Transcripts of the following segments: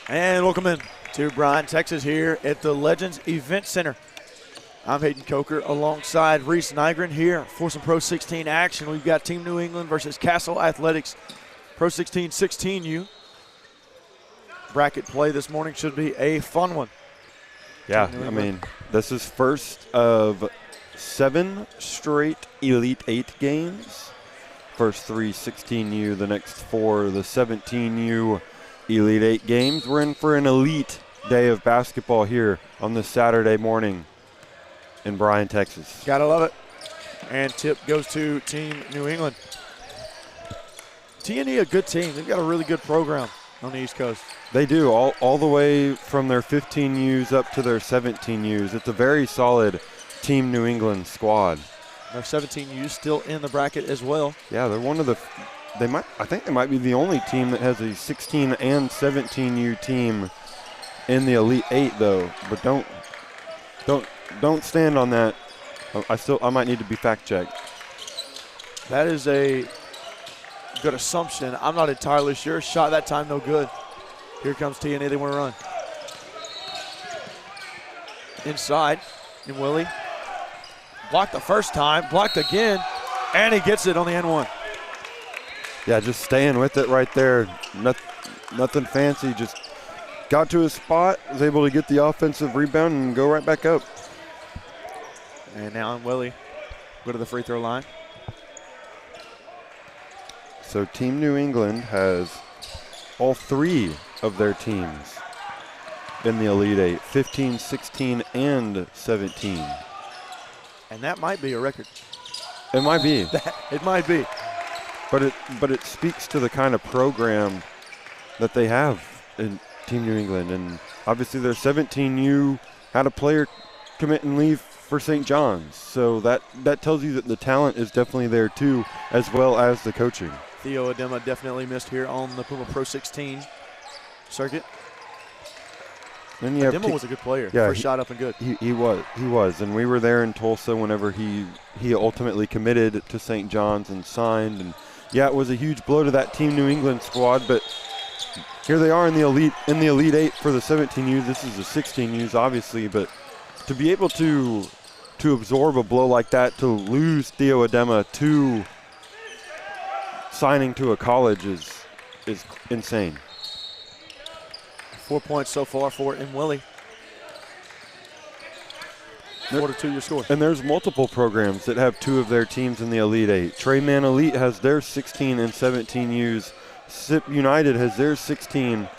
And welcome in to Bryan, Texas here at the Legends Event Center. I'm Hayden Coker alongside Reese Nygren here for some Pro 16 action. We've got Team New England versus Castle Athletics, Pro 16 16U. Bracket play this morning should be a fun one. Yeah, I mean, this is first of 7 straight Elite 8 games. First 3 16U, the next 4 the 17U Elite 8 games. We're in for an elite day of basketball here on this Saturday morning in Bryan, Texas. Gotta love it. And tip goes to Team New England. TNE a good team. They've got a really good program on the East Coast. They do, all the way from their 15Us up to their 17Us. It's a very solid Team New England squad. Their 17Us still in the bracket as well. Yeah, they're one of the I think they might be the only team that has a 16 and 17U team in the Elite 8 though. But don't stand on that. I might need to be fact checked. That is a good assumption. I'm not entirely sure. Shot that time, no good. Here comes TNA. They want to run. Inside, and Willie. Blocked the first time, blocked again, and he gets it on the N1. Yeah, just staying with it right there. Nothing fancy, just got to his spot, was able to get the offensive rebound and go right back up. And now Willie go to the free throw line. So Team New England has all 3 of their teams in the Elite 8, 15, 16, and 17. And that might be a record. It might be. It might be. But it speaks to the kind of program that they have in Team New England. And obviously their 17U had a player commit and leave for St. John's. So that tells you that the talent is definitely there too, as well as the coaching. Theo Adema definitely missed here on the Puma Pro 16 circuit. Then you Adema was a good player. Yeah, First shot up and good. He was. And we were there in Tulsa whenever he ultimately committed to St. John's and signed. And yeah, it was a huge blow to that Team New England squad, but here they are in the Elite 8 for the 17Us. This is the 16Us, obviously, but to be able to absorb a blow like that, to lose Theo Adema to signing to a college is insane. 4 points so far for Willie. 4-2 your score. And there's multiple programs that have 2 of their teams in the Elite 8. Treyman Elite has their 16 and 17Us. SIP United has their 16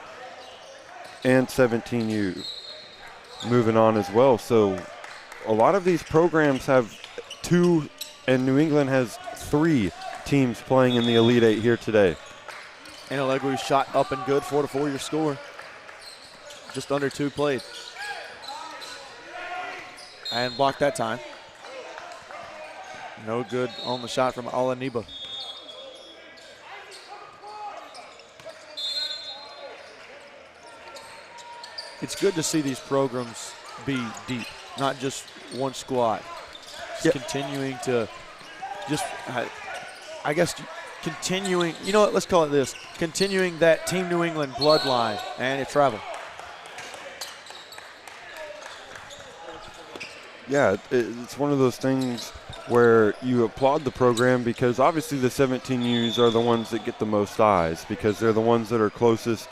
and 17U moving on as well. So a lot of these programs have 2, and New England has 3 teams playing in the Elite 8 here today. And Allegui's shot up and good, 4-4 your score. Just under 2 played. And blocked that time. No good on the shot from Alaniba. It's good to see these programs be deep, not just one squad. Continuing to continuing, you know what, let's call it this, continuing that Team New England bloodline, and it traveled. Yeah, it's one of those things where you applaud the program because obviously the 17Us are the ones that get the most eyes because they're the ones that are closest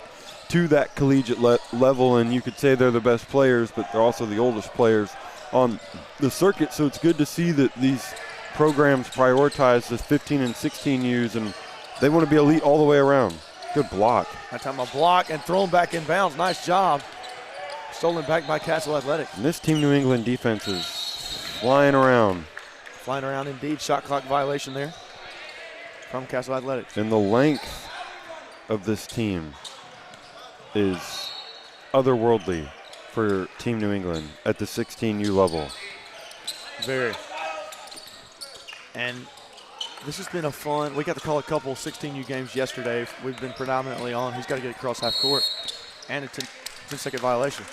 to that collegiate level, and you could say they're the best players, but they're also the oldest players on the circuit. So it's good to see that these programs prioritize the 15 and 16Us, and they want to be elite all the way around. Good block. That time a block and thrown back in bounds. Nice job. Stolen back by Castle Athletics. And this Team New England defense is flying around. Flying around indeed. Shot clock violation there from Castle Athletics. And the length of this team is otherworldly for Team New England at the 16U level. Very. And this has been a fun, we got to call a couple 16U games yesterday. We've been predominantly on. He's got to get across half court. And a 10-second violation.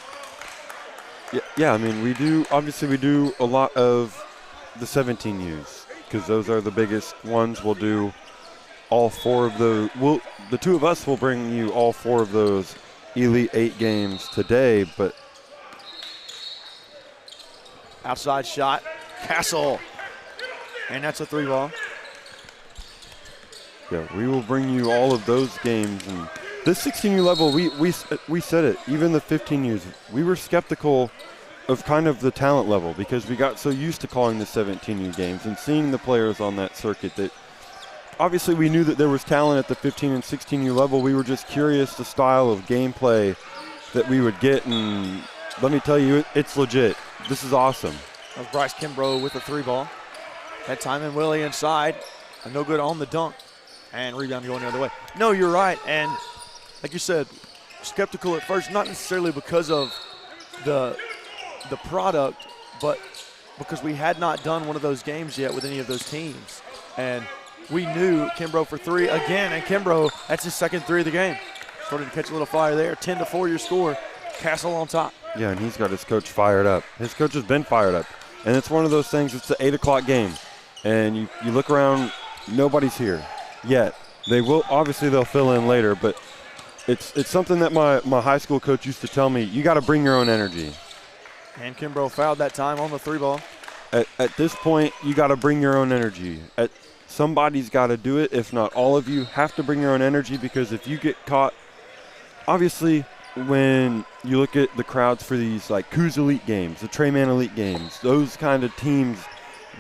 Yeah, I mean, we do a lot of the 17Us because those are the biggest ones. We'll do all 4 of those. The 2 of us will bring you all 4 of those Elite 8 games today, but outside shot, Castle, and that's a 3-ball. yeah, we will bring you all of those games. And this 16U level, we said it, even the 15Us, we were skeptical of kind of the talent level because we got so used to calling the 17U games and seeing the players on that circuit that obviously we knew that there was talent at the 15 and 16U level. We were just curious the style of gameplay that we would get, and let me tell you, it's legit. This is awesome. That was Bryce Kimbrough with a 3-ball. That time in Willie inside, no good on the dunk, and rebound going the other way. No, you're right, and like you said, skeptical at first, not necessarily because of the product, but because we had not done one of those games yet with any of those teams. And we knew Kimbrough for 3 again, and Kimbrough, that's his second 3 of the game. Started to catch a little fire there. 10-4 your score. Castle on top. Yeah, and he's got his coach fired up. His coach has been fired up. And it's one of those things, it's the 8 o'clock game. And you look around, nobody's here yet. They will, obviously they'll fill in later, but it's something that my high school coach used to tell me, you got to bring your own energy. And Kimbrough fouled that time on the 3-ball. At this point, you got to bring your own energy. Somebody's got to do it. If not, all of you have to bring your own energy, because if you get caught, obviously when you look at the crowds for these like Coos Elite games, the Treyman Elite games, those kind of teams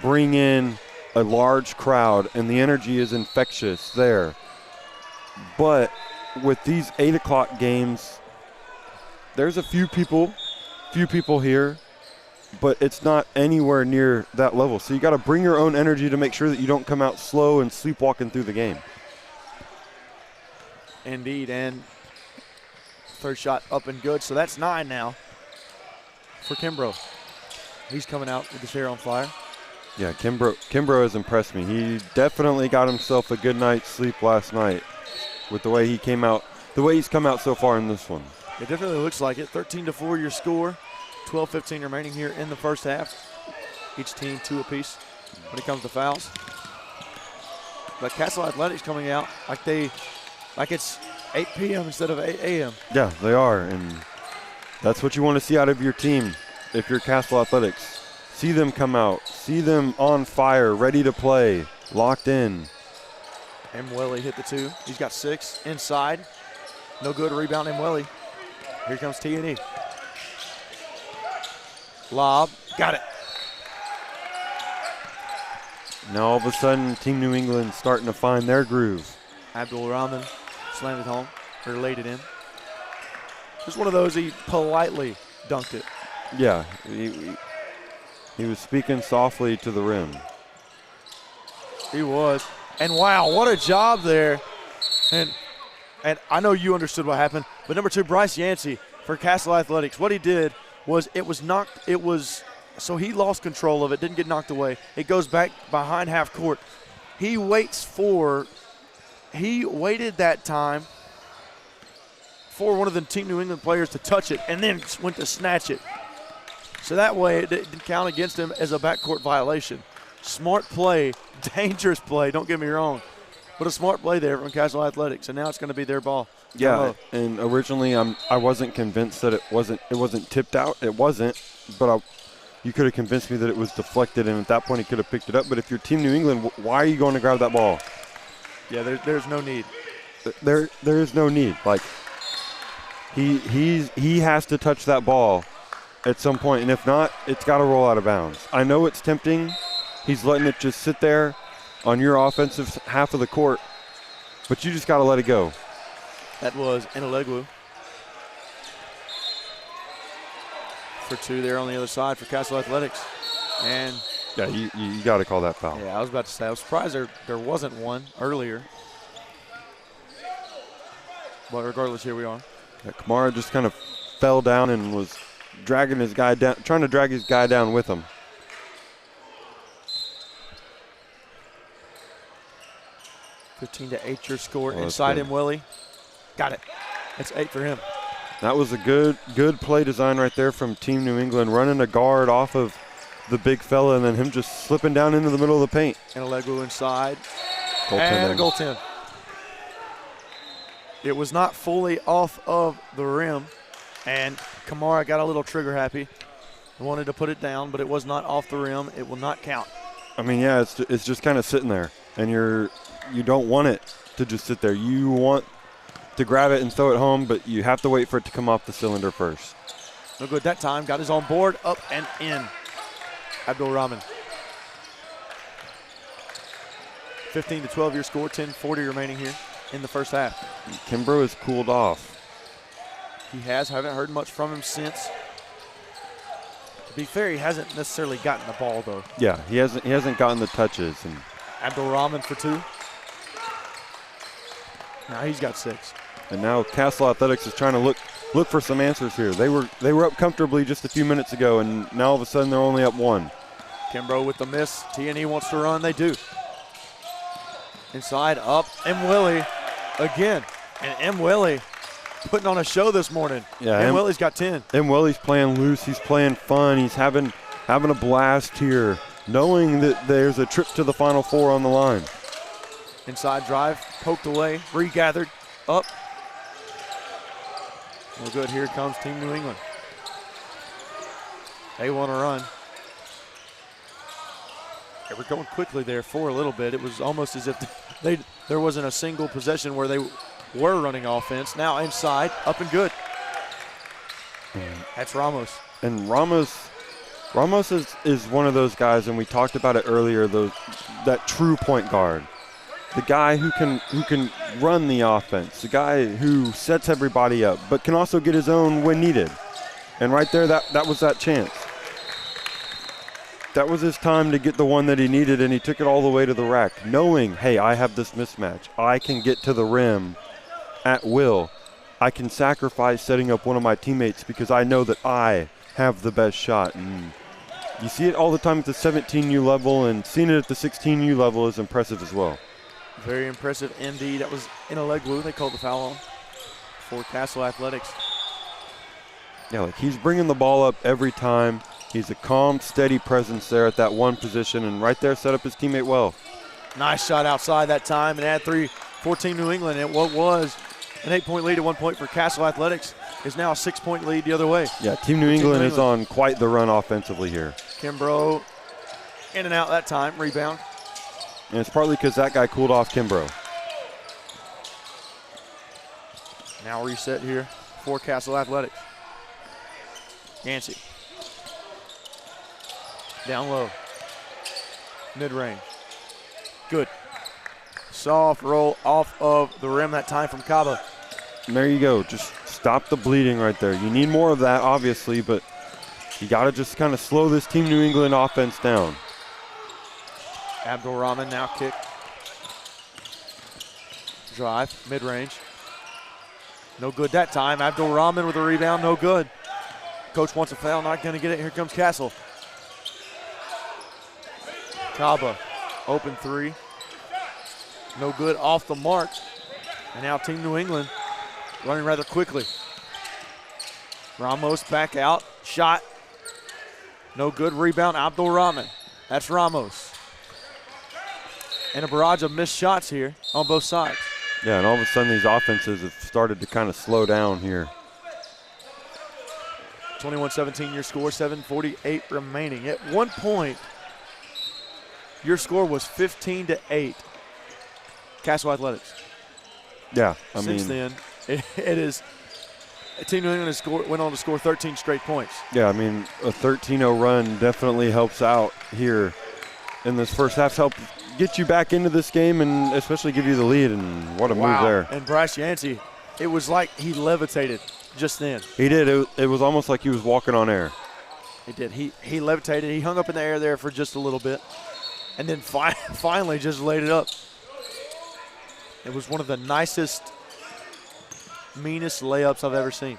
bring in a large crowd and the energy is infectious there. But with these 8 o'clock games, there's a few people here, but it's not anywhere near that level. So you got to bring your own energy to make sure that you don't come out slow and sleepwalking through the game. Indeed, and third shot up and good. So that's 9 now for Kimbrough. He's coming out with his hair on fire. Yeah, Kimbrough has impressed me. He definitely got himself a good night's sleep last night with the way he came out, the way he's come out so far in this one. It definitely looks like it. 13-4 your score. 12-15 remaining here in the first half. Each team 2 apiece when it comes to fouls. But Castle Athletics coming out like it's 8 p.m. instead of 8 a.m. Yeah, they are, and that's what you want to see out of your team if you're Castle Athletics. See them come out. See them on fire, ready to play, locked in. Mweli hit the 2. He's got 6 inside. No good. Rebound Mweli. Here comes T&E. Lob. Got it. Now all of a sudden, Team New England starting to find their groove. Abdul Rahman slammed it home, or laid it in. Just one of those, he politely dunked it. Yeah, he was speaking softly to the rim. He was. And wow, what a job there. And I know you understood what happened, but number 2, Bryce Yancey for Castle Athletics, what he did was so he lost control of it, didn't get knocked away. It goes back behind half court. He waited that time for one of the Team New England players to touch it and then went to snatch it. So that way it didn't count against him as a backcourt violation. Smart play, dangerous play, don't get me wrong. But a smart play there from Castle Athletics, and now it's going to be their ball. Yeah, and originally I wasn't convinced that it wasn't tipped out. It wasn't, but you could have convinced me that it was deflected, and at that point he could have picked it up. But if you're Team New England, why are you going to grab that ball? Yeah, there's no need. There is no need. Like he has to touch that ball at some point, and if not, it's got to roll out of bounds. I know it's tempting. He's letting it just sit there on your offensive half of the court, but you just got to let it go. That was Inalegwu for 2 there on the other side for Castle Athletics. And yeah, you got to call that foul. Yeah, I was about to say, I was surprised there wasn't one earlier. But regardless, here we are. Yeah, Kamara just kind of fell down and was dragging his guy down, trying to drag his guy down with him. (15-8) your score. Inside him, Willie. Got it. That's 8 for him. That was a good play design right there from Team New England, running a guard off of the big fella and then him just slipping down into the middle of the paint. And Inalegwu inside. Goaltending. And a goaltend. It was not fully off of the rim, and Kamara got a little trigger happy. Wanted to put it down, but it was not off the rim. It will not count. I mean, yeah, it's just kind of sitting there, and you don't want it to just sit there. You want to grab it and throw it home, but you have to wait for it to come off the cylinder first. No good that time. Got his own board, up and in. Abdul Rahman. 15-12 your score, 10:40 remaining here in the first half. Kimbrough has cooled off. He has. Haven't heard much from him since. To be fair, he hasn't necessarily gotten the ball, though. Yeah, he hasn't gotten the touches. And Abdul Rahman for 2. Now he's got 6. And now Castle Athletics is trying to look for some answers here. They were up comfortably just a few minutes ago, and now all of a sudden they're only up 1. Kimbrough with the miss. T&E wants to run. They do. Inside, up, M. Willie again. And M. Willie putting on a show this morning. Yeah, M. Willie's got 10. M. Willie's playing loose. He's playing fun. He's having a blast here, knowing that there's a trip to the Final Four on the line. Inside drive, poked away, regathered, up. No good. Here comes Team New England. They want to run. They were going quickly there for a little bit. It was almost as if there wasn't a single possession where they were running offense. Now inside, up and good. That's Ramos. And Ramos is one of those guys, and we talked about it earlier, that true point guard. The guy who can run the offense, the guy who sets everybody up, but can also get his own when needed. And right there, that was that chance. That was his time to get the one that he needed, and he took it all the way to the rack, knowing, hey, I have this mismatch. I can get to the rim at will. I can sacrifice setting up one of my teammates because I know that I have the best shot. And you see it all the time at the 17U level, and seeing it at the 16U level is impressive as well. Very impressive indeed. That was Inelegwu. They called the foul on for Castle Athletics. Yeah, like he's bringing the ball up every time. He's a calm, steady presence there at that one position, and right there set up his teammate well. Nice shot outside that time, and add 3 for Team New England. And what was an 8-point lead at 1 point for Castle Athletics is now a 6-point lead the other way. Yeah, Team New England is on quite the run offensively here. Kimbrough in and out that time, rebound. And it's partly because that guy cooled off Kimbrough. Now reset here for Castle Athletics. Yancey. Down low. Mid-range. Good. Soft roll off of the rim that time from Kaba. And there you go. Just stop the bleeding right there. You need more of that, obviously, but you got to just kind of slow this Team New England offense down. Abdul Rahman now kick. Drive, mid-range. No good that time. Abdul Rahman with a rebound, no good. Coach wants a foul, not going to get it. Here comes Castle. Kaba, open 3. No good, off the mark. And now Team New England running rather quickly. Ramos back out, shot. No good, rebound, Abdul Rahman. That's Ramos. And a barrage of missed shots here on both sides. Yeah, and all of a sudden these offenses have started to kind of slow down here. 21-17 your score, 7:48 remaining. At one point, your score was 15-8. Castle Athletics. Yeah, Since then, it is. Team New England went on to score 13 straight points. Yeah, I mean, a 13-0 run definitely helps out here in this first half. Help get you back into this game and especially give you the lead. And what a move there. And Bryce Yancey, it was like he levitated just then. He did. It was almost like he was walking on air. He did. He levitated. He hung up in the air there for just a little bit, and then finally just laid it up. It was one of the nicest, meanest layups I've ever seen,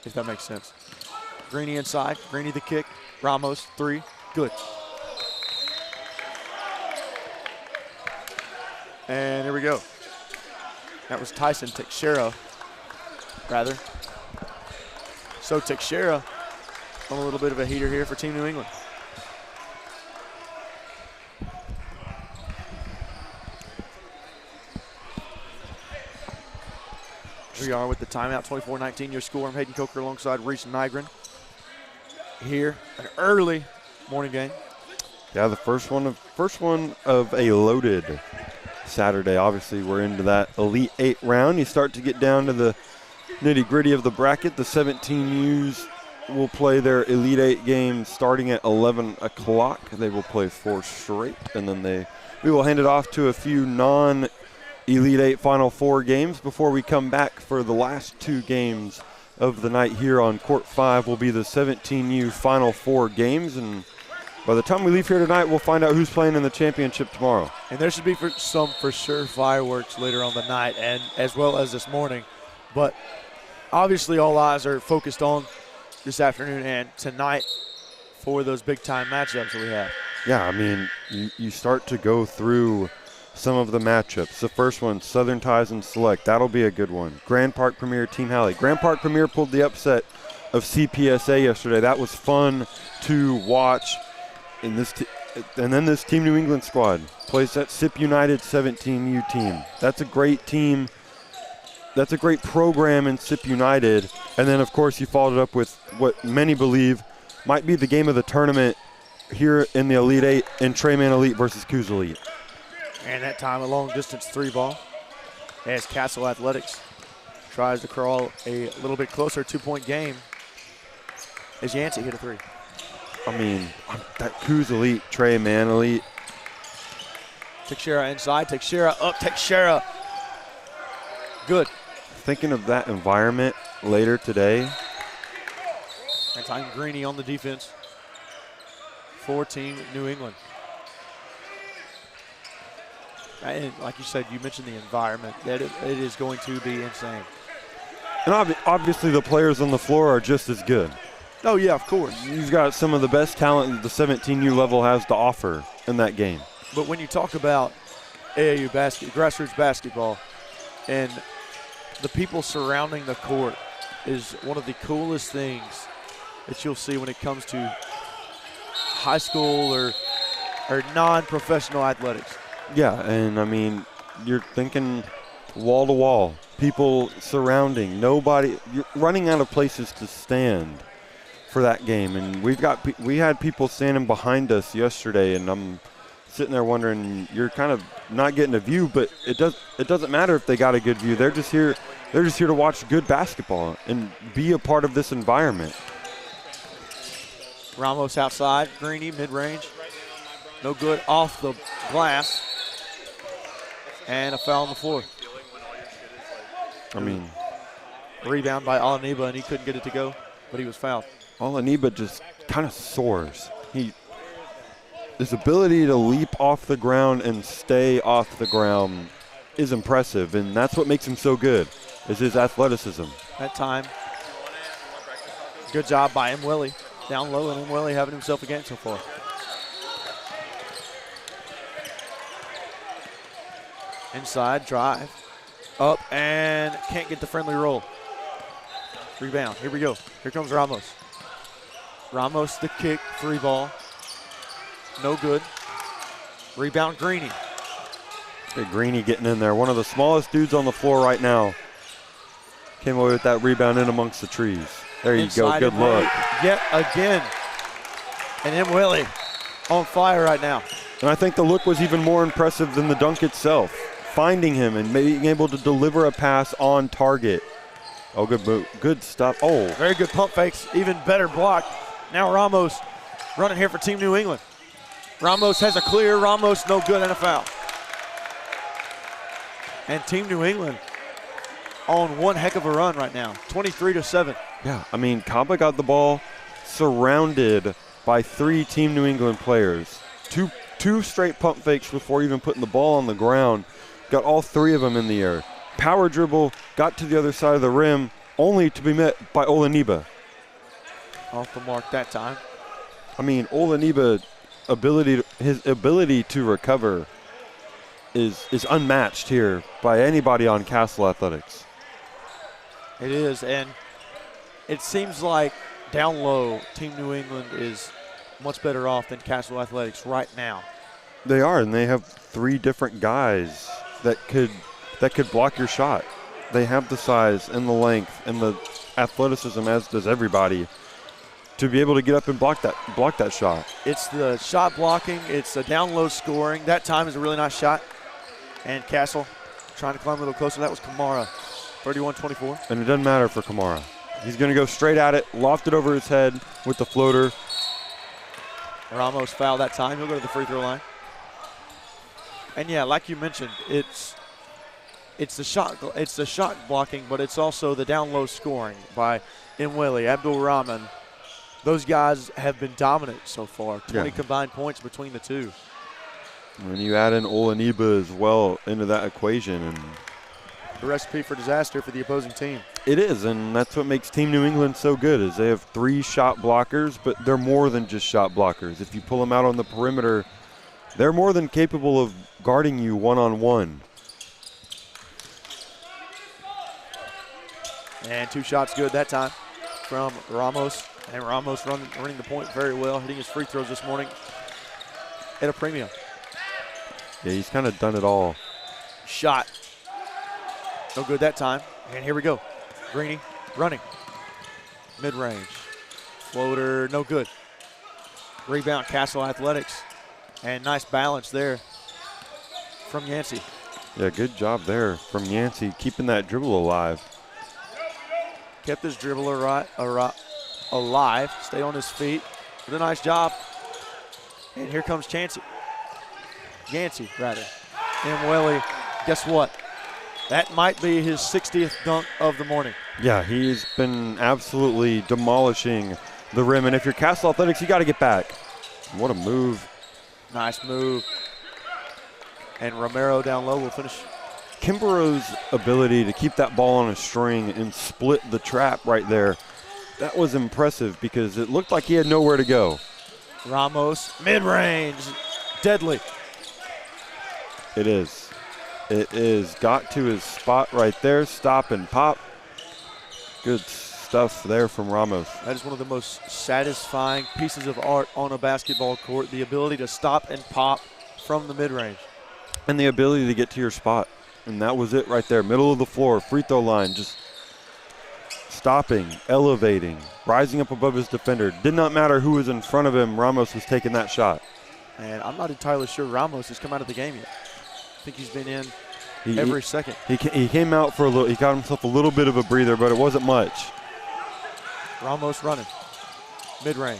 if that makes sense. Greeny inside. Greeny the kick. Ramos, 3. Good. And here we go. That was Tyson Teixeira, rather. So Teixeira on a little bit of a heater here for Team New England. We are with the timeout, 24-19 your score. I'm Hayden Coker alongside Reese Nygren. Here, an early morning game. Yeah, the first one of a loaded Saturday. Obviously, we're into that Elite 8 round. You start to get down to the nitty-gritty of the bracket. The 17Us will play their Elite 8 game starting at 11 o'clock. They will play 4 straight, and then we will hand it off to a few non-Elite 8 Final Four games before we come back for the last 2 games of the night here on Court 5 will be the 17U Final Four games, and by the time we leave here tonight, we'll find out who's playing in the championship tomorrow. And there should be some for sure fireworks later on the night and as well as this morning. But obviously all eyes are focused on this afternoon and tonight for those big-time matchups that we have. Yeah, I mean, you start to go through some of the matchups. The first one, Southern Ties and Select. That'll be a good one. Grand Park Premier, Team Halley. Grand Park Premier pulled the upset of CPSA yesterday. That was fun to watch. And then this Team New England squad plays that SIP United 17U team. That's a great team. That's a great program in SIP United. And then, of course, you followed it up with what many believe might be the game of the tournament here in the Elite 8 in Treyman Elite versus Coos Elite. And that time a long-distance 3-ball as Castle Athletics tries to crawl a little bit closer, 2-point game as Yancey hit a 3. I mean, that Coos Elite, Treyman Elite. Teixeira inside, Teixeira up, Teixeira. Good. Thinking of that environment later today. That time Greeny on the defense for Team New England. And like you said, you mentioned the environment. That it is going to be insane. And obviously the players on the floor are just as good. Oh, yeah, of course. You've got some of the best talent that the 17U level has to offer in that game. But when you talk about AAU grassroots basketball, and the people surrounding the court is one of the coolest things that you'll see when it comes to high school or non-professional athletics. Yeah, and I mean, you're thinking wall to wall, people surrounding, nobody, you're running out of places to stand for that game. And we had people standing behind us yesterday, and I'm sitting there wondering, you're kind of not getting a view, but it doesn't matter if they got a good view. They're just here to watch good basketball and be a part of this environment. Ramos outside, Greeny mid-range, no good, off the glass, and a foul on the floor. I mean, rebound by Alaniba, and he couldn't get it to go, but he was fouled. Alaniba just kind of soars. His ability to leap off the ground and stay off the ground is impressive, and that's what makes him so good, is his athleticism. That time, good job by Willie. Down low, and Willie having himself again so far. Inside, drive, up, and can't get the friendly roll. Rebound, here we go. Here comes Ramos. Ramos the kick, 3-ball. No good. Rebound, Greeny. Hey, Greeny getting in there. One of the smallest dudes on the floor right now. Came away with that rebound in amongst the trees. There you go, good look. Yet again. And M. Willie on fire right now. And I think the look was even more impressive than the dunk itself. Finding him and being able to deliver a pass on target. Oh, good move. Good stuff. Oh. Very good pump fakes. Even better block. Now Ramos running here for Team New England. Ramos has a clear. Ramos no good and a foul. And Team New England on one heck of a run right now. 23-7. Yeah, I mean, Kaba got the ball surrounded by 3 Team New England players. Two straight pump fakes before even putting the ball on the ground. Got all 3 of them in the air. Power dribble, got to the other side of the rim, only to be met by Olaniba. Off the mark that time. I mean, Olaniba, his ability to recover is unmatched here by anybody on Castle Athletics. It is, and it seems like down low, Team New England is much better off than Castle Athletics right now. They are, and they have 3 different guys that could block your shot. They have the size and the length and the athleticism, as does everybody, to be able to get up and block that shot. It's the shot blocking. It's the down low scoring. That time is a really nice shot. And Castle trying to climb a little closer. That was Kamara, 31-24. And it doesn't matter for Kamara. He's going to go straight at it, loft it over his head with the floater. Ramos fouled that time. He'll go to the free throw line. And yeah, like you mentioned, it's the shot blocking, but it's also the down low scoring by Imweli, Abdul Rahman. Those guys have been dominant so far. 20 combined points between the two. And you add in Olaniba as well into that equation, and a recipe for disaster for the opposing team. It is, and that's what makes Team New England so good, is they have 3 shot blockers, but they're more than just shot blockers. If you pull them out on the perimeter, they're more than capable of guarding you one-on-one. And 2 shots good that time from Ramos. And Ramos running the point very well, hitting his free throws this morning at a premium. Yeah, he's kind of done it all. Shot. No good that time. And here we go. Greeny running. Mid-range. Floater, no good. Rebound, Castle Athletics. And nice balance there from Yancey. Yeah, good job there from Yancey, keeping that dribble alive. Kept his dribble alive. Stay on his feet. Did a nice job. And here comes Yancey, rather. Imweli, guess what? That might be his 60th dunk of the morning. Yeah, he's been absolutely demolishing the rim. And if you're Castle Athletics, you got to get back. What a move. Nice move. And Romero down low will finish. Kimbrough's ability to keep that ball on a string and split the trap right there, that was impressive because it looked like he had nowhere to go. Ramos, mid-range, deadly. It is. It is. Got to his spot right there. Stop and pop. Good stuff there from Ramos. That is one of the most satisfying pieces of art on a basketball court, the ability to stop and pop from the mid-range. And the ability to get to your spot. And that was it right there. Middle of the floor, free throw line, just stopping, elevating, rising up above his defender. Did not matter who was in front of him. Ramos was taking that shot. And I'm not entirely sure Ramos has come out of the game yet. I think he's been in every second. He came out for a little. He got himself a little bit of a breather, but it wasn't much. Ramos running. Mid-range.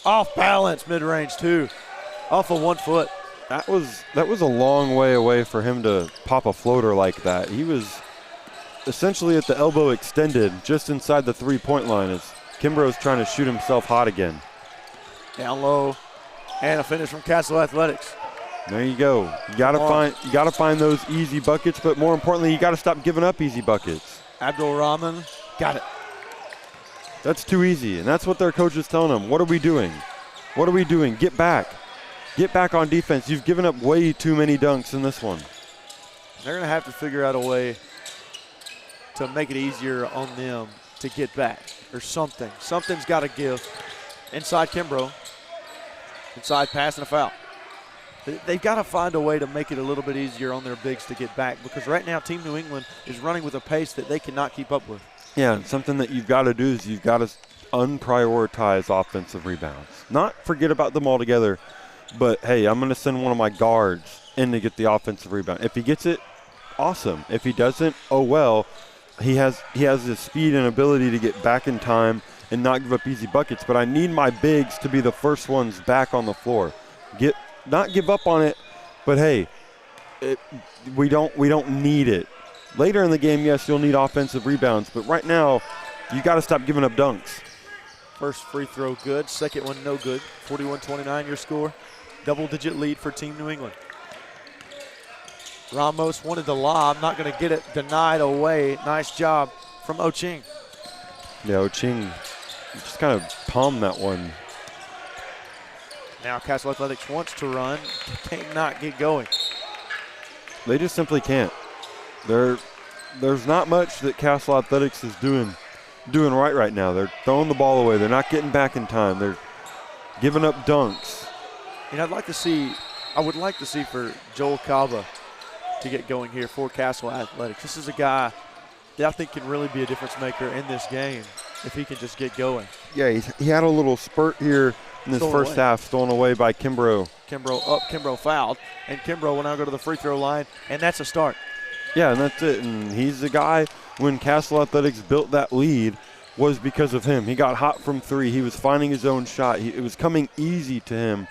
Off balance, mid-range too. Off of 1 foot. That was a long way away for him to pop a floater like that. He was essentially at the elbow extended just inside the three-point line as Kimbrough's trying to shoot himself hot again. Down low. And a finish from Castle Athletics. There you go. You gotta find those easy buckets, but more importantly, you gotta stop giving up easy buckets. Abdul Rahman got it. That's too easy, and that's what their coach is telling them. What are we doing? What are we doing? Get back. Get back on defense. You've given up way too many dunks in this one. They're going to have to figure out a way to make it easier on them to get back or something. Something's got to give. Inside Kimbrough. Inside pass and a foul. They've got to find a way to make it a little bit easier on their bigs to get back because right now Team New England is running with a pace that they cannot keep up with. Yeah, and something that you've got to do is you've got to unprioritize offensive rebounds. Not forget about them altogether, but, hey, I'm going to send one of my guards in to get the offensive rebound. If he gets it, awesome. If he doesn't, oh well. He has the speed and ability to get back in time and not give up easy buckets, but I need my bigs to be the first ones back on the floor. Not give up on it, but, hey, we don't need it. Later in the game, yes, you'll need offensive rebounds, but right now you got to stop giving up dunks. First free throw good, second one no good. 41-29 your score. Double-digit lead for Team New England. Ramos wanted the lob, not going to get it, denied away. Nice job from Oching. Yeah, Oching just kind of palmed that one. Now Castle Athletics wants to run, cannot get going. They just simply can't. There's not much that Castle Athletics is doing right now. They're throwing the ball away. They're not getting back in time. They're giving up dunks. And I would like to see for Joel Cava to get going here for Castle Athletics. This is a guy I think can really be a difference maker in this game if he can just get going. Yeah, he had a little spurt here in this first half, stolen away by Kimbrough. Kimbrough fouled, and Kimbrough will now go to the free throw line, and that's a start. Yeah, and that's it. And he's the guy, when Castle Athletics built that lead, was because of him. He got hot from three. He was finding his own shot. It was coming easy to him.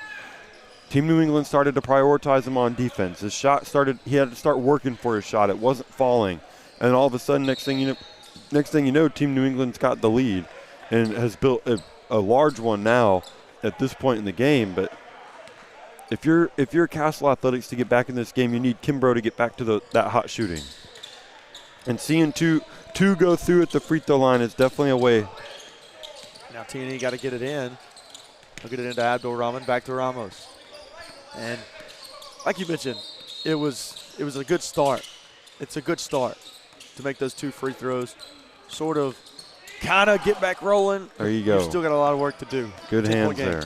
Team New England started to prioritize him on defense. His shot started, he had to start working for his shot. It wasn't falling. And all of a sudden, next thing you know, Team New England's got the lead and has built a large one now at this point in the game. But if you're Castle Athletics to get back in this game, you need Kimbrough to get back to that hot shooting. And seeing two go through at the free throw line is definitely a way. Now T&E got to get it in. They'll get it into Abdul Rahman, back to Ramos. And like you mentioned, it was a good start. It's a good start to make those two free throws, sort of kind of get back rolling. There you go. You've still got a lot of work to do. Good hands there.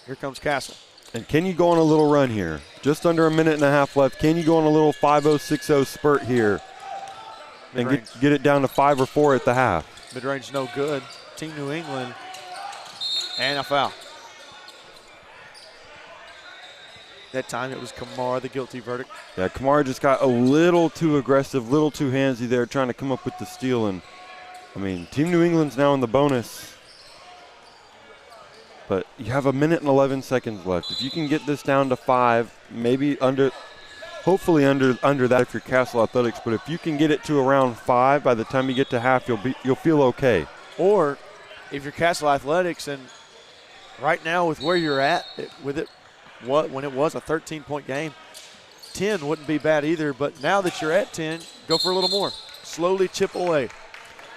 Here comes Castle. And can you go on a little run here? Just under a minute and a half left. Can you go on a little 5-0, 6-0 spurt here and get it down to 5 or 4 at the half? Mid-range no good. Team New England, and a foul. That time it was Kamara, the guilty verdict. Yeah, Kamara just got a little too aggressive, little too handsy there, trying to come up with the steal. And, I mean, Team New England's now in the bonus. But you have a minute and 11 seconds left. If you can get this down to 5, maybe hopefully under that if you're Castle Athletics. But if you can get it to around 5 by the time you get to half, you'll feel okay. Or if you're Castle Athletics, and right now with where you're at with it, when it was a 13-point game, 10 wouldn't be bad either. But now that you're at 10, go for a little more. Slowly chip away.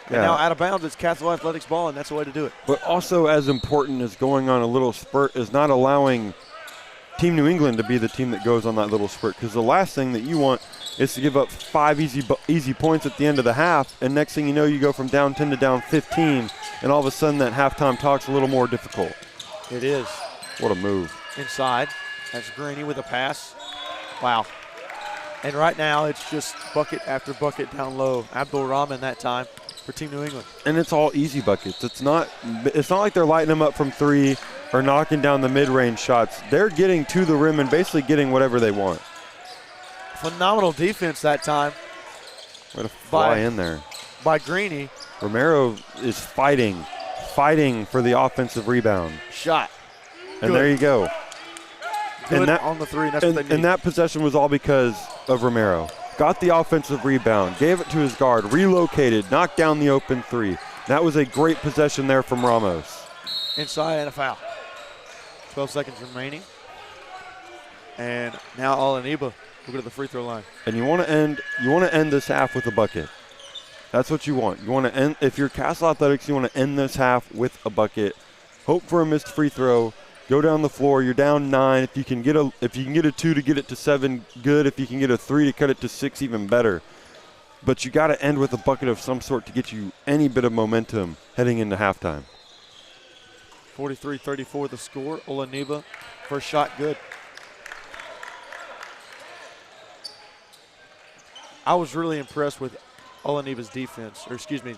And now out of bounds, it's Castle Athletics ball, and that's the way to do it. But also as important as going on a little spurt is not allowing Team New England to be the team that goes on that little spurt, because the last thing that you want is to give up 5 easy points at the end of the half, and next thing you know, you go from down 10 to down 15, and all of a sudden that halftime talk's a little more difficult. It is. What a move. Inside. That's Greeny with a pass. Wow. And right now it's just bucket after bucket down low. Abdul Rahman that time for Team New England. And it's all easy buckets. It's not like they're lighting them up from 3 or knocking down the mid-range shots. They're getting to the rim and basically getting whatever they want. Phenomenal defense that time. What a fly in there. By Greeny. Romero is fighting for the offensive rebound. Shot. And good. There you go. Good and that, on the 3, and that's what they need. And that possession was all because of Romero. Got the offensive rebound, gave it to his guard, relocated, knocked down the open 3. That was a great possession there from Ramos. Inside and a foul. 12 seconds remaining. And now Olaniba will go to the free throw line. And you want to end this half with a bucket. That's what you want. You want to end, if you're Castle Athletics, you want to end this half with a bucket. Hope for a missed free throw. Go down the floor. You're down 9. If you can get a 2 to get it to 7, good. If you can get a 3 to cut it to 6, even better. But you got to end with a bucket of some sort to get you any bit of momentum heading into halftime. 43-34 the score. Olaniba, first shot good. I was really impressed with Olaniba's defense, or excuse me,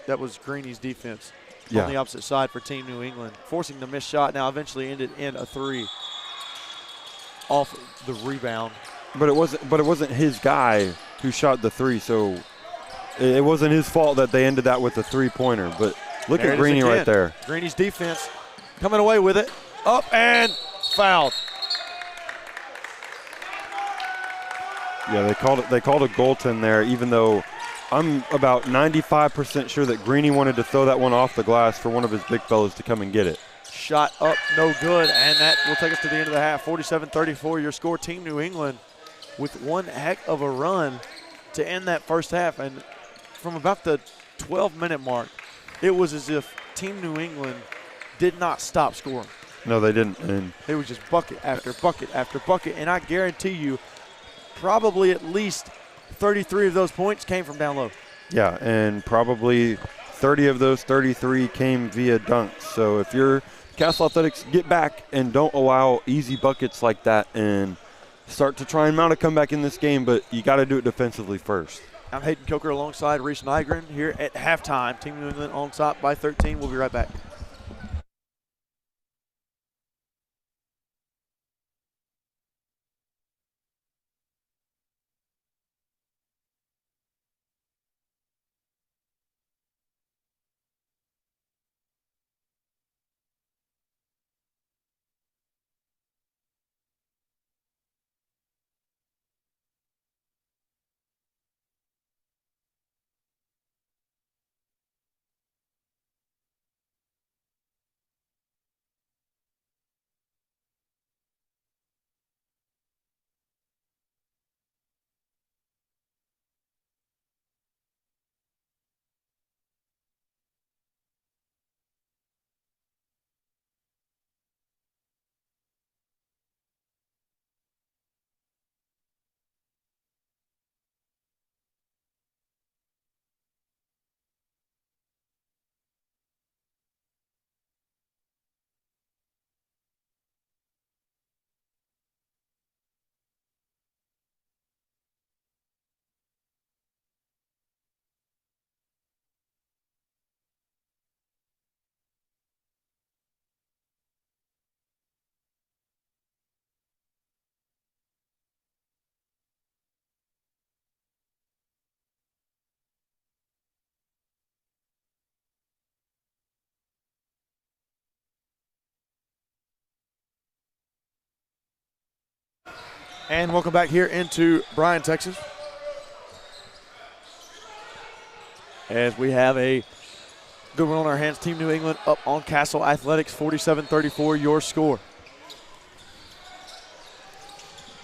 that was Greeny's defense. On the opposite side for Team New England, forcing the missed shot. Now eventually ended in a 3 off the rebound. But it wasn't his guy who shot the 3, so it wasn't his fault that they ended that with a 3-pointer. But look at Greeny right there. Greeny's defense coming away with it, up and fouled. Yeah, they called a goaltend there, even though I'm about 95% sure that Greeny wanted to throw that one off the glass for one of his big fellas to come and get it. Shot up, no good, and that will take us to the end of the half. 47-34, your score. Team New England with one heck of a run to end that first half. And from about the 12-minute mark, it was as if Team New England did not stop scoring. No, they didn't. And it was just bucket after bucket after bucket, and I guarantee you probably at least 33 of those points came from down low. Yeah, and probably 30 of those 33 came via dunks. So if you're Castle Athletics, get back and don't allow easy buckets like that and start to try and mount a comeback in this game, but you got to do it defensively first. I'm Hayden Coker alongside Reese Nygren here at halftime. Team New England on top by 13. We'll be right back. And welcome back here into Bryan, Texas. As we have a good one on our hands. Team New England up on Castle Athletics, 47-34, your score.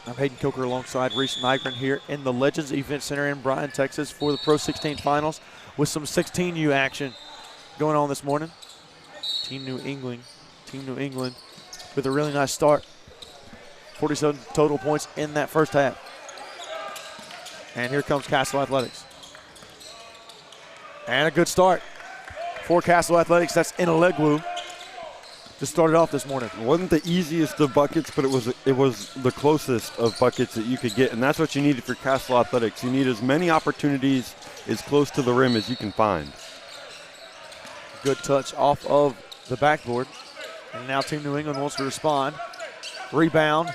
I'm Hayden Coker alongside Reese Nygren here in the Legends Event Center in Bryan, Texas for the Pro 16 finals with some 16U action going on this morning. Team New England with a really nice start. 47 total points in that first half. And here comes Castle Athletics. And a good start for Castle Athletics. That's Inalegwu to start it off this morning. It wasn't the easiest of buckets, but it was the closest of buckets that you could get, and that's what you needed for Castle Athletics. You need as many opportunities as close to the rim as you can find. Good touch off of the backboard. And now Team New England wants to respond. Rebound.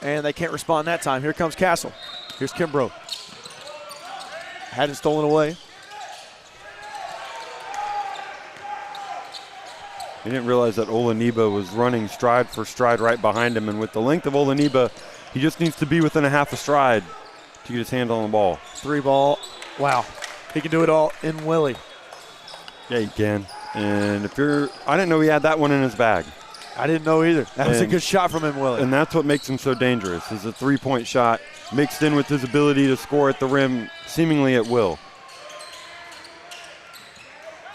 And they can't respond that time. Here comes Castle. Here's Kimbrough. Had it stolen away. He didn't realize that Olaniba was running stride for stride right behind him, and with the length of Olaniba, he just needs to be within a half a stride to get his hand on the ball. 3 ball. Wow. He can do it all in Willie. Yeah, he can. And I didn't know he had that one in his bag. I didn't know either. That was a good shot from him, Willie. And that's what makes him so dangerous, is a three-point shot mixed in with his ability to score at the rim seemingly at will.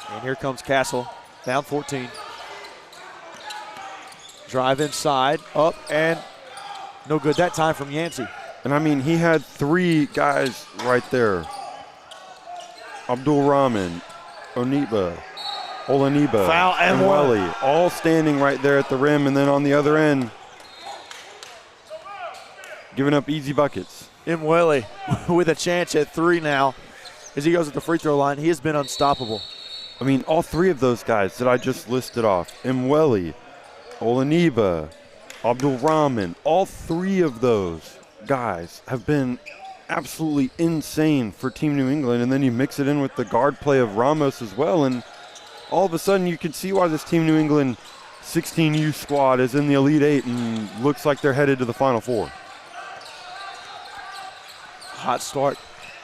And here comes Castle, down 14. Drive inside, up, and no good that time from Yancey. And I mean, he had 3 guys right there. Abdul Rahman, Olaniba, foul and Welly, all standing right there at the rim, and then on the other end, giving up easy buckets. Mwele with a chance at 3 now as he goes at the free throw line. He has been unstoppable. I mean, all 3 of those guys that I just listed off, Mwele, Olaniba, Abdul Rahman, all 3 of those guys have been absolutely insane for Team New England, and then you mix it in with the guard play of Ramos as well, and all of a sudden you can see why this Team New England 16U squad is in the Elite 8 and looks like they're headed to the Final Four. Hot start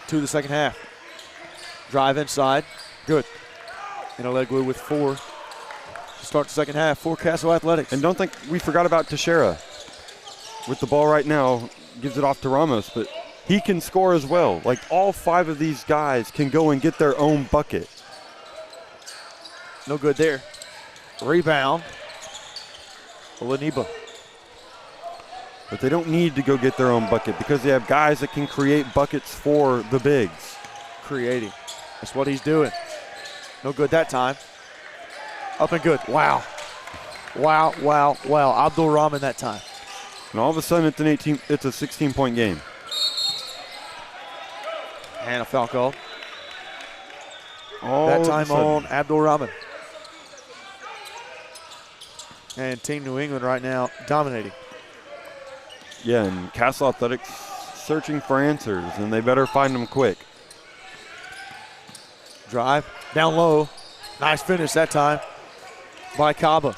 to the second half. Drive inside. Good. Inalegwu with 4 to start the second half for Castle Athletics. And don't think we forgot about Teixeira. With the ball right now, gives it off to Ramos, but he can score as well. Like, all 5 of these guys can go and get their own bucket. No good there. Rebound. Olaniba. But they don't need to go get their own bucket because they have guys that can create buckets for the bigs. Creating. That's what he's doing. No good that time. Up and good. Wow. Wow, wow, wow. Abdul Rahman that time. And all of a sudden it's a 16-point game. And a foul call. All That of a time sudden. on Abdul Rahman. And Team New England right now dominating. Yeah, and Castle Athletics searching for answers, and they better find them quick. Drive, down low. Nice finish that time by Kaba.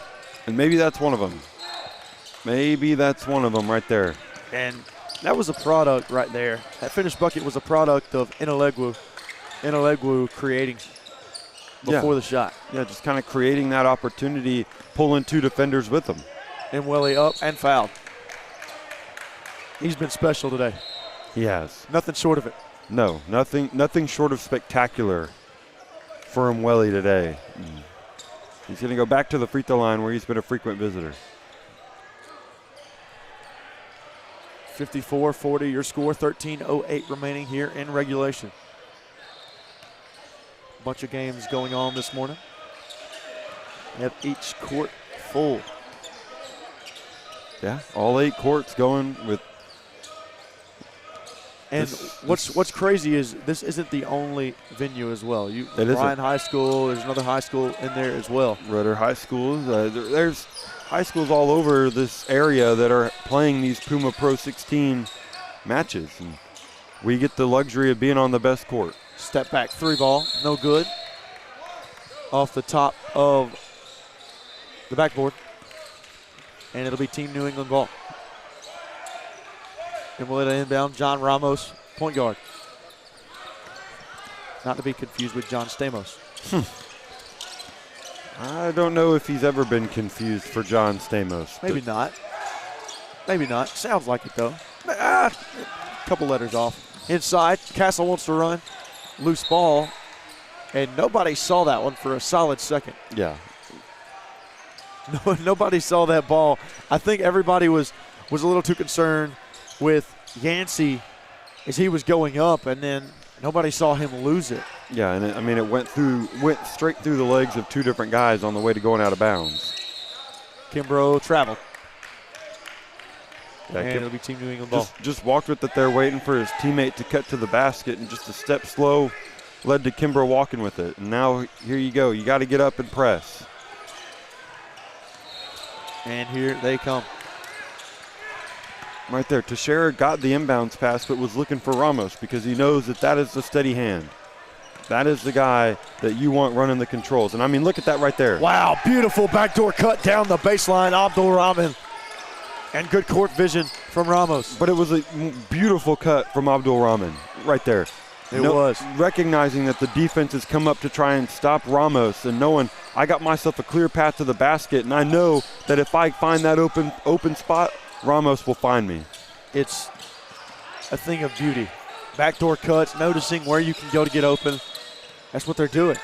And maybe that's one of them. Maybe that's one of them right there. And that was a product right there. That finished bucket was a product of Inalegwu creating before the shot. Yeah, just kind of creating that opportunity, pulling two defenders with them. And Willie up and fouled. He's been special today. He has. Nothing short of it. No, nothing short of spectacular for Mweli today. He's going to go back to the free throw line where he's been a frequent visitor. 54-40 your score, 13:08 remaining here in regulation. Bunch of games going on this morning. We have each court full. Yeah, all 8 courts going with. And what's crazy is this isn't the only venue as well. Bryan High School, there's another high school in there as well. Rudder High Schools. There's high schools all over this area that are playing these Puma Pro 16 matches. And we get the luxury of being on the best court. Step back 3 ball, no good. Off the top of the backboard. And it'll be Team New England ball. And we'll let it inbound. John Ramos, point guard. Not to be confused with John Stamos. I don't know if he's ever been confused for John Stamos. Maybe not. Maybe not. Sounds like it, though. A couple letters off. Inside, Castle wants to run. Loose ball. And nobody saw that one for a solid second. Yeah. No, nobody saw that ball. I think everybody was a little too concerned with Yancey as he was going up, and then nobody saw him lose it. Yeah, and it went straight through the legs of 2 different guys on the way to going out of bounds. Kimbrough traveled. Yeah, and it'll be Team New England ball. Just walked with it there, waiting for his teammate to cut to the basket, and just a step slow led to Kimbrough walking with it. And now here you go. You got to get up and press. And here they come. Right there, Teixeira got the inbounds pass, but was looking for Ramos because he knows that is the steady hand. That is the guy that you want running the controls. And, I mean, look at that right there. Wow, beautiful backdoor cut down the baseline, Abdul Rahman. And good court vision from Ramos. But it was a beautiful cut from Abdul Rahman right there. It was. Recognizing that the defense has come up to try and stop Ramos and knowing I got myself a clear path to the basket, and I know that if I find that open spot, Ramos will find me. It's a thing of beauty. Backdoor cuts, noticing where you can go to get open. That's what they're doing.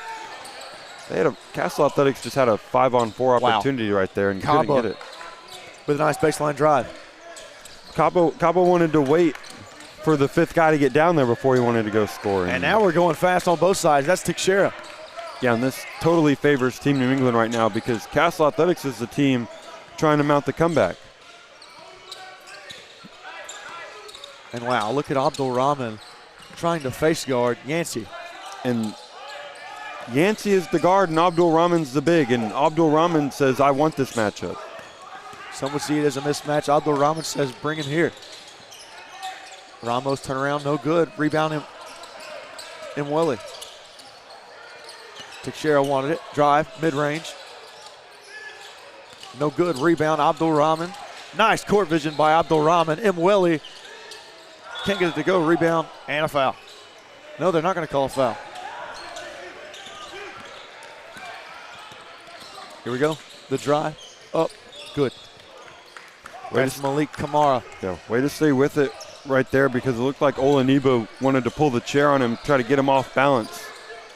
Castle Athletics just had a 5-on-4 opportunity right there and couldn't get it. With a nice baseline drive. Cabo wanted to wait for the 5th guy to get down there before he wanted to go score. And now we're going fast on both sides. That's Teixeira. Yeah, and this totally favors Team New England right now because Castle Athletics is the team trying to mount the comeback. And wow, look at Abdul Rahman trying to face guard Yancey. And Yancey is the guard and Abdul Rahman's the big. And Abdul Rahman says, I want this matchup. Some would see it as a mismatch. Abdul Rahman says, bring him here. Ramos turn around, no good. Rebound him in Willie. Teixeira wanted it. Drive, mid-range. No good. Rebound, Abdul Rahman. Nice court vision by Abdul Rahman. Mweli can't get it to go. Rebound and a foul. No, they're not going to call a foul. Here we go. The drive. Up. Good. That's Malik Kamara. Yeah, way to stay with it right there because it looked like Olanibo wanted to pull the chair on him, try to get him off balance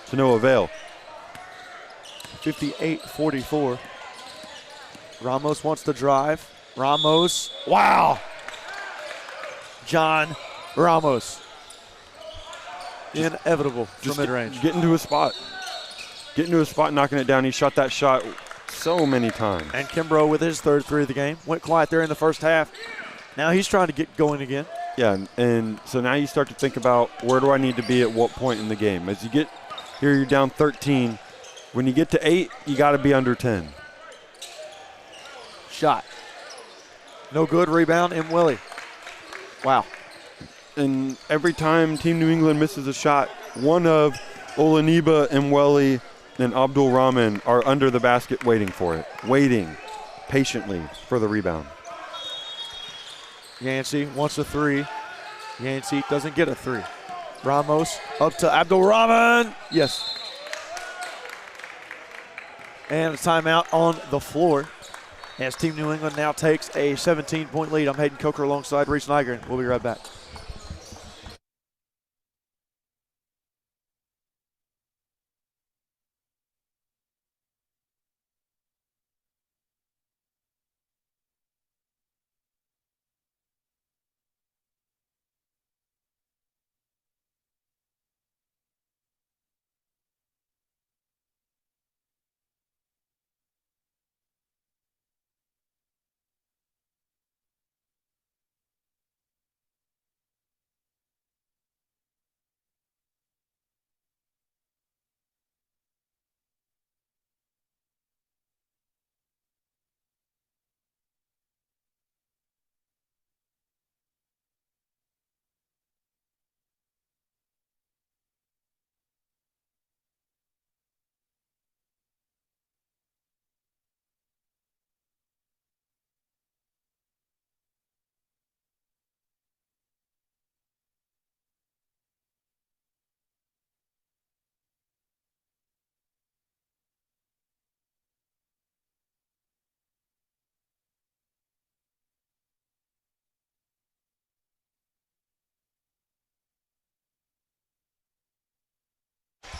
to no avail. 58-44. Ramos wants to drive. Ramos. Wow. John Ramos. Inevitable from mid-range. Getting to a spot. Getting to a spot, knocking it down. He shot that shot so many times. And Kimbrough with his 3rd 3 of the game. Went quiet there in the first half. Now he's trying to get going again. Yeah, and so now you start to think about where do I need to be at what point in the game. As you get here, you're down 13. When you get to 8, you got to be under 10. Shot. No good. Rebound, M. Willie. Wow. And every time Team New England misses a shot, one of Olaniba, Mweli, and Abdul Rahman are under the basket waiting for it, waiting patiently for the rebound. Yancey wants a three. Yancey doesn't get a three. Ramos up to Abdul Rahman. Yes. And a timeout on the floor as Team New England now takes a 17-point lead. I'm Hayden Coker alongside Reese Nygren. We'll be right back.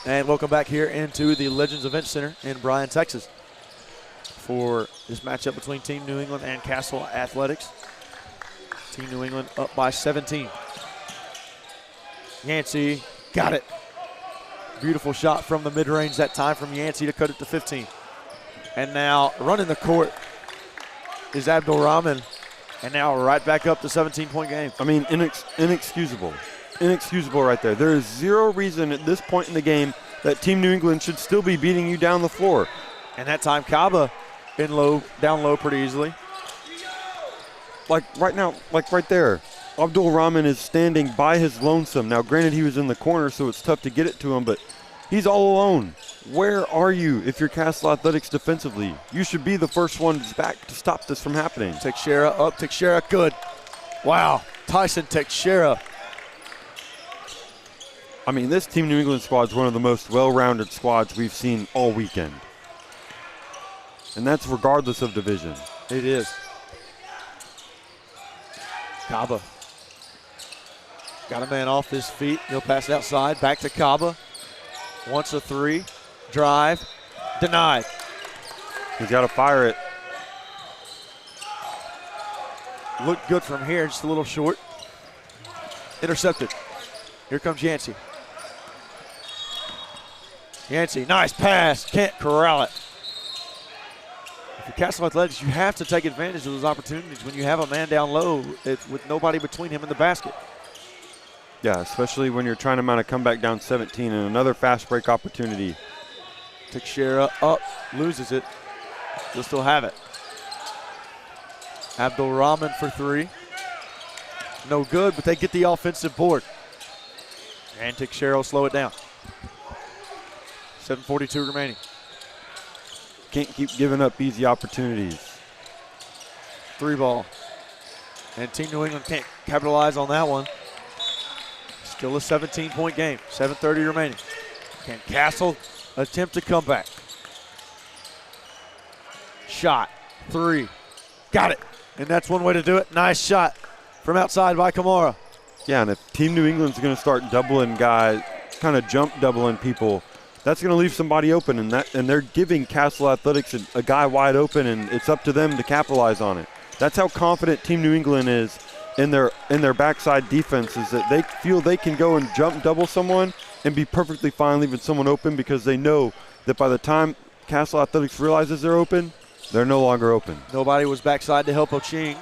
And welcome back here into the Legends Event Center in Bryan, Texas for this matchup between Team New England and Castle Athletics. Team New England up by 17. Yancey got it. Beautiful shot from the mid-range that time from Yancey to cut it to 15. And now running the court is Abdul Rahman. And now right back up to 17-point game. I mean, inexcusable. Inexcusable right there. There is zero reason at this point in the game that Team New England should still be beating you down the floor. And that time Kaba down low pretty easily. Like right now, like right there, Abdul Rahman is standing by his lonesome. Now, granted, he was in the corner, so it's tough to get it to him, but he's all alone. Where are you if you're Castle Athletics defensively? You should be the first ones back to stop this from happening. Teixeira up, Teixeira good. Wow, Tyson Teixeira. I mean, this Team New England squad is one of the most well-rounded squads we've seen all weekend. And that's regardless of division. It is. Kaba. Got a man off his feet. He'll pass it outside. Back to Kaba. Wants a three. Drive. Denied. He's got to fire it. Looked good from here. Just a little short. Intercepted. Here comes Yancey. Yancey, nice pass. Can't corral it. If you're Castle Athletics, you have to take advantage of those opportunities when you have a man down low with nobody between him and the basket. Yeah, especially when you're trying to mount a comeback down 17 and another fast break opportunity. Teixeira up, loses it. They'll still have it. Abdul Rahman for three. No good, but they get the offensive board. And Teixeira will slow it down. 7:42 remaining. Can't keep giving up easy opportunities. Three ball. And Team New England can't capitalize on that one. Still a 17-point game. 7:30 remaining. Can Castle attempt to come back? Shot. Three. Got it. And that's one way to do it. Nice shot from outside by Kamara. Yeah, and if Team New England's going to start doubling guys, kind of jump doubling people, that's going to leave somebody open, and they're giving Castle Athletics a guy wide open, and it's up to them to capitalize on it. That's how confident Team New England is in their backside defense, is that they feel they can go and jump double someone and be perfectly fine leaving someone open because they know that by the time Castle Athletics realizes they're open, they're no longer open. Nobody was backside to help Oching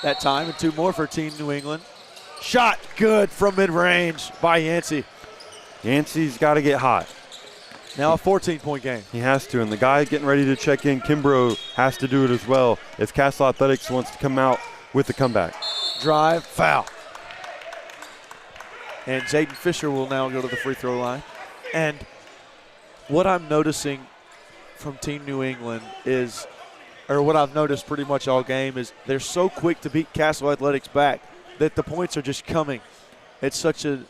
that time, and two more for Team New England. Shot good from mid-range by Yancey. Yancey's got to get hot. Now a 14-point game. He has to, and the guy getting ready to check in, Kimbrough, has to do it as well if Castle Athletics wants to come out with the comeback. Drive, foul. And Jaden Fisher will now go to the free throw line. And what I'm noticing from Team New England is, or what I've noticed pretty much all game, is they're so quick to beat Castle Athletics back that the points are just coming. It's such in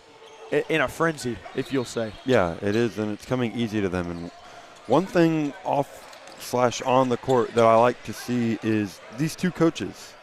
a frenzy, if you'll say. Yeah, it is, and it's coming easy to them. And one thing off/on the court that I like to see is these two coaches.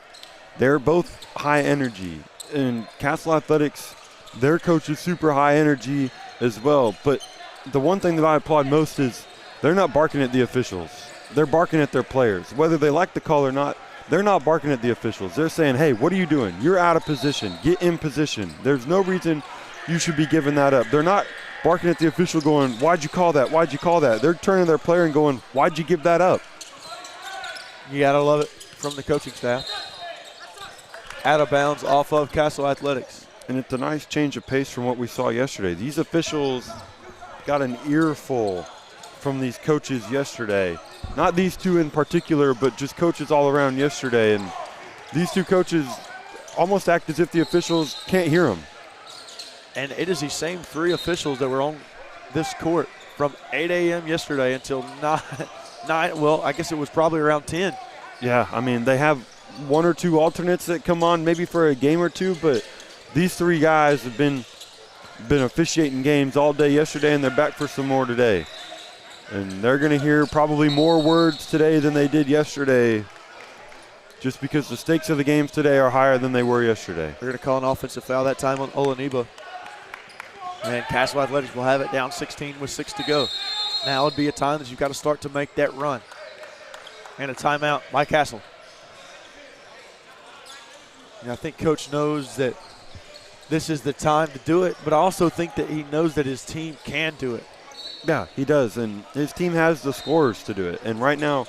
They're both high energy. And Castle Athletics, their coach is super high energy as well. But the one thing that I applaud most is they're not barking at the officials. They're barking at their players. Whether they like the call or not, they're not barking at the officials. They're saying, hey, what are you doing? You're out of position. Get in position. There's no reason you should be giving that up. They're not barking at the official going, why'd you call that? Why'd you call that? They're turning to their player and going, why'd you give that up? You got to love it from the coaching staff. Out of bounds off of Castle Athletics. And it's a nice change of pace from what we saw yesterday. These officials got an earful from these coaches yesterday. Not these two in particular, but just coaches all around yesterday. And these two coaches almost act as if the officials can't hear them. And it is the same three officials that were on this court from 8 a.m. yesterday until 9. Well, I guess it was probably around 10. Yeah, I mean, they have one or two alternates that come on maybe for a game or two, but these three guys have been officiating games all day yesterday, and they're back for some more today. And they're going to hear probably more words today than they did yesterday, just because the stakes of the games today are higher than they were yesterday. They're going to call an offensive foul that time on Olaniba. And Castle Athletics will have it down 16 with 6 to go. Now would be a time that you've got to start to make that run. And a timeout by Castle. And I think Coach knows that this is the time to do it, but I also think that he knows that his team can do it. Yeah, he does, and his team has the scorers to do it. And right now,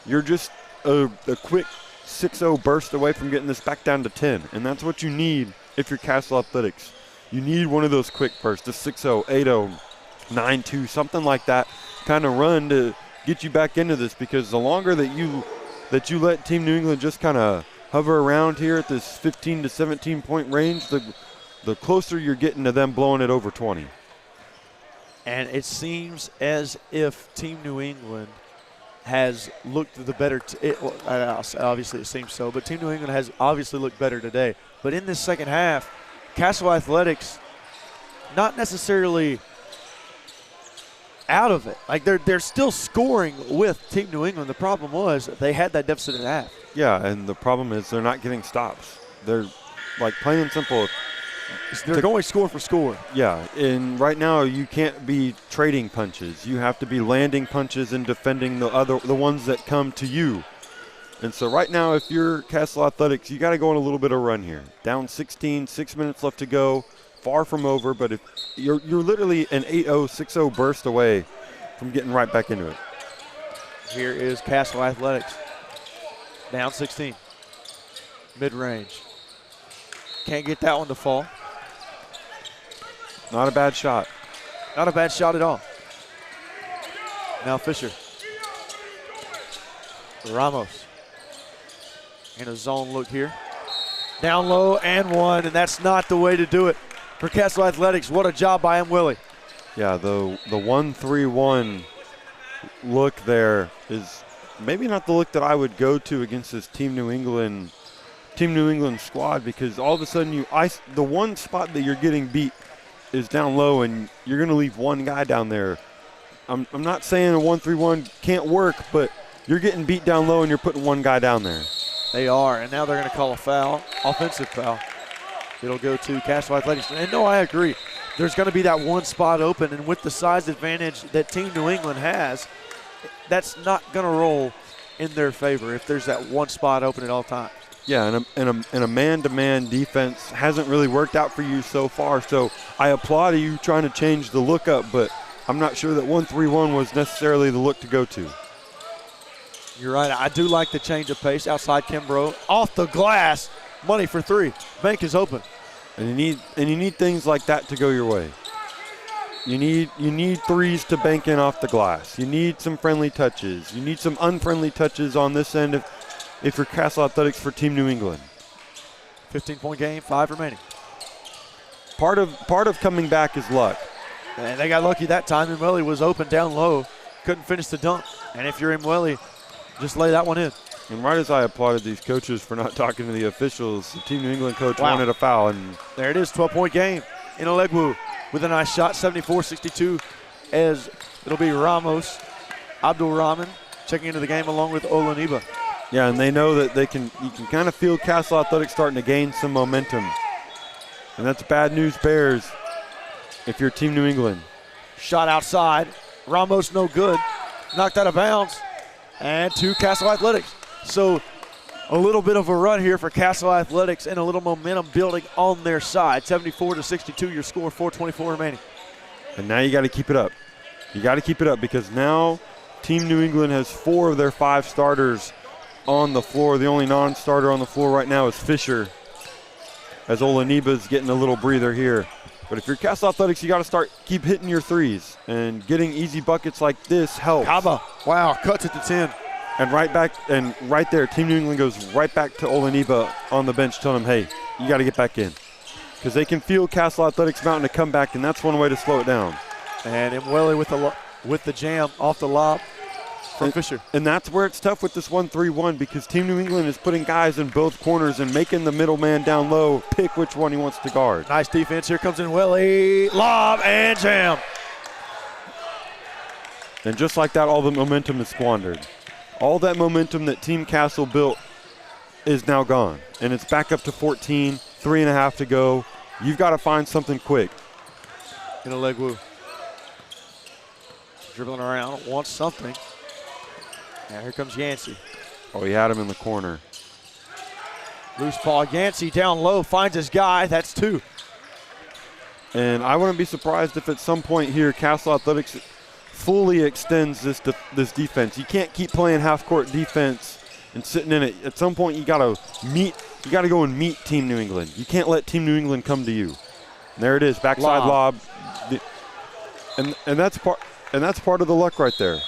you're just a quick 6-0 burst away from getting this back down to 10, and that's what you need if you're Castle Athletics. You need one of those quick bursts, a 6-0, 8-0, 9-2, something like that kind of run to get you back into this, because the longer that you let Team New England just kind of hover around here at this 15 to 17 point range, the closer you're getting to them blowing it over 20. And it seems as if Team New England has looked the better. Obviously, it seems so, but Team New England has obviously looked better today. But in this second half, Castle Athletics not necessarily out of it. Like they're still scoring with Team New England. The problem was they had that deficit at half. Yeah, and the problem is they're not getting stops. They're like plain and simple. They're going score for score. Yeah, and right now you can't be trading punches. You have to be landing punches and defending the ones that come to you. And so right now, if you're Castle Athletics, you got to go on a little bit of a run here. Down 16, 6 minutes left to go, far from over. But if you're literally an 8-0, 6-0 burst away from getting right back into it. Here is Castle Athletics. Down 16. Mid-range. Can't get that one to fall. Not a bad shot. Not a bad shot at all. Now Fisher. Ramos. In a zone look here. Down low and one, and that's not the way to do it for Castle Athletics. What a job by him, Willie. Yeah, the 1-3-1 look there is maybe not the look that I would go to against this Team New England squad, because all of a sudden the one spot that you're getting beat is down low, and you're going to leave one guy down there. I'm not saying a 1-3-1 can't work, but you're getting beat down low and you're putting one guy down there. They are, and now they're going to call a foul, offensive foul. It'll go to Castle Athletics. And no, I agree. There's going to be that one spot open, and with the size advantage that Team New England has, that's not going to roll in their favor if there's that one spot open at all times. Yeah, and a man-to-man defense hasn't really worked out for you so far, so I applaud you trying to change the look up, but I'm not sure that 1-3-1 was necessarily the look to go to. You're right. I do like the change of pace. Outside Kimbrough. Off the glass. Money for three. Bank is open. And you need things like that to go your way. You need threes to bank in off the glass. You need some friendly touches. You need some unfriendly touches on this end if you're Castle Athletics for Team New England. 15-point game, 5 remaining. Part of coming back is luck. And they got lucky that time. Imweli was open down low. Couldn't finish the dunk. And if you're Imweli, just lay that one in. And right as I applauded these coaches for not talking to the officials, the Team New England coach wanted a foul. And there it is, 12-point game. Inolegwu with a nice shot, 74-62, as it'll be Ramos, Abdul Rahman checking into the game along with Olaniba. Yeah, and they know that you can kind of feel Castle Athletics starting to gain some momentum. And that's bad news bears if you're Team New England. Shot outside, Ramos no good, knocked out of bounds, and to Castle Athletics. So a little bit of a run here for Castle Athletics and a little momentum building on their side. 74-62, your score, 4:24 remaining. And now you got to keep it up. You got to keep it up because now Team New England has 4 of their 5 starters on the floor. The only non-starter on the floor right now is Fisher, as Olaniba's getting a little breather here. But if you're Castle Athletics, you got to keep hitting your threes, and getting easy buckets like this helps. Kaba, wow, cuts it to 10. And right there, Team New England goes right back to Olaniba on the bench, telling him, hey, you got to get back in. Because they can feel Castle Athletics mounting to come back, and that's one way to slow it down. And Imweli with the jam off the lob from Fisher. And that's where it's tough with this 1-3-1 because Team New England is putting guys in both corners and making the middleman down low pick which one he wants to guard. Nice defense. Here comes Imweli. Lob and jam. And just like that, all the momentum is squandered. All that momentum that Team Castle built is now gone. And it's back up to 14, 3.5 to go. You've got to find something quick. Inolegwu dribbling around, wants something. Now here comes Yancey. Oh, he had him in the corner. Loose ball. Yancey down low, finds his guy. That's 2. And I wouldn't be surprised if at some point here Castle Athletics fully extends this defense. You can't keep playing half-court defense and sitting in it. At some point, you got to go and meet Team New England. You can't let Team New England come to you. And there it is, backside lob. And that's part of the luck right there.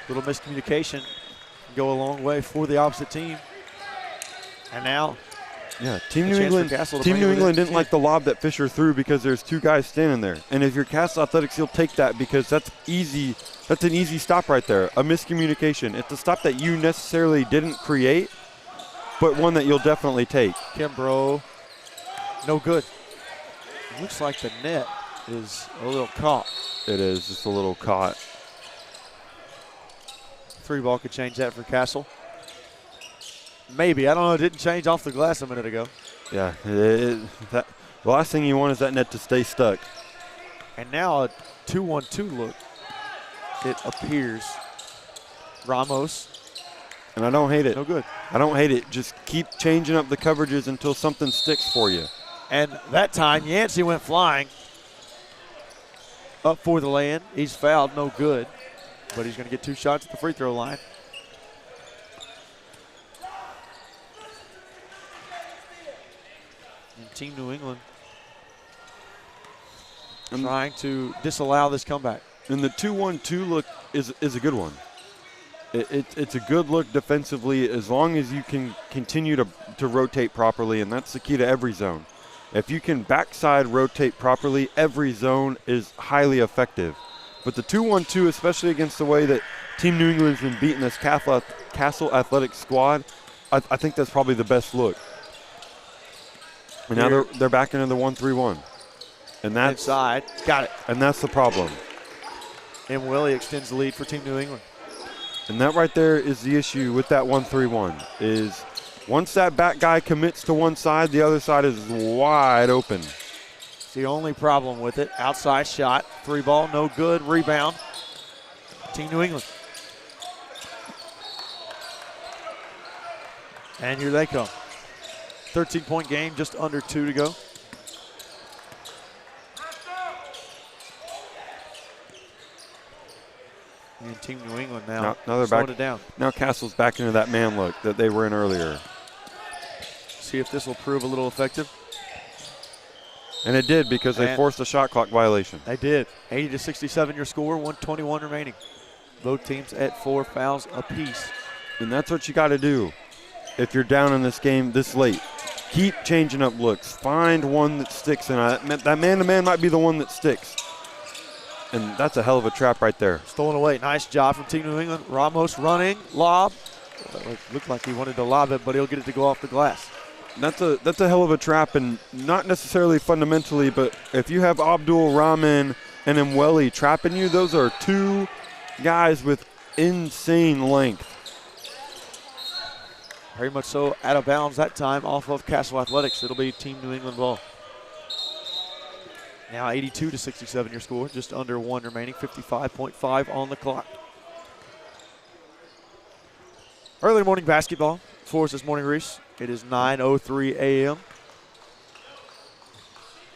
Little miscommunication can go a long way for the opposite team. And now, yeah, Team New England didn't like the lob that Fisher threw because there's 2 guys standing there. And if you're Castle Athletics, you'll take that because that's easy. That's an easy stop right there. A miscommunication. It's a stop that you necessarily didn't create, but one that you'll definitely take. Kimbrough, no good. Looks like the net is a little caught. It is just a little caught. 3 ball could change that for Castle. Maybe. I don't know. It didn't change off the glass a minute ago. Yeah. The last thing you want is that net to stay stuck. And now a 2-1-2 look. It appears. Ramos. And I don't hate it. No good. I don't hate it. Just keep changing up the coverages until something sticks for you. And that time, Yancey went flying. Up for the lay-in. He's fouled. No good. But he's going to get 2 shots at the free throw line. And Team New England trying to disallow this comeback. And the 2-1-2 look is a good one. It's a good look defensively as long as you can continue to rotate properly, and that's the key to every zone. If you can backside rotate properly, every zone is highly effective. But the 2-1-2, especially against the way that Team New England's been beating this Castle Athletics squad, I think that's probably the best look. And now they're back into the 1-3-1. And that's inside. Got it. And that's the problem. And Willie extends the lead for Team New England. And that right there is the issue with that 1-3-1 is once that back guy commits to one side, the other side is wide open. It's the only problem with it. Outside shot, 3 ball, no good. Rebound. Team New England. And here they come. 13-point game, just under 2 to go. And Team New England now they're slowing back. It down. Now Castle's back into that man look that they were in earlier. See if this will prove a little effective. And it did because they forced a shot clock violation. They did. 80-67 your score, 1:21 remaining. Both teams at 4 fouls apiece. And that's what you got to do if you're down in this game this late. Keep changing up looks. Find one that sticks, and that man-to-man might be the one that sticks. And that's a hell of a trap right there. Stolen away. Nice job from Team New England. Ramos running. Lob. Looked like he wanted to lob it, but he'll get it to go off the glass. That's a hell of a trap, and not necessarily fundamentally, but if you have Abdul Rahman and Mweli trapping you, those are two guys with insane length. Very much so out of bounds that time off of Castle Athletics. It'll be Team New England ball. Now 82-67 your score, just under 1 remaining, 55.5 on the clock. Early morning basketball for us this morning, Reese. It is 9:03 a.m.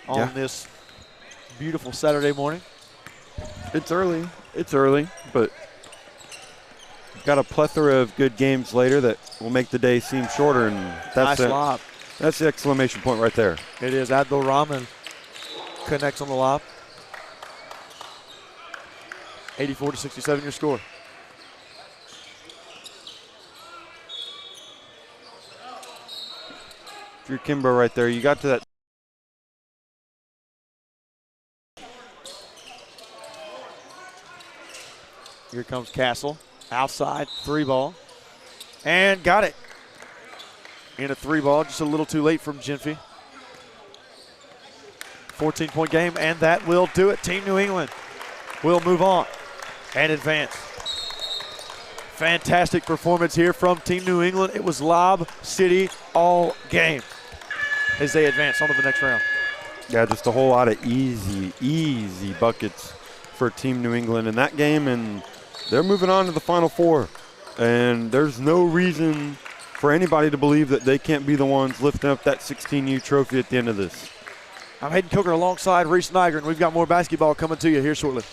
on this beautiful Saturday morning. It's early, but got a plethora of good games later that will make the day seem shorter, and nice lob. That's the exclamation point right there. It is. Abdul Rahman connects on the lob. 84-67 your score. If you're Kimbo right there, you got to that. Here comes Castle. Outside, 3-ball. And got it. In a 3-ball, just a little too late from Genfie. 14-point game, and that will do it. Team New England will move on and advance. Fantastic performance here from Team New England. It was Lob City all game as they advance on to the next round. Yeah, just a whole lot of easy buckets for Team New England in that game, and they're moving on to the Final Four. And there's no reason for anybody to believe that they can't be the ones lifting up that 16U trophy at the end of this. I'm Hayden Coker alongside Reese Nygren. We've got more basketball coming to you here shortly.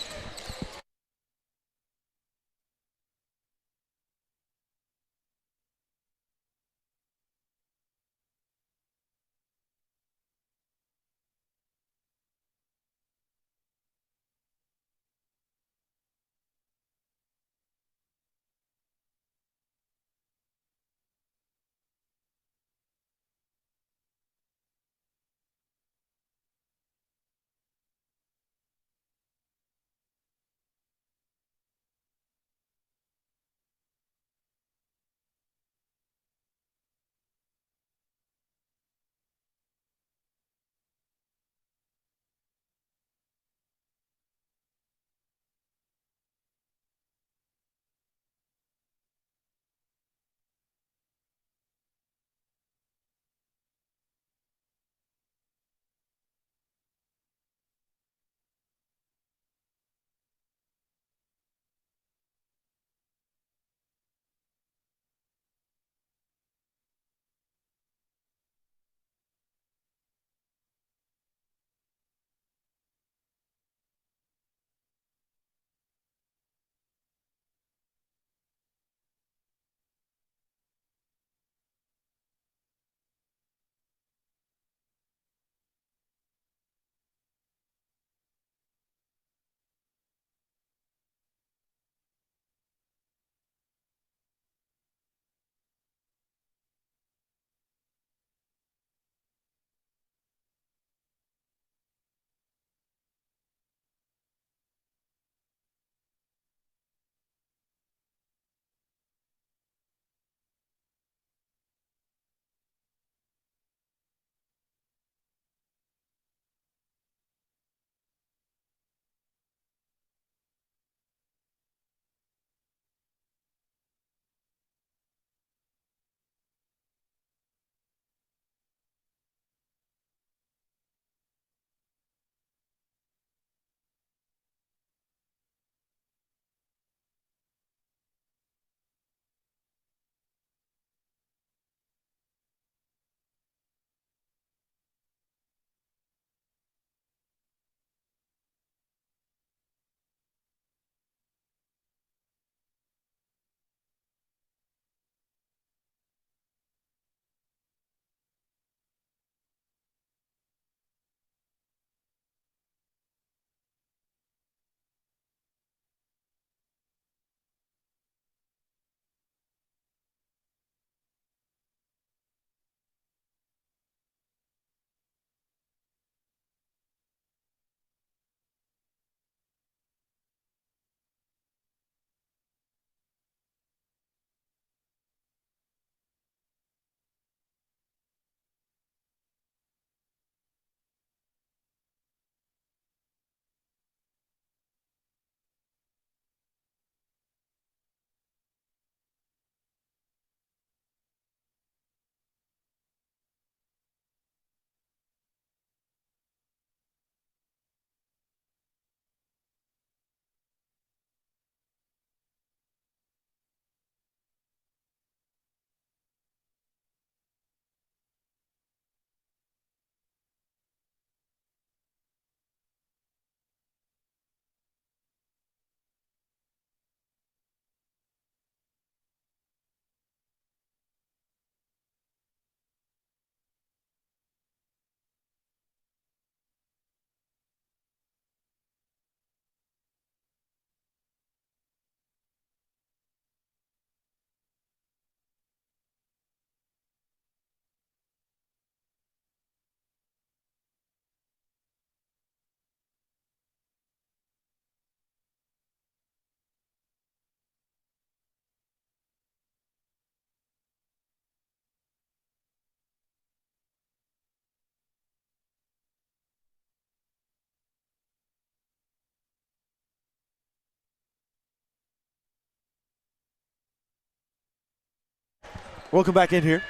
Welcome back in here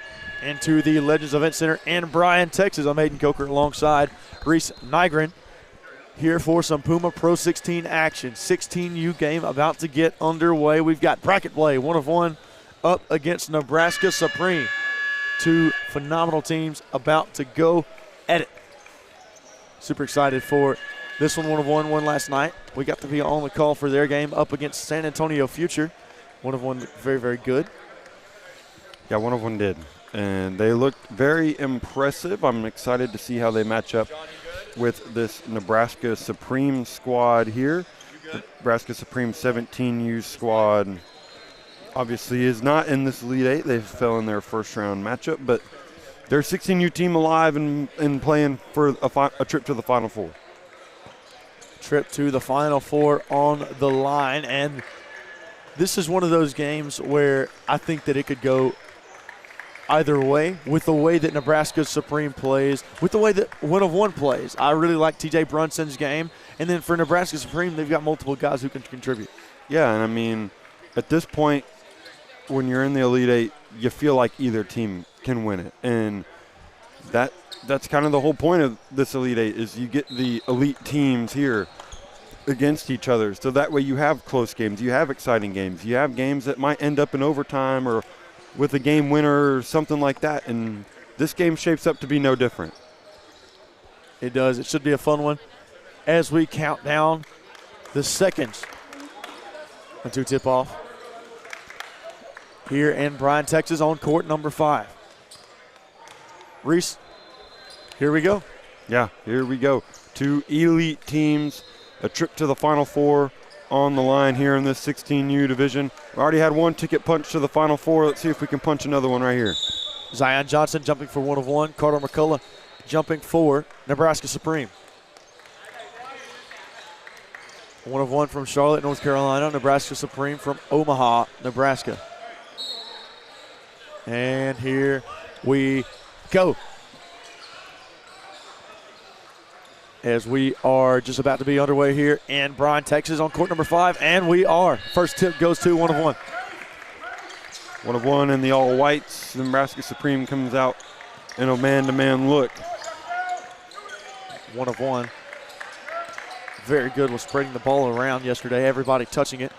into the Legends Event Center in Bryan, Texas. I'm Hayden Coker alongside Reese Nygren here for some Puma Pro 16 action. 16U game about to get underway. We've got bracket play, 1 of 1 up against Nebraska Supreme. 2 phenomenal teams about to go at it. Super excited for this one. 1 of 1 won last night. We got to be on the call for their game up against San Antonio Future. 1 of 1 very, very good. Yeah, 1 of 1 did. And they looked very impressive. I'm excited to see how they match up with this Nebraska Supreme squad here. Nebraska Supreme 17U squad obviously is not in this Elite 8. They fell in their first round matchup, but they're 16U team alive and playing for a trip to the Final Four. Trip to the Final Four on the line, and this is one of those games where I think that it could go either way with the way that Nebraska Supreme plays, with the way that 1 of 1 plays. I really like TJ Brunson's game, and then for Nebraska Supreme, they've got multiple guys who can contribute. Yeah, and I mean, at this point, when you're in the Elite 8, you feel like either team can win it, and that's kind of the whole point of this Elite 8 is you get the elite teams here against each other, so that way you have close games, you have exciting games, you have games that might end up in overtime or with a game winner or something like that, and this game shapes up to be no different. It does. It should be a fun one as we count down the seconds until tip-off here in Bryan, Texas on court number 5. Reese, here we go. Yeah, here we go. 2 elite teams, a trip to the Final Four on the line here in this 16U division. We already had 1 ticket punch to the Final Four. Let's see if we can punch another one right here. Zion Johnson jumping for 1 of 1. Carter McCullough jumping for Nebraska Supreme. 1 of 1 from Charlotte, North Carolina. Nebraska Supreme from Omaha, Nebraska. And here we go. As we are just about to be underway here in Bryan, Texas on court number 5, and we are. First tip goes to 1 of 1. 1 of 1 in the all whites. Nebraska Supreme comes out in a man-to-man look. 1 of 1. Very good with spreading the ball around yesterday. Everybody touching it.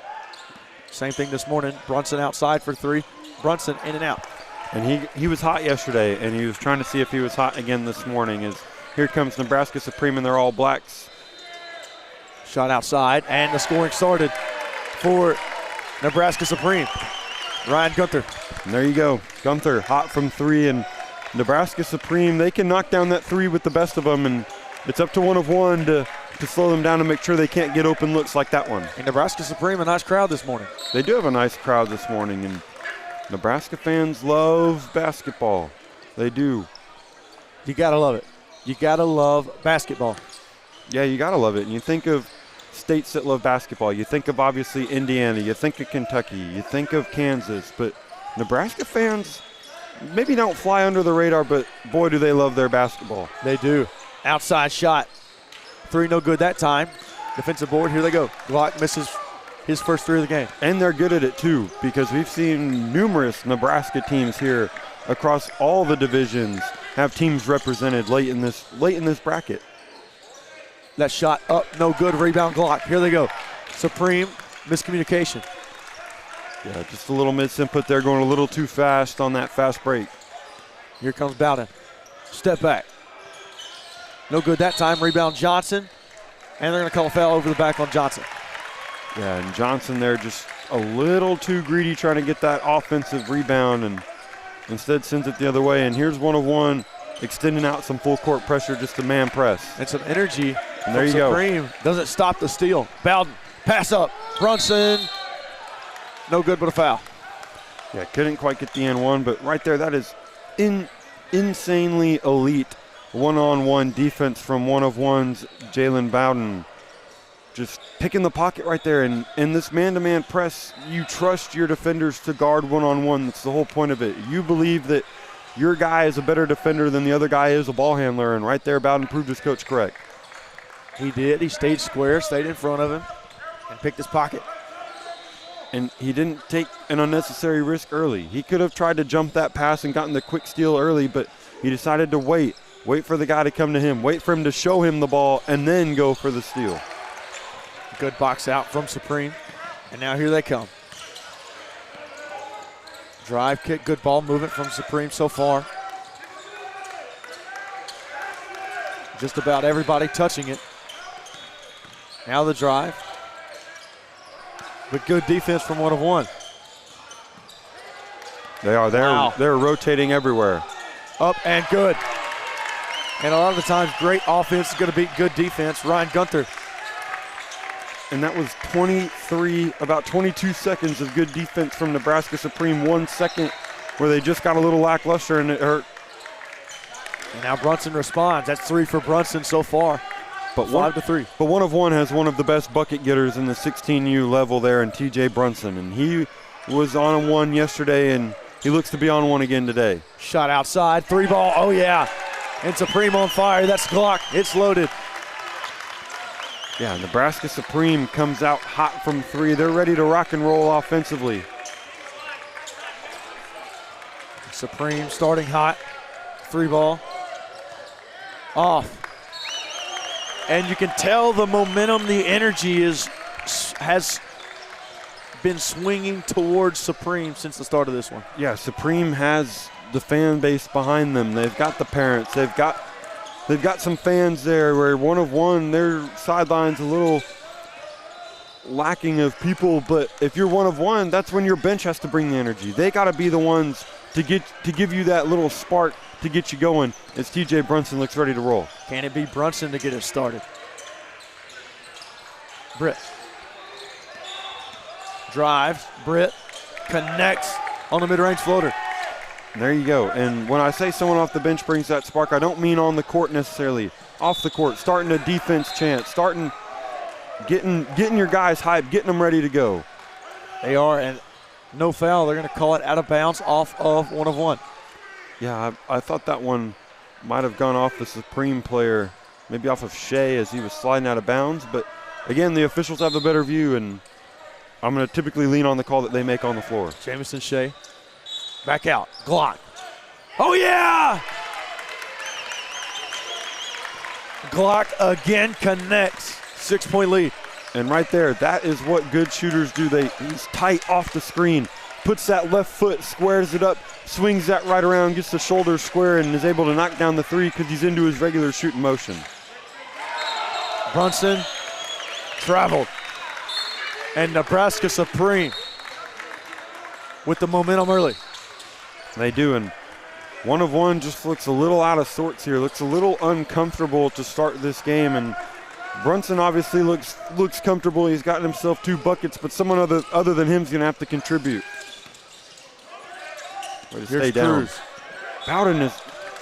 Same thing this morning. Brunson outside for 3. Brunson in and out. And he was hot yesterday, and he was trying to see if he was hot again this morning. As here comes Nebraska Supreme in their all blacks. Shot outside, and the scoring started for Nebraska Supreme. Ryan Gunther. And there you go. Gunther hot from 3, and Nebraska Supreme, they can knock down that 3 with the best of them, and it's up to 1 of 1 to slow them down and make sure they can't get open looks like that one. And Nebraska Supreme, a nice crowd this morning. They do have a nice crowd this morning, and Nebraska fans love basketball. They do. You got to love it. You got to love basketball. Yeah, you got to love it. And you think of states that love basketball. You think of, obviously, Indiana. You think of Kentucky. You think of Kansas. But Nebraska fans maybe don't fly under the radar, but boy, do they love their basketball. They do. Outside shot. 3 no good that time. Defensive board. Here they go. Glock misses his first 3 of the game. And they're good at it, too, because we've seen numerous Nebraska teams here across all the divisions have teams represented late in this bracket. That shot up, no good. Rebound Glock. Here they go. Supreme miscommunication. Yeah, just a little misinput there, going a little too fast on that fast break. Here comes Bowden. Step back. No good that time. Rebound Johnson. And they're going to call a foul over the back on Johnson. Yeah, and Johnson there just a little too greedy trying to get that offensive rebound, and instead sends it the other way. And here's 1 of 1, extending out some full court pressure, just a man press. And some energy. And there you go. Supreme doesn't stop the steal. Bowden, pass up. Brunson, no good but a foul. Yeah, couldn't quite get the N1, but right there, that is insanely elite one-on-one defense from 1 of 1's Jalen Bowden. Just picking the pocket right there. And in this man-to-man press, you trust your defenders to guard one-on-one. That's the whole point of it. You believe that your guy is a better defender than the other guy is a ball handler, and right there, Bowden proved his coach correct. He did. He stayed square, stayed in front of him, and picked his pocket. And he didn't take an unnecessary risk early. He could have tried to jump that pass and gotten the quick steal early, but he decided to wait for the guy to come to him, wait for him to show him the ball, and then go for the steal. Good box out from Supreme, and now here they come. Drive kick, good ball movement from Supreme so far. Just about everybody touching it. Now the drive. But good defense from 1 of 1. They are. They're rotating everywhere. Up and good. And a lot of the times, great offense is going to beat good defense. Ryan Gunther. And that was about 22 seconds of good defense from Nebraska Supreme. 1 second where they just got a little lackluster and it hurt. And now Brunson responds. That's 3 for Brunson so far. But 5 to 3. But 1 of 1 has one of the best bucket getters in the 16U level there in TJ Brunson. And he was on 1 yesterday, and he looks to be on 1 again today. Shot outside, 3 ball, oh yeah. And Supreme on fire, that's Glock, it's loaded. Yeah, Nebraska Supreme comes out hot from 3. They're ready to rock and roll offensively. Supreme starting hot, 3 ball, off. And you can tell the momentum, the energy has been swinging towards Supreme since the start of this one. Yeah, Supreme has the fan base behind them. They've got the parents. They've got some fans there where 1 of 1, their sideline's a little lacking of people, but if you're 1 of 1, that's when your bench has to bring the energy. They got to be the ones to give you that little spark to get you going as TJ Brunson looks ready to roll. Can it be Brunson to get us started? Britt. Drives, Britt connects on the mid-range floater. There you go. And when I say someone off the bench brings that spark, I don't mean on the court necessarily. Off the court, starting a defense chance, getting your guys hyped, getting them ready to go. They are, and no foul. They're going to call it out of bounds off of 1 of 1. Yeah, I thought that one might have gone off the Supreme player, maybe off of Shea as he was sliding out of bounds. But again, the officials have a better view, and I'm going to typically lean on the call that they make on the floor. Jamison Shea, back out, Glock. Oh yeah! Glock again connects, 6-point lead. And right there, that is what good shooters do. He's tight off the screen, puts that left foot, squares it up, swings that right around, gets the shoulders square, and is able to knock down the 3 because he's into his regular shooting motion. Brunson traveled. And Nebraska Supreme with the momentum early. They do, and 1 of 1 just looks a little out of sorts here, looks a little uncomfortable to start this game, and Brunson obviously looks comfortable. He's gotten himself 2 buckets, but someone other than him is going to have to contribute. Way to stay down. Bowden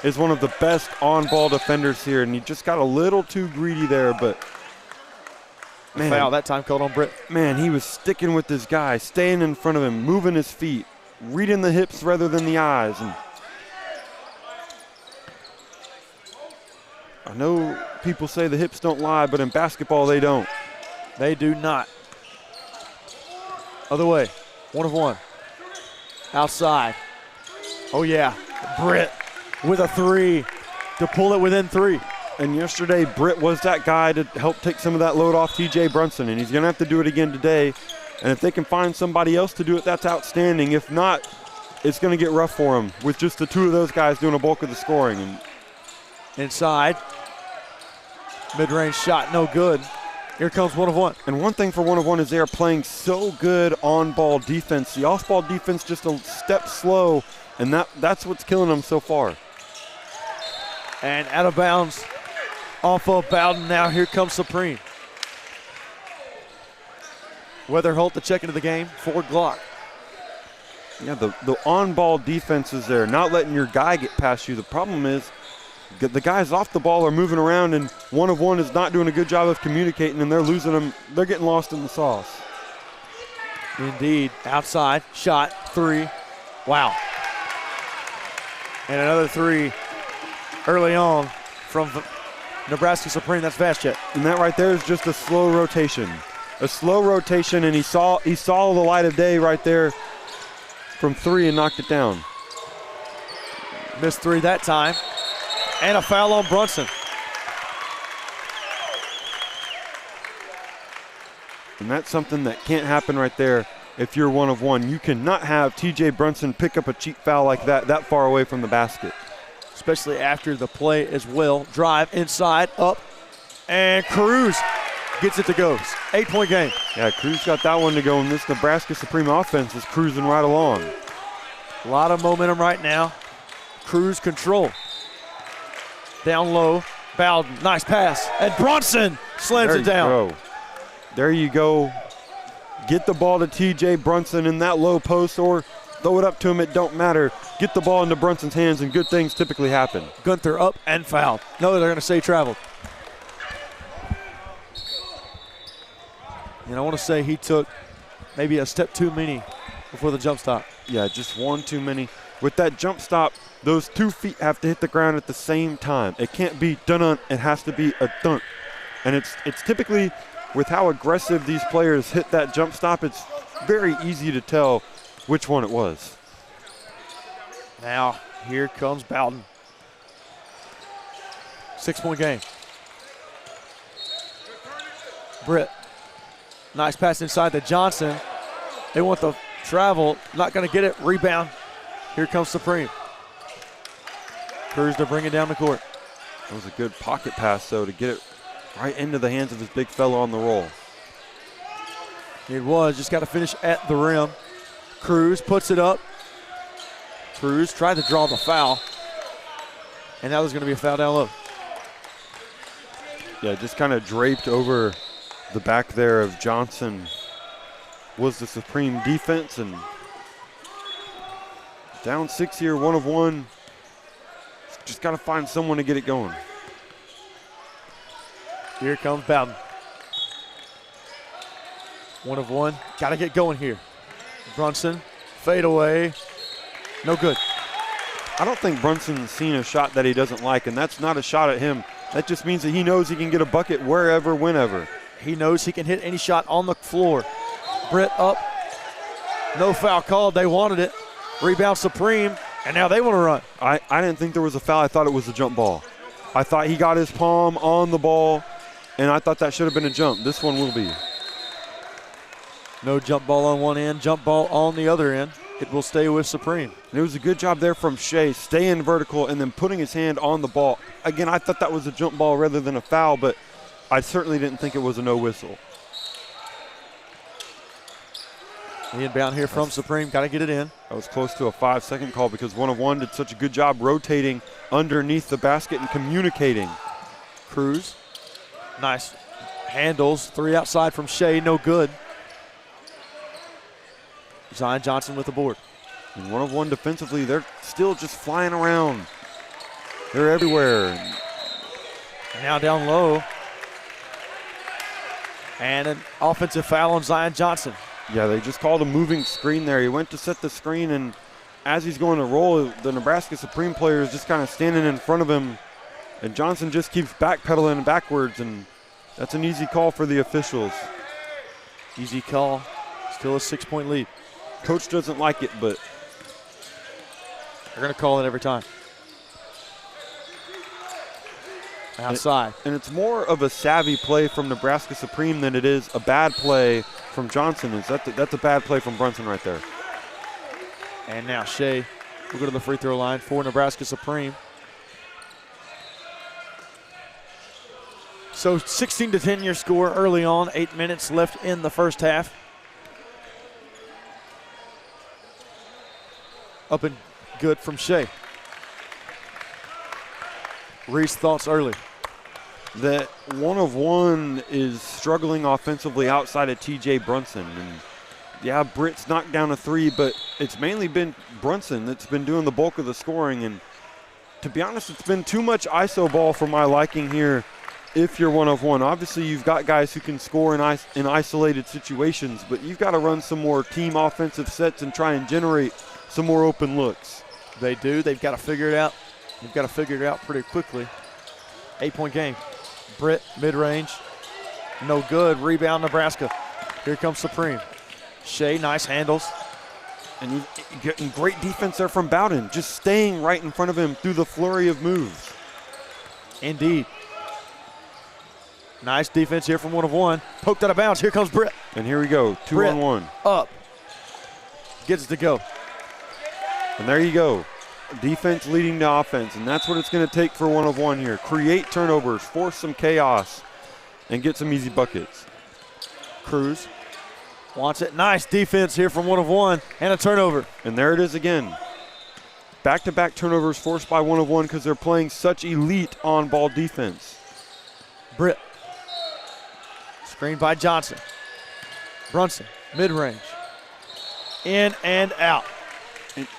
is one of the best on-ball defenders here, and he just got a little too greedy there, but man, foul that time called on Britt. Man, he was sticking with this guy, staying in front of him, moving his feet, reading the hips rather than the eyes. And I know people say the hips don't lie, but in basketball they don't. They do not. Other way, 1 of 1. Outside. Oh yeah, Britt with a 3 to pull it within 3. And yesterday, Britt was that guy to help take some of that load off TJ Brunson, and he's going to have to do it again today. And if they can find somebody else to do it, that's outstanding. If not, it's going to get rough for him with just the 2 of those guys doing a bulk of the scoring. And inside, mid-range shot, no good. Here comes 1 of 1. And one thing for 1 of 1 is they are playing so good on-ball defense. The off-ball defense just a step slow, and that's what's killing them so far. And out of bounds off of Bowden. Now here comes Supreme. Weatherholt to check into the game for Glock. Yeah, the on-ball defense is there, not letting your guy get past you. The problem is the guys off the ball are moving around, and 1 of 1 is not doing a good job of communicating, and they're losing them. They're getting lost in the sauce. Indeed. Outside, shot, 3. Wow. And another 3 early on from Nebraska Supreme. That's fast check. And that right there is just a slow rotation. a slow rotation, and he saw the light of day right there from 3 and knocked it down. Missed 3 that time. And a foul on Brunson. And that's something that can't happen right there if you're 1 of 1. You cannot have TJ Brunson pick up a cheap foul like that far away from the basket. Especially after the play as well. Drive inside, up, and Cruz gets it to go. 8-point game. Yeah, Cruz got that one to go, and this Nebraska Supreme offense is cruising right along. A lot of momentum right now. Cruz control. Down low, Bowden, nice pass, and Brunson slams it down. There you go. Get the ball to TJ Brunson in that low post, or throw it up to him, it don't matter. Get the ball into Brunson's hands and good things typically happen. Gunther up and fouled. No, they're gonna say traveled. And I wanna say he took maybe a step too many before the jump stop. Yeah, just one too many. With that jump stop, those 2 feet have to hit the ground at the same time. It can't be dun-dun, it has to be a dunk. And it's typically, with how aggressive these players hit that jump stop, it's very easy to tell which one it was. Now, here comes Bowden. 6-point game. Britt, nice pass inside to Johnson. They want the travel, not gonna get it, rebound. Here comes Supreme. Cruz to bring it down the court. That was a good pocket pass, though, to get it right into the hands of his big fella on the roll. It was, just got to finish at the rim. Cruz puts it up. Cruz tried to draw the foul. And that was going to be a foul down low. Yeah, just kind of draped over the back there of Johnson was the Supreme defense, and down 6 here, 1 of 1. Just got to find someone to get it going. Here comes Bowden. 1 of 1. Got to get going here. Brunson, fade away. No good. I don't think Brunson's seen a shot that he doesn't like, and that's not a shot at him. That just means that he knows he can get a bucket wherever, whenever. He knows he can hit any shot on the floor. Britt up. No foul called. They wanted it. Rebound Supreme, and now they want to run. I didn't think there was a foul. I thought it was a jump ball. I thought he got his palm on the ball, and I thought that should have been a jump. This one will be. No jump ball on one end, jump ball on the other end. It will stay with Supreme. And it was a good job there from Shea, staying vertical and then putting his hand on the ball. Again, I thought that was a jump ball rather than a foul, but I certainly didn't think it was a no whistle. The inbound here from Supreme, got to get it in. That was close to a 5-second call because 1 of 1 did such a good job rotating underneath the basket and communicating. Cruz, nice handles, 3 outside from Shea, no good. Zion Johnson with the board. And 1 of 1 defensively, they're still just flying around. They're everywhere. Now down low. And an offensive foul on Zion Johnson. Yeah, they just called a moving screen there. He went to set the screen, and as he's going to roll, the Nebraska Supreme player is just kind of standing in front of him, and Johnson just keeps backpedaling backwards, and that's an easy call for the officials. Easy call. Still a 6-point lead. Coach doesn't like it, but they're going to call it every time. Outside. And it's more of a savvy play from Nebraska Supreme than it is a bad play from Johnson. That's a bad play from Brunson right there. And now Shea will go to the free throw line for Nebraska Supreme. So 16-10 your score early on. 8 minutes left in the first half. Up and good from Shea. Reese, thoughts early? That 1 of 1 is struggling offensively outside of TJ Brunson. And yeah, Britt's knocked down a 3, but it's mainly been Brunson that's been doing the bulk of the scoring. And to be honest, it's been too much ISO ball for my liking here if you're 1 of 1. Obviously, you've got guys who can score in isolated situations, but you've got to run some more team offensive sets and try and generate some more open looks. They do. They've got to figure it out. They've got to figure it out pretty quickly. 8-point game. Britt, mid-range. No good. Rebound, Nebraska. Here comes Supreme. Shea, nice handles. And he's getting great defense there from Bowden, just staying right in front of him through the flurry of moves. Indeed. Nice defense here from 1 of 1. Poked out of bounds. Here comes Britt. And here we go, 2 Britt on 1. Up. Gets it to go. And there you go. Defense leading to offense, and that's what it's going to take for 1 of 1 here. Create turnovers, force some chaos, and get some easy buckets. Cruz wants it. Nice defense here from 1 of 1 and a turnover. And there it is again. Back-to-back turnovers forced by 1 of 1 because they're playing such elite on-ball defense. Britt. Screened by Johnson. Brunson, mid-range. In and out.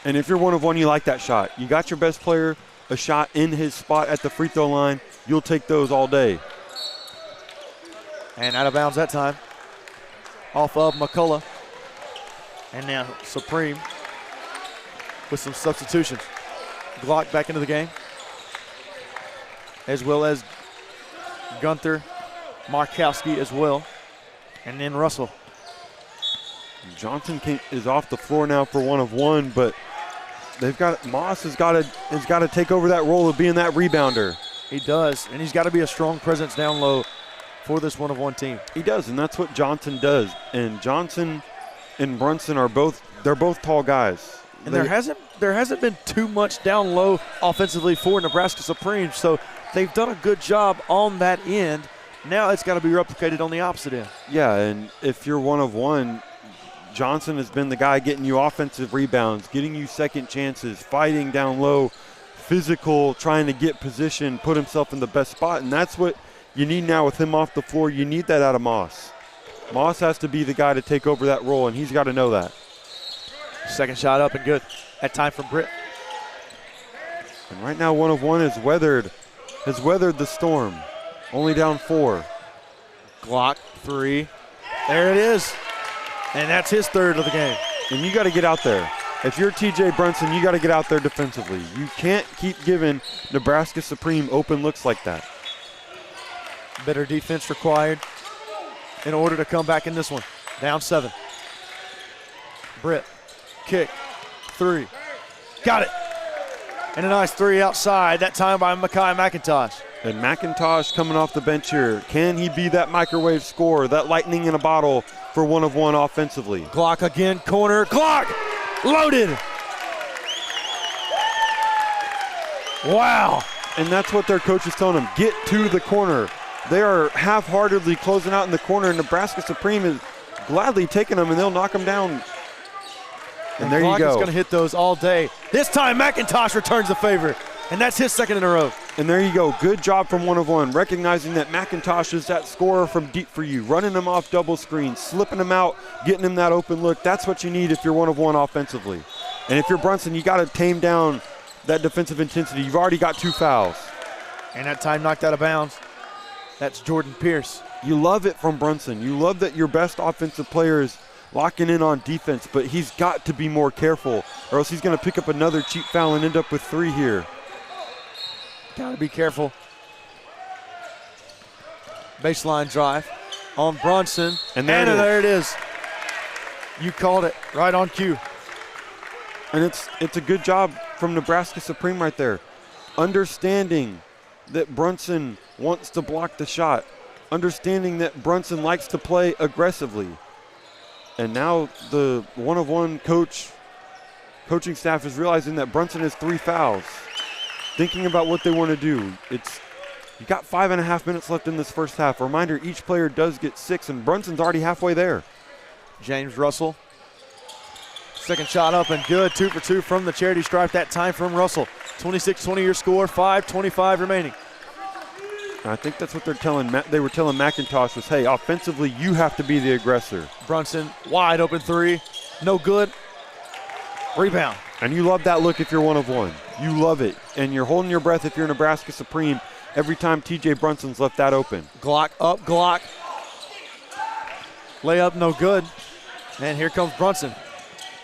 And if you're 1 of 1, you like that shot. You got your best player a shot in his spot at the free throw line. You'll take those all day. And out of bounds that time. Off of McCullough. And now Supreme with some substitutions. Glock back into the game. As well as Gunther, Markowski as well. And then Russell. Johnson is off the floor now for 1 of 1, but Moss has got to take over that role of being that rebounder. He does, and he's got to be a strong presence down low for this 1 of 1 team. He does, and that's what Johnson does. And Johnson and Brunson are both tall guys. And there hasn't been too much down low offensively for Nebraska Supreme, so they've done a good job on that end. Now it's got to be replicated on the opposite end. Yeah, and if you're 1 of 1, Johnson has been the guy getting you offensive rebounds, getting you second chances, fighting down low, physical, trying to get position, put himself in the best spot, and that's what you need now with him off the floor. You need that out of Moss. Moss has to be the guy to take over that role, and he's got to know that. Second shot up and good. That time from Britt. And right now 1 of 1 has weathered the storm. Only down 4. Glock 3. There it is. And that's his 3rd of the game. And you got to get out there. If you're TJ Brunson, you got to get out there defensively. You can't keep giving Nebraska Supreme open looks like that. Better defense required in order to come back in this one. Down 7. Britt, kick, 3. Got it. And a nice 3 outside, that time by Mekhi McIntosh. And McIntosh coming off the bench here. Can he be that microwave scorer, that lightning in a bottle for 1 of 1 offensively? Glock again, corner, Glock, loaded. Wow. And that's what their coach is telling them, get to the corner. They are half-heartedly closing out in the corner, and Nebraska Supreme is gladly taking them, and they'll knock them down. And there Glock you go. is going to hit those all day. This time McIntosh returns the favor, and that's his 2nd in a row. And there you go. Good job from 1 of 1, recognizing that McIntosh is that scorer from deep for you, running him off double screen, slipping him out, getting him that open look. That's what you need if you're 1 of 1 offensively. And if you're Brunson, you got to tame down that defensive intensity. You've already got 2 fouls. And that time knocked out of bounds. That's Jordan Pierce. You love it from Brunson. You love that your best offensive player is locking in on defense, but he's got to be more careful or else he's going to pick up another cheap foul and end up with 3 here. Got to be careful. Baseline drive on Brunson. And there it is. You called it right on cue. And it's a good job from Nebraska Supreme right there. Understanding that Brunson wants to block the shot. Understanding that Brunson likes to play aggressively. And now the 1 of 1 coaching staff is realizing that Brunson has 3 fouls. Thinking about what they want to do. You got 5.5 minutes left in this first half. A reminder, each player does get 6, and Brunson's already halfway there. James Russell. 2nd shot up and good. 2 for 2 from the charity stripe. That time from Russell. 26-20 your score. 5:25 remaining. I think that's what they were telling McIntosh was, hey, offensively, you have to be the aggressor. Brunson, wide open 3. No good. Rebound. And you love that look if you're 1 of 1. You love it. And you're holding your breath if you're Nebraska Supreme every time TJ Brunson's left that open. Glock up, Glock. Layup, no good. And here comes Brunson.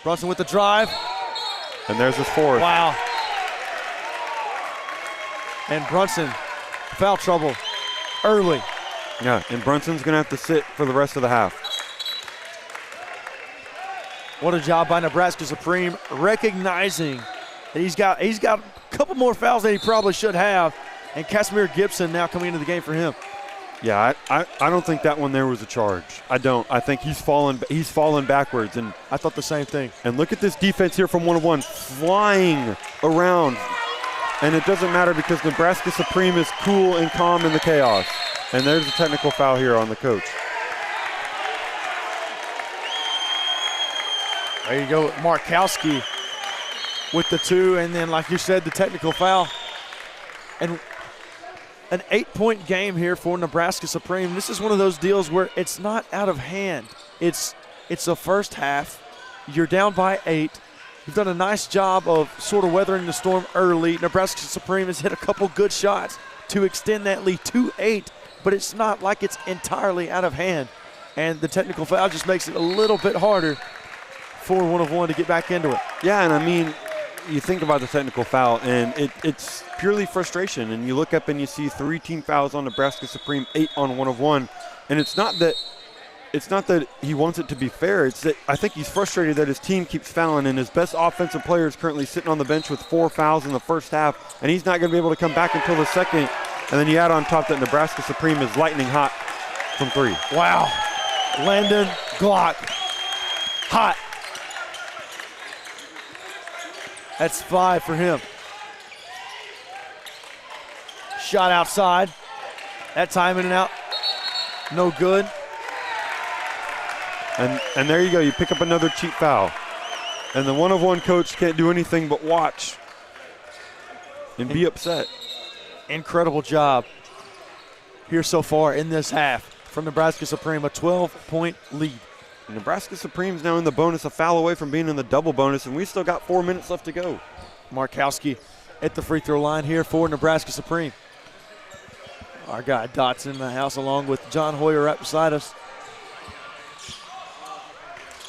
Brunson with the drive. And there's his 4th. Wow. And Brunson, foul trouble early. Yeah, and Brunson's going to have to sit for the rest of the half. What a job by Nebraska Supreme, recognizing that he's got a couple more fouls than he probably should have, and Casimir Gibson now coming into the game for him. Yeah, I don't think that one there was a charge. I don't. I think he's fallen backwards. And I thought the same thing. And look at this defense here from 1-of-1, flying around. And it doesn't matter because Nebraska Supreme is cool and calm in the chaos. And there's a technical foul here on the coach. There you go, Markowski with the 2, and then like you said, the technical foul. And an 8-point game here for Nebraska Supreme. This is one of those deals where it's not out of hand. It's the first half. You're down by 8. You've done a nice job of sort of weathering the storm early. Nebraska Supreme has hit a couple good shots to extend that lead to 8, but it's not like it's entirely out of hand. And the technical foul just makes it a little bit harder for 1-of-1 to get back into it. Yeah, and I mean, you think about the technical foul, and it's purely frustration. And you look up and you see 3 team fouls on Nebraska Supreme, 8 on 1-of-1. And it's not that he wants it to be fair. It's that I think he's frustrated that his team keeps fouling, and his best offensive player is currently sitting on the bench with 4 fouls in the first half, and he's not going to be able to come back until the second. And then you add on top that Nebraska Supreme is lightning hot from 3. Wow. Landon Glock, hot. That's 5 for him. Shot outside. That time in and out. No good. And there you go. You pick up another cheap foul. And the 1-of-1 coach can't do anything but watch and be upset. Incredible job here so far in this half from Nebraska Supreme, a 12-point lead. Nebraska Supreme's now in the bonus, a foul away from being in the double bonus, and we still got 4 minutes left to go. Markowski at the free throw line here for Nebraska Supreme. Our guy Dot's in the house along with John Hoyer right beside us.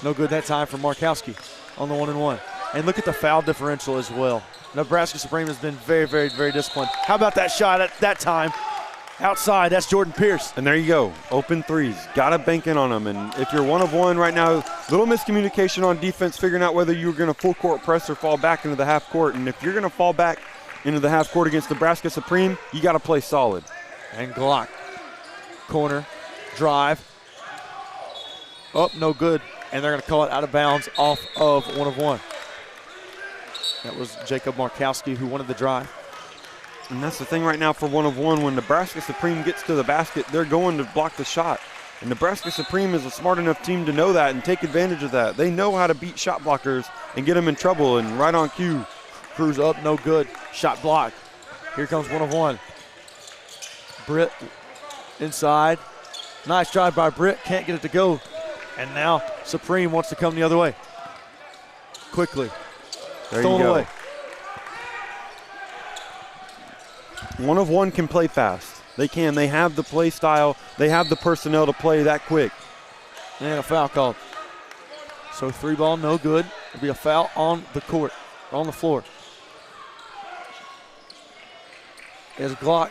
No good that time for Markowski on the 1-and-1. And look at the foul differential as well. Nebraska Supreme has been very, very, very disciplined. How about that shot at that time? Outside, that's Jordan Pierce. And there you go, open threes. Got to bank in on them. And if you're 1-of-1 right now, little miscommunication on defense, figuring out whether you're going to full court press or fall back into the half court. And if you're going to fall back into the half court against Nebraska Supreme, you got to play solid. And Glock, corner, drive. Oh, no good. And they're going to call it out of bounds off of 1-of-1. That was Jacob Markowski who wanted the drive. And that's the thing right now for 1-of-1. When Nebraska Supreme gets to the basket, they're going to block the shot. And Nebraska Supreme is a smart enough team to know that and take advantage of that. They know how to beat shot blockers and get them in trouble, and right on cue. Cruz up, no good. Shot blocked. Here comes 1-of-1. Britt inside. Nice drive by Britt. Can't get it to go. And now Supreme wants to come the other way. Quickly. There you go. Away. 1-of-1 can play fast. They can. They have the play style. They have the personnel to play that quick. And a foul called. So 3 ball, no good. It'll be a foul on the court, on the floor. As Glock,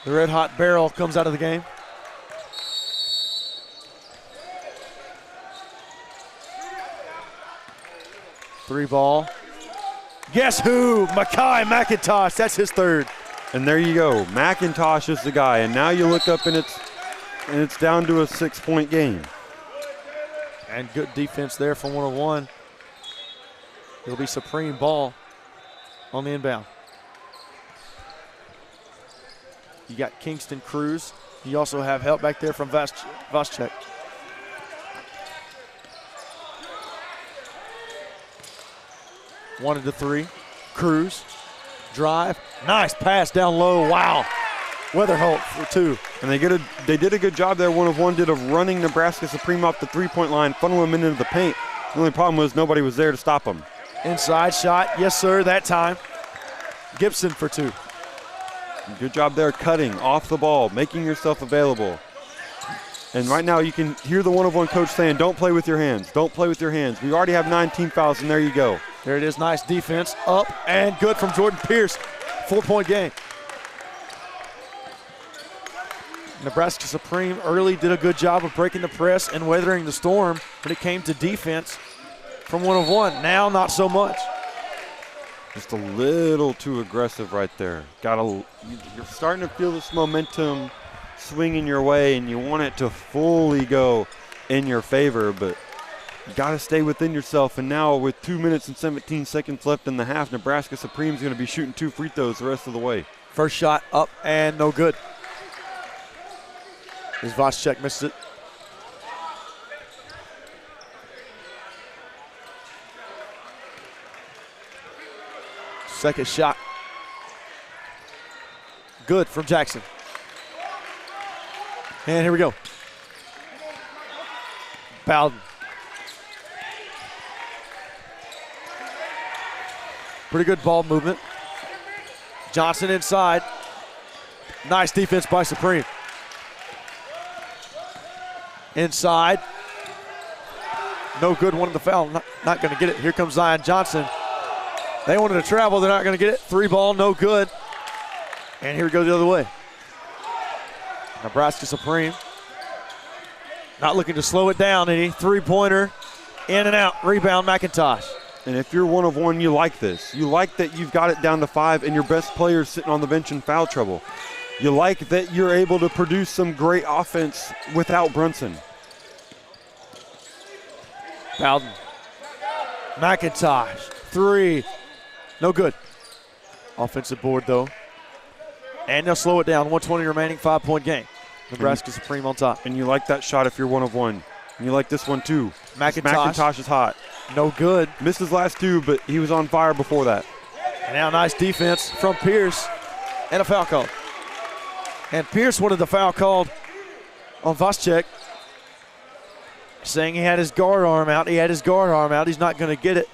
the red hot barrel, comes out of the game. Three ball. Guess who? Mekhi McIntosh. That's his 3rd. And there you go. McIntosh is the guy. And now you look up and it's down to a 6-point game. And good defense there from 1-of-1. It'll be Supreme ball on the inbound. You got Kingston Cruz. You also have help back there from Voschek. Wanted the 3. Cruz. Drive. Nice pass down low. Wow. Weatherholt for 2. And they did a good job there. 1-of-1 did of running Nebraska Supreme off the 3-point line, funnel them into the paint. The only problem was nobody was there to stop them. Inside shot. Yes, sir, that time. Gibson for 2. Good job there cutting off the ball, making yourself available. And right now you can hear the 1-of-1 coach saying, don't play with your hands. Don't play with your hands. We already have 9 team fouls, and there you go. There it is. Nice defense. Up and good from Jordan Pierce. 4-point game. Nebraska Supreme early did a good job of breaking the press and weathering the storm when it came to defense from 1 of 1. Now, not so much. Just a little too aggressive right there. You're starting to feel this momentum swinging your way, and you want it to fully go in your favor, but you got to stay within yourself. And now with 2 minutes and 17 seconds left in the half, Nebraska Supreme's going to be shooting 2 free throws the rest of the way. First shot up and no good. As Voschek misses it. Second shot. Good from Jackson. And here we go. Bowden. Pretty good ball movement. Johnson inside. Nice defense by Supreme. Inside. No good, wanted the foul. Not going to get it. Here comes Zion Johnson. They wanted to travel. They're not going to get it. 3 ball, no good. And here we go the other way. Nebraska Supreme not looking to slow it down any. 3-pointer, in and out. Rebound, McIntosh. And if you're 1 of 1, you like this. You like that you've got it down to 5 and your best player's sitting on the bench in foul trouble. You like that you're able to produce some great offense without Brunson. Bowden. McIntosh. 3. No good. Offensive board, though. And they'll slow it down. 1:20 remaining, 5-point game. Nebraska Supreme on top. And you like that shot if you're 1 of 1. And you like this one, too. McIntosh is hot. No good. Missed his last 2, but he was on fire before that. And now nice defense from Pierce. And a foul call. And Pierce wanted the foul called on Voschek, saying he had his guard arm out. He's not going to get it.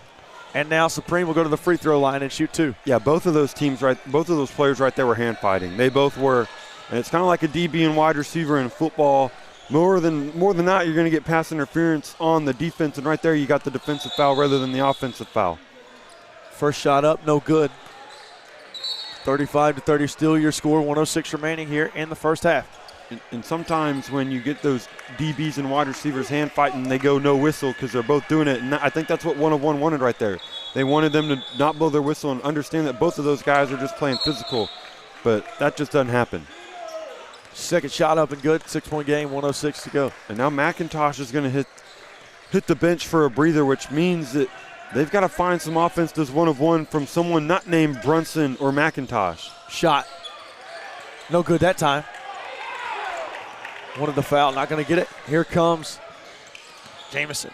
And now Supreme will go to the free throw line and shoot 2. Yeah, both of those players right there were hand fighting. They both were, and it's kind of like a DB and wide receiver in football. More than not, you're going to get pass interference on the defense, and right there you got the defensive foul rather than the offensive foul. First shot up, no good. 35-30 still your score. 1:06 remaining here in the first half. And sometimes when you get those DBs and wide receivers hand fighting, they go no whistle because they're both doing it. And I think that's what 1 of 1 wanted right there. They wanted them to not blow their whistle and understand that both of those guys are just playing physical. But that just doesn't happen. Second shot up and good. 6-point game, 1:06 to go. And now McIntosh is going to hit the bench for a breather, which means that they've got to find some offense that's 1 of 1 from someone not named Brunson or McIntosh. Shot. No good that time. Wanted the foul, not going to get it. Here comes Jamison.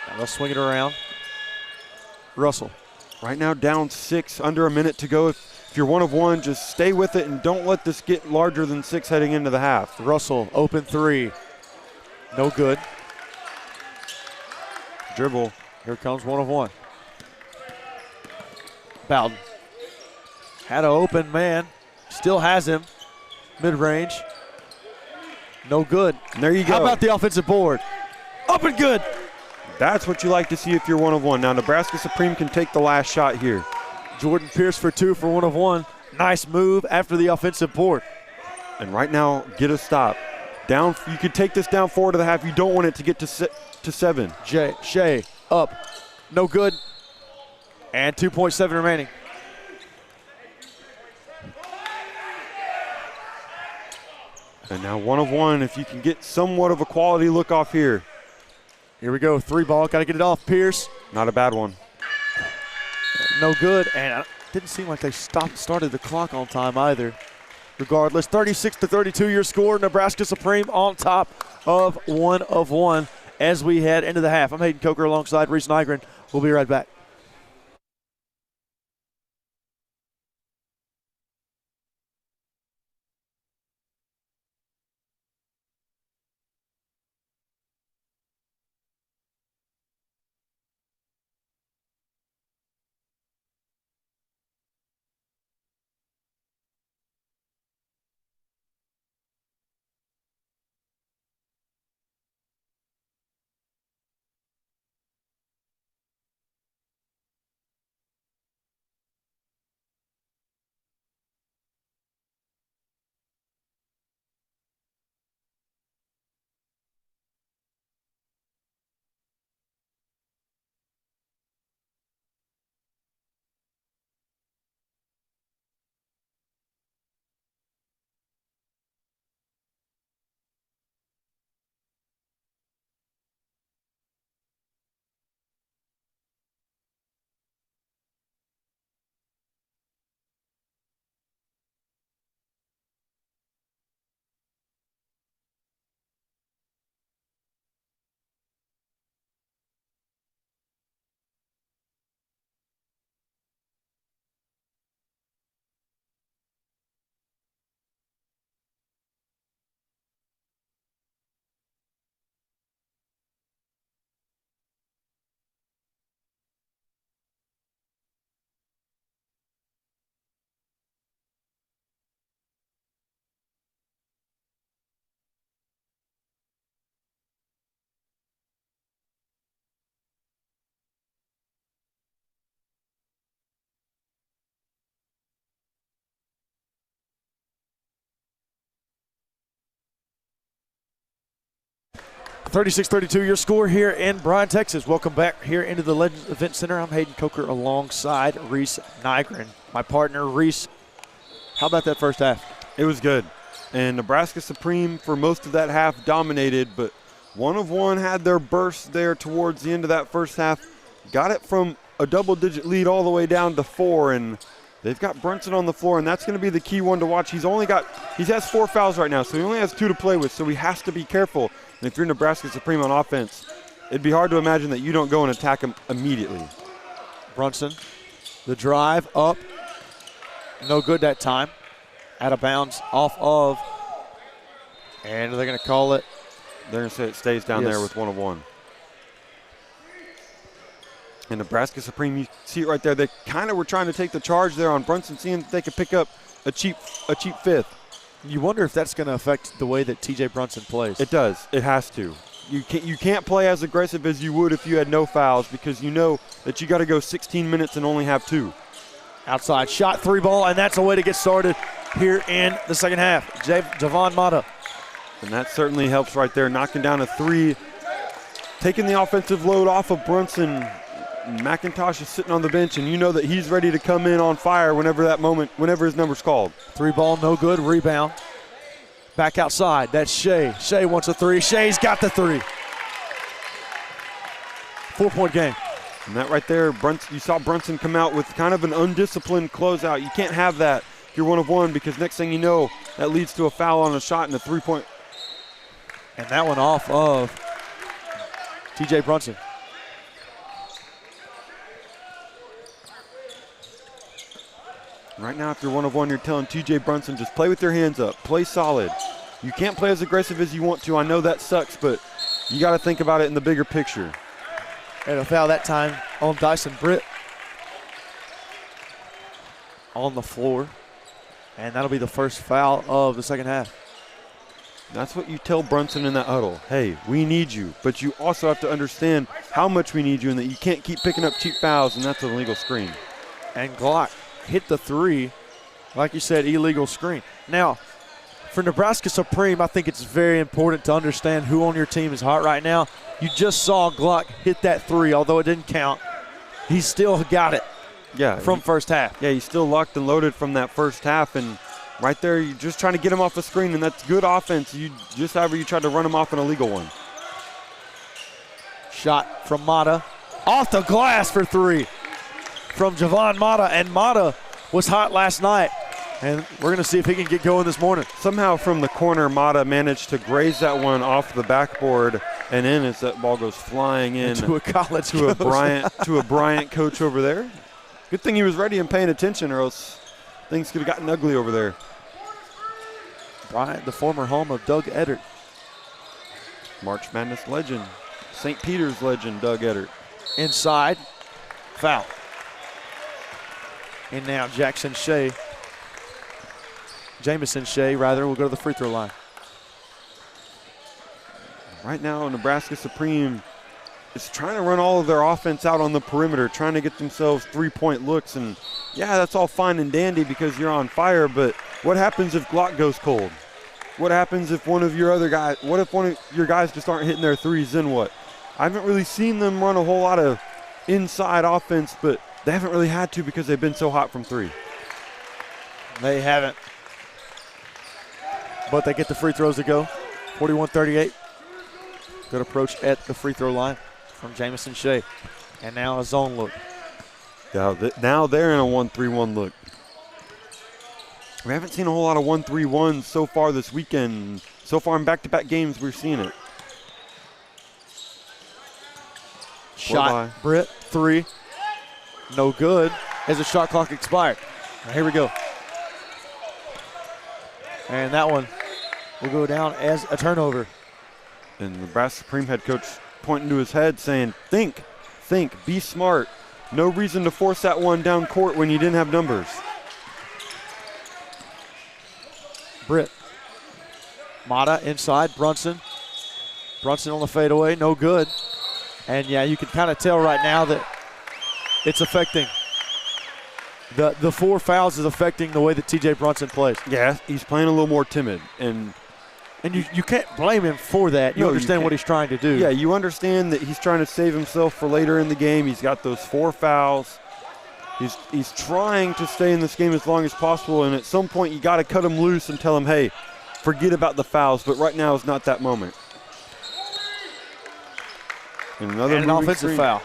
Now they'll swing it around. Russell. Right now down 6, under a minute to go. If you're 1 of 1, just stay with it and don't let this get larger than 6 heading into the half. Russell, open 3. No good. Dribble. Here comes 1 of 1. Bowden. Had an open man. Still has him. Mid-range. No good. And there you go. How about the offensive board? Up and good. That's what you like to see if you're 1 of 1. Now Nebraska Supreme can take the last shot here. Jordan Pierce for 2 for 1 of 1. Nice move after the offensive board. And right now, get a stop. Down. You could take this down 4 to the half. You don't want it to get to 7. Shea up. No good. And 2.7 remaining. And now 1 of 1, if you can get somewhat of a quality look off here. Here we go, 3 ball, got to get it off. Pierce. Not a bad one. No good, and it didn't seem like they started the clock on time either. Regardless, 36-32 your score. Nebraska Supreme on top of 1 of 1 as we head into the half. I'm Hayden Coker alongside Reese Nygren. We'll be right back. 36-32 your score here in Bryan, Texas. Welcome back here into the Legends Event Center. I'm Hayden Coker alongside Reese Nygren. My partner, Reese, how about that first half? It was good. And Nebraska Supreme for most of that half dominated, but 1 of 1 had their burst there towards the end of that first half. Got it from a double-digit lead all the way down to 4, and they've got Brunson on the floor, and that's going to be the key one to watch. He has 4 fouls right now, so he only has 2 to play with, so he has to be careful. And if you're Nebraska Supreme on offense, it'd be hard to imagine that you don't go and attack him immediately. Brunson, the drive up, no good that time. Out of bounds off of, and they're going to call it. They're going to say it stays down there with 1 of 1. And Nebraska Supreme, you see it right there. They kind of were trying to take the charge there on Brunson, seeing if they could pick up a cheap fifth. You wonder if that's going to affect the way that TJ Brunson plays. It does. It has to. You can't play as aggressive as you would if you had no fouls, because you know that you got to go 16 minutes and only have 2. Outside shot, 3 ball, and that's a way to get started here in the second half. Javon Mata. And that certainly helps right there, knocking down a 3, taking the offensive load off of Brunson. McIntosh is sitting on the bench, and you know that he's ready to come in on fire whenever his number's called. 3 ball, no good, rebound. Back outside, that's Shea. Shea wants a 3, Shea's got the 3. 4-point game. And that right there, you saw Brunson come out with kind of an undisciplined closeout. You can't have that if you're 1 of 1, because next thing you know, that leads to a foul on a shot and a 3-point. And that one off of TJ Brunson. Right now, if you're 1 of 1, you're telling TJ Brunson, just play with your hands up, play solid. You can't play as aggressive as you want to. I know that sucks, but you got to think about it in the bigger picture. And a foul that time on Dyson Britt on the floor. And that'll be the first foul of the second half. That's what you tell Brunson in that huddle. Hey, we need you, but you also have to understand how much we need you and that you can't keep picking up cheap fouls, and that's an illegal screen. And Glock hit the 3, like you said, illegal screen. Now, for Nebraska Supreme, I think it's very important to understand who on your team is hot right now. You just saw Glock hit that 3, although it didn't count. He still got it from first half. Yeah, he's still locked and loaded from that first half, and right there, you're just trying to get him off the screen, and that's good offense. However, you tried to run him off an illegal one. Shot from Mata. Off the glass for 3 from Javon Mata, and Mata was hot last night. And we're going to see if he can get going this morning. Somehow from the corner, Mata managed to graze that one off the backboard and in as that ball goes flying in to a college to a Bryant coach over there. Good thing he was ready and paying attention, or else things could have gotten ugly over there. Bryant, the former home of Doug Eddard. March Madness legend, St. Peter's legend, Doug Eddard. Inside, foul. And now Jamison Shea will go to the free throw line. Right now, Nebraska Supreme is trying to run all of their offense out on the perimeter, trying to get themselves 3-point looks. And yeah, that's all fine and dandy because you're on fire, but what happens if Glock goes cold? What happens if one of your guys just aren't hitting their 3s, then what? I haven't really seen them run a whole lot of inside offense, but they haven't really had to because they've been so hot from 3. They haven't. But they get the free throws to go. 41-38. Good approach at the free throw line from Jamison Shea. And now a zone look. Now they're in a 1-3-1 look. We haven't seen a whole lot of 1-3-1s so far this weekend. So far in back-to-back games, we're seeing it. Shot, Britt, 3. No good as the shot clock expired. Now here we go. And that one will go down as a turnover. And the Nebraska Supreme head coach pointing to his head saying, think, be smart. No reason to force that one down court when you didn't have numbers. Britt. Mata inside, Brunson. Brunson on the fadeaway, no good. And yeah, you can kind of tell right now that it's affecting. The 4 fouls is affecting the way that TJ Brunson plays. Yeah, he's playing a little more timid. And And you can't blame him for that. You understand what he's trying to do. Yeah, you understand that he's trying to save himself for later in the game. He's got those 4 fouls. He's trying to stay in this game as long as possible, and at some point you got to cut him loose and tell him, hey, forget about the fouls, but right now is not that moment. And an offensive foul.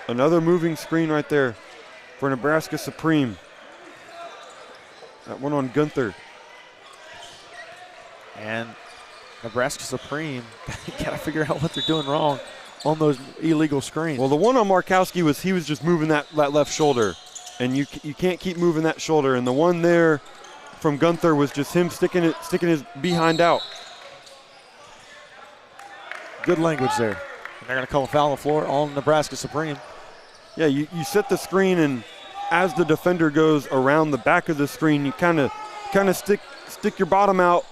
Another moving screen right there for Nebraska Supreme. That one on Gunther. And Nebraska Supreme got to figure out what they're doing wrong on those illegal screens. Well, the one on Markowski he was just moving that left shoulder, and you can't keep moving that shoulder. And the one there from Gunther was just him sticking his behind out. Good language there. And they're going to call a foul on the floor on Nebraska Supreme. Yeah, you set the screen, and as the defender goes around the back of the screen, you kind of stick your bottom out,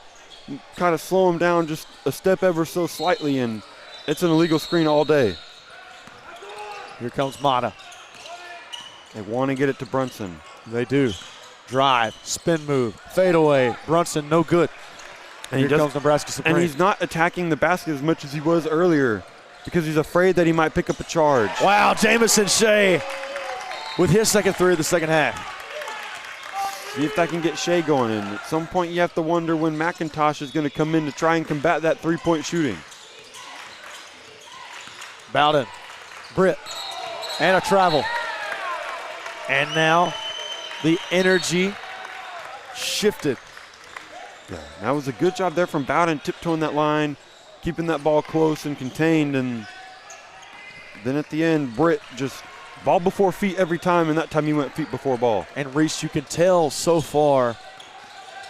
kind of slow him down just a step ever so slightly, and it's an illegal screen all day. Here comes Mata. They want to get it to Brunson. They do. Drive, spin move, fade away. Brunson, no good. And here comes Nebraska Supreme. And he's not attacking the basket as much as he was earlier because he's afraid that he might pick up a charge. Wow, Jamison Shea with his second three of the second half. See if that can get Shea going. And at some point you have to wonder when McIntosh is going to come in to try and combat that three-point shooting. Bowden, Britt, and a travel. And now the energy shifted. Yeah, that was a good job there from Bowden, tiptoeing that line, keeping that ball close and contained. And then at the end, Britt just ball before feet every time, and that time he went feet before ball. And Reese, you can tell so far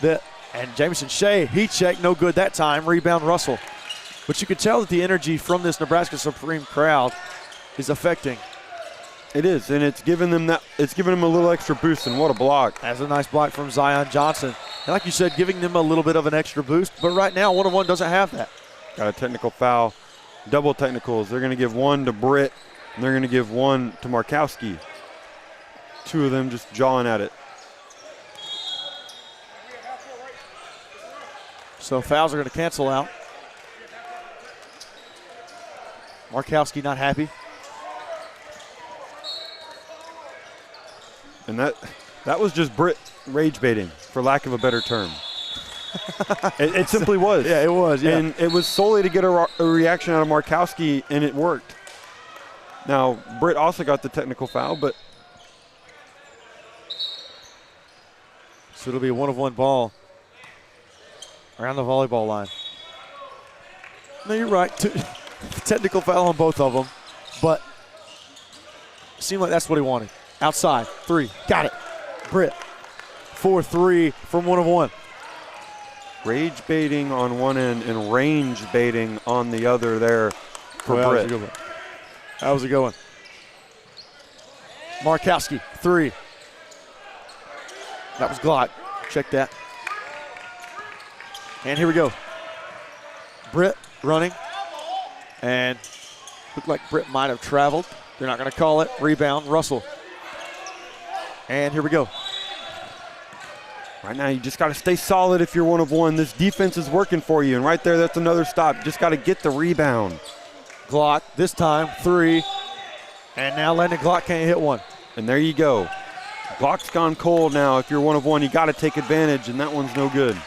that, and Jamison Shea, he checked, no good that time, rebound Russell. But you can tell that the energy from this Nebraska Supreme crowd is affecting. It is, and it's giving them a little extra boost, and what a block. That's a nice block from Zion Johnson. And like you said, giving them a little bit of an extra boost, but right now, 1-on-1 doesn't have that. Got a technical foul, double technicals. They're going to give one to Britt, and they're going to give one to Markowski. Two of them just jawing at it. So fouls are going to cancel out. Markowski not happy. And that was just Britt rage baiting, for lack of a better term. It simply was. Yeah, it was. Yeah. And it was solely to get a reaction out of Markowski, and it worked. Now, Britt also got the technical foul, but. So it'll be a 1-on-1 ball around the volleyball line. No, you're right. Technical foul on both of them, but it seemed like that's what he wanted. Outside, three, got it. Britt, 4-3 from 1-on-1. Rage baiting on one end and range baiting on the other there for Britt. That was a good one. Markowski, 3. That was Glock. Check that. And here we go. Britt running. And looked like Britt might have traveled. They're not going to call it. Rebound, Russell. And here we go. Right now, you just got to stay solid if you're 1-of-1. This defense is working for you. And right there, that's another stop. You just got to get the rebound. Glock, this time, 3. And now Landon Glock can't hit one. And there you go. Glock's gone cold now. If you're 1-of-1, you got to take advantage, and that one's no good.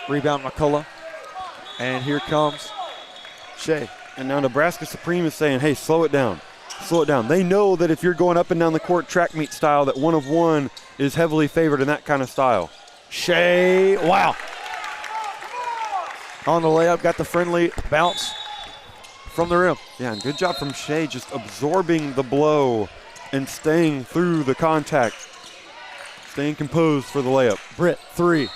Rebound, McCullough. And here comes Shea. And now Nebraska Supreme is saying, hey, slow it down. Slow it down. They know that if you're going up and down the court track meet style, that 1-of-1 is heavily favored in that kind of style. Shea, wow. On the layup, got the friendly bounce from the rim. Yeah, and good job from Shea just absorbing the blow and staying through the contact. Staying composed for the layup. Britt, 3.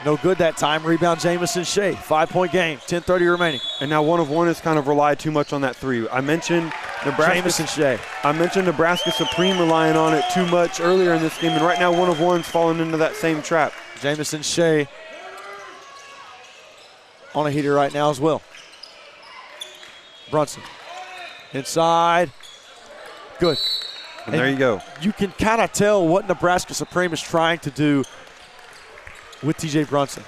No good that time. Rebound, Jamison Shea. 5-point game, 10:30 remaining. And now 1-of-1 has kind of relied too much on that 3. I mentioned Jamison Shea. I mentioned Nebraska Supreme relying on it too much earlier in this game, and right now 1-of-1's falling into that same trap. Jamison Shea on a heater right now as well. Brunson inside. Good. And there you go. You can kind of tell what Nebraska Supreme is trying to do with TJ Brunson.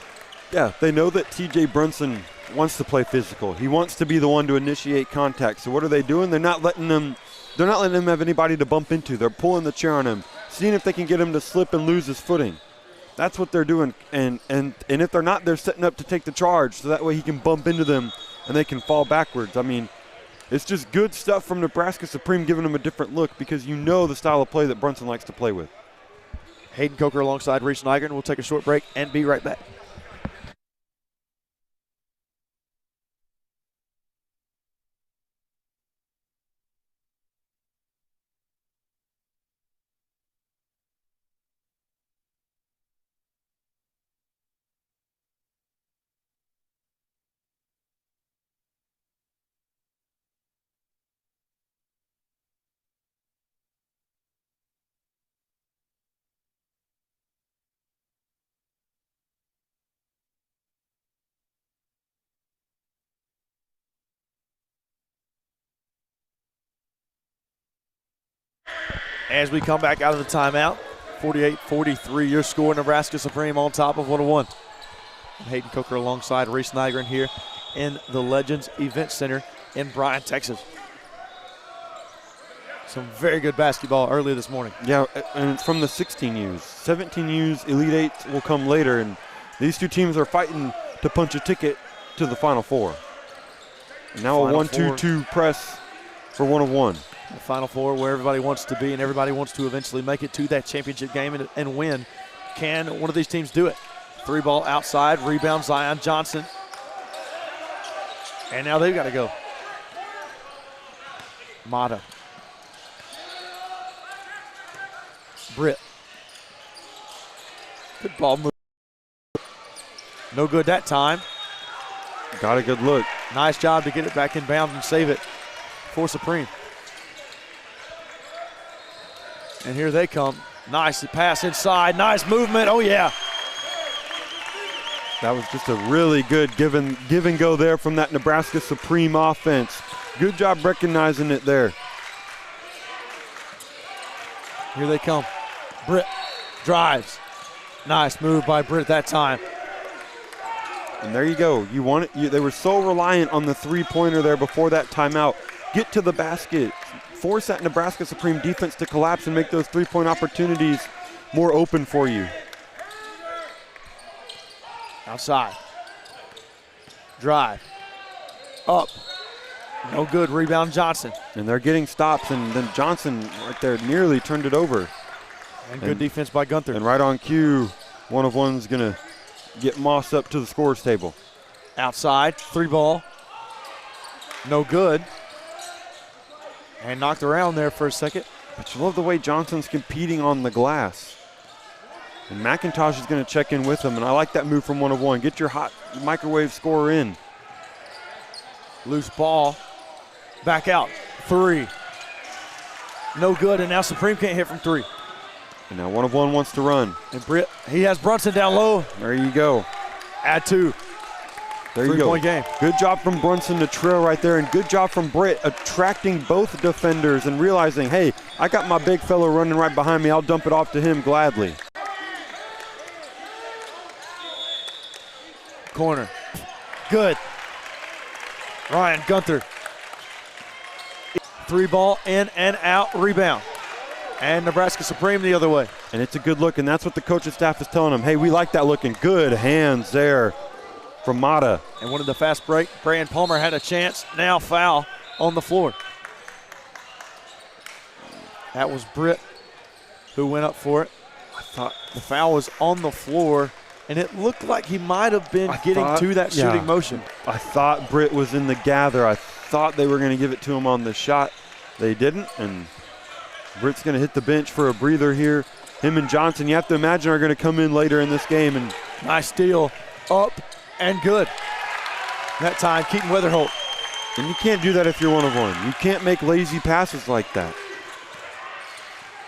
Yeah, they know that T.J. Brunson wants to play physical. He wants to be the one to initiate contact. So what are they doing? They're not letting him have anybody to bump into. They're pulling the chair on him, seeing if they can get him to slip and lose his footing. That's what they're doing. And if they're not, they're setting up to take the charge so that way he can bump into them and they can fall backwards. I mean, it's just good stuff from Nebraska Supreme, giving them a different look because you know the style of play that Brunson likes to play with. Hayden Coker alongside Reese Nygren. We'll take a short break and be right back. As we come back out of the timeout, 48-43, your score, Nebraska Supreme on top of 101. Hayden Coker alongside Reese Nygren here in the Legends Event Center in Bryan, Texas. Some very good basketball early this morning. Yeah, and from the 16Us. 17Us, Elite Eight will come later, and these two teams are fighting to punch a ticket to the Final Four. And now a 1-2-2 press for 101. The Final Four where everybody wants to be and everybody wants to eventually make it to that championship game and win. Can one of these teams do it? 3-ball outside, rebound Zion Johnson. And now they've got to go. Mata. Britt. Good ball move. No good that time. Got a good look. Nice job to get it back in bounds and save it for Supreme. And here they come. Nice pass inside. Nice movement. Oh, yeah. That was just a really good give and go there from that Nebraska Supreme offense. Good job recognizing it there. Here they come. Britt drives. Nice move by Britt that time. And there you go. You want it. They were so reliant on the three-pointer there before that timeout. Get to the basket. Force that Nebraska Supreme defense to collapse and make those three-point opportunities more open for you. Outside. Drive. Up. No good. Rebound Johnson. And they're getting stops, and then Johnson right there nearly turned it over. And good defense by Gunther. And right on cue, 101's going to get Moss up to the scorer's table. Outside. 3-ball. No good. And knocked around there for a second. But you love the way Johnson's competing on the glass. And McIntosh is going to check in with him, and I like that move from 101. Get your hot microwave scorer in. Loose ball. Back out. 3. No good, and now Supreme can't hit from 3. And now 101 wants to run. And Britt, he has Brunson down low. There you go. Add 2. There you go. 3-point game. Good job from Brunson to trail right there, and good job from Britt attracting both defenders and realizing, hey, I got my big fellow running right behind me. I'll dump it off to him gladly. Corner. Good. Ryan Gunther. 3-ball in and out, rebound. And Nebraska Supreme the other way. And it's a good look, and that's what the coaching staff is telling them. Hey, we like that looking. Good hands there from Mata. And wanted the fast break. Bryan Palmer had a chance. Now foul on the floor. That was Britt who went up for it. I thought the foul was on the floor, and it looked like he might have been getting to that shooting motion. I thought Britt was in the gather. I thought they were going to give it to him on the shot. They didn't, and Britt's going to hit the bench for a breather here. Him and Johnson, you have to imagine, are going to come in later in this game. And nice steal, up and good. That time, Keaton Weatherholt. And you can't do that if you're 101. You can't make lazy passes like that.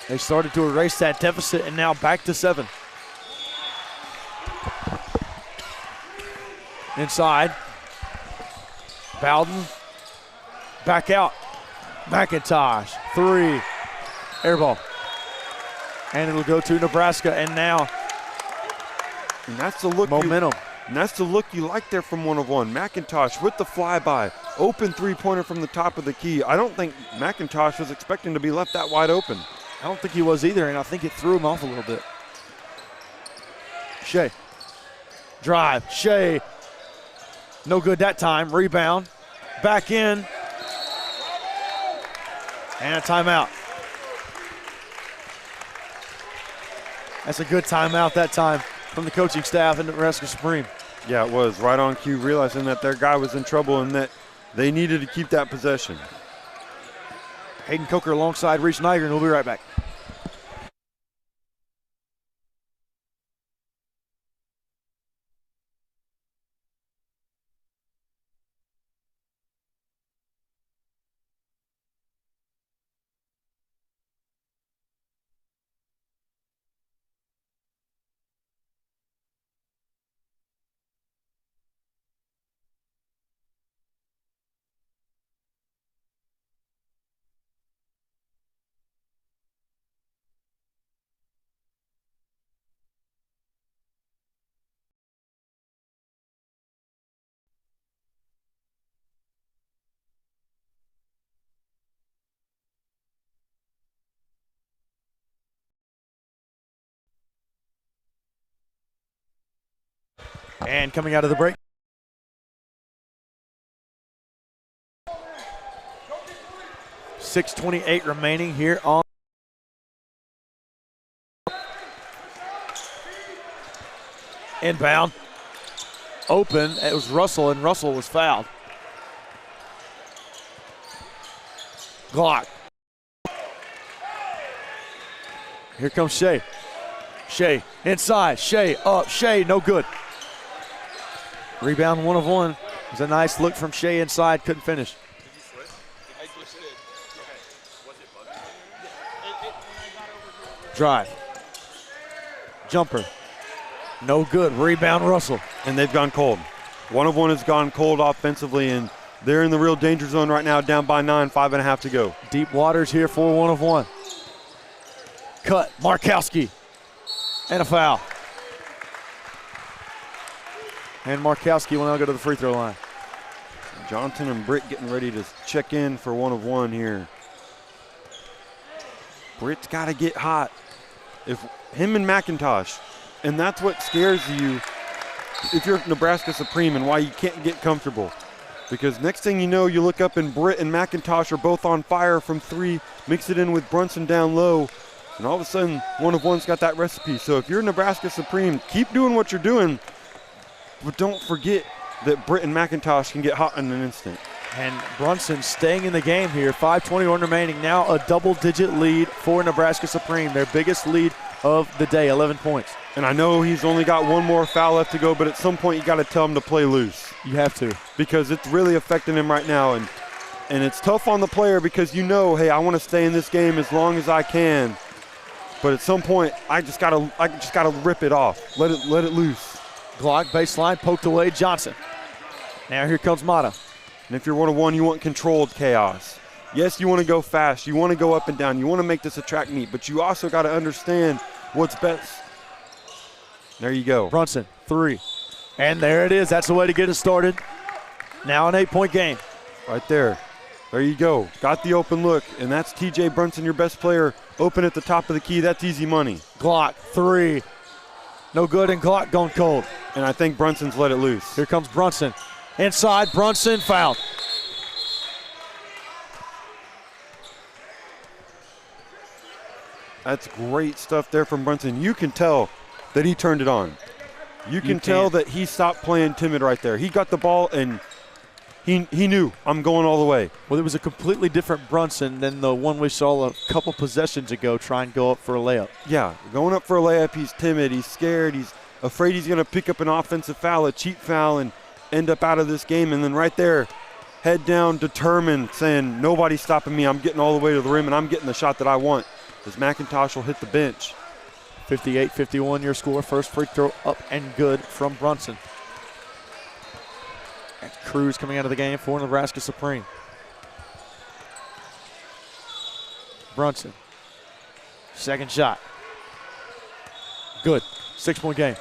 They started to erase that deficit, and now back to 7. Inside. Bowden. Back out. McIntosh. 3. Air ball. And it'll go to Nebraska, and now and that's the look. momentum. And that's the look you like there from 1 of 1. McIntosh with the flyby, open three-pointer from the top of the key. I don't think McIntosh was expecting to be left that wide open. I don't think he was either, and I think it threw him off a little bit. Shea. Drive. Shea. No good that time. Rebound. Back in. And a timeout. That's a good timeout that time from the coaching staff and Nebraska Supreme. Yeah, it was right on cue, realizing that their guy was in trouble and that they needed to keep that possession. Hayden Coker alongside Reese Nygren. We'll be right back. And coming out of the break. .6:28 remaining here on. Inbound. Open. It was Russell, and Russell was fouled. Glock. Here comes Shea. Shea inside. Shea up. Shea no good. Rebound 1 of 1. It was a nice look from Shea inside. Couldn't finish. Drive. Jumper. No good. Rebound Russell. And they've gone cold. 1 of 1 has gone cold offensively, and they're in the real danger zone right now, down by 9, 5.5 to go. Deep waters here for 1 of 1. Cut. Markowski. And a foul. And Markowski will now go to the free throw line. Johnson and Britt getting ready to check in for 1 of 1 here. Britt's got to get hot. If him and McIntosh, and that's what scares you if you're Nebraska Supreme and why you can't get comfortable. Because next thing you know, you look up and Britt and McIntosh are both on fire from 3, mix it in with Brunson down low, and all of a sudden 1 of 1's got that recipe. So if you're Nebraska Supreme, keep doing what you're doing, but don't forget that Britt and McIntosh can get hot in an instant. And Brunson staying in the game here. 5:21 remaining. Now a double-digit lead for Nebraska Supreme. Their biggest lead of the day, 11 points. And I know he's only got 1 more foul left to go, but at some point you got to tell him to play loose. You have to. Because it's really affecting him right now. And it's tough on the player because you know, hey, I want to stay in this game as long as I can. But at some point, I just gotta rip it off. Let it loose. Glock baseline poked away. Johnson. Now here comes Mata. And if you're 1 of 1, you want controlled chaos. Yes, you want to go fast. You want to go up and down. You want to make this a track meet, but you also got to understand what's best. There you go. Brunson, 3. And there it is. That's the way to get it started. Now an 8-point game. Right there. There you go. Got the open look, and that's TJ Brunson, your best player, open at the top of the key. That's easy money. Glock, 3. No good, and Glock going cold. And I think Brunson's let it loose. Here comes Brunson. Inside, Brunson fouled. That's great stuff there from Brunson. You can tell that he turned it on. You can tell that he stopped playing timid right there. He got the ball, and he knew, I'm going all the way. Well, it was a completely different Brunson than the one we saw a couple possessions ago try and go up for a layup. Yeah, going up for a layup, he's timid, he's scared, he's afraid he's going to pick up an offensive foul, a cheap foul, and end up out of this game. And then right there, head down, determined, saying, nobody's stopping me. I'm getting all the way to the rim, and I'm getting the shot that I want. As McIntosh will hit the bench. 58-51 your score. First free throw up and good from Brunson. And Cruz coming out of the game for Nebraska Supreme. Brunson. Second shot. Good. 6-point game.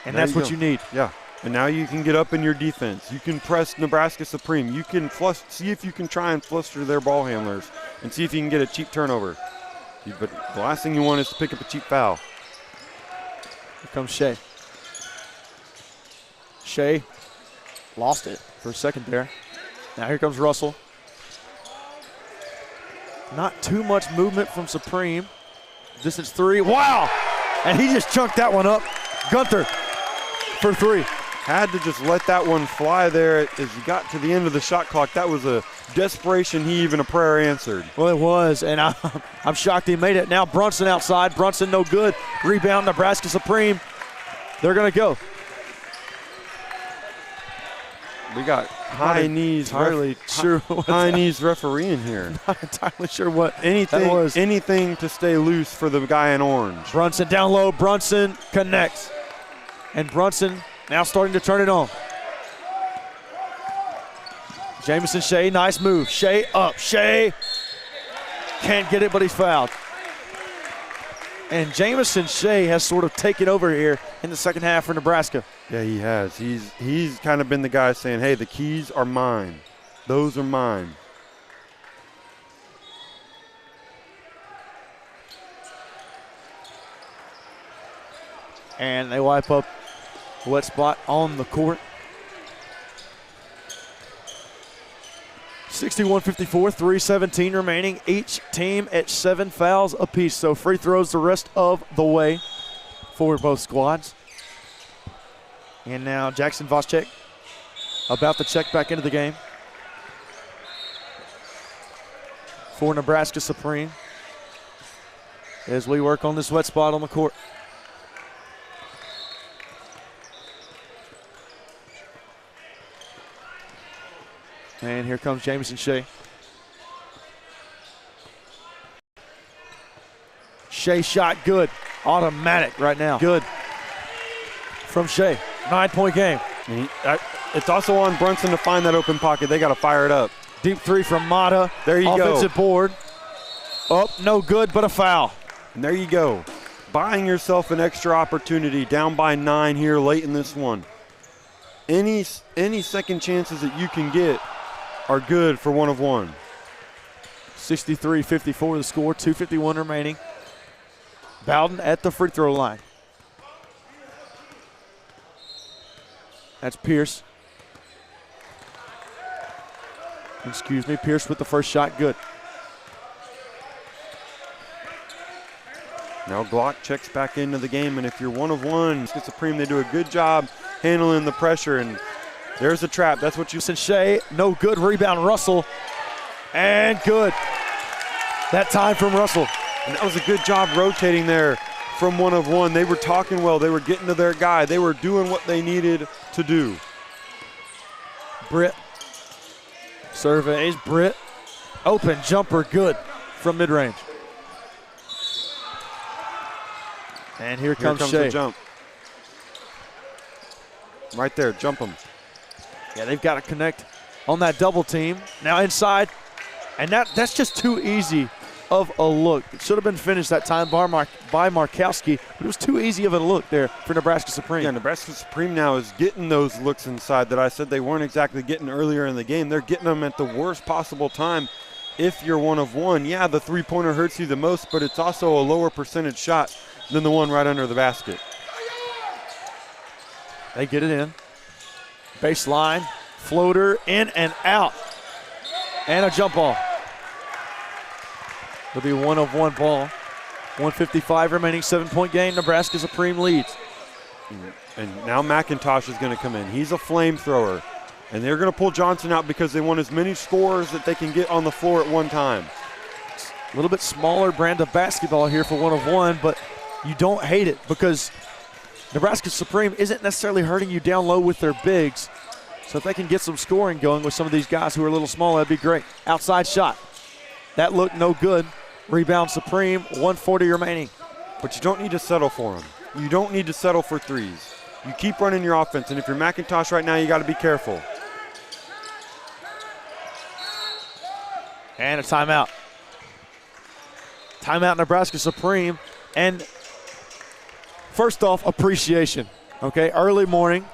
And that's what you need. Yeah. And now you can get up in your defense. You can press Nebraska Supreme. You can see if you can try and fluster their ball handlers and see if you can get a cheap turnover. But the last thing you want is to pick up a cheap foul. Here comes Shea. Shea lost it for a second there. Now here comes Russell. Not too much movement from Supreme. Distance three. Wow! And he just chunked that one up. Gunther for three. Had to just let that one fly there as you got to the end of the shot clock. That was a desperation he even a prayer answered. Well, it was, and I'm shocked he made it. Now Brunson outside. Brunson no good. Rebound Nebraska Supreme. They're going to go. We got high knees refereeing here. Not entirely sure what anything that was. Anything to stay loose for the guy in orange. Brunson down low. Brunson connects. And Brunson now starting to turn it on. Jamison Shea, nice move. Shea up. Shea can't get it, but he's fouled. And Jamison Shea has sort of taken over here in the second half for Nebraska. Yeah, he has. He's kind of been the guy saying, hey, the keys are mine. Those are mine. And they wipe up the wet spot on the court. 61-54, 3:17 remaining. Each team at 7 fouls apiece. So free throws the rest of the way for both squads. And now Jackson Voschek about to check back into the game for Nebraska Supreme as we work on this wet spot on the court. And here comes Jamison Shea. Shea shot good. Automatic right now. Good from Shea. 9-point game. It's also on Brunson to find that open pocket. They got to fire it up. Deep three from Mata. There you go. Offensive board. Up, no good, but a foul. And there you go. Buying yourself an extra opportunity. Down by 9 here late in this one. Any second chances that you can get are good for 1 of 1. 63-54 the score, 2:51 remaining. Bowden at the free throw line. That's Pierce. Excuse me, Pierce with the first shot, good. Now Glock checks back into the game, and if you're 1 of 1, Supreme, they do a good job handling the pressure, and there's a trap. That's what you said. Shea, no good. Rebound, Russell. And good. That time from Russell. And that was a good job rotating there from 1 of 1. They were talking well. They were getting to their guy. They were doing what they needed to do. Britt surveys. Britt. Open jumper, good from mid-range. And here comes Shea. The jump. Right there, jump him. Yeah, they've got to connect on that double team. Now inside, and that's just too easy of a look. It should have been finished that time by Markowski, but it was too easy of a look there for Nebraska Supreme. Yeah, Nebraska Supreme now is getting those looks inside that I said they weren't exactly getting earlier in the game. They're getting them at the worst possible time. If you're 1 of 1, yeah, the three-pointer hurts you the most, but it's also a lower percentage shot than the one right under the basket. They get it in. Baseline, floater, in and out. And a jump ball. It'll be 1 of 1 ball. 1:55 remaining, 7-point game. Nebraska Supreme leads. And now McIntosh is going to come in. He's a flamethrower. And they're going to pull Johnson out because they want as many scores that they can get on the floor at one time. A little bit smaller brand of basketball here for 1 of 1, but you don't hate it because Nebraska Supreme isn't necessarily hurting you down low with their bigs. So if they can get some scoring going with some of these guys who are a little small, that'd be great. Outside shot. That looked no good. Rebound Supreme, 1:40 remaining. But you don't need to settle for them. You don't need to settle for threes. You keep running your offense, and if you're McIntosh right now, you got to be careful. And a timeout. Timeout Nebraska Supreme. And first off, appreciation. Okay, early morning.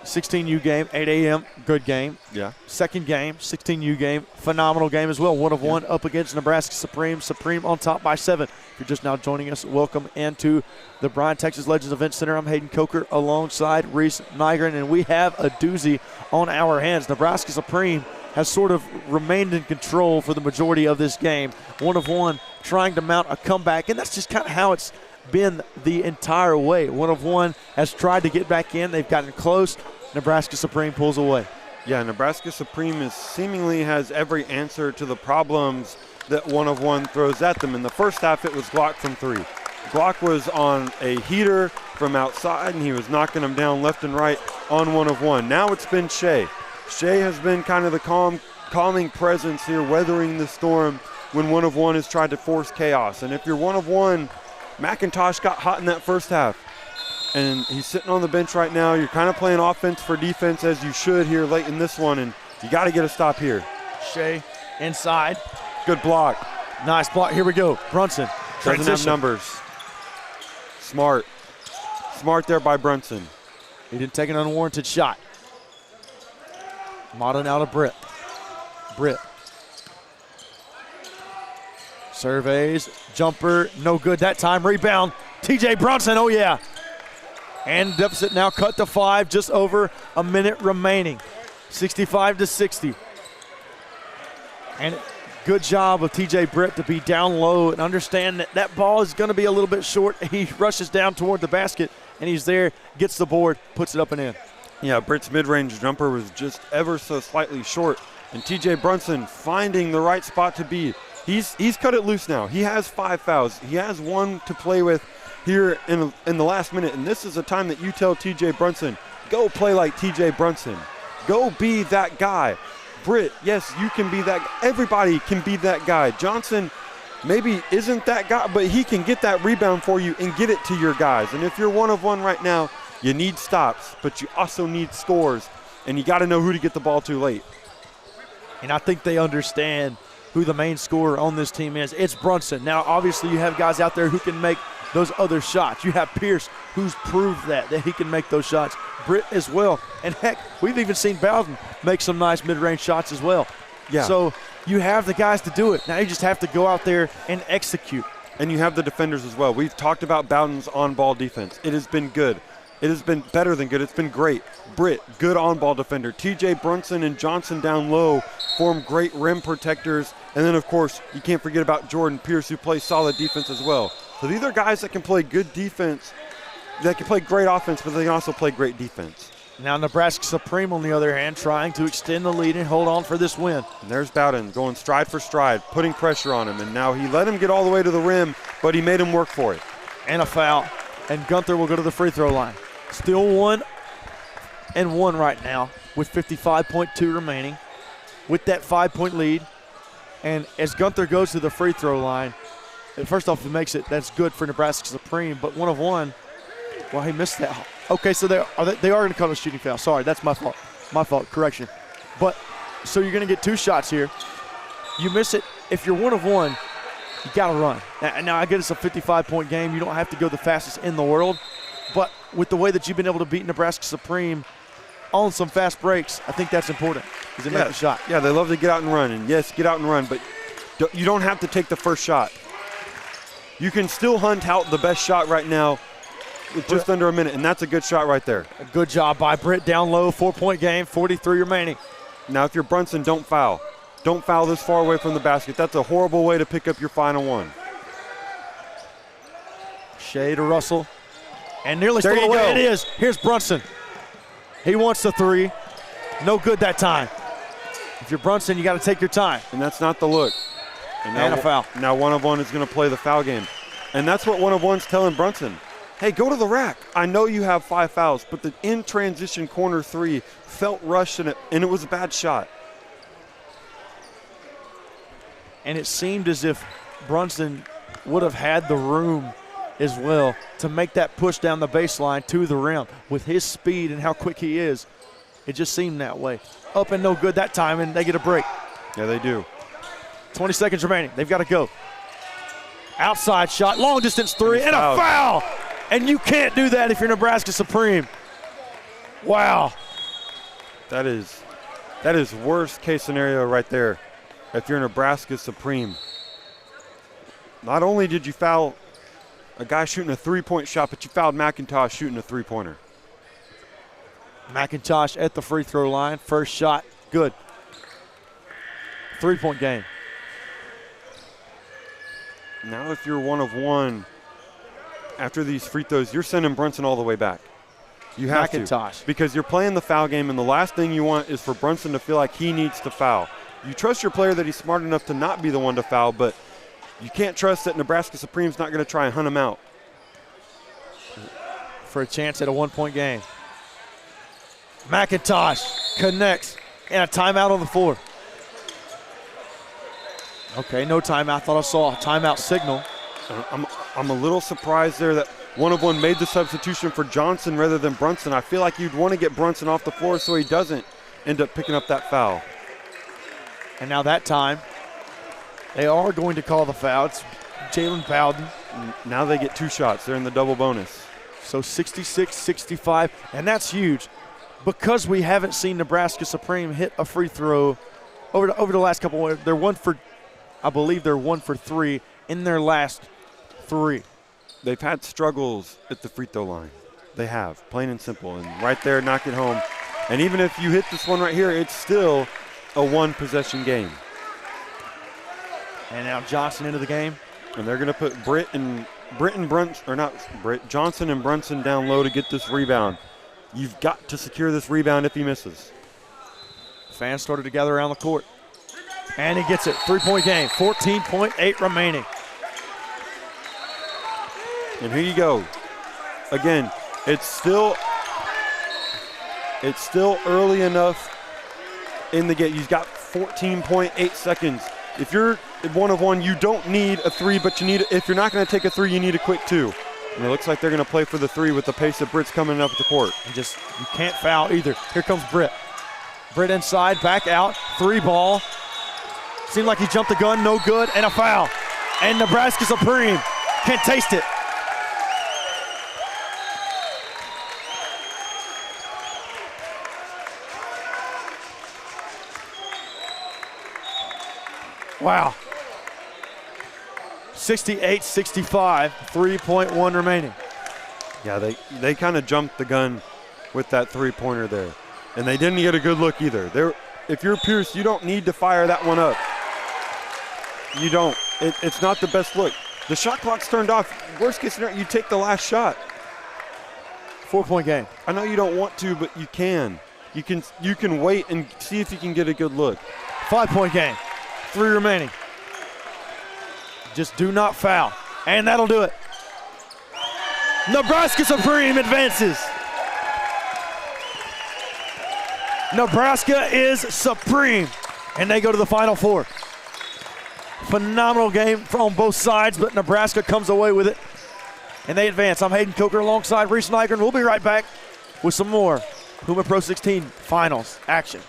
16U game, 8 a.m., good game. Yeah. Second game, 16U game, phenomenal game as well. 1 of 1 up against Nebraska Supreme. Supreme on top by 7. If you're just now joining us, welcome into the Bryan, Texas Legends Event Center. I'm Hayden Coker alongside Reese Nygren, and we have a doozy on our hands. Nebraska Supreme has sort of remained in control for the majority of this game. 1 of 1 trying to mount a comeback, and that's just kind of how it's been the entire way. 1 of 1 has tried to get back in. They've gotten close. Nebraska Supreme pulls away. Yeah, Nebraska Supreme seemingly has every answer to the problems that 1 of 1 throws at them. In the first half, it was Glock from 3. Glock was on a heater from outside, and he was knocking them down left and right on 1 of 1. Now it's been Shea. Shea has been kind of the calming presence here, weathering the storm when 1 of 1 has tried to force chaos. And if you're 1 of 1, McIntosh got hot in that first half, and he's sitting on the bench right now. You're kind of playing offense for defense, as you should here late in this one, and you got to get a stop here. Shea inside. Good block. Nice block. Here we go. Brunson. Doesn't have numbers. Smart. Smart there by Brunson. He didn't take an unwarranted shot. Modern out of Britt. Britt. Surveys. Jumper. No good that time. Rebound. TJ Brunson. Oh, yeah. And deficit now cut to 5. Just over a minute remaining. 65-60. And good job of TJ Britt to be down low and understand that that ball is going to be a little bit short. He rushes down toward the basket, and he's there, gets the board, puts it up and in. Yeah, Britt's mid-range jumper was just ever so slightly short, and TJ Brunson finding the right spot to be. He's cut it loose now. He has 5 fouls. He has 1 to play with here in the last minute, and this is a time that you tell TJ Brunson, go play like TJ Brunson. Go be that guy. Britt, yes, you can be that. Everybody can be that guy. Johnson maybe isn't that guy, but he can get that rebound for you and get it to your guys. And if you're 1 of 1 right now, you need stops, but you also need scores, and you got to know who to get the ball to late. And I think they understand who the main scorer on this team is. It's Brunson. Now, obviously, you have guys out there who can make those other shots. You have Pierce, who's proved that he can make those shots. Britt as well. And, heck, we've even seen Bowden make some nice mid-range shots as well. Yeah. So you have the guys to do it. Now you just have to go out there and execute. And you have the defenders as well. We've talked about Bowden's on-ball defense. It has been good. It has been better than good. It's been great. Britt, good on-ball defender. TJ Brunson and Johnson down low form great rim protectors. And then, of course, you can't forget about Jordan Pierce, who plays solid defense as well. So these are guys that can play good defense, that can play great offense, but they can also play great defense. Now Nebraska Supreme, on the other hand, trying to extend the lead and hold on for this win. And there's Bowden going stride for stride, putting pressure on him. And now he let him get all the way to the rim, but he made him work for it. And a foul. And Gunther will go to the free throw line. Still 1-1 right now with 55.2 remaining with that 5-point lead. And as Gunther goes to the free throw line, first off, if he makes it, that's good for Nebraska Supreme. But 1 of 1, well, he missed that. Okay, so they are going to call a shooting foul. Sorry, that's my fault. My fault, correction. But so you're going to get 2 shots here. You miss it. If you're 1 of 1, you got to run. Now, I get it's a 55-point game. You don't have to go the fastest in the world. But with the way that you've been able to beat Nebraska Supreme on some fast breaks, I think that's important because they make the shot. Yeah, they love to get out and run. And, yes, get out and run, but you don't have to take the first shot. You can still hunt out the best shot right now with just under a minute, and that's a good shot right there. A good job by Britt down low, 4-point game, 43 remaining. Now, if you're Brunson, don't foul. Don't foul this far away from the basket. That's a horrible way to pick up your final 1. Shea to Russell. And nearly stole away. It is. Here's Brunson. He wants the 3. No good that time. If you're Brunson, you got to take your time. And that's not the look. And a foul. Now 1 of 1 is going to play the foul game. And that's what 1 of 1's telling Brunson. Hey, go to the rack. I know you have 5 fouls, but the in-transition corner 3 felt rushed, and it was a bad shot. And it seemed as if Brunson would have had the room as well to make that push down the baseline to the rim. With his speed and how quick he is, it just seemed that way. Up and no good that time, and they get a break. Yeah, they do. 20 seconds remaining. They've got to go. Outside shot, long distance 3, and a foul. And you can't do that if you're Nebraska Supreme. Wow. That is worst case scenario right there if you're Nebraska Supreme. Not only did you foul a guy shooting a three-point shot, but you fouled McIntosh shooting a three-pointer. McIntosh at the free throw line. First shot, good. 3-point game. Now if you're 1 of 1 after these free throws, you're sending Brunson all the way back. You have McIntosh. to, because you're playing the foul game, and the last thing you want is for Brunson to feel like he needs to foul. You trust your player that he's smart enough to not be the one to foul, but you can't trust that Nebraska Supreme's not going to try and hunt him out. For a chance at a 1-point game. McIntosh connects, and a timeout on the floor. Okay, no timeout. I thought I saw a timeout signal. I'm a little surprised there that 1 of 1 made the substitution for Johnson rather than Brunson. I feel like you'd want to get Brunson off the floor so he doesn't end up picking up that foul. And now that time, they are going to call the foul. It's Jalen Bowden. Now they get 2 shots. They're in the double bonus. So 66-65, and that's huge because we haven't seen Nebraska Supreme hit a free throw over the last couple. I believe they're 1 for 3 in their last 3. They've had struggles at the free throw line. They have, plain and simple. And right there, knock it home. And even if you hit this one right here, it's still a 1-possession game. And now Johnson into the game. And they're going to put Johnson and Brunson down low to get this rebound. You've got to secure this rebound if he misses. Fans started to gather around the court. And he gets it. 3-point game. 14.8 remaining. And here you go. Again, it's still early enough in the game. You've got 14.8 seconds. If you're 1 of 1, you don't need a 3, but if you're not going to take a 3, you need a quick 2. And it looks like they're going to play for the 3 with the pace of Britt's coming up the court. You can't foul either. Here comes Britt. Britt inside, back out, 3 ball. Seemed like he jumped the gun, no good, and a foul. And Nebraska Supreme can't taste it. Wow. 68-65, 3.1 remaining. Yeah, they kind of jumped the gun with that 3-pointer there. And they didn't get a good look either. If you're Pierce, you don't need to fire that one up. You don't. It's not the best look. The shot clock's turned off. Worst case scenario, you take the last shot. 4-point game. I know you don't want to, but you can. You can wait and see if you can get a good look. 5-point game. 3 remaining. Just do not foul. And that'll do it. Nebraska Supreme advances. Nebraska is supreme. And they go to the Final Four. Phenomenal game on both sides, but Nebraska comes away with it. And they advance. I'm Hayden Coker alongside Reese Nygren. We'll be right back with some more Hoops Pro 16 Finals action.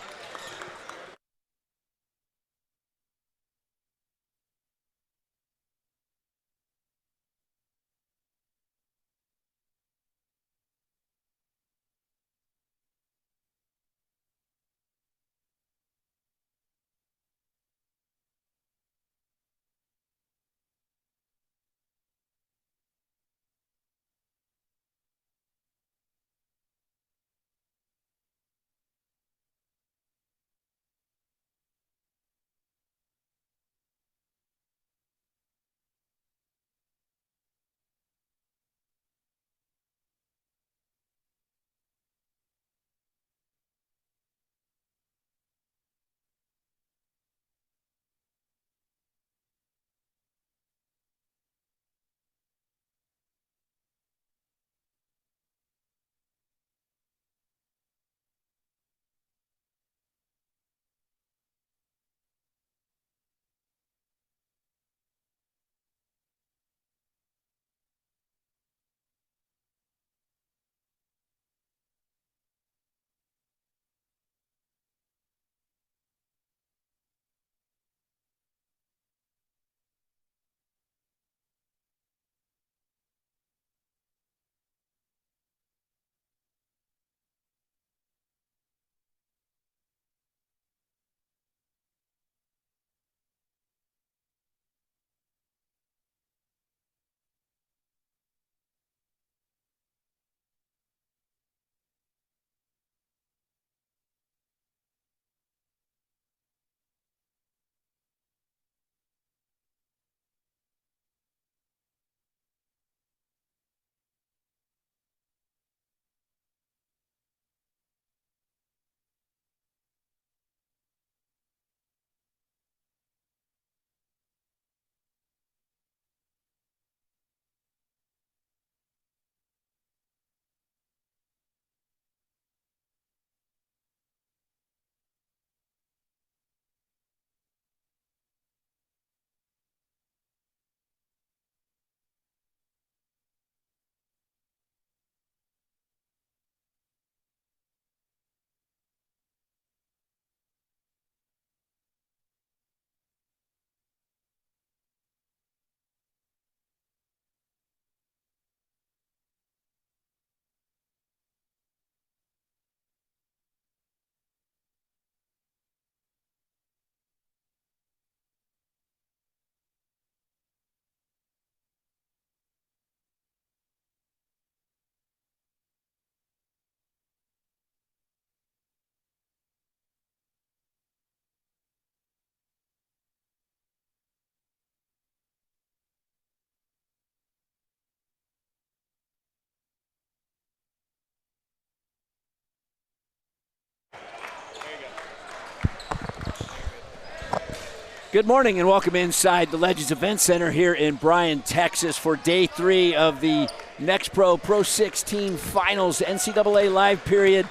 Good morning and welcome inside the Legends Event Center here in Bryan, Texas for day 3 of the NXTPRO PRO16 Finals NCAA Live Period.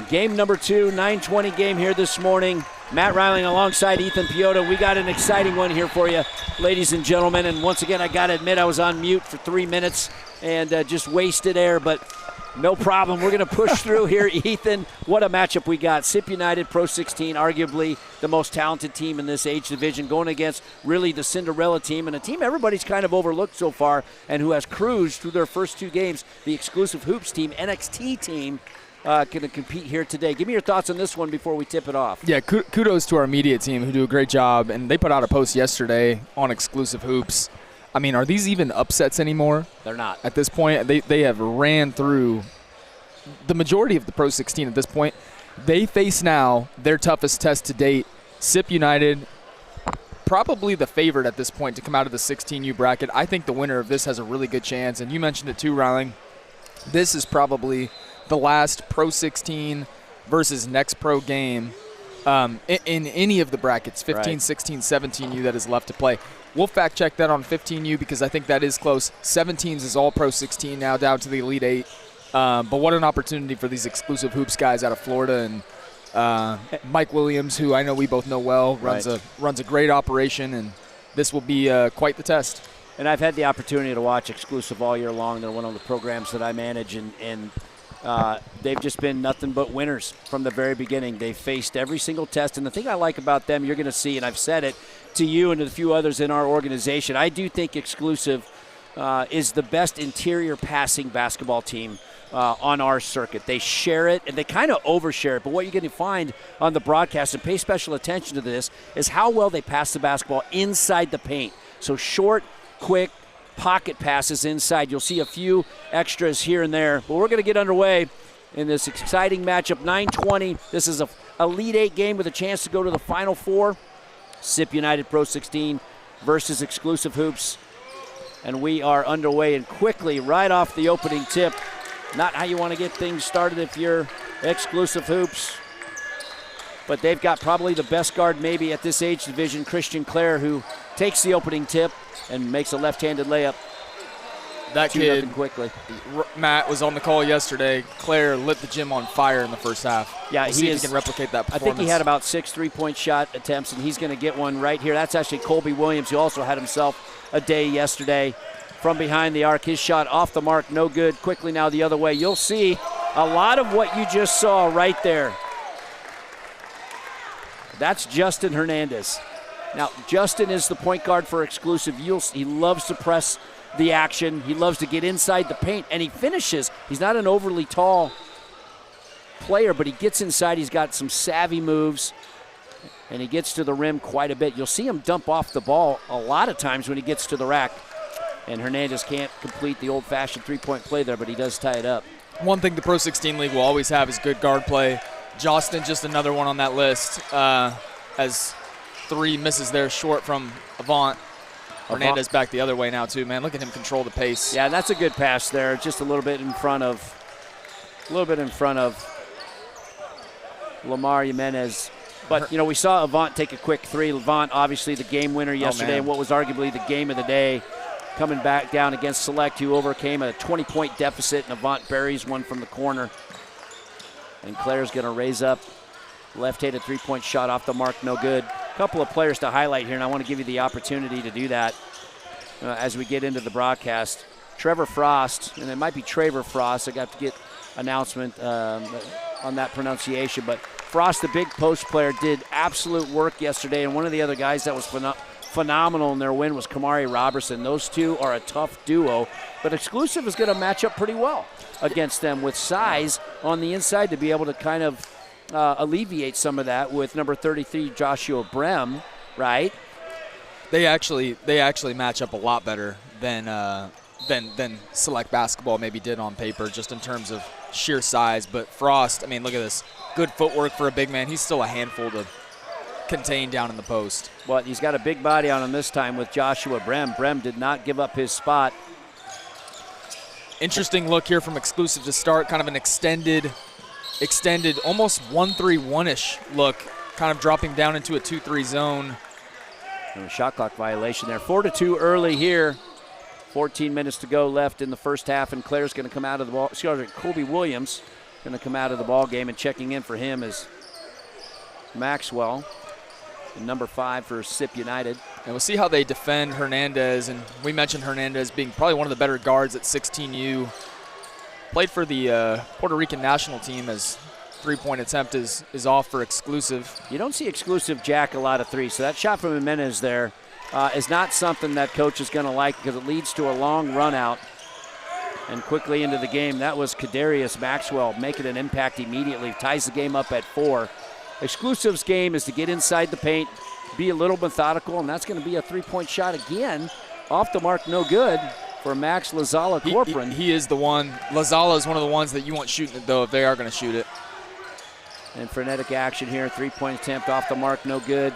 Game number 2, 9:20 game here this morning. Matt Riling alongside Ethan Piota. We got an exciting one here for you, ladies and gentlemen. And once again, I got to admit I was on mute for 3 minutes and just wasted air, but no problem. We're going to push through here. Ethan, what a matchup we got. SIP United PRO16, arguably the most talented team in this age division, going against really the Cinderella team, and a team everybody's kind of overlooked so far and who has cruised through their first 2 games, the Exclusive Hoops team, NXT team, going to compete here today. Give me your thoughts on this one before we tip it off. Yeah, kudos to our media team who do a great job, and they put out a post yesterday on Exclusive Hoops. I mean, are these even upsets anymore? They're not. At this point, they have ran through the majority of the Pro 16 at this point. They face now their toughest test to date. SIP United, probably the favorite at this point to come out of the 16U bracket. I think the winner of this has a really good chance, and you mentioned it too, Riling. This is probably the last Pro 16 versus NXTPRO game in any of the brackets, 15, right. 16, 17U that is left to play. We'll fact check that on 15U because I think that is close. 17s is all Pro 16 now, down to the Elite 8. But what an opportunity for these Exclusive Hoops guys out of Florida, and Mike Williams, who I know we both know well, runs a great operation, and this will be quite the test. And I've had the opportunity to watch Exclusive all year long. They're one of the programs that I manage, and they've just been nothing but winners from the very beginning. They've faced every single test, and the thing I like about them, you're going to see, and I've said it to you and to a few others in our organization, I do think Exclusive is the best interior passing basketball team on our circuit. They share it, and they kind of overshare it, but what you're going to find on the broadcast, and pay special attention to this, is how well they pass the basketball inside the paint. So short, quick, pocket passes inside. You'll see a few extras here and there, but we're going to get underway in this exciting matchup. 9:20. This is a Elite 8 game with a chance to go to the Final Four. SIP United PRO16 versus Exclusive Hoops, and we are underway, and quickly right off the opening tip. Not how you want to get things started if you're Exclusive Hoops, but they've got probably the best guard maybe at this age division, Christian Clare, who takes the opening tip and makes a left-handed layup. That kid, quickly. Matt was on the call yesterday. Claire lit the gym on fire in the first half. Yeah, we'll see if he can replicate that performance. I think he had about 6 3-point shot attempts, and he's going to get one right here. That's actually Colby Williams, who also had himself a day yesterday. From behind the arc, his shot off the mark, no good. Quickly now the other way. You'll see a lot of what you just saw right there. That's Justin Hernandez. Now, Justin is the point guard for Exclusive. He loves to press the action. He loves to get inside the paint, and he finishes. He's not an overly tall player, but he gets inside. He's got some savvy moves, and he gets to the rim quite a bit. You'll see him dump off the ball a lot of times when he gets to the rack, and Hernandez can't complete the old-fashioned three-point play there, but he does tie it up. One thing the Pro 16 League will always have is good guard play. Justin, just another one on that list, as 3 misses there short from Avant. Hernandez back the other way now too, man. Look at him control the pace. Yeah, that's a good pass there. Just a little bit in front of Lamar Jimenez. But, you know, we saw Avant take a quick 3. Avant, obviously the game winner yesterday, and what was arguably the game of the day, coming back down against Select, who overcame a 20-point deficit, and Avant buries one from the corner. And Claire's going to raise up. Left-handed 3-point shot off the mark, no good. A couple of players to highlight here, and I want to give you the opportunity to do that as we get into the broadcast. Trevor Frost, and it might be Traver Frost. I got to get announcement on that pronunciation. But Frost, the big post player, did absolute work yesterday, and one of the other guys that was phenomenal in their win was Kamari Robertson. Those two are a tough duo, but Exclusive is going to match up pretty well against them with size on the inside to be able to kind of alleviate some of that with number 33 Joshua Brem, right? They actually match up a lot better than Select Basketball maybe did on paper, just in terms of sheer size. But Frost, I mean, look at this. Good footwork for a big man. He's still a handful to contain down in the post. But he's got a big body on him this time with Joshua Brem. Brem did not give up his spot. Interesting look here from Exclusive to start, kind of an extended almost 1-3-1-ish look, kind of dropping down into a 2-3 zone. And a shot clock violation there. 4-2 early here. 14 minutes to go left in the first half, and Claire's going to come out of the ball. Colby Williams going to come out of the ball game, and checking in for him is Maxwell, and number 5 for Sip United. And we'll see how they defend Hernandez. And we mentioned Hernandez being probably one of the better guards at 16U. Played for the Puerto Rican national team as three-point attempt is off for Exclusive. You don't see Exclusive jack a lot of threes, so that shot from Jimenez there is not something that coach is going to like because it leads to a long run out and quickly into the game. That was Kadarius Maxwell making an impact immediately, ties the game up at 4. Exclusive's game is to get inside the paint, be a little methodical, and that's going to be a three-point shot again. Off the mark, no good for Max Lazala-Corcoran. He is the one. Lazala is one of the ones that you want shooting it, though, if they are going to shoot it. And frenetic action here. Three-point attempt off the mark, no good.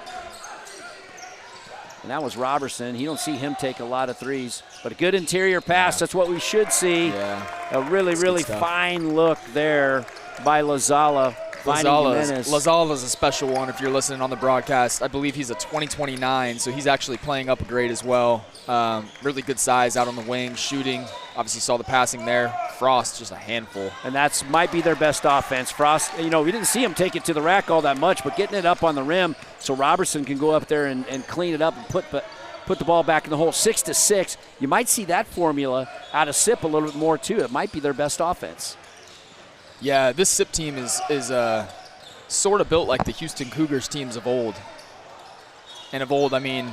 And that was Robertson. You don't see him take a lot of threes. But a good interior pass. That's what we should see. Yeah. A really fine look there by Lazala. Lazala is a special one if you're listening on the broadcast. I believe he's a 2029, so he's actually playing up a grade as well. Really good size out on the wing, shooting. Obviously saw the passing there. Frost, just a handful. And that's might be their best offense. Frost, we didn't see him take it to the rack all that much, but getting it up on the rim so Robertson can go up there and clean it up and put the ball back in the hole. 6-6. You might see that formula out of SIP a little bit more, too. It might be their best offense. Yeah, this SIP team is sort of built like the Houston Cougars teams of old. And of old, I mean,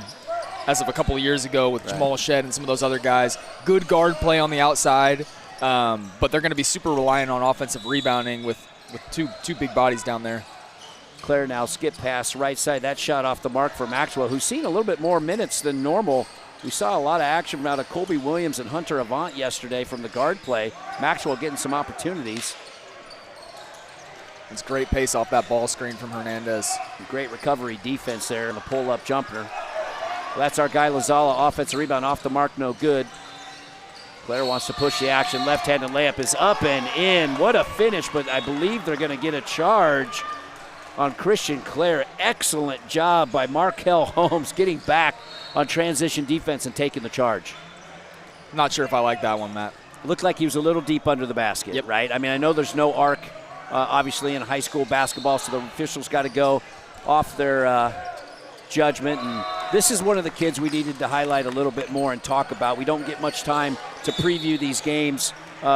as of a couple of years ago with Jamal Shed and some of those other guys. Good guard play on the outside, but they're going to be super reliant on offensive rebounding with two big bodies down there. Claire now skip pass right side. That shot off the mark for Maxwell, who's seen a little bit more minutes than normal. We saw a lot of action out of Colby Williams and Hunter Avant yesterday from the guard play. Maxwell getting some opportunities. It's great pace off that ball screen from Hernandez. Great recovery defense there and the pull-up jumper. Well, that's our guy Lazala. Offensive rebound off the mark, no good. Claire wants to push the action. Left-handed layup is up and in. What a finish, but I believe they're going to get a charge on Christian Claire. Excellent job by Markel Holmes getting back on transition defense and taking the charge. Not sure if I like that one, Matt. Looked like he was a little deep under the basket, right? I mean, I know there's no arc, obviously, in high school basketball, so the officials got to go off their judgment. And this is one of the kids we needed to highlight a little bit more and talk about. We don't get much time to preview these games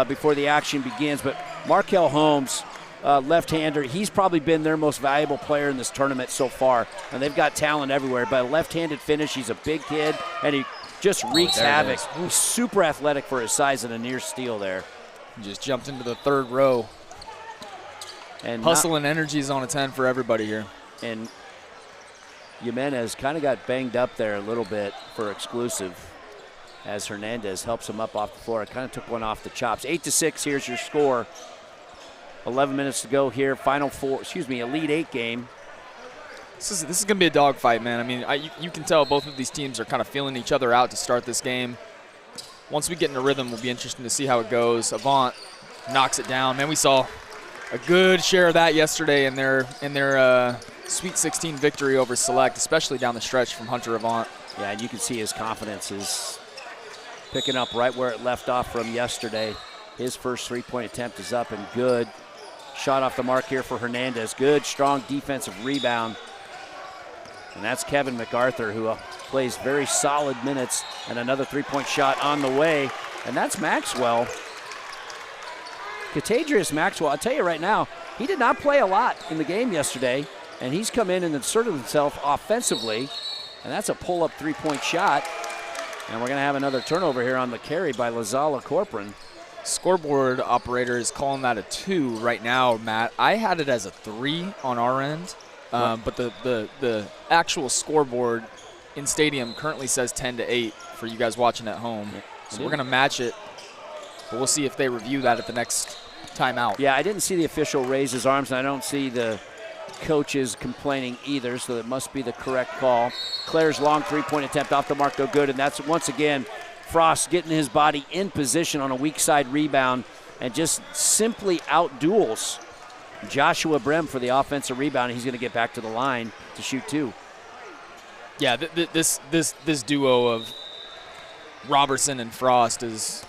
before the action begins, but Markel Holmes, left-hander, he's probably been their most valuable player in this tournament so far, and they've got talent everywhere. But a left-handed finish, he's a big kid, and he just wreaks havoc. He's super athletic for his size and a near steal there. He just jumped into the third row. And hustle and energy is on its end for everybody here. And Jimenez kind of got banged up there a little bit for Exclusive as Hernandez helps him up off the floor. It kind of took one off the chops. 8-6, here's your score. 11 minutes to go here. Elite 8 game. This is going to be a dogfight, man. I mean, you can tell both of these teams are kind of feeling each other out to start this game. Once we get in a rhythm, it'll be interesting to see how it goes. Avant knocks it down. Man, we saw a good share of that yesterday in their Sweet 16 victory over Select, especially down the stretch from Hunter Avant. Yeah, and you can see his confidence is picking up right where it left off from yesterday. His first three-point attempt is up and good. Shot off the mark here for Hernandez. Good, strong defensive rebound. And that's Kevin MacArthur, who plays very solid minutes, and another three-point shot on the way. And that's Maxwell. Catadrius Maxwell, I'll tell you right now, he did not play a lot in the game yesterday, and he's come in and inserted himself offensively, and that's a pull-up three-point shot. And we're going to have another turnover here on the carry by Lazala-Corcoran. Scoreboard operator is calling that a 2 right now, Matt. I had it as a 3 on our end, but the actual scoreboard in stadium currently says 10-8 for you guys watching at home. So we're going to match it, but we'll see if they review that at the next timeout. Yeah, I didn't see the official raise his arms, and I don't see the coaches complaining either, so it must be the correct call. Claire's long three-point attempt off the mark, no good, and that's once again Frost getting his body in position on a weak side rebound and just simply out-duels Joshua Brem for the offensive rebound. He's going to get back to the line to shoot 2. Yeah, this duo of Robertson and Frost is,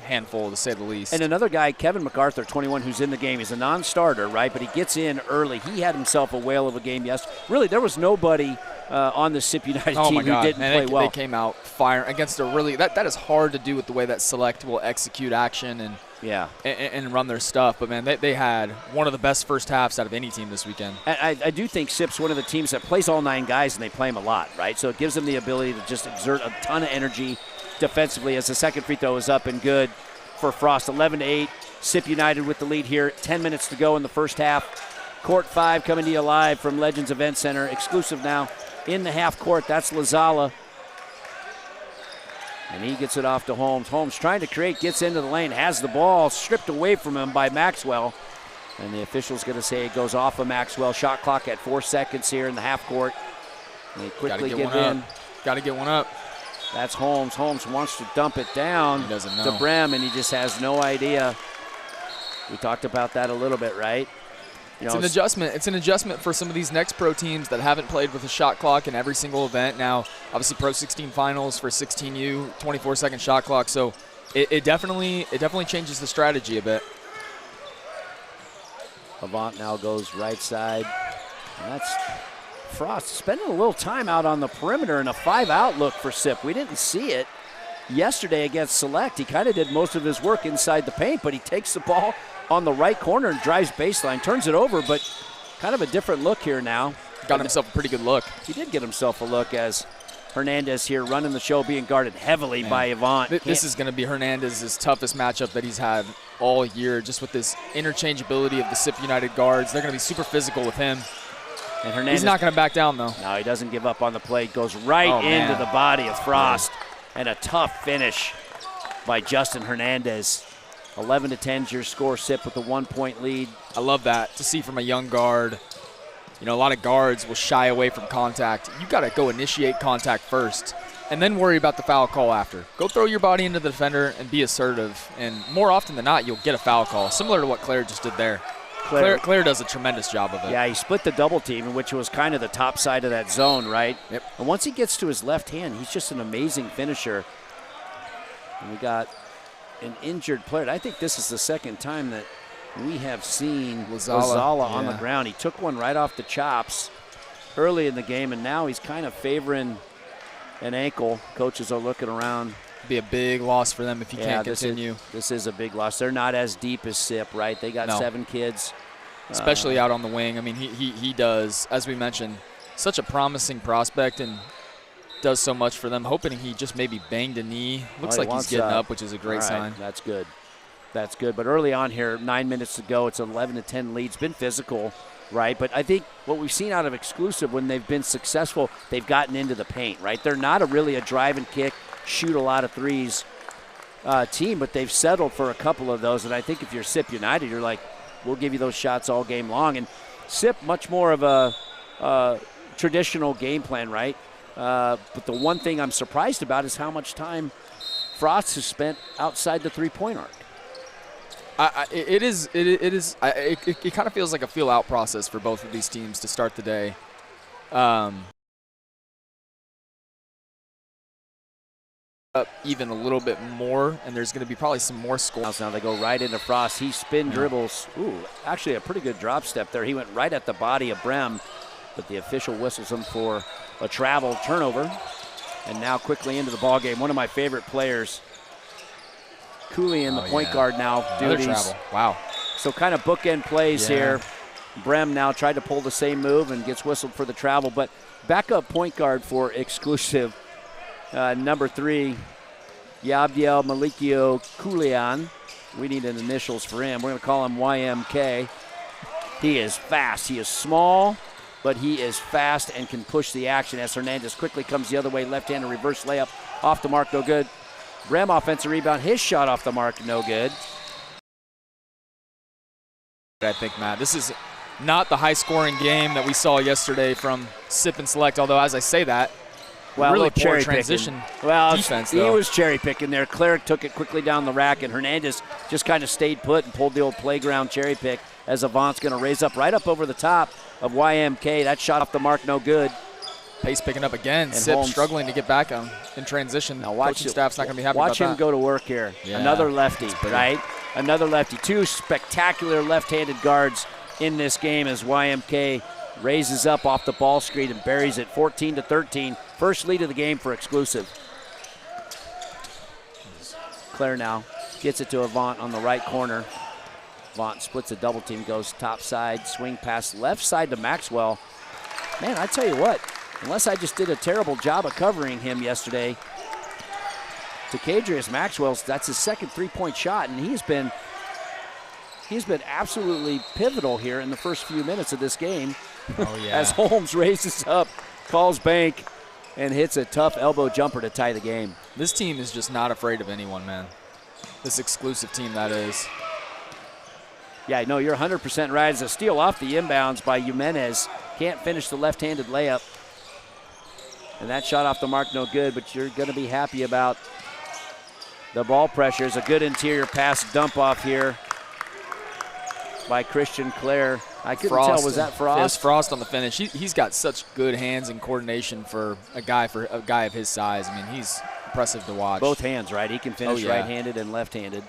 handful to say the least. And another guy, Kevin MacArthur, 21, who's in the game. He's a non-starter, right? But he gets in early. He had himself a whale of a game yesterday. Really, there was nobody on the SIP United team who didn't play well. They came out firing against a really – that is hard to do with the way that Select will execute action and run their stuff. But, man, they had one of the best first halves out of any team this weekend. I do think SIP's one of the teams that plays all 9 guys, and they play them a lot, right? So it gives them the ability to just exert a ton of energy defensively as the second free throw is up and good for Frost. 11-8, SIP United with the lead here. 10 minutes to go in the first half. Court 5 coming to you live from Legends Event Center. Exclusive now in the half court. That's Lazala. And he gets it off to Holmes. Holmes trying to create, gets into the lane, has the ball stripped away from him by Maxwell. And the official's going to say it goes off of Maxwell. Shot clock at 4 seconds here in the half court. And they quickly get in. Got to get one up. That's Holmes. Holmes wants to dump it down to Brem, and he just has no idea. We talked about that a little bit, right? It's an adjustment. It's an adjustment for some of these next pro teams that haven't played with a shot clock in every single event. Now, obviously, Pro 16 finals for 16U, 24-second shot clock. So it definitely changes the strategy a bit. Avant now goes right side. And that's Frost spending a little time out on the perimeter and a 5-out look for SIP. We didn't see it yesterday against Select. He kind of did most of his work inside the paint, but he takes the ball on the right corner and drives baseline, turns it over, but kind of a different look here now. Got himself a pretty good look. He did get himself a look as Hernandez here running the show, being guarded heavily by Avant. This is going to be Hernandez's toughest matchup that he's had all year, just with this interchangeability of the SIP United guards. They're going to be super physical with him. And Hernandez, he's not going to back down, though. No, he doesn't give up on the play. Goes right into the body of Frost. And a tough finish by Justin Hernandez. 11-10 is your score, SIP with a 1-point lead. I love that to see from a young guard. A lot of guards will shy away from contact. You got to go initiate contact first and then worry about the foul call after. Go throw your body into the defender and be assertive. And more often than not, you'll get a foul call, similar to what Claire just did there. Claire does a tremendous job of it. Yeah, he split the double team, which was kind of the top side of that zone, right? Yep. And once he gets to his left hand, he's just an amazing finisher. And we got an injured player. I think this is the second time that we have seen Lazala on the ground. He took one right off the chops early in the game, and now he's kind of favoring an ankle. Coaches are looking around. Be a big loss for them if you can't continue. This is a big loss. They're not as deep as SIP, right? They got 7 kids. Especially out on the wing. He does, as we mentioned, such a promising prospect and does so much for them. Hoping he just maybe banged a knee. Looks like he's getting up, which is a great sign. That's good. That's good. But early on here, 9 minutes to go, it's an 11-10 lead. It's been physical, right? But I think what we've seen out of Exclusive when they've been successful, they've gotten into the paint, right? They're not really a drive and kick, shoot a lot of threes team, but they've settled for a couple of those. And I think if you're SIP United, you're like, we'll give you those shots all game long. And SIP, much more of a traditional game plan, right? But the one thing I'm surprised about is how much time Frost has spent outside the three-point arc. It kind of feels like a feel-out process for both of these teams to start the day. Up even a little bit more, and there's going to be probably some more scores. Now they go right into Frost. He spin dribbles. Ooh, actually a pretty good drop step there. He went right at the body of Brem, but the official whistles him for a travel turnover. And now quickly into the ball game. One of my favorite players, Cooley in the point guard now. Another travel. Wow. So kind of bookend plays here. Brem now tried to pull the same move and gets whistled for the travel. But backup point guard for Exclusive, number 3, Yabdiel Malikio Koulian. We need an initials for him. We're going to call him YMK. He is fast. He is small, but he is fast and can push the action as Hernandez quickly comes the other way. Left-handed reverse layup off the mark, no good. Brem offensive rebound. His shot off the mark, no good. I think, Matt, this is not the high-scoring game that we saw yesterday from SIP and Select, although as I say that, really poor transition defense, he was cherry-picking there. Cleric took it quickly down the rack, and Hernandez just kind of stayed put and pulled the old playground cherry-pick as Avant's going to raise up right up over the top of YMK. That shot off the mark, no good. Pace picking up again. And Sip Holmes struggling to get back in transition. Now watch Coaching staff's not going to be happy Watch about him that. go to work here. Yeah, Another lefty, that's pretty. right? Another lefty. Two spectacular left-handed guards in this game as YMK raises up off the ball screen and buries it 14-13. First lead of the game for Exclusive. Claire now gets it to Avant on the right corner. Avant splits a double team, goes top side, swing pass left side to Maxwell. Man, I tell you what, unless I just did a terrible job of covering him yesterday, to Kadrius Maxwell's, that's his second three-point shot, and he's been absolutely pivotal here in the first few minutes of this game. Oh, yeah. As Holmes raises up, calls bank, and hits a tough elbow jumper to tie the game. This team is just not afraid of anyone, man. This Exclusive team, that is. Yeah, no, you're 100% right. It's a steal off the inbounds by Jimenez. Can't finish the left-handed layup. And that shot off the mark, no good, but you're going to be happy about the ball pressure. It's a good interior pass dump off here by Christian Clare. I couldn't tell, was that Frost? Yes, Frost on the finish. He's got such good hands and coordination for a guy of his size. I mean, he's impressive to watch. Both hands, right? He can finish yeah. right-handed and left-handed.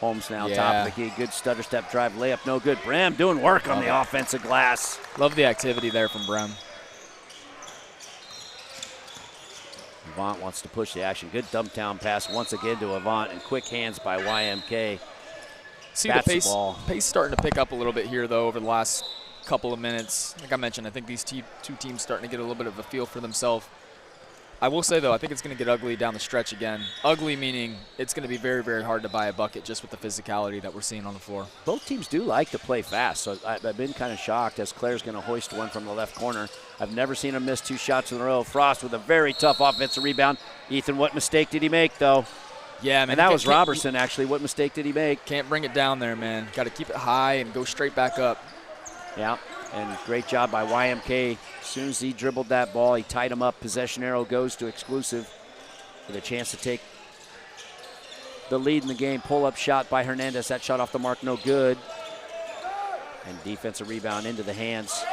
Holmes now Yeah. top of the key. Good stutter step drive layup, no good. Brem doing work on the offensive glass. Love the activity there from Brem. Avant wants to push the action. Good dump down pass once again to Avant, and quick hands by YMK. See That's the the ball. pace starting to pick up a little bit here, though, over the last couple of minutes. Like I mentioned, I think these two teams starting to get a little bit of a feel for themselves. I will say, though, I think it's going to get ugly down the stretch again. Ugly meaning it's going to be very, very hard to buy a bucket just with the physicality that we're seeing on the floor. Both teams do like to play fast, so I've been kind of shocked as Claire's going to hoist one from the left corner. I've never seen him miss two shots in a row. Frost with a very tough offensive rebound. Ethan, what mistake did he make, though? Yeah, man. And that was Robertson, actually. What mistake did he make? Can't bring it down there, man. Got to keep it high and go straight back up. Yeah, and great job by YMK. As soon as he dribbled that ball, he tied him up. Possession arrow goes to Exclusive with a chance to take the lead in the game. Pull-up shot by Hernandez. That shot off the mark, no good. And defensive rebound into the hands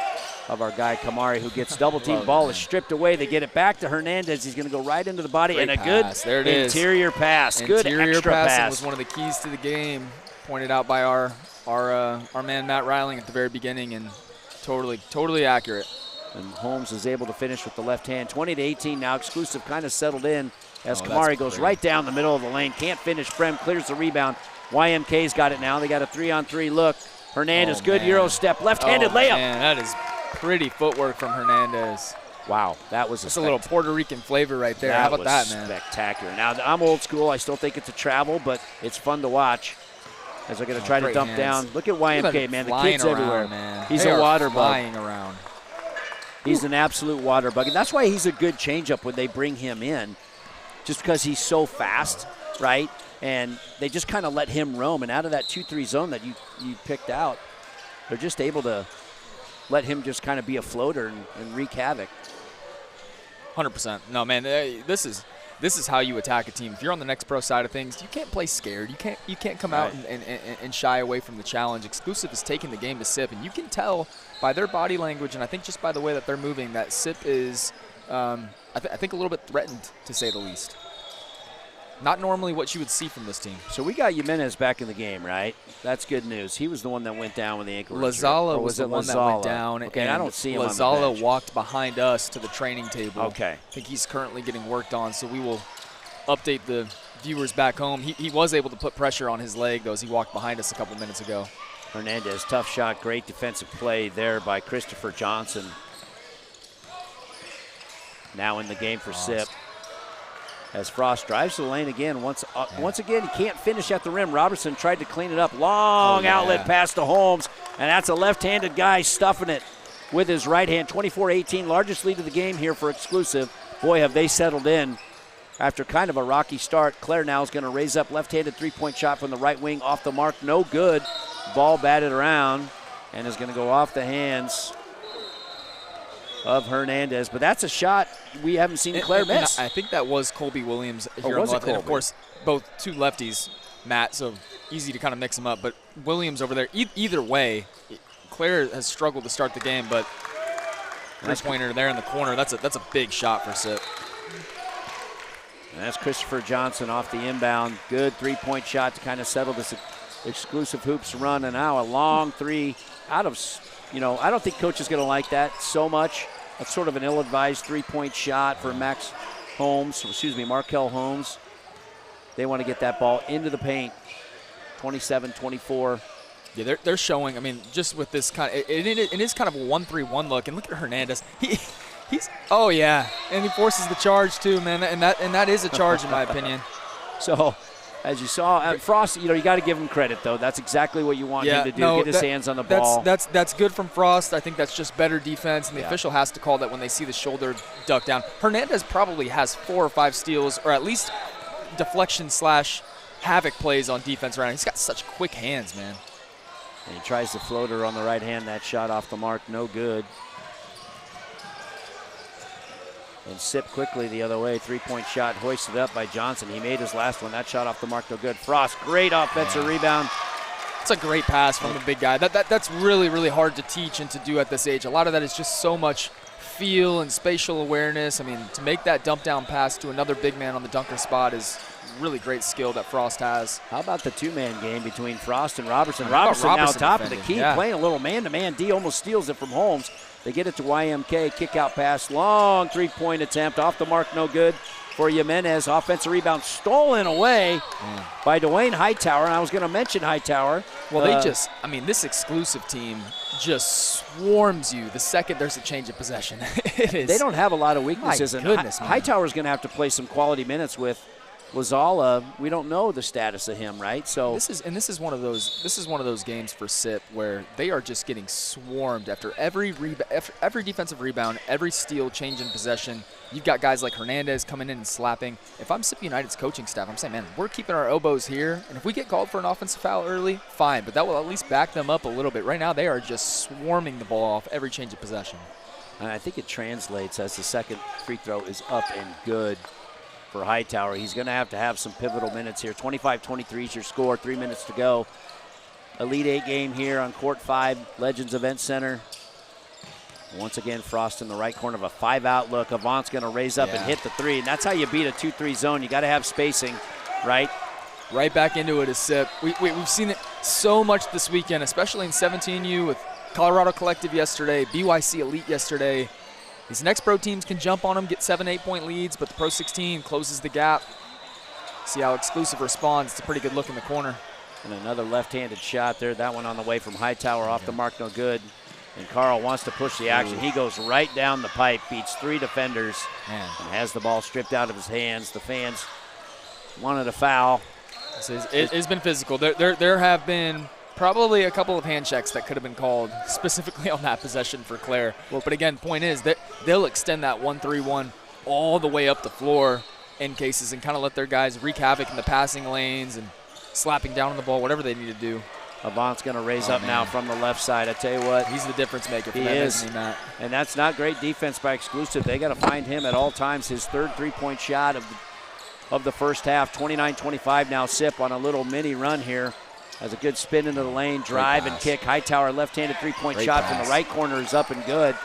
of our guy Kamari, who gets double team. Ball is stripped away. They get it back to Hernandez. He's going to go right into the body. Great and a pass. good There it is. interior pass. Good Interior extra passing pass. was one of the keys to the game, pointed out by our man Matt Reiling at the very beginning, and totally accurate. And Holmes is able to finish with the left hand. 20-18 now. Exclusive kind of settled in as Oh, Kamari that's goes great. right down the middle of the lane. Can't finish. Brem clears the rebound. YMK's got it now. They got a 3-on-3 look. Hernandez, Oh, good man. Euro step. Left-handed layup. Man, that is pretty footwork from Hernandez. Wow, that was That's a little Puerto Rican flavor right there. How about that, man? Spectacular. Now, I'm old school. I still think it's a travel, but it's fun to watch as they're going to try to great dump hands. down. Look at YMK, them man. The flying kid's around, everywhere. man. He's They a are water bug. flying around. He's an absolute water bug. And that's why he's a good changeup when they bring him in, just because he's so fast, right? And they just kind of let him roam. And out of that 2-3 zone that you picked out, they're just able to let him just kind of be a floater and wreak havoc. 100%. No, man, this is how you attack a team. If you're on the next pro side of things, you can't play scared. You can't come out and shy away from the challenge. Exclusive is taking the game to Sip, and you can tell by their body language, and I think just by the way that they're moving, that Sip is, I think, a little bit threatened, to say the least. Not normally what you would see from this team. So we got Jimenez back in the game, right? That's good news. He was the one that went down with the ankle. Lazala was the one that went down. Okay, and I don't see him on the Lazala bench. walked behind us to the training table. Okay. I think he's currently getting worked on, so we will update the viewers back home. He was able to put pressure on his leg, though, as he walked behind us a couple minutes ago. Hernandez, tough shot, great defensive play there by Christopher Johnson. Now in the game for Sip. As Frost drives to the lane again. Once again, he can't finish at the rim. Robertson tried to clean it up. Long outlet pass to Holmes, and that's a left-handed guy stuffing it with his right hand. 24-18, largest lead of the game here for Exclusive. Boy, have they settled in after kind of a rocky start. Claire now is going to raise up left-handed three-point shot from the right wing off the mark. No good. Ball batted around and is going to go off the hands of Hernandez. But that's a shot we haven't seen Claire miss. I think that was Colby Williams here on the left. And, of course, both two lefties, Matt, so easy to kind of mix them up. But Williams over there, either way, Claire has struggled to start the game, but three-pointer there in the corner. That's a big shot for Sip. And that's Christopher Johnson off the inbound. Good three-point shot to kind of settle this exclusive hoops run. And now a long three out of, I don't think coach is going to like that so much. That's sort of an ill-advised three-point shot for Markel Holmes. They want to get that ball into the paint. 27-24. Yeah, they're showing. I mean, just with this kind of, it is kind of a 1-3-1 look. And look at Hernandez. He's oh yeah, and he forces the charge too, man. And that is a charge in my opinion. So, as you saw, Frost, you got to give him credit though. That's exactly what you want him to do. Get his hands on the ball. That's good from Frost. I think that's just better defense, and the official has to call that when they see the shoulder duck down. Hernandez probably has 4 or 5 steals, or at least deflection / havoc plays on defense right now. He's got such quick hands, man. And he tries the floater on the right hand. That shot off the mark, no good. And Sip quickly the other way. 3-point shot hoisted up by Johnson. He made his last one. That shot off the mark, no good. Frost, great offensive rebound. It's a great pass from the big guy. That's really, really hard to teach and to do at this age. A lot of that is just so much feel and spatial awareness. I mean, to make that dump down pass to another big man on the dunker spot is really great skill that Frost has. How about the two-man game between Frost and Robertson? Robertson now top of the key, playing a little man-to-man. D almost steals it from Holmes. They get it to YMK, kick-out pass, long three-point attempt, off the mark, no good for Jimenez. Offensive rebound stolen away by Dwayne Hightower, and I was going to mention Hightower. Well, this exclusive team just swarms you the second there's a change of possession. They don't have a lot of weaknesses. My goodness, man. Hightower's going to have to play some quality minutes with Lazala. We don't know the status of him, right? So this is one of those games for Sip where they are just getting swarmed after every defensive rebound, every steal, change in possession. You've got guys like Hernandez coming in and slapping. If I'm Sip United's coaching staff, I'm saying, man, we're keeping our elbows here, and if we get called for an offensive foul early, fine, but that will at least back them up a little bit. Right now, they are just swarming the ball off every change of possession. And I think it translates as the second free throw is up and good for Hightower. He's going to have some pivotal minutes here. 25-23 is your score, 3 minutes to go. Elite 8 game here on Court 5, Legends Event Center. Once again, Frost in the right corner of a 5-out look. Avant's going to raise up and hit the three, and that's how you beat a 2-3 zone. You got to have spacing, right? Right back into it is Sip. We've seen it so much this weekend, especially in 17U with Colorado Collective yesterday, BYC Elite yesterday. These next pro teams can jump on them, get 7-8 point leads, but the Pro 16 closes the gap. See how exclusive responds. It's a pretty good look in the corner. And another left-handed shot there. That one on the way from Hightower, off the mark, no good. And Carl wants to push the action. He goes right down the pipe, beats 3 defenders, and has the ball stripped out of his hands. The fans wanted a foul. It's been physical. There have been probably a couple of hand checks that could have been called specifically on that possession for Claire. But again, point is that they'll extend that 1-3-1 all the way up the floor in cases and kind of let their guys wreak havoc in the passing lanes and slapping down on the ball, whatever they need to do. Avant's going to raise up now from the left side. I tell you what. He's the difference maker for them, isn't he, Matt? And that's not great defense by Exclusive. They got to find him at all times. His third 3-point shot of the first half. 29-25 now. Sip on a little mini run here. Has a good spin into the lane, drive and kick. Hightower left-handed 3-point shot from the right corner is up and good.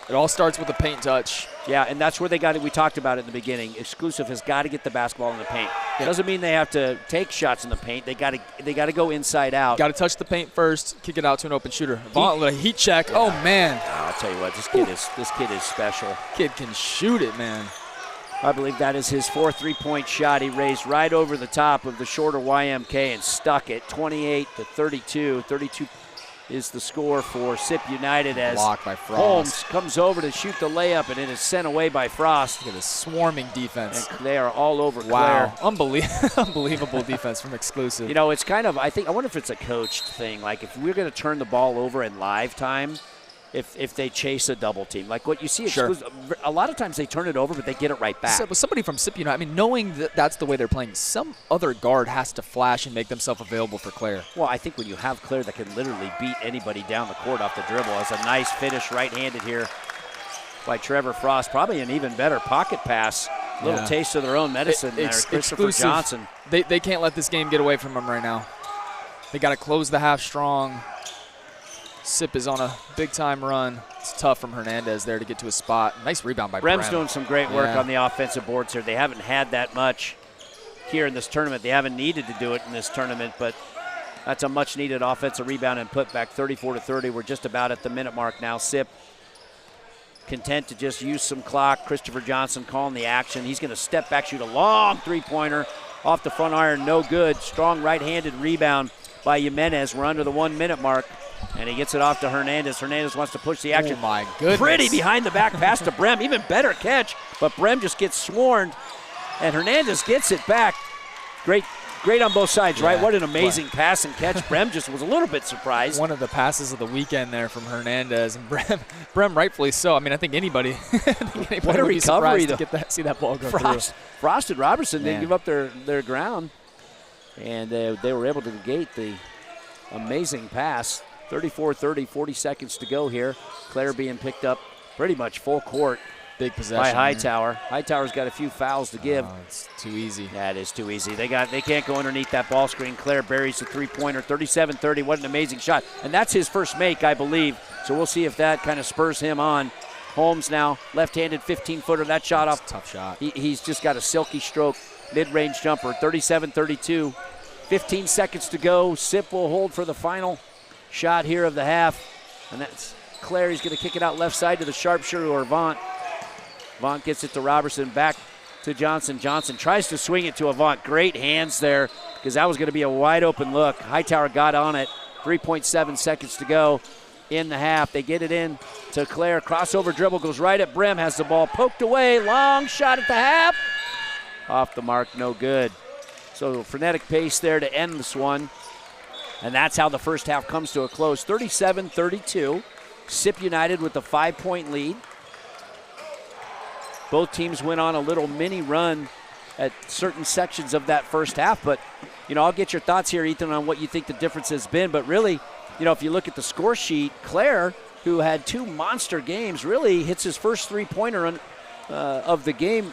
It all starts with a paint touch. Yeah, and that's where they got it. We talked about it in the beginning. Exclusive has got to get the basketball in the paint. Yeah. Doesn't mean they have to take shots in the paint. They got to go inside out. Got to touch the paint first, kick it out to an open shooter. Heat check. Yeah. Oh man! I'll tell you what, this kid is special. Kid can shoot it, man. I believe that is his 4th 3-point shot. He raised right over the top of the shorter YMK and stuck it. 28-32. 32 is the score for Sip United as blocked by Frost. Holmes comes over to shoot the layup, and it is sent away by Frost. Look at this swarming defense. And they are all over Claire. Wow. Unbelievable defense from Exclusive. You know, it's kind of, I wonder if it's a coached thing. Like, if we're going to turn the ball over in live time, if they chase a double team. Like what you see, a lot of times they turn it over, but they get it right back. So, somebody from Sip United, I mean, knowing that that's the way they're playing, some other guard has to flash and make themselves available for Claire. Well, I think when you have Claire that can literally beat anybody down the court off the dribble, it's a nice finish right-handed here by Trevor Frost. Probably an even better pocket pass. Little taste of their own medicine there, Christopher Johnson. They can't let this game get away from them right now. They got to close the half strong. Sip is on a big-time run. It's tough from Hernandez there to get to a spot. Nice rebound by Brem's Brem. doing some great work on the offensive boards here. They haven't had that much here in this tournament. They haven't needed to do it in this tournament, but that's a much-needed offensive rebound and put back 34-30. We're just about at the minute mark now. Sip content to just use some clock. Christopher Johnson calling the action. He's going to step back, shoot a long three-pointer off the front iron. No good. Strong right-handed rebound by Jimenez. We're under the 1 minute mark, and he gets it off to Hernandez. Hernandez wants to push the action. Oh, my goodness. Pretty behind the back pass to Brem. Even better catch, but Brem just gets swarmed, and Hernandez gets it back. Great on both sides, right? What an amazing pass and catch. Brem just was a little bit surprised. One of the passes of the weekend there from Hernandez, and Brem rightfully so. I mean, I think anybody, what a would be recovery surprised to see that ball go Frost and Robertson didn't Man. give up their ground, and they were able to negate the amazing pass. 34-30, 40 seconds to go here. Claire being picked up pretty much full court Big possession by Hightower. Hightower's got a few fouls to give. Oh, it's too easy. Yeah, it is too easy. They can't go underneath that ball screen. Claire buries the three-pointer, 37-30. What an amazing shot. And that's his first make, I believe. So we'll see if that kind of spurs him on. Holmes now, left-handed 15-footer. That shot off. Tough shot. He's just got a silky stroke, mid-range jumper, 37-32. 15 seconds to go. Sip will hold for the final shot here of the half. And that's Claire. He's going to kick it out left side to the sharpshooter or Avant. Avant gets it to Robertson, back to Johnson. Johnson tries to swing it to Avant. Great hands there, because that was going to be a wide open look. Hightower got on it. 3.7 seconds to go in the half. They get it in to Claire. Crossover dribble goes right at Brem, has the ball poked away. Long shot at the half. Off the mark, no good. So frenetic pace there to end this one. And that's how the first half comes to a close. 37-32. Sip United with the 5-point lead. Both teams went on a little mini run at certain sections of that first half. But, I'll get your thoughts here, Ethan, on what you think the difference has been. But really, if you look at the score sheet, Claire, who had 2 monster games, really hits his first three-pointer of the game,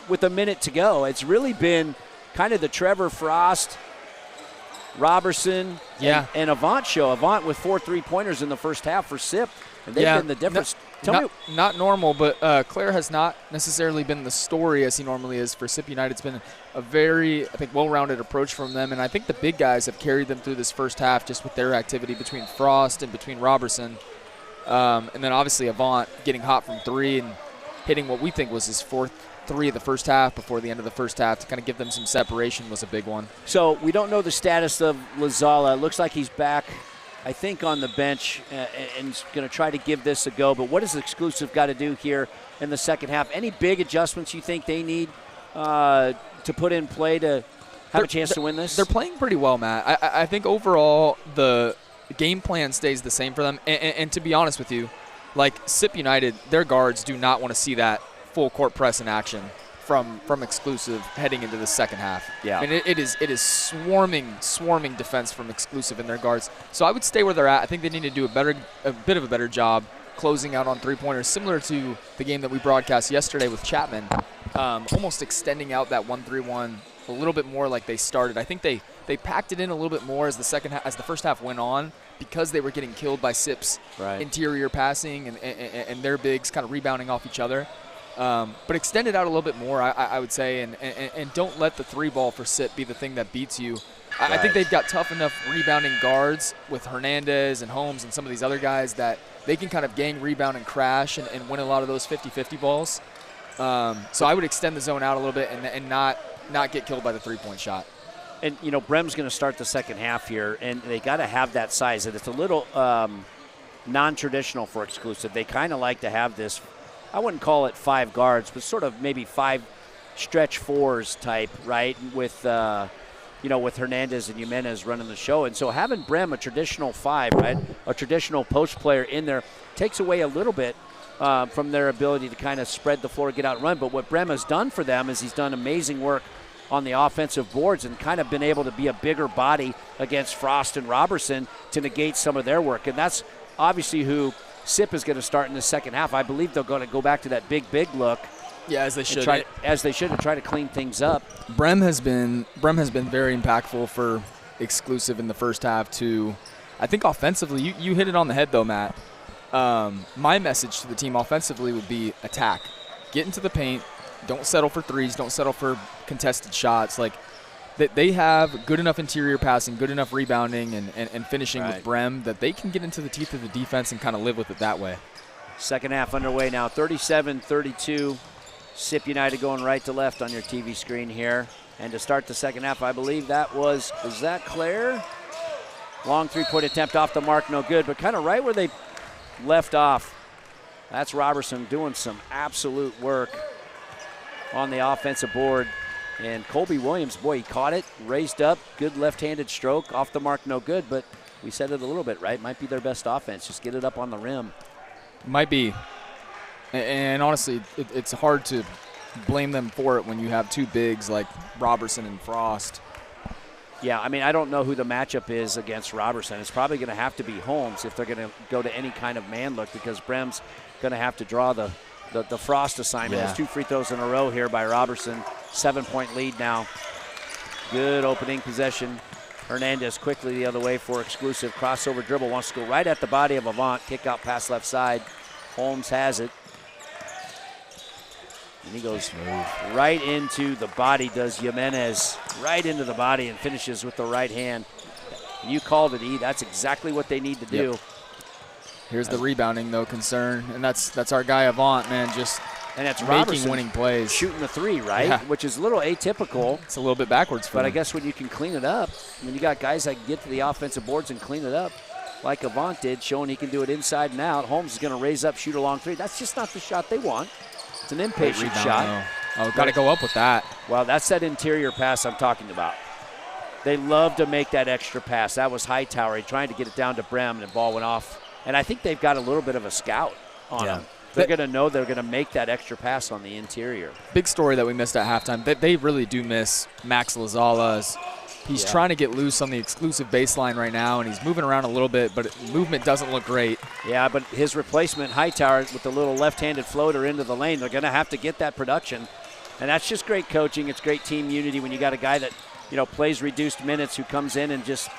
with a minute to go. It's really been kind of the Trevor Frost, Robertson, and Avant show. Avant with 4 three-pointers in the first half for Sip. And they've been the difference. Not normal, but Claire has not necessarily been the story as he normally is for Sip United. It's been a very, I think, well-rounded approach from them, and I think the big guys have carried them through this first half just with their activity between Frost and between Robertson. And then obviously Avant getting hot from 3 and hitting what we think was his 4th 3 of the first half before the end of the first half to kind of give them some separation was a big one. So we don't know the status of Lazala. It looks like he's back, I think, on the bench and going to try to give this a go. But what does Exclusive got to do here in the second half? Any big adjustments you think they need to put in play to have a chance to win this? They're playing pretty well, Matt. I think overall the game plan stays the same for them. And to be honest with you, like Sip United, their guards do not want to see that full court press in action from Exclusive heading into the second half. Yeah. I mean, it is swarming defense from Exclusive in their guards. So I would stay where they're at. I think they need to do a bit of a better job closing out on three-pointers, similar to the game that we broadcast yesterday with Chapman, almost extending out that 1-3-1 a little bit more like they started. I think they packed it in a little bit more as the first half went on, because they were getting killed by Sip's interior passing and their bigs kind of rebounding off each other. But extend it out a little bit more, I would say, and don't let the 3-ball for Sip be the thing that beats you. I think they've got tough enough rebounding guards with Hernandez and Holmes and some of these other guys that they can kind of gang rebound and crash and win a lot of those 50-50 balls. So I would extend the zone out a little bit and not get killed by the 3-point shot. And, Brem's going to start the second half here, and they got to have that size. And it's a little non-traditional for Exclusive. They kind of like to have this, I wouldn't call it 5 guards, but sort of maybe 5 stretch 4s type, right, with with Hernandez and Jimenez running the show. And so having Brem, a traditional 5, right, a traditional post player in there, takes away a little bit from their ability to kind of spread the floor, get out and run. But what Brem has done for them is he's done amazing work on the offensive boards and kind of been able to be a bigger body against Frost and Robertson to negate some of their work. And that's obviously who Sip is going to start in the second half. I believe they're going to go back to that big look. Yeah, as they should. And try to clean things up. Brem has been very impactful for Exclusive in the first half too. I think offensively, you hit it on the head though, Matt. My message to the team offensively would be attack. Get into the paint. Don't settle for threes. Don't settle for contested shots. Like, they have good enough interior passing, good enough rebounding, and finishing with Brem that they can get into the teeth of the defense and kind of live with it that way. Second half underway now, 37-32. SIP United going right to left on your TV screen here. And to start the second half, I believe that was that Claire? Long three-point attempt off the mark, no good, but kind of right where they left off. That's Robertson doing some absolute work on the offensive board. And Colby Williams, boy, he caught it, raised up, good left-handed stroke, off the mark, no good, but we said it a little bit, right? Might be their best offense, just get it up on the rim. Might be. And honestly, it's hard to blame them for it when you have two bigs like Robertson and Frost. Yeah, I mean, I don't know who the matchup is against Robertson. It's probably going to have to be Holmes if they're going to go to any kind of man look, because Brem's going to have to draw the Frost assignment. There's 2 free throws in a row here by Robertson. 7-point lead now. Good opening possession. Hernandez quickly the other way for exclusive. Crossover dribble, wants to go right at the body of Avant. Kick out pass left side. Holmes has it. And he goes right into the body, does Jimenez. Right into the body and finishes with the right hand. You called it, E. That's exactly what they need to do. Yep. Here's the rebounding, though, concern. And that's our guy Avant, man, just and that's making Robertson winning plays. Shooting the three, right? Yeah. Which is a little atypical. It's a little bit backwards for But him. I guess when you can clean it up, when you got guys that can get to the offensive boards and clean it up, like Avant did, showing he can do it inside and out. Holmes is going to raise up, shoot a long three. That's just not the shot they want. It's an impatient shot. Oh, got to go up with that. Well, that's that interior pass I'm talking about. They love to make that extra pass. That was Hightower. He trying to get it down to Brem, and the ball went off. And I think they've got a little bit of a scout on them. They're going to know they're going to make that extra pass on the interior. Big story that we missed at halftime. They really do miss Max Lazala. He's trying to get loose on the exclusive baseline right now, and he's moving around a little bit, but movement doesn't look great. Yeah, but his replacement, Hightower, with the little left-handed floater into the lane, they're going to have to get that production. And that's just great coaching. It's great team unity when you got a guy that, plays reduced minutes, who comes in and just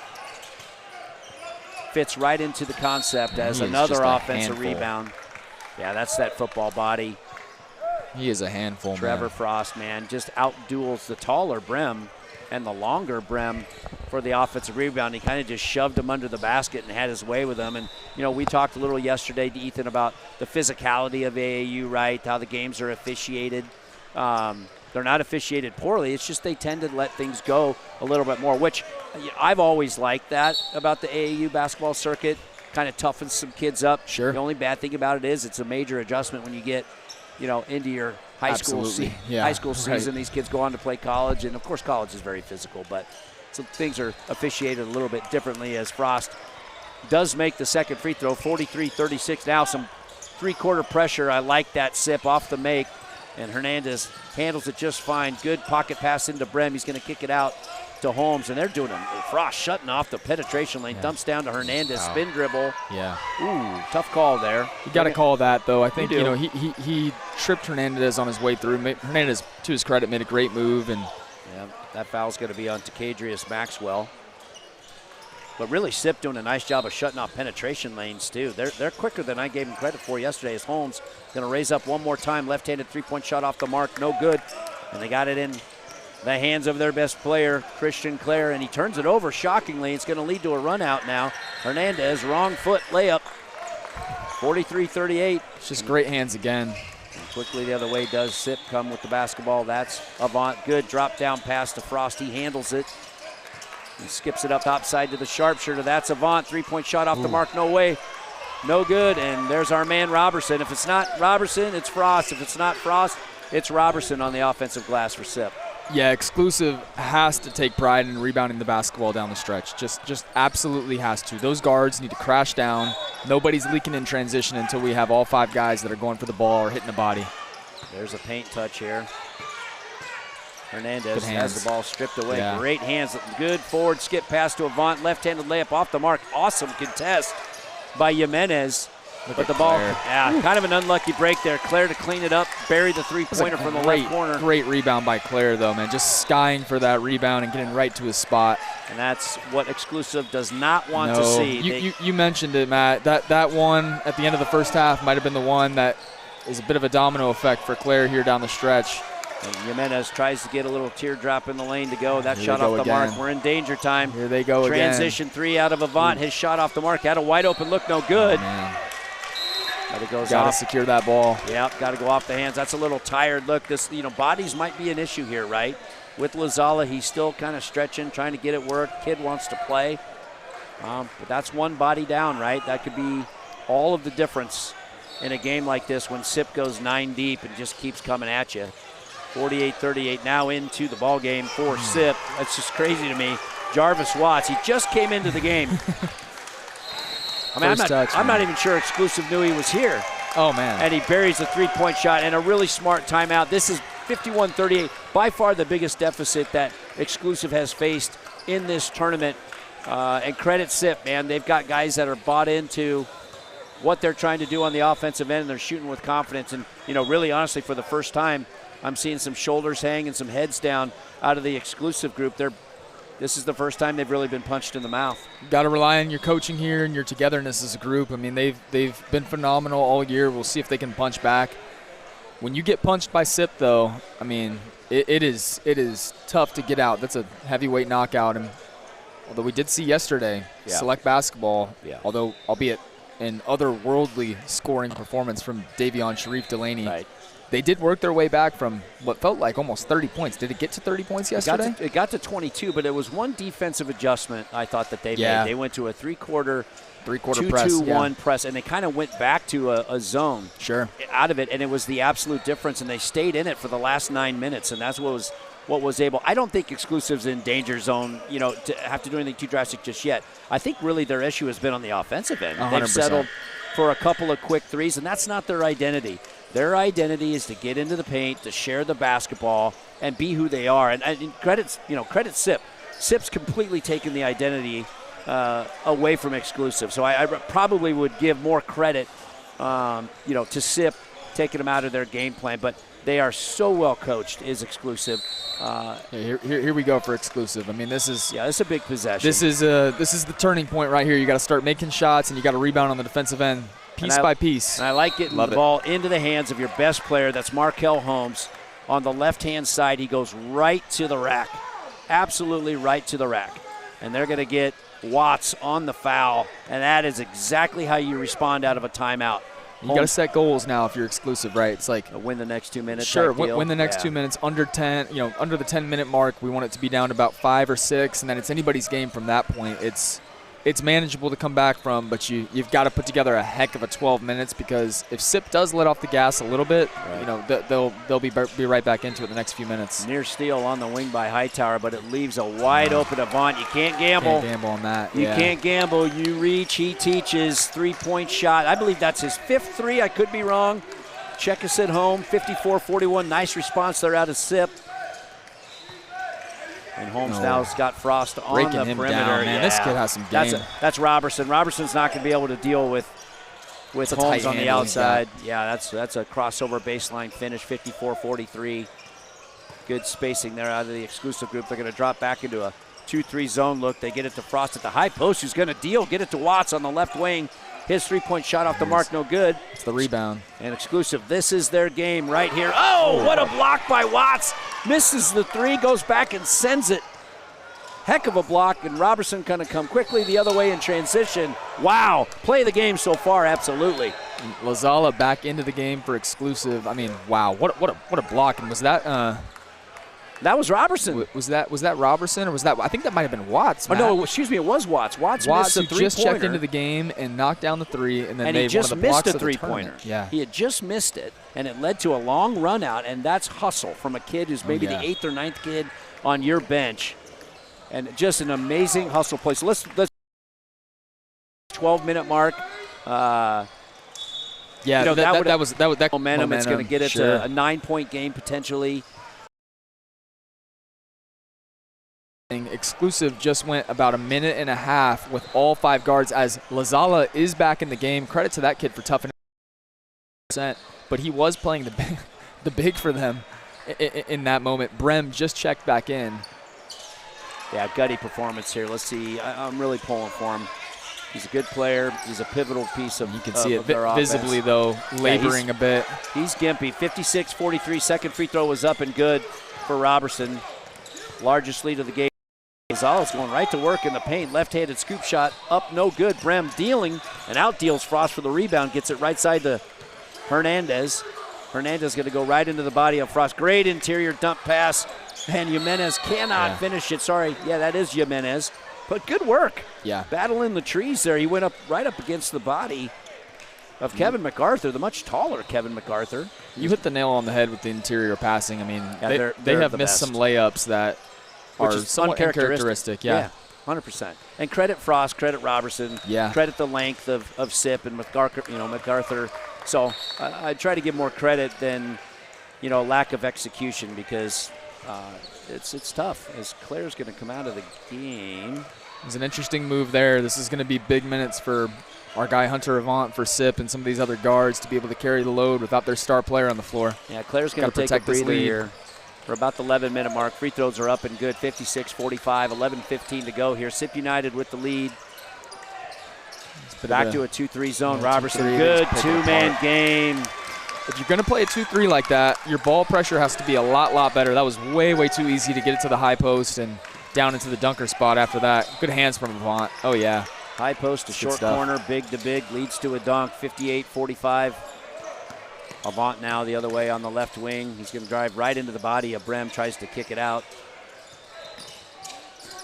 fits right into the concept as another offensive rebound. Yeah, that's that football body. He is a handful, Trevor Frost, man, just outduels the taller Brem and the longer Brem for the offensive rebound. He kind of just shoved him under the basket and had his way with him. And, we talked a little yesterday to Ethan about the physicality of AAU, right, how the games are officiated. They're not officiated poorly. It's just they tend to let things go a little bit more, which I've always liked that about the AAU basketball circuit. Kind of toughens some kids up. Sure. The only bad thing about it is it's a major adjustment when you get, into your high school season. These kids go on to play college, and of course college is very physical, but some things are officiated a little bit differently as Frost does make the second free throw. 43-36 now. Some three-quarter pressure. I like that sip off the make, and Hernandez handles it just fine. Good pocket pass into Brem. He's going to kick it out to Holmes, and they're doing him. Frost shutting off the penetration lane, dumps down to Hernandez, spin dribble. Yeah. Ooh, tough call there. You got to call that, though. I think, he tripped Hernandez on his way through. Hernandez, to his credit, made a great move. And that foul's going to be on Takadrius Maxwell. But really, SIP doing a nice job of shutting off penetration lanes, too. They're quicker than I gave him credit for yesterday, as Holmes going to raise up one more time. Left-handed three-point shot off the mark, no good. And they got it in the hands of their best player, Christian Clare, and he turns it over shockingly. It's going to lead to a run out now. Hernandez, wrong foot layup. 43-38. It's just great hands again. And quickly the other way does SIP come with the basketball. That's Avant. Good drop down pass to Frost. He handles it. He skips it up top side to the sharpshooter. That's Avant. Three-point shot off the mark. No way. No good. And there's our man Robertson. If it's not Robertson, it's Frost. If it's not Frost, it's Robertson on the offensive glass for SIP. Yeah, exclusive has to take pride in rebounding the basketball down the stretch. Just absolutely has to. Those guards need to crash down. Nobody's leaking in transition until we have all 5 guys that are going for the ball or hitting the body. There's a paint touch here. Hernandez has the ball stripped away. Yeah. Great hands. Good forward skip pass to Avant. Left-handed layup off the mark. Awesome contest by Jimenez. But the ball, kind of an unlucky break there. Claire to clean it up, bury the three-pointer from the left corner. Great rebound by Claire, though, man. Just skying for that rebound and getting right to his spot. And that's what Exclusive does not want to see. You mentioned it, Matt. That one at the end of the first half might have been the one that is a bit of a domino effect for Claire here down the stretch. And Jimenez tries to get a little teardrop in the lane to go. That shot off the mark. We're in danger time. Here they go again. Transition three out of Avant. His shot off the mark. Had a wide open look, no good. But it goes off. Got to secure that ball. Yep, got to go off the hands. That's a little tired look. This, bodies might be an issue here, right? With Lazala, he's still kind of stretching, trying to get it work. Kid wants to play. But that's one body down, right? That could be all of the difference in a game like this when SIP goes 9 deep and just keeps coming at you. 48-38 now into the ball game for SIP. That's just crazy to me. Jarvis Watts, he just came into the game. I'm not even sure Exclusive knew he was here. Oh, man. And he buries the three-point shot and a really smart timeout. This is 51-38, by far the biggest deficit that Exclusive has faced in this tournament. And credit SIP, man. They've got guys that are bought into what they're trying to do on the offensive end, and they're shooting with confidence. And, really honestly, for the first time, I'm seeing some shoulders hang and some heads down out of the Exclusive group. This is the first time they've really been punched in the mouth. Got to rely on your coaching here and your togetherness as a group. I mean, they've been phenomenal all year. We'll see if they can punch back. When you get punched by SIP, though, I mean, it is tough to get out. That's a heavyweight knockout. And although we did see yesterday select basketball, although albeit an otherworldly scoring performance from Davion Sharif Delaney. Right. They did work their way back from what felt like almost 30 points. Did it get to 30 points yesterday? It got to 22, but it was one defensive adjustment I thought that they made. They went to a three-quarter press, 2-2-1 press, and they kind of went back to a zone out of it, and it was the absolute difference, and they stayed in it for the last 9 minutes, and that's what was able. I don't think Exclusive's in danger zone, to have to do anything too drastic just yet. I think really their issue has been on the offensive end. 100%. They've settled for a couple of quick threes, and that's not their identity. Their identity is to get into the paint, to share the basketball, and be who they are. And credit SIP. SIP's completely taken the identity away from Exclusive. So I probably would give more credit, to SIP, taking them out of their game plan. But they are so well coached. Is Exclusive. Here we go for Exclusive. I mean, this is it's a big possession. This is the turning point right here. You got to start making shots, and you got to rebound on the defensive end. Piece by piece. And I like getting the ball into the hands of your best player. That's Markel Holmes. On the left-hand side, he goes right to the rack. Absolutely right to the rack. And they're going to get Watts on the foul, and that is exactly how you respond out of a timeout. You got to set goals now if you're Exclusive, right? It's like win the next 2 minutes. Sure, win the next 2 minutes under 10. Under the 10-minute mark, we want it to be down to about 5 or 6, and then it's anybody's game from that point. It's manageable to come back from, but you've got to put together a heck of a 12 minutes because if SIP does let off the gas a little bit, they'll be right back into it the next few minutes. Near steal on the wing by Hightower, but it leaves a wide open Avant. You can't gamble. Can't gamble on that. You can't gamble. You reach, he teaches, three-point shot. I believe that's his 5th three. I could be wrong. Check us at home, 54-41. Nice response there out of SIP. And Holmes now has got Frost on breaking the him perimeter. Down, man. This kid has some game. That's Robertson. Robertson's not going to be able to deal with Holmes on the outside. Yeah, that's a crossover baseline finish, 54-43. Good spacing there out of the Exclusive group. They're going to drop back into a 2-3 zone look. They get it to Frost at the high post, who's going to get it to Watts on the left wing. His three-point shot off the mark, no good. It's the rebound. And Exclusive, this is their game right here. Oh, what a block by Watts. Misses the three, goes back and sends it. Heck of a block, and Robertson going to come quickly the other way in transition. Wow, play the game so far, absolutely. Lazala back into the game for Exclusive. I mean, wow, what a block. And was that that was Robertson. Was that Robertson, or was that? I think that might have been Watts. Matt. Oh no, excuse me, it was Watts. Watts missed a three-pointer. Just checked into the game and knocked down the three, and then he just missed a three-pointer. Yeah, he had just missed it, and it led to a long run out, and that's hustle from a kid who's maybe the 8th or 9th kid on your bench, and just an amazing hustle play. So let's 12-minute mark. That momentum. It's going to get it to a 9-point game potentially. Exclusive just went about a minute and a half with all 5 guards as Lazala is back in the game. Credit to that kid for toughening %, but he was playing the big for them in that moment. Brem just checked back in. Yeah, gutty performance here. Let's see. I'm really pulling for him. He's a good player. He's a pivotal piece of, you can see it offense. visibly, though, laboring a bit. He's gimpy. 56-43. Second free throw was up and good for Robertson. Largest lead of the game. Gonzalez going right to work in the paint. Left-handed scoop shot up, no good. Brem dealing and out-deals Frost for the rebound. Gets it right side to Hernandez. Hernandez going to go right into the body of Frost. Great interior dump pass. And Jimenez cannot finish it. Sorry. Yeah, that is Jimenez. But good work. Yeah. Battling the trees there. He went right up against the body of Kevin MacArthur, the much taller Kevin MacArthur. You hit the nail on the head with the interior passing. I mean, they have missed some layups that are somewhat uncharacteristic. Yeah, 100%. And credit Frost, credit Robertson. Yeah. Credit the length of Sip and MacArthur. So I try to give more credit than, lack of execution because it's tough as Claire's going to come out of the game. It's an interesting move there. This is going to be big minutes for our guy Hunter Avant, for Sip, and some of these other guards to be able to carry the load without their star player on the floor. Yeah, Claire's going to take a breather here. We're about the 11-minute mark. Free throws are up and good. 56-45, 11:15 to go here. Sip United with the lead. Back to a 2-3 zone. Robertson, good two-man game. If you're going to play a 2-3 like that, your ball pressure has to be a lot better. That was way too easy to get it to the high post and down into the dunker spot after that. Good hands from Avant. Oh, yeah. High post to short corner, big to big, leads to a dunk, 58-45. Avant now the other way on the left wing. He's going to drive right into the body of Brem, tries to kick it out.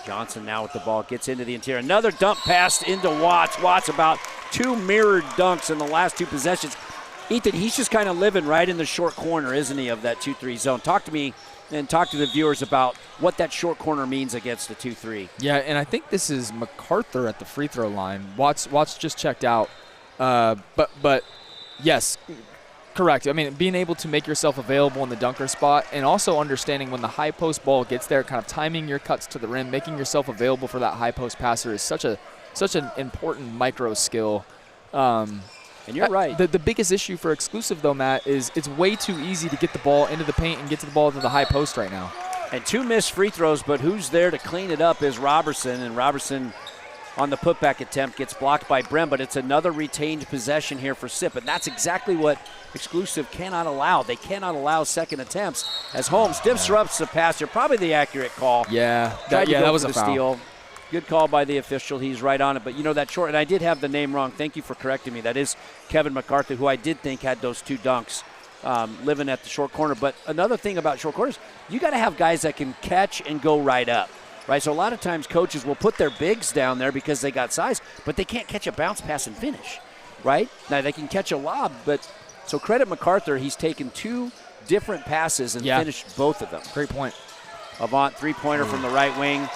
Johnson now with the ball, gets into the interior. Another dump pass into Watts. Watts about 2 mirrored dunks in the last 2 possessions. Ethan, he's just kind of living right in the short corner, isn't he, of that 2-3 zone. Talk to me and talk to the viewers about what that short corner means against the 2-3. Yeah, and I think this is MacArthur at the free throw line. Watts just checked out. But yes, correct. I mean, being able to make yourself available in the dunker spot and also understanding when the high post ball gets there, kind of timing your cuts to the rim, making yourself available for that high post passer is such an important micro skill. And you're right. The biggest issue for Exclusive, though, Matt, is it's way too easy to get the ball into the paint and get to the ball to the high post right now. And 2 missed free throws, but who's there to clean it up is Robertson. And Robertson on the putback attempt gets blocked by Brem, but it's another retained possession here for Sip. And that's exactly what Exclusive cannot allow. They cannot allow second attempts as Holmes disrupts the pass here. Probably the accurate call. Yeah, that was a foul. Steal. Good call by the official. He's right on it. But, that short, and I did have the name wrong. Thank you for correcting me. That is Kevin MacArthur, who I did think had those 2 dunks living at the short corner. But another thing about short corners, you got to have guys that can catch and go right up, right? So a lot of times coaches will put their bigs down there because they got size, but they can't catch a bounce pass and finish, right? Now, they can catch a lob, but so credit MacArthur. He's taken 2 different passes and finished both of them. Great point. Avant, three-pointer from the right wing.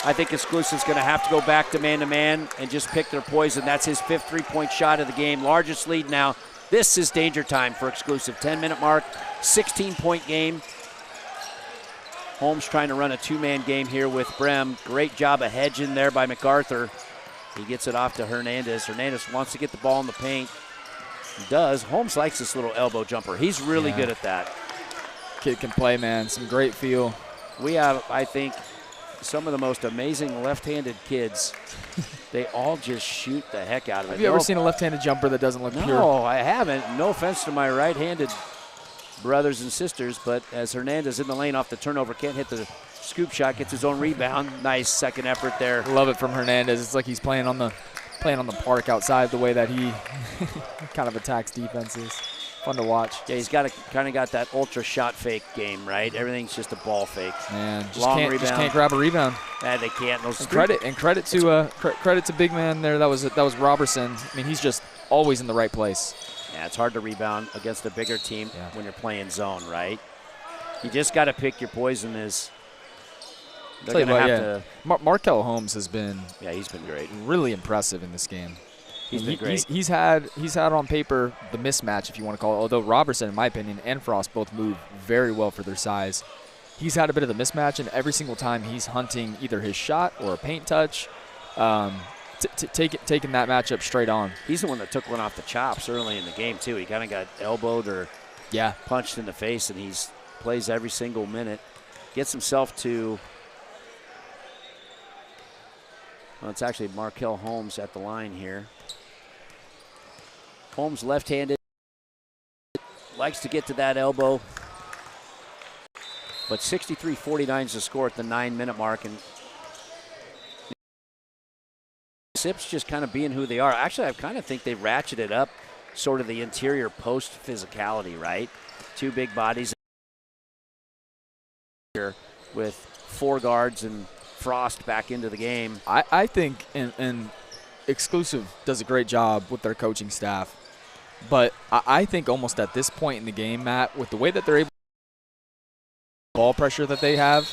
I think Exclusive's going to have to go back to man-to-man and just pick their poison. That's his 5th three-point shot of the game. Largest lead now. This is danger time for Exclusive. 10-minute mark, 16-point game. Holmes trying to run a 2-man game here with Brem. Great job of hedging there by MacArthur. He gets it off to Hernandez. Hernandez wants to get the ball in the paint. He does. Holmes likes this little elbow jumper. He's really good at that. Kid can play, man. Some great feel. We have, I think, some of the most amazing left-handed kids. They all just shoot the heck out of it. Have you ever seen a left-handed jumper that doesn't look pure? No, I haven't. No offense to my right-handed brothers and sisters, but as Hernandez in the lane off the turnover, can't hit the scoop shot, gets his own rebound. Nice second effort there. Love it from Hernandez. It's like he's playing on the park outside, the way that he kind of attacks defenses. Fun to watch. Yeah, he's got that ultra shot fake game, right? Everything's just a ball fake. Man, just can't grab a rebound. Yeah, they can't. Credit to big man there. That was Robertson. I mean, he's just always in the right place. Yeah, it's hard to rebound against a bigger team when you're playing zone, right? You just got to pick your poison. They're going to have to. Markel Holmes has been. Yeah, he's been great. Really impressive in this game. He's been great. He's had on paper the mismatch, if you want to call it. Although Robertson, in my opinion, and Frost both move very well for their size. he's had a bit of the mismatch, and every single time he's hunting either his shot or a paint touch, taking that matchup straight on. He's the one that took one off the chops early in the game, too. He kind of got elbowed or punched in the face, and he plays every single minute. Gets himself to, well, it's actually Markel Holmes at the line here. Holmes left-handed, likes to get to that elbow. But 63-49 is the score at the 9-minute mark, and Sips just kind of being who they are. Actually, I kind of think they ratcheted up sort of the interior post physicality, right? Two big bodies here with 4 guards and Frost back into the game. I think and Exclusive does a great job with their coaching staff, but I think almost at this point in the game, Matt, with the way that they're able ball pressure that they have,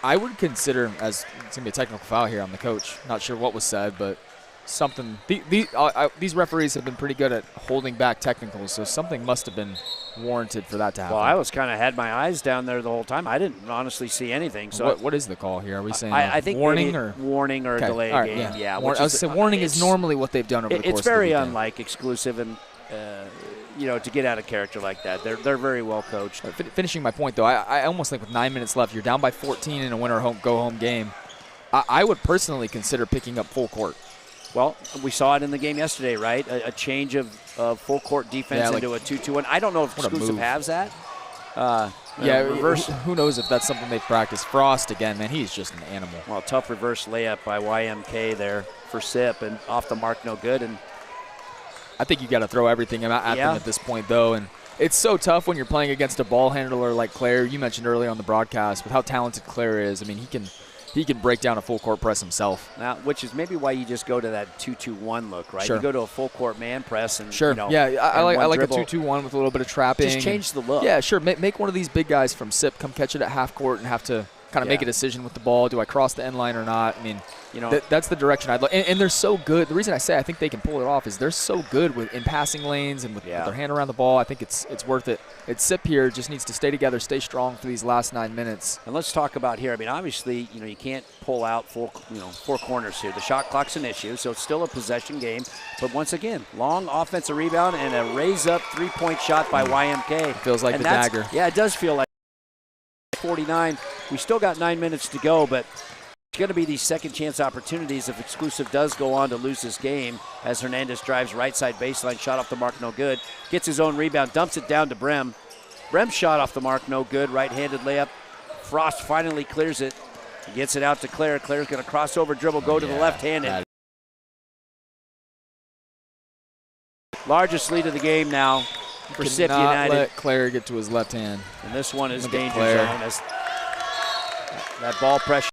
I would consider, as it's going to be a technical foul here on the coach. Not sure what was said, but something. These referees have been pretty good at holding back technicals, so something must have been warranted for that to happen. Well, I was kind of had my eyes down there the whole time. I didn't honestly see anything. So what is the call here? Are we saying I think warning or okay. delay Right, game? Yeah. I was saying warning is normally what they've done over the course of the It's very weekend. unlike Exclusive, and to get out of character like that. They're very well coached. Finishing my point, though, I almost think with 9 minutes left, you're down by 14 in a go-home game. I would personally consider picking up full court. Well, we saw it in the game yesterday, right? A change of full court defense into a 2-2-1. I don't know if Exclusive has that. Reverse. Who knows if that's something they've practiced. Frost, again, man, he's just an animal. Well, tough reverse layup by YMK there for Sip, and off the mark, no good. And I think you got to throw everything at them at this point, though. And it's so tough when you're playing against a ball handler like Claire. You mentioned earlier on the broadcast with how talented Claire is. I mean, he can break down a full court press himself. Now, which is maybe why you just go to that 2-2-1 look, right? Sure. You go to a full court man press and I like a 2-2-1 with a little bit of trapping. Just change the look. Yeah, sure. Make one of these big guys from Sip come catch it at half court and have to kind of make a decision with the ball. Do I cross the end line or not? I mean, that's the direction I'd look. And they're so good. The reason I say I think they can pull it off is they're so good in passing lanes and with their hand around the ball. I think it's worth it. It's Sip here just needs to stay together, stay strong for these last 9 minutes. And let's talk about here. I mean, obviously, you can't pull out four corners here. The shot clock's an issue, so it's still a possession game. But once again, long offensive rebound and a raise-up three-point shot by YMK. It feels like the dagger. Yeah, it does feel like 49. We still got 9 minutes to go, but it's going to be these second chance opportunities if Exclusive does go on to lose this game, as Hernandez drives right side baseline, shot off the mark, no good. Gets his own rebound, dumps it down to Brem. Brem shot off the mark, no good. Right-handed layup. Frost finally clears it. He gets it out to Claire. Claire's going to cross over, dribble, go to the left-handed. Largest lead of the game now for Sip United. Let Claire get to his left hand. And this one is danger zone as that ball pressure.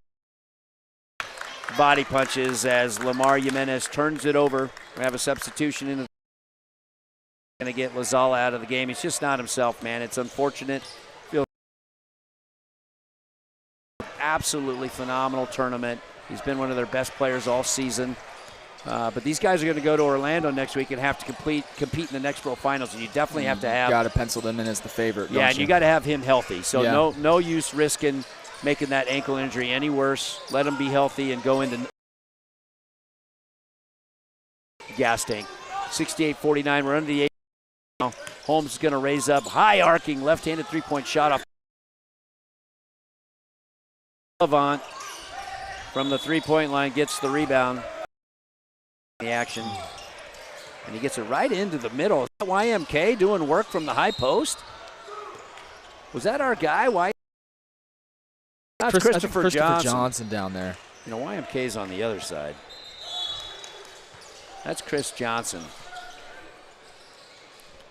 Body punches as Lamar Jimenez turns it over. We have a substitution in. Going to get Lazala out of the game. He's just not himself, man. It's unfortunate. Feels absolutely phenomenal tournament. He's been one of their best players all season. But these guys are going to go to Orlando next week and have to compete in the next Pro Finals, and you definitely have to have. Got to pencil them in as the favorite. Yeah, and you got to have him healthy. So no use risking making that ankle injury any worse. Let him be healthy and go into gas tank. 68-49. We're under the 8 now. Holmes is going to raise up, high arcing left-handed three-point shot off. Levant from the three-point line gets the rebound. The action, and he gets it right into the middle. Is that YMK doing work from the high post? Was that our guy? That's Christopher Johnson down there. YMK's on the other side. That's Chris Johnson.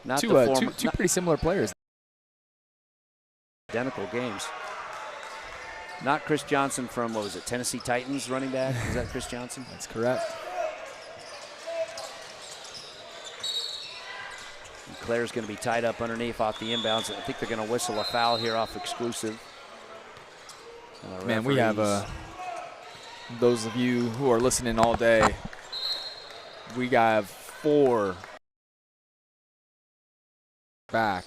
Not two pretty similar players. Identical games. Not Chris Johnson from, Tennessee Titans running back? Is that Chris Johnson? That's correct. And Claire's going to be tied up underneath off the inbounds. I think they're going to whistle a foul here off Exclusive. Man, we have those of you who are listening all day, we have 4 back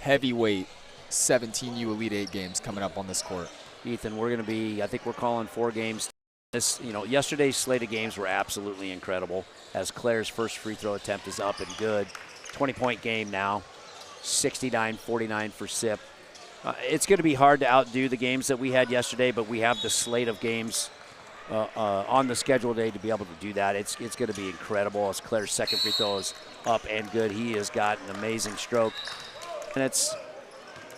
heavyweight 17U Elite 8 games coming up on this court. Ethan, we're going to be, I think we're calling 4 games. Yesterday's slate of games were absolutely incredible, as Claire's first free throw attempt is up and good. 20-point game now, 69-49 for SIP. It's going to be hard to outdo the games that we had yesterday, but we have the slate of games on the schedule today to be able to do that. It's going to be incredible, as Claire's second free throw is up and good. He has got an amazing stroke. And it's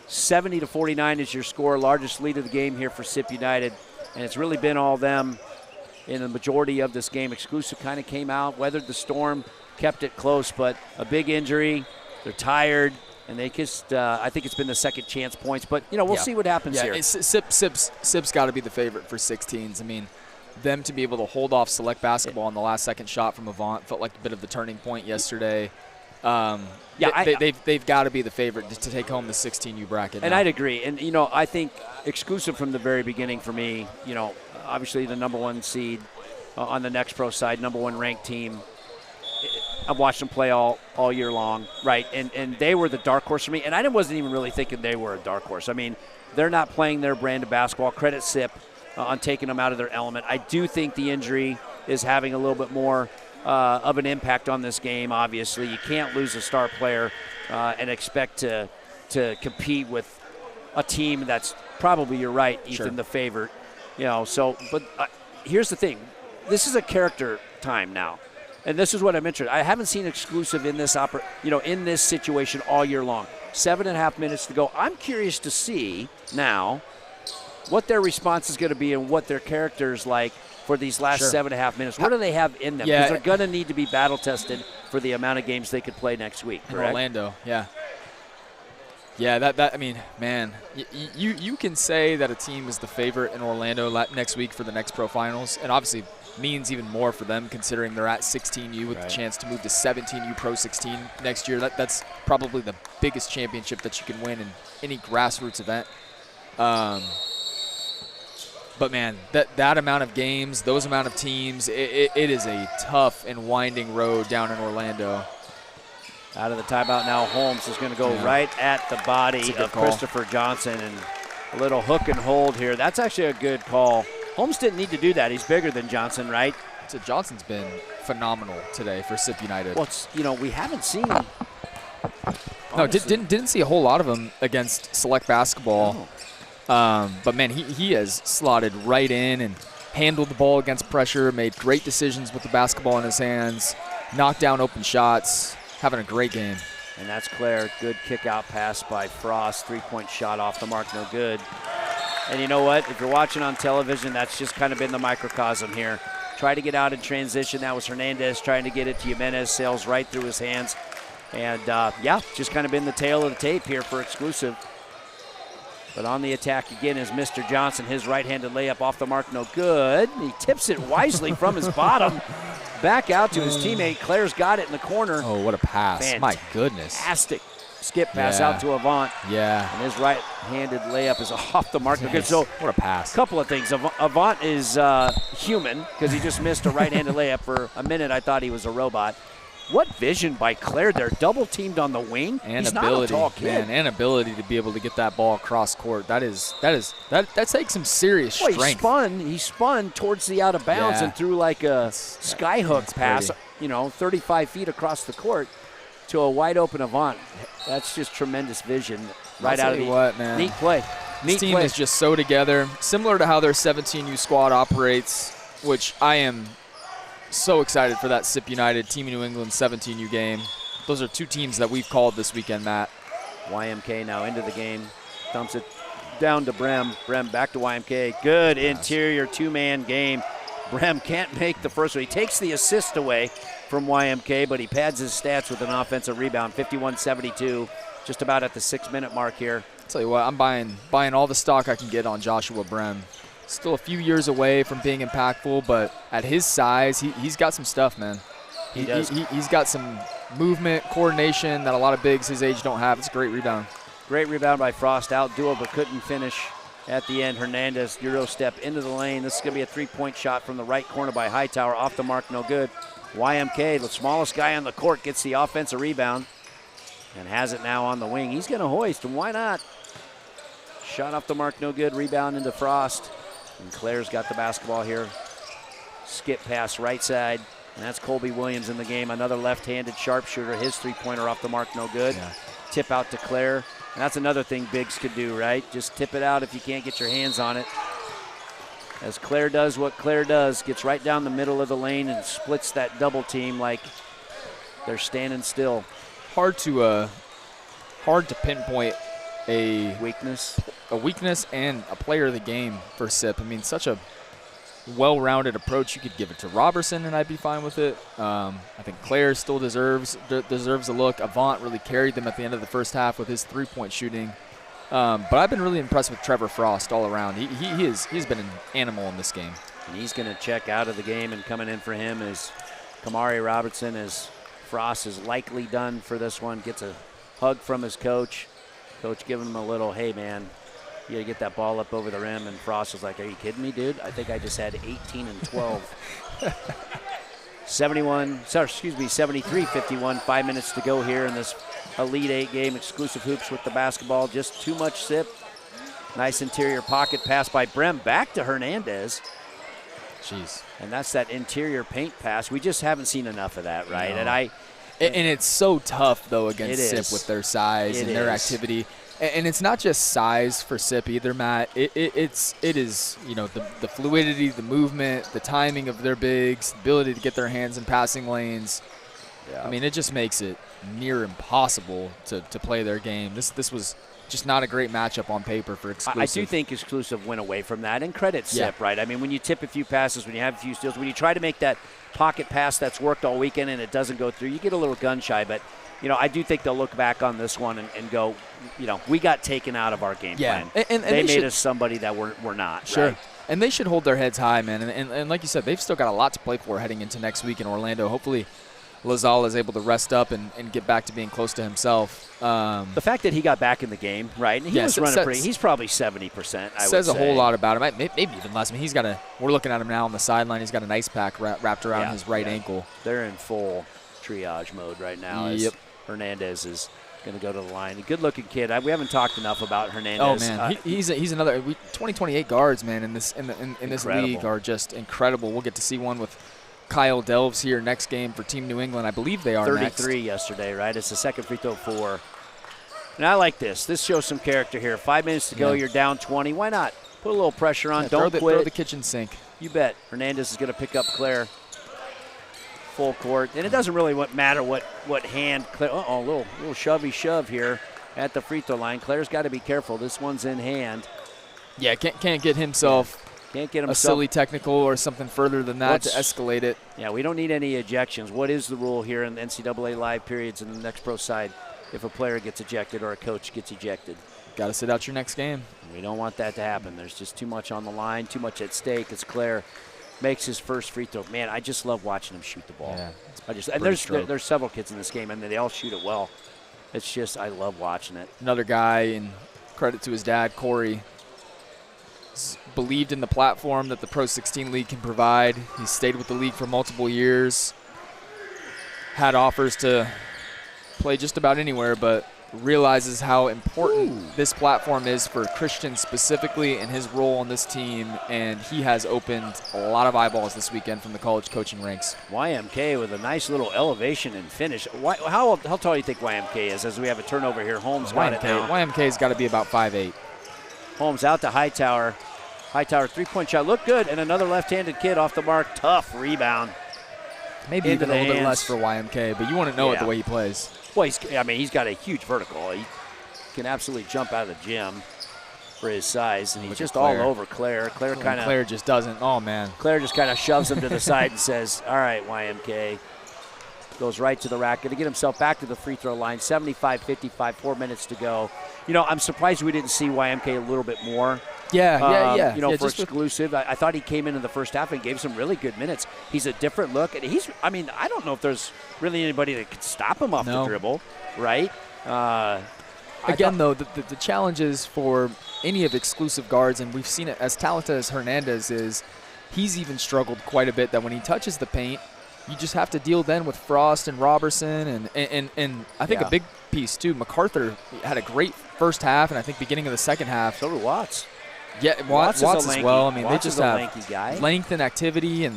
70-49 is your score, largest lead of the game here for SIP United. And it's really been all them in the majority of this game. Exclusive kind of came out, weathered the storm, kept it close, but a big injury. They're tired, and they just, I think it's been the second chance points. But, we'll see what happens here. SIP's got to be the favorite for 16s. I mean, them to be able to hold off Select Basketball on the last second shot from Avant felt like a bit of the turning point yesterday. They've got to be the favorite to take home the 16U bracket. And I'd agree. And, I think Exclusive from the very beginning for me, obviously the number 1 seed on the NXTPRO side, number 1 ranked team. I've watched them play all year long, right? And they were the dark horse for me. And I wasn't even really thinking they were a dark horse. I mean, they're not playing their brand of basketball. Credit SIP on taking them out of their element. I do think the injury is having a little bit more of an impact on this game, obviously. You can't lose a star player and expect to compete with a team that's probably, you're right, Ethan, the favorite. But here's the thing. This is a character time now. And this is what I mentioned. I haven't seen Exclusive in this in this situation all year long. 7.5 minutes to go. I'm curious to see now what their response is going to be and what their character is like for these last 7.5 minutes. What do they have in them? Because they're going to need to be battle tested for the amount of games they could play next week. Correct? In Orlando, yeah. I mean, man, you can say that a team is the favorite in Orlando next week for the NXTPRO Finals, and obviously means even more for them considering they're at 16U with the chance to move to 17U Pro 16 next year. That's probably the biggest championship that you can win in any grassroots event. But, man, that amount of games, those amount of teams, it is a tough and winding road down in Orlando. Out of the timeout now, Holmes is going to go right at the body of Christopher Johnson, and a little hook and hold here. That's actually a good call. Holmes didn't need to do that. He's bigger than Johnson, right? So Johnson's been phenomenal today for SIP United. Well, we haven't seen. No, didn't see a whole lot of him against Select Basketball. Oh. But, man, he has slotted right in and handled the ball against pressure, made great decisions with the basketball in his hands, knocked down open shots, having a great game. And that's Claire. Good kick-out pass by Frost. Three-point shot off the mark, no good. And you know what? If you're watching on television, that's just kind of been the microcosm here. Try to get out in transition. That was Hernandez trying to get it to Jimenez. Sails right through his hands. And, just kind of been the tail of the tape here for Exclusive. But on the attack again is Mr. Johnson. His right-handed layup off the mark, no good. He tips it wisely from his bottom. Back out to his teammate. Claire's got it in the corner. Oh, what a pass. My goodness. Fantastic skip pass out to Avant. Yeah. And his right-handed layup is off the mark. Nice. Good. So what a pass. Couple of things. Avant is human because he just missed a right-handed layup. For a minute, I thought he was a robot. What vision by Claire there. Double teamed on the wing. And He's ability, not a tall kid. man, and ability to be able to get that ball across court. That takes some serious strength. He spun towards the out of bounds and threw like a skyhook pass, 35 feet across the court to a wide open Avant. That's just tremendous vision right out of the neat play. This team is just so together, similar to how their 17U squad operates, which I am so excited for that SIP United Team New England 17U game. Those are two teams that we've called this weekend, Matt. YMK now into the game. Dumps it down to Brem. Brem back to YMK. Good interior two-man game. Brem can't make the first one. He takes the assist away from YMK, but he pads his stats with an offensive rebound. 51-72, just about at the 6-minute mark here. I'll tell you what, I'm buying all the stock I can get on Joshua Brem. Still a few years away from being impactful, but at his size, he's got some stuff, man. He's got some movement, coordination that a lot of bigs his age don't have. It's a great rebound. Great rebound by Frost. Out duel, but couldn't finish at the end. Hernandez, Euro step into the lane. This is going to be a three-point shot from the right corner by Hightower. Off the mark, no good. YMK, the smallest guy on the court, gets the offensive rebound and has it now on the wing. He's going to hoist, and why not? Shot off the mark, no good. Rebound into Frost. And Claire's got the basketball here. Skip pass right side. And that's Colby Williams in the game. Another left-handed sharpshooter. His three-pointer off the mark, no good. Yeah. Tip out to Claire. And that's another thing bigs could do, right? Just tip it out if you can't get your hands on it. As Claire does what Claire does, gets right down the middle of the lane and splits that double team like they're standing still. Hard to pinpoint a Weakness. and a player of the game for Sip. I mean, such a well-rounded approach. You could give it to Robertson, and I'd be fine with it. I think Claire still deserves a look. Avant really carried them at the end of the first half with his three-point shooting. But I've been really impressed with Trevor Frost all around. He's been an animal in this game. And he's going to check out of the game, and coming in for him is Kamari Robertson, as Frost is likely done for this one. Gets a hug from his coach. Coach giving him a little, hey, man, you got to get that ball up over the rim. And Frost was like, are you kidding me, dude? I think I just had 18 and 12. 73-51, 5 minutes to go here in this Elite 8 game. Exclusive Hoops with the basketball. Just too much Sip. Nice interior pocket pass by Brem back to Hernandez. Jeez. And that's that interior paint pass. We just haven't seen enough of that, right? No. And it's so tough, though, against Sip with their size and their activity. And it's not just size for Sip either, Matt. It is the fluidity, the movement, the timing of their bigs, the ability to get their hands in passing lanes. Yeah. I mean, it just makes it near impossible to play their game. This was just not a great matchup on paper for Exclusive. I do think Exclusive went away from that, and credit Sip, right? I mean, when you tip a few passes, when you have a few steals, when you try to make that pocket pass that's worked all weekend and it doesn't go through, you get a little gun shy. But I do think they'll look back on this one and go, we got taken out of our game plan. And they made us somebody that we're not. Sure. Right? And they should hold their heads high, man. And like you said, they've still got a lot to play for heading into next week in Orlando. Hopefully Lazal is able to rest up and get back to being close to himself. The fact that he got back in the game, right? And he was running pretty. He's probably 70%. Says a whole lot about him. Maybe even less. I mean, we're looking at him now on the sideline. He's got an ice pack wrapped around his right ankle. They're in full triage mode right now. Yep. As Hernandez is going to go to the line. A good-looking kid. We haven't talked enough about Hernandez. Oh man, he's another 2028 guards, man. In this league are just incredible. We'll get to see one with Kyle Delves here next game for Team New England. I believe they are 33 next. yesterday, right? It's the second free throw 4. And I like this. This shows some character here. 5 minutes to go. You're down 20. Why not? Put a little pressure on. Don't quit. Throw the kitchen sink. You bet. Hernandez is going to pick up Claire. Full court. And it doesn't really matter what hand Claire. A little shovey shove here at the free throw line. Claire's got to be careful. This one's in hand. Yeah, can't get himself. Can't get himself a silly technical or something further than that to escalate it. Yeah, we don't need any ejections. What is the rule here in the NCAA live periods in the next pro side if a player gets ejected or a coach gets ejected? Got to sit out your next game. We don't want that to happen. There's just too much on the line, too much at stake as Claire makes his first free throw. Man, I just love watching him shoot the ball. Yeah, and there's several kids in this game, and they all shoot it well. It's just, I love watching it. Another guy, and credit to his dad, Corey, believed in the platform that the Pro 16 League can provide. He's stayed with the league for multiple years, had offers to play just about anywhere, but realizes how important this platform is for Christian specifically and his role on this team, and he has opened a lot of eyeballs this weekend from the college coaching ranks. YMK with a nice little elevation and finish. How tall do you think YMK is as we have a turnover here? Holmes got it now. YMK's got to be about 5'8". Holmes out to Hightower. Hightower three-point shot. Looked good, and another left-handed kid off the mark. Tough rebound. Maybe even a little bit less for YMK, but you want to know it the way he plays. Well, he's got a huge vertical. He can absolutely jump out of the gym for his size, and he's just all over Claire. Claire just doesn't. Oh, man. Claire just kind of shoves him to the side and says, all right, YMK. Goes right to the rack. Going to get himself back to the free throw line. 75-55, 4 minutes to go. I'm surprised we didn't see YMK a little bit more. Yeah. For Exclusive. I thought he came in the first half and gave some really good minutes. He's a different look. And I don't know if there's really anybody that could stop him off the dribble, right? Again, though, the challenges for any of Exclusive guards, and we've seen it as talented as Hernandez is, he's even struggled quite a bit that when he touches the paint, you just have to deal then with Frost and Robertson, and I think piece, too. MacArthur had a great first half, and I think beginning of the second half. So did Watts. Yeah, Watts as well. I mean, Watts they just is a have lanky guy. length and activity, and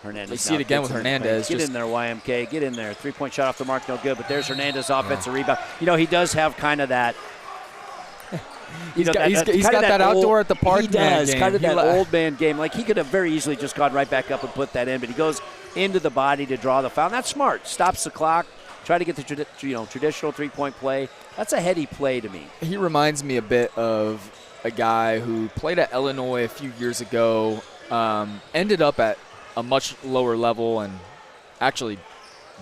Hernandez they see it again with Hernandez. Get in there, YMK. Get in there. Three-point shot off the mark, no good. But there's Hernandez offensive rebound. You know, he does have kind of that. He's got that outdoor at the park. He does, game. kind of that old man game. Like, he could have very easily just gone right back up and put that in, but he goes into the body to draw the foul. And that's smart. Stops the clock. Try to get the traditional three-point play. That's a heady play to me. He reminds me a bit of a guy who played at Illinois a few years ago, ended up at a much lower level, and actually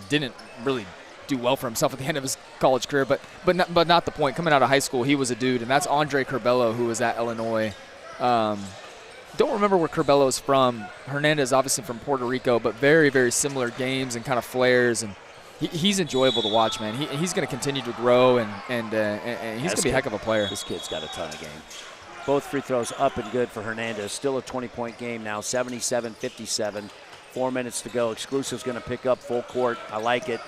didn't really do well for himself at the end of his college career, but not the point. Coming out of high school, he was a dude, and that's Andre Curbelo, who was at Illinois. Don't remember where Curbelo is from. Hernandez obviously from Puerto Rico, but very, very similar games and kind of flares, and he's enjoyable to watch, man. He's going to continue to grow, and he's going to be a heck of a player. This kid's got a ton of game. Both free throws up and good for Hernandez. Still a 20-point game now, 77-57. 4 minutes to go. Exclusive's going to pick up full court. I like it.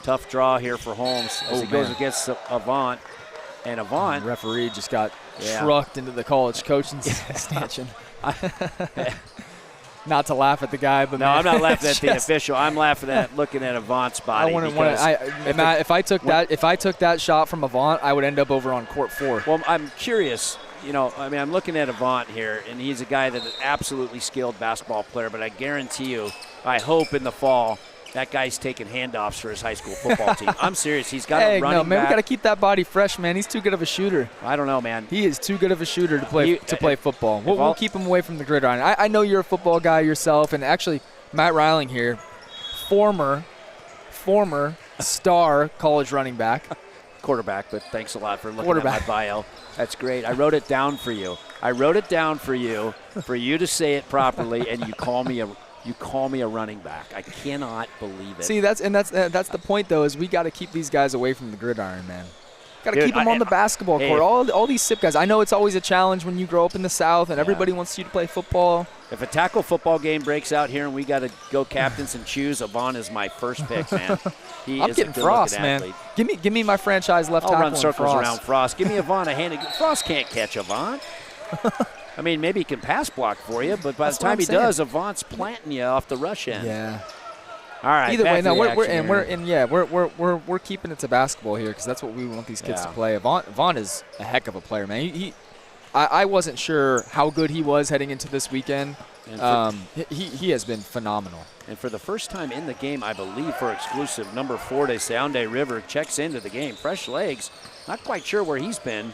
Tough draw here for Holmes as he goes against Avant. And Avant. The referee just got trucked into the college coaching stanchion. Not to laugh at the guy, but no, I'm not laughing at the official. I'm laughing at looking at Avant's body. Matt, if I took that shot from Avant, I would end up over on court 4. Well, I'm curious. I'm looking at Avant here, and he's a guy that's an absolutely skilled basketball player. But I guarantee you, I hope in the fall, that guy's taking handoffs for his high school football team. I'm serious. He's got a running man, back. We got to keep that body fresh, man. He's too good of a shooter. I don't know, man. He is too good of a shooter to play football. We'll keep him away from the gridiron. I know you're a football guy yourself, and actually, Matt Reiling here, former star college running back. Quarterback, but thanks a lot for looking at my bio. That's great. I wrote it down for you. For you to say it properly, and you call me a running back. I cannot believe it. See, that's the point, though, is we got to keep these guys away from the gridiron, man. Got to keep them on the basketball court. All these SIP guys. I know it's always a challenge when you grow up in the South and everybody wants you to play football. If a tackle football game breaks out here and we got to go captains and choose, Avant is my first pick, man. I'm getting Frost, man. Give me my franchise left tackle. I'll run circles around Frost. Give me Avant a hand. Frost can't catch Avant. I mean, maybe he can pass block for you, but by the time he does, Avant's planting you off the rush end. Yeah. All right. Either way, no, we're keeping it to basketball here because that's what we want these kids to play. Avant is a heck of a player, man. I wasn't sure how good he was heading into this weekend. He has been phenomenal. And for the first time in the game, I believe, for exclusive, number 4, Desaunde River checks into the game. Fresh legs. Not quite sure where he's been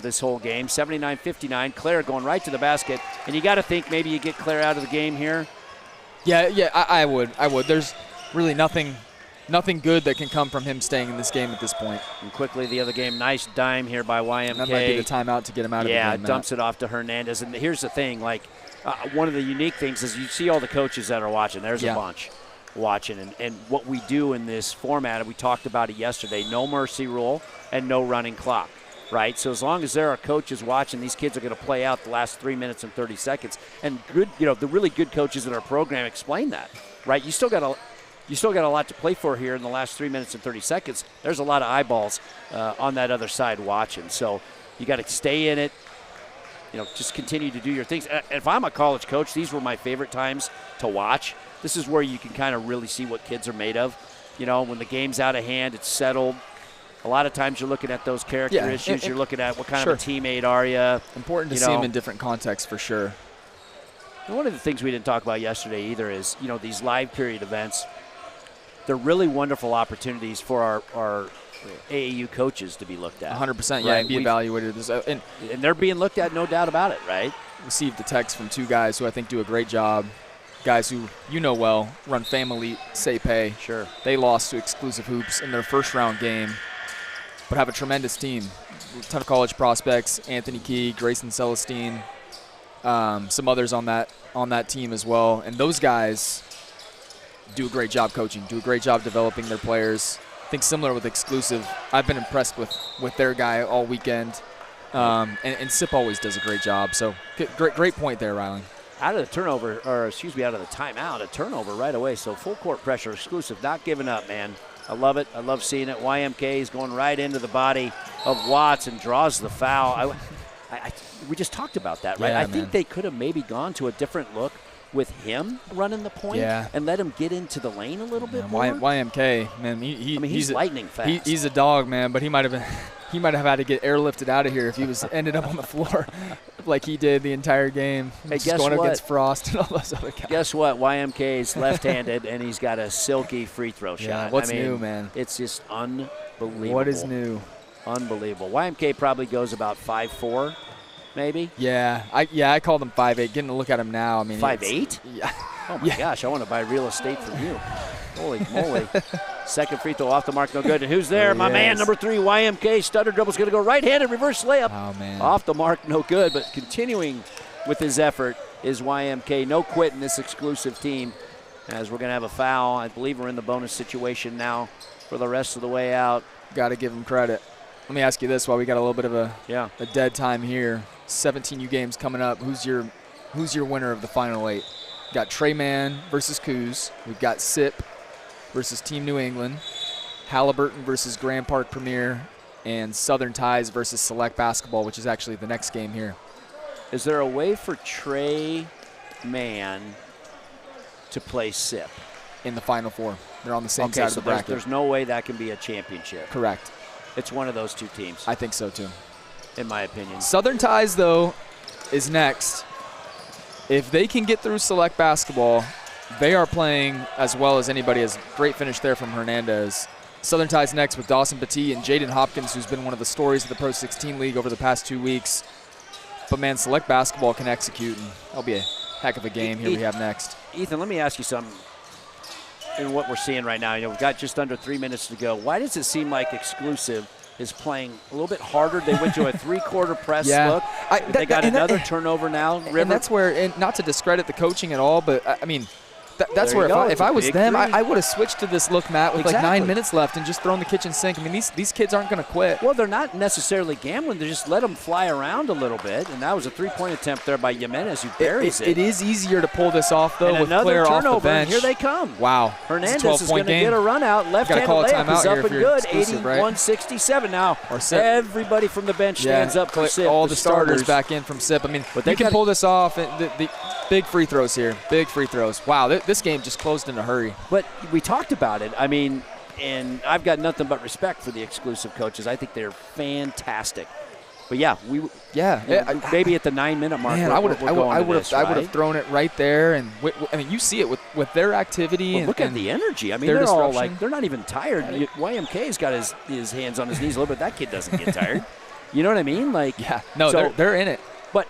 this whole game. 79-59. Claire going right to the basket. And you got to think maybe you get Claire out of the game here. Yeah, I would. There's really nothing good that can come from him staying in this game at this point. And quickly, the other game, nice dime here by YMK. That might be the timeout to get him out of the game. Yeah, dumps it off to Hernandez. And here's the thing, one of the unique things is you see all the coaches that are watching. There's a bunch watching. And what we do in this format, and we talked about it yesterday, no mercy rule and no running clock. Right, so as long as there are coaches watching, these kids are going to play out the last 3 minutes and 30 seconds. And good, the really good coaches in our program explain that. Right, you still got a lot to play for here in the last 3 minutes and 30 seconds. There's a lot of eyeballs on that other side watching. So you got to stay in it. Just continue to do your things. If I'm a college coach, these were my favorite times to watch. This is where you can kind of really see what kids are made of. When the game's out of hand, it's settled. A lot of times you're looking at those character issues. You're looking at what kind of a teammate are you. Important to see them in different contexts for sure. And one of the things we didn't talk about yesterday either is, these live period events, they're really wonderful opportunities for our AAU coaches to be looked at. 100%, and be evaluated. And they're being looked at, no doubt about it, right? Received a text from 2 guys who I think do a great job. Guys who well, run Family Say-Pay. Sure. They lost to Exclusive Hoops in their first-round game, but have a tremendous team. A ton of college prospects, Anthony Key, Grayson Celestine, some others on that team as well. And those guys do a great job coaching, do a great job developing their players. I think similar with Exclusive. I've been impressed with their guy all weekend. And SIP always does a great job. So great point there, Riley. Out of the turnover, out of the timeout, a turnover right away. So full court pressure, Exclusive not giving up, man. I love it. I love seeing it. YMK is going right into the body of Watts and draws the foul. We just talked about that, right? Yeah, I think they could have maybe gone to a different look with him running the point and let him get into the lane a little bit more. YMK, man, he's lightning fast. He's a dog, man, but he might have had to get airlifted out of here if he was ended up on the floor like he did the entire game. Hey, just going up against Frost and all those other guys. Guess what? YMK is left-handed, and he's got a silky free throw shot. What's new, man? It's just unbelievable. What is new? Unbelievable. YMK probably goes about 5'4", maybe. Yeah, I called him 5'8". Getting a look at him now, I mean, 5'8"? Yeah. Oh my gosh, I want to buy real estate from you. Holy moly. Second free throw off the mark, no good. And who's there? My man, number 3, YMK. Stutter dribble's going to go right-handed, reverse layup. Oh, man. Off the mark, no good. But continuing with his effort is YMK. No quit in this exclusive team, as we're going to have a foul. I believe we're in the bonus situation now for the rest of the way out. Got to give him credit. Let me ask you this while we got a little bit of a dead time here. 17U games coming up. Who's your winner of the final 8? We've got Treyman versus Coos. We've got Sip versus Team New England. Halliburton versus Grand Park Premier. And Southern Ties versus Select Basketball, which is actually the next game here. Is there a way for Treyman to play Sip? In the Final 4. They're on the same side of the bracket. There's no way that can be a championship. Correct. It's one of those two teams. I think so, too. In my opinion. Southern Ties, though, is next. If they can get through Select Basketball, they are playing as well as anybody. As great finish there from Hernandez. Southern Ties next with Dawson Petit and Jaden Hopkins, who's been one of the stories of the Pro 16 League over the past 2 weeks. But, man, Select Basketball can execute, and that'll be a heck of a game here we have next. Ethan, let me ask you something. In what we're seeing right now, we've got just under 3 minutes to go. Why does it seem like Exclusive is playing a little bit harder? They went to a 3-quarter press look. They got another turnover now. And that's where, and not to discredit the coaching at all, but I mean, that's where if I was them, I would have switched to this look, Matt, with like 9 minutes left and just thrown the kitchen sink. I mean, these kids aren't going to quit. Well, they're not necessarily gambling. They just let them fly around a little bit, and that was a 3-point attempt there by Jimenez, who buries it. It is easier to pull this off, though, with Claire off the bench. Here they come. Wow. Hernandez is going to get a run out. Left-handed layup is up and good. 81-67 now. Everybody from the bench stands up for Sip. All the starters back in from Sip. I mean, you can pull this off. The big free throws here. Big free throws. Wow, this game just closed in a hurry. But we talked about it. I mean, and I've got nothing but respect for the Exclusive coaches. I think they're fantastic. But maybe at the 9-minute mark. Man, I would have thrown it right there, and I mean, you see it with their activity. Well, look at the energy. I mean, they're all like, they're not even tired. YMK's got his hands on his knees a little bit. That kid doesn't get tired. You know what I mean? Like, they're in it. But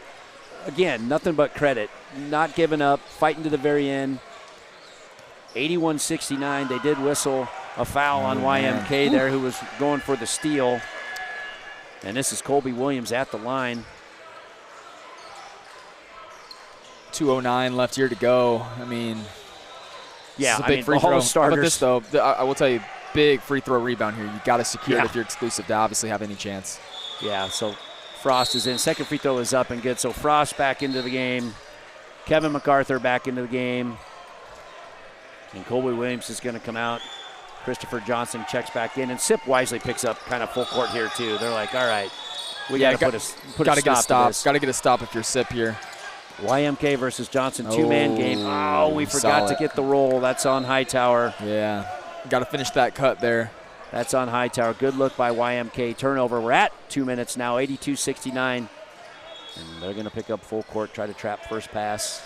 again, nothing but credit. Not giving up, fighting to the very end. 81-69. They did whistle a foul on YMK there, who was going for the steal. And this is Colby Williams at the line. 2:09 left here to go. I mean, yeah, this is a big free throw. How about this, though? I will tell you, big free throw rebound here. You got to secure it if you're Exclusive to obviously have any chance. Yeah, so Frost is in. Second free throw is up and good. So Frost back into the game. Kevin MacArthur back into the game. And Colby Williams is going to come out. Christopher Johnson checks back in. And Sip wisely picks up kind of full court here, too. They're like, all right, we got to put a stop to this. Got to get a stop if you're Sip here. YMK versus Johnson, two-man game. Oh, we forgot to get the roll. That's on Hightower. Yeah, got to finish that cut there. That's on Hightower. Good look by YMK. Turnover. We're at 2 minutes now, 82-69. And they're going to pick up full court, try to trap first pass.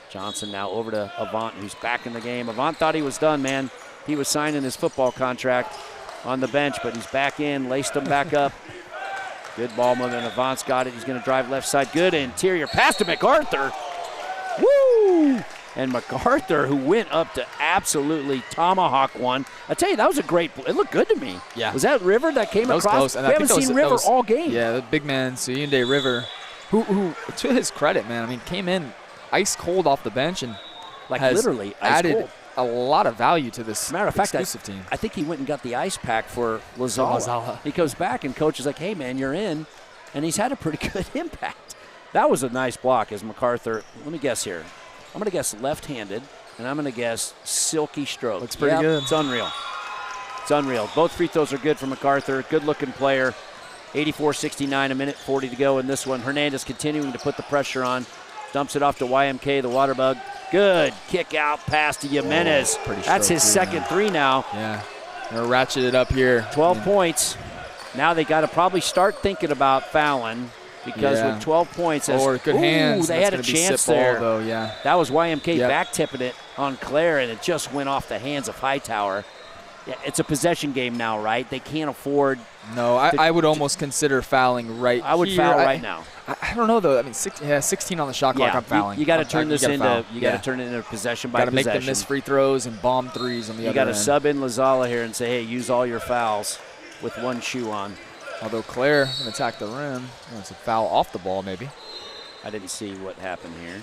Johnson now over to Avant, who's back in the game. Avant thought he was done, man. He was signing his football contract on the bench, but he's back in, laced him back up. Good ball movement. Avant's got it. He's going to drive left side. Good interior pass to MacArthur. Woo! And MacArthur, who went up to absolutely tomahawk one. I tell you, that was a great – it looked good to me. Yeah. Was that River that came across? Close. We haven't seen River all game. Yeah, the big man, Suyunde River, who, to his credit, man, I mean, came in ice cold off the bench and has literally added a lot of value to this matter of fact, Exclusive team. I think he went and got the ice pack for Lazala. He goes back and coach is like, hey, man, you're in. And he's had a pretty good impact. That was a nice block as MacArthur. Let me guess here. I'm going to guess left-handed, and I'm going to guess silky stroke. Looks pretty good. It's unreal. It's unreal. Both free throws are good for MacArthur. Good-looking player. 84-69, a minute 40 to go in this one. Hernandez continuing to put the pressure on. Dumps it off to YMK, the water bug. Good kick out pass to Jimenez. That's his second three now. Yeah. They're ratchet it up here. 12 points. Now they got to probably start thinking about fouling because with 12 points. Or good hands. They had a chance there. Though, yeah. That was YMK back tipping it on Claire, and it just went off the hands of Hightower. Yeah, it's a possession game now, right? They can't afford. No, I would almost consider fouling right I would here. foul right now. I don't know, though. I mean, 16 on the shot clock, I'm fouling. You got to turn this into got to turn it into possession by possession. Got to make them miss free throws and bomb threes on the other end. You got to sub in Lazala here and say, hey, use all your fouls with one shoe on. Although Claire can attack the rim. It's a foul off the ball, maybe. I didn't see what happened here.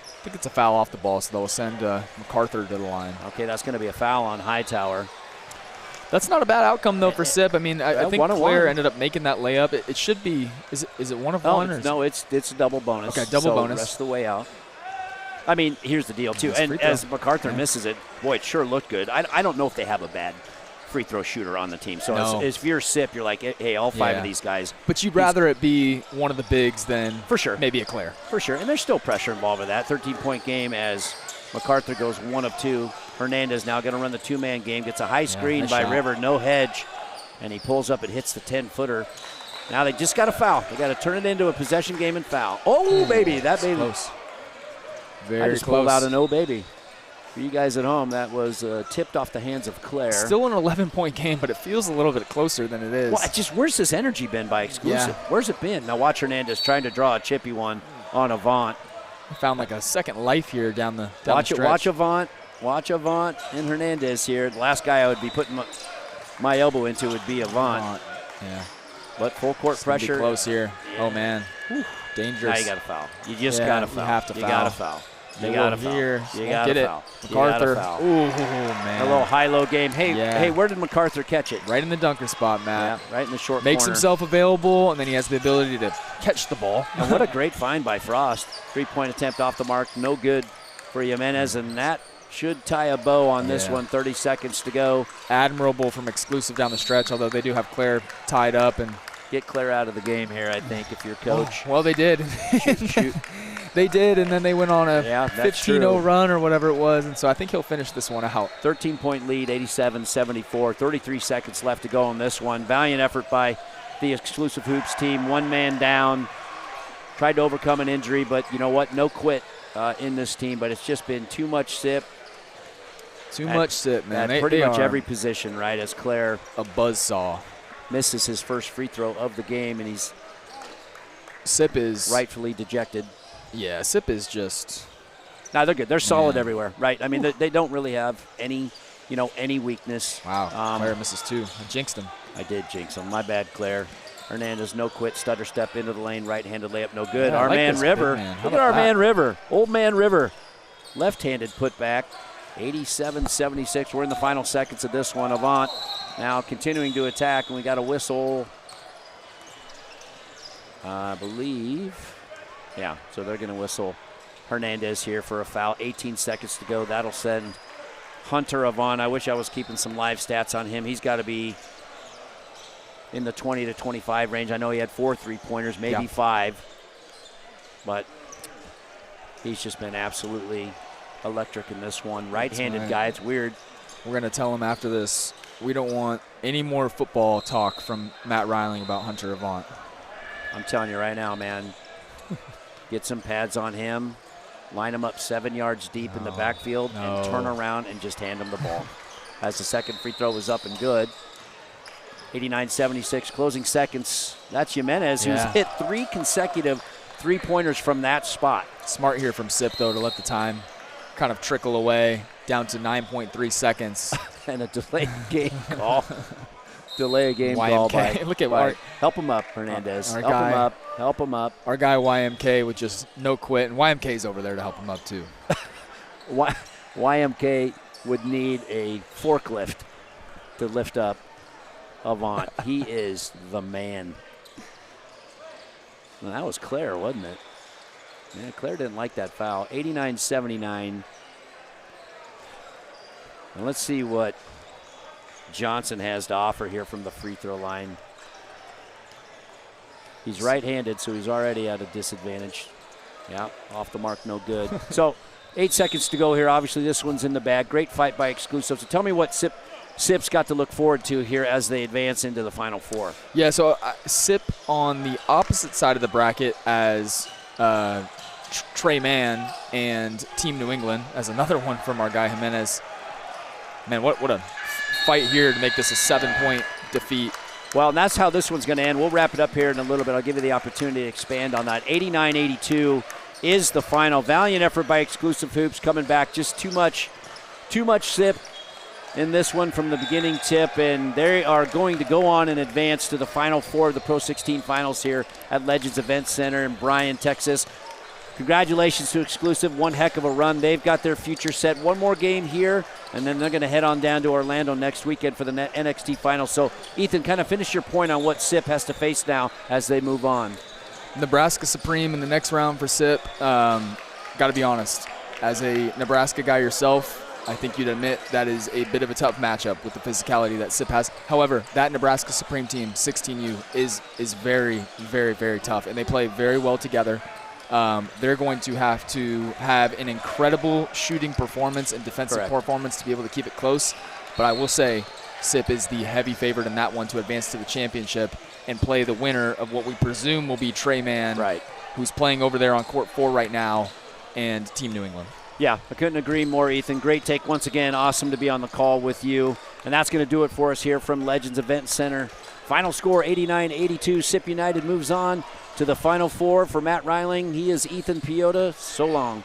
I think it's a foul off the ball, so they'll send MacArthur to the line. Okay, that's going to be a foul on Hightower. That's not a bad outcome, though, for SIP. I mean, I think Claire ended up making that layup. It should be. Is it one of one? No, it's a double bonus. Okay, double bonus. Rest of the way out. I mean, here's the deal, too. And as MacArthur misses it, boy, it sure looked good. I don't know if they have a bad free throw shooter on the team. So if you're SIP, you're like, hey, all five of these guys. But you'd rather it be one of the bigs than for sure maybe a Claire. For sure. And there's still pressure involved with that. 13-point game as MacArthur goes 1 of 2. Hernandez now going to run the two-man game. Gets a high screen by River, no hedge. And he pulls up and hits the 10-footer. Now they just got to foul. They got to turn it into a possession game and foul. Oh, baby. That baby. Close. Very I just close. pulled out an oh, baby. For you guys at home, that was tipped off the hands of Claire. Still an 11-point game, but it feels a little bit closer than it is. Well, where's this energy been by exclusive? Yeah. Where's it been? Now watch Hernandez trying to draw a chippy one on Avant. Found like a second life here down the stretch. Watch Avant and Hernandez here. The last guy I would be putting my elbow into would be Avant. Yeah. But full court pressure. Be close here. Yeah. Oh, man. Whew. Dangerous. Now you got to foul. You just got to foul. You have to foul. You got to foul. You got to foul. You got to foul. MacArthur. Foul. Ooh, man. A little high-low game. Hey, where did MacArthur catch it? Right in the dunker spot, Matt. Yeah, right in the short Makes corner. himself available, and then he has the ability to catch the ball. And what a great find by Frost. 3-point attempt off the mark. No good for Jimenez, and that should tie a bow on this one. 30 seconds to go. Admirable from exclusive down the stretch, although they do have Claire tied up. And get Claire out of the game here, I think, if you're coach. Well, they did. Shoot. They did, and then they went on a 15-0 run or whatever it was, and so I think he'll finish this one out. 13-point lead, 87-74, 33 seconds left to go on this one. Valiant effort by the exclusive Hoops team. One man down, tried to overcome an injury, but you know what? No quit in this team, but it's just been too much SIP. Too much SIP, man. At pretty much every position, right, as Claire a buzzsaw misses his first free throw of the game, and SIP is rightfully dejected. Yeah, SIP is just. No, they're good. They're solid everywhere, right? I mean, they don't really have any weakness. Wow. Claire misses 2. I jinxed him. I did jinx him. My bad, Claire. Hernandez, no quit, stutter step into the lane, right-handed layup, no good. Our man River. Look at our man River. Old man River. Left-handed putback. 87-76. We're in the final seconds of this one. Avant now continuing to attack, and we got a whistle. I believe. Yeah, so they're going to whistle Hernandez here for a foul. 18 seconds to go. That'll send Hunter Avant. I wish I was keeping some live stats on him. He's got to be in the 20 to 25 range. I know he had 4 3-pointers, maybe 5. But he's just been absolutely electric in this one. Right-handed guy. It's weird. We're going to tell him after this, we don't want any more football talk from Matt Reiling about Hunter Avant. I'm telling you right now, man. Get some pads on him, line him up 7 yards deep in the backfield, and turn around and just hand him the ball. As the second free throw was up and good. 89-76, closing seconds. That's Jimenez, who's hit 3 consecutive 3-pointers from that spot. Smart here from SIP, though, to let the time kind of trickle away down to 9.3 seconds. And a delayed game call. Delay a game call by. Look at help him up, Hernandez. Help him up. Help him up. Our guy YMK with just no quit, and YMK's over there to help him up too. YMK would need a forklift to lift up Avant. He is the man. Well, that was Claire, wasn't it? Yeah, Claire didn't like that foul. 89-79. And let's see what Johnson has to offer here from the free throw line. He's right-handed, so he's already at a disadvantage. Yeah, off the mark, no good. So 8 seconds to go here. Obviously, this one's in the bag. Great fight by Exclusive. So tell me what SIP's got to look forward to here as they advance into the Final Four. Yeah, so SIP on the opposite side of the bracket as Trey Mann and Team New England as another one from our guy Jimenez. Man, what a fight here to make this a 7-point defeat. Well, and that's how this one's going to end. We'll wrap it up here in a little bit. I'll give you the opportunity to expand on that. 89-82 is the final. Valiant effort by Exclusive Hoops, coming back just too much SIP in this one from the beginning tip, and they are going to go on and advance to the Final Four of the Pro 16 finals here at Legends Event Center in Bryan, Texas. Congratulations to Exclusive. One heck of a run. They've got their future set. One more game here, and then they're going to head on down to Orlando next weekend for the NXT finals. So, Ethan, kind of finish your point on what SIP has to face now as they move on. Nebraska Supreme in the next round for SIP. Got to be honest, as a Nebraska guy yourself, I think you'd admit that is a bit of a tough matchup with the physicality that SIP has. However, that Nebraska Supreme team, 16U, is very, very, very tough, and they play very well together. They're going to have an incredible shooting performance and defensive performance to be able to keep it close. But I will say SIP is the heavy favorite in that one to advance to the championship and play the winner of what we presume will be Trey Mann, who's playing over there on court 4 right now, and Team New England. Yeah, I couldn't agree more, Ethan. Great take once again. Awesome to be on the call with you. And that's going to do it for us here from Legends Event Center. Final score 89-82. SIP United moves on to the Final Four. For Matt Reiling, he is Ethan Piota. So long.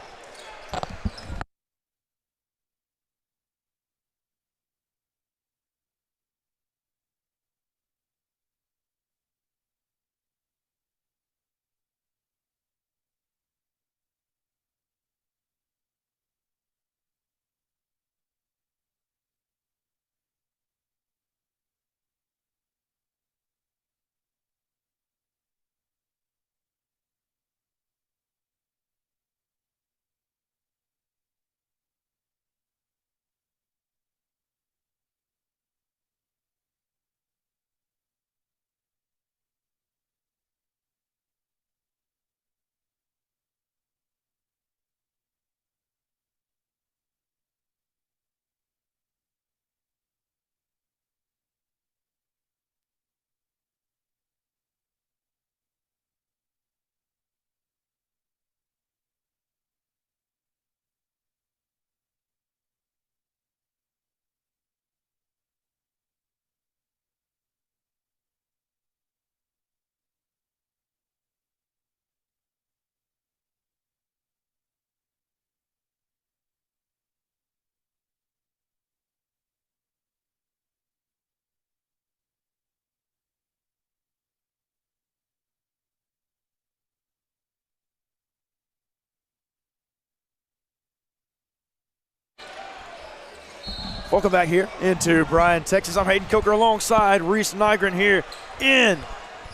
Welcome back here into Bryan, Texas. I'm Hayden Coker alongside Reese Nygren here in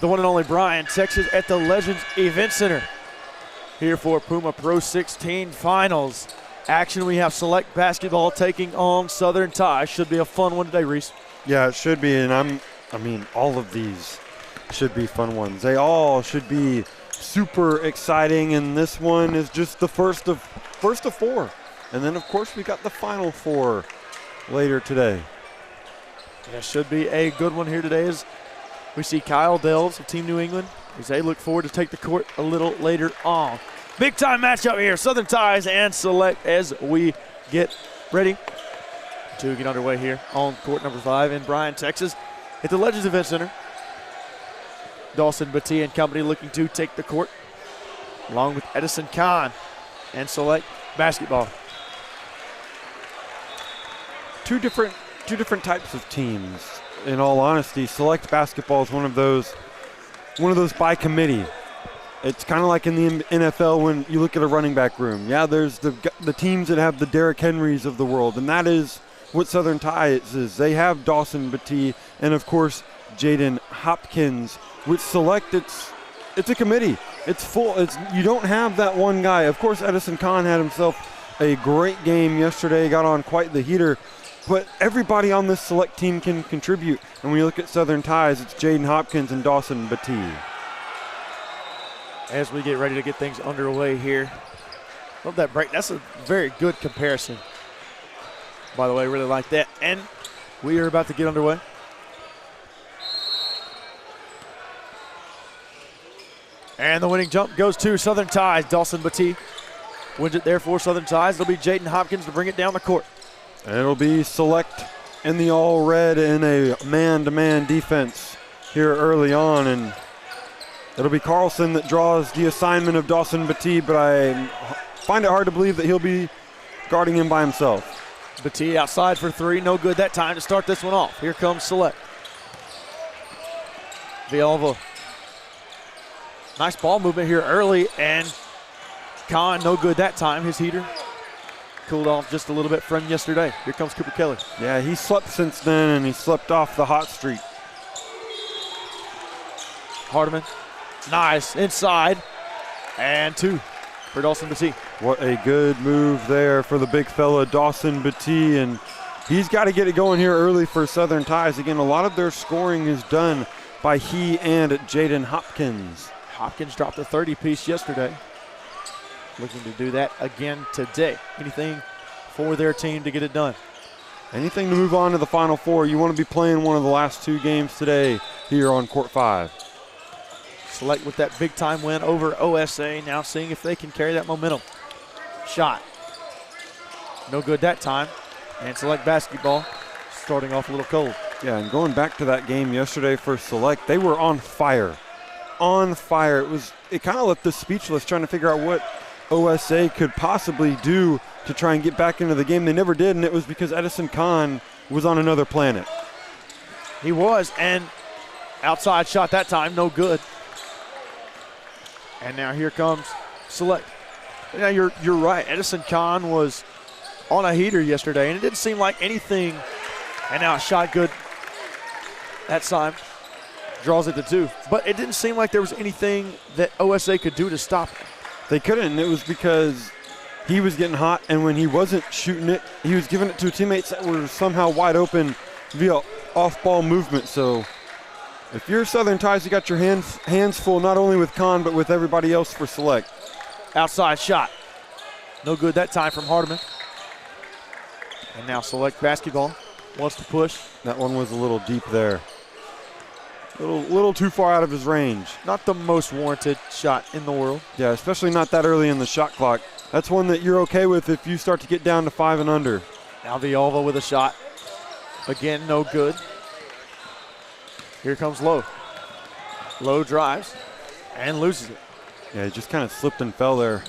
the one and only Bryan, Texas at the Legends Event Center. Here for Puma Pro 16 Finals action. We have select basketball taking on Southern Ties. Should be a fun one today, Reese. Yeah, it should be, and I mean, all of these should be fun ones. They all should be super exciting, and this one is just the first of 4. And then, of course, we got the Final 4 later today. Yeah, should be a good one here today as we see Kyle Delves of Team New England as they look forward to take the court a little later on. Big time matchup here, Southern Ties and Select as we get ready to get underway here on court number 5 in Bryan, Texas at the Legends Event Center. Dawson Battea and company looking to take the court along with Edison Kahn and Select basketball. Two different types of teams. In all honesty, Select basketball is one of those by committee. It's kind of like in the NFL when you look at a running back room. Yeah, there's the teams that have the Derrick Henrys of the world, and that is what Southern Ties is. They have Dawson Battea and of course Jaden Hopkins. With Select, it's a committee. It's full. You don't have that one guy. Of course, Edison Kahn had himself a great game yesterday. Got on quite the heater. but everybody on this Select team can contribute. And when you look at Southern Ties, it's Jaden Hopkins and Dawson Batee. As we get ready to get things underway here. Love that break. That's a very good comparison. By the way, really like that. And we are about to get underway. And the winning jump goes to Southern Ties. Dawson Batee wins it there for Southern Ties. It'll be Jaden Hopkins to bring it down the court. And it'll be Select in the all red in a man-to-man defense here early on. And it'll be Carlson that draws the assignment of Dawson Batee, but I find it hard to believe that he'll be guarding him by himself. Batee outside for three. No good that time to start this one off. Here comes Select. Villalba. Nice ball movement here early, and Kahn, no good that time. His heater cooled off just a little bit from yesterday. Here comes Cooper Kelly. Yeah, he slept since then, and he slept off the hot streak. Hardiman, nice, inside, and two for Dawson Batee. What a good move there for the big fella, Dawson Batee, and he's got to get it going here early for Southern Ties. Again, a lot of their scoring is done by he and Jaden Hopkins. Hopkins dropped a 30-piece yesterday. Looking to do that again today. Anything for their team to get it done? Anything to move on to the Final Four. You want to be playing one of the last two games today here on Court 5. Select with that big-time win over OSA. Now seeing if they can carry that momentum. Shot. No good that time. And Select basketball starting off a little cold. Yeah, and going back to that game yesterday for Select, they were on fire. On fire. It kind of left us speechless trying to figure out what OSA could possibly do to try and get back into the game. They never did, and it was because Edison Kahn was on another planet. He was, and outside shot that time, no good. And now here comes Select. Now you're right. Edison Kahn was on a heater yesterday, and it didn't seem like anything. And now a shot good that time. Draws it to two. But it didn't seem like there was anything that OSA could do to stop him. They couldn't, and it was because he was getting hot, and when he wasn't shooting it, he was giving it to teammates that were somehow wide open via off-ball movement. So if you're Southern Ties, you got your hands full, not only with Kahn, but with everybody else for Select. Outside shot. No good that time from Hardiman. And now Select basketball. Wants to push. That one was a little deep there. Little too far out of his range. Not the most warranted shot in the world. Yeah, especially not that early in the shot clock. That's one that you're okay with if you start to get down to 5 and under. Now Villalba with a shot. Again, no good. Here comes Lowe. Lowe drives and loses it. Yeah, he just kind of slipped and fell there.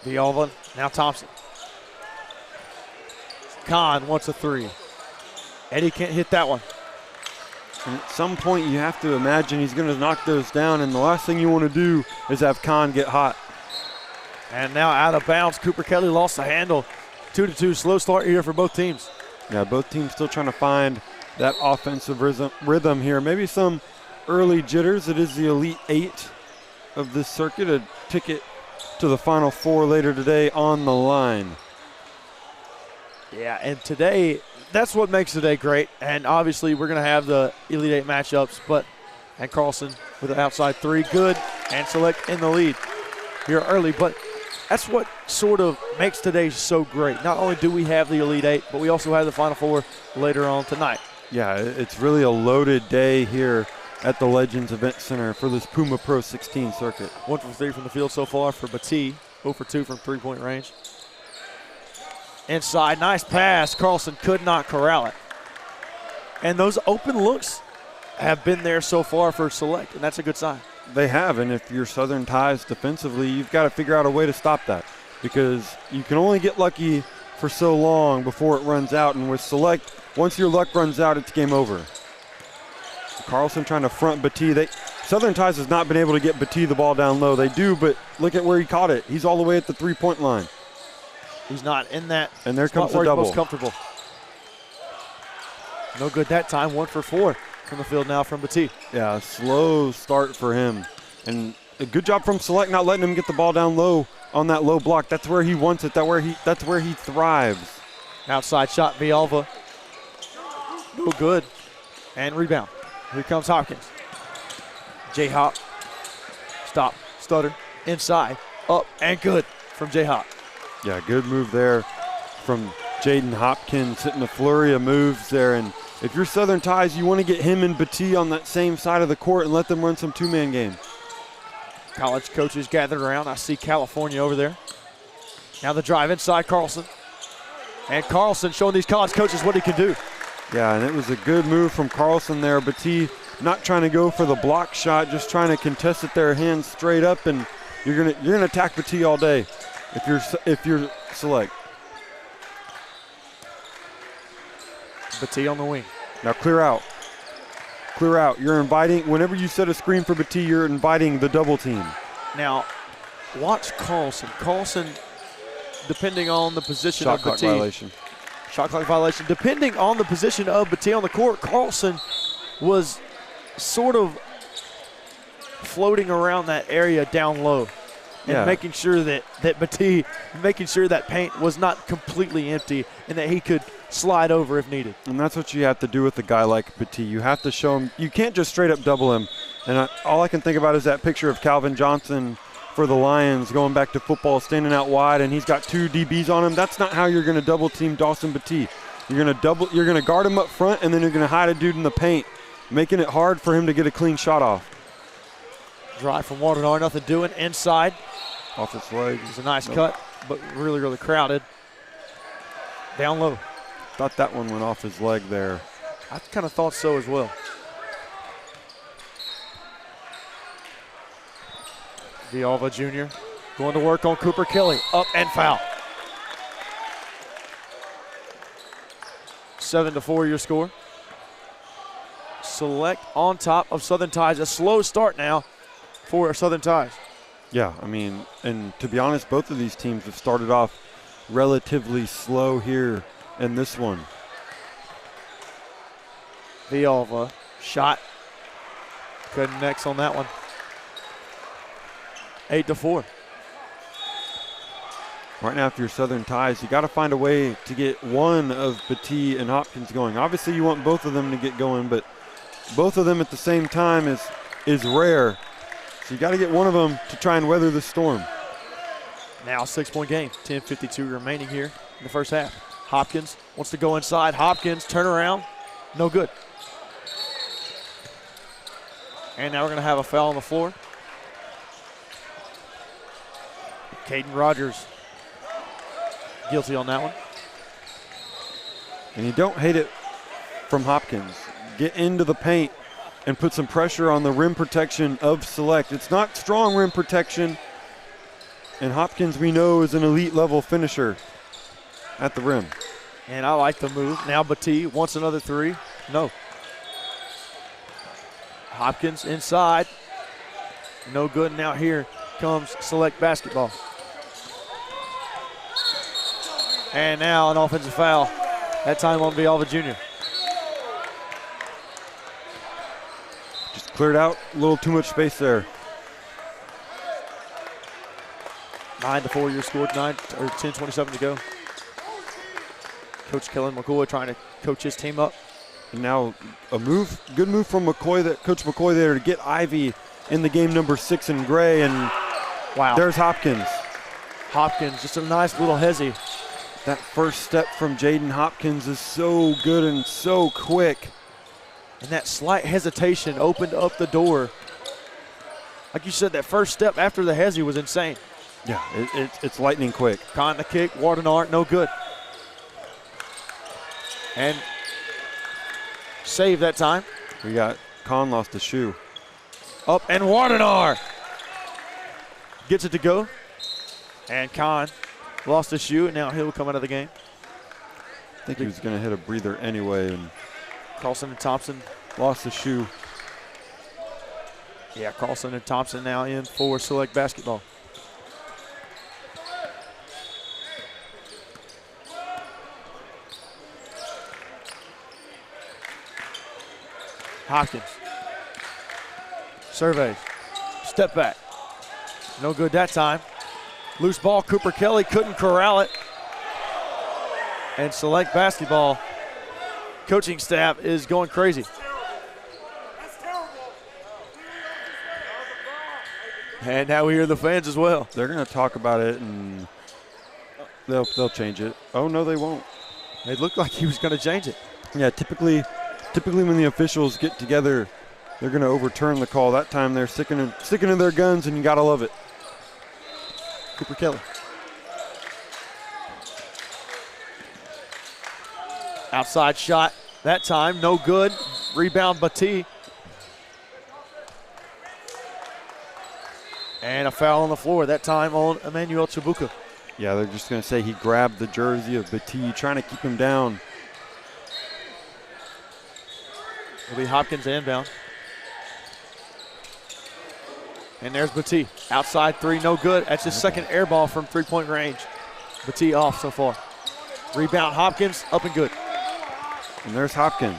Villalba, now Thompson. Kahn wants a three. Eddie can't hit that one. And at some point, you have to imagine he's going to knock those down, and the last thing you want to do is have Kahn get hot. And now out of bounds, Cooper Kelly lost the handle. 2-2, slow start here for both teams. Yeah, both teams still trying to find that offensive rhythm here. Maybe some early jitters. It is the Elite Eight of this circuit, a ticket to the Final Four later today on the line. Yeah, and today, that's what makes today great. And obviously, we're going to have the Elite Eight matchups, and Carlson with an outside three, good, and Select in the lead here early. But that's what sort of makes today so great. Not only do we have the Elite Eight, but we also have the Final Four later on tonight. Yeah, it's really a loaded day here at the Legends Event Center for this Puma Pro 16 circuit. 1 for 3 from the field so far for Batee. 0 for 2 from three-point range. Inside, nice pass. Carlson could not corral it. And those open looks have been there so far for Select, and that's a good sign. They have, and if you're Southern Ties defensively, you've got to figure out a way to stop that because you can only get lucky for so long before it runs out. And with Select, once your luck runs out, it's game over. Carlson trying to front Batee. Southern Ties has not been able to get Batee the ball down low. They do, but look at where he caught it. He's all the way at the three-point line. He's not in that and there spot comes the where double. He's most comfortable. No good that time. 1 for 4 from the field now from Batee. Yeah, slow start for him. And a good job from Select not letting him get the ball down low on that low block. That's where he wants it. That's where he thrives. Outside shot, Villalba. No good. And rebound. Here comes Hopkins. J-Hop. Stop. Stutter. Inside. Up. And good from J-Hop. Yeah, good move there from Jaden Hopkins, hitting a flurry of moves there. And if you're Southern Ties, you want to get him and Batee on that same side of the court and let them run some two-man game. College coaches gathered around. I see California over there. Now the drive inside Carlson. And Carlson showing these college coaches what he can do. Yeah, and it was a good move from Carlson there. Batee not trying to go for the block shot, just trying to contest it there, hands straight up, and you're gonna attack Batee all day if you're Select. Batee on the wing. Now clear out. Clear out. You're inviting, whenever you set a screen for Batee, you're inviting the double team. Now, watch Carlson. Carlson, depending on the position Shot of clock Batee. violation. Shot clock violation. Depending on the position of Batee on the court, Carlson was sort of floating around that area down low and making sure that Batee, making sure that paint was not completely empty and that he could slide over if needed. And that's what you have to do with a guy like Batee. You have to show him, you can't just straight up double him. And all I can think about is that picture of Calvin Johnson for the Lions going back to football, standing out wide, and he's got two DBs on him. That's not how you're going to double team Dawson Batee. You're going to guard him up front, and then you're going to hide a dude in the paint, making it hard for him to get a clean shot off. Drive from Waternar, nothing doing. Inside. Off his leg. It's a nice cut, but really, really crowded. Down low. Thought that one went off his leg there. I kind of thought so as well. Villalba Jr. going to work on Cooper Kelly. Up and foul. 7-4 your score. Select on top of Southern Ties. A slow start now for Southern Ties. Yeah, I mean, and to be honest, both of these teams have started off relatively slow here in this one. Villalba shot. Connects on that one. 8-4. Right now, if you're Southern Ties, you got to find a way to get one of Batee and Hopkins going. Obviously, you want both of them to get going, but both of them at the same time is rare. So you got to get one of them to try and weather the storm. Now 6-point game. 10:52 remaining here in the first half. Hopkins wants to go inside. Hopkins, turn around. No good. And now we're going to have a foul on the floor. Caden Rogers guilty on that one. And you don't hate it from Hopkins. Get into the paint and put some pressure on the rim protection of Select. It's not strong rim protection. And Hopkins, we know, is an elite level finisher at the rim. And I like the move. Now Batee wants another three. No. Hopkins inside. No good. Now here comes Select basketball. And now an offensive foul. That time on Villalba Jr. Just cleared out a little too much space there. 9-4 your score. 10:27 to go. Coach Kellen McCoy trying to coach his team up. And now a move, good move from McCoy, Coach McCoy there to get Ivy in the game number 6 in gray. And wow, there's Hopkins. Hopkins, just a nice little hezzy. That first step from Jaden Hopkins is so good and so quick. And that slight hesitation opened up the door. Like you said, that first step after the hezzy was insane. Yeah, it's lightning quick. Con the kick, Wardenart, no good. And save that time. We got Con lost a shoe. Up and Wardenar gets it to go. And Con lost his shoe, and now he'll come out of the game. I think he was going to hit a breather anyway. And Carlson and Thompson lost the shoe. Yeah, Carlson and Thompson now in for Select basketball. Hopkins. Surveys. Step back. No good that time. Loose ball. Cooper Kelly couldn't corral it. And Select basketball coaching staff is going crazy. And now we hear the fans as well. They're going to talk about it, and they'll change it. Oh, no, they won't. It looked like he was going to change it. Yeah, typically when the officials get together, they're going to overturn the call. That time they're sticking to their guns, and you got to love it. Cooper Kelly. Outside shot that time, no good. Rebound, Batee. And a foul on the floor, that time on Emmanuel Chabuka. Yeah, they're just going to say he grabbed the jersey of Batee, trying to keep him down. It'll be Hopkins inbound. And there's Batee. Outside three, no good. That's his second air ball from three-point range. Batee off so far. Rebound, Hopkins, up and good. And there's Hopkins,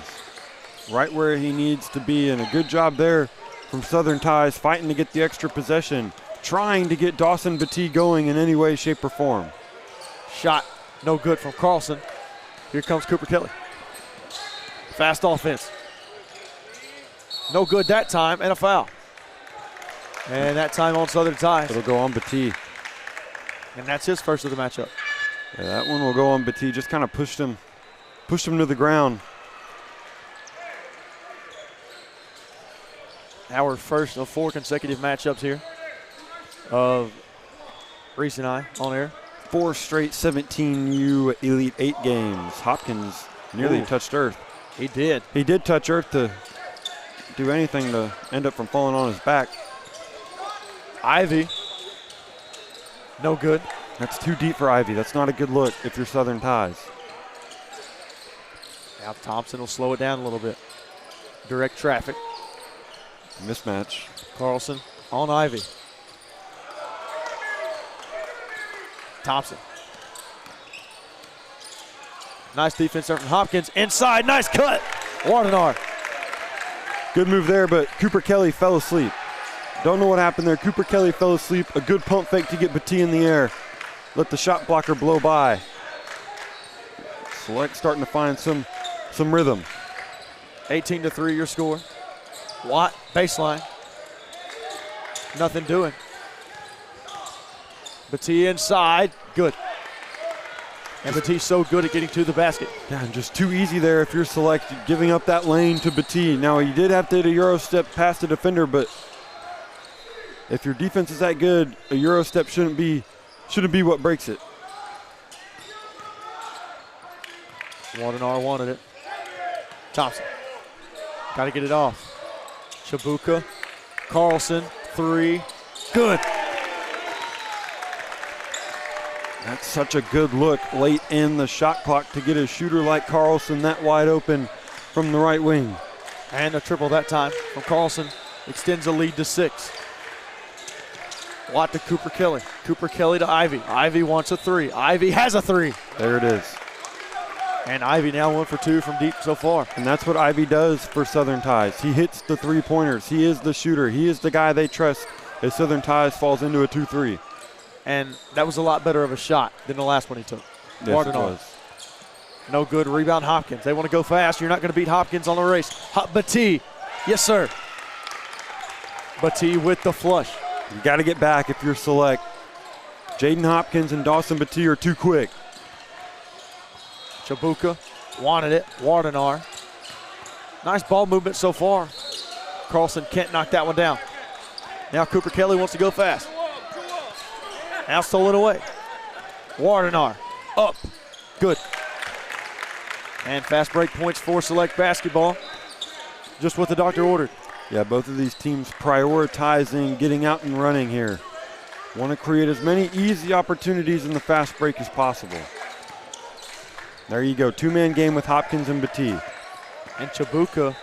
right where he needs to be, and a good job there from Southern Ties, fighting to get the extra possession, trying to get Dawson Batee going in any way, shape, or form. Shot, no good from Carlson. Here comes Cooper Kelly. Fast offense. No good that time, and a foul. And that time on Southern Ties. It'll go on Batee. And that's his first of the matchup. Yeah, that one will go on Batee. Just kind of pushed him to the ground. Our first of 4 consecutive matchups here of Reese and I on air. 4 straight 17U Elite 8 games. Hopkins nearly touched earth. He did. He did touch earth to do anything to end up from falling on his back. Ivy, no good. That's too deep for Ivy. That's not a good look if you're Southern Ties. Now Thompson will slow it down a little bit. Direct traffic. Mismatch. Carlson on Ivy. Thompson. Nice defense there from Hopkins. Inside, nice cut. Wardenar. Good move there, but Cooper Kelly fell asleep. Don't know what happened there. Cooper Kelly fell asleep. A good pump fake to get Batee in the air. Let the shot blocker blow by. Select starting to find some rhythm. 18-3 your score. Watt, baseline. Nothing doing. Batee inside, good. And Batee's so good at getting to the basket. Yeah, and just too easy there if you're Select, giving up that lane to Batee. Now, he did have to hit a Euro step past the defender, but if your defense is that good, a Euro step shouldn't be what breaks it. Wardenar wanted it. Thompson. Got to get it off. Chabuka. Carlson. 3. Good. That's such a good look late in the shot clock to get a shooter like Carlson that wide open from the right wing. And a triple that time from Carlson. Extends the lead to 6. Watt to Cooper Kelly. Cooper Kelly to Ivy. Ivy wants a 3. Ivy has a 3. There it is. And Ivy now 1 for 2 from deep so far. And that's what Ivy does for Southern Ties. He hits the three-pointers. He is the shooter. He is the guy they trust as Southern Ties falls into a 2-3. And that was a lot better of a shot than the last one he took. Yes, it was. No good. Rebound Hopkins. They want to go fast. You're not going to beat Hopkins on the race. Batee. Yes, sir. Batee with the flush. You got to get back if you're Select. Jaden Hopkins and Dawson Batee are too quick. Chabuka wanted it. Wardenar. Nice ball movement so far. Carlson can't knock that one down. Now Cooper Kelly wants to go fast. Now stolen away. Wardenar up. Good. And fast break points for Select basketball. Just what the doctor ordered. Yeah, both of these teams prioritizing getting out and running here. Want to create as many easy opportunities in the fast break as possible. There you go, 2-man game with Hopkins and Batee. And Chabuka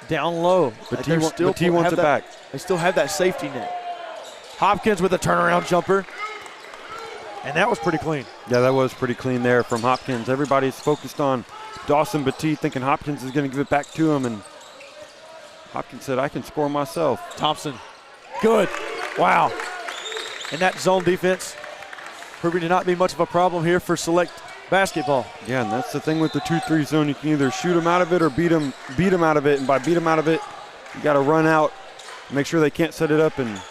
down low. Batee wants it back. They still have that safety net. Hopkins with a turnaround jumper. And that was pretty clean. Yeah, that was pretty clean there from Hopkins. Everybody's focused on Dawson Batee, thinking Hopkins is going to give it back to him, and Hopkins said, I can score myself. Thompson, good. Wow. And that zone defense proving to not be much of a problem here for Select basketball. Yeah, and that's the thing with the 2-3 zone. You can either shoot them out of it or beat them out of it. And by beat them out of it, you got to run out, make sure they can't set it up. And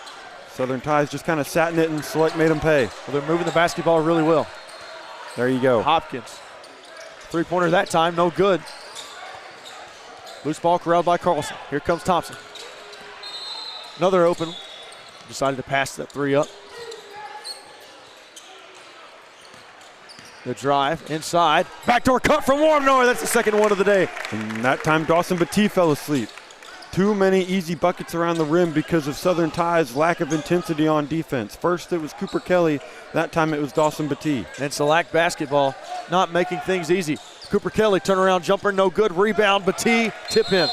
Southern Tides just kind of sat in it, and Select made them pay. Well, they're moving the basketball really well. There you go. Hopkins. Three-pointer that time, no good. Loose ball corralled by Carlson. Here comes Thompson. Another open. Decided to pass that three up. The drive inside. Backdoor cut from Warmnoy. That's the second one of the day. And that time Dawson Batee fell asleep. Too many easy buckets around the rim because of Southern Tide's lack of intensity on defense. First it was Cooper Kelly. That time it was Dawson Batee. And Select basketball not making things easy. Cooper Kelly, turnaround jumper, no good. Rebound, Batee, tip in.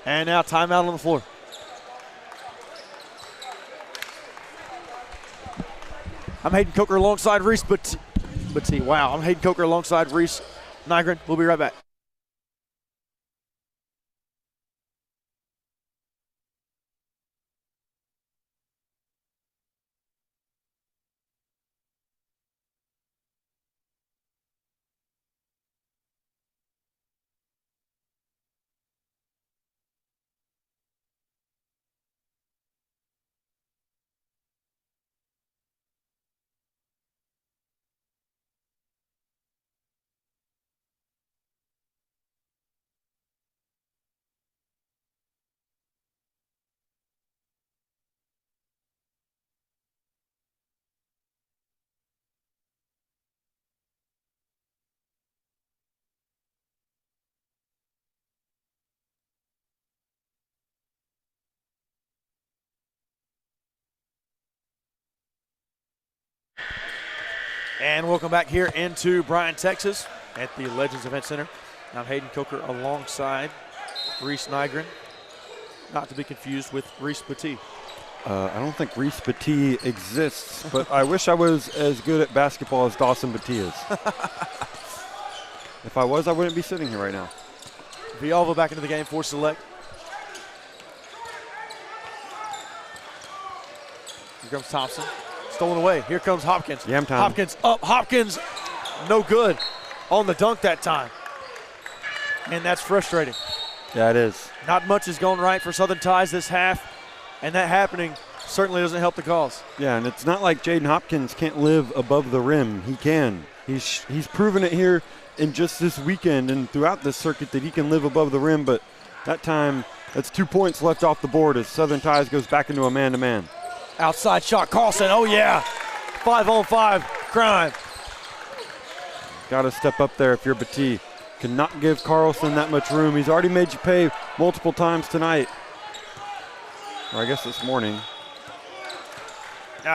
And now timeout on the floor. I'm Hayden Coker alongside Reese Batee. Wow, I'm Hayden Coker alongside Reese Nygren. We'll be right back. And welcome back here into Bryan, Texas at the Legends Event Center. I'm Hayden Coker alongside Reese Nygren, not to be confused with Reese Batee. I don't think Reese Batee exists, but I wish I was as good at basketball as Dawson Batee is. If I was, I wouldn't be sitting here right now. Villalba back into the game for Select. Here comes Thompson. Stolen away. Here comes Hopkins. Yam time. Hopkins up. Hopkins, no good on the dunk that time. And that's frustrating. Yeah, it is. Not much has gone right for Southern Tides this half, and that happening certainly doesn't help the cause. Yeah, and it's not like Jaden Hopkins can't live above the rim. He can. He's proven it here in just this weekend and throughout this circuit that he can live above the rim, but that time, that's 2 points left off the board as Southern Tides goes back into a man-to-man. Outside shot, Carlson, oh yeah. 5-on-5 crime. Got to step up there if you're Batee. Cannot give Carlson that much room. He's already made you pay multiple times tonight. Or I guess this morning.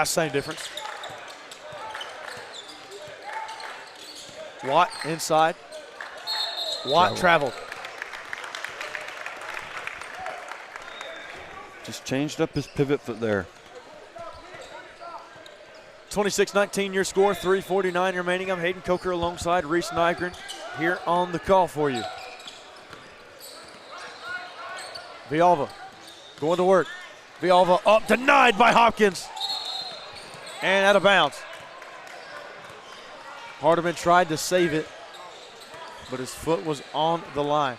Same difference. Watt inside. Watt traveled. Just changed up his pivot foot there. 26-19 your score, 3:49 remaining. I'm Hayden Coker alongside Reese Nygren here on the call for you. Villalba going to work. Villalba up, denied by Hopkins. And out of bounds. Hardeman tried to save it, but his foot was on the line.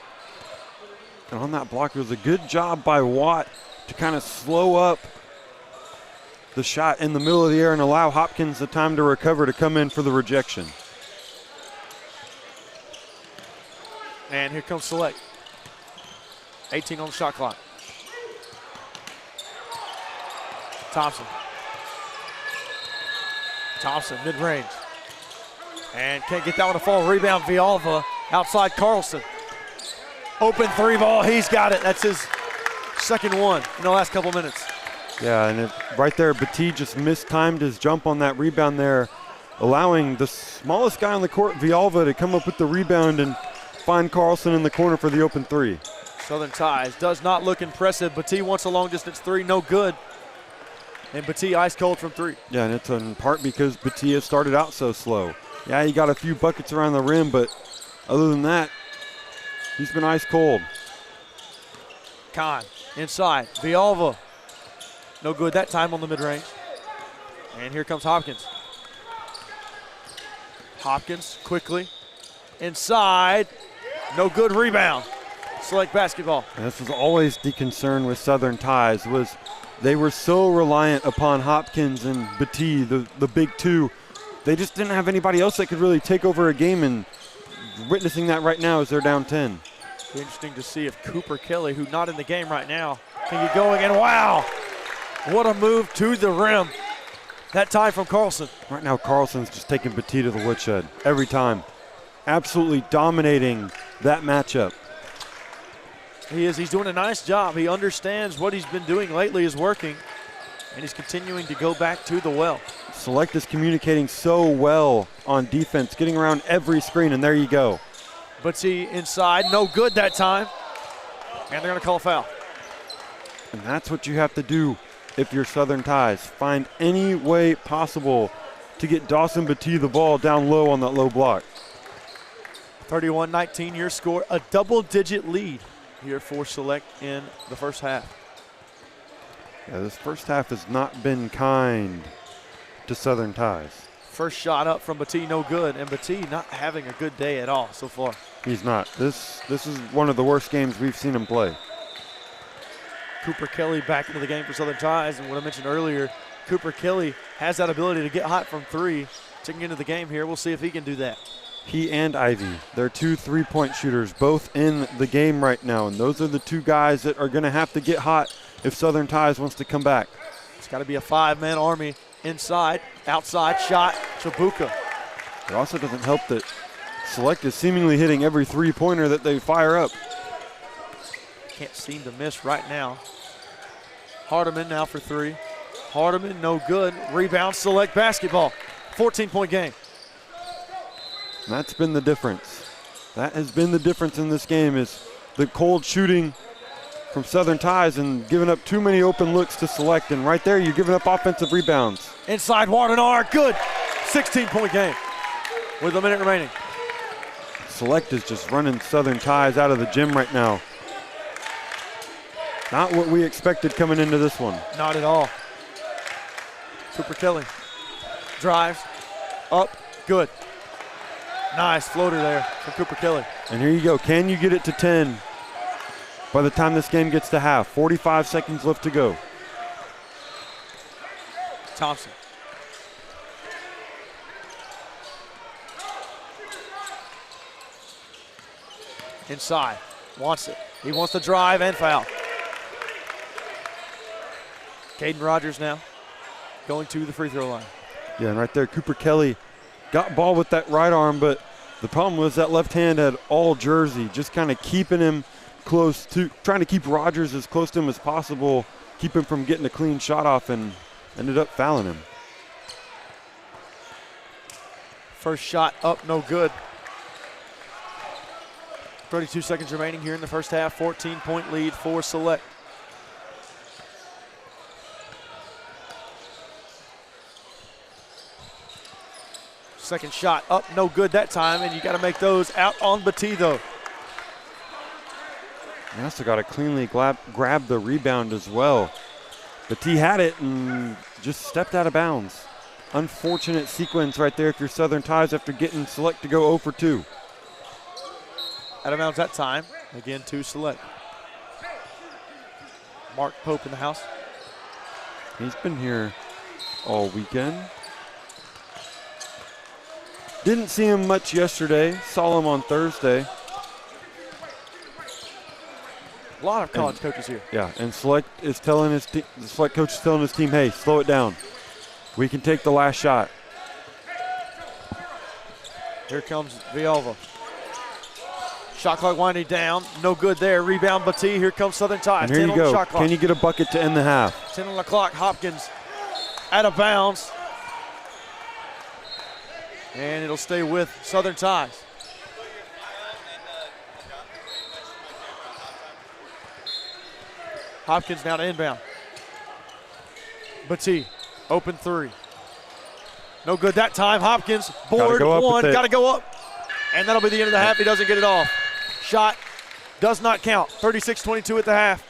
And on that block, it was a good job by Watt to kind of slow up the shot in the middle of the air and allow Hopkins the time to recover to come in for the rejection. And here comes Select. 18 on the shot clock. Thompson. Thompson, mid-range. And can't get that one to fall. Rebound, Villalba. Outside, Carlson. Open three ball, he's got it. That's his second one in the last couple minutes. Yeah, and right there, Batee just mistimed his jump on that rebound there, allowing the smallest guy on the court, Villalba, to come up with the rebound and find Carlson in the corner for the open three. Southern Tides does not look impressive. Batee wants a long-distance three, no good. And Batee ice cold from three. Yeah, and it's in part because Batee has started out so slow. Yeah, he got a few buckets around the rim, but other than that, he's been ice cold. Kahn inside, Villalba. No good that time on the mid-range. And here comes Hopkins. Hopkins quickly inside. No good rebound. Select basketball. And this was always the concern with Southern Ties, was they were so reliant upon Hopkins and Batee, the big two. They just didn't have anybody else that could really take over a game, and witnessing that right now as they're down 10. Be interesting to see if Cooper Kelly, who's not in the game right now, can get going. And wow, what a move to the rim. That time from Carlson. Right now, Carlson's just taking Batee to the woodshed every time. Absolutely dominating that matchup. He is. He's doing a nice job. He understands what he's been doing lately is working, and he's continuing to go back to the well. Select is communicating so well on defense, getting around every screen, and there you go. Batee inside, no good that time, and they're going to call a foul. And that's what you have to do if you're Southern Ties. Find any way possible to get Dawson Batee the ball down low on that low block. 31-19 your score, a double-digit lead here for Select in the first half. Yeah, this first half has not been kind to Southern Ties. First shot up from Batee, no good, and Batee not having a good day at all so far. He's not. This is one of the worst games we've seen him play. Cooper Kelly back into the game for Southern Ties, and what I mentioned earlier, Cooper Kelly has that ability to get hot from three. Taking into the game here, we'll see if he can do that. He and Ivy, they're two three-point shooters, both in the game right now, and those are the two guys that are going to have to get hot if Southern Ties wants to come back. It's got to be a five-man army. Inside, outside shot, Chabuka. It also doesn't help that Select is seemingly hitting every three-pointer that they fire up. Can't seem to miss right now. Hardiman now for three. Hardiman, no good. Rebound, Select basketball. 14-point game. And that's been the difference. That has been the difference in this game, is the cold shooting from Southern Ties and giving up too many open looks to Select. And right there, you're giving up offensive rebounds. Inside, Wardenar, good. 16-point game with a minute remaining. Select is just running Southern Ties out of the gym right now. Not what we expected coming into this one. Not at all. Cooper Kelly drives, up, good. Nice floater there from Cooper Kelly. And here you go. Can you get it to 10 by the time this game gets to half? 45 seconds left to go. Thompson. Inside, wants it. He wants to drive and foul. Caden Rogers now going to the free throw line. Yeah, and right there, Cooper Kelly got ball with that right arm, but the problem was that left hand had all jersey, just kind of keeping him close to, trying to keep Rogers as close to him as possible, keep him from getting a clean shot off, and ended up fouling him. First shot up, no good. 32 seconds remaining here in the first half. 14-point lead for Select. Second shot up, no good that time, and you got to make those out on Batee though. He also got to cleanly grab the rebound as well. Batee had it and just stepped out of bounds. Unfortunate sequence right there if you're Southern Ties after getting Select to go 0 for 2. Out of bounds that time. Again, to Select. Mark Pope in the house. He's been here all weekend. Didn't see him much yesterday. Saw him on Thursday. A lot of college coaches here. Yeah, and Select is telling his the Select coach is telling his team, hey, slow it down. We can take the last shot. Here comes Villalba. Shot clock winding down. No good there. Rebound Batee. Here comes Southern Ties. And here you go. Can you get a bucket to end the half? 10 on the clock. Hopkins out of bounds. And it'll stay with Southern Ties. Hopkins now to inbound. Batee, open three. No good that time. Hopkins, board one, got to go up. And that'll be the end of the half. He doesn't get it off. Shot does not count. 36-22 at the half.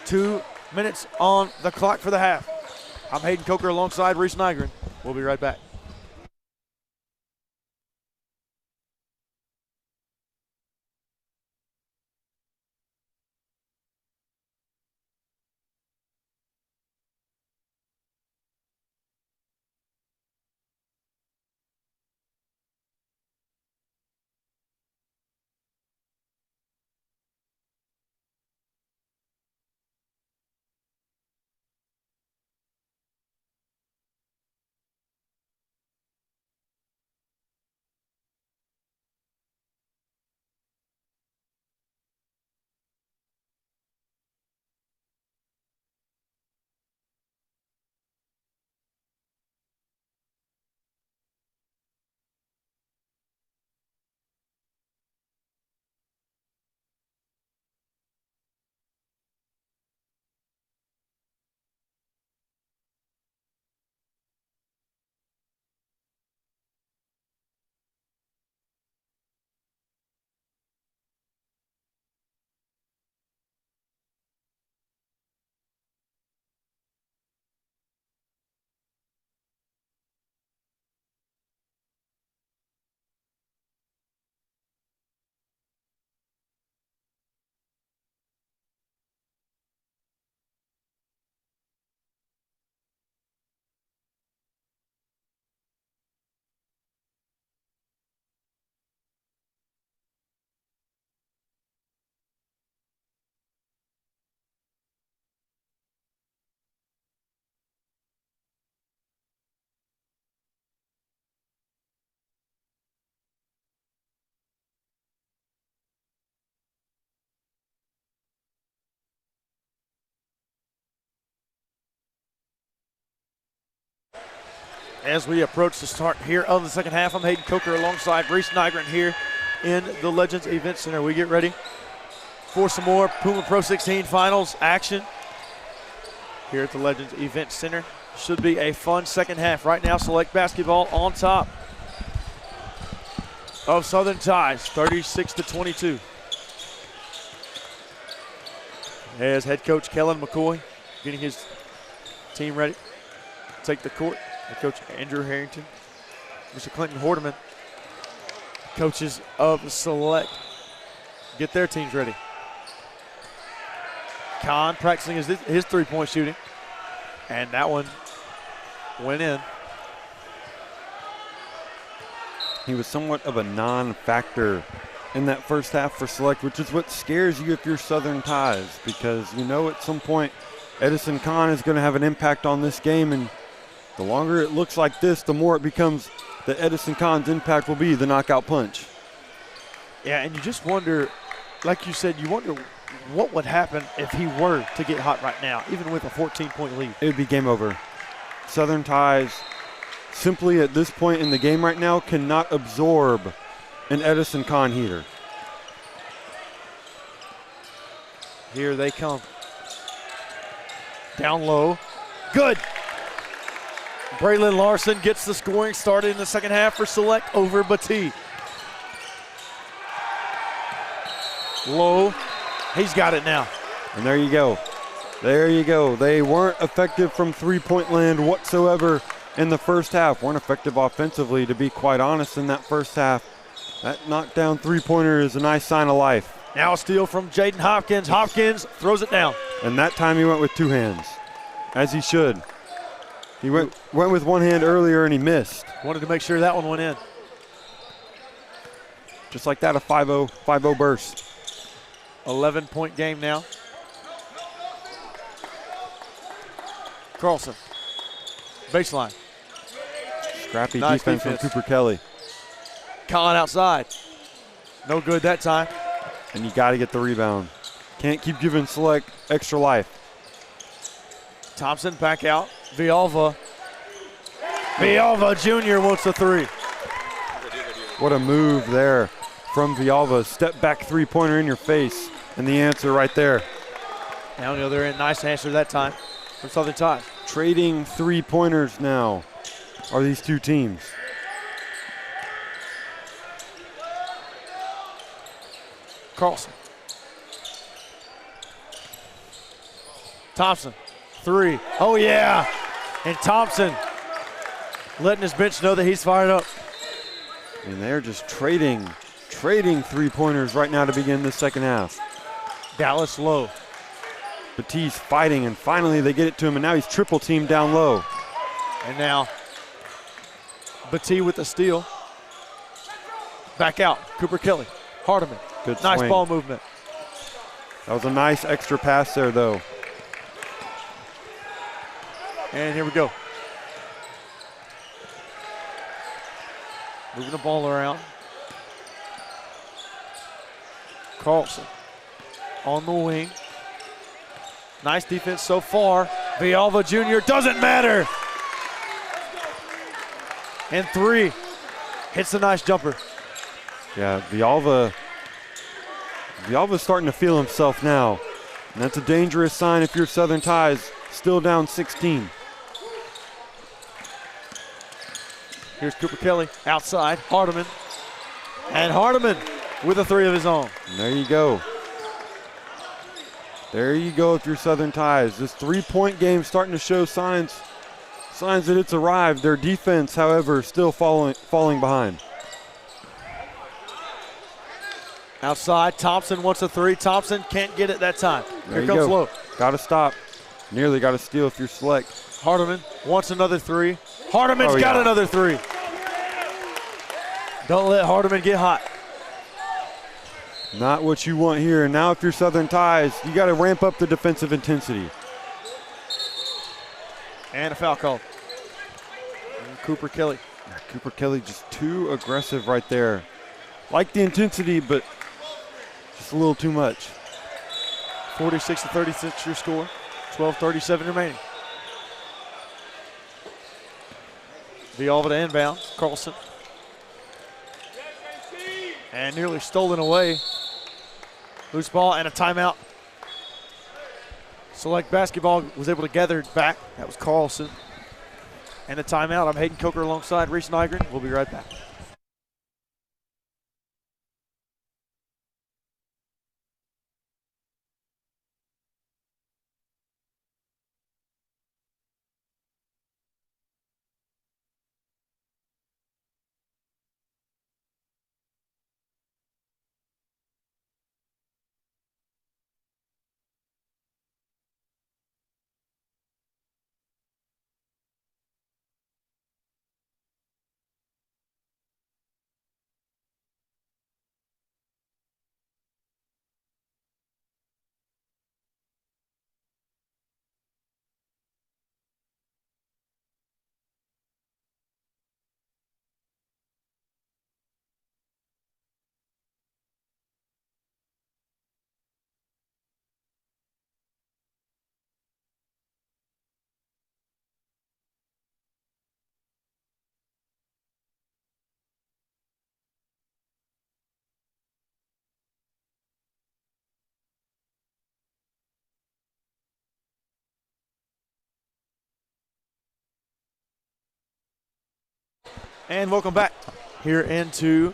2 minutes on the clock for the half. I'm Hayden Coker alongside Reese Nygren. We'll be right back. As we approach the start here of the second half, I'm Hayden Coker alongside Reese Nygren here in the Legends Event Center. We get ready for some more Puma Pro 16 Finals action here at the Legends Event Center. Should be a fun second half. Right now, Select basketball on top of Southern Ties, 36-22. As head coach Kellen McCoy getting his team ready to take the court. Head coach Andrew Harrington, Mr. Clinton Hordeman, coaches of Select get their teams ready. Kahn practicing his three-point shooting, and that one went in. He was somewhat of a non-factor in that first half for Select, which is what scares you if you're Southern Ties, because you know at some point Edison Kahn is going to have an impact on this game, and the longer it looks like this, the more it becomes that Edison Kahn's impact will be the knockout punch. Yeah, and you just wonder, like you said, you wonder what would happen if he were to get hot right now, even with a 14-point lead. It would be game over. Southern Ties simply at this point in the game right now cannot absorb an Edison Kahn heater. Here they come. Down low. Good. Braylon Larson gets the scoring started in the second half for Select over Batee. Low. He's got it now. And there you go. There you go. They weren't effective from three-point land whatsoever in the first half. Weren't effective offensively, to be quite honest, in that first half. That knockdown three-pointer is a nice sign of life. Now a steal from Jaden Hopkins. Hopkins throws it down. And that time he went with two hands, as he should. He went with one hand earlier and he missed. Wanted to make sure that one went in. Just like that, a 5-0 burst. 11-point game now. Carlson. Baseline. Scrappy Nice defense from Cooper Kelly. Kahn outside. No good that time. And you got to get the rebound. Can't keep giving Select extra life. Thompson back out. Villalba Jr. wants a three. What a move there from Villalba. Step back three-pointer in your face. And the answer right there. Down the other end. Nice answer that time from Southern Ties. Trading three-pointers now are these two teams. Carlson. Thompson, 3. Oh, yeah. And Thompson letting his bench know that he's fired up. And they're just trading three-pointers right now to begin the second half. Dallas low. Batiste fighting, and finally they get it to him, and now he's triple teamed down low. And now Batiste with the steal. Back out. Cooper Kelly. Hardiman. Good nice swing. ball movement. That was a nice extra pass there, though. And here we go. Moving the ball around. Carlson on the wing. Nice defense so far. Villalba Jr. doesn't matter. And 3. Hits a nice jumper. Yeah, Villalba's starting to feel himself now. And that's a dangerous sign if you're Southern Ties, still down 16. Here's Cooper Kelly outside. Hardiman. And Hardiman with a 3 of his own. And there you go. There you go if you're Southern Ties. This three-point game starting to show signs that it's arrived. Their defense, however, still falling behind. Outside, Thompson wants a 3. Thompson can't get it that time. There Here you comes go. Lowe. Got to stop. Nearly got to steal if you're Select. Hardiman wants another 3. Hardiman's got another 3. Don't let Hardiman get hot. Not what you want here. And now if you're Southern Ties, you got to ramp up the defensive intensity. And a foul call. And Cooper Kelly. Cooper Kelly just too aggressive right there. Like the intensity, but just a little too much. 46-36 your score. 12:37 remaining. Villalba to inbound. Carlson. And nearly stolen away. Loose ball and a timeout. Select Basketball was able to gather it back. That was Carlson. And the timeout. I'm Hayden Coker alongside Reese Nygren. We'll be right back. And welcome back here into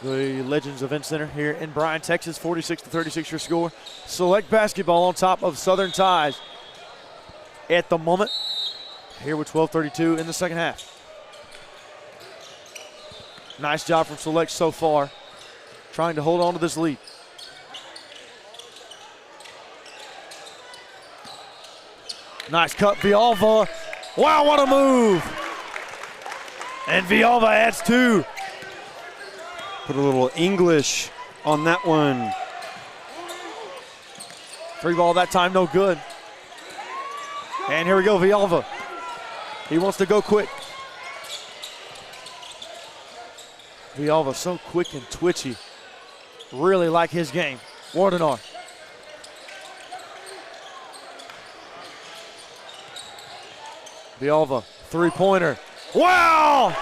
the Legends Event Center here in Bryan, Texas. 46-36 your score. Select Basketball on top of Southern Ties at the moment. Here with 12:32 in the second half. Nice job from Select so far, trying to hold on to this lead. Nice cut, Villalba. Wow, what a move! And Villalba adds 2. Put a little English on that one. 3 ball that time, no good. And here we go, Villalba. He wants to go quick. Villalba so quick and twitchy. Really like his game. Wardenar. Villalba, 3-pointer. Wow!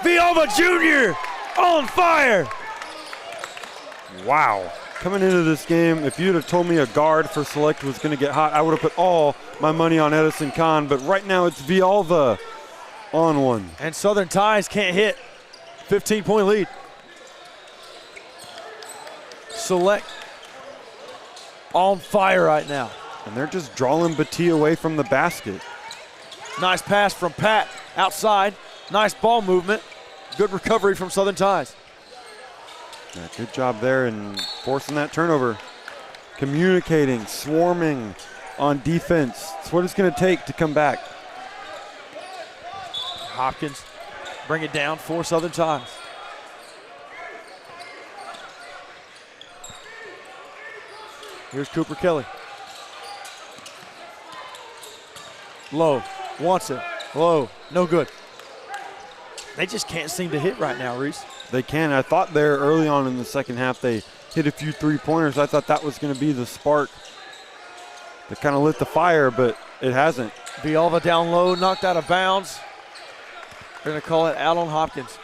Villalba Jr. on fire. Wow. Coming into this game, if you'd have told me a guard for Select was going to get hot, I would have put all my money on Edison Kahn. But right now it's Villalba on one. And Southern Ties can't hit. 15-point lead. Select on fire right now. And they're just drawing Battie away from the basket. Nice pass from Pat outside. Nice ball movement. Good recovery from Southern Ties. Yeah, good job there in forcing that turnover. Communicating, swarming on defense. It's what it's going to take to come back. Hopkins bring it down for Southern Ties. Here's Cooper Kelly. Low, wants it, low, no good. They just can't seem to hit right now, Reese. They can. I thought there early on in the second half they hit a few three-pointers. I thought that was going to be the spark that kind of lit the fire, but it hasn't. Villalba down low, knocked out of bounds. They're going to call it out on Hopkins.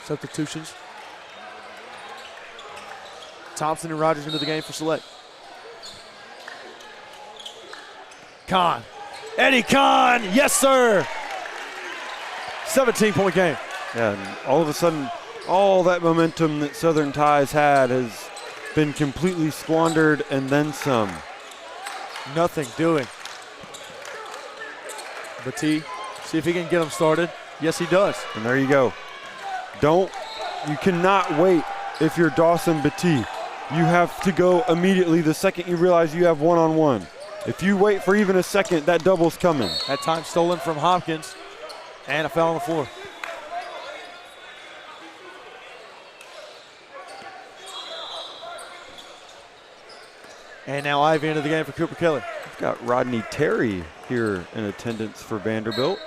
Substitutions. Thompson and Rogers into the game for Select. Kahn. Eddie Kahn, yes sir. 17-point game. Yeah, and all of a sudden, all that momentum that Southern Ties had has been completely squandered and then some. Nothing doing. Battie, see if he can get him started. Yes, he does. And there you go. You cannot wait if you're Dawson Battie. You have to go immediately the second you realize you have one-on-one. If you wait for even a second, that double's coming. That time stolen from Hopkins, and a foul on the floor. And now Ivy into the game for Cooper Kelly. We've got Rodney Terry here in attendance for Vanderbilt.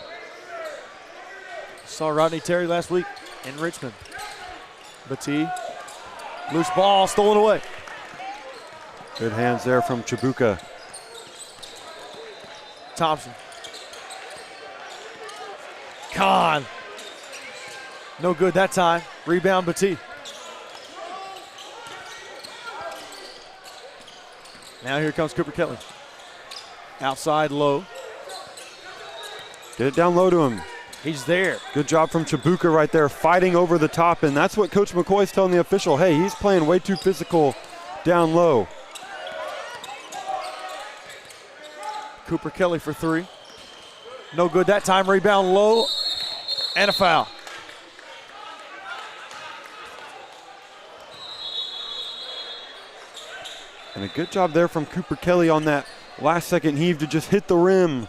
Saw Rodney Terry last week in Richmond. Battie, loose ball, stolen away. Good hands there from Chabuka. Thompson. Kahn. No good that time. Rebound Battie. Now here comes Cooper Kelly. Outside low. Get it down low to him. He's there. Good job from Chabuka right there, fighting over the top, and that's what Coach McCoy's telling the official. Hey, he's playing way too physical down low. Cooper Kelly for three. No good that time. Rebound low, and a foul. And a good job there from Cooper Kelly on that last second heave to just hit the rim.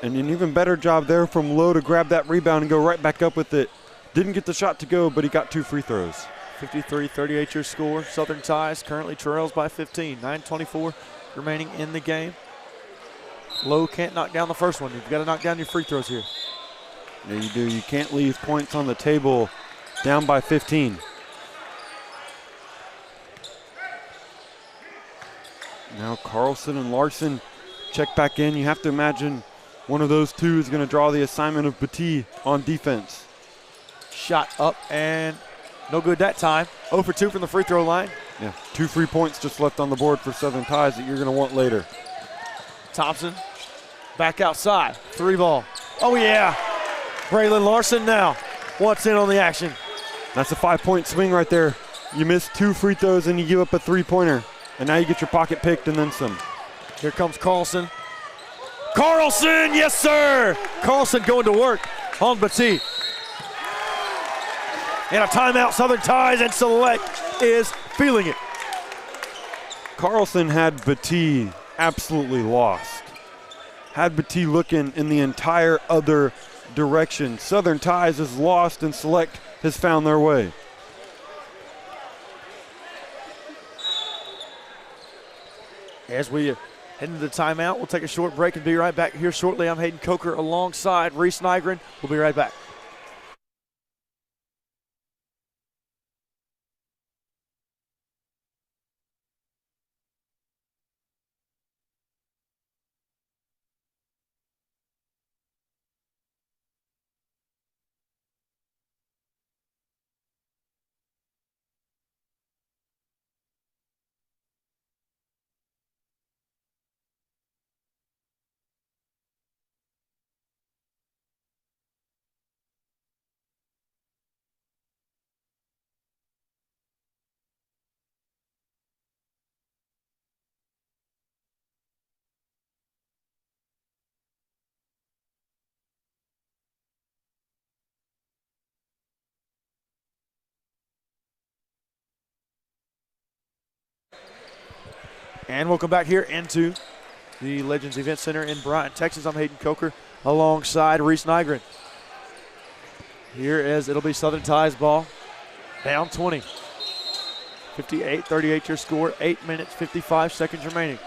And an even better job there from Lowe to grab that rebound and go right back up with it. Didn't get the shot to go, but he got 2 free throws. 53-38 your score. Southern Ties currently trails by 15. 9:24 remaining in the game. Lowe can't knock down the first one. You've got to knock down your free throws here. Yeah, you do. You can't leave points on the table down by 15. Now Carlson and Larson check back in. You have to imagine one of those two is going to draw the assignment of Battie on defense. Shot up and no good that time. 0 for 2 from the free throw line. Yeah, 2 free points just left on the board for Southern Ties that you're going to want later. Thompson back outside. 3 ball. Oh yeah. Braylon Larson now wants in on the action. That's a 5-point swing right there. You miss 2 free throws and you give up a 3-pointer. And now you get your pocket picked and then some. Here comes Carlson. Carlson, yes sir! Carlson going to work on Battie. And a timeout, Southern Ties, and Select is feeling it. Carlson had Battie absolutely lost. Had Battie looking in the entire other direction. Southern Ties is lost and Select has found their way. As we head into the timeout, we'll take a short break and be right back here shortly. I'm Hayden Coker alongside Reese Nygren. We'll be right back. And welcome back here into the Legends Event Center in Bryan, Texas. I'm Hayden Coker alongside Reese Nygren. Here as it'll be Southern Tide's ball. Down 20. 58-38 your score. 8 minutes, 55 seconds remaining.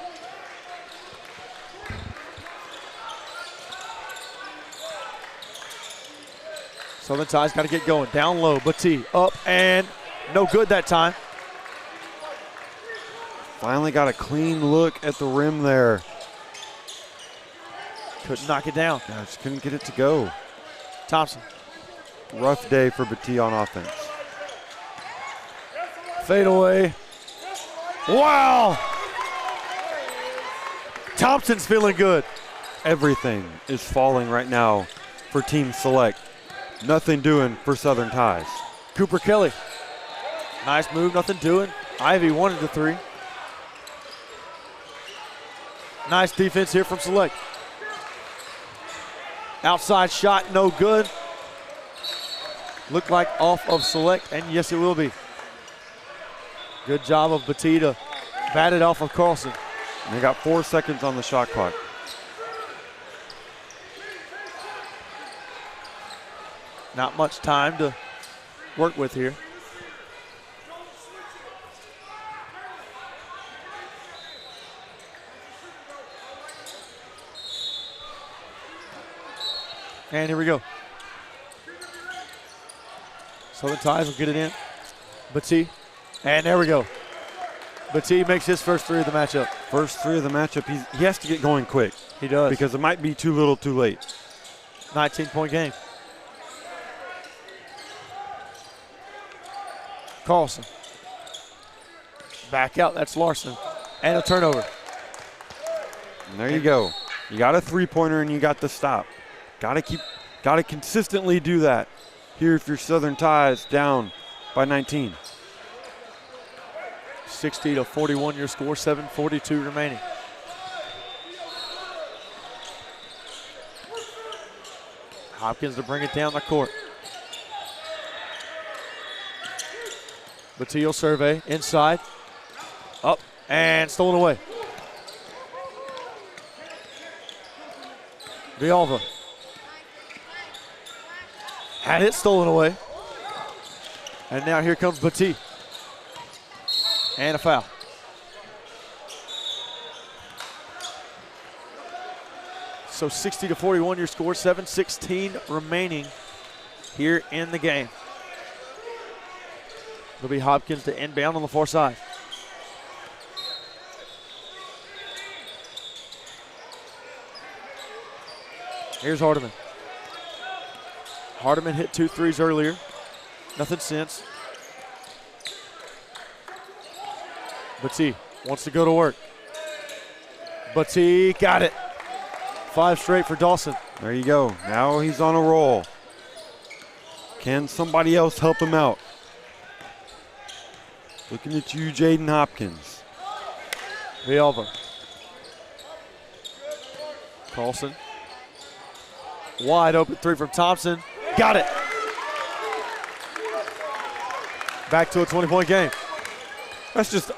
Southern Tide's got to get going. Down low, Batee up and no good that time. Finally got a clean look at the rim there. Couldn't knock it down. Yeah, just couldn't get it to go. Thompson. Rough day for Batee on offense. Fade away. Wow! Thompson's feeling good. Everything is falling right now for Team Select. Nothing doing for Southern Ties. Cooper Kelly. Nice move, nothing doing. Ivy wanted the three. Nice defense here from Select. Outside shot, no good. Looked like off of Select, and yes, it will be. Good job of Batee to bat it off of Carlson. And they got 4 seconds on the shot clock. Not much time to work with here. And here we go. Southern Ties will get it in. Batee. And there we go. Batee makes his first three of the matchup. First three of the matchup, he has to get going quick. He does. Because it might be too little too late. 19-point game. Carlson. Back out, that's Larson. And a turnover. And there you go. You got a three-pointer and you got the stop. Got to consistently do that. Here if your Southern Ties down by 19. 60-41 your score, 7:42 remaining. Hopkins to bring it down the court. Batee survey inside. Up and stolen away. Villalba. Had it stolen away. And now here comes Batee. And a foul. So 60-41 your score, 7:16 remaining here in the game. It'll be Hopkins to inbound on the far side. Here's Hardiman. Hardiman hit 2 threes earlier. Nothing since. Batee wants to go to work. Batee got it. 5 straight for Dawson. There you go. Now he's on a roll. Can somebody else help him out? Looking at you, Jaden Hopkins. Villalba. Carlson. Wide open three from Thompson. Got it. Back to a 20-point game. That's just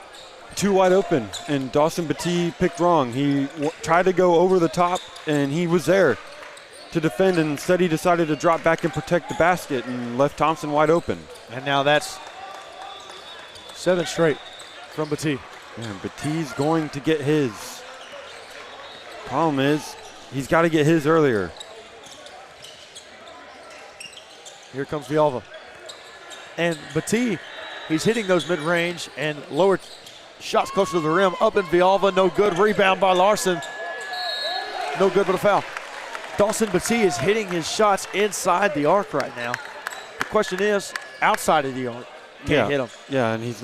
too wide open, and Dawson Batee picked wrong. He tried to go over the top, and he was there to defend, and instead he decided to drop back and protect the basket and left Thompson wide open. And now that's 7 straight from Batee. Yeah, Batee's going to get his. Problem is, he's got to get his earlier. Here comes Villalba. And Batee, he's hitting those mid-range and lower shots closer to the rim. Up in Villalba, no good. Rebound by Larson. No good but a foul. Dawson Batee is hitting his shots inside the arc right now. The question is, outside of the arc, can't hit them. Yeah, and he's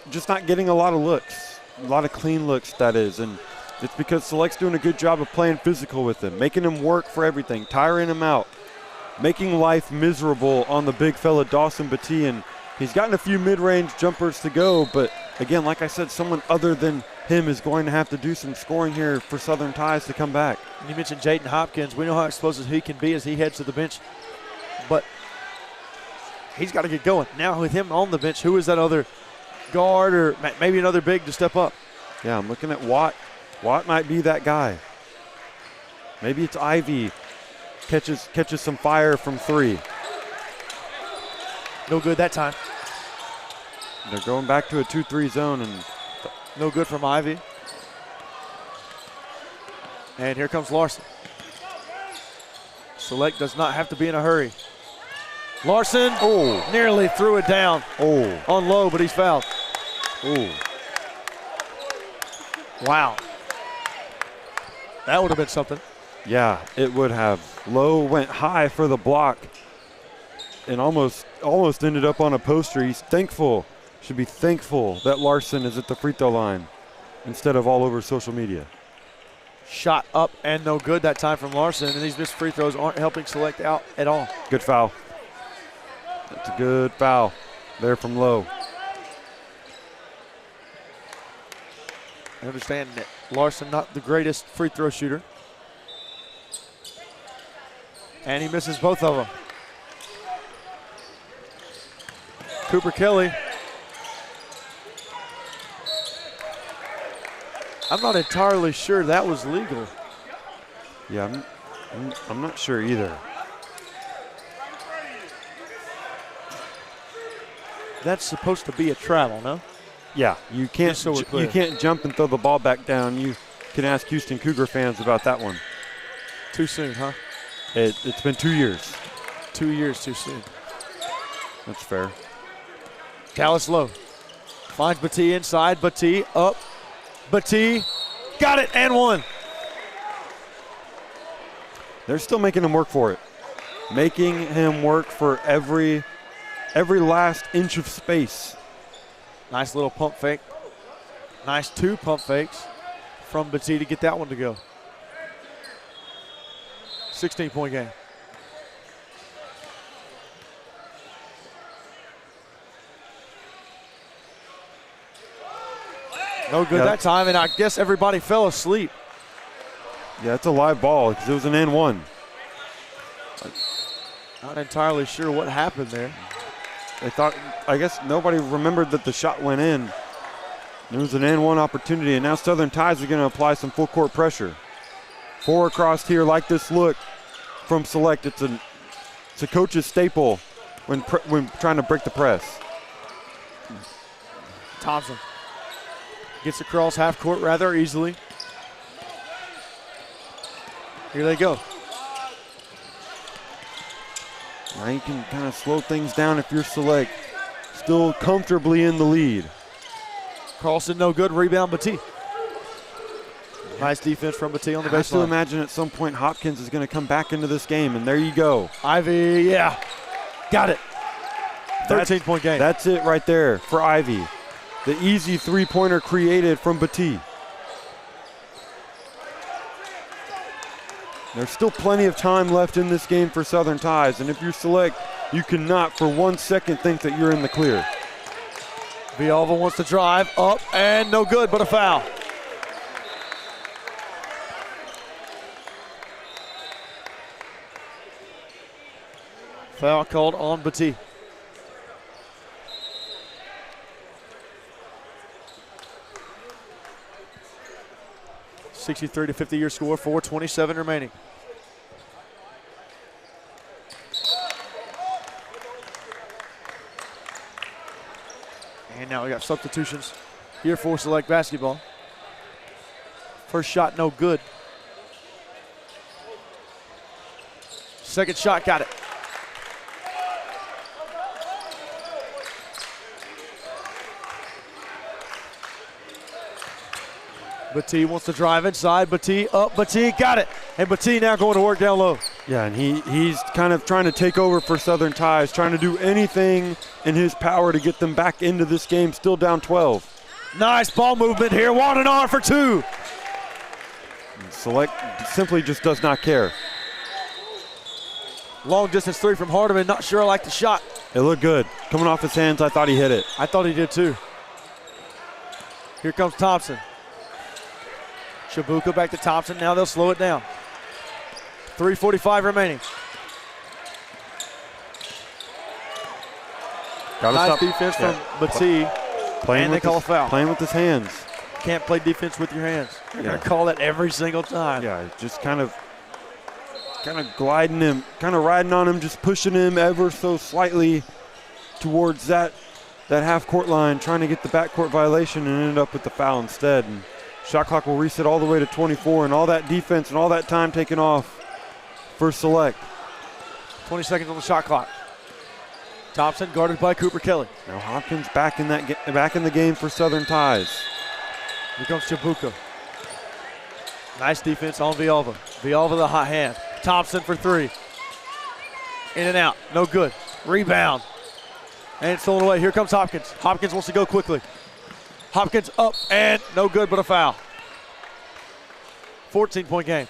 just not getting a lot of looks. A lot of clean looks, that is. And it's because Select's doing a good job of playing physical with him, making him work for everything, tiring him out, making life miserable on the big fella Dawson Batee. And he's gotten a few mid-range jumpers to go, but again, like I said, someone other than him is going to have to do some scoring here for Southern Ties to come back. You mentioned Jaden Hopkins. We know how explosive he can be as he heads to the bench, but he's got to get going. Now with him on the bench, who is that other guard or maybe another big to step up? Yeah, I'm looking at Watt. Watt might be that guy. Maybe it's Ivy. Catches some fire from 3. No good that time. They're going back to a 2-3 zone, and No good from Ivy. And here comes Larson. Select does not have to be in a hurry. Larson nearly threw it down on low, but he's fouled. Wow. That would have been something. Yeah, it would have. Low went high for the block and almost ended up on a poster. He's thankful, should be thankful that Larson is at the free throw line instead of all over social media. Shot up and no good that time from Larson, and these missed free throws aren't helping Select out at all. Good foul. That's a good foul there from Low. I understand that Larson not the greatest free throw shooter. And he misses both of them. Cooper Kelly. I'm not entirely sure that was legal. Yeah, I'm not sure either. That's supposed to be a travel, no? Yeah, you can't Just so we're clear. you can't jump and throw the ball back down. You can ask Houston Cougar fans about that one. Too soon, huh? It's been 2 years. 2 years too soon. That's fair. Dallas Low finds Batee inside. Batee up. Batee got it and one. They're still making him work for it. Making him work for every last inch of space. Nice little pump fake. Nice 2 pump fakes from Batee to get that one to go. 16-point game. No good that time, and I guess everybody fell asleep. Yeah, it's a live ball because it was an and one. Not entirely sure what happened there. They thought, I guess nobody remembered that the shot went in. It was an and one opportunity, and now Southern Tides are going to apply some full court pressure. 4 across here, like this look from Select. It's a coach's staple when trying to break the press. Thompson gets across half court rather easily. Here they go. Now you can kind of slow things down if you're Select. Still comfortably in the lead. Carlson no good, rebound Batee. Nice defense from Batee on the I still baseline. imagine at some point Hopkins is going to come back into this game, and there you go. Ivy, yeah, got it. 13-point game. That's it right there for Ivy. The easy three-pointer created from Batee. There's still plenty of time left in this game for Southern Tides, and if you're Select, you cannot for 1 second think that you're in the clear. Villalba wants to drive up and no good, but a foul. Foul called on Batee. .63 to 50 your score, 4:27 remaining. And now we got substitutions here for Select basketball. First shot no good. Second shot got it. Batee wants to drive inside. Batee up. Batee got it. And Batee now going to work down low. Yeah, and he's kind of trying to take over for Southern Tides, trying to do anything in his power to get them back into this game, still down 12. Nice ball movement here. Wadenar for 2. Select simply just does not care. Long distance 3 from Hardiman. Not sure I like the shot. It looked good. Coming off his hands, I thought he hit it. I thought he did too. Here comes Thompson. Shabuka back to Thompson. Now they'll slow it down. 3:45 remaining. Gotta Nice stop. defense from Batee. Playing and with they call a foul. Playing with his hands. can't play defense with your hands. You're Yeah. going to call that every single time. Yeah, just kind of gliding him, kind of riding on him, just pushing him ever so slightly towards that half-court line, trying to get the backcourt violation and ended up with the foul instead. And shot clock will reset all the way to 24, and all that defense and all that time taken off for Select. 20 seconds on the shot clock. Thompson guarded by Cooper Kelly. Now Hopkins back in the game for Southern Ties. Here comes Chabuca. Nice defense on Villalba. Villalba the hot hand. Thompson for three. In and out. No good. Rebound. And it's stolen away. Here comes Hopkins. Hopkins wants to go quickly. Hopkins up and no good but a foul. 14-point game.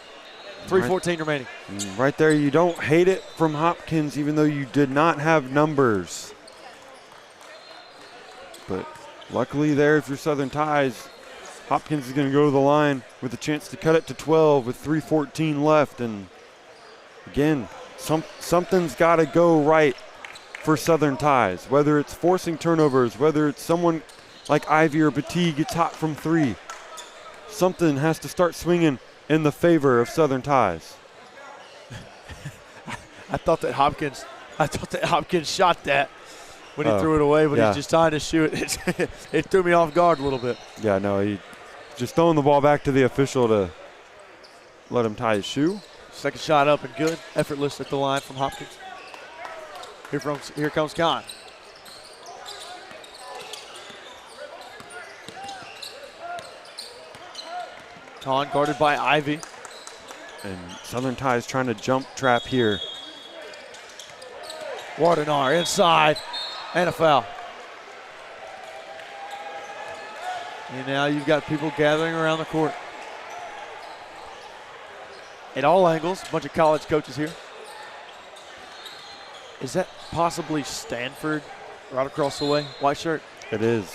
3:14 remaining. Right there, you don't hate it from Hopkins even though you did not have numbers. But luckily there, if you're Southern Ties, Hopkins is going to go to the line with a chance to cut it to 12 with 3:14 left. And again, something's got to go right for Southern Ties, whether it's forcing turnovers, whether it's someone like Ivy or Batee gets hot from three. Something has to start swinging in the favor of Southern Ties. I thought that Hopkins shot that when he threw it away, but yeah. he's just trying to shoot it. It threw me off guard a little bit. Yeah, no, he just throwing the ball back to the official to let him tie his shoe. Second shot up and good. Effortless at the line from Hopkins. Here comes Khan. Khan guarded by Ivy. And Southern Ties trying to jump trap here. Wardenar inside and a foul. And now you've got people gathering around the court. At all angles, a bunch of college coaches here. Is that possibly Stanford right across the way? White shirt. It is.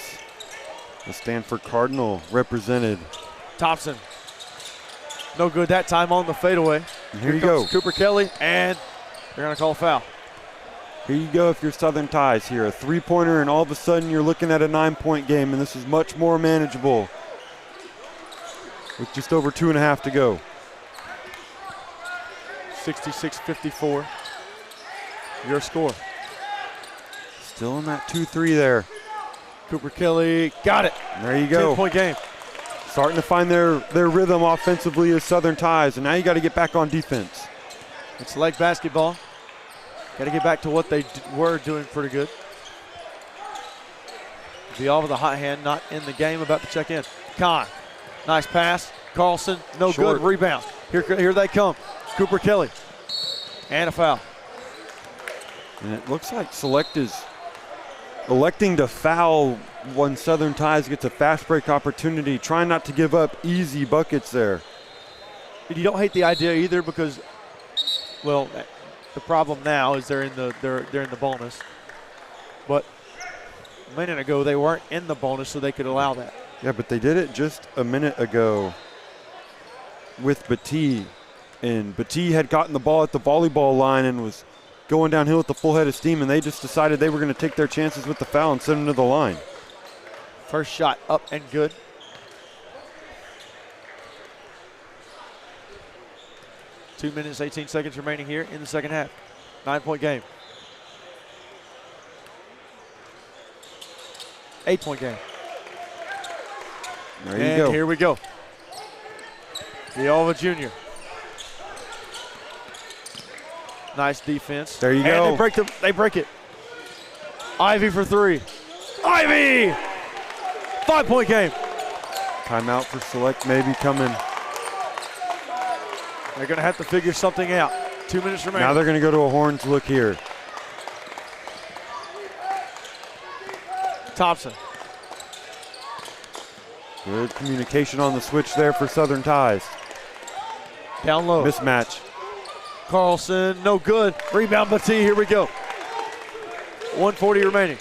The Stanford Cardinal represented. Thompson. No good that time on the fadeaway. And here you go. Cooper Kelly, and they're going to call a foul. Here you go if you're Southern Ties here. A three-pointer, and all of a sudden you're looking at a 9-point game, and this is much more manageable with just over 2.5 to go. 66-54. Your score. Still in that 2-3 there. Cooper Kelly got it. And there you go. 10-point game. Starting to find their rhythm offensively as Southern Ties, and now you got to get back on defense. It's leg basketball. Got to get back to what they were doing pretty good. Villalba, the hot hand, not in the game, about to check in. Khan, nice pass. Carlson, no Short. good. Rebound. Here they come. Cooper Kelly, and a foul. And it looks like Select is electing to foul when Southern Ties gets a fast break opportunity, trying not to give up easy buckets there. And you don't hate the idea either because, well, the problem now is they're in the bonus. But a minute ago they weren't in the bonus, so they could allow that. Yeah, but they did it just a minute ago with Batee. And Batee had gotten the ball at the volleyball line and was going downhill with the full head of steam, and they just decided they were going to take their chances with the foul and send him to the line. First shot up and good. Two minutes, 18 seconds remaining here in the second half. 9-point game. 8-point game. There you And go. here we go. Villalba Jr. Nice defense. There you and go. They break it. Ivy for three. Ivy! 5-point game. Timeout for Select maybe coming. They're going to have to figure something out. 2 minutes remaining. Now they're going to go to a horns look here. Thompson. Good communication on the switch there for Southern Ties. Down low. Mismatch. Carlson, no good. Rebound, Batee, here we go. 1:40 remaining.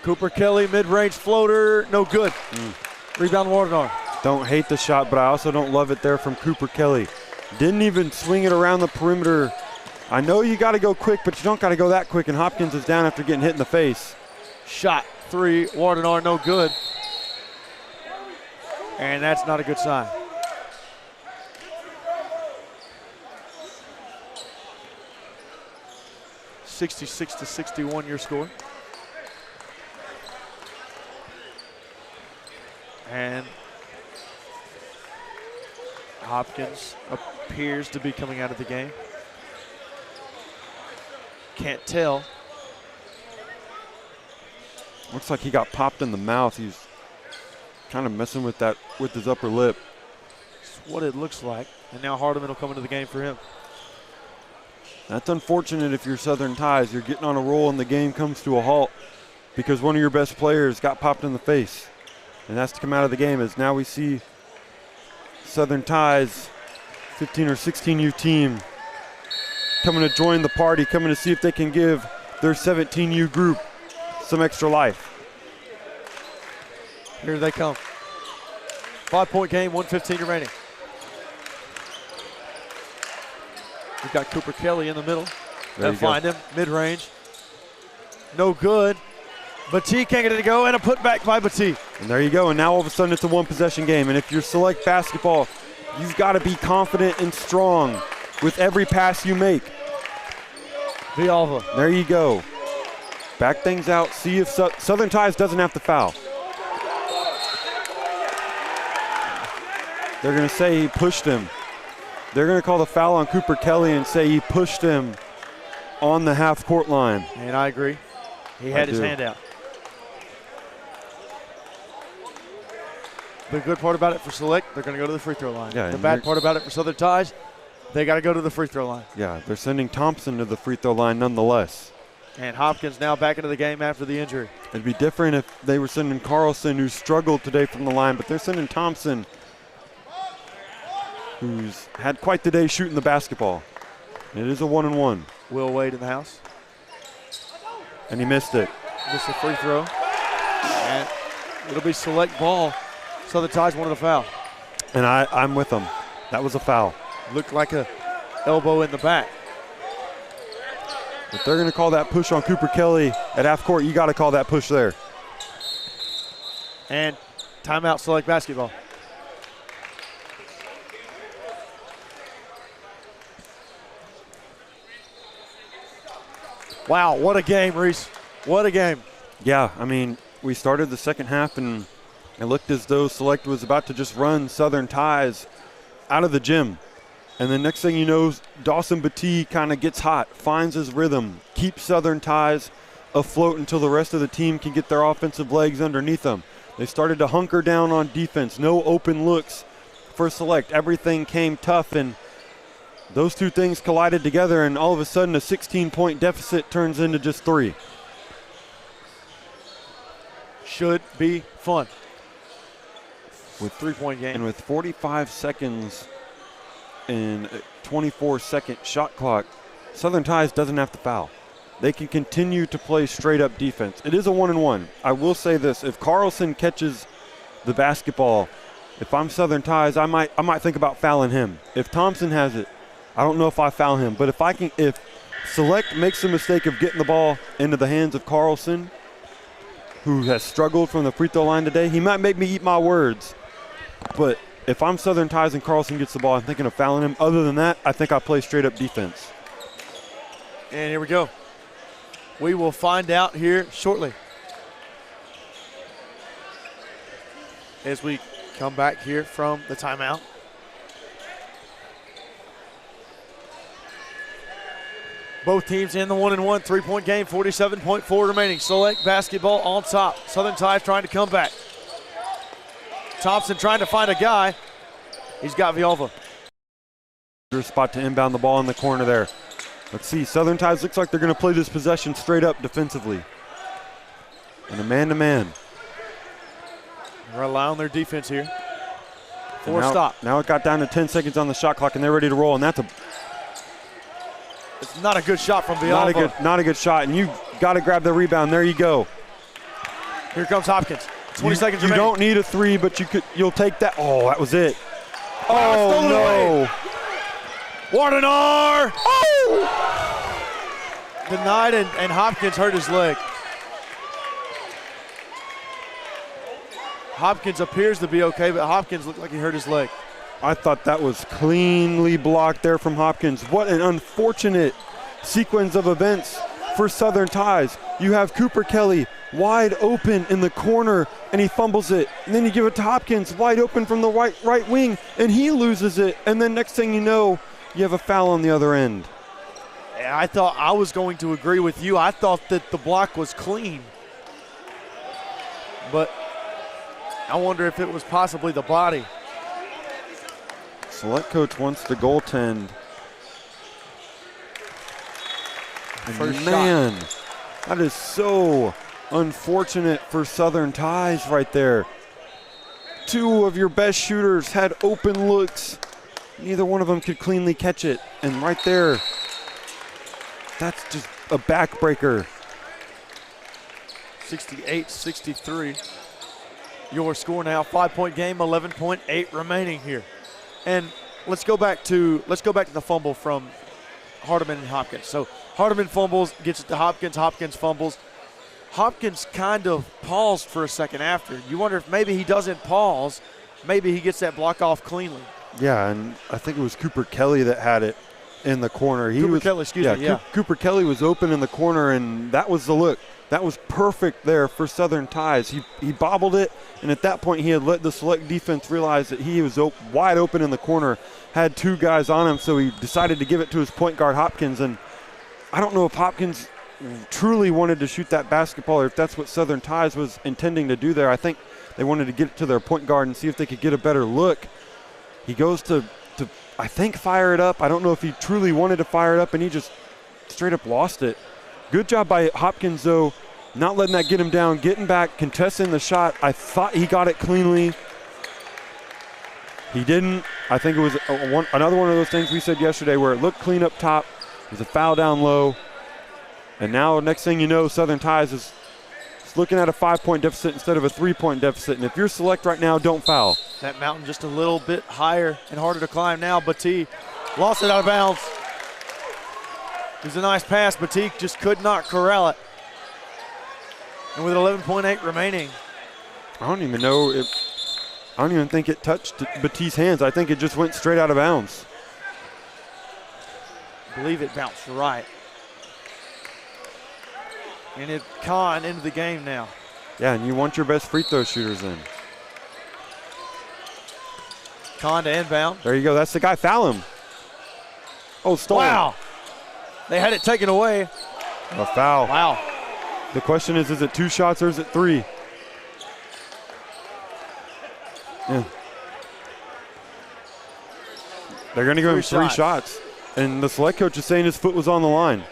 Cooper Kelly, mid-range floater, no good. Rebound, Wardenar. Don't hate the shot, but I also don't love it there from Cooper Kelly. Didn't even swing it around the perimeter. I know you got to go quick, but you don't got to go that quick, and Hopkins is down after getting hit in the face. Shot, three, Wardenar, no good. And that's not a good sign. (66-61) your score. And Hopkins appears to be coming out of the game. Can't tell. Looks like he got popped in the mouth. He's kind of messing with that with his upper lip. That's what it looks like. And now Hardeman will come into the game for him. That's unfortunate if you're Southern Ties. You're getting on a roll and the game comes to a halt because one of your best players got popped in the face. And that's to come out of the game. As now we see Southern Ties, 15 or 16U team, coming to join the party, coming to see if they can give their 17U group some extra life. Here they come. 5-point game, 1:15 remaining. We've got Cooper Kelly in the middle. They'll find him, mid-range. No good. Batee can't get it to go, and a putback by Batee. And there you go, and now all of a sudden it's a one-possession game. And if you're Select basketball, you've got to be confident and strong with every pass you make. Villalba. There you go. Back things out, see if Southern Ties doesn't have to foul. They're going to say he pushed him. They're going to call the foul on Cooper Kelly and say he pushed him on the half-court line. And I agree. He had his hand out. The good part about it for Select, they're going to go to the free throw line. Yeah, the bad part about it for Southern Ties, they got to go to the free throw line. Yeah, they're sending Thompson to the free throw line nonetheless. And Hopkins now back into the game after the injury. It'd be different if they were sending Carlson, who struggled today from the line, but they're sending Thompson, who's had quite the day shooting the basketball. It is a 1-and-1. Will Wade in the house. And he missed it. Missed a free throw. And it'll be Select ball. Southern Ties wanted a foul. And I'm with them. That was a foul. Looked like a elbow in the back. If they're going to call that push on Cooper Kelly at half court, you got to call that push there. And timeout Select basketball. Wow, what a game, Reese. What a game. Yeah, I mean, we started the second half and it looked as though Select was about to just run Southern Ties out of the gym. And the next thing you know, Dawson Batee kind of gets hot, finds his rhythm, keeps Southern Ties afloat until the rest of the team can get their offensive legs underneath them. They started to hunker down on defense, no open looks for Select. Everything came tough, and those two things collided together, and all of a sudden a 16-point deficit turns into just 3. Should be fun. With 3-point game. And with 45 seconds in a 24-second shot clock, Southern Ties doesn't have to foul. They can continue to play straight-up defense. It is a 1-and-1. I will say this: if Carlson catches the basketball, if I'm Southern Ties, I might think about fouling him. If Thompson has it, I don't know if I foul him. But if Select makes the mistake of getting the ball into the hands of Carlson, who has struggled from the free throw line today, he might make me eat my words. But if I'm Southern Ties and Carlson gets the ball, I'm thinking of fouling him. Other than that, I think I play straight-up defense. And here we go. We will find out here shortly. As we come back here from the timeout. Both teams in the 1-and-1 3-point game, 47.4 remaining. Select basketball on top. Southern Ties trying to come back. Thompson trying to find a guy. He's got Villalba. Spot to inbound the ball in the corner there. Let's see, Southern Ties looks like they're going to play this possession straight up defensively. And a man-to-man. They're allowing their defense here. Stop. Now it got down to 10 seconds on the shot clock, and they're ready to roll, and that's it's not a good shot from Villalba. Not a good shot, and you got to grab the rebound. There you go. Here comes Hopkins. 20 seconds remaining. You don't need a 3, but you'll take that. Oh, that was it. Oh, no. What an R! Oh! Denied, and Hopkins hurt his leg. Hopkins appears to be okay, but Hopkins looked like he hurt his leg. I thought that was cleanly blocked there from Hopkins. What an unfortunate sequence of events for Southern Ties. You have Cooper Kelly wide open in the corner, and he fumbles it. And then you give it to Hopkins wide open from the right wing, and he loses it. And then next thing you know, you have a foul on the other end. I thought I was going to agree with you. I thought that the block was clean. But I wonder if it was possibly the body. Select coach wants to goaltend. First Man, shot. that is so unfortunate for Southern Ties right there. Two of your best shooters had open looks. Neither one of them could cleanly catch it. And right there, that's just a backbreaker. 68-63. Your score now, 5-point game, 11.8 remaining here. And let's go back to the fumble from Hardiman and Hopkins. So Hardiman fumbles, gets it to Hopkins. Hopkins fumbles. Hopkins kind of paused for a second after. You wonder if maybe he doesn't pause. Maybe he gets that block off cleanly. Yeah, and I think it was Cooper Kelly that had it in the corner. Cooper Kelly was open in the corner, and that was the look. That was perfect there for Southern Ties. He bobbled it, and at that point he had let the Select defense realize that he was wide open in the corner, had two guys on him, so he decided to give it to his point guard Hopkins. And I don't know if Hopkins truly wanted to shoot that basketball or if that's what Southern Ties was intending to do there. I think they wanted to get it to their point guard and see if they could get a better look. He goes to I think, fire it up. I don't know if he truly wanted to fire it up, and he just straight up lost it. Good job by Hopkins, though, not letting that get him down, getting back, contesting the shot. I thought he got it cleanly. He didn't. I think it was another one of those things we said yesterday where it looked clean up top. It was a foul down low. And now, next thing you know, Southern Ties is looking at a 5-point deficit instead of a 3-point deficit. And if you're Select right now, don't foul. That mountain just a little bit higher and harder to climb now. Batee lost it out of bounds. It was a nice pass. Batee just could not corral it. And with 11.8 remaining. I don't even think it touched Batee's hands. I think it just went straight out of bounds. I believe it bounced right. And it Khan into the game now. Yeah, and you want your best free throw shooters in. Khan to inbound. There you go. That's the guy. Foul him. Oh, stolen. Wow. They had it taken away. A foul. Wow. The question is it 2 shots or is it 3? Yeah. They're going to give him 3 shots. And the Select coach is saying his foot was on the line.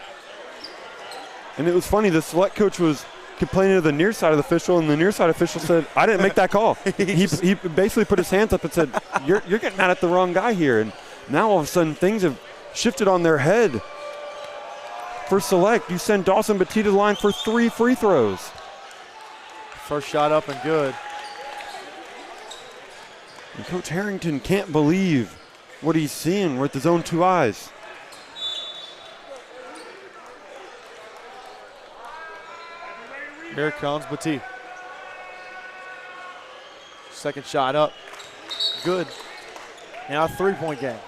And it was funny, the Select coach was complaining to the near side of the official, and the near side official said, I didn't make that call. he basically put his hands up and said, you're getting mad at the wrong guy here. And now all of a sudden things have shifted on their head. For Select, you send Dawson Batee to the line for 3 free throws. First shot up and good. And Coach Harrington can't believe what he's seeing with his own 2 eyes. Here comes Batee. Second shot up. Good. Now a 3-point game.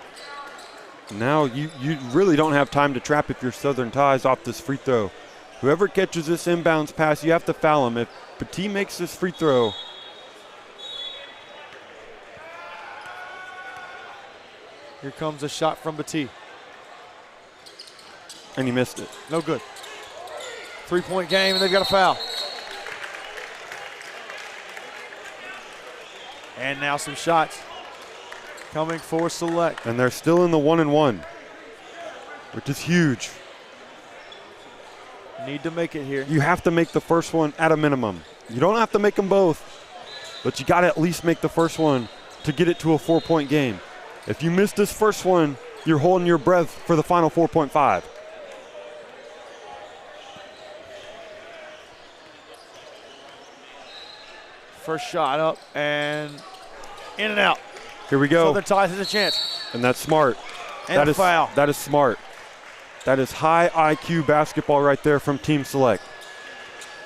Now you really don't have time to trap if you're Southern Ties off this free throw. Whoever catches this inbounds pass, you have to foul him. If Batee makes this free throw, here comes a shot from Batee. and he missed it. No good. 3-point game, and they've got a foul. And now some shots coming for Select. And they're still in the 1-and-1, which is huge. Need to make it here. You have to make the first one at a minimum. You don't have to make them both, but you got to at least make the first one to get it to a 4-point game. If you miss this first one, you're holding your breath for the final 4.5. First shot up and in and out. Here we go. Southern Ties has a chance. And that's smart. And a foul. That is smart. That is high IQ basketball right there from Team Select.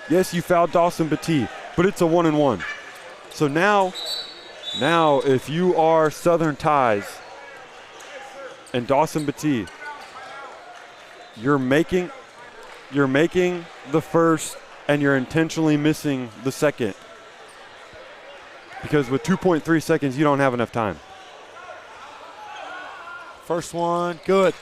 Yes, you fouled Dawson Batee, but it's a 1-and-1. So now if you are Southern Ties and Dawson Batee, you're making the first and you're intentionally missing the second. Because with 2.3 seconds, you don't have enough time. First one, good.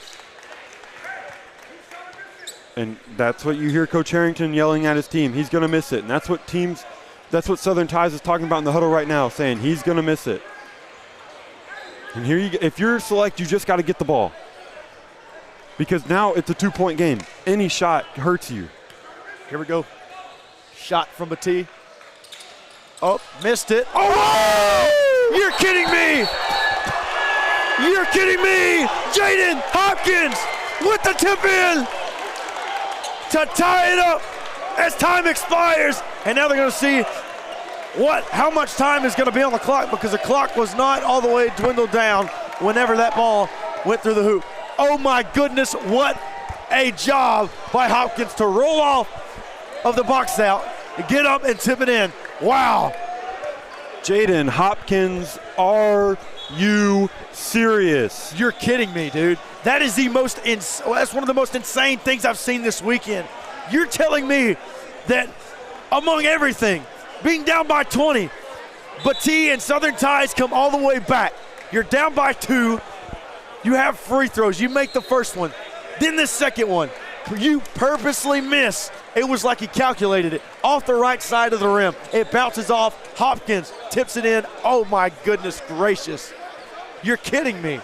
And that's what you hear Coach Harrington yelling at his team. He's going to miss it. And that's what Southern Ties is talking about in the huddle right now, saying he's going to miss it. And here if you're Select, you just got to get the ball. Because now it's a 2-point game. Any shot hurts you. Here we go. Shot from Batee. Oh, missed it. Oh! You're kidding me! You're kidding me! Jaden Hopkins with the tip in to tie it up as time expires. And now they're going to see how much time is going to be on the clock, because the clock was not all the way dwindled down whenever that ball went through the hoop. Oh my goodness, what a job by Hopkins to roll off of the box out, get up and tip it in. Wow. Jaden Hopkins, are you serious? You're kidding me, dude. That is that's one of the most insane things I've seen this weekend. You're telling me that among everything, being down by 20, Batee and Southern Ties come all the way back. You're down by 2. You have free throws. You make the first one. Then the second one, you purposely miss. It was like he calculated it. Off the right side of the rim. It bounces off. Hopkins tips it in. Oh, my goodness gracious. You're kidding me.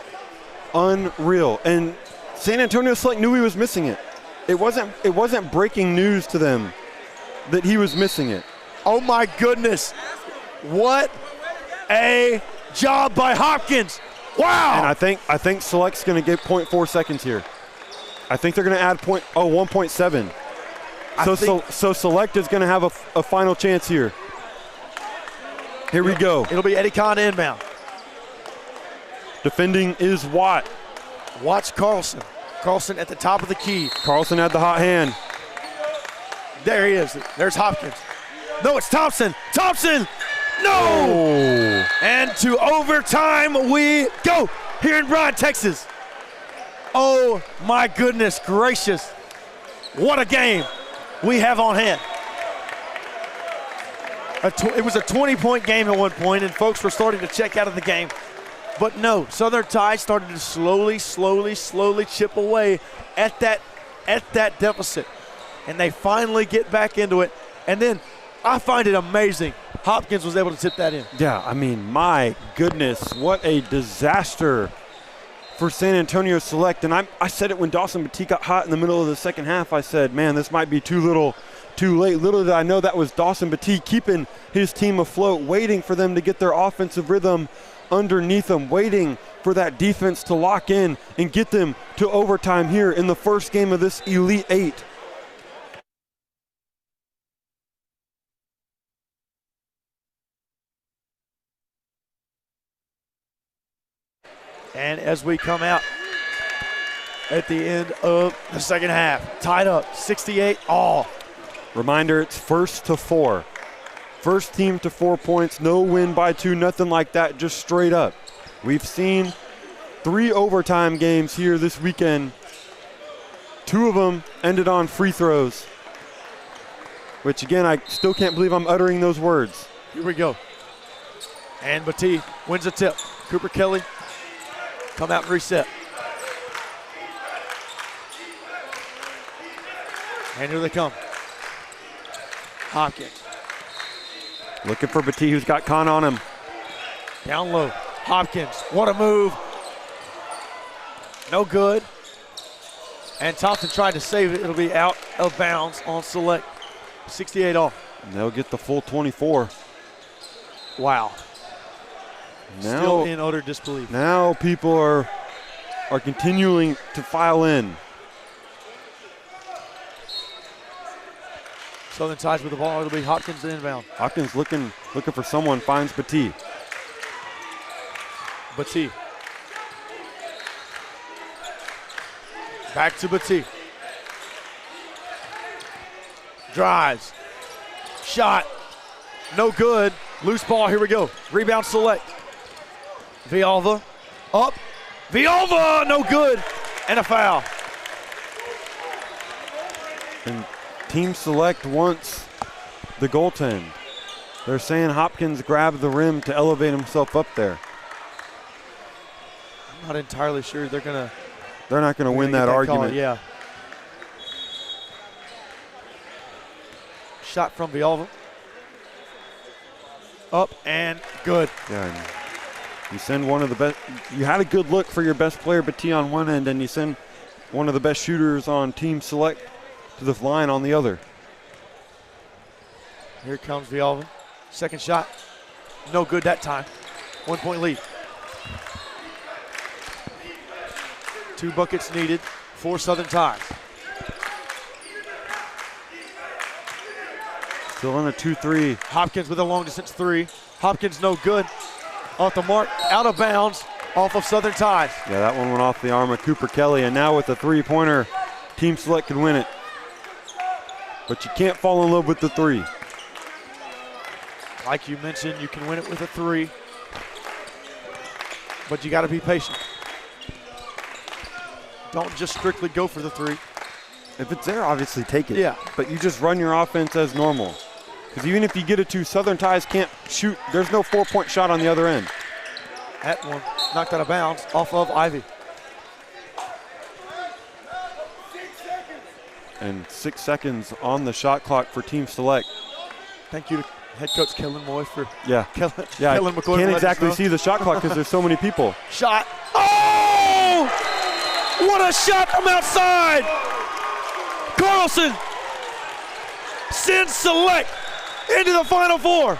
Unreal. And San Antonio Select knew he was missing it. It wasn't breaking news to them that he was missing it. Oh, my goodness. What a job by Hopkins. Wow. And I think Select's going to get 0.4 seconds here. I think they're going to add 1.7. So Select is going to have a final chance here. Here we go. It'll be Eddie Kahn inbound. Defending is Watt. Watch Carlson. Carlson at the top of the key. Carlson had the hot hand. There he is. There's Hopkins. No, it's Thompson. Thompson! No! Oh. And to overtime we go here in Bryan, Texas. Oh, my goodness gracious. What a game we have on hand. It was a 20-point game at one point, and folks were starting to check out of the game. But no, Southern Ties started to slowly chip away at that deficit. And they finally get back into it. And then I find it amazing Hopkins was able to tip that in. Yeah, I mean, my goodness, what a disaster for San Antonio Select. And I said it when Dawson Batee got hot in the middle of the second half. I said, man, this might be too late. Little did I know that was Dawson Batee keeping his team afloat, waiting for them to get their offensive rhythm underneath them, waiting for that defense to lock in and get them to overtime here in the first game of this Elite Eight. And as we come out at the end of the second half, tied up 68 all. Reminder, it's first to 4. First team to 4 points, no win by 2, nothing like that, just straight up. We've seen 3 overtime games here this weekend. 2 of them ended on free throws, which again, I still can't believe I'm uttering those words. Here we go. And Batee wins a tip. Cooper Kelly come out and reset. And here they come. Hopkins. Looking for Batee, who's got Con on him. Down low. Hopkins, what a move. No good. And Thompson tried to save it. It'll be out of bounds on Select. 68 all. And they'll get the full 24. Wow. Now, still in utter disbelief. Now people are continuing to file in. Southern Ties with the ball. It'll be Hopkins inbound. Hopkins looking for someone, finds Batee. Batee. Back to Batee. Drives. Shot. No good. Loose ball, here we go. Rebound select. Villalba, up. Villalba, no good. And a foul. And Team Select wants the goaltend. They're saying Hopkins grabbed the rim to elevate himself up there. I'm not entirely sure they're not gonna win that argument. Call, yeah. Shot from Villalba. Up and good. Yeah. And you send one of the best. You had a good look for your best player, Batie, on one end, and you send one of the best shooters on Team Select to the line on the other. Here comes Villalba. Second shot. No good that time. 1 point lead. 2 buckets needed for Southern Ties. Still in a 2-3. Hopkins with a long distance 3. Hopkins no good. Off the mark, out of bounds, off of Southern Ties. Yeah, that one went off the arm of Cooper Kelly, and now with the 3-pointer, Team Select can win it. But you can't fall in love with the 3. Like you mentioned, you can win it with a 3, but you got to be patient. Don't just strictly go for the 3. If it's there, obviously take it. Yeah. But you just run your offense as normal. Because even if you get it to, Southern Ties can't shoot. There's no 4-point shot on the other end. That one knocked out of bounds off of Ivy. And 6 seconds on the shot clock for Team Select. Thank you to head coach Kellen Moy for Kellen McClure. Can't exactly see the shot clock because there's so many people. Shot. Oh! What a shot from outside! Carlson sends Select into the Final Four.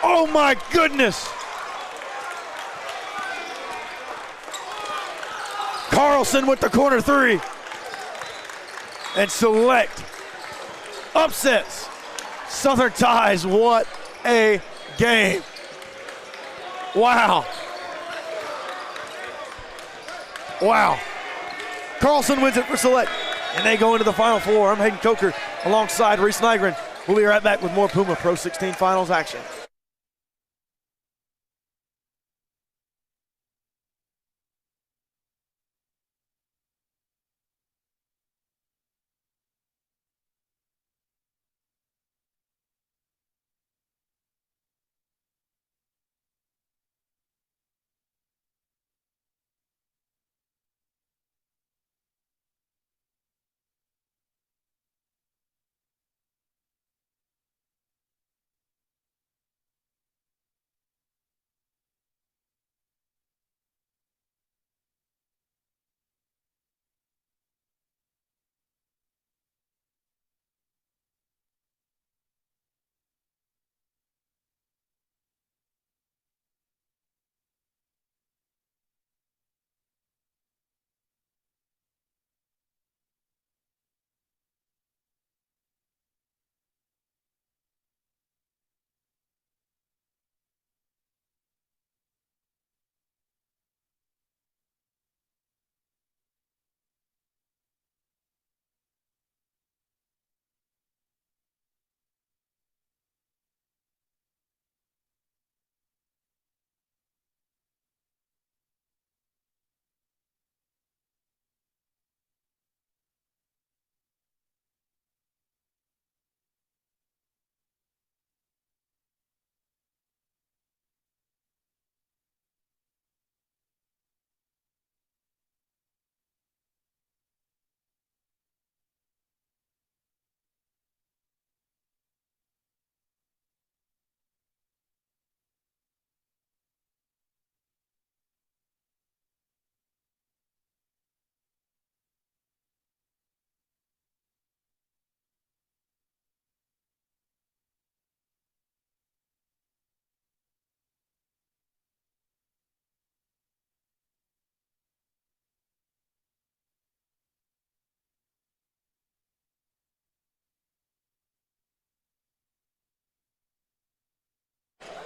Oh my goodness! Carlson with the corner 3. And Select upsets Southern Ties. What a game. Wow. Wow. Carlson wins it for Select, and they go into the Final Four. I'm Hayden Coker alongside Reese Nygren. We'll be right back with more Puma Pro 16 Finals action.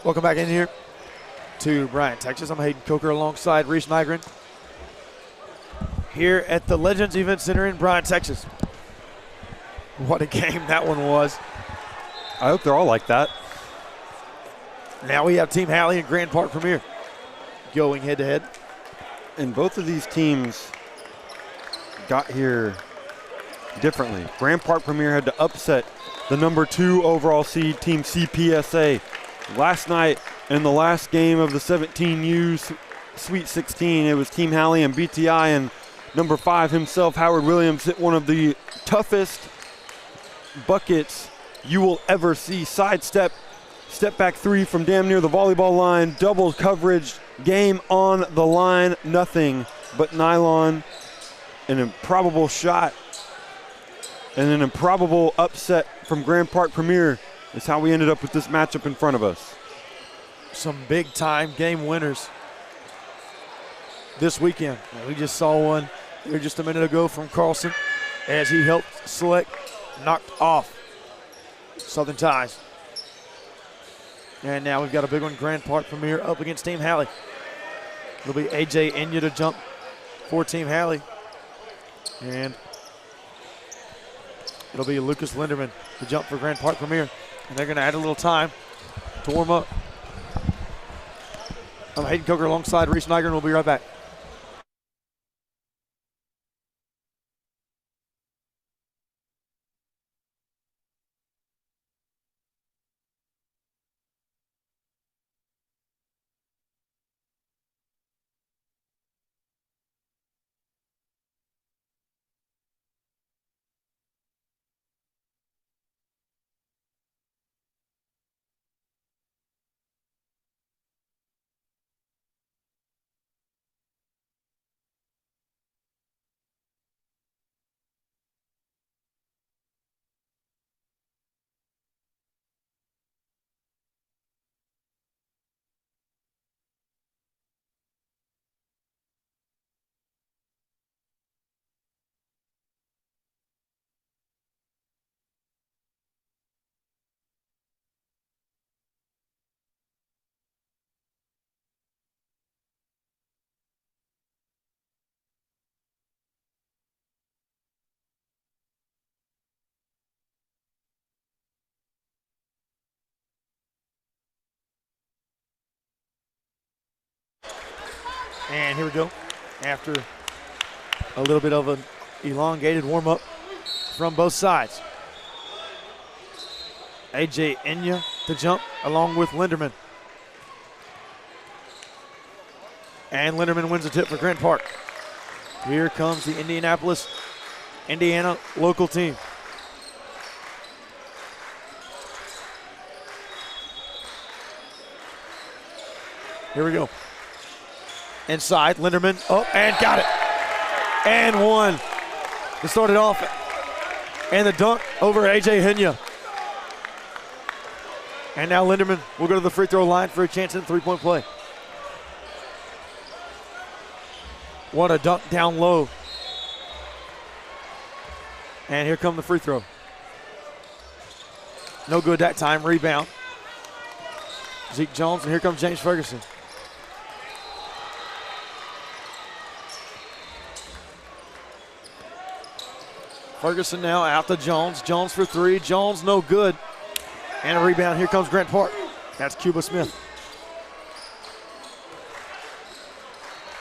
Welcome back in here to Bryan, Texas. I'm Hayden Coker alongside Reese Nygren here at the Legends Event Center in Bryan, Texas. What a game that one was. I hope they're all like that. Now we have Team Halley and Grand Park Premier going head-to-head. And both of these teams got here differently. Grand Park Premier had to upset the number 2 overall seed Team CPSA last night in the last game of the 17U Sweet 16. It was Team Halley and BTI, and number 5 himself, Howard Williams, hit one of the toughest buckets you will ever see. Sidestep, step back 3 from damn near the volleyball line, double coverage, game on the line, nothing but nylon. An improbable shot and an improbable upset from Grand Park Premier is how we ended up with this matchup in front of us. Some big-time game winners this weekend. We just saw one here just a minute ago from Carlson as he helped select, knocked off Southern Ties. And now we've got a big one, Grand Park Premier up against Team Halley. It'll be AJ Enya to jump for Team Halley. And it'll be Lucas Linderman to jump for Grand Park Premier. And they're going to add a little time to warm up. I'm Hayden Coker alongside Reese Nygren. We'll be right back. And here we go. After a little bit of an elongated warm-up from both sides. AJ Enya to jump along with Linderman. And Linderman wins the tip for Grand Park. Here comes the Indianapolis, Indiana local team. Here we go. Inside, Linderman, oh, and got it. And one to start it off. And the dunk over AJ Enya. And now Linderman will go to the free throw line for a chance at a three-point play. What a dunk down low. And here come the free throw. No good that time, rebound. Zeke Jones, and here comes James Ferguson. Ferguson now out to Jones. Jones for three. Jones no good. And a rebound. Here comes Grant Park. That's Cuba Smith.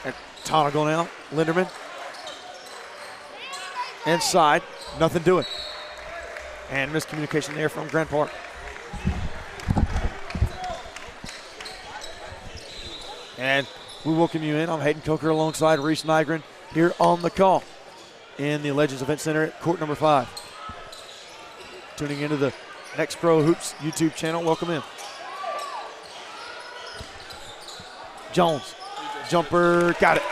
And Tonigal now. Linderman. Inside. Nothing doing. And miscommunication there from Grant Park. And we welcome you in. I'm Hayden Coker alongside Reese Nygren here on the call in the Legends Event Center at court number 5. Tuning into the NXTPRO Hoops YouTube channel. Welcome in. Jones, jumper, got it.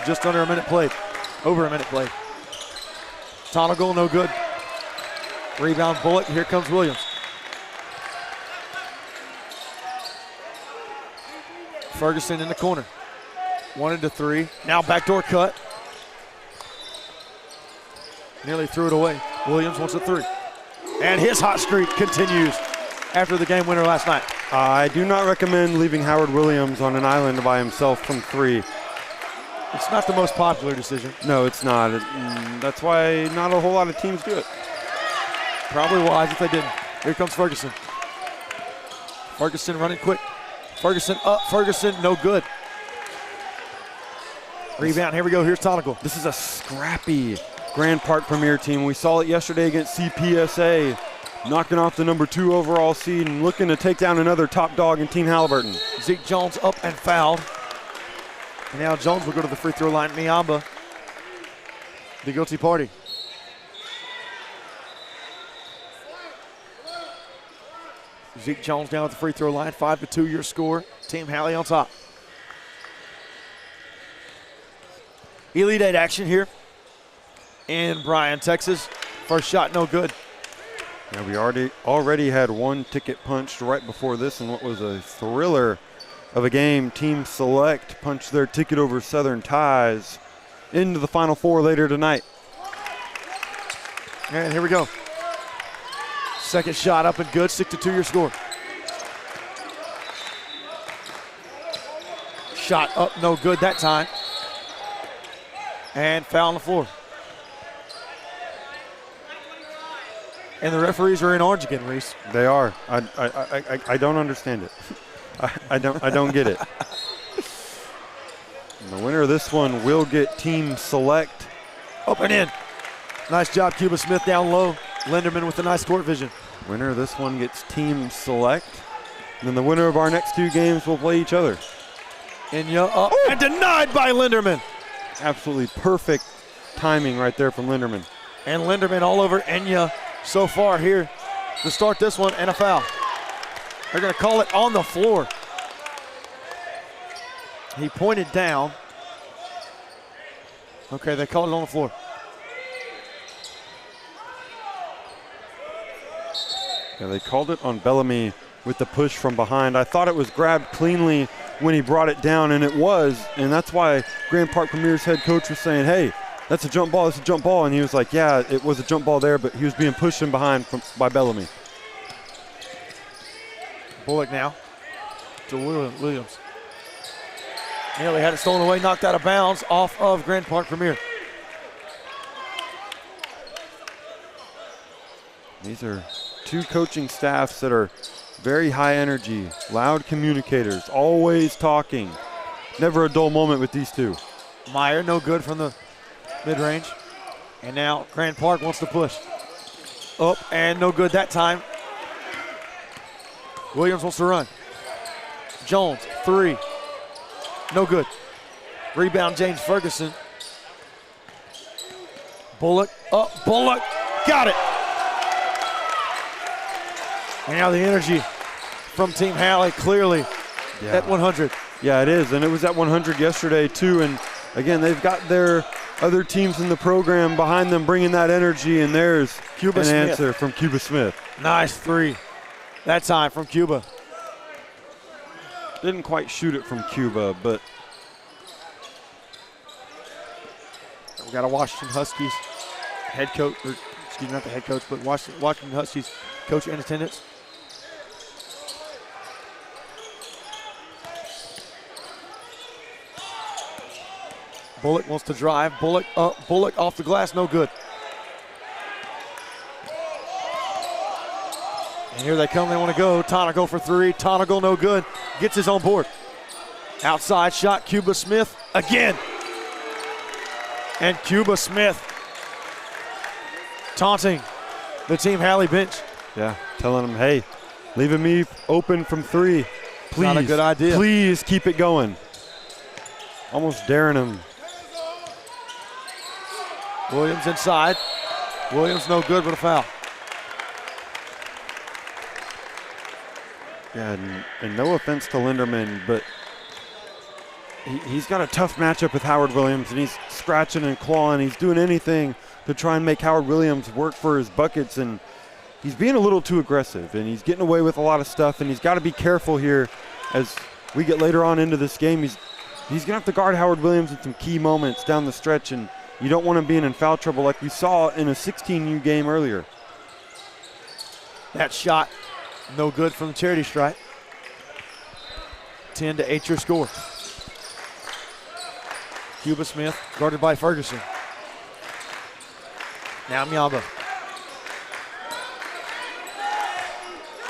Just under a minute played, over a minute played. Tonigal, no good. Rebound Bullock, here comes Williams. Ferguson in the corner. 1 to 3. Now backdoor cut. Nearly threw it away. Williams wants a 3. And his hot streak continues after the game winner last night. I do not recommend leaving Howard Williams on an island by himself from 3. It's not the most popular decision. No, it's not. That's why not a whole lot of teams do it. Probably wise if they didn't. Here comes Ferguson. Ferguson running quick. Ferguson up. Ferguson, no good. Rebound, here we go. Here's Tonical. This is a scrappy Grand Park Premier team. We saw it yesterday against CPSA, knocking off the #2 overall seed and looking to take down another top dog in Team Halliburton. Zeke Jones up and fouled. And now Jones will go to the free throw line. Miamba, the guilty party. Zeke Jones down at the free throw line. 5-2 your score. Team Halley on top. Elite Eight action here in Bryan, Texas. First shot, no good. Yeah, we already had one ticket punched right before this in what was a thriller of a game. Team Select punched their ticket over Southern Ties into the Final Four later tonight. And here we go. Second shot up and good. 6-2 your score. Shot up, no good that time. And foul on the floor. And the referees are in orange again, Reese. They are. I don't understand it. I don't get it. And the winner of this one will get Team Select. Up and in. Nice job, Cuba Smith down low. Linderman with a nice court vision. Winner of this one gets Team Select. And then the winner of our next two games will play each other. Inya up and denied by Linderman. Absolutely perfect timing right there from Linderman. And Linderman all over Enya so far here to start this one, and a foul. They're going to call it on the floor. He pointed down. Okay, they called it on the floor. Yeah, they called it on Bellamy with the push from behind. I thought it was grabbed cleanly when he brought it down, and it was, and that's why Grand Park Premier's head coach was saying, hey, that's a jump ball, that's a jump ball, and he was like, yeah, it was a jump ball there, but he was being pushed in behind by Bellamy. Bullock now to Williams. Nearly had it stolen away, knocked out of bounds off of Grand Park Premier. These are two coaching staffs that are very high energy, loud communicators, always talking. Never a dull moment with these two. Meyer, no good from the mid-range. And now Grand Park wants to push. Up and no good that time. Williams wants to run. Jones, three. No good. Rebound, James Ferguson. Bullock, up, Bullock, got it. And now the energy from Team Halley clearly at 100. Yeah, it is, and it was at 100 yesterday too, and again, they've got their other teams in the program behind them bringing that energy, and there's Cuba an Smith. answer from Cuba Smith. Nice three that time from Cuba. Didn't quite shoot it from Cuba, but we got a Washington Huskies head coach, or excuse me, not the head coach, but Washington Huskies coach in attendance. Bullock wants to drive. Bullock up. Bullock off the glass. No good. And here they come. They want to go. Tonical for three. Tonical no good. Gets his own board. Outside shot. Cuba Smith again. And Cuba Smith taunting the Team Halley bench. yeah, telling them, hey, leaving me open from three. Please, Not a good idea. Please keep it going. Almost daring him. Williams inside. Williams no good with a foul. Yeah, and no offense to Linderman, but he's got a tough matchup with Howard Williams, and he's scratching and clawing. He's doing anything to try and make Howard Williams work for his buckets, and he's being a little too aggressive, and he's getting away with a lot of stuff, and he's got to be careful here as we get later on into this game. He's going to have to guard Howard Williams in some key moments down the stretch, and you don't want him being in foul trouble like we saw in a 16U game earlier. That shot no good from the charity stripe. 10-8 your score. Cuba Smith guarded by Ferguson. Now Miamba.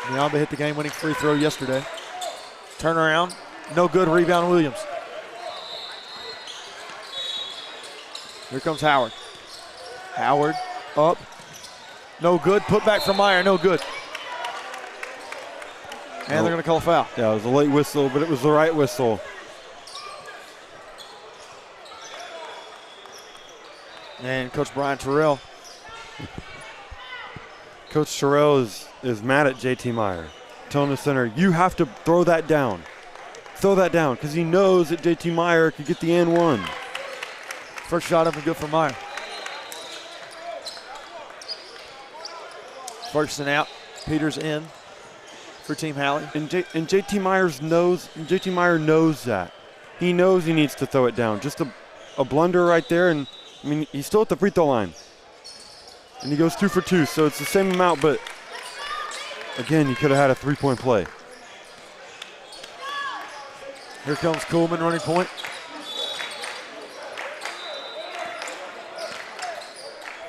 Miamba hit the game-winning free throw yesterday. Turnaround, no good. Rebound Williams. Here comes Howard. Howard up, no good. Put back from Meyer, no good. And they're going to call a foul. Yeah, it was a late whistle, but it was the right whistle. And Coach Bryan Terrell. Coach Terrell is mad at JT Meyer, telling the center, you have to throw that down. Throw that down, because he knows that JT Meyer could get the and one. First shot up and good for Meyer. Ferguson out, Peters in for Team Halley. And JT Meyer knows that. He knows he needs to throw it down. Just a blunder right there, and I mean, he's still at the free throw line. And he goes 2 for 2, so it's the same amount, but again, you could have had a three-point play. Here comes Coleman running point.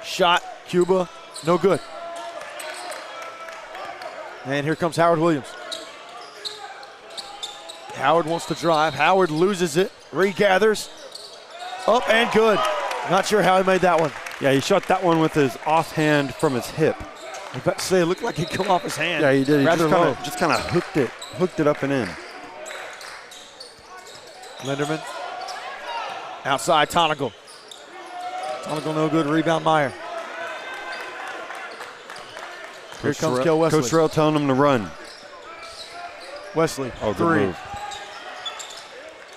Shot, Cuba, no good. And here comes Howard Williams. Howard wants to drive. Howard loses it, regathers. Up and good. Not sure how he made that one. Yeah, he shot that one with his offhand from his hip. I was about to say, it looked like he'd come off his hand. Yeah, he did. He Rather low. just kind of hooked it up and in. Linderman. Outside, Tonigal. Tonigal no good. Rebound, Meyer. Here comes Kel Wesley. Coach Terrell telling him to run. Wesley, Oh, good three. move.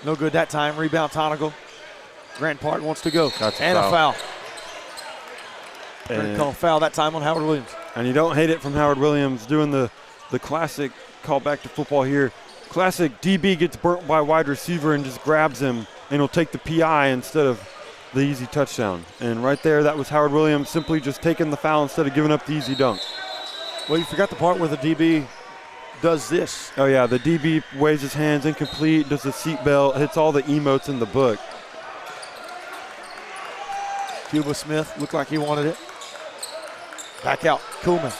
No good that time. Rebound, Tonigal. Grand Park wants to go. That's a and foul. a foul. They're going And, to call a foul that time on Howard Williams. and you don't hate it from Howard Williams doing the classic call back to football here. Classic DB gets burnt by wide receiver and just grabs him, and he'll take the PI instead of the easy touchdown. And right there, that was Howard Williams simply just taking the foul instead of giving up the easy dunk. Well, you forgot the part where the DB does this. Oh, yeah, the DB waves his hands incomplete, does the seatbelt, hits all the emotes in the book. Cuba Smith looked like he wanted it. Back out, Kuhlman.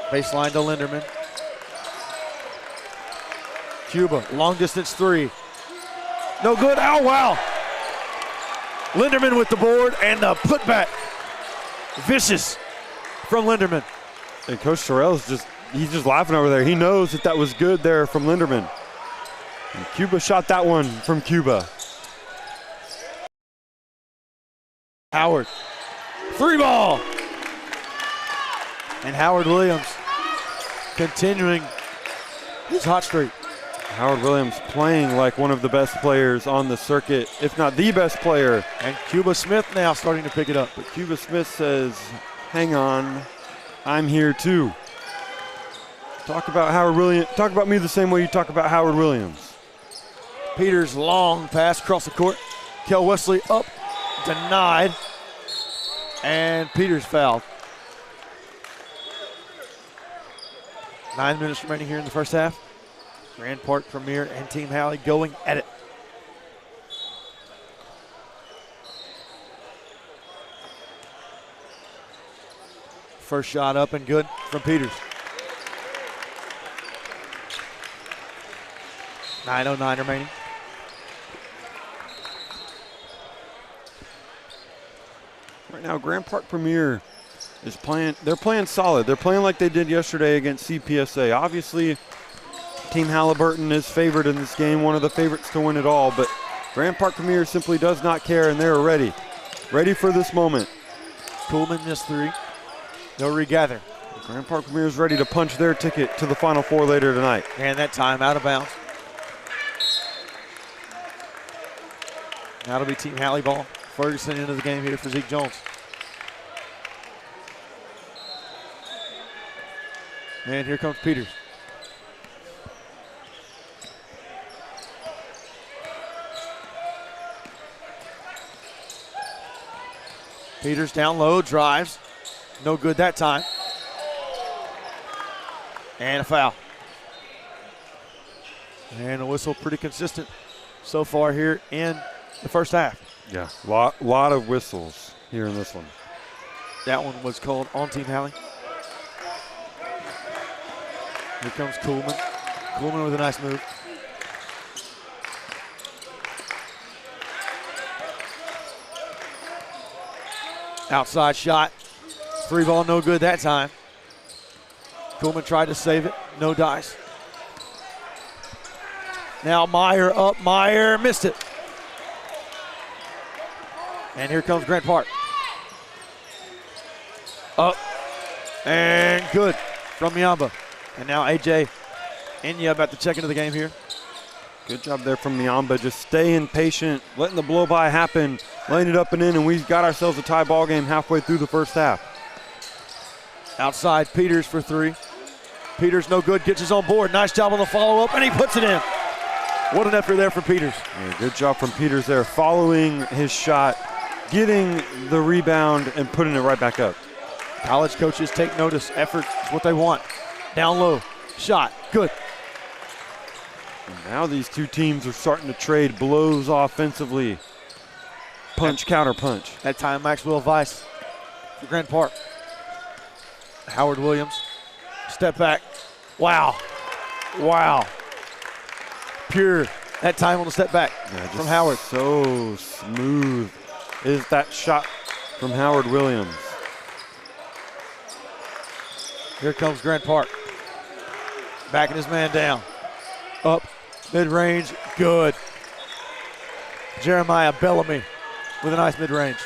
Baseline to Linderman. Cuba, long distance three. No good, oh wow. Linderman with the board and the putback. Vicious from Linderman. And Coach Terrell's he's just laughing over there. He knows that was good there from Linderman. And Cuba shot that one from Cuba. Howard, three ball. And Howard Williams continuing his hot streak. Howard Williams playing like one of the best players on the circuit, if not the best player. And Cuba Smith now starting to pick it up. But Cuba Smith says, hang on, I'm here too. Talk about Howard Williams. Talk about me the same way you talk about Howard Williams. Peters long pass across the court. Kel Wesley up, denied. And Peters fouled. 9 minutes remaining here in the first half. Grand Park Premier and Team Halley going at it. First shot up and good from Peters. 9:09 remaining. Right now, Grand Park Premier is playing. They're playing solid. They're playing like they did yesterday against CPSA. Obviously, Team Halliburton is favored in this game, one of the favorites to win it all. But Grand Park Premier simply does not care, and they're ready for this moment. Kuhlman missed three. They'll regather. Grand Park Premier is ready to punch their ticket to the Final Four later tonight. And that time out of bounds. Now it'll be Team Halley ball. Ferguson into the game here for Zeke Jones. And here comes Peters. Peters down low, drives. No good that time. And a foul. And a whistle pretty consistent. so far here in the first half. Yeah, lot of whistles here in this one. That one was called on Team Halley. Here comes Kuhlman. Kuhlman with a nice move. Outside shot. 3-ball, no good that time. Kuhlman tried to save it. No dice. Now Meyer up. Meyer missed it. And here comes Grant Park. Up. And good from Miamba. And now AJ Enya about to check into the game here. Good job there from Miamba, just staying patient, letting the blow-by happen, laying it up and in, and we've got ourselves a tie ball game halfway through the first half. Outside Peters for 3. Peters no good, gets his own board. Nice job on the follow-up, and he puts it in. What an effort there from Peters. Yeah, good job from Peters there, following his shot, getting the rebound, and putting it right back up. College coaches take notice. Effort is what they want. Down low, shot, good. And now these two teams are starting to trade blows offensively. Punch, counter punch. That time Maxwell Weiss for Grant Park. Howard Williams, step back. Wow, wow. Pure, that time on the step back from Howard. So smooth is that shot from Howard Williams. Here comes Grant Park. Backing his man down. Up, mid-range, good. Jeremiah Bellamy with a nice mid-range.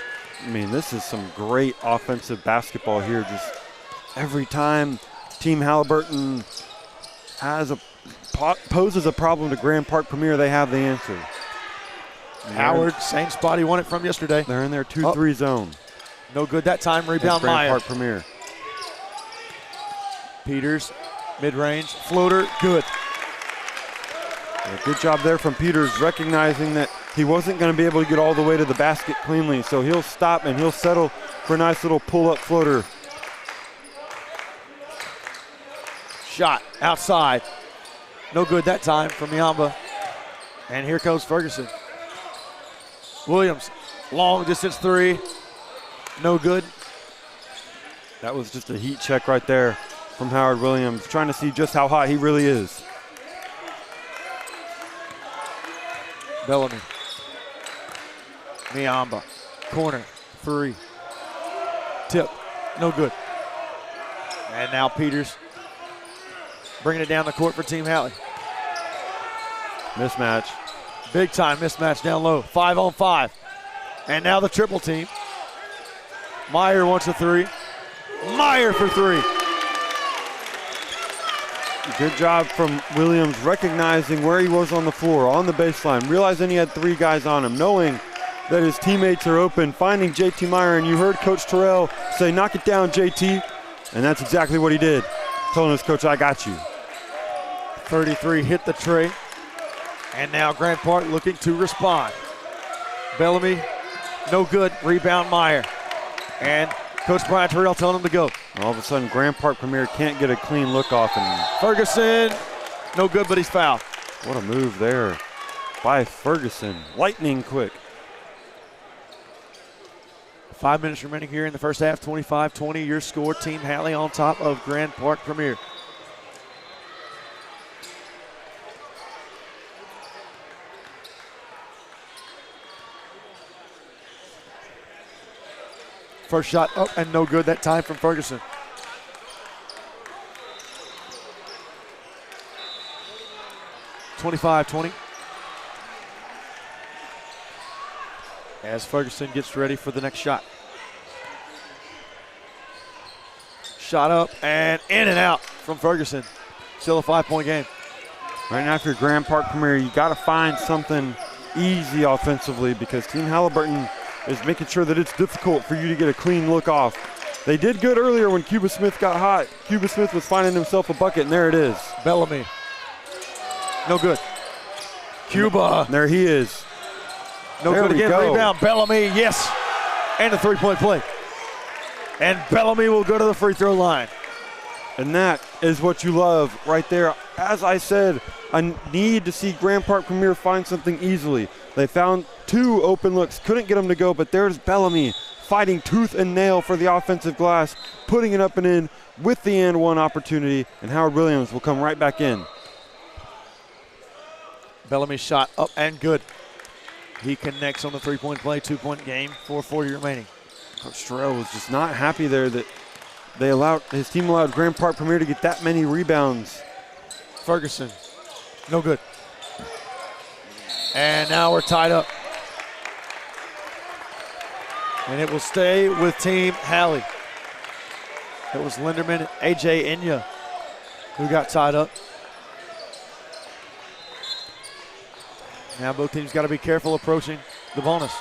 I mean, this is some great offensive basketball here. Just every time Team Halliburton poses a problem to Grand Park Premier, they have the answer. Howard, same spot he won it from yesterday. They're in their 2-3 zone. No good that time. Rebound Grand Meyer. Park Premier. Peters, mid-range, floater, good. Yeah, good job there from Peters, recognizing that he wasn't going to be able to get all the way to the basket cleanly, so he'll stop and he'll settle for a nice little pull-up floater. Shot outside. No good that time from Miamba. And here comes Ferguson. Williams, long distance 3. No good. That was just a heat check right there from Howard Williams, trying to see just how hot he really is. Bellamy. Miamba. Corner. 3. Tip. No good. And now Peters bringing it down the court for Team Halley. Mismatch. Big time mismatch down low. 5-on-5. And now the triple team. Meyer wants a 3. Meyer for 3. Good job from Williams, recognizing where he was on the floor, on the baseline, realizing he had 3 guys on him, knowing that his teammates are open, finding JT Meyer, and you heard Coach Terrell say, knock it down, JT, and that's exactly what he did, telling his coach, I got you. 33 hit the tray, and now Grant Park looking to respond. Bellamy, no good, rebound Meyer, and Coach Bryan Terrell telling him to go. All of a sudden, Grand Park Premier can't get a clean look off, and Ferguson, no good, but he's fouled. What a move there by Ferguson, lightning quick. 5 minutes remaining here in the first half, 25-20, your score, Team Halley on top of Grand Park Premier. First shot up and no good that time from Ferguson. (25-20). As Ferguson gets ready for the next shot. Shot up and in and out from Ferguson. Still a 5-point game. Right now, if you're Grand Park Premier, you got to find something easy offensively because Team Halliburton is making sure that it's difficult for you to get a clean look off. They did good earlier when Cuba Smith got hot. Cuba Smith was finding himself a bucket, and there it is. Bellamy. No good. Cuba. There he is. No There good we again. go. Rebound. Bellamy, yes. And a 3-point play. And Bellamy will go to the free throw line. And that is what you love right there as I said, I need to see Grand Park Premier find something easily. They found 2 open looks, couldn't get them to go, but there's Bellamy fighting tooth and nail for the offensive glass, putting it up and in with the and one opportunity, and Howard Williams will come right back in. Bellamy shot up and good. He connects on the 3-point play, 2-point game, 4:40 remaining. Coach Terrell was just not happy there that his team allowed Grand Park Premier to get that many rebounds. Ferguson, no good. And now we're tied up. And it will stay with Team Halley. It was Linderman and A.J. Inya who got tied up. Now both teams got to be careful approaching the bonus.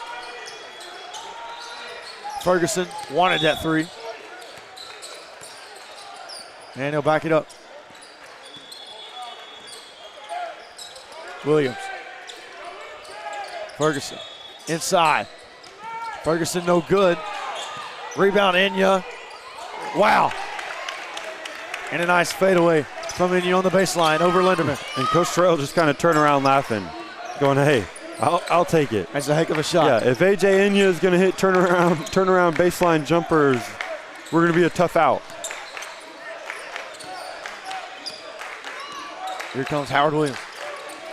Ferguson wanted that 3. And he'll back it up. Williams. Ferguson inside. Ferguson no good. Rebound Inya. Wow. And a nice fadeaway from Inya on the baseline over Linderman. And Coach Terrell just kind of turned around laughing, going, hey, I'll take it. That's a heck of a shot. Yeah, if A.J. Inya is going to hit turnaround baseline jumpers, we're going to be a tough out. Here comes Howard Williams.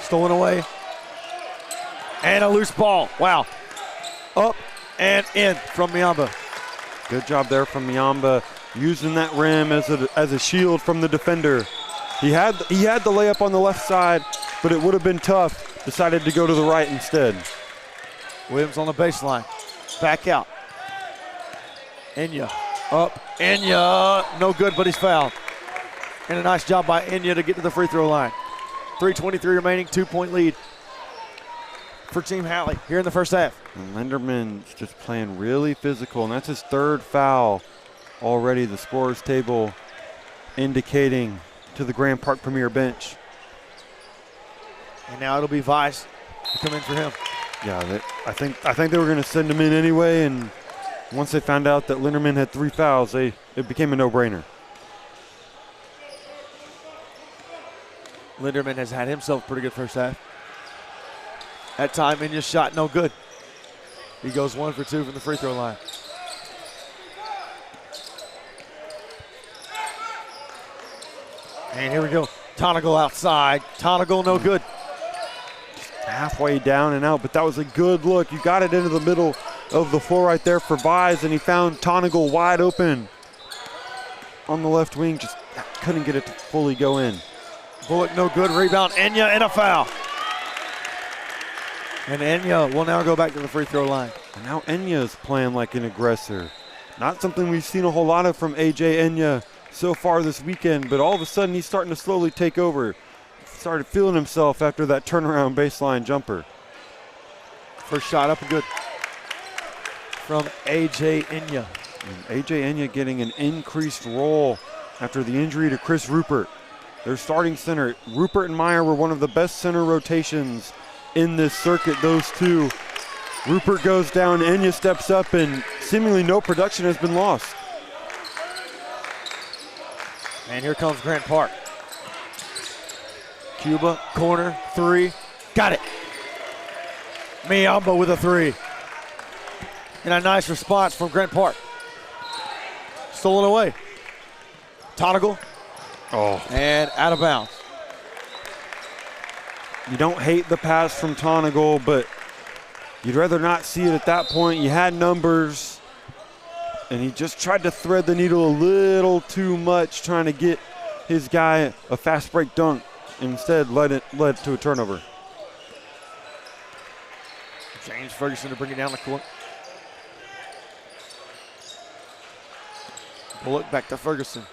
Stolen away. And a loose ball. Wow. Up and in from Miamba. Good job there from Miamba, using that rim as a shield from the defender. He had the layup on the left side, but it would have been tough. Decided to go to the right instead. Williams on the baseline. Back out. Inya. Up. Inya. No good, but he's fouled. And a nice job by Inya to get to the free throw line. 3:23 remaining, 2-point lead for Team Halley here in the first half. And Linderman's just playing really physical, and that's his 3rd foul already. The scorer's table indicating to the Grand Park Premier bench. And now it'll be Vice to come in for him. Yeah, I think they were going to send him in anyway, and once they found out that Linderman had 3 fouls, it became a no-brainer. Linderman has had himself a pretty good first half. That time, Inya's shot no good. He goes 1 for 2 from the free throw line. And here we go. Tonigal outside. Tonigal no good. Halfway down and out, but that was a good look. You got it into the middle of the floor right there for Vise, and he found Tonigal wide open on the left wing. Just couldn't get it to fully go in. Bullock no good. Rebound. Inya and a foul. And Inya will now go back to the free throw line. And now Inya is playing like an aggressor. Not something we've seen a whole lot of from A.J. Inya so far this weekend, but all of a sudden he's starting to slowly take over. Started feeling himself after that turnaround baseline jumper. First shot up and good from A.J. Inya. And A.J. Inya getting an increased role after the injury to Chris Rupert. Their starting center. Rupert and Meyer were one of the best center rotations in this circuit, those two. Rupert goes down, Inya steps up, and seemingly no production has been lost. And here comes Grant Park. Cuba, corner, 3, got it. Miamba with a 3. And a nice response from Grant Park. Stolen away. Tonigal. Oh. And out of bounds. You don't hate the pass from Tonigal, but you'd rather not see it at that point. You had numbers, and he just tried to thread the needle a little too much, trying to get his guy a fast break dunk. Instead, led to a turnover. James Ferguson to bring it down the court. Bullock back to Ferguson.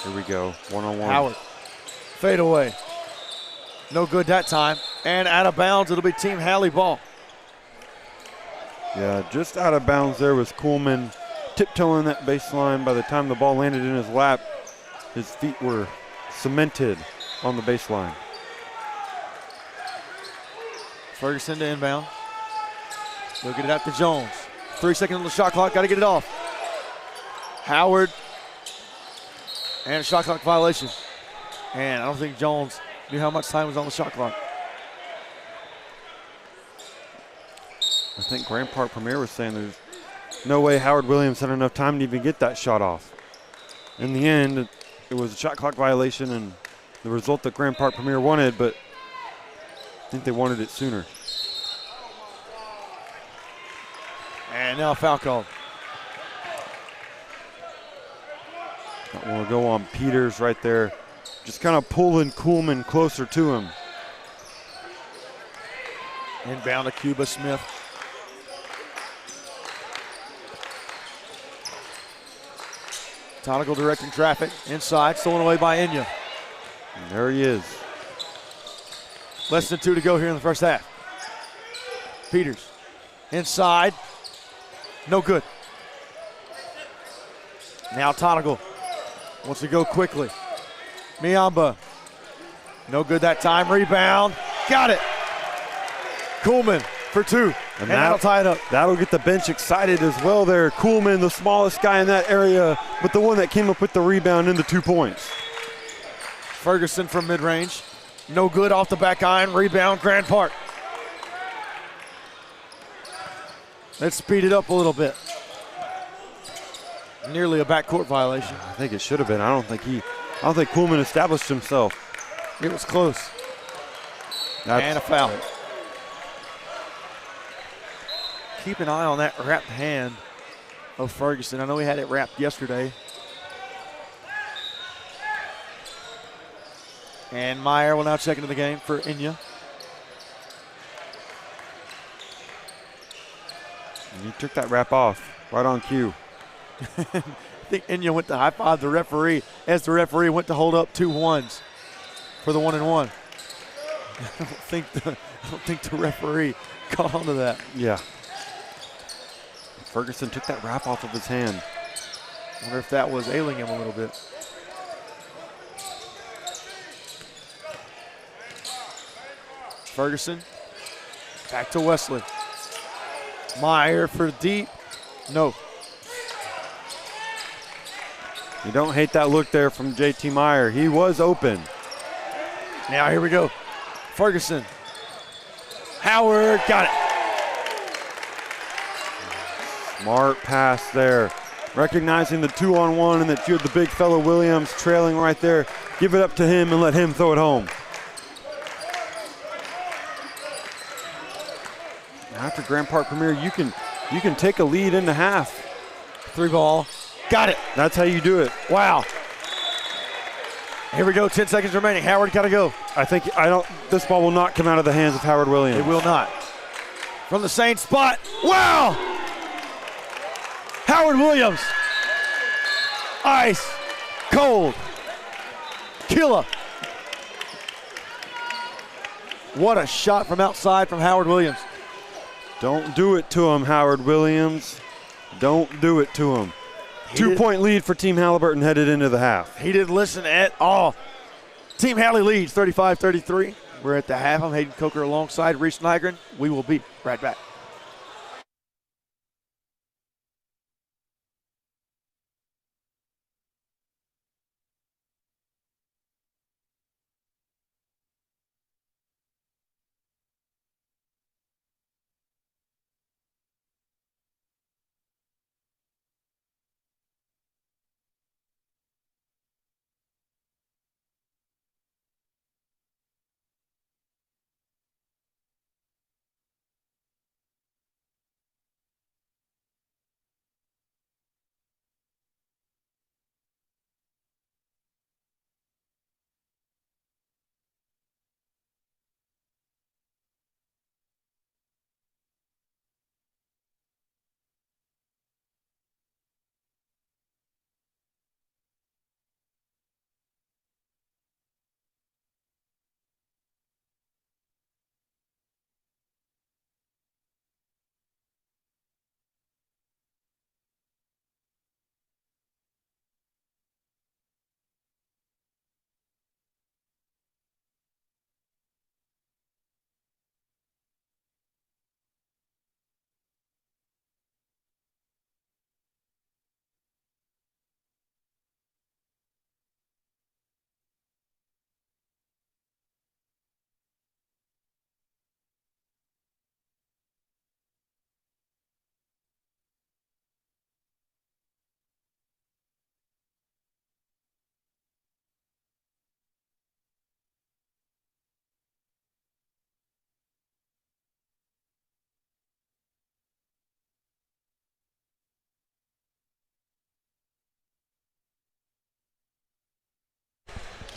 Here we go, one-on-one. Howard, fade away. No good that time. And out of bounds, it'll be Team Halley ball. Yeah, just out of bounds there was Kuhlman tiptoeing that baseline. By the time the ball landed in his lap, his feet were cemented on the baseline. Ferguson to inbound. They'll get it out to Jones. 3 seconds on the shot clock, got to get it off. Howard, and a shot clock violation. And I don't think Jones knew how much time was on the shot clock. I think Grand Park Premier was saying there's no way Howard Williams had enough time to even get that shot off. In the end, it was a shot clock violation and the result that Grand Park Premier wanted, but I think they wanted it sooner. And now a foul called. That one will go on Peters right there. Just kind of pulling Kuhlman closer to him. Inbound to Cuba Smith. Tonical directing traffic inside, stolen away by Enya. And there he is. Less than 2 to go here in the first half. Peters inside, no good. Now Tonical wants to go quickly. Miamba, no good that time. Rebound, got it. Kuhlman for 2, and that'll tie it up. That'll get the bench excited as well there. Kuhlman, the smallest guy in that area, but the one that came up with the rebound and the 2 points. Ferguson from mid-range, no good off the back iron. Rebound, Grand Park. Let's speed it up a little bit. Nearly a backcourt violation. I think it should have been. I don't think Kuhlman established himself. It was close. And a foul. Keep an eye on that wrapped hand of Ferguson. I know he had it wrapped yesterday. And Meyer will now check into the game for Enya. And he took that wrap off right on cue. I think Enya went to high-five the referee as the referee went to hold up 2 ones for the 1-and-1. I don't think the referee caught on to that. Yeah. Ferguson took that wrap off of his hand. I wonder if that was ailing him a little bit. Ferguson back to Wesley. Meyer for deep. No. You don't hate that look there from JT Meyer. He was open. Now here we go. Ferguson. Howard got it. Smart pass there. Recognizing the 2-on-1 and that you had the big fellow Williams trailing right there. Give it up to him and let him throw it home. After Grand Park Premier, you can take a lead into half. 3 ball. Got it. That's how you do it. Wow. Here we go, 10 seconds remaining. Howard got to go. This ball will not come out of the hands of Howard Williams. It will not. From the same spot. Wow. Howard Williams. Ice. Cold. Killer. What a shot from outside from Howard Williams. Don't do it to him, Howard Williams. Don't do it to him. 2-point lead for Team Halliburton headed into the half. He didn't listen at all. Team Halley leads 35-33. We're at the half. I'm Hayden Coker alongside Reese Nygren. We will be right back.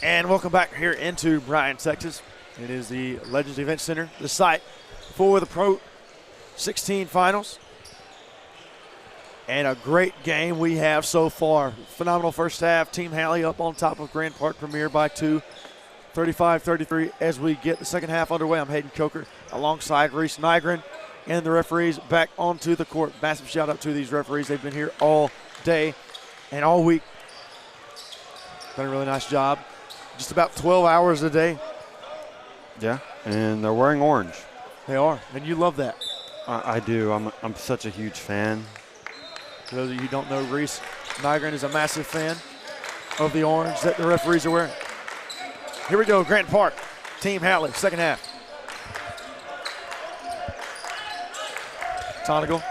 And welcome back here into Bryan, Texas. It is the Legends Event Center, the site for the Pro 16 finals. And a great game we have so far. Phenomenal first half. Team Halley up on top of Grand Park Premier by 2, 35-33. As we get the second half underway, I'm Hayden Coker alongside Reese Nygren and the referees back onto the court. Massive shout out to these referees. They've been here all day and all week. Done a really nice job. Just about 12 hours a day. Yeah, and they're wearing orange. They are, and you love that. I do. I'm such a huge fan. For those of you who don't know, Reese Nygren is a massive fan of the orange that the referees are wearing. Here we go, Grant Park, Team Halley, second half. Tonigal.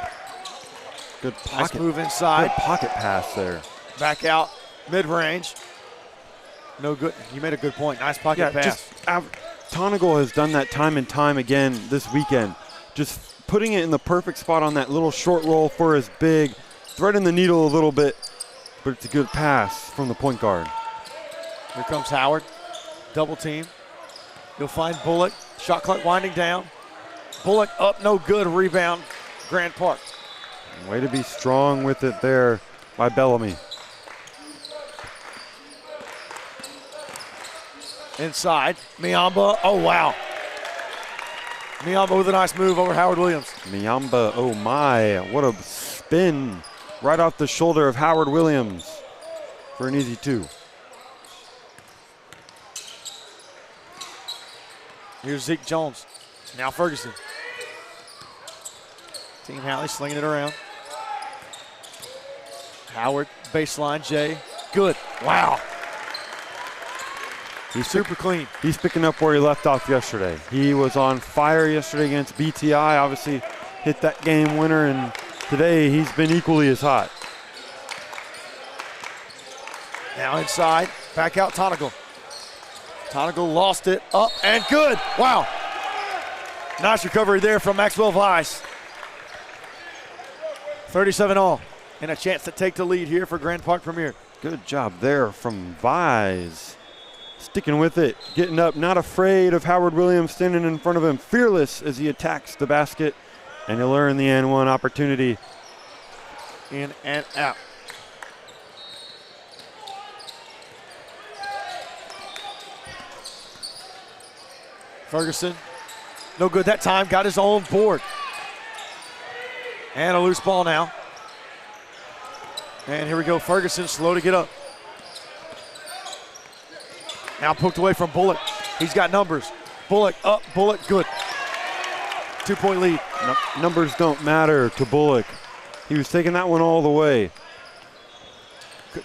Good Nice pocket. move inside. Good pocket pass there. Back out, mid-range. No good. You made a good point. Nice pocket pass. Tonigal has done that time and time again this weekend. Just putting it in the perfect spot on that little short roll for his big, threading the needle a little bit, but it's a good pass from the point guard. Here comes Howard. Double team. You'll find Bullock. Shot clock winding down. Bullock up, no good. Rebound, Grand Park. Way to be strong with it there by Bellamy. Inside, Miamba. Oh, wow. Miamba with a nice move over Howard Williams. Miamba, oh my, what a spin right off the shoulder of Howard Williams for an easy 2. Here's Zeke Jones. Now Ferguson. Team Halley slinging it around. Howard, baseline, Jay. Good. Wow. He's Super clean. He's picking up where he left off yesterday. He was on fire yesterday against BTI, obviously hit that game winner, and today he's been equally as hot. Now inside, back out Tonigal. Tonigal lost it, up and good. Wow. Nice recovery there from Maxwell Weiss. 37 all, and a chance to take the lead here for Grand Park Premier. Good job there from Vise. Sticking with it, getting up, not afraid of Howard Williams standing in front of him, fearless as he attacks the basket, and he'll earn the and one opportunity. In and out. Ferguson, no good that time, got his own board. And a loose ball now. And here we go, Ferguson slow to get up. Now poked away from Bullock. He's got numbers. Bullock up, Bullock good. 2-point lead. Numbers don't matter to Bullock. He was taking that one all the way.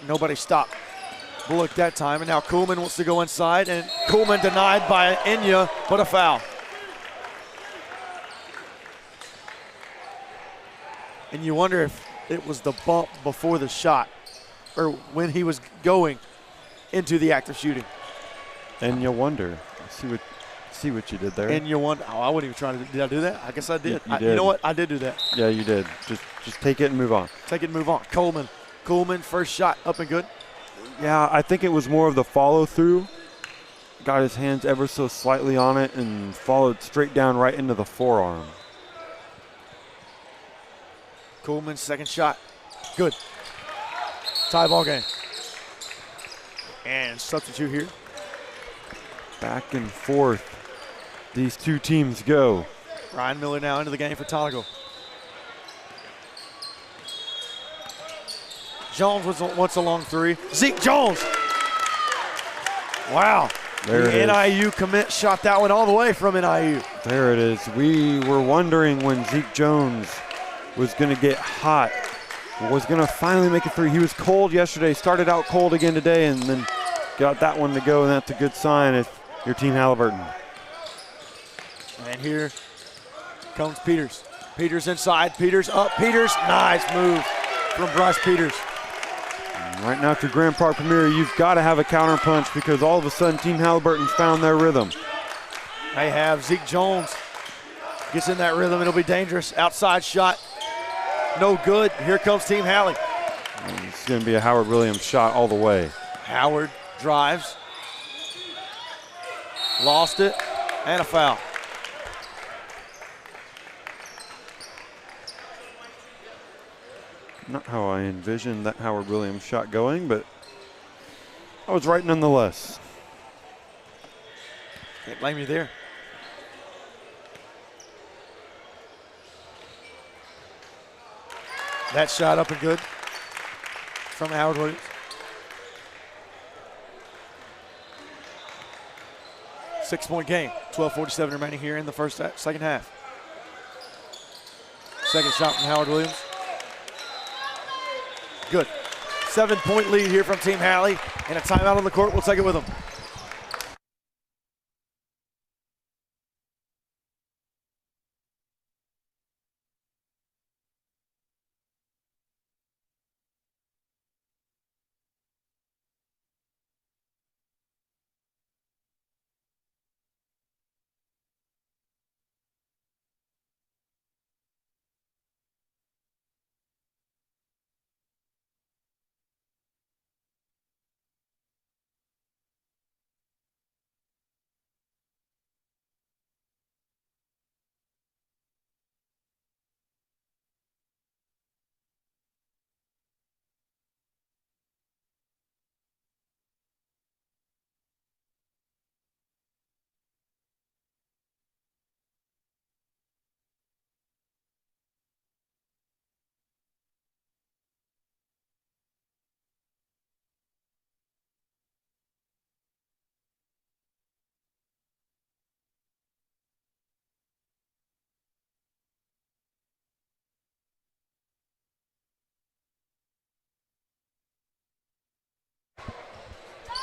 Nobody stopped Bullock that time, and now Kuhlman wants to go inside, and Kuhlman denied by Enya, but a foul. And you wonder if it was the bump before the shot, or when he was going into the act of shooting. And you wonder. See what you did there. And you wonder. Oh, I wasn't even trying to. Did I do that? I guess I did. You did. You know what? I did do that. Yeah, you did. Just take it and move on. Take it and move on. Kuhlman, first shot up and good. Yeah, I think it was more of the follow through. Got his hands ever so slightly on it and followed straight down right into the forearm. Kuhlman's second shot. Good. Tie ball game. And substitute here. Back and forth these two teams go. Ryan Miller now into the game for Tonigal. Jones wants a long three. Zeke Jones. Wow. There the it is. NIU commit shot that one all the way from NIU. There it is. We were wondering when Zeke Jones was going to get hot, was going to finally make it through. He was cold yesterday, started out cold again today, and then got that one to go, and that's a good sign if you're Team Halliburton. And here comes Peters. Peters inside, Peters up, Peters. Nice move from Bryce Peters. And right now, if you're Grand Park Premier, you've got to have a counter punch because all of a sudden Team Halliburton's found their rhythm. They have Zeke Jones. Gets in that rhythm, it'll be dangerous. Outside shot, no good. Here comes Team Halley. And it's going to be a Howard Williams shot all the way. Howard drives, Lost it, and a foul. Not how I envisioned that Howard Williams shot going, but I was right nonetheless. Can't blame you there. That shot up and good from Howard Williams. Six-point game, 12:47 remaining here in the second half. Second shot from Howard Williams. Good. 7-point lead here from Team Halley, and a timeout on the court. We'll take it with them.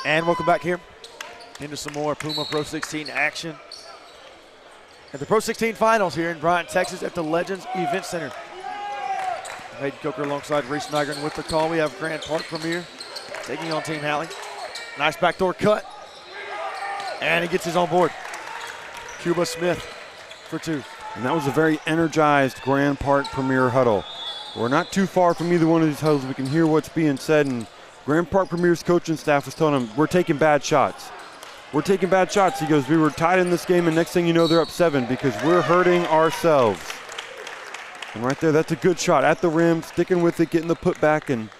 And welcome back here into some more Puma Pro 16 action at the Pro 16 finals here in Bryan, Texas at the Legends Event Center. Hayden Coker alongside Reese Nygren with the call. We have Grand Park Premier taking on Team Halley. Nice backdoor cut. And he gets his on board. Cuba Smith for two. And that was a very energized Grand Park Premier huddle. We're not too far from either one of these huddles. We can hear what's being said, and Grand Park Premier's coaching staff was telling him, we're taking bad shots. We're taking bad shots. He goes, we were tied in this game, and next thing you know, they're up 7 because we're hurting ourselves. And right there, that's a good shot at the rim, sticking with it, getting the putback, and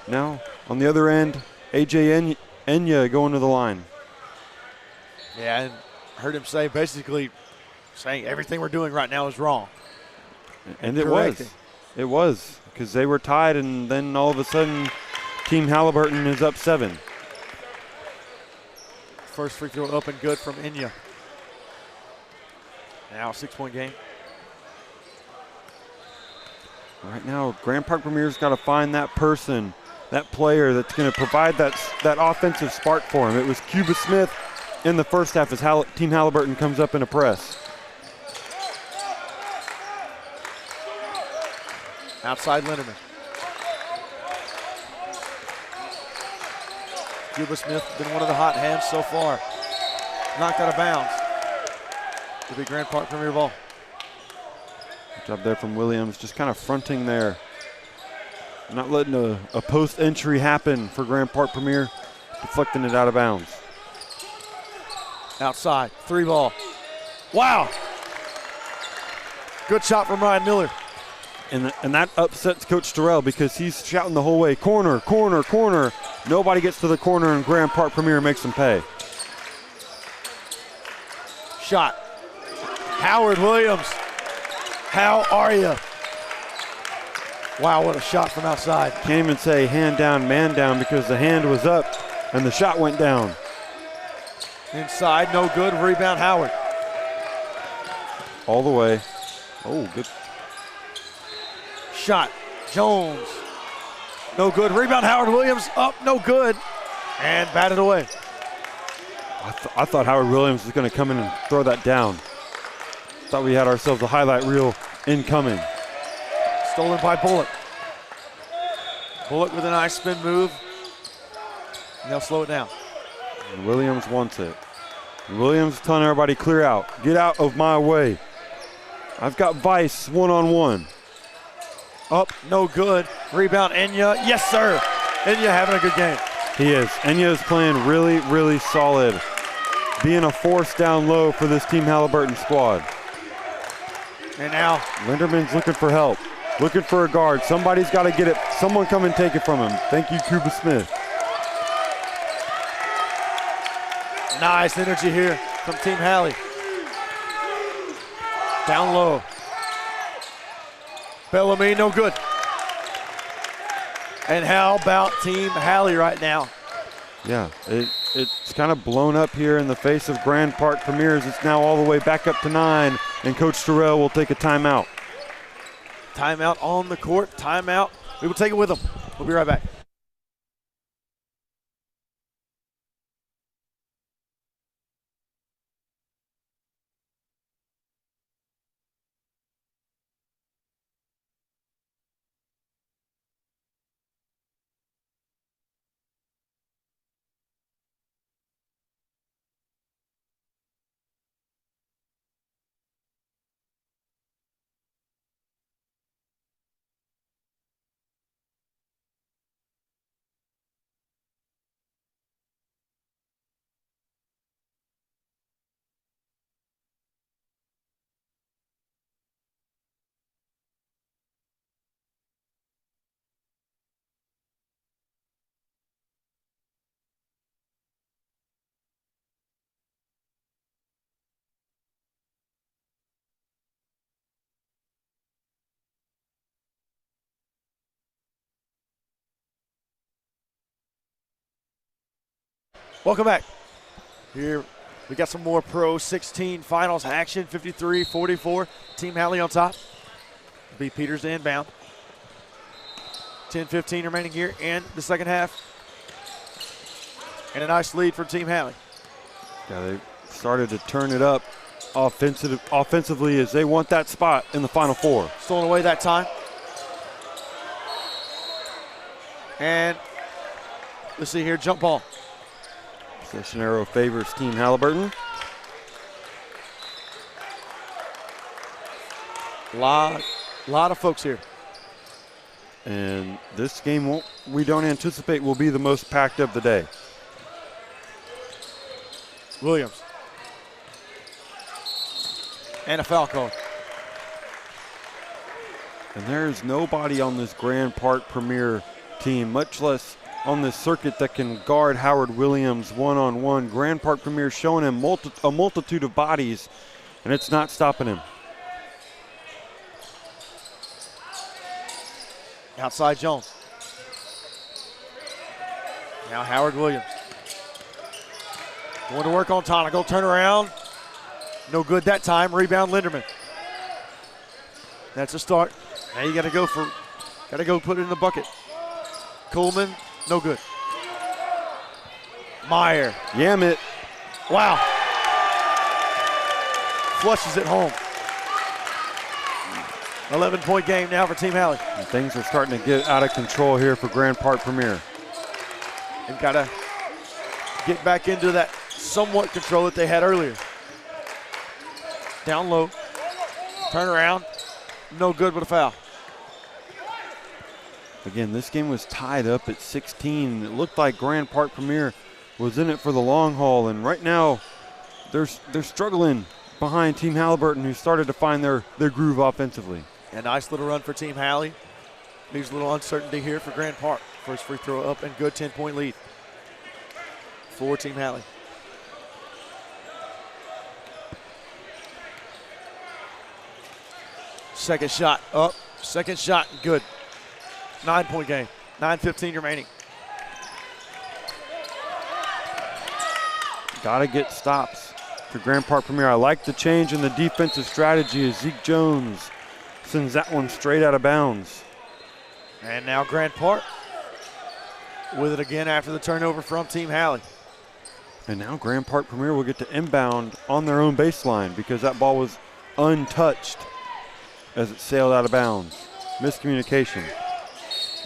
now on the other end, A.J. Enya going to the line. Yeah, and I heard him say basically saying everything we're doing right now is wrong. And it was. It was, because they were tied, and then all of a sudden, Team Halliburton is up 7. First free throw up and good from Enya. Now 6-point game. Right now, Grand Park Premier's got to find that person, that player that's going to provide that offensive spark for him. It was Cuba Smith in the first half as Team Halliburton comes up in a press. Outside Linderman. Cuba Smith been one of the hot hands so far. Knocked out of bounds. It'll be Grand Park Premier ball. Good job there from Williams, just kind of fronting there. Not letting a post entry happen for Grand Park Premier, deflecting it out of bounds. Outside, 3 ball. Wow. Good shot from Ryan Miller. And that upsets Coach Terrell because he's shouting the whole way, corner, corner, corner. Nobody gets to the corner, and Grand Park Premier makes them pay. Shot. Howard Williams. How are you? Wow, what a shot from outside. Can't even say hand down, man down because the hand was up and the shot went down. Inside, no good. Rebound, Howard. All the way. Oh, good. Shot. Jones. No good. Rebound, Howard Williams. Up, no good. And batted away. I thought Howard Williams was going to come in and throw that down. Thought we had ourselves a highlight reel incoming. Stolen by Bullock. Bullock with a nice spin move. And they'll slow it down. And Williams wants it. And Williams telling everybody, clear out. Get out of my way. I've got Vice one-on-one. Up, no good. Rebound, Enya. Yes, sir. Enya having a good game. He is. Enya is playing really, really solid. being a force down low for this Team Halliburton squad. And now Linderman's looking for help, looking for a guard. Somebody's got to get it. Someone come and take it from him. Thank you, Cuba Smith. nice energy here from Team Halley. Down low. Bellamy, no good. And how about Team Halley right now? Yeah, it's kind of blown up here in the face of Grand Park Premiers. It's now all the way back up to 9, and Coach Terrell will take a timeout. Timeout on the court, timeout. We will take it with him. We'll be right back. Welcome back. Here we got some more Pro 16 finals action, 53-44. Team Halley on top. B. Peters to inbound. 10-15 remaining here in the second half. And a nice lead for Team Halley. Yeah, they started to turn it up offensively as they want that spot in the Final Four. Stolen away that time. And let's see here, jump ball. Possession arrow favors Team Halliburton. Lot of folks here. And this game we don't anticipate will be the most packed of the day. Williams. And a foul call. And there's nobody on this Grand Park Premier team, much less on this circuit, that can guard Howard Williams one-on-one. Grand Park Premier showing him a multitude of bodies, and it's not stopping him. Outside Jones. Now Howard Williams. Going to work on Tonical. Turn around. No good that time. Rebound Linderman. That's a start. Now you got to go put it in the bucket. Coleman, no good. Meyer. Yam it. Wow. Flushes it home. 11-point game now for Team Halley. And things are starting to get out of control here for Grand Park Premier. And got to get back into that somewhat control that they had earlier. Down low. Turn around. No good with a foul. Again, this game was tied up at 16. It looked like Grand Park Premier was in it for the long haul, and right now they're struggling behind Team Halliburton, who started to find their groove offensively. A nice little run for Team Halley. Leaves a little uncertainty here for Grand Park. First free throw up and good, 10-point lead for Team Halley. Second shot up, second shot good. 9-point game, 9:15 remaining. Got to get stops for Grand Park Premier. I like the change in the defensive strategy as Zeke Jones sends that one straight out of bounds. And now Grand Park with it again after the turnover from Team Halley. And now Grand Park Premier will get to inbound on their own baseline because that ball was untouched as it sailed out of bounds. Miscommunication.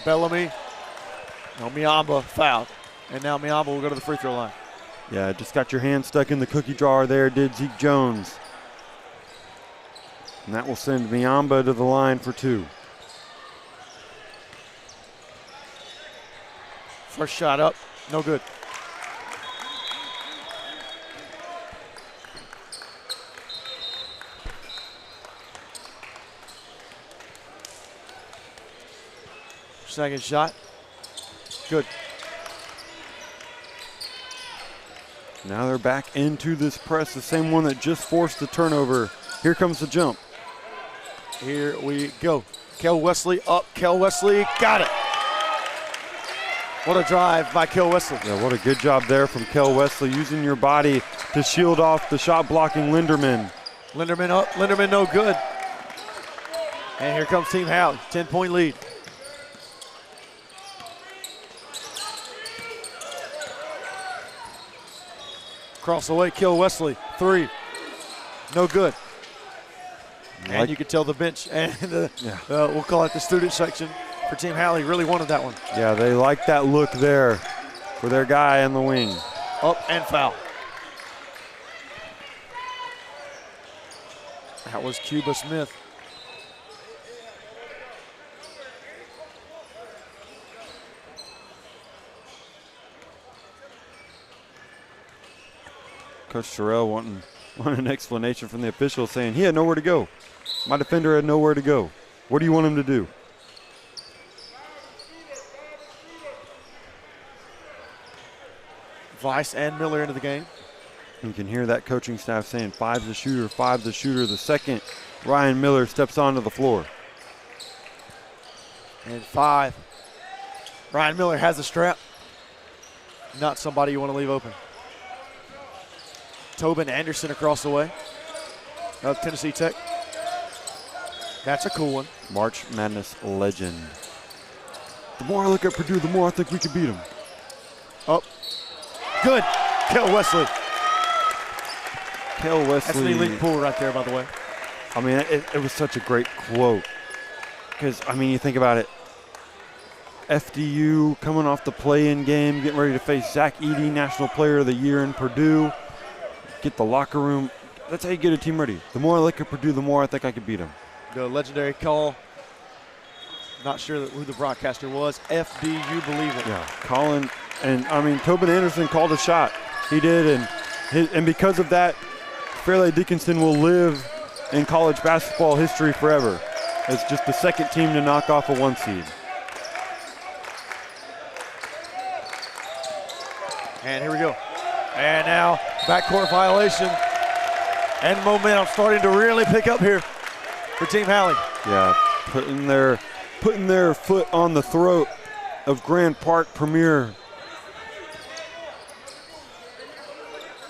Bellamy. No, Miamba fouled. And now Miamba will go to the free throw line. Yeah, just got your hand stuck in the cookie jar there, did Zeke Jones. And that will send Miamba to the line for 2. First shot up, no good. Second shot. Good. Now they're back into this press, the same one that just forced the turnover. Here comes the jump. Here we go. Kel Wesley up. Kel Wesley got it. What a drive by Kel Wesley. Yeah, what a good job there from Kel Wesley, using your body to shield off the shot blocking Linderman. Linderman up. Linderman no good. And here comes Team Howell. 10-point lead. Cross away, Kel Wesley. 3. No good. And you can tell the bench and we'll call it the student section for Team Halley really wanted that one. Yeah, they like that look there for their guy in the wing. Up and foul. That was Cuba Smith. Coach Terrell wanting an explanation from the official, saying he had nowhere to go. My defender had nowhere to go. What do you want him to do? Weiss and Miller into the game. You can hear that coaching staff saying 5's the shooter, 5's the shooter. The second Ryan Miller steps onto the floor. And 5. Ryan Miller has the strap. Not somebody you want to leave open. Tobin Anderson across the way of Tennessee Tech. That's a cool one. March Madness legend. The more I look at Purdue, the more I think we could beat them. Up. Good. Kel Wesley. Kel Wesley. That's an elite pull right there, by the way. I mean, it was such a great quote. Because, I mean, you think about it. FDU coming off the play-in game, getting ready to face Zach Edey, National Player of the Year in Purdue. Get the locker room. That's how you get a team ready. The more I look at Purdue, the more I think I could beat them. The legendary call. Not sure who the broadcaster was. FDU believe it. Yeah, Colin, and I mean, Tobin Anderson called a shot. He did, and because of that, Fairleigh Dickinson will live in college basketball history forever as just the second team to knock off a 1 seed. And here we go. And now, backcourt violation. And momentum starting to really pick up here for Team Halley. Yeah, putting their foot on the throat of Grand Park Premier.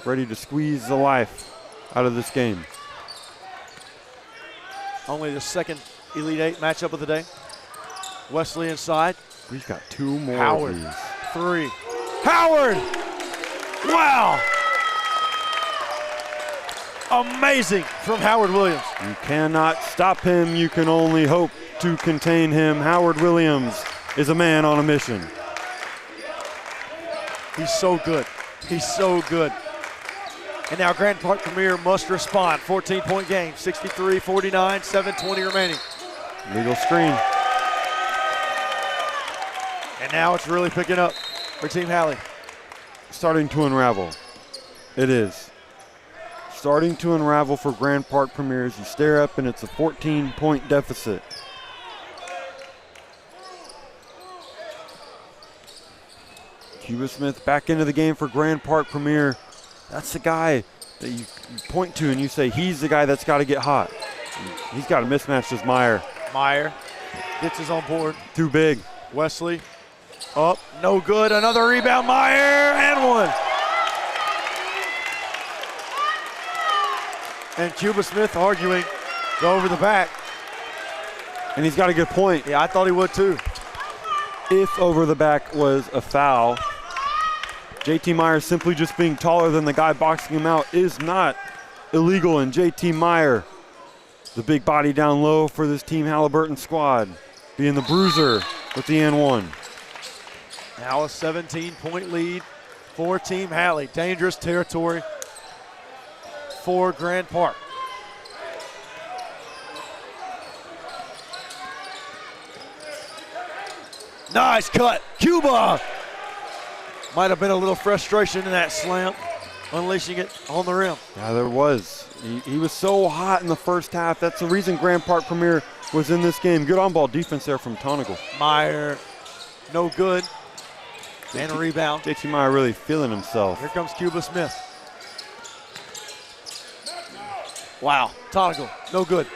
Ready to squeeze the life out of this game. Only the second Elite Eight matchup of the day. Wesley inside. We've got 2 more Howard. of these. 3. Howard! Wow! Amazing from Howard Williams. You cannot stop him. You can only hope to contain him. Howard Williams is a man on a mission. He's so good. He's so good. And now Grand Park Premier must respond. 14-point game, 63-49, 7:20 remaining. Legal screen. And now it's really picking up for Team Halley. Starting to unravel. It is. Starting to unravel for Grand Park Premier as you stare up and it's a 14-point deficit. Cuba Smith back into the game for Grand Park Premier. That's the guy that you point to and you say he's the guy that's got to get hot. He's got a mismatch with Meyer. Meyer gets his on board. Too big. Wesley up, no good. Another rebound, Meyer, and 1. And Cuba Smith arguing, go over the back. And he's got a good point. Yeah, I thought he would too. If over the back was a foul, JT Meyer simply just being taller than the guy boxing him out is not illegal. And JT Meyer, the big body down low for this Team Halliburton squad, being the bruiser with the N1. Now a 17-point lead for Team Halley. Dangerous territory for Grand Park. Nice cut, Cuba! Might have been a little frustration in that slam, unleashing it on the rim. Yeah, there was. He was so hot in the first half. That's the reason Grand Park Premier was in this game. Good on-ball defense there from Tonigal. Meyer no good. And a rebound. JT Meyer really feeling himself. Here comes Cuba Smith. Wow, Tonigal, no good.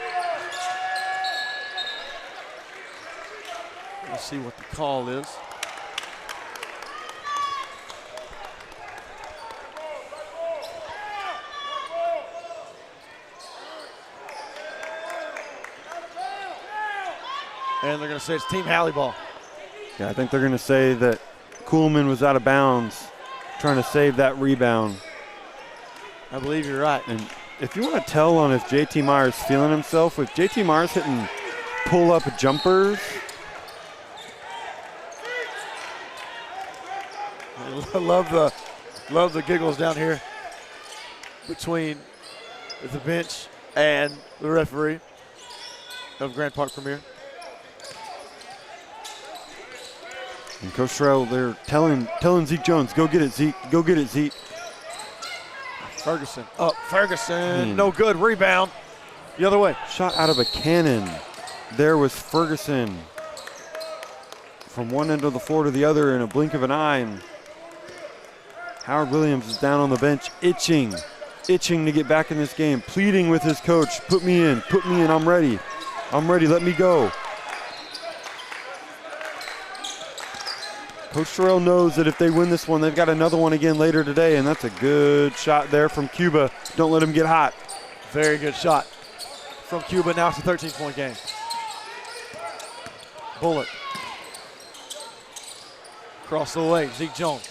Let's see what the call is. And they're going to say it's Team Halley ball. Yeah, I think they're going to say that Kuhlman was out of bounds, trying to save that rebound. I believe you're right. And if you want to tell on if JT Meyer's feeling himself, if JT Meyer's hitting pull-up jumpers. I love the giggles down here between the bench and the referee of Grand Park Premier. And Coach Terrell, they're telling Zeke Jones, go get it, Zeke. Go get it, Zeke. Ferguson up. Ferguson, no good. Rebound the other way. Shot out of a cannon. There was Ferguson from one end of the floor to the other in a blink of an eye. And Howard Williams is down on the bench, itching to get back in this game, pleading with his coach, put me in, I'm ready, let me go. Coach Terrell knows that if they win this one, they've got another one again later today, and that's a good shot there from Cuba. Don't let him get hot. Very good shot from Cuba. Now it's a 13-point game. Bullock. Across the way, Zeke Jones.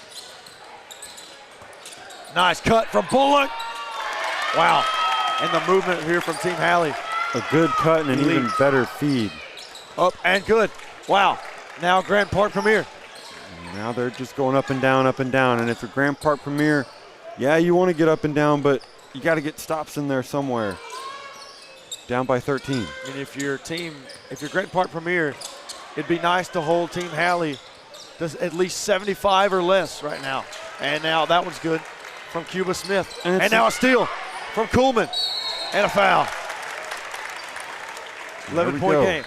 Nice cut from Bullock. Wow. And the movement here from Team Halley. A good cut and an even better feed. Up and good. Wow. Now Grand Park Premier. Now they're just going up and down, up and down. And if you're Grand Park Premier, yeah, you want to get up and down, but you got to get stops in there somewhere. Down by 13. And if you're Grand Park Premier, it'd be nice to hold Team Halley to at least 75 or less right now. And now that one's good from Cuba Smith. And now a steal from Kuhlman. And a foul. 11-point game.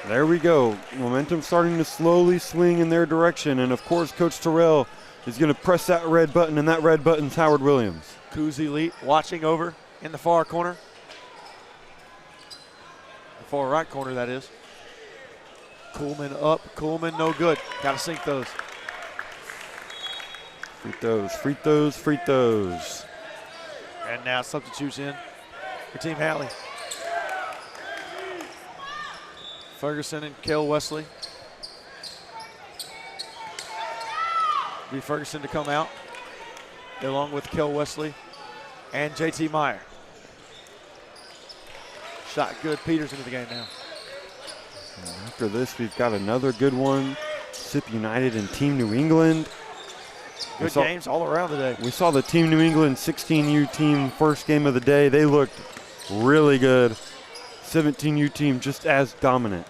There we go. Momentum starting to slowly swing in their direction. And, of course, Coach Terrell is going to press that red button, and that red button's Howard Williams. Kuz Elite watching over in the far corner. The far right corner, that is. Kuhlman up. Kuhlman no good. Got to sink those. Free throws. And now substitutes in for Team Halley. Ferguson and Cale Wesley. Be Ferguson to come out, along with Cale Wesley and JT Meyer. Shot good. Peters into the game now. And after this, we've got another good one. SIP United and Team New England. Good games all around today. We saw the Team New England 16U team first game of the day. They looked really good. 17U team just as dominant.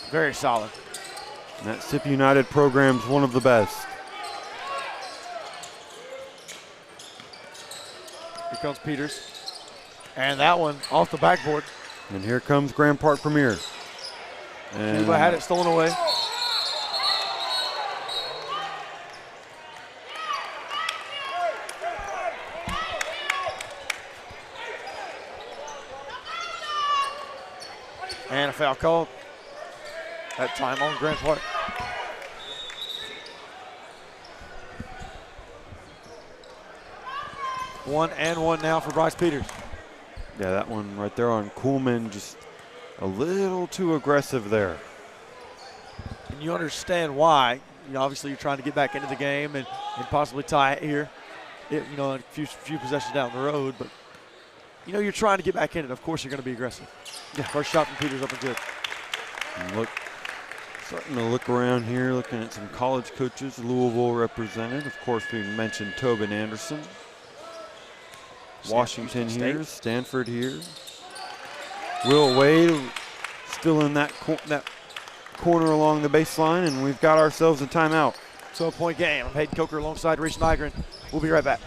Very solid. And that SIP United program's one of the best. Here comes Peters. And that one off the backboard. And here comes Grand Park Premier. And Cuba had it stolen away. And a foul called. That time on Grand Park. One and one now for Bryce Peters. yeah, that one right there on Kuhlman, just a little too aggressive there. And you understand why. You know, obviously you're trying to get back into the game and possibly tie it here. You know, a few possessions down the road, but you know, you're trying to get back in it. Of course you're going to be aggressive. Yeah, first shot from Peters up and good. And starting to look around here, looking at some college coaches. Louisville represented. Of course, we mentioned Tobin Anderson. Washington here, Stanford here. Will Wade still in that corner along the baseline, and we've got ourselves a timeout. 12-point game. I'm Hayden Coker alongside Reese Nygren. We'll be right back.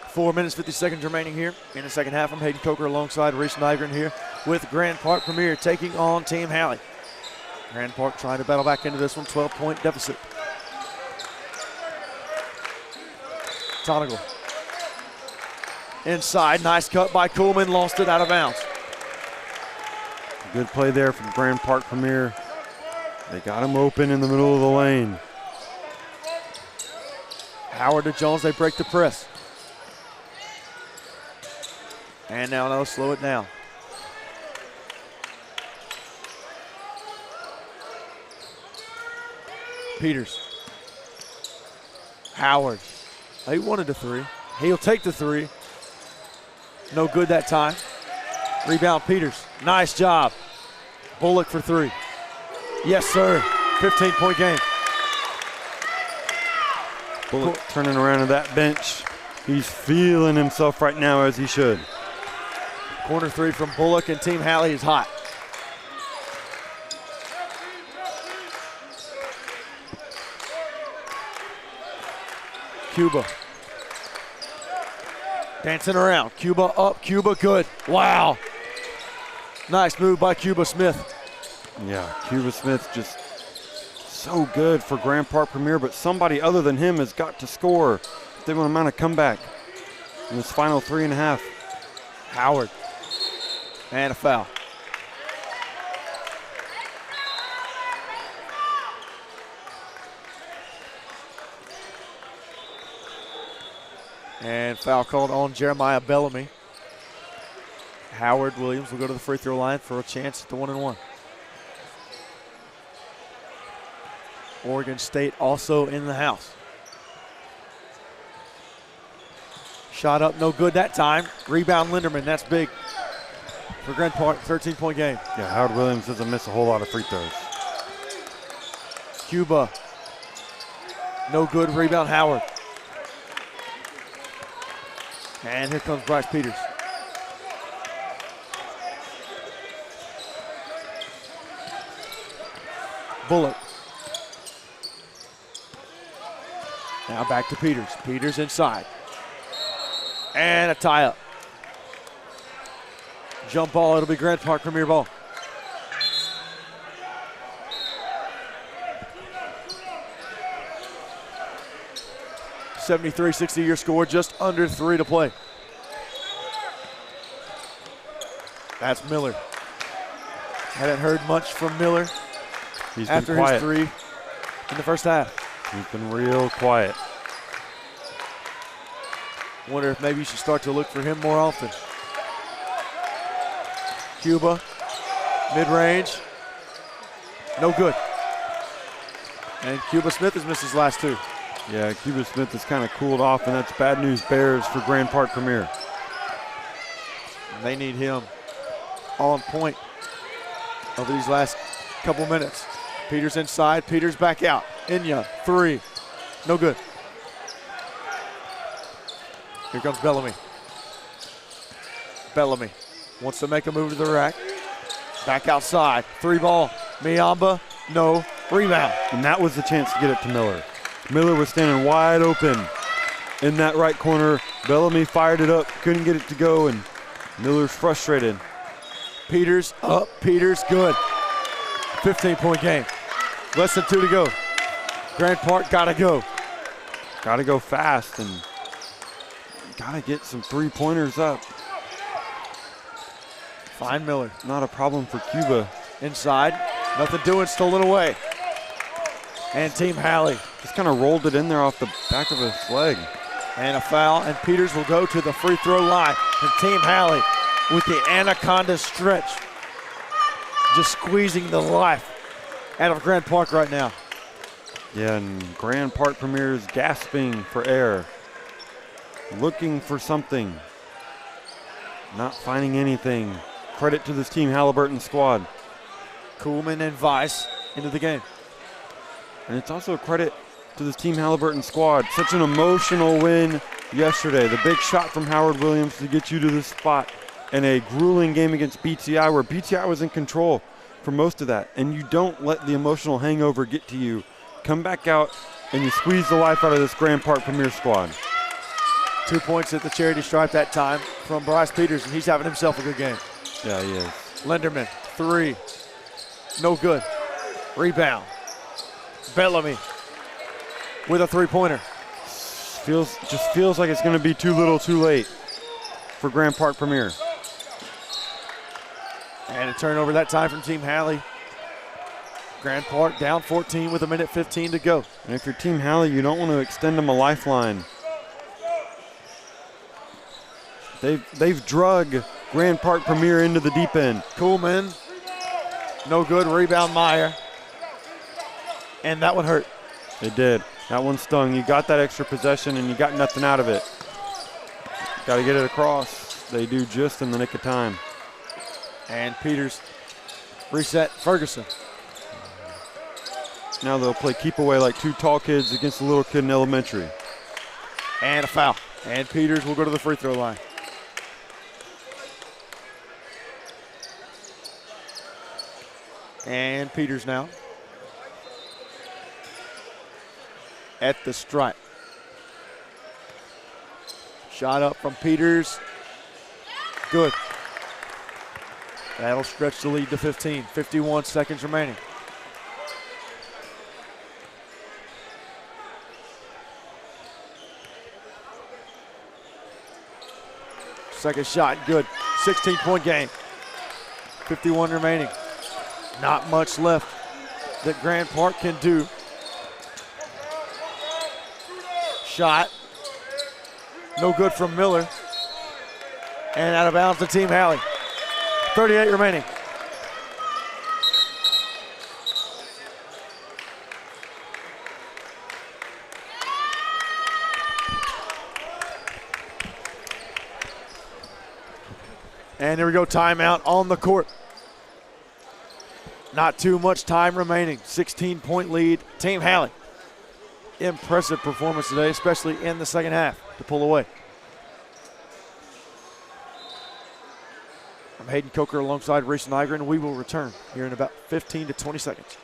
4 minutes, 50 seconds remaining here in the second half. I'm Hayden Coker alongside Reese Nygren here with Grand Park Premier taking on Team Halley. Grand Park trying to battle back into this one, 12-point deficit. Tonigal. Inside, nice cut by Coolman, lost it out of bounds. Good play there from Grand Park Premier. They got him open in the middle of the lane. Howard to Jones, they break the press. And now they'll slow it down. Peters. Howard. He wanted the three. He'll take the three. No good that time. Rebound Peters. Nice job. Bullock for three. Yes, sir. 15-point game. Bullock turning around to that bench. He's feeling himself right now, as he should. Corner three from Bullock, and Team Halley is hot. Cuba. Dancing around. Cuba up, Cuba good. Wow. Nice move by Cuba Smith. Yeah, Cuba Smith just so good for Grand Park Premier, but somebody other than him has got to score if they want to mount a comeback in this final 3.5. Howard. And a foul. And foul called on Jeremiah Bellamy. Howard Williams will go to the free throw line for a chance at the 1-and-1. Oregon State also in the house. Shot up, no good that time. Rebound Linderman, that's big for Grand Park, 13-point game. Yeah, Howard Williams doesn't miss a whole lot of free throws. Cuba, no good, rebound Howard. And here comes Bryce Peters. Bullock. Now back to Peters. Peters inside. And a tie up. Jump ball, it'll be Grand Park Premier ball. .73-60 your score, just under 3 to play. That's Miller. Haven't heard much from Miller after his three in the first half. He's been real quiet. Wonder if maybe you should start to look for him more often. Cuba, mid-range, no good. And Cuba Smith has missed his last two. Yeah, Cuba Smith has kind of cooled off, and that's bad news bears for Grand Park Premier. They need him on point over these last couple minutes. Peters inside, Peters back out. Inya, three, no good. Here comes Bellamy. Bellamy wants to make a move to the rack. Back outside, three ball, Miamba, no, rebound. And that was the chance to get it to Miller. Miller was standing wide open in that right corner. Bellamy fired it up, couldn't get it to go, and Miller's frustrated. Peters up, Peters good. 15-point game. Less than 2 to go. Grand Park gotta go. Gotta go fast and gotta get some three-pointers up. Find Miller. Not a problem for Cuba. Inside, nothing doing, stolen away. And Team Halley. Just kind of rolled it in there off the back of his leg. And a foul, and Peters will go to the free throw line. And Team Halley with the anaconda stretch. Just squeezing the life out of Grand Park right now. Yeah, and Grand Park Premier is gasping for air. Looking for something. Not finding anything. Credit to this Team Halliburton squad. Kuhlman and Weiss into the game. And it's also a credit to this Team Halliburton squad. Such an emotional win yesterday. The big shot from Howard Williams to get you to this spot. And a grueling game against BTI where BTI was in control for most of that. And you don't let the emotional hangover get to you. Come back out and you squeeze the life out of this Grand Park Premier squad. 2 points at the charity stripe that time from Bryce Peters, and he's having himself a good game. Yeah, he is. Linderman, 3. No good. Rebound. Bellamy with a three-pointer. Just feels like it's going to be too little too late for Grand Park Premier. And a turnover that time from Team Halley. Grand Park down 14 with 1:15 to go. And if you're Team Halley, you don't want to extend them a lifeline. They've drug Grand Park Premier into the deep end. Kuhlman, no good. Rebound Meyer. And that one hurt. It did. That one stung. You got that extra possession and you got nothing out of it. Got to get it across. They do just in the nick of time. And Peters reset Ferguson. Now they'll play keep away like two tall kids against a little kid in elementary. And a foul. And Peters will go to the free throw line. And Peters now at the stripe. Shot up from Peters. Good. That'll stretch the lead to 15. 51 seconds remaining. Second shot, good. 16-point game. 51 remaining. Not much left that Grand Park can do. Shot. No good from Miller. And out of bounds to Team Halley. 38 remaining. And here we go, timeout on the court. Not too much time remaining. 16-point lead, Team Halley. Impressive performance today, especially in the second half to pull away. I'm Hayden Coker alongside Reese Nygren. We will return here in about 15 to 20 seconds.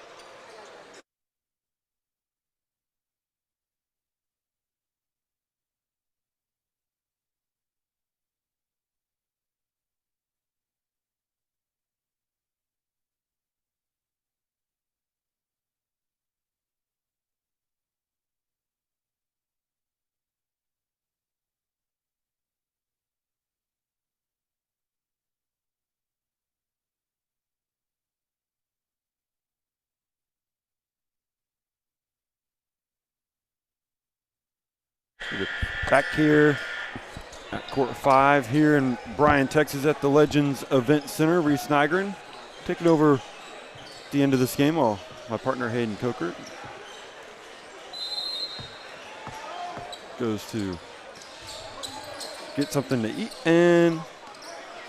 Back here at court 5 here in Bryan, Texas at the Legends Event Center. Reese Nygren taking over at the end of this game while my partner Hayden Coker goes to get something to eat. And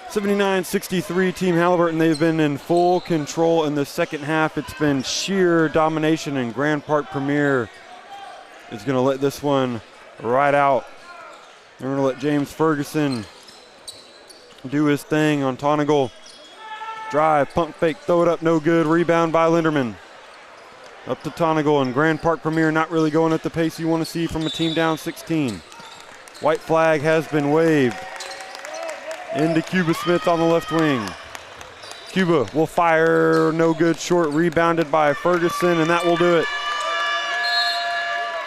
79-63 Team Halliburton. They've been in full control in the second half. It's been sheer domination, and Grand Park Premier is going to let this one right out. They're going to let James Ferguson do his thing on Tonigal. Drive, pump fake, throw it up, no good. Rebound by Linderman. Up to Tonigal, and Grand Park Premier not really going at the pace you want to see from a team down 16. White flag has been waved. Into Cuba Smith on the left wing. Cuba will fire, no good, short, rebounded by Ferguson, and that will do it.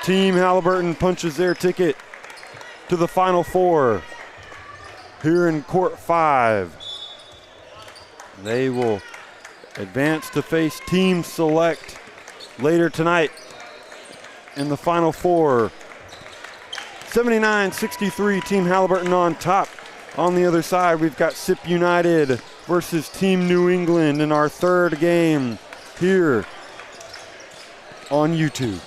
Team Halliburton punches their ticket to the Final Four here in Court 5. They will advance to face Team Select later tonight in the Final Four. 79-63, Team Halliburton on top. On the other side, we've got SIP United versus Team New England in our third game here on YouTube.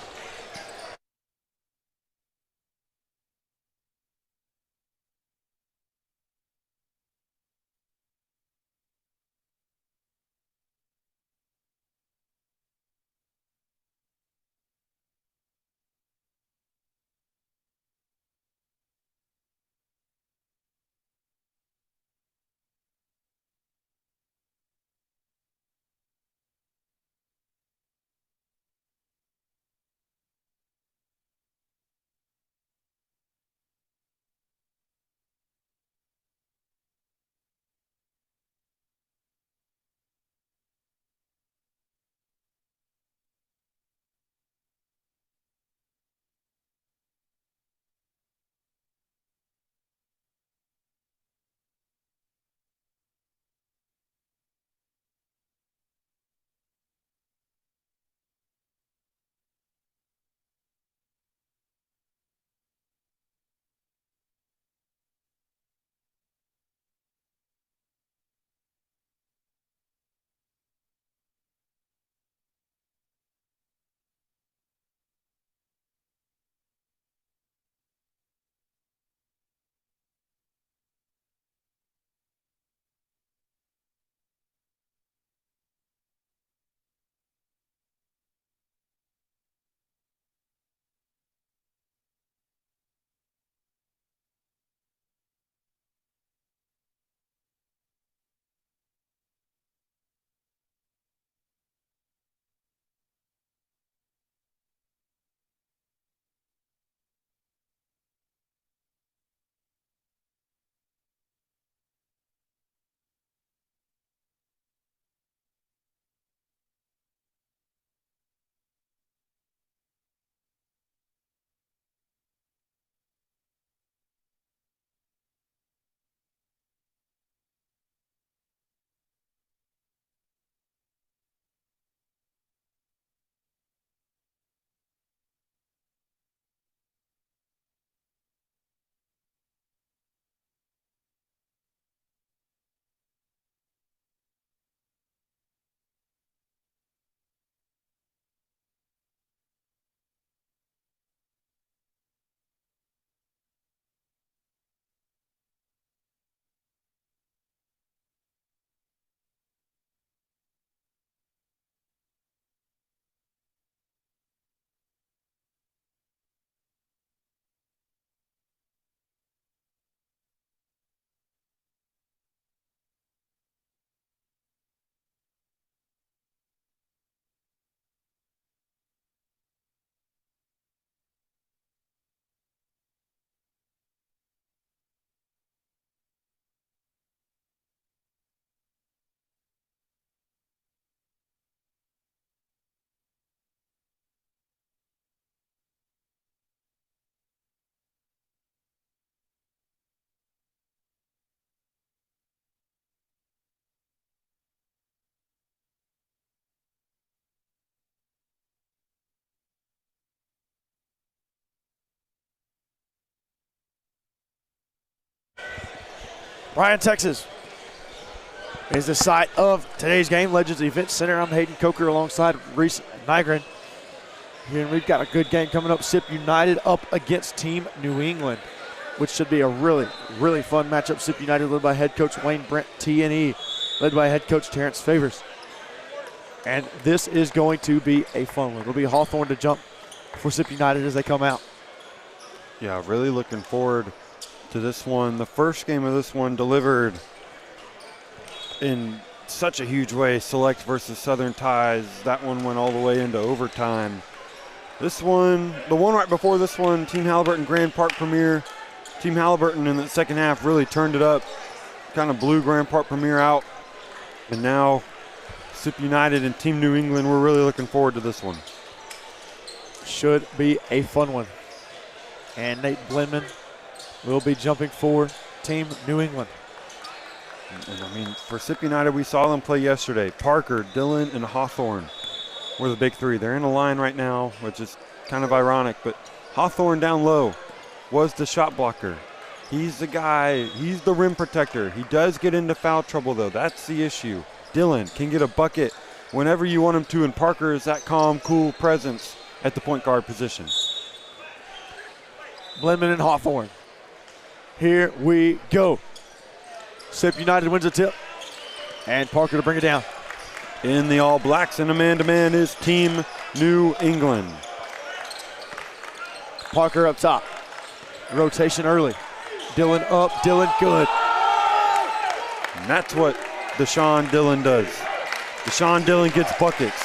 Bryan, Texas is the site of today's game. Legends Event Center. I'm Hayden Coker alongside Reese Nygren. Here, and we've got a good game coming up. SIP United up against Team New England, which should be a really, really fun matchup. SIP United led by head coach Wayne Brent, TNE led by head coach Terrence Favors. And this is going to be a fun one. It'll be Hawthorne to jump for SIP United as they come out. Yeah, really looking forward to this one. The first game of this one delivered in such a huge way. Select versus Southern Ties. That one went all the way into overtime. This one, the one right before this one, Team Halliburton Grand Park Premier. Team Halliburton in the second half really turned it up, kind of blew Grand Park Premier out. And now SIP United and Team New England, we're really looking forward to this one. Should be a fun one. And Nate Blendman will be jumping for Team New England. And I mean, for SIP United, we saw them play yesterday. Parker, Dillon, and Hawthorne were the big three. They're in a line right now, which is kind of ironic, but Hawthorne down low was the shot blocker. He's the guy, he's the rim protector. He does get into foul trouble, though. That's the issue. Dillon can get a bucket whenever you want him to, and Parker is that calm, cool presence at the point guard position. Blendman and Hawthorne. Here we go. SIP United wins a tip. And Parker to bring it down. In the All Blacks and a man-to-man is Team New England. Parker up top. Rotation early. Dillon up, Dillon good. And that's what Deshaun Dillon does. Deshaun Dillon gets buckets.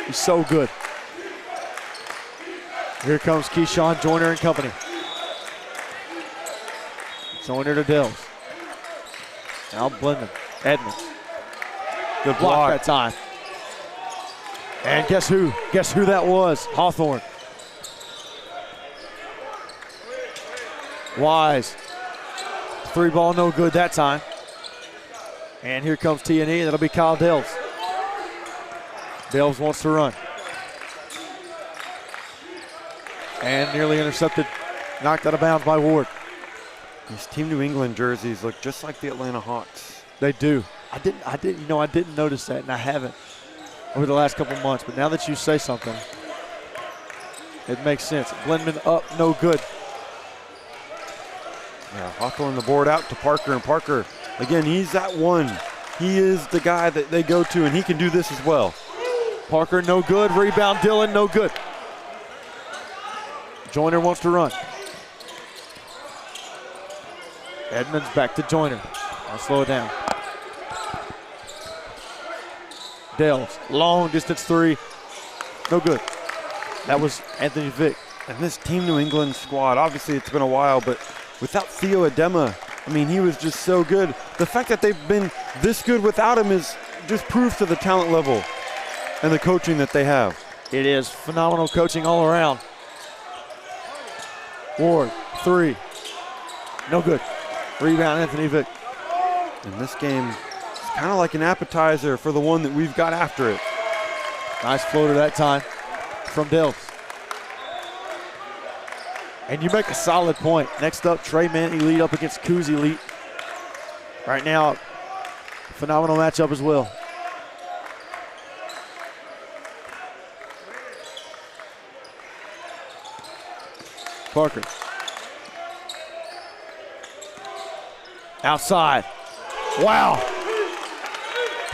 He's so good. Here comes Keyshawn Joyner and company. Joyner to Dills. Now Blendman. Edmonds. Good Block block. that time. And guess who? Guess who that was? Hawthorne. Wise. Three ball no good that time. And here comes TNE. That'll be Kyle Dills. Dills wants to run. And nearly intercepted. Knocked out of bounds by Ward. These Team New England jerseys look just like the Atlanta Hawks. They do. I didn't notice that, and I haven't over the last couple months. But now that you say something, it makes sense. Blendman up, no good. Yeah, Hawthorne the board out to Parker, and Parker, again, he's that one. He is the guy that they go to, and he can do this as well. Parker, no good. Rebound, Dillon, no good. Joyner wants to run. Edmonds back to Joyner. I'll slow it down. Dells, long distance three. No good. That was Anthony Vick. And this Team New England squad, obviously it's been a while, but without Theo Adema, I mean, he was just so good. The fact that they've been this good without him is just proof to the talent level and the coaching that they have. It is phenomenal coaching all around. Ward, three. No good. Rebound, Anthony Vick. And this game is kind of like an appetizer for the one that we've got after it. Nice floater that time from Dills. And you make a solid point. Next up, Trey Man Elite up against Coos Elite. Right now, phenomenal matchup as well. Parker. Outside. Wow.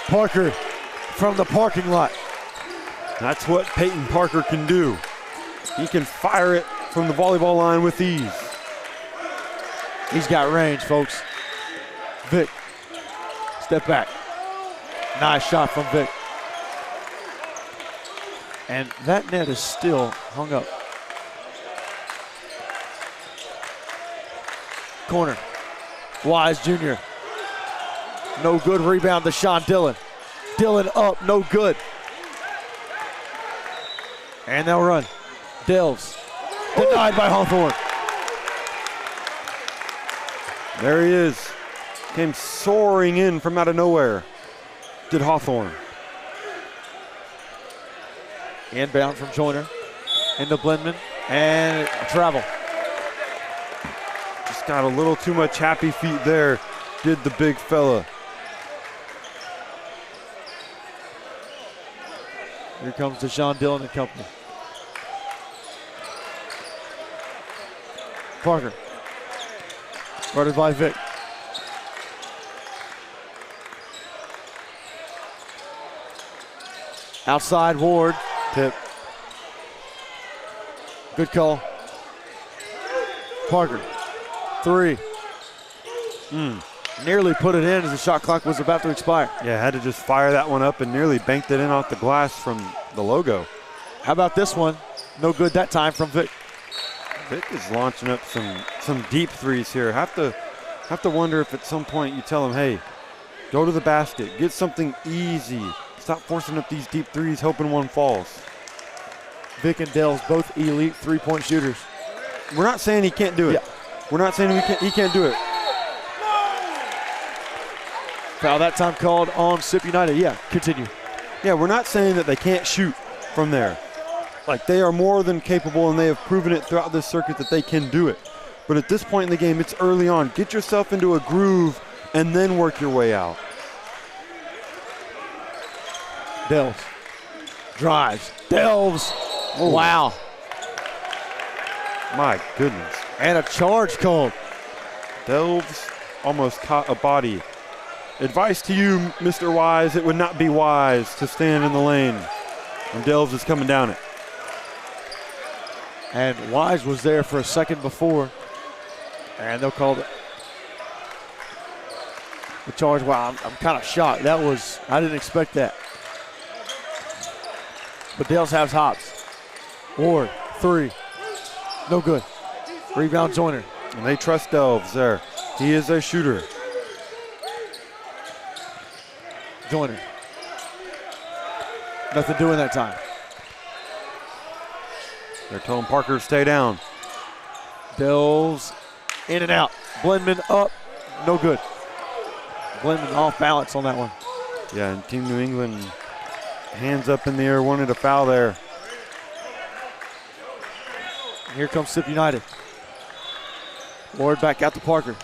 Parker from the parking lot. That's what Peyton Parker can do. He can fire it from the volleyball line with ease. He's got range, folks. Vick. Step back. Nice shot from Vick. And that net is still hung up. Corner. Wise Jr. No good. Rebound to Sean Dillon. Dillon up, no good. And they'll run. Dills. Denied by Hawthorne. There he is. Came soaring in from out of nowhere. Did Hawthorne. Inbound from Joyner. Into Blendman. And travel. Got a little too much happy feet there, did the big fella. Here comes Deshaun Dillon and company. Parker. Guarded by Vic. Outside Ward. Tip. Good call. Parker. 3. Nearly put it in as the shot clock was about to expire. Yeah, had to just fire that one up and nearly banked it in off the glass from the logo. How about this one? No good that time from Vic. Vic is launching up some deep threes here. Have to wonder if at some point you tell him, hey, go to the basket, get something easy. Stop forcing up these deep threes, hoping one falls. Vic and Dell's both elite three-point shooters. We're not saying he can't do it. Yeah. We're not saying he can't do it. Foul that time called on Sip United. Yeah, continue. Yeah, we're not saying that they can't shoot from there. Like, they are more than capable, and they have proven it throughout this circuit that they can do it. But at this point in the game, it's early on. Get yourself into a groove and then work your way out. Delves. Drives. Delves. Oh. Wow. My goodness. And a charge called. Delves almost caught a body. Advice to you, Mr. Wise, it would not be wise to stand in the lane. And Delves is coming down it. And Wise was there for a second before. And they'll call the charge. Wow, I'm kind of shocked. I didn't expect that. But Delves has hops. Ward, 3. No good. Rebound Joyner. And they trust Delves there. He is a shooter. Joyner. Nothing doing that time. They're telling Parker to stay down. Delves in and out. Blendman up. No good. Blendman off balance on that one. Yeah, and Team New England, hands up in the air, wanted a foul there. Here comes Sip United. Ward back out to Parker.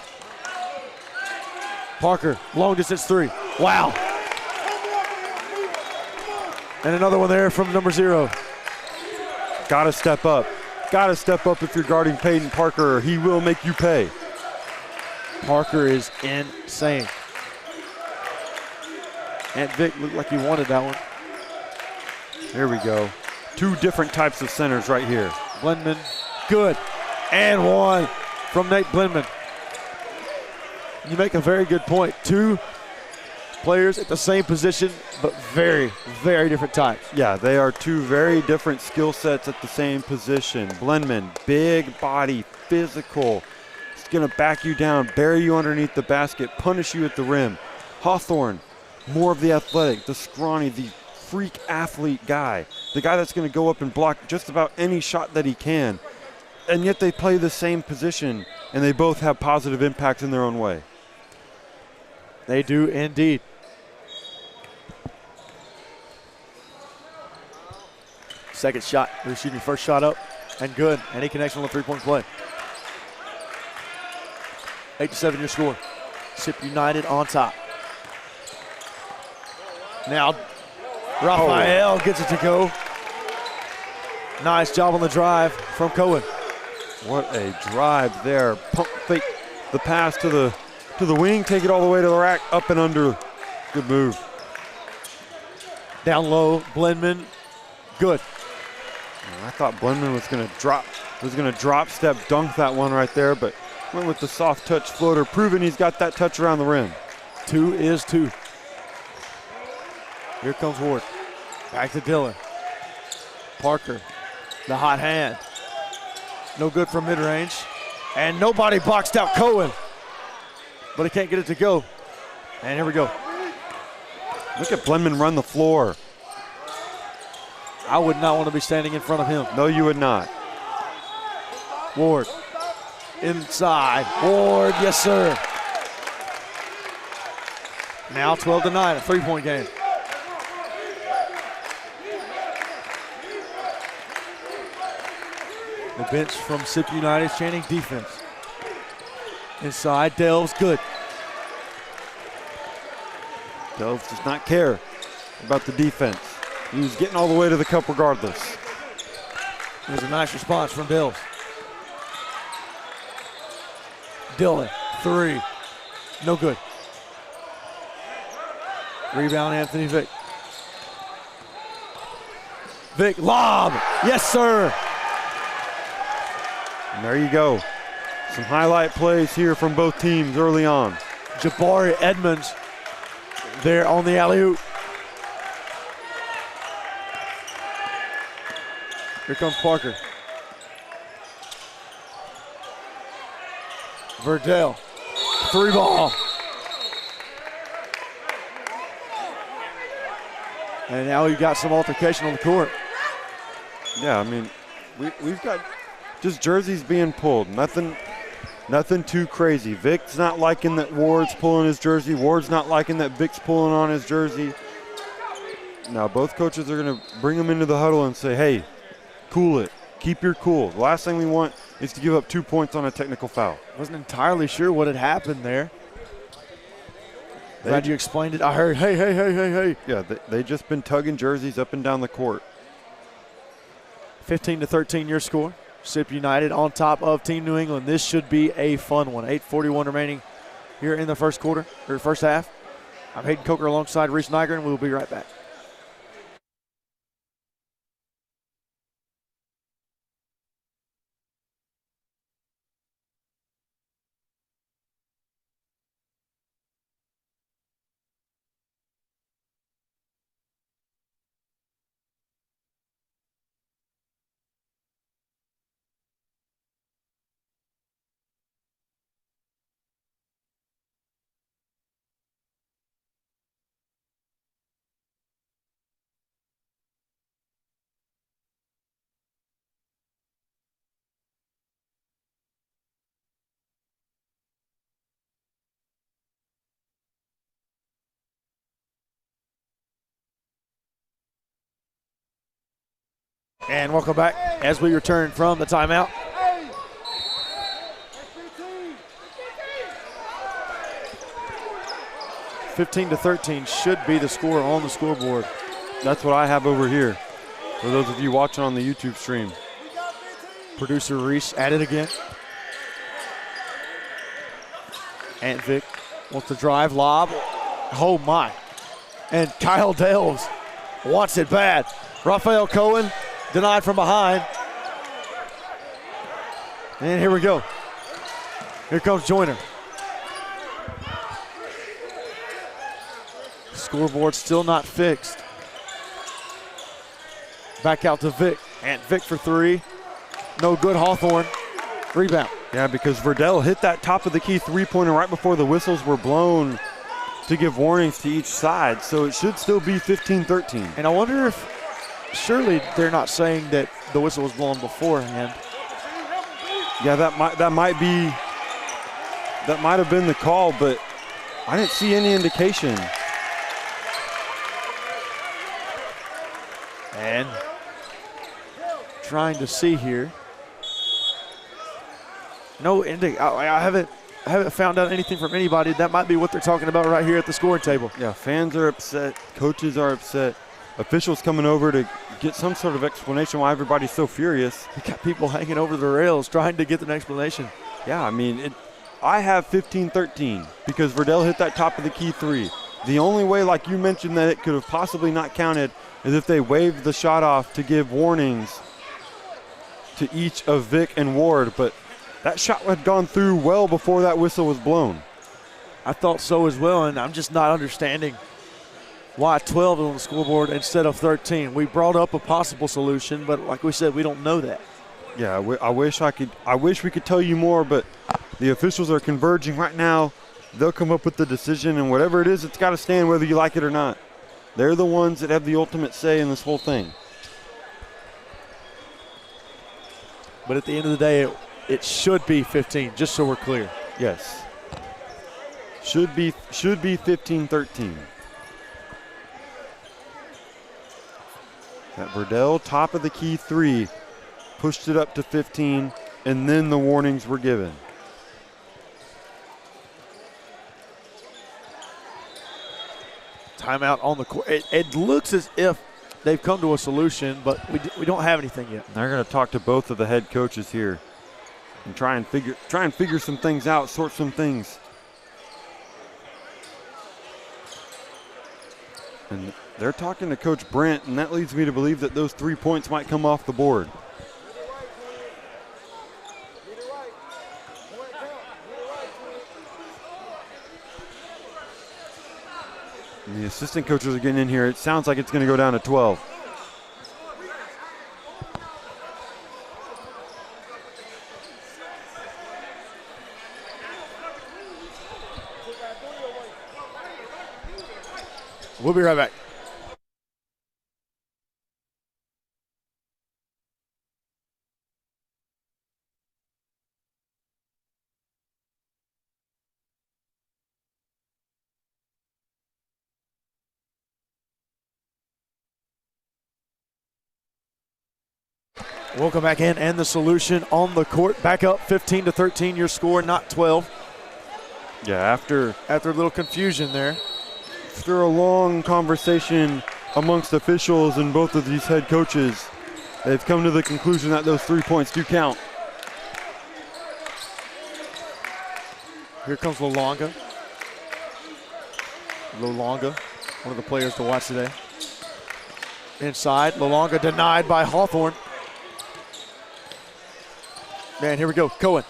Parker, long distance 3. Wow. And another one there from number 0. Gotta step up. Gotta step up if you're guarding Peyton Parker, or he will make you pay. Parker is insane. And Vic looked like he wanted that one. There we go. 2 different types of centers right here. Blendman, good. And 1 from Nate Blendman. You make a very good point. 2 players at the same position, but very, very different types. Yeah, they are 2 very different skill sets at the same position. Blendman, big body, physical. He's gonna back you down, bury you underneath the basket, punish you at the rim. Hawthorne, more of the athletic, the scrawny, the freak athlete guy. The guy that's gonna go up and block just about any shot that he can. And yet they play the same position, and they both have positive impacts in their own way. They do indeed. Second shot, first shot up, and good. Any connection on the three-point play. 8-7 your score. Sip United on top. Now, Raphael gets it to go. Nice job on the drive from Cohen. What a drive there. Pump fake the pass to the wing, take it all the way to the rack, up and under. Good move. Down low, Blendman, good. I thought Blendman was gonna drop step dunk that one right there, but went with the soft touch floater, proving he's got that touch around the rim. 2 is 2. Here comes Ward. Back to Dillon. Parker, the hot hand. No good from mid-range. And nobody boxed out Cohen. But he can't get it to go. And here we go. Look at Blendman run the floor. I would not want to be standing in front of him. No, you would not. Ward. Inside. Ward, yes, sir. Now 12-9, a three-point game. The bench from Sip United is chanting defense. Inside, Delves, good. Delves does not care about the defense. He was getting all the way to the cup regardless. It was a nice response from Delves. Dillon, 3, no good. Rebound, Anthony Vick. Vick, lob, yes sir. And there you go. Some highlight plays here from both teams early on. Jabari Edmonds there on the alley-oop. Here comes Parker. Verdell, 3 ball. And now we've got some altercation on the court. Yeah, I mean, we've got just jerseys being pulled. Nothing too crazy. Vic's not liking that Ward's pulling his jersey. Ward's not liking that Vic's pulling on his jersey. Now both coaches are going to bring them into the huddle and say, hey, cool it. Keep your cool. The last thing we want is to give up 2 points on a technical foul. Wasn't entirely sure what had happened there. Glad you explained it. I heard, hey, hey, hey, hey, hey. Yeah, they just been tugging jerseys up and down the court. 15-13 your score. SIP United on top of Team New England. This should be a fun one. 8:41 remaining here in the first quarter, or first half. I'm Hayden Coker alongside Reese Nygren. We'll be right back. And welcome back as we return from the timeout. (15-13) should be the score on the scoreboard. That's what I have over here for those of you watching on the YouTube stream. Producer Reese at it again. Ant Vick wants to drive, lob. Oh my. And Kyle Delves wants it bad. Raphael Cohen denied from behind. And here we go. Here comes Joyner. Scoreboard still not fixed. Back out to Vick. And Vick for 3. No good. Hawthorne. Rebound. Yeah, because Verdell hit that top of the key three-pointer right before the whistles were blown to give warnings to each side. So it should still be 15-13. And I wonder if surely they're not saying that the whistle was blown beforehand. Yeah, that might have been the call, but I didn't see any indication. And trying to see here. No, I haven't found out anything from anybody. That might be what they're talking about right here at the scoring table. Yeah, fans are upset, coaches are upset, officials coming over to get some sort of explanation why everybody's so furious. We got people hanging over the rails trying to get an explanation. Yeah, I mean, I have 15-13 because Verdell hit that top of the key 3. The only way, like you mentioned, that it could have possibly not counted is if they waved the shot off to give warnings to each of Vick and Ward, but that shot had gone through well before that whistle was blown. I thought so as well, and I'm just not understanding why 12 is on the scoreboard instead of 13. We brought up a possible solution, but like we said, we don't know that. Yeah, I wish we could tell you more, but the officials are converging right now. They'll come up with the decision, and whatever it is, it's got to stand whether you like it or not. They're the ones that have the ultimate say in this whole thing. But at the end of the day, it should be 15, just so we're clear. Yes. Should be 15-13. That Verdell top of the key 3 pushed it up to 15, and then the warnings were given. Timeout on the court. It looks as if they've come to a solution, but we don't have anything yet. They're going to talk to both of the head coaches here and try and figure some things out, sort some things. And they're talking to Coach Brent, and that leads me to believe that those 3 points might come off the board. And the assistant coaches are getting in here. It sounds like it's going to go down to 12. We'll be right back. Welcome back in, and the solution on the court. Back up 15-13, your score, not 12. Yeah, after a little confusion there. After a long conversation amongst officials and both of these head coaches, they've come to the conclusion that those 3 points do count. Here comes Lolonga. Lolonga, one of the players to watch today. Inside, Lolonga denied by Hawthorne. Man, here we go, Cohen.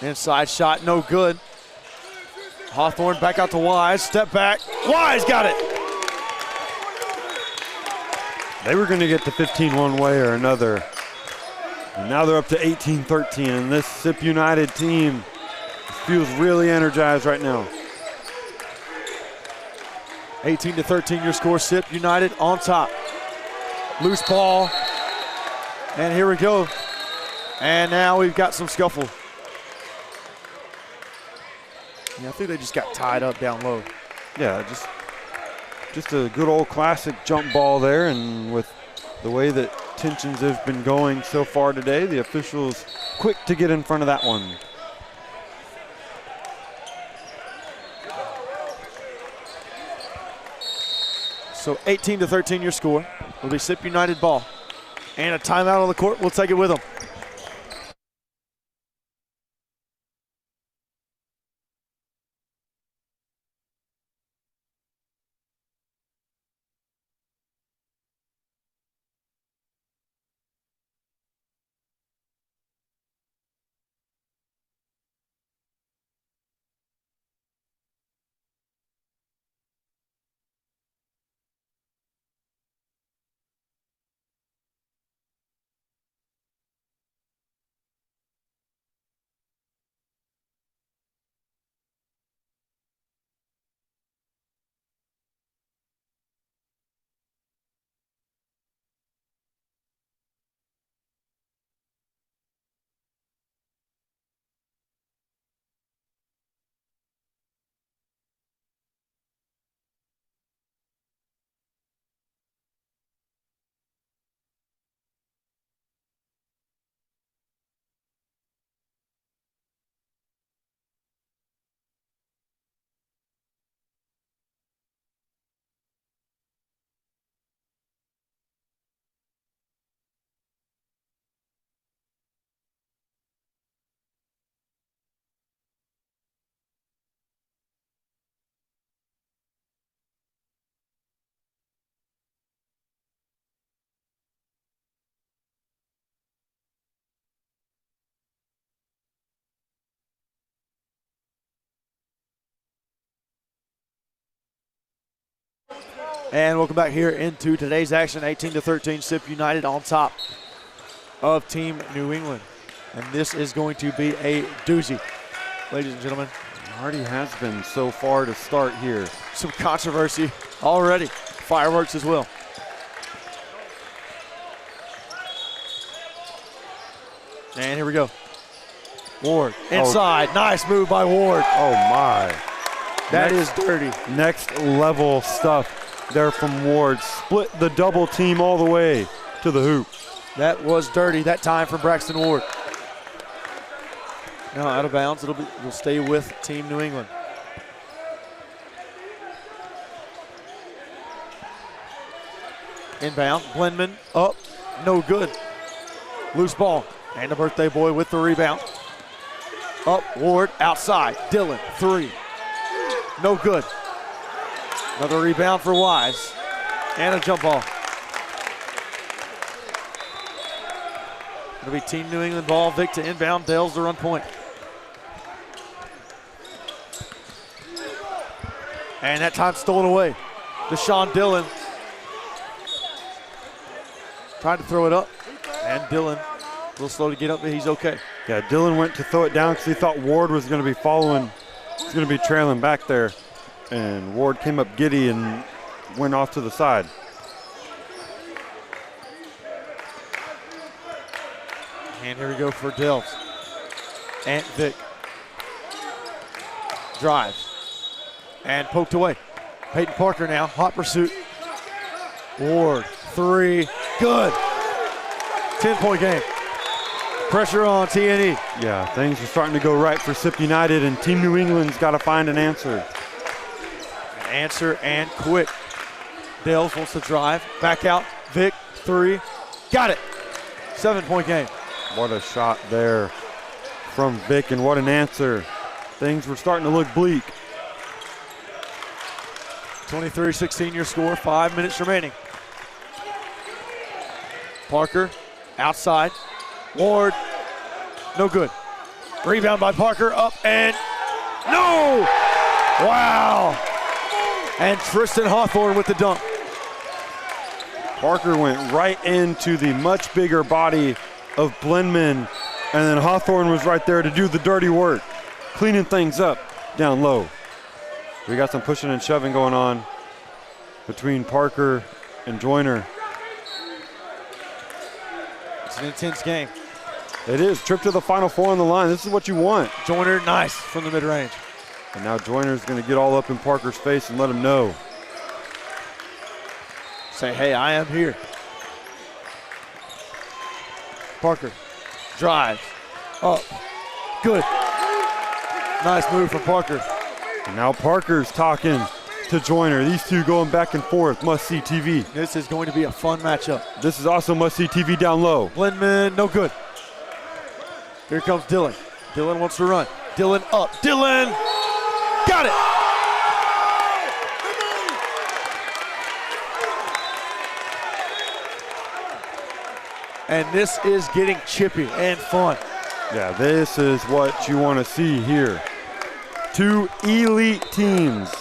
Inside shot, no good. Hawthorne back out to Wise, step back. Wise got it. They were going to get to 15 one way or another. And now they're up to 18-13, and this SIP United team feels really energized right now. 18-13 your score, SIP United on top. Loose ball, and here we go. And now we've got some scuffle. Yeah, I think they just got tied up down low. Yeah, just a good old classic jump ball there, and with the way that tensions have been going so far today, the officials quick to get in front of that one. So 18-13 your score. Will be SIP United ball. And a timeout on the court. We'll take it with them. And welcome back here into today's action. 18-13, SIP United on top of Team New England. And this is going to be a doozy, ladies and gentlemen. It already has been so far to start here. Some controversy already. Fireworks as well. And here we go. Ward inside. Nice move by Ward. Oh my. That is dirty. Next level stuff there from Ward. Split the double team all the way to the hoop. That was dirty that time from Braxton Ward. No, out of bounds. It'll stay with Team New England. Inbound, Blendman up, no good. Loose ball, and the birthday boy with the rebound. Up, Ward, outside, Dillon, 3. No good. Another rebound for Wise, and a jump ball. It'll be Team New England ball. Vic to inbound, Dales to run point. And that time stolen away. Deshaun Dillon tried to throw it up, and Dillon a little slow to get up, but he's okay. Yeah, Dillon went to throw it down because he thought Ward was going to be following. He's going to be trailing back there. And Ward came up giddy and went off to the side. And here we go for Dills. And Vic drives and poked away. Peyton Parker now, hot pursuit. Ward, 3, good. 10-point game. Pressure on TNE. Yeah, things are starting to go right for SIP United, and Team New England's got to find an answer. An answer and quick. Dales wants to drive, back out. Vic, 3, got it. 7-point game. What a shot there from Vic, and what an answer. Things were starting to look bleak. 23-16 your score, 5 minutes remaining. Parker, outside. Ward, no good. Rebound by Parker, up and no! Wow! And Tristan Hawthorne with the dunk. Parker went right into the much bigger body of Blendman, and then Hawthorne was right there to do the dirty work, cleaning things up down low. We got some pushing and shoving going on between Parker and Joyner. It's an intense game. It is. Trip to the Final Four on the line. This is what you want. Joyner, nice from the mid-range. And now Joyner's going to get all up in Parker's face and let him know. Say, hey, I am here. Parker drives, up, good. Nice move from Parker. And now Parker's talking to Joyner. These two going back and forth. Must-see TV. This is going to be a fun matchup. This is also must-see TV down low. Blendman, no good. Here comes Dillon. Dillon wants to run. Dillon up. Dillon, got it. And this is getting chippy and fun. Yeah, this is what you want to see here. Two elite teams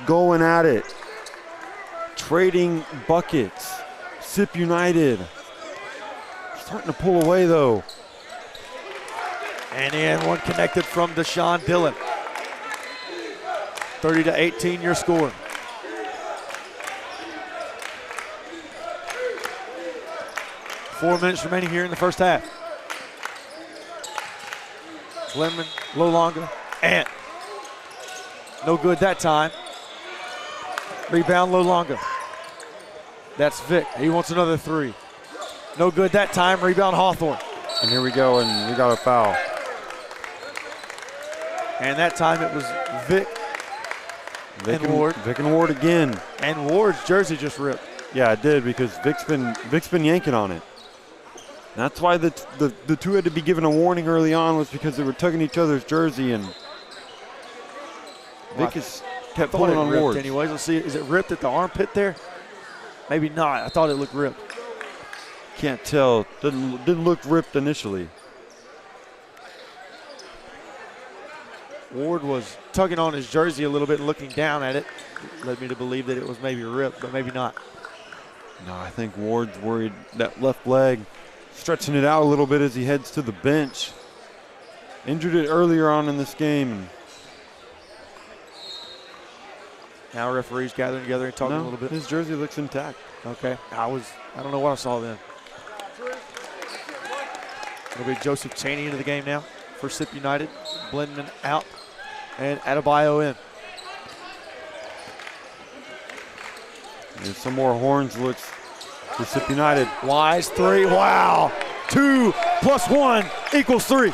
going at it, trading buckets. SIP United starting to pull away though. And in one connected from Deshaun Dillon. 30-18 your score. Four minutes remaining here in the first half. Blendman, low longer, and no good that time. Rebound, low longer. That's Vic. He wants another 3. No good that time. Rebound, Hawthorne. And here we go, and we got a foul. And that time it was Vic and Ward. Vic and Ward again. And Ward's jersey just ripped. Yeah, it did, because Vic's been yanking on it. That's why the two had to be given a warning early on, was because they were tugging each other's jersey, and Vic has kept pulling on Ward. Anyways, let's see. Is it ripped at the armpit there? Maybe not. I thought it looked ripped. Can't tell. Didn't look ripped initially. Ward was tugging on his jersey a little bit and looking down at it. Led me to believe that it was maybe ripped, but maybe not. No, I think Ward's worried that left leg, stretching it out a little bit as he heads to the bench. Injured it earlier on in this game. Now referees gathering together and talking a little bit. His jersey looks intact. Okay. I don't know what I saw then. It'll be Joseph Cheney into the game now for SIP United. Blendman out and Adebayo in. There's some more horns looks for SIP United. Wise 3, wow. 2 + 1 = 3.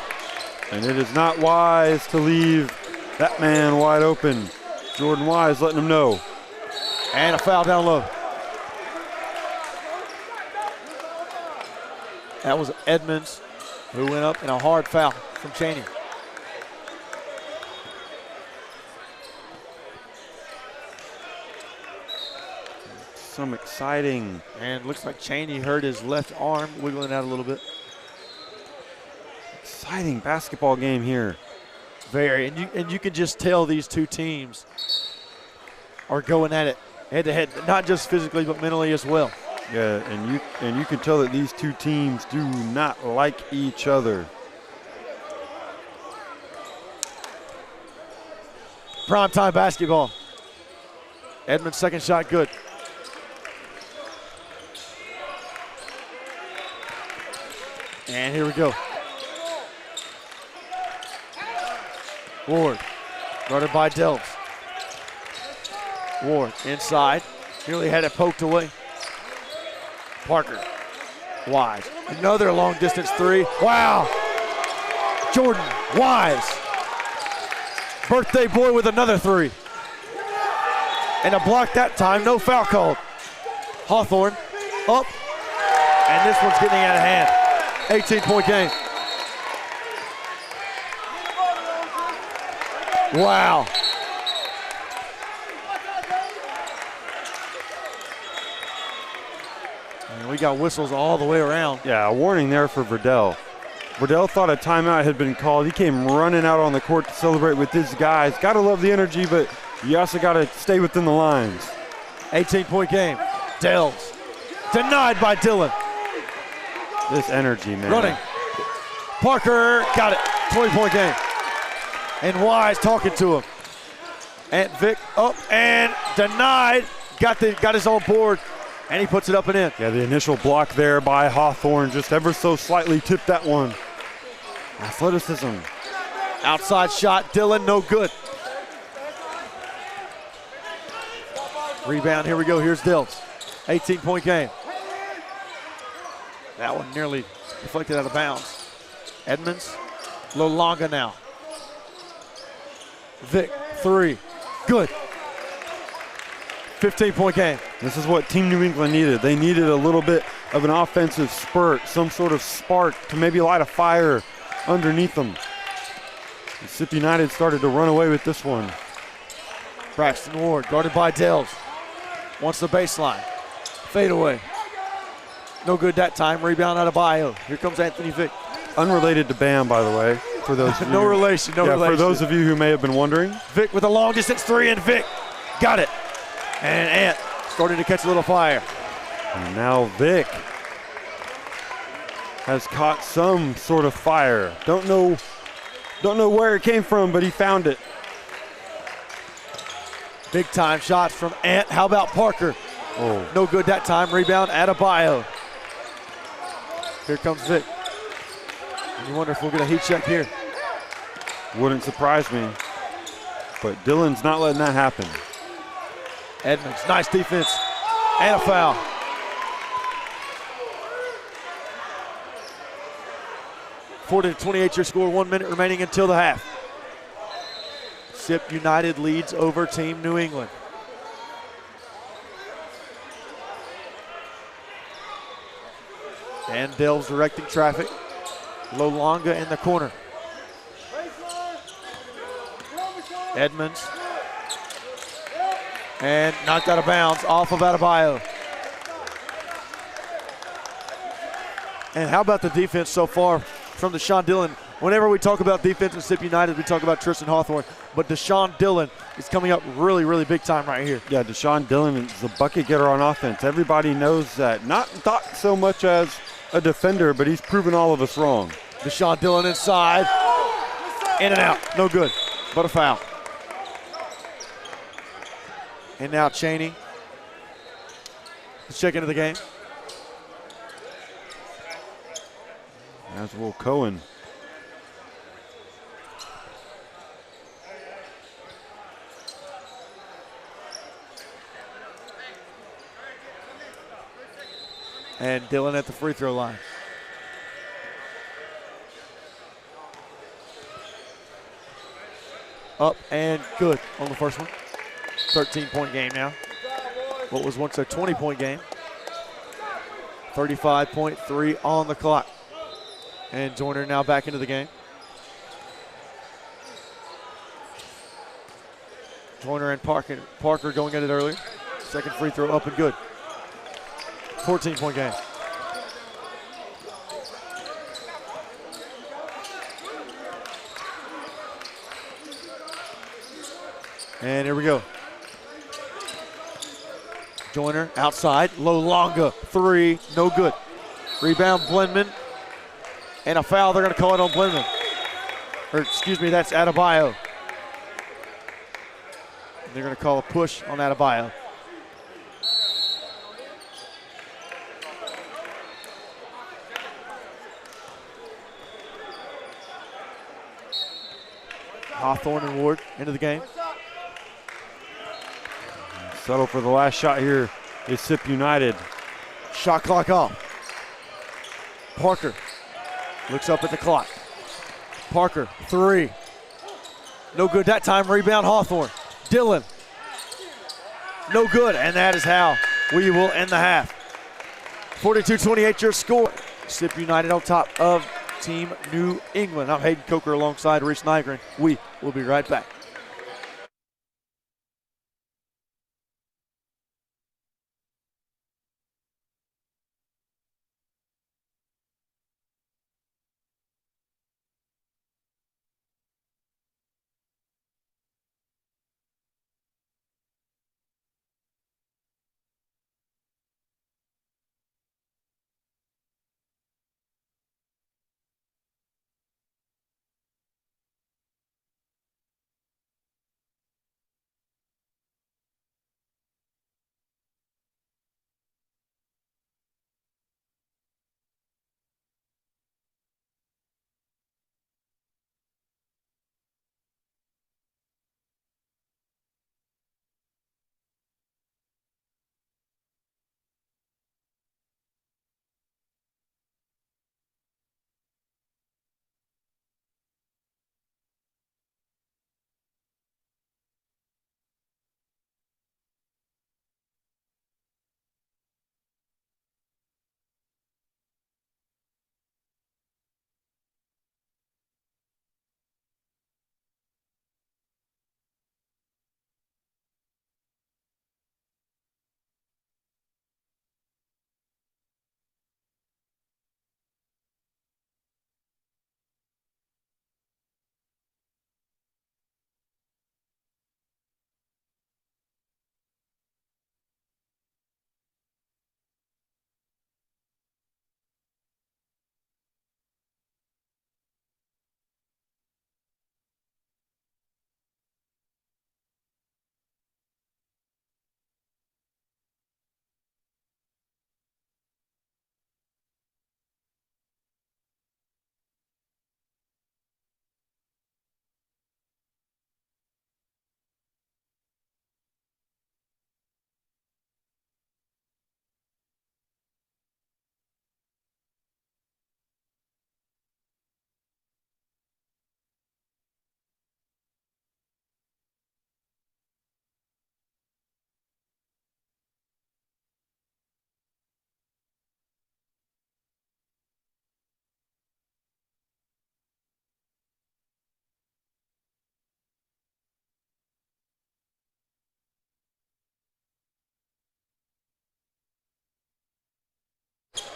And it is not wise to leave that man wide open. Jordan Wise letting him know. And a foul down low. That was Edmonds who went up in a hard foul from Cheney. Some exciting. And looks like Cheney hurt his left arm, wiggling out a little bit. Exciting basketball game here. Very, and you can just tell these two teams are going at it head to head, not just physically but mentally as well. Yeah, and you can tell that these two teams do not like each other. Primetime basketball. Edmonds' second shot good. And here we go. Ward, guarded by Delves. Ward inside, nearly had it poked away. Parker, Wise, another long distance three. Wow, Jordan Wise, birthday boy with another three. And a block that time, no foul called. Hawthorne up, and this one's getting out of hand. 18-point game. Wow. And we got whistles all the way around. Yeah, a warning there for Verdell. Verdell thought a timeout had been called. He came running out on the court to celebrate with his guys. Got to love the energy, but you also got to stay within the lines. 18-point game. Delves. Denied by Dillon. This energy, man. Running. Parker got it. 20-point game. And Wise talking to him. And Vic up and denied. Got his own board, and he puts it up and in. Yeah, the initial block there by Hawthorne just ever so slightly tipped that one. Athleticism. Outside shot, Dillon, no good. Rebound, here we go, here's Delves. 18-point game. That one nearly deflected out of bounds. Edmonds, a little longer now. Vic, three, good. 15-point game. This is what Team New England needed. They needed a little bit of an offensive spurt, some sort of spark to maybe light a fire underneath them. Mississippi United started to run away with this one. Braxton Ward, guarded by Delves. Wants the baseline. Fade away. No good that time. Rebound out of Bio. Here comes Anthony Vick. Unrelated to Bam, by the way, for those of you. No relation, no relation. For those of you who may have been wondering. Vick with a long distance three, and Vick got it. And Ant starting to catch a little fire. And now Vick has caught some sort of fire. Don't know where it came from, but he found it. Big time shots from Ant. How about Parker? Oh. No good that time. Rebound Adebayo. Here comes Vick. And you wonder if we'll get a heat check here. Wouldn't surprise me. But Dillon's not letting that happen. Edmonds, nice defense. And a foul. To 28 your score, 1 minute remaining until the half. SIP United leads over Team New England. And Delves directing traffic. Lolonga in the corner. Edmonds. And knocked out of bounds off of Adebayo. And how about the defense so far from Deshaun Dillon? Whenever we talk about defense in SIP United, we talk about Tristan Hawthorne. But Deshaun Dillon is coming up really, really big time right here. Yeah, Deshaun Dillon is a bucket getter on offense. Everybody knows that. Not so much as a defender, but he's proven all of us wrong. Deshaun Dillon inside. In and out. No good, but a foul. And now Cheney. Let's check into the game. As will Cohen. And Dillon at the free throw line. Up and good on the first one. 13-point game now. What was once a 20-point game. 35.3 on the clock. And Joyner now back into the game. Joyner and Parker going at it earlier. Second free throw up and good. 14-point game. And here we go. Joyner outside, Lolonga, three, no good. Rebound, Blendman, and a foul. They're going to call it on Blendman. Or excuse me, that's Adebayo. They're going to call a push on Adebayo. Hawthorne and Ward into the game. Settle for the last shot here is Sip United. Shot clock off. Parker looks up at the clock. Parker, three. No good that time. Rebound, Hawthorne. Dillon. No good, and that is how we will end the half. 42-28 your score. Sip United on top of Team New England. I'm Hayden Coker alongside Reese Nygren. We will be right back.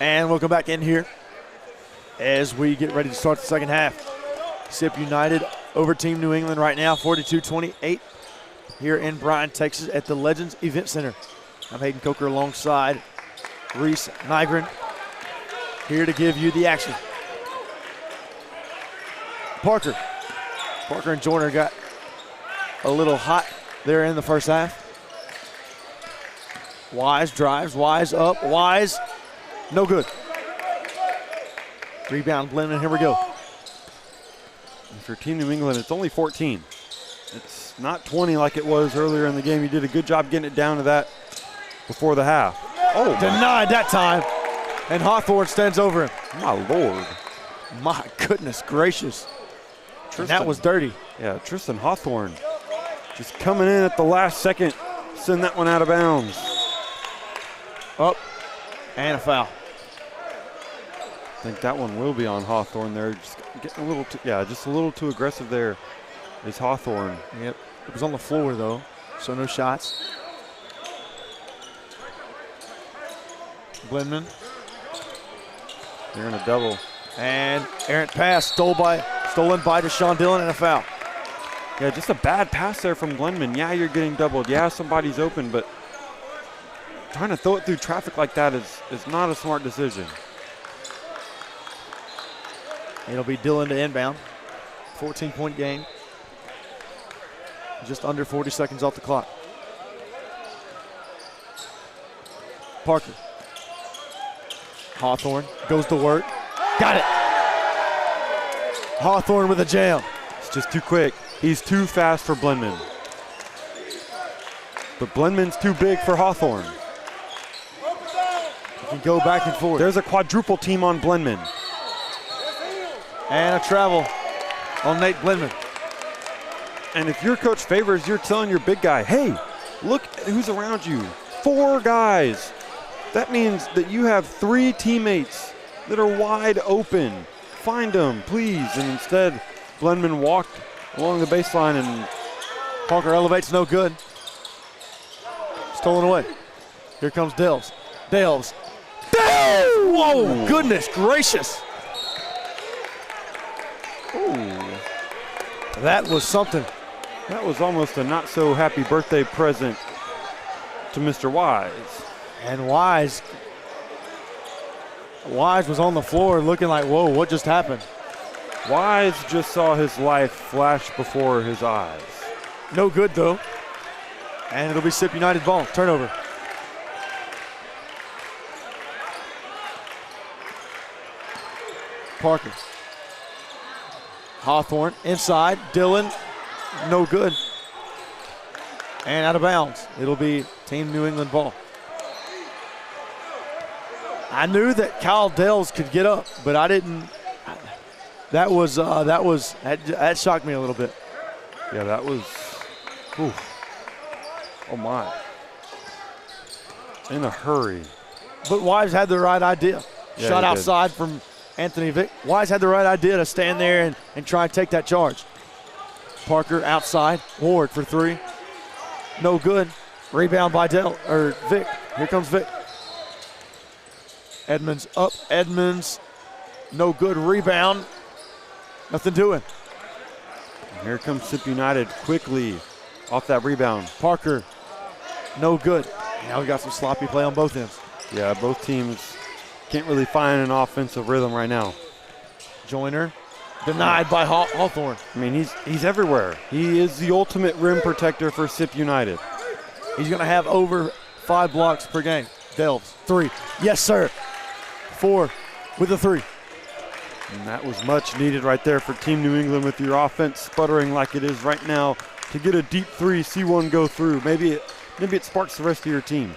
And we'll come back in here as we get ready to start the second half. Sip United over Team New England right now, 42-28 here in Bryan, Texas at the Legends Event Center. I'm Hayden Coker alongside Reese Nygren here to give you the action. Parker and Joyner got a little hot there in the first half. Wise drives, Wise up, Wise, no good. Rebound, Blendman, here we go. And for Team New England, it's only 14. It's not 20 like it was earlier in the game. You did a good job getting it down to that before the half. Oh, denied that time, and Hawthorne stands over him. My Lord. My goodness gracious. And that was dirty. Yeah, Tristan Hawthorne just coming in at the last second, send that one out of bounds. Up, and a foul. I think that one will be on Hawthorne there. Just getting a little just a little too aggressive there is Hawthorne. Yep, it was on the floor though, so no shots. Blendman. They're in a double. And errant pass stolen by Deshaun Dillon, and a foul. Yeah, just a bad pass there from Glenman. Yeah, you're getting doubled. Yeah, somebody's open, but trying to throw it through traffic like that is not a smart decision. It'll be Dillon to inbound. 14-point game. Just under 40 seconds off the clock. Parker. Hawthorne goes to work. Got it. Hawthorne with a jam. It's just too quick. He's too fast for Blendman. But Blendman's too big for Hawthorne. He can go back and forth. There's a quadruple team on Blendman. And a travel on Nate Blendman. And if you're Coach Favors, you're telling your big guy, hey, look who's around you. 4 guys. That means that you have 3 teammates that are wide open. Find them, please. And instead, Blendman walked along the baseline, and Parker elevates, no good. Stolen away. Here comes Dales. Dales. Whoa, goodness gracious. ooh, That was something. that was almost a not so happy birthday present to Mr. Wise. And Wise was on the floor looking like, whoa, what just happened? Wise just saw his life flash before his eyes. No good, though. And it'll be Sip United ball. Turnover. Parker. Hawthorne inside. Dillon, no good. And out of bounds. It'll be Team New England ball. I knew that Kyle Dales could get up, but I didn't. That shocked me a little bit. Yeah, that was, oof. Oh my. In a hurry. But Wise had the right idea. Yeah, Shot he outside from Anthony Vick. Wise had the right idea to stand there and try and take that charge. Parker outside. Ward for 3. No good. Rebound by Vick. Here comes Vick. Edmonds up. Edmonds. No good. Rebound. Nothing doing. And here comes Sip United quickly off that rebound. Parker. No good. Now we got some sloppy play on both ends. Yeah, both teams can't really find an offensive rhythm right now. Joyner denied by Hawthorne. I mean, he's everywhere. He is the ultimate rim protector for Sip United. He's going to have over 5 blocks per game. Delves. 3. Yes, sir. 4 with a 3. And that was much needed right there for Team New England with your offense sputtering like it is right now. To get a deep 3, see one go through. Maybe it sparks the rest of your team.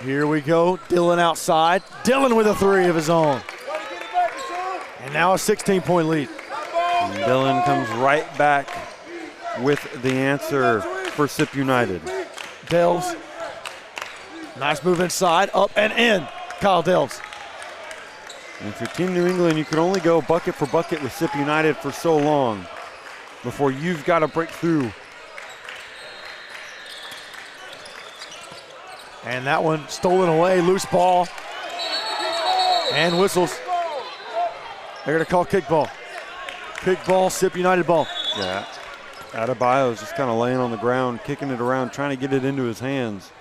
Here we go. Dillon outside. Dillon with a 3 of his own. And now a 16-point lead. And Dillon comes right back with the answer for Sip United. Delves. Nice move inside. Up and in. Kyle Delves. And if you're Team New England, you can only go bucket for bucket with Sip United for so long before you've got to break through. And that one stolen away. Loose ball. And whistles. They're going to call kickball. Kickball, Sip United ball. Yeah. Adebayo's just kind of laying on the ground, kicking it around, trying to get it into his hands.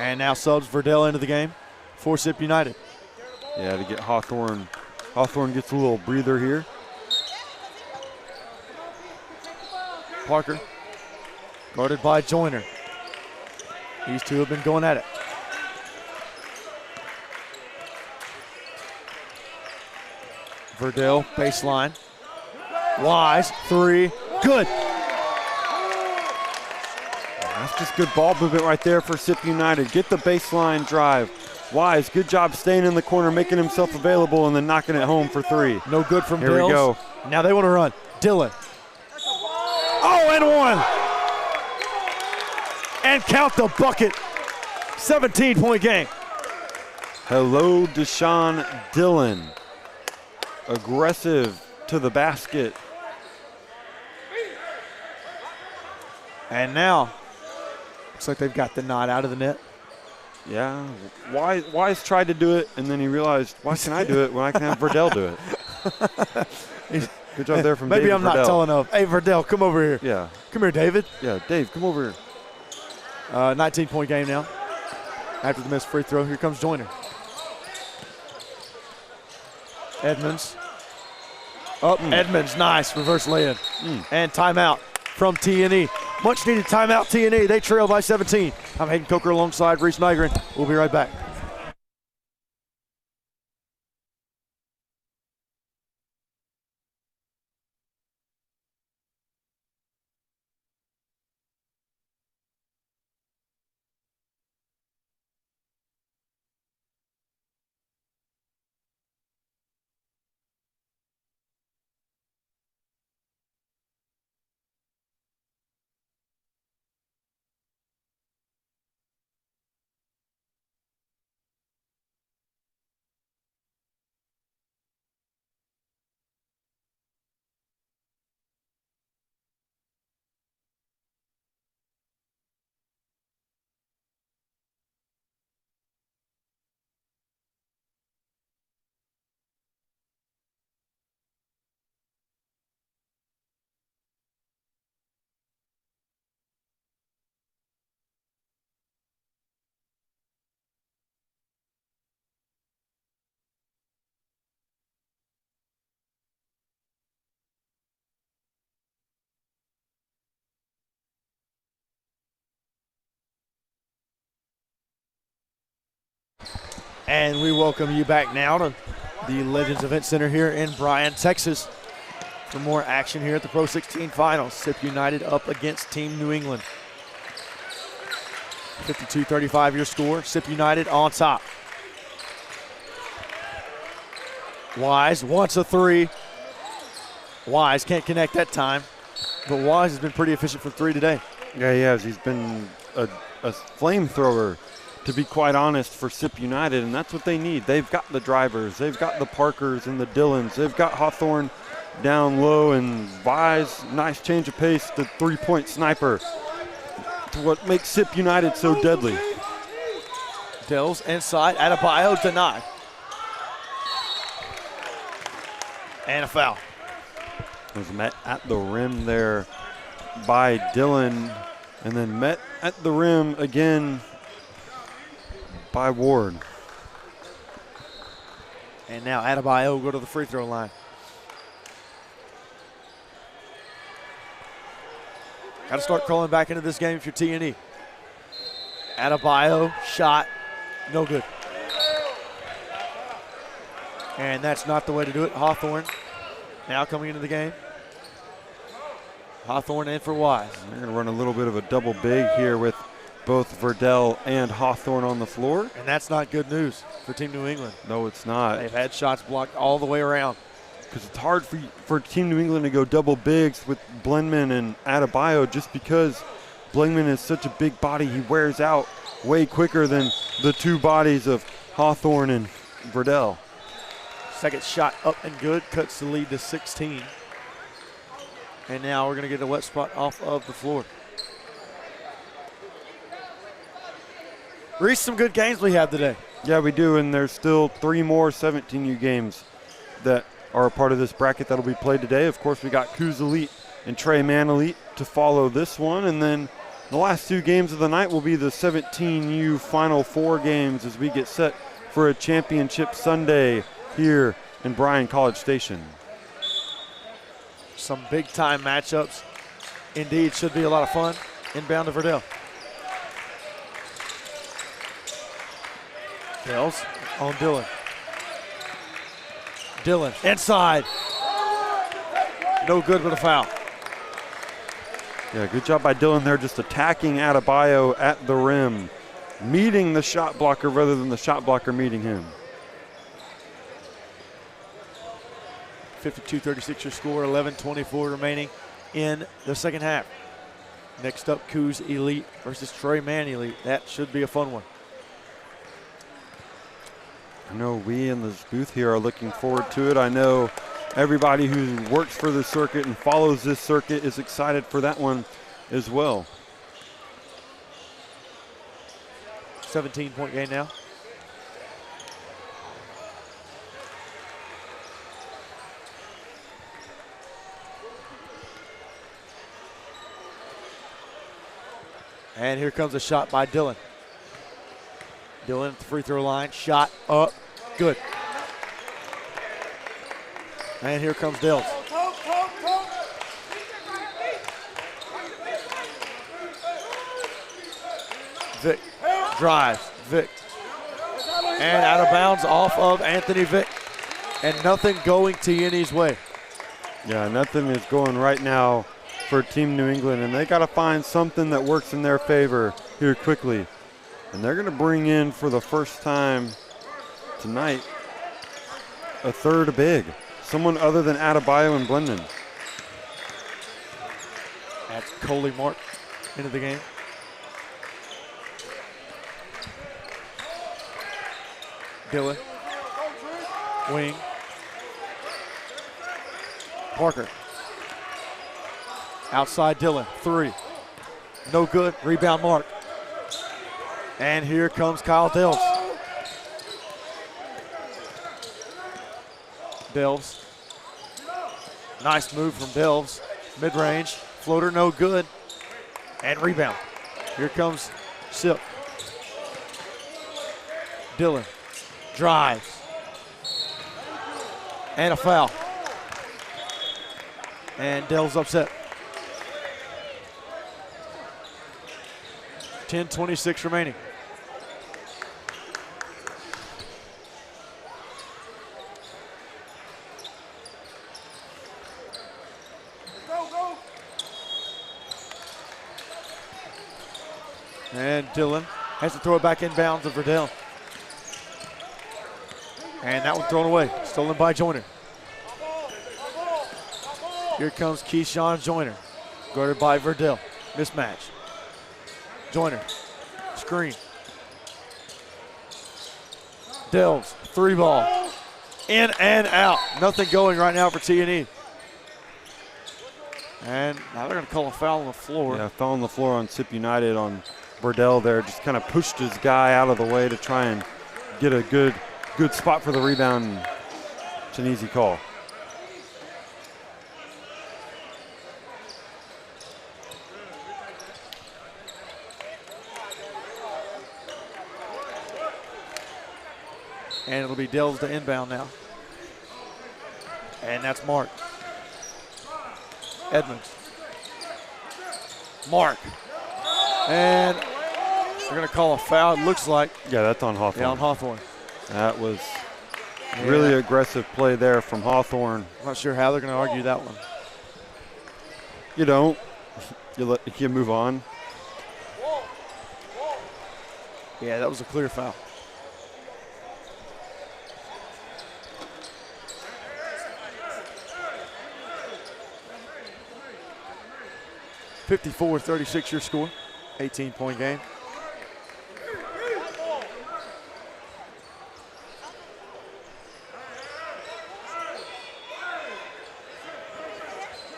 And now subs Verdell into the game for Sip United. Yeah, to get Hawthorne. Hawthorne gets a little breather here. Parker, guarded by Joyner. These two have been going at it. Verdell, baseline. Wise, 3, good. That's just good ball movement right there for SIP United. Get the baseline drive. Wise, good job staying in the corner, making himself available, and then knocking it home for 3. No good from Here we Dills. go. Now they want to run. Dillon. Oh, and 1. And count the bucket. 17-point game. Hello, Deshaun Dillon. Aggressive to the basket. And now, looks like they've got the knot out of the net. Yeah, Wise tried to do it, and then he realized, why can I do it when I can have Verdell do it? Good job there from Maybe David I'm not Verdell. tall enough. Hey, Verdell, come over here. Yeah. Come here, David. Yeah, Dave, come over here. 19-point game now. After the missed free throw, here comes Joyner. Edmonds. Edmonds, nice. Reverse lay-in. And timeout from TNE. Much needed timeout, TNE. They trail by 17. I'm Hayden Coker alongside Reese Nygren. We'll be right back. And we welcome you back now to the Legends Event Center here in Bryan, Texas, for more action here at the Pro 16 Finals. SIP United up against Team New England. 52-35 your score. SIP United on top. Wise wants a 3. Wise can't connect that time, but Wise has been pretty efficient from 3 today. Yeah, he has. He's been a flamethrower, to be quite honest, for SIP United, and that's what they need. They've got the drivers. They've got the Parkers and the Dillons. They've got Hawthorne down low, and Wise, nice change of pace, the three-point sniper, to what makes SIP United so deadly. Dells inside, Adebayo denied. And a foul. Was met at the rim there by Dillon, and then met at the rim again by Ward. And now Adebayo will go to the free throw line. Got to start crawling back into this game if you're TNE. Adebayo, shot, no good. And that's not the way to do it. Hawthorne now coming into the game. Hawthorne in for Wise. They're going to run a little bit of a double big here with both Verdell and Hawthorne on the floor. And that's not good news for Team New England. No, it's not. They've had shots blocked all the way around. Because it's hard for Team New England to go double bigs with Blendman and Adebayo, just because Blendman is such a big body. He wears out way quicker than the two bodies of Hawthorne and Verdell. Second shot up and good, cuts the lead to 16. And now we're going to get a wet spot off of the floor. Reese, some good games we have today. Yeah, we do, and there's still 3 more 17U games that are a part of this bracket that'll be played today. Of course, we got Coos Elite and Trey Man Elite to follow this one, and then the last 2 games of the night will be the 17U Final 4 games as we get set for a championship Sunday here in Bryan College Station. Some big-time matchups. Indeed, should be a lot of fun. Inbound to Verdell. Dells on Dillon. Dillon inside. No good with a foul. Yeah, good job by Dylan there, just attacking Adebayo at the rim, meeting the shot blocker rather than the shot blocker meeting him. 52-36 your score, 11:24 remaining in the second half. Next up, Coos Elite versus Troy Man Elite. That should be a fun one. I know we in this booth here are looking forward to it. I know everybody who works for the circuit and follows this circuit is excited for that one as well. 17-point game now. And here comes a shot by Dylan. Dylan at the free throw line, shot up, good. And here comes Dills. Vic drives, Vic. And out of bounds off of Anthony Vic. And nothing going TNE's way. Yeah, nothing is going right now for Team New England, and they got to find something that works in their favor here quickly. And they're going to bring in, for the first time tonight, a third big, someone other than Adebayo and Blendon. That's Coley Mark into the game. Dylan, wing. Parker. Outside Dylan, three. No good, rebound Mark. And here comes Kyle Dills. Dills. Nice move from Dills. Mid-range, floater no good. And rebound. Here comes Sip. Dylan drives. And a foul. And Dell's upset. 10:26 remaining. And Dylan has to throw it back inbounds to Verdell. And that one thrown away, stolen by Joyner. Here comes Keyshawn Joyner, guarded by Verdell. Mismatch. Joyner, screen. Delves, three ball. In and out. Nothing going right now for T&E. And now they're going to call a foul on the floor. Yeah, foul on the floor on Sip United on Burdell there. Just kind of pushed his guy out of the way to try and get a good spot for the rebound. It's an easy call. And it'll be Dells to inbound now. And that's Mark. Edmonds. Mark. And they're going to call a foul, it looks like. Yeah, that's on Hawthorne. Yeah, on Hawthorne. That was really aggressive play there from Hawthorne. I'm not sure how they're going to argue that one. You don't. You move on. Yeah, that was a clear foul. (54-36) your score. 18-point game.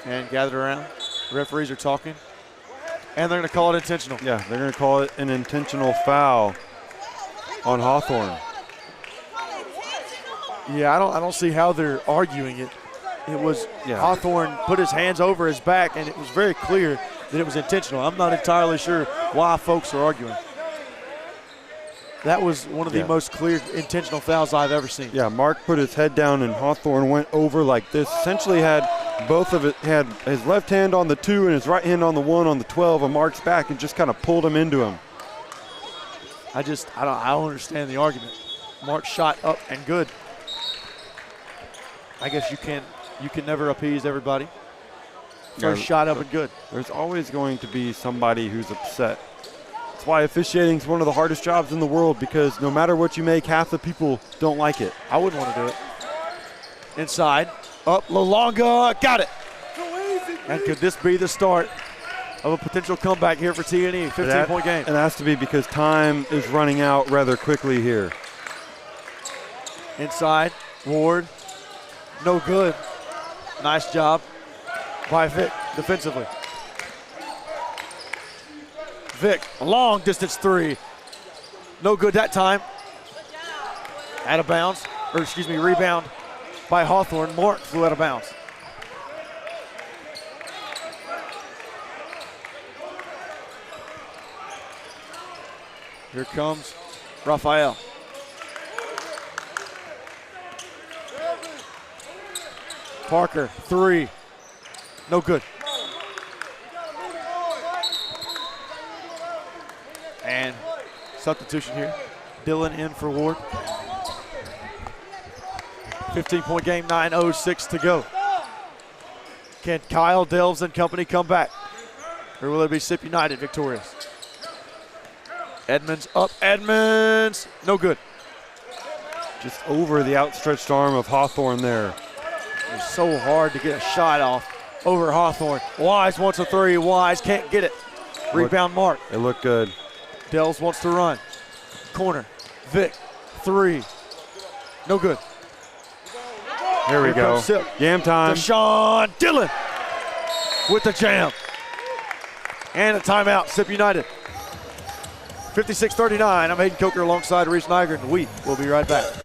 And gathered around. Referees are talking. And they're going to call it intentional. Yeah, they're going to call it an intentional foul on Hawthorne. Yeah, I don't see how they're arguing it. It was Hawthorne put his hands over his back, and it was very clear that it was intentional. I'm not entirely sure why folks are arguing. That was one of the most clear intentional fouls I've ever seen. Yeah, Mark put his head down, and Hawthorne went over like this. Essentially had had his left hand on the 2 and his right hand on the 1 on the 12 of Mark's back, and just kind of pulled him into him. I don't understand the argument. Mark shot up and good. I guess you can never appease everybody. First shot up and good. There's always going to be somebody who's upset. That's why officiating is one of the hardest jobs in the world, because no matter what you make, half the people don't like it. I wouldn't want to do it. Inside, up, Lalonga, got it. And could this be the start of a potential comeback here for TNE? 15-point game. It has to be, because time is running out rather quickly here. Inside, Ward, no good. Nice job by Vic defensively. Vic, a long distance three. No good that time. Out of bounds, or excuse me, rebound by Hawthorne. Mark flew out of bounds. Here comes Raphael. Parker, three. No good. And substitution here. Dylan in for Ward. 15-point game, 9:06 to go. Can Kyle Delves and company come back? Or will it be SIP United victorious? Edmonds up, Edmonds, no good. Just over the outstretched arm of Hawthorne there. It's so hard to get a shot off over Hawthorne. Wise wants a three, Wise can't get it. Rebound Mark. It looked good. Dells wants to run. Corner, Vic, three, no good. Here we go. Jam time. Deshaun Dillon with the jam. And a timeout, SIP United. 56-39. I'm Hayden Coker alongside Reese Nygren. We will be right back.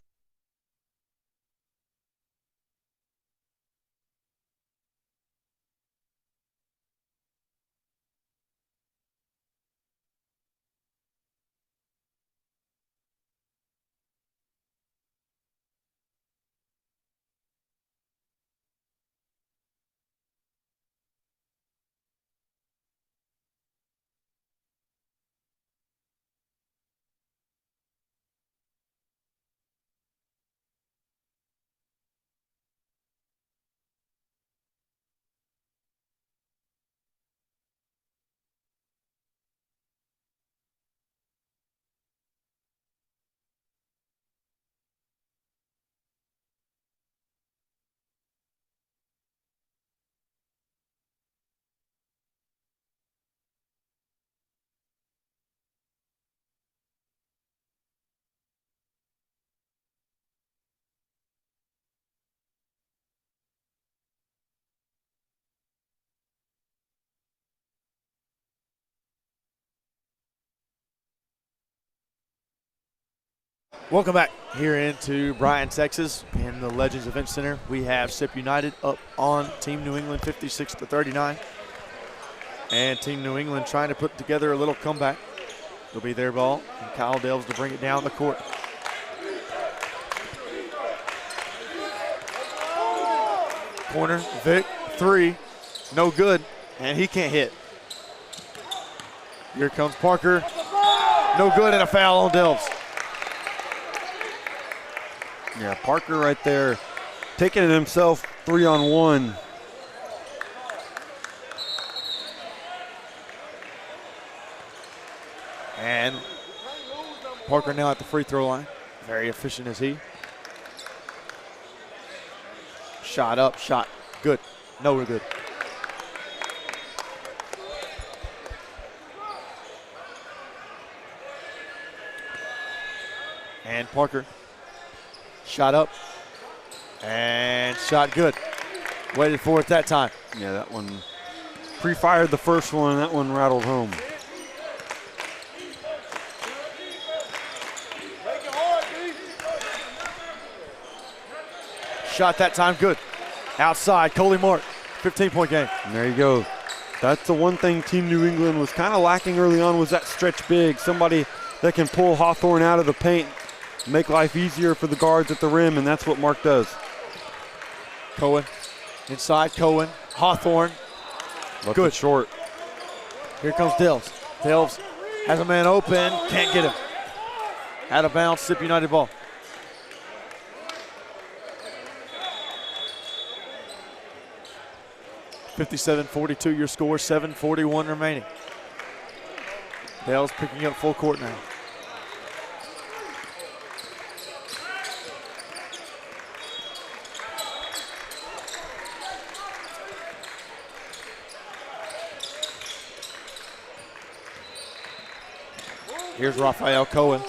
Welcome back here into Bryan, Texas, in the Legends Event Center. We have SIP United up on Team New England 56-39. And Team New England trying to put together a little comeback. It'll be their ball, and Kyle Delves to bring it down the court. Corner, Vic, three, no good, and he can't hit. Here comes Parker, no good, and a foul on Delves. Yeah, Parker right there, taking it himself 3-on-1. And Parker now at the free throw line. Very efficient is he. Shot up, shot good. No, we're good. And Parker. Shot up and shot good. Waited for it that time. Yeah, that one pre-fired the first one, and that one rattled home. Shot that time good. Outside, Coley Mark, 15-point game. And there you go. That's the one thing Team New England was kind of lacking early on, was that stretch big. Somebody that can pull Hawthorne out of the paint, make life easier for the guards at the rim, and that's what Mark does. Cohen, inside Cohen, Hawthorne. Left Good. it short. Here comes Delves. Delves has a man open, can't get him. Out of bounds, SIP United ball. 57-42 your score, 7:41 remaining. Dale's picking up full court now. Here's Raphael Cohen.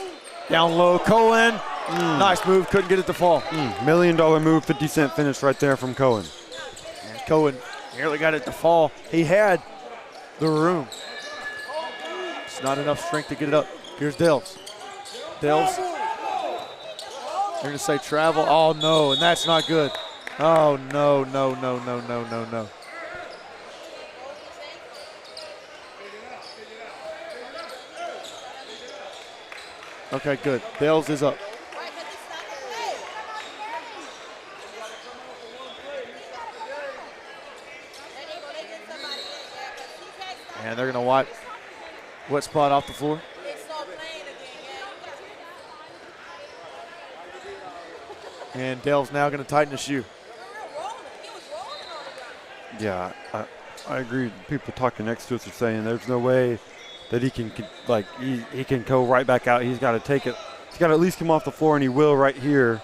Down low, Cohen. Nice move, couldn't get it to fall. $1 million move, 50-cent finish right there from Cohen. And Cohen nearly got it to fall. He had the room. It's not enough strength to get it up. Here's Delves. Delves. They're going to say travel. Oh, no, and that's not good. Oh, no, no, no, no, no, no, no. Okay, good. Delves is up. And they're going to wipe wet spot off the floor. And Dale's now going to tighten the shoe. Yeah, I agree. People talking next to us are saying there's no way that he can, like, he can go right back out. He's got to take it. He's got to at least come off the floor, and he will right here.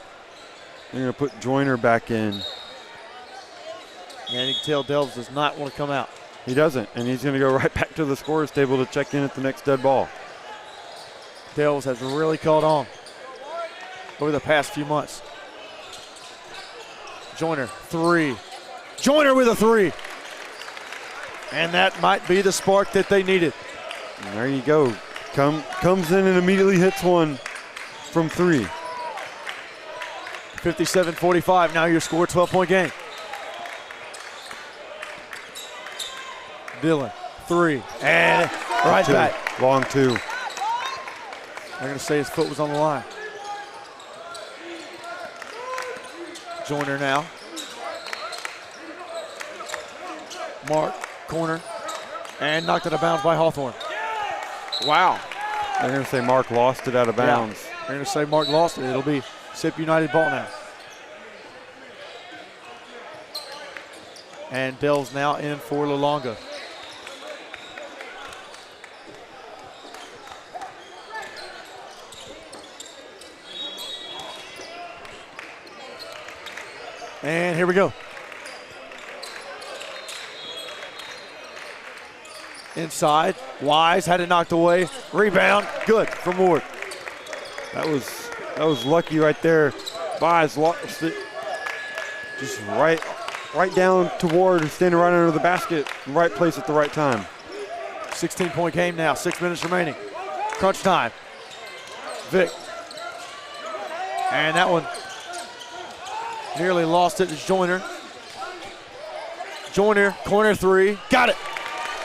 They're going to put Joyner back in. And you can tell Delves does not want to come out. He doesn't, and he's going to go right back to the scorer's table to check in at the next dead ball. Delves has really caught on over the past few months. Joyner, three. Joyner with a three. And that might be the spark that they needed. And there you go. Comes in and immediately hits one from three. 57-45, now your score, 12-point game. Dillon, three, and right two. back. Long two. They're going to say his foot was on the line. Joyner now. Mark, corner, and knocked it out of bounds by Hawthorne. Wow. They're going to say Mark lost it out of bounds. Yeah. They're going to say Mark lost it. It'll be SIP United ball now. And Dell's now in for Lolonga. And here we go. Inside, Wise had it knocked away. Rebound, good from Ward. That was lucky right there. Wise lost it. Just right down to Ward, standing right under the basket, right place at the right time. 16-point game now, 6 minutes remaining. Crunch time. Vic. And that one nearly lost it to Joyner. Joyner, corner three, got it.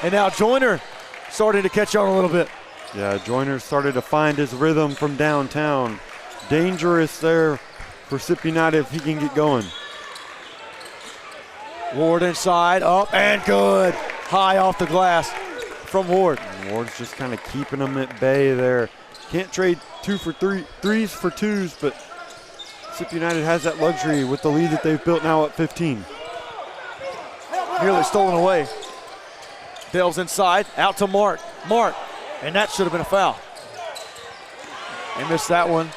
And now Joyner starting to catch on a little bit. Yeah, Joyner started to find his rhythm from downtown. Dangerous there for SIP United if he can get going. Ward inside, up and good. High off the glass from Ward. And Ward's just kind of keeping them at bay there. Can't trade threes for twos, but SIP United has that luxury with the lead that they've built now at 15. Nearly stolen away. Dale's inside, out to Mark. Mark, and that should have been a foul. They missed that one.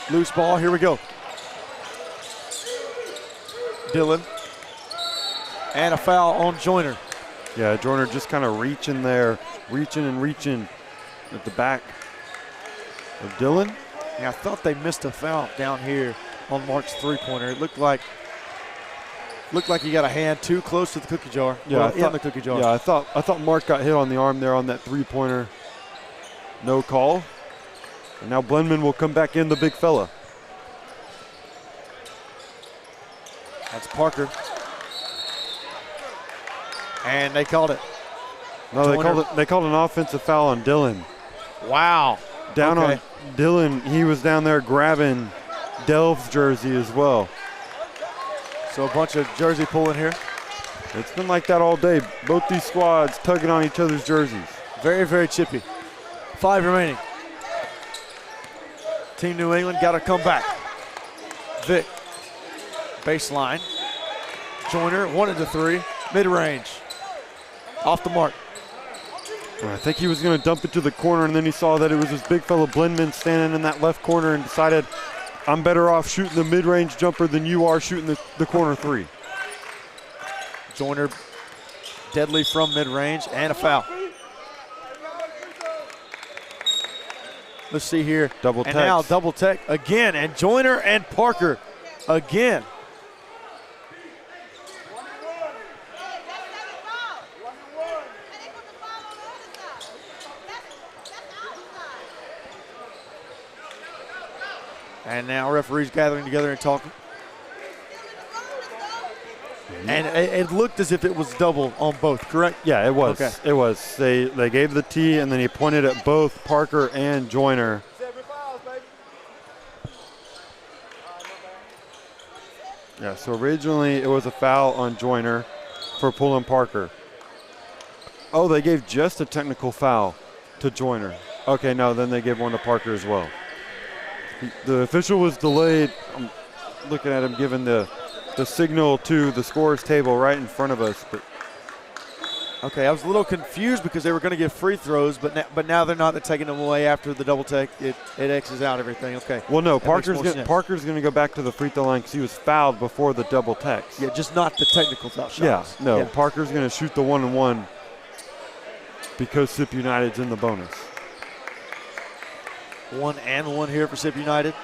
Loose ball, here we go. Dillon. And a foul on Joyner. Yeah, Joyner just kind of reaching there, reaching at the back of Dillon. Yeah, I thought they missed a foul down here on Mark's three-pointer. It looked like he got a hand too close to the cookie jar. Yeah, well, in the cookie jar. Yeah, I thought Mark got hit on the arm there on that three-pointer. No call. And now Blendman will come back in, the big fella. That's Parker. And they called it. No, they called an offensive foul on Dillon. Wow. Down on Dillon, he was down there grabbing Delves' jersey as well. So a bunch of jersey pulling here. It's been like that all day. Both these squads tugging on each other's jerseys. Very, very chippy. 5 remaining. Team New England got to come back. Vic. Baseline. Joyner wanted the three. Mid-range. Off the mark. I think he was going to dump it to the corner, and then he saw that it was this big fellow Blendman standing in that left corner and decided, I'm better off shooting the mid-range jumper than you are shooting the corner three. Joyner deadly from mid-range and a foul. Let's see here. Double and tech. now double tech again, and Joyner and Parker again. And now referees gathering together and talking. And it looked as if it was double on both, correct? Yeah, it was. Okay. It was. They gave the tee, and then he pointed at both Parker and Joyner. Yeah, so originally it was a foul on Joyner for pulling Parker. Oh, they gave just a technical foul to Joyner. Okay, no, then they gave one to Parker as well. The official was delayed. I'm looking at him giving the signal to the scores table right in front of us. But Okay, I was a little confused because they were going to give free throws, but now they're not. They're taking them away after the double take. It X's out everything. Okay. well, no, That makes more Parker's sense. going to go back to the free throw line because he was fouled before the double text. Yeah, just not the technical foul Yeah, shots. no, Parker's going to shoot the 1-and-1 because SIP United's in the bonus. 1-and-1 here for SIP United.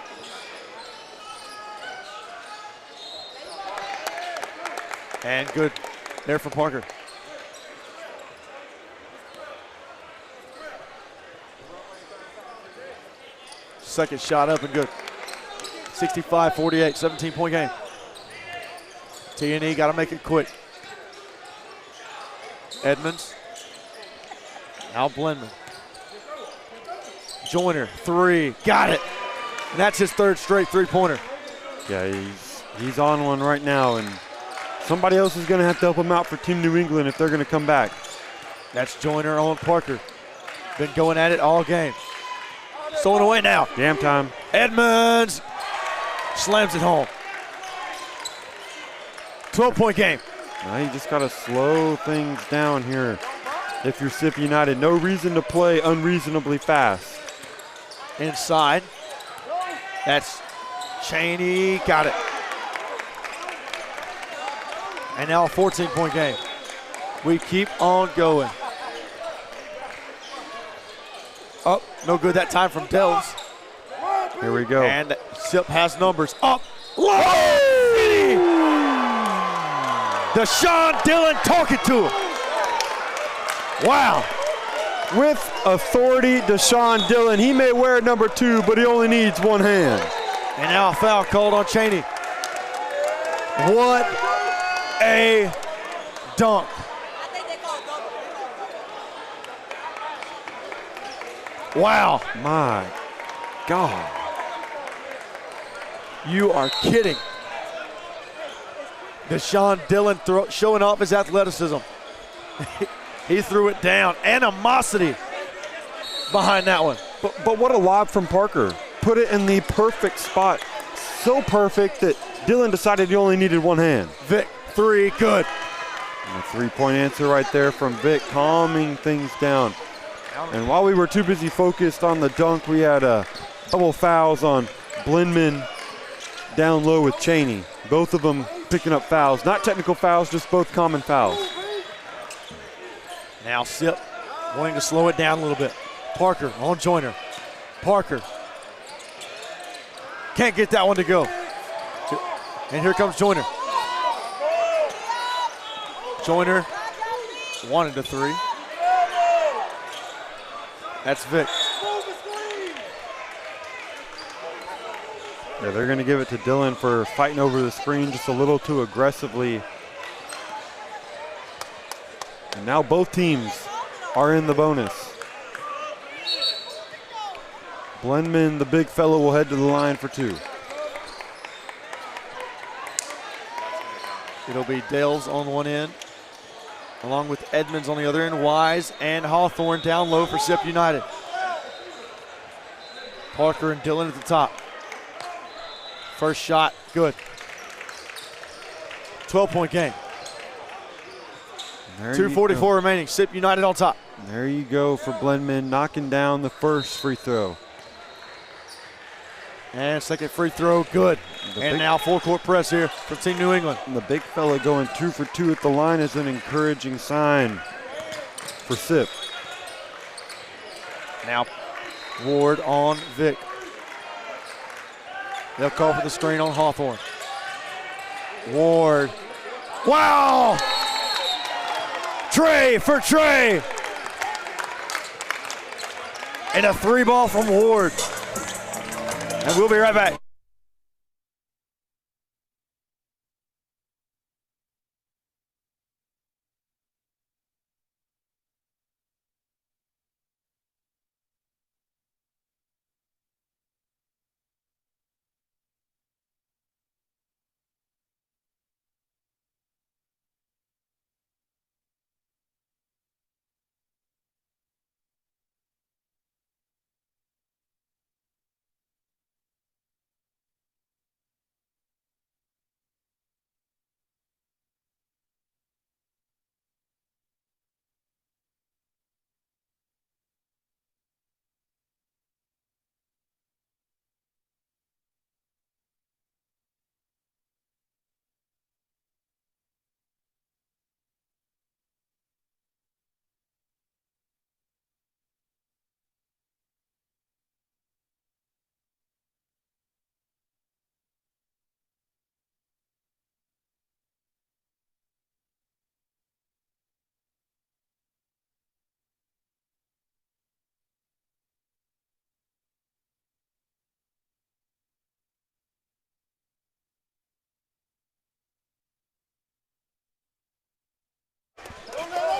And good there from Parker. Second shot up and good. 65-48, 17-point game. T&E got to make it quick. Edmonds. Now Blendman. Joyner, three, got it. And that's his third straight three-pointer. Yeah, he's on one right now, and somebody else is going to have to help him out for Team New England if they're going to come back. That's Joyner on Parker. Been going at it all game. Throwing away now. Damn time. Edmonds slams it home. 12-point game. Now you just got to slow things down here if you're SIP United. No reason to play unreasonably fast. Inside. That's Cheney. Got it. And now a 14-point game. We keep on going. Oh, no good that time from Delves. Here we go. And SIP has numbers. Up. Low. Deshaun Dillon talking to him. Wow. With authority, Deshaun Dillon. He may wear number 2, but he only needs one hand. And now a foul called on Cheney. What a dunk. Wow. My God. You are kidding. Deshaun Dillon showing off his athleticism. He threw it down. Animosity behind that one. But what a lob from Parker. Put it in the perfect spot. So perfect that Dillon decided he only needed one hand. Vic, three, good. And a three-point answer right there from Vic, calming things down. And while we were too busy focused on the dunk, we had double fouls on Blendman down low with Cheney. Both of them picking up fouls. Not technical fouls, just both common fouls. Now SIP wanting to slow it down a little bit. Parker on Joyner. Parker. Can't get that one to go. And here comes Joyner. Joyner wanted a three. That's Vic. Yeah, they're going to give it to Dillon for fighting over the screen just a little too aggressively. And now both teams are in the bonus. Blendman, the big fellow, will head to the line for 2. It'll be Dales on one end, along with Edmonds on the other end. Wise and Hawthorne down low for SIP United. Parker and Dillon at the top. First shot, good. 12-point game. There you 2:44 go. remaining. Sip United on top. There you go for Blendman, knocking down the first free throw. And second free throw, good. And now full-court press here from Team New England. The big fella going 2 for 2 at the line is an encouraging sign for Sip. Now Ward on Vic. They'll call for the screen on Hawthorne. Ward. Wow! Trey for Trey. And a 3-ball from Ward. And we'll be right back.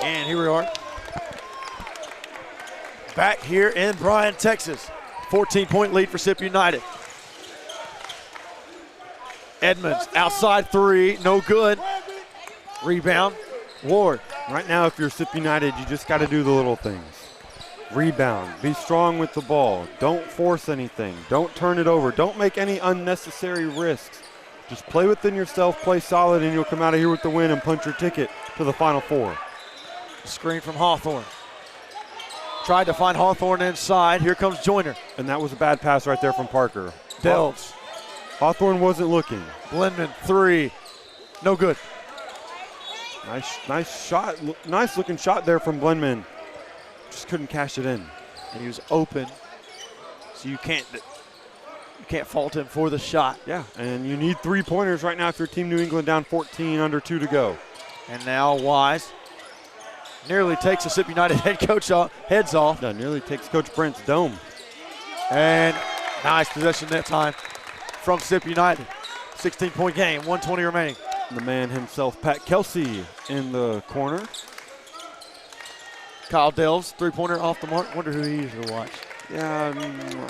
And here we are. Back here in Bryan, Texas. 14-point lead for Sip United. Edmonds, outside three, no good. Rebound, Ward. Right now, if you're Sip United, you just got to do the little things. Rebound, be strong with the ball. Don't force anything. Don't turn it over. Don't make any unnecessary risks. Just play within yourself, play solid, and you'll come out of here with the win and punch your ticket to the Final Four. Screen from Hawthorne. Tried to find Hawthorne inside. Here comes Joyner. And that was a bad pass right there from Parker. Delves. Hawthorne wasn't looking. Blendman, three. No good. Nice shot. Nice looking shot there from Blendman. Just couldn't cash it in. And he was open, so you can't fault him for the shot. Yeah, and you need 3-pointers right now if you're Team New England down 14, under 2 to go. And now Wise nearly takes the Sip United head coach heads off. Yeah, nearly takes Coach Brent's dome. And nice possession that time from Sip United. 16-point game, 1:20 remaining. The man himself, Pat Kelsey, in the corner. Kyle Delves, three-pointer off the mark. Wonder who he usually watch. Yeah,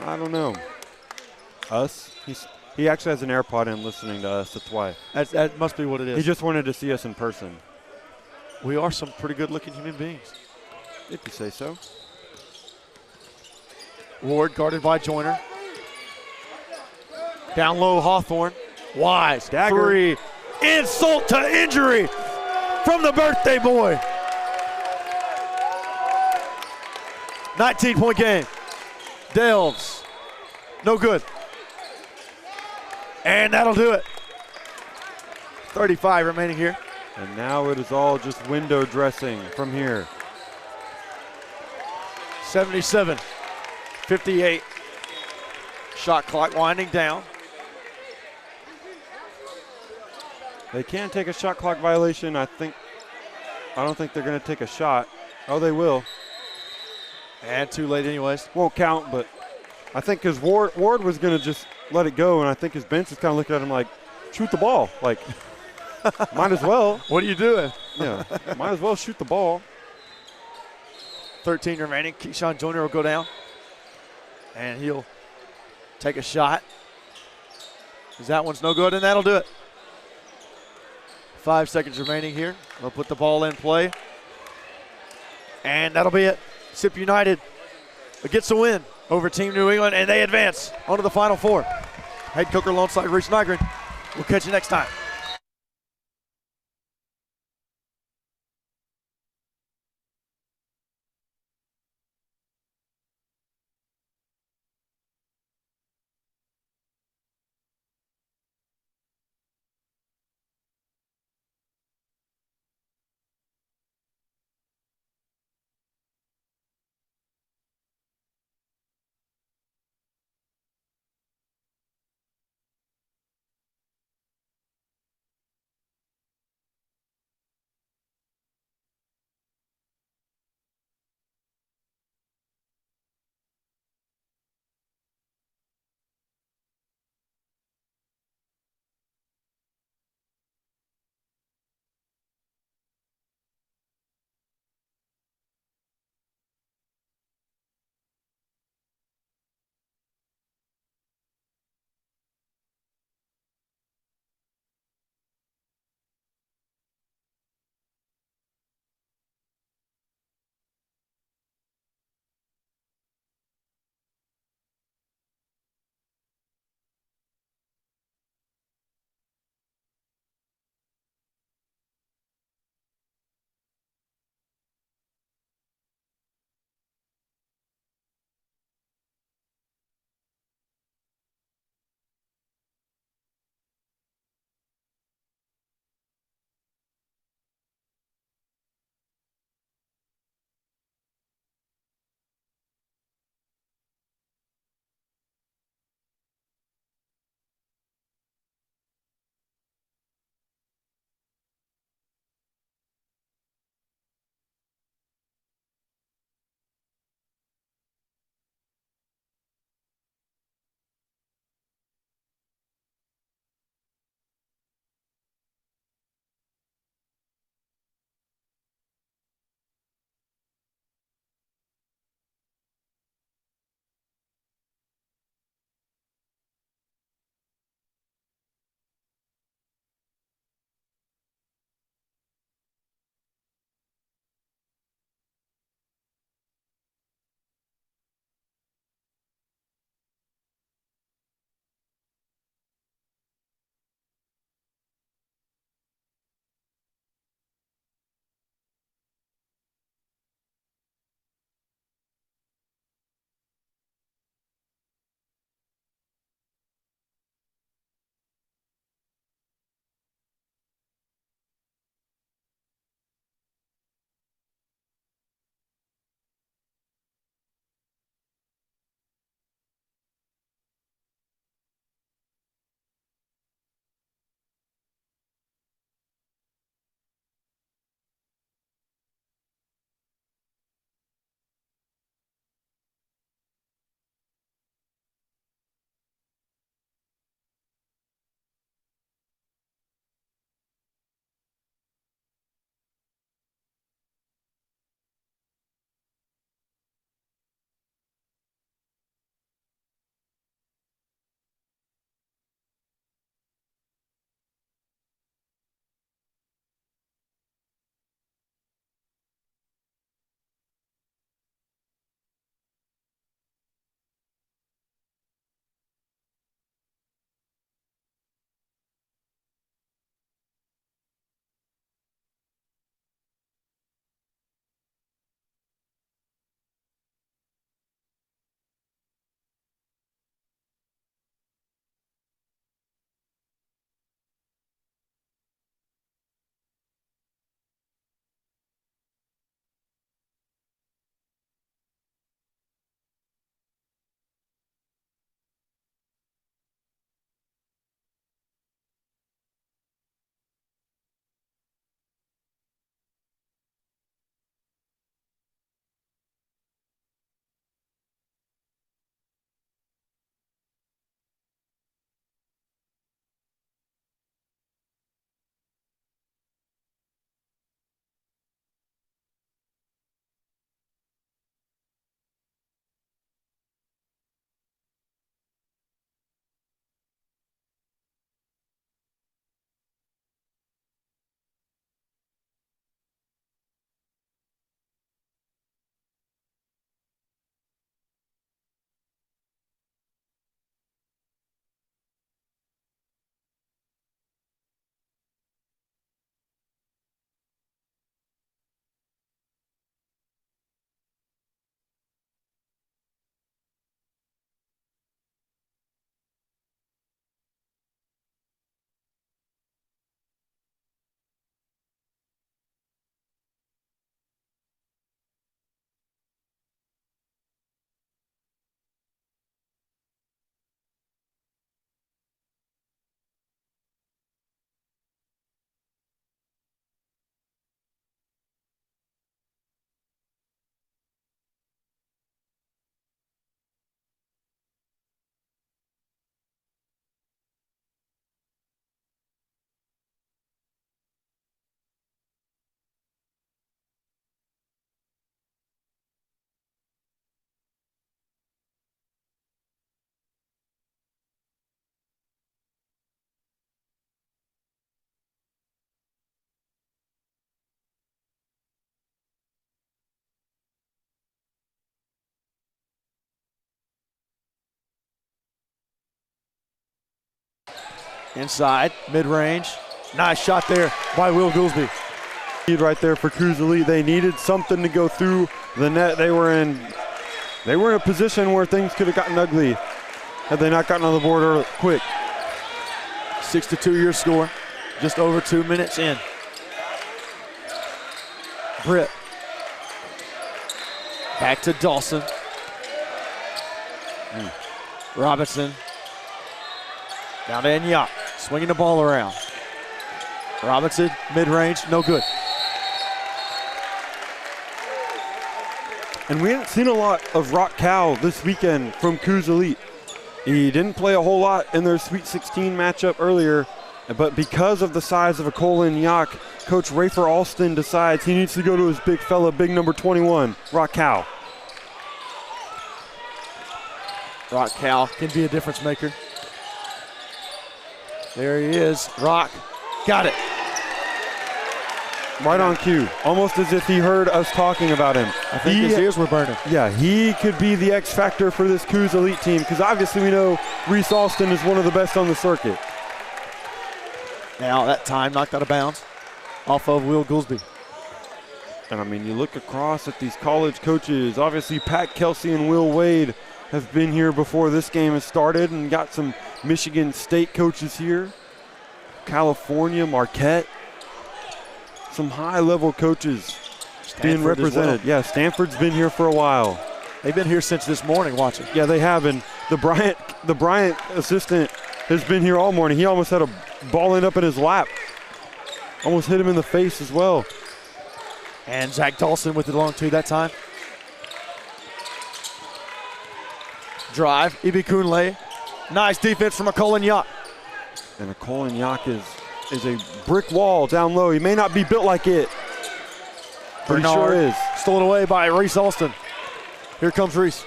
I don't know. Us? He actually has an AirPod in listening to us. That's why. That must be what it is. He just wanted to see us in person. We are some pretty good-looking human beings. If you say so. Ward guarded by Joyner. Down low, Hawthorne. Wise, Dagger. three. Insult to injury from the birthday boy. 19-point game. Delves, no good. And that'll do it. 35 remaining here. And now it is all just window dressing from here. 77-58. Shot clock winding down. They can take a shot clock violation. I don't think they're going to take a shot. Oh, they will. And too late anyways. Won't count, but I think because Ward was going to just let it go, and I think his bench is kind of looking at him like, shoot the ball. Like, might as well. What are you doing? Yeah, might as well shoot the ball. 13 remaining. Keyshawn Joyner will go down. And he'll take a shot. Because that one's no good, and that'll do it. 5 seconds remaining here. They'll put the ball in play. And that'll be it. Sip United gets a win over Team New England, and they advance onto the Final Four. Head Coker alongside Reese Nygren. We'll catch you next time. Inside, mid-range. Nice shot there by Will Goolsby. Right there for Coos Elite. They needed something to go through the net. They were in a position where things could have gotten ugly had they not gotten on the board quick. 6-2 your score. Just over 2 minutes in. Britt. Back to Dawson. Robinson. Down to Enyaq. Swinging the ball around. Robinson, mid-range, no good. And we haven't seen a lot of Rock Cal this weekend from Coos Elite. He didn't play a whole lot in their Sweet 16 matchup earlier, but because of the size of a Cole Enyaq, Coach Rafer Alston decides he needs to go to his big fella, big number 21, Rock Cal. Rock Cal can be a difference maker. There he is, Rock, got it. Right on cue, almost as if he heard us talking about him. I think his ears were burning. Yeah, he could be the X factor for this Coos Elite team because obviously we know Reese Alston is one of the best on the circuit. Now that time knocked out of bounds off of Will Goolsby. And I mean, you look across at these college coaches, obviously Pat Kelsey and Will Wade have been here before this game has started and got some Michigan State coaches here. California, Marquette. Some high-level coaches being represented. Well. Yeah, Stanford's been here for a while. They've been here since this morning watching. Yeah, they have. And the Bryant assistant has been here all morning. He almost had a ball end up in his lap. Almost hit him in the face as well. And Zach Dawson with it along two that time. Drive, Ibi Kunle. Nice defense from Cole Enyaq. And Cole Enyaq is a brick wall down low. He may not be built like it, but he sure is. Stolen away by Reese Alston. Here comes Reese.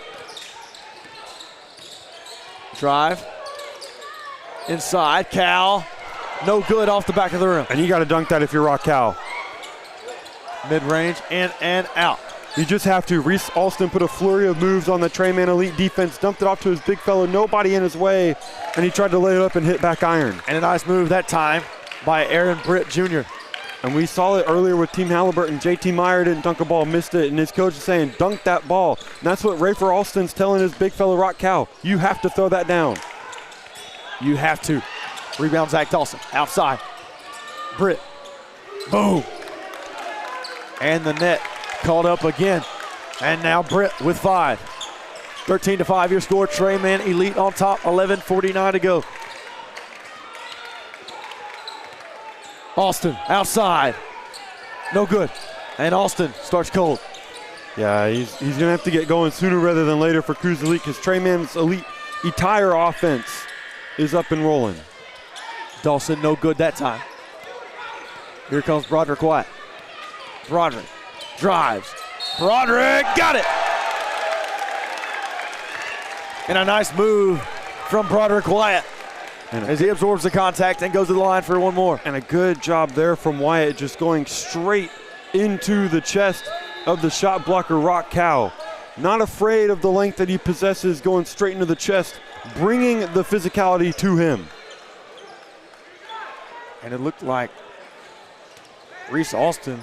Drive. Inside, Cal. No good off the back of the rim. And you got to dunk that if you're Rock Cal. Mid-range, in and out. You just have to. Reese Alston put a flurry of moves on the Treyman Elite defense, dumped it off to his big fellow, nobody in his way, and he tried to lay it up and hit back iron. And a nice move that time by Aaron Britt Jr. And we saw it earlier with Team Halliburton. JT Meyer didn't dunk a ball, missed it, and his coach is saying, dunk that ball. And that's what Rafer Alston's telling his big fellow Rock Cal. You have to throw that down. You have to. Rebound Zach Dawson, outside. Britt, boom. And the net called up again. And now Britt with 5. 13-5 your score. Treyman Elite on top, 11:49 to go. Alston outside. No good. And Alston starts cold. Yeah, he's going to have to get going sooner rather than later for Coos Elite because Treyman's Elite entire offense is up and rolling. Dawson no good that time. Here comes Broderick White. Broderick drives. Broderick got it. And a nice move from Broderick Wyatt as he absorbs the contact and goes to the line for one more. And a good job there from Wyatt, just going straight into the chest of the shot blocker, Rock Cal. Not afraid of the length that he possesses, going straight into the chest, bringing the physicality to him. And it looked like Reese Alston,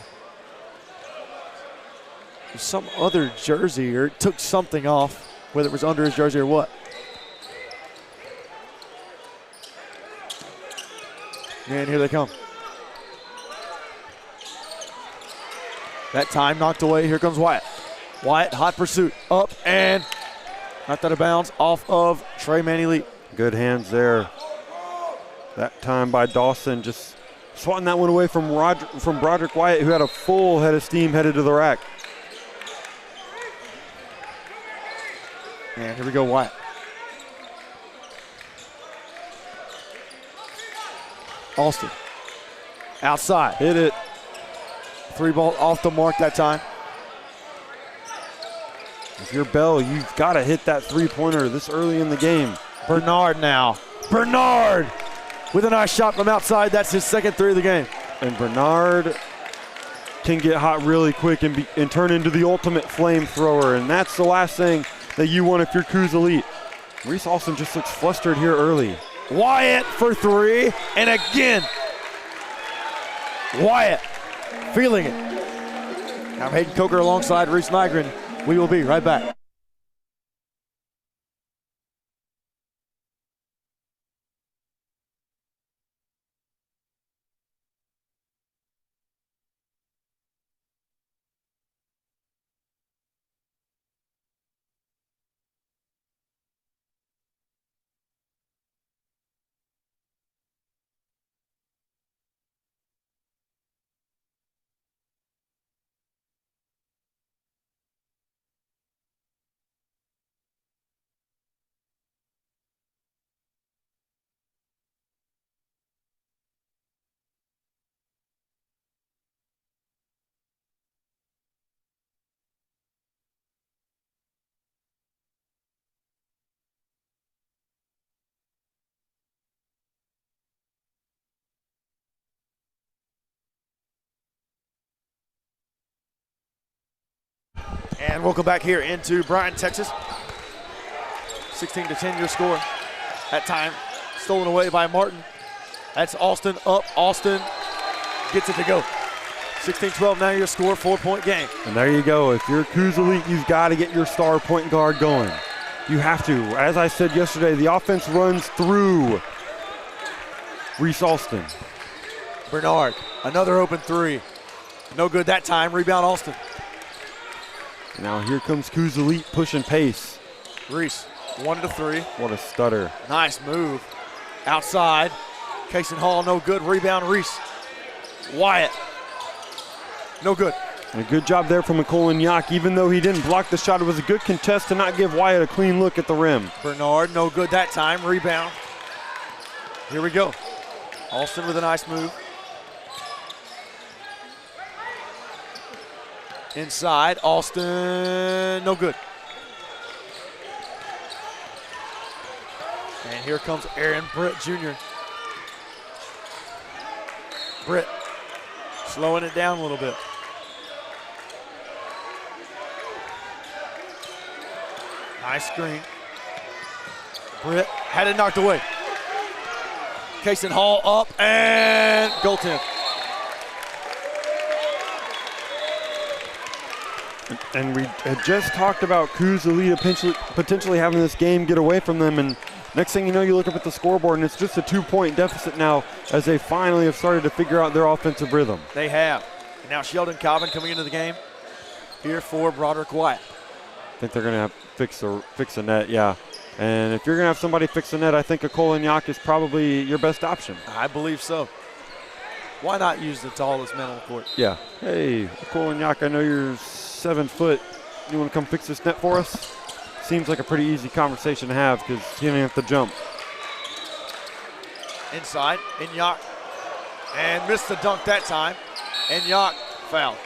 some other jersey, or took something off, whether it was under his jersey or what. And here they come. That time knocked away. Here comes Wyatt. Wyatt, hot pursuit. Up and knocked out of bounds off of Treyman Elite. Good hands there. That time by Dawson, just swatting that one away from Broderick Wyatt, who had a full head of steam headed to the rack. And here we go, Wyatt. Alston. Outside. Hit it. 3 ball off the mark that time. If you're Bell, you've got to hit that three-pointer this early in the game. Bernard now. Bernard with a nice shot from outside. That's his second 3 of the game. And Bernard can get hot really quick and turn into the ultimate flamethrower. And that's the last thing that you want if you're Coos Elite. Reese Alston just looks flustered here early. Wyatt for three, and again. Wyatt feeling it. I'm Hayden Coker alongside Reese Nygren. We will be right back. And welcome back here into Bryan, Texas. 16-10 your score. That time stolen away by Martin. That's Austin up. Austin gets it to go. 16-12 now your score, 4-point game. And there you go. If you're Coos Elite, you've got to get your star point guard going. You have to. As I said yesterday, the offense runs through Reese Alston. Bernard, another open three. No good that time. Rebound Alston. Now here comes Coos Elite pushing pace. Reese, 1 to 3. What a stutter. Nice move. Outside. Kason Hall, no good. Rebound Reese. Wyatt. No good. And a good job there from McCullen Yock. Even though he didn't block the shot, it was a good contest to not give Wyatt a clean look at the rim. Bernard, no good that time. Rebound. Here we go. Alston with a nice move. Inside, Alston, no good. And here comes Aaron Britt Jr. Britt slowing it down a little bit. Nice screen. Britt had it knocked away. Kason Hall up and goaltend. And we had just talked about Coos Elite potentially having this game get away from them. And next thing you know, you look up at the scoreboard and it's just a 2-point deficit now as they finally have started to figure out their offensive rhythm. They have. And now Sheldon Cobbin coming into the game here for Broderick Wyatt. I think they're going to have fix a net, yeah. And if you're going to have somebody fix a net, I think a Kolonyak is probably your best option. I believe so. Why not use the tallest man on the court? Yeah. Hey, Kolonyak, I know you're 7 foot. You want to come fix this net for us? Seems like a pretty easy conversation to have because you don't have to jump. Inside, Inyok. And missed the dunk that time. Inyok fouled.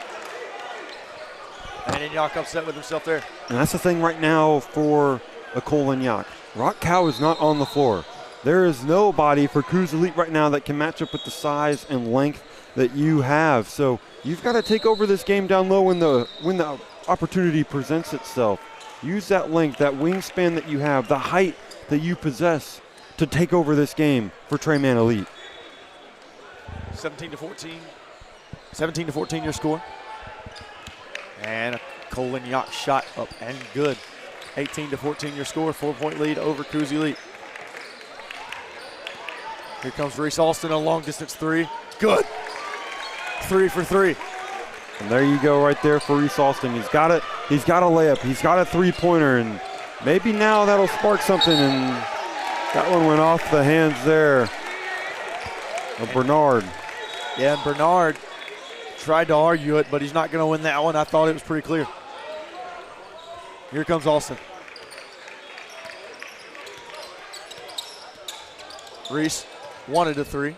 And Inyok upset with himself there. And that's the thing right now for a Kolonyak. Rock Cow is not on the floor. There is nobody for Coos Elite right now that can match up with the size and length that you have. So you've got to take over this game down low when the opportunity presents itself. Use that length, that wingspan that you have, the height that you possess to take over this game for Treyman Elite. 17-14. 17-14 your score. And a Kolonyak shot up and good. 18-14 your score, 4-point lead over Coos Elite. Here comes Reese Alston, a long distance three. Good. 3 for 3. And there you go right there for Reese Alston. He's got it. He's got a layup. He's got a three-pointer, and maybe now that'll spark something. And that one went off the hands there of Bernard. Yeah, and Bernard tried to argue it, but he's not going to win that one. I thought it was pretty clear. Here comes Alston. Reese wanted a three.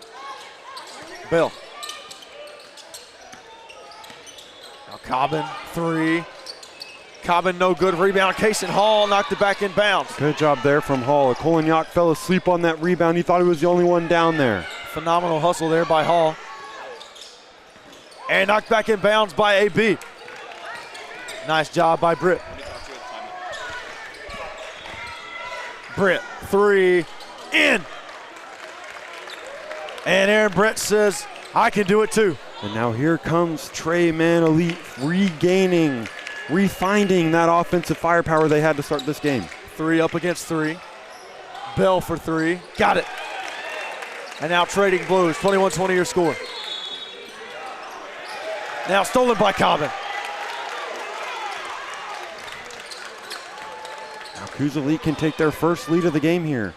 Bill. Now Cobbin, three. Cobbin, no good. Rebound. Kason Hall knocked it back in bounds. Good job there from Hall. Kolonyak fell asleep on that rebound. He thought he was the only one down there. Phenomenal hustle there by Hall. And knocked back in bounds by AB. Nice job by Britt. Britt, three, in. And Aaron Brett says, I can do it too. And now here comes Trey Man Elite refinding that offensive firepower they had to start this game. 3 up against 3. Bell for 3. Got it. And now trading blows. 21-20 your score. Now stolen by Cobbin. Now Coos Elite can take their first lead of the game here.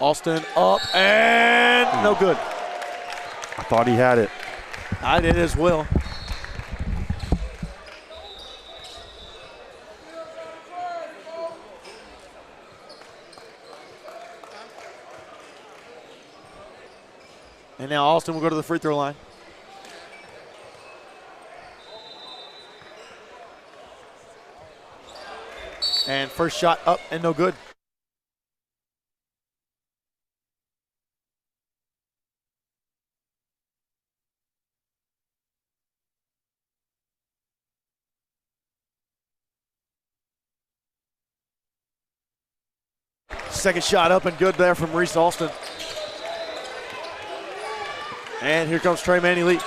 Austin up and no good. I thought he had it. I did as well. And now Austin will go to the free throw line. And first shot up and no good. Second shot up and good there from Reese Alston. And here comes Trey Man Elite.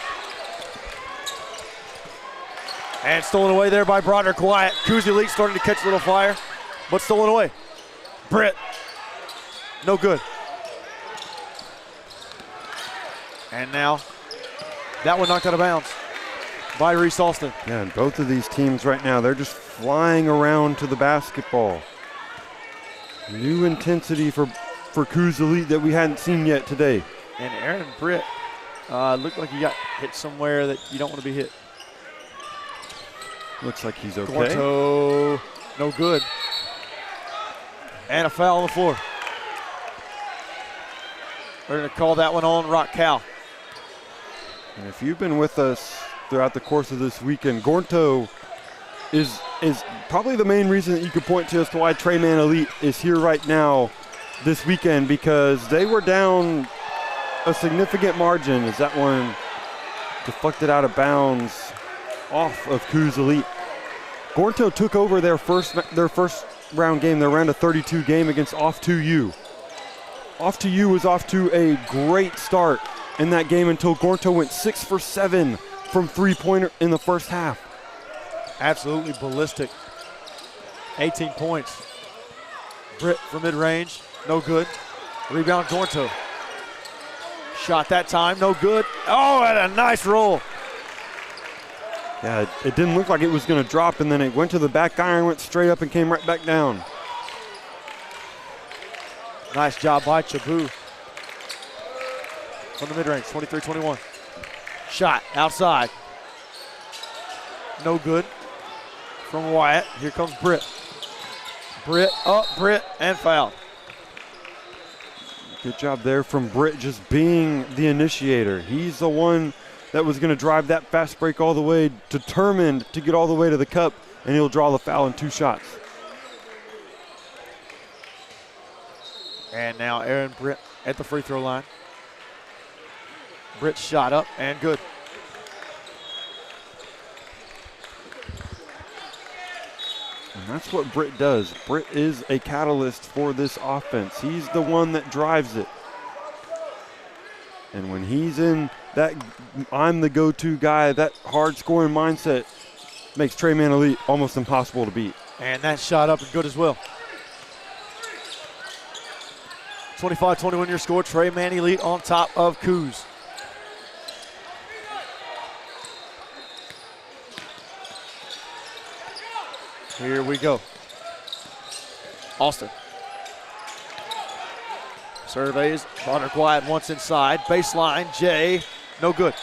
And stolen away there by Broderick Wyatt. Coos Elite starting to catch a little fire, but stolen away. Britt, no good. And now, that one knocked out of bounds by Reese Alston. Yeah, and both of these teams right now, they're just flying around to the basketball. New intensity for Coos Elite that we hadn't seen yet today. And Aaron Britt looked like he got hit somewhere that you don't want to be hit. Looks like he's okay. Gorto, no good. And a foul on the floor. We're going to call that one on Rock Cal. And if you've been with us throughout the course of this weekend, Gorto is probably the main reason that you could point to as to why Trey Man Elite is here right now this weekend, because they were down a significant margin as that one deflected out of bounds off of Coos Elite. Gorto took over their first round game, their round of 32 game against Off 2U. Off 2U was off to a great start in that game until Gorto went 6 for 7 from three-pointer in the first half. Absolutely ballistic. 18 points. Britt from mid-range, no good. Rebound Gorto. Shot that time, no good. Oh, and a nice roll. Yeah, it didn't look like it was going to drop, and then it went to the back iron, went straight up and came right back down. Nice job by Chabu. From the mid-range, 23-21. Shot outside. No good. From Wyatt, here comes Britt. Britt up, Britt, and foul. Good job there from Britt just being the initiator. He's the one that was going to drive that fast break all the way, determined to get all the way to the cup, and he'll draw the foul in 2 shots. And now Aaron Britt at the free throw line. Britt shot up and good. And that's what Britt does. Britt is a catalyst for this offense. He's the one that drives it. And when he's in that I'm the go-to guy, that hard-scoring mindset makes Trey Man Elite almost impossible to beat. And that shot up and good as well. 25-21 your score. Trey Man Elite on top of Coos. Here we go. Austin. Surveys. Broderick Wyatt once inside. Baseline. Jay. No good.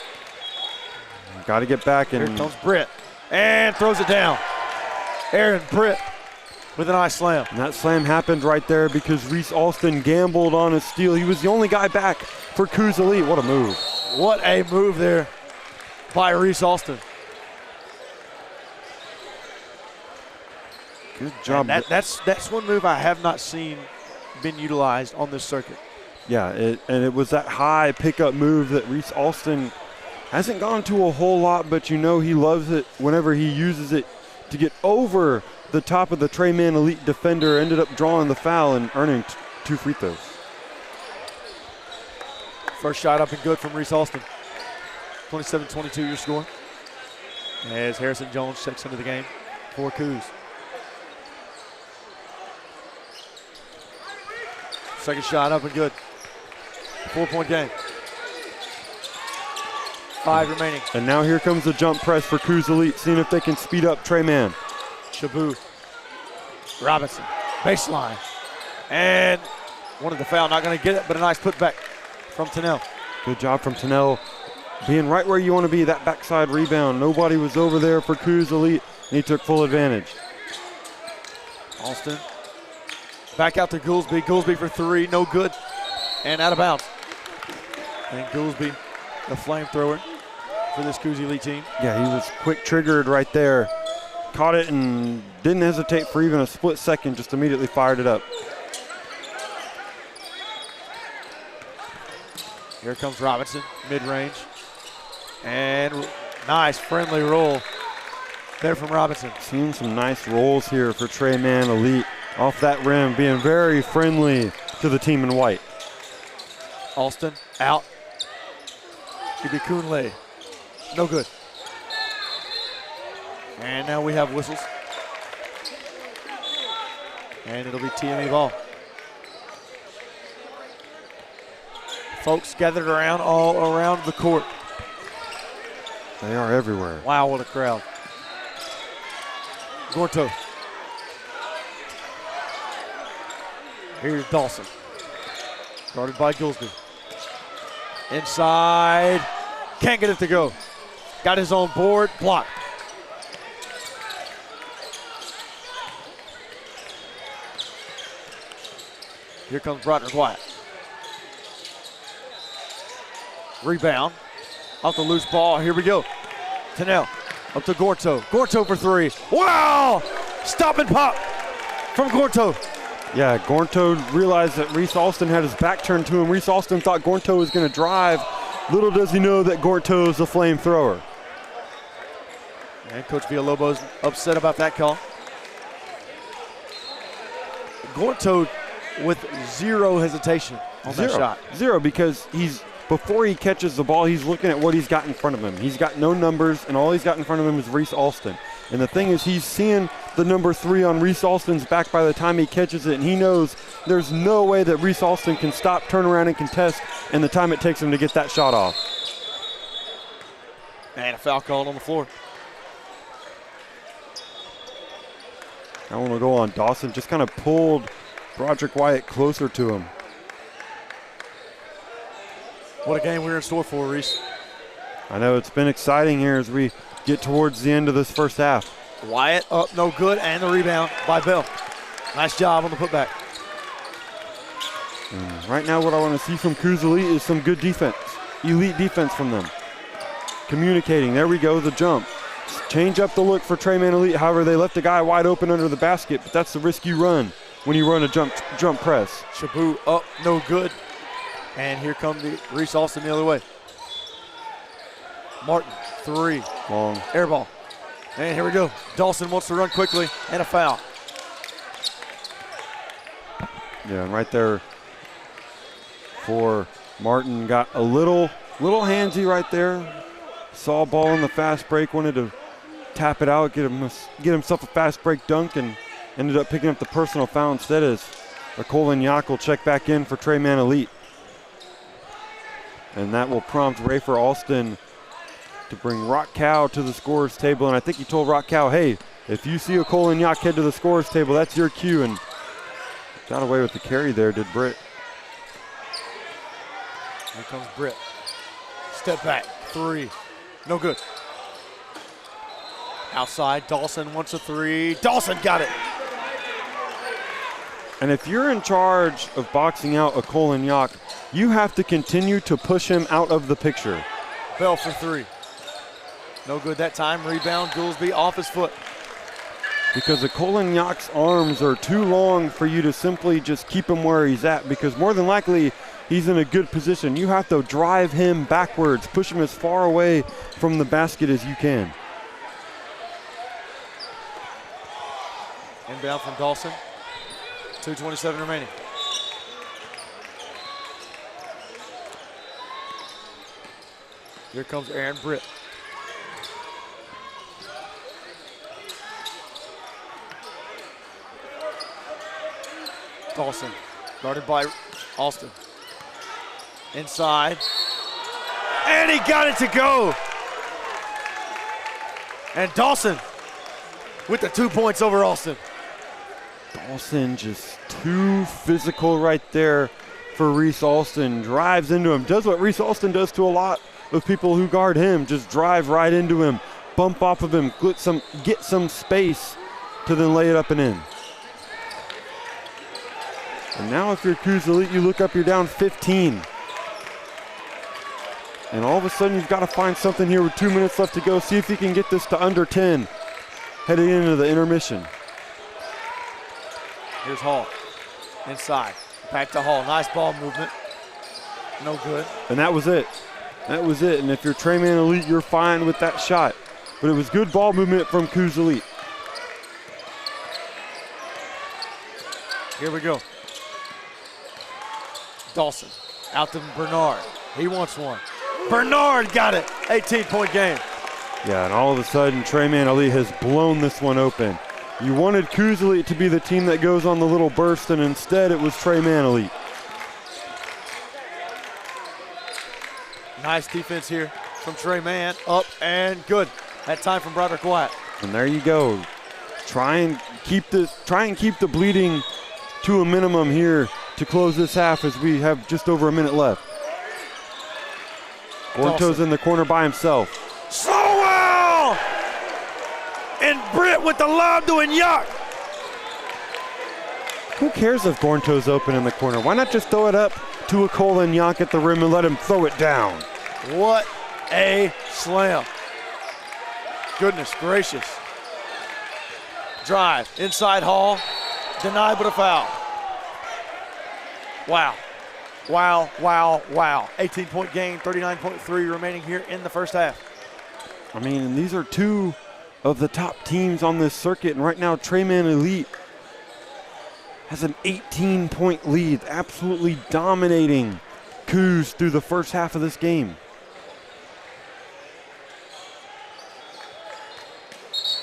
Got to get back. And here comes Britt. And throws it down. Aaron Britt with a nice slam. And that slam happened right there because Reese Alston gambled on a steal. He was the only guy back for Coos Elite. What a move. What a move there by Reese Alston. Good job. That's one move I have not seen been utilized on this circuit. Yeah, it was that high pickup move that Reese Alston hasn't gone to a whole lot, but you know he loves it whenever he uses it to get over the top of the Trey Man Elite defender. Ended up drawing the foul and earning 2 free throws. First shot up and good from Reese Alston. 27-22 your score. As Harrison Jones checks into the game for Coos. Second shot up and good. 4-point game. 5 remaining. And now here comes the jump press for Coos Elite, seeing if they can speed up Trey Mann. Shabu. Robinson. Baseline. And wanted the foul. Not going to get it, but a nice putback from Tennell. Good job from Tennell. Being right where you want to be, that backside rebound. Nobody was over there for Coos Elite, and he took full advantage. Alston. Back out to Goolsby. Goolsby for 3. No good. And out of bounds. And Goolsby, the flamethrower for this Coos Elite team. Yeah, he was quick triggered right there. Caught it and didn't hesitate for even a split second, just immediately fired it up. Here comes Robinson, mid-range. And nice friendly roll there from Robinson. Seeing some nice rolls here for Trey Mann Elite. Off that rim, being very friendly to the team in white. Alston out. Could be Kunle. No good. And now we have whistles. And it'll be TME ball. Folks gathered around all around the court. They are everywhere. Wow, what a crowd. Gorto. Here's Dawson. Guarded by Goolsby. Inside. Can't get it to go. Got his own board. Blocked. Here comes Broderick Wyatt. Rebound. Off the loose ball. Here we go. Tennell up to Gorto. Gorto for 3. Wow! Stop and pop from Gorto. Yeah, Gorto realized that Reese Alston had his back turned to him. Reese Alston thought Gorto was going to drive. Little does he know that Gorto is a flamethrower. And Coach Villalobos upset about that call. Gorto with 0 hesitation on that shot. Zero, because before he catches the ball, he's looking at what he's got in front of him. He's got no numbers, and all he's got in front of him is Reese Alston. And the thing is, he's seeing the number 3 on Reese Alston's back by the time he catches it, and he knows there's no way that Reese Alston can stop, turn around, and contest in the time it takes him to get that shot off. And a foul called on the floor. I want to go on Dawson. Just kind of pulled Broderick Wyatt closer to him. What a game we're in store for, Reese. I know it's been exciting here as we get towards the end of this first half. Wyatt up, no good, and the rebound by Bell. Nice job on the putback. And right now what I want to see from Coos Elite is some good defense. Elite defense from them. Communicating, there we go, the jump. Change up the look for Trey Mann Elite. However, they left a guy wide open under the basket, but that's the risk you run when you run a jump press. Shabu up, no good. And here comes the Reese Alston the other way. Martin, 3. Long. Air ball. And here we go. Dawson wants to run quickly, and a foul. Yeah, and right there for Martin. Got a little handsy right there. Saw a ball in the fast break, wanted to tap it out, get himself a fast break dunk, and ended up picking up the personal foul instead as Colin Yak will check back in for Trey Mann Elite. And that will prompt Rafer Alston to bring Rock Cow to the scorer's table. And I think he told Rock Cow, hey, if you see a Colin Yak head to the scorer's table, that's your cue. And got away with the carry there, did Britt. Here comes Britt. Step back, 3. No good. Outside, Dawson wants a 3. Dawson got it. And if you're in charge of boxing out a Colin Yak, you have to continue to push him out of the picture. Bell for 3. No good that time. Rebound, Goolsby off his foot. Because the Colin Yak's arms are too long for you to simply just keep him where he's at, because more than likely he's in a good position. You have to drive him backwards, push him as far away from the basket as you can. Inbound from Dawson. 2:27 remaining. Here comes Aaron Britt. Dawson, guarded by Austin. Inside. And he got it to go. And Dawson with the 2 points over Austin. Dawson just too physical right there for Reese Alston. Drives into him. Does what Reese Alston does to a lot of people who guard him. Just drive right into him. Bump off of him. Get some space to then lay it up and in. And now if you're Coos Elite, you look up, you're down 15. And all of a sudden you've got to find something here with 2 minutes left to go. See if you can get this to under 10 heading into the intermission. Here's Hall. Inside. Back to Hall. Nice ball movement. No good. And that was it. That was it. And if you're Treyman Elite, you're fine with that shot. But it was good ball movement from Coos Elite. Here we go. Dawson. Out to Bernard. He wants one. Bernard got it. 18-point game. Yeah, and all of a sudden, Treyman Elite has blown this one open. You wanted Coos Elite to be the team that goes on the little burst, and instead it was Treyman Elite. Nice defense here from Treyman. Up and good. That time from Broderick Wyatt. And there you go. Try and keep the bleeding to a minimum here to close this half as we have just over a minute left. Gornto's in the corner by himself. So well! And Britt with the lob to Inyok. Who cares if Gornto's open in the corner? Why not just throw it up to a Cole Inyok at the rim and let him throw it down? What a slam. Goodness gracious. Drive, inside Hall, denied but a foul. Wow. Wow, wow, wow. 18-point game, 39.3 remaining here in the first half. I mean, and these are two of the top teams on this circuit, and right now Treyman Elite has an 18-point lead, absolutely dominating Coos through the first half of this game.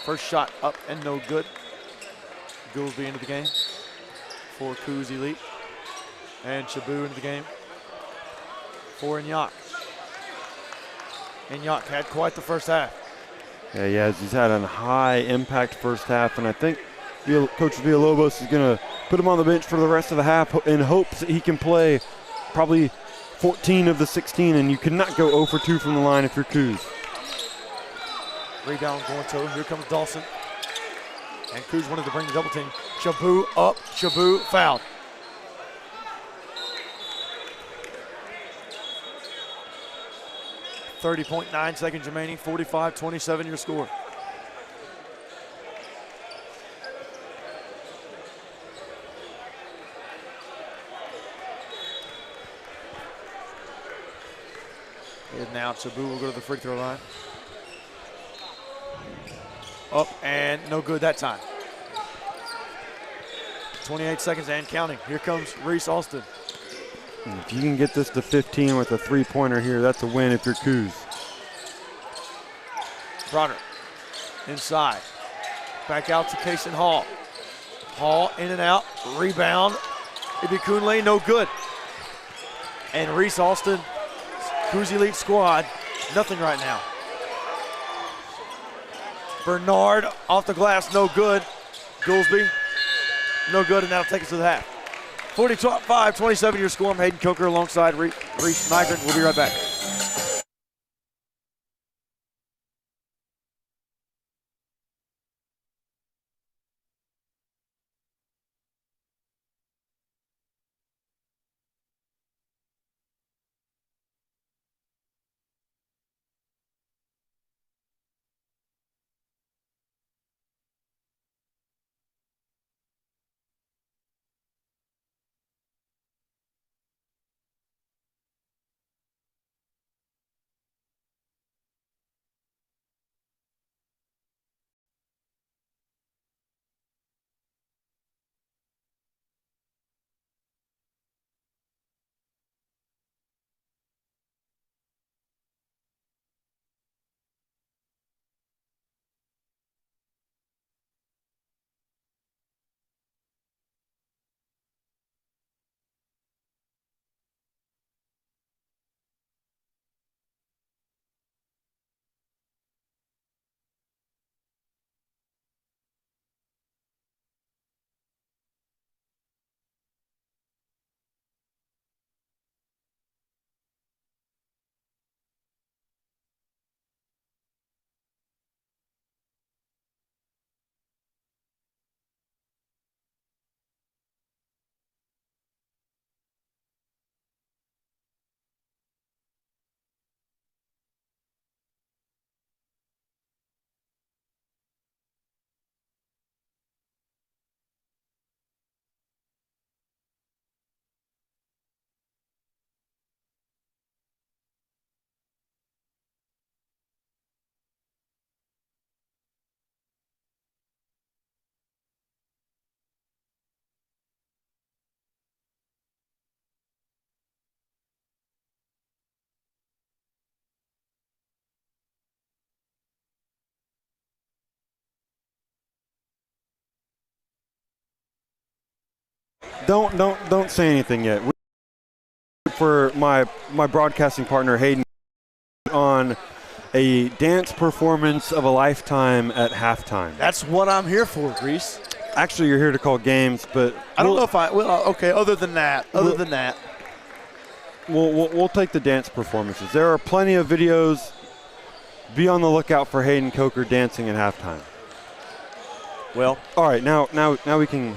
First shot up and no good. Goolsby into the game for Coos Elite. And Shabu into the game for Inyok. Inyok had quite the first half. Yeah, he has. He's had a high impact first half, and I think Coach Villalobos is going to put him on the bench for the rest of the half in hopes that he can play probably 14 of the 16, and you cannot go 0 for 2 from the line if you're Coos. Rebound going to. Here comes Dawson. And Coos wanted to bring the double team. Shabu up. Shabu fouled. .9 seconds remaining. 45-27 your score. And now Shabu will go to the free throw line. Up and no good that time. 28 seconds and counting. Here comes Reese Alston. And if you can get this to 15 with a three-pointer here, that's a win if you're Coos. Broderick inside. Back out to Kaysen Hall. Hall in and out. Rebound. Ibikunle, no good. And Reese Alston, Coos Elite squad, nothing right now. Bernard off the glass, no good. Goolsby, no good, and that'll take us to the half. 45-27 your score. I'm Hayden Coker alongside Reese Nygren. We'll be right back. Don't say anything yet. For my broadcasting partner Hayden on a dance performance of a lifetime at halftime. That's what I'm here for, Reese. Actually, you're here to call games, but I don't know if I will. Okay, other than that, we'll take the dance performances. There are plenty of videos. Be on the lookout for Hayden Coker dancing at halftime. Well, all right, now we can.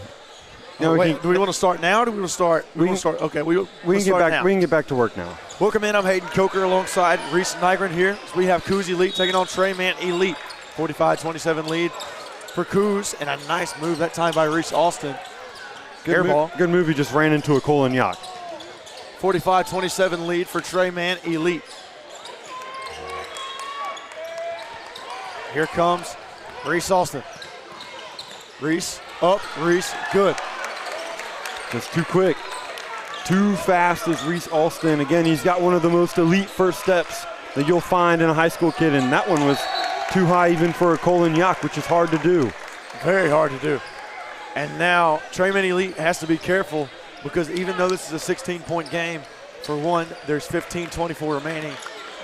Do we want to start now? Or do we want to start? We want to start. Okay, we can get back. Now. We can get back to work now. Welcome in. I'm Hayden Coker alongside Reese Nygren here. So we have Coos Elite taking on Treyman Elite. 45-27 lead for Coos, and a nice move that time by Reese Austin. Air ball. Good move. He just ran into a Colin Yock. 45-27 lead for Treyman Elite. Here comes Reese Austin. Reese up. Reese good. Just too quick. Too fast is Reese Austin. Again, he's got one of the most elite first steps that you'll find in a high school kid, and that one was too high even for a Colin Yock, which is hard to do. Very hard to do. And now Treyman Elite has to be careful because even though this is a 16-point game, for one, there's 15-24 remaining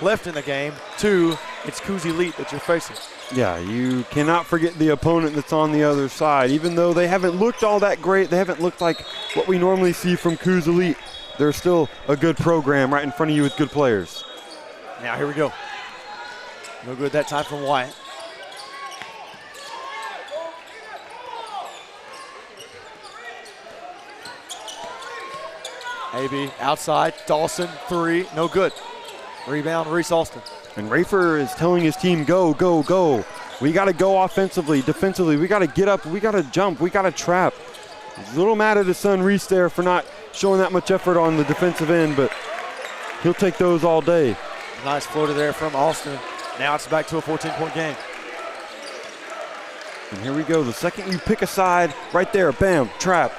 left in the game. Two, it's Coos Elite that you're facing. Yeah, you cannot forget the opponent that's on the other side. Even though they haven't looked all that great, they haven't looked like what we normally see from Coos Elite. They're still a good program right in front of you with good players. Now here we go. No good that time from Wyatt. AB outside, Dawson, three, no good. Rebound, Reese Austin. And Rafer is telling his team, go, go, go. We got to go offensively, defensively. We got to get up. We got to jump. We got to trap. He's a little mad at his son Reese there for not showing that much effort on the defensive end, but he'll take those all day. Nice floater there from Austin. Now it's back to a 14-point game. And here we go. The second you pick a side, right there, bam, trap.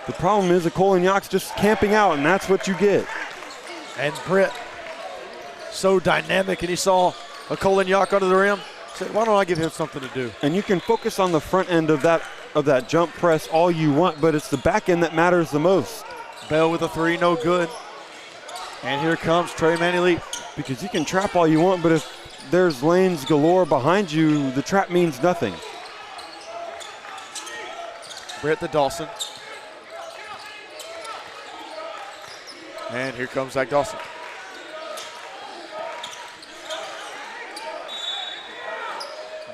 The problem is that Colin Yock's just camping out, and that's what you get. And Britt, so dynamic, and he saw a Colin Yock under the rim. Said, why don't I give him something to do? And you can focus on the front end of that jump press all you want, but it's the back end that matters the most. Bell with a three, no good. And here comes Treyman Elite. Because you can trap all you want, but if there's lanes galore behind you, the trap means nothing. Britt to Dawson. And here comes Zach Dawson.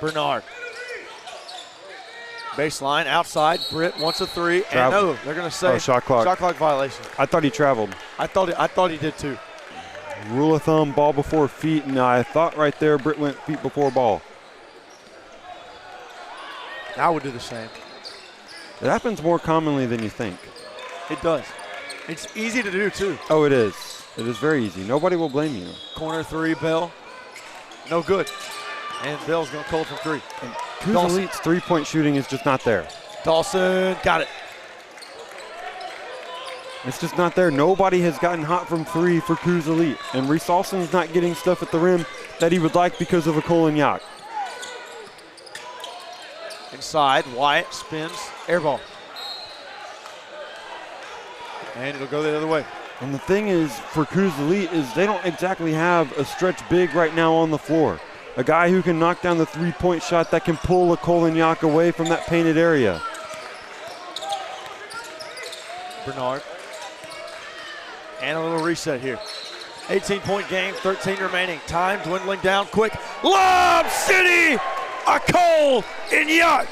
Bernard. Baseline, outside. Britt wants a three. And no, they're going to say shot clock violation. I thought he traveled. I thought he did too. Rule of thumb, ball before feet, and I thought right there Britt went feet before ball. I would do the same. It happens more commonly than you think. It does. It's easy to do too. Oh, it is. It is very easy. Nobody will blame you. Corner three, Bell. No good. And Bell's going to call from three. And Coos Elite's three-point shooting is just not there. Dawson got it. It's just not there. Nobody has gotten hot from three for Coos Elite. And Reese Austin's not getting stuff at the rim that he would like because of a Colin Yock. Inside, Wyatt spins, air ball. And it'll go the other way. And the thing is, for Coos Elite, is they don't exactly have a stretch big right now on the floor. A guy who can knock down the three-point shot that can pull a Colin Yock away from that painted area. Bernard. And a little reset here. 18-point game, 13 remaining. Time dwindling down quick. Lob City! A Cole in Yock!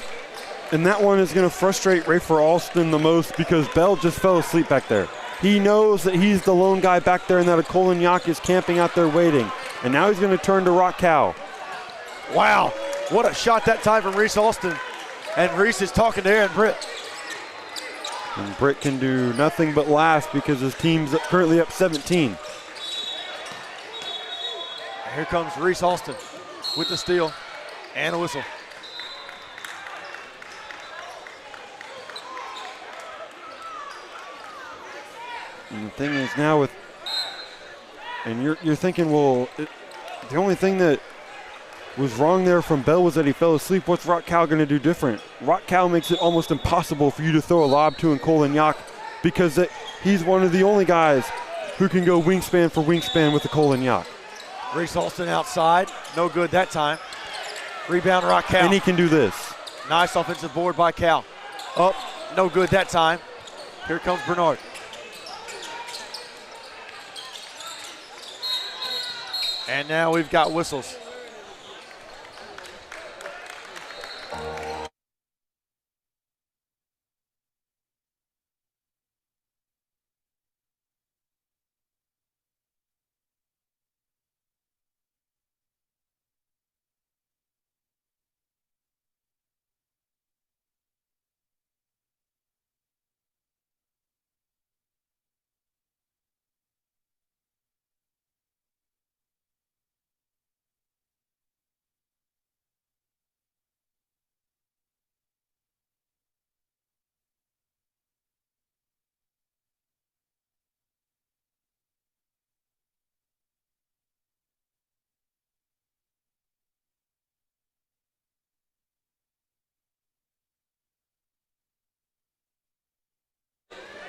And that one is going to frustrate Rafer Alston the most because Bell just fell asleep back there. He knows that he's the lone guy back there and that a Colin Yock is camping out there waiting. And now he's going to turn to Rock Cow. Wow, what a shot that time from Reese Austin. And Reese is talking to Aaron Britt. And Britt can do nothing but laugh because his team's currently up 17. Here comes Reese Austin with the steal and a whistle. And the thing is now with, and you're thinking, well, the only thing that was wrong there from Bell was that he fell asleep. What's Rock Cow going to do different? Rock Cow makes it almost impossible for you to throw a lob to and Colin Yock because he's one of the only guys who can go wingspan for wingspan with the Colin Yacht. Reese Alston outside. No good that time. Rebound, Rock Cal. And he can do this. Nice offensive board by Cal. Up, no good that time. Here comes Bernard. And now we've got whistles.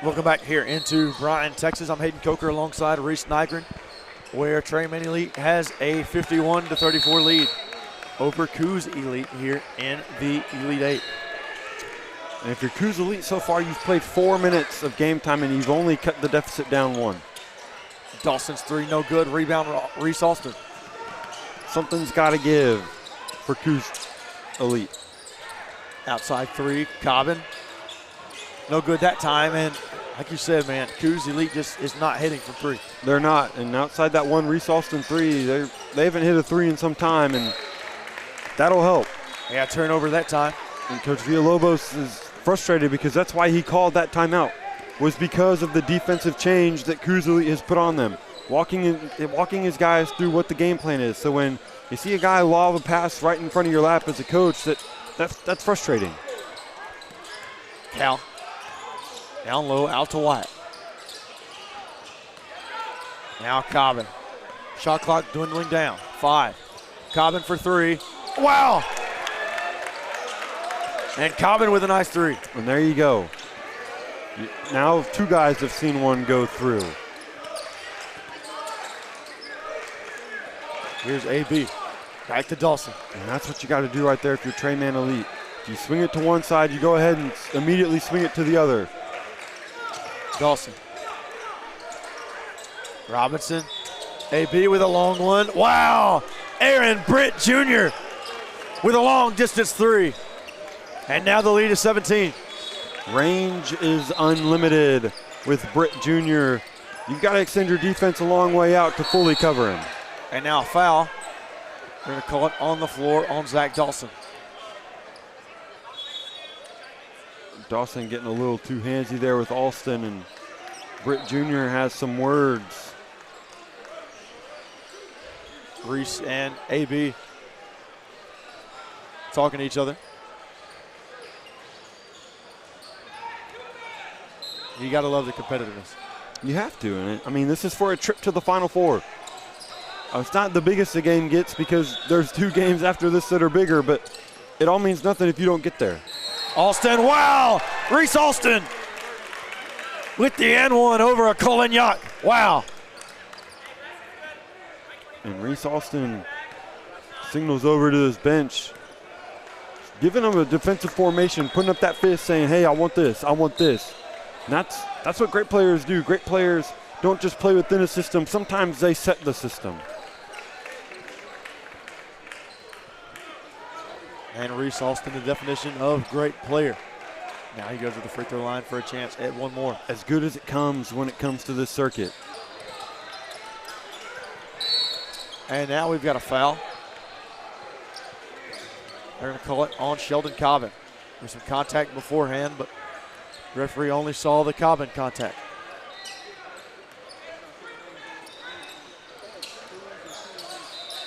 Welcome back here into Bryan, Texas. I'm Hayden Coker alongside Reese Nygren, where Trey Man Elite has a 51-34 lead over Coos Elite here in the Elite Eight. And if you're Coos Elite so far, you've played 4 minutes of game time and you've only cut the deficit down 1. Dawson's three, no good. Rebound, Reese Alston. Something's got to give for Coos Elite. Outside three, Cobbin. No good that time, and like you said, man, Coos Elite just is not hitting from three. They're not, and outside that one Reese Alston three, they haven't hit a three in some time, and that'll help. Yeah, turnover that time. And Coach Villalobos is frustrated because that's why he called that timeout, was because of the defensive change that Coos Elite has put on them, walking his guys through what the game plan is. So when you see a guy lob a pass right in front of your lap as a coach, that's frustrating. Cal. Down low, out to Wyatt. Now Cobbin. Shot clock dwindling down. 5. Cobbin for 3. Wow! And Cobbin with a nice 3. And there you go. Now 2 guys have seen one go through. Here's AB. Back to Dawson. And that's what you got to do right there if you're Trey Man Elite. If you swing it to one side, you go ahead and immediately swing it to the other. Dawson. Robinson. AB with a long one. Wow! Aaron Britt Jr. with a long distance 3. And now the lead is 17. Range is unlimited with Britt Jr. You've got to extend your defense a long way out to fully cover him. And now a foul. We're going to call it on the floor on Zach Dawson. Dawson getting a little too handsy there with Alston, and Britt Jr. has some words. Reese and AB talking to each other. You got to love the competitiveness. You have to, and I mean, this is for a trip to the Final Four. It's not the biggest the game gets because there's 2 games after this that are bigger, but it all means nothing if you don't get there. Alston, wow! Reese Alston with the N1 over a Colin Yacht. Wow. And Reese Alston signals over to his bench, giving him a defensive formation, putting up that fist saying, hey, I want this, I want this. And that's what great players do. Great players don't just play within a system. Sometimes they set the system. And Reese Alston, the definition of great player. Now he goes to the free throw line for a chance at one more. As good as it comes when it comes to this circuit. And now we've got a foul. They're going to call it on Sheldon Cobbin. There's some contact beforehand, but the referee only saw the Cobbin contact.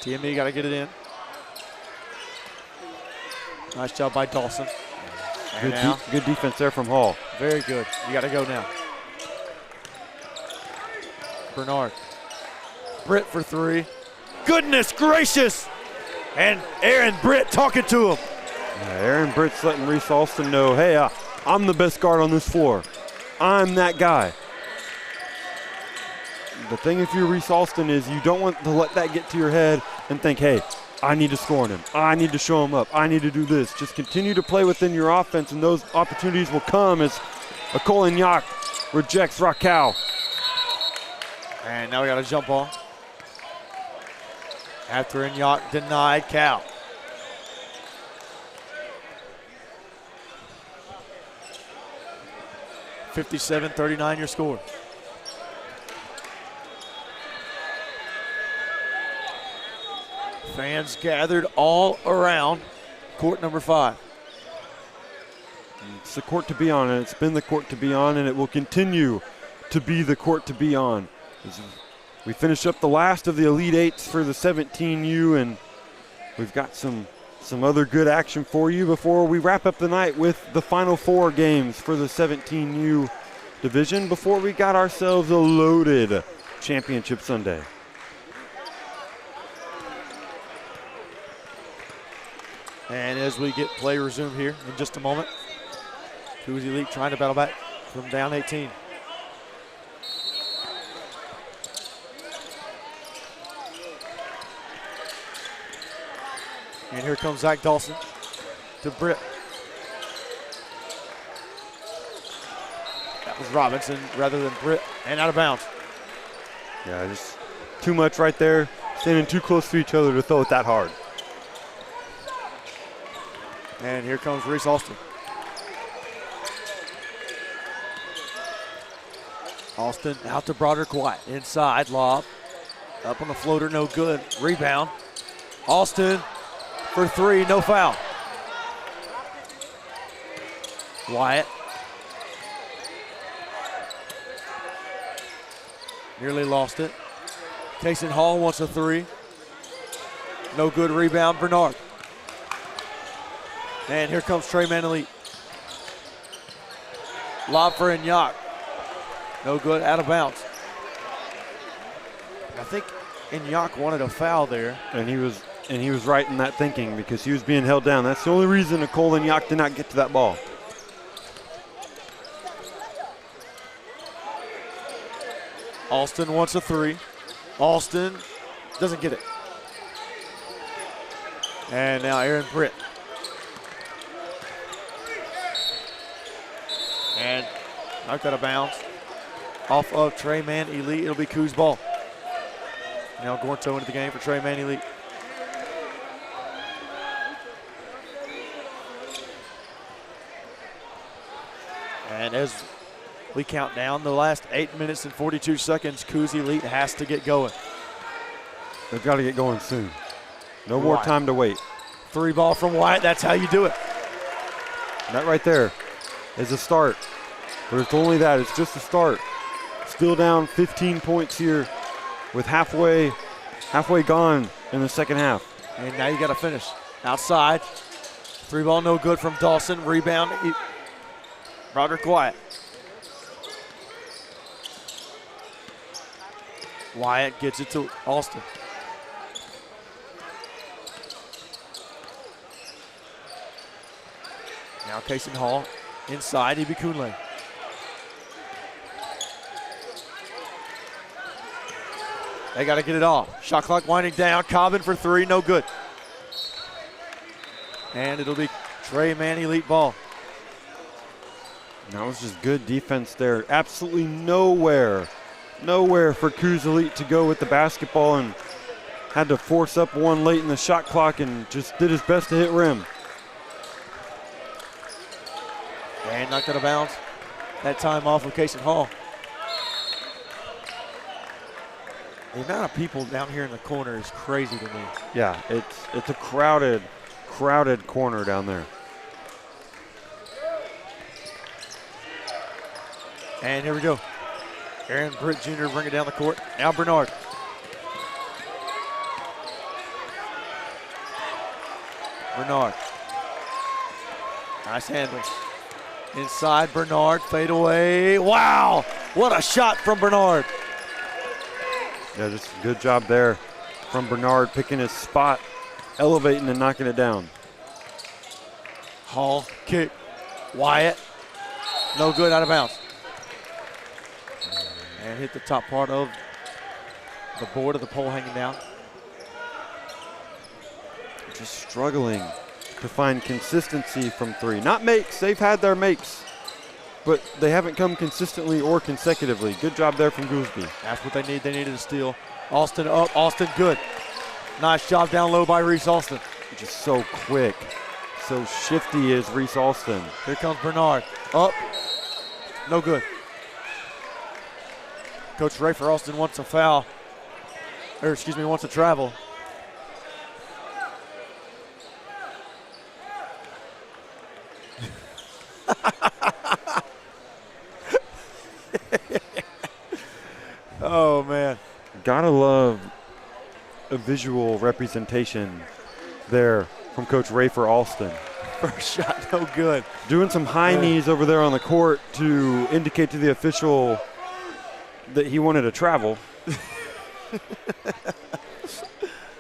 TME got to get it in. Nice job by Dawson. Good defense there from Hall. Very good. You got to go now. Bernard. Britt for 3. Goodness gracious! And Aaron Britt talking to him. Yeah, Aaron Britt's letting Reese Alston know, hey, I'm the best guard on this floor. I'm that guy. The thing if you're Reese Alston is you don't want to let that get to your head and think, hey, I need to score on him. I need to show him up. I need to do this. Just continue to play within your offense, and those opportunities will come as a Colin Yock rejects Raquel. And now we got a jump ball. After Yock denied Cal. (57-39) your score. Fans gathered all around court number 5. It's the court to be on, and it's been the court to be on, and it will continue to be the court to be on. As we finish up the last of the Elite Eights for the 17U, and we've got some other good action for you before we wrap up the night with the final 4 games for the 17U division before we got ourselves a loaded championship Sunday. And as we get play resumed here in just a moment, Coos Elite trying to battle back from down 18. And here comes Zach Dawson to Britt. That was Robinson rather than Britt, and out of bounds. Yeah, just too much right there, standing too close to each other to throw it that hard. And here comes Reese Alston. Alston out to Broderick White. Inside, lob. Up on the floater, no good. Rebound. Alston for 3, no foul. Wyatt. Nearly lost it. Kason Hall wants a 3. No good, rebound, Bernard. And here comes Trey Manelite. Lob for Yock. No good, out of bounds. I think Yock wanted a foul there. And he was right in that thinking because he was being held down. That's the only reason Nicole Yock did not get to that ball. Alston wants a 3. Alston doesn't get it. And now Aaron Britt. And knocked out of bounds. Off of Trey Man Elite. It'll be Coos ball. Now Gorto into the game for Trey Man Elite. And as we count down the last 8 minutes and 42 seconds, Coos Elite has to get going. They've got to get going soon. No more time to wait. 3 ball from Wyatt. That's how you do it. That right there is a start. But it's only that. It's just a start. Still down 15 points here with halfway gone in the second half. And now you got to finish. Outside. 3 ball no good from Dawson. Rebound. Broderick Wyatt. Wyatt gets it to Alston. Now Kason Hall inside, Ibi Kunle. They got to get it off. Shot clock winding down. Cobbin for 3, no good. And it'll be Trey Man Elite ball. That was just good defense there. Absolutely nowhere for Coos Elite to go with the basketball, and had to force up one late in the shot clock and just did his best to hit rim. And knocked out of bounds. That time off of Kason Hall. The amount of people down here in the corner is crazy to me. Yeah, it's a crowded corner down there. And here we go. Aaron Britt Jr. bring it down the court. Now Bernard. Bernard. Nice handle. Inside Bernard, fade away. Wow, what a shot from Bernard. Yeah, just a good job there from Bernard, picking his spot, elevating and knocking it down. Hall kick. Wyatt. No good, out of bounds. And hit the top part of the board of the pole hanging down. Just struggling to find consistency from three. Not makes, they've had their makes, but they haven't come consistently or consecutively. Good job there from Goolsby. That's what they need. They needed a steal. Austin up. Austin good. Nice job down low by Reese Austin. Just so quick, so shifty is Reese Austin. Here comes Bernard. Up. No good. Coach Rafer Austin wants a foul. Or excuse me, wants a travel. Oh, man. Gotta love a visual representation there from Coach Rafer Alston. First shot, no good. Doing some high knees over there on the court to indicate to the official that he wanted to travel.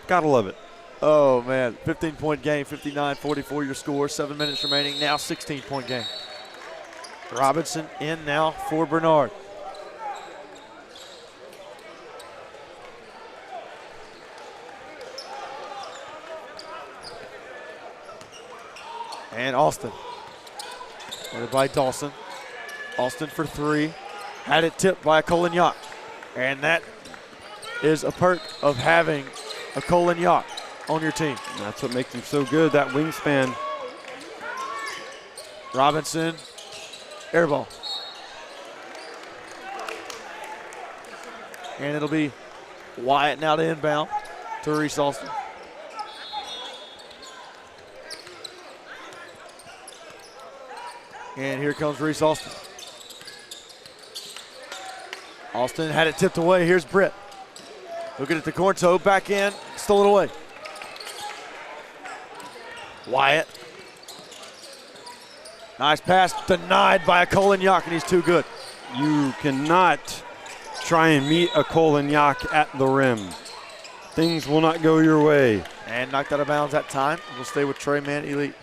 Gotta love it. Oh, man. 15-point game, 59-44 your score. 7 minutes remaining. Now 16-point game. Robinson in now for Bernard. And Austin. Ordered by Dawson. Austin for three. Had it tipped by a Colin-Yacht. And that is a perk of having a Colin-Yacht on your team. That's what makes him so good, that wingspan. Robinson, air ball. And it'll be Wyatt now to inbound to Reese Austin. And here comes Reese Austin. Austin had it tipped away. Here's Britt. Look at it to Corntoe, back in, stole it away. Wyatt. Nice pass, denied by a Colin-Yacht, and he's too good. You cannot try and meet a Colin-Yacht at the rim. Things will not go your way. And knocked out of bounds that time. We'll stay with Trey Man Elite.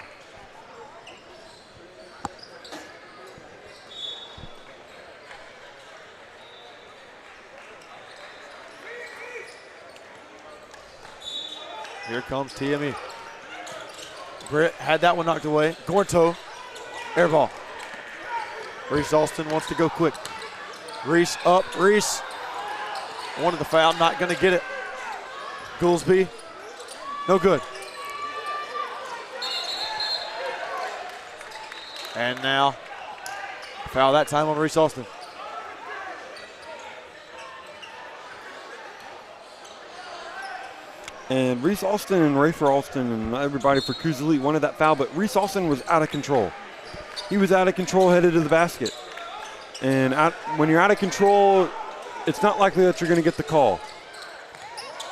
Here comes TME. Britt had that one knocked away. Gorto, air ball. Reese Austin wants to go quick. Reese up, Reese. Wanted the foul, not gonna get it. Goolsby, no good. And now, foul that time on Reese Austin. And Reese Austin and Rafer Austin and everybody for Coos Elite wanted that foul, but Reese Austin was out of control. He was out of control headed to the basket. And when you're out of control, it's not likely that you're going to get the call.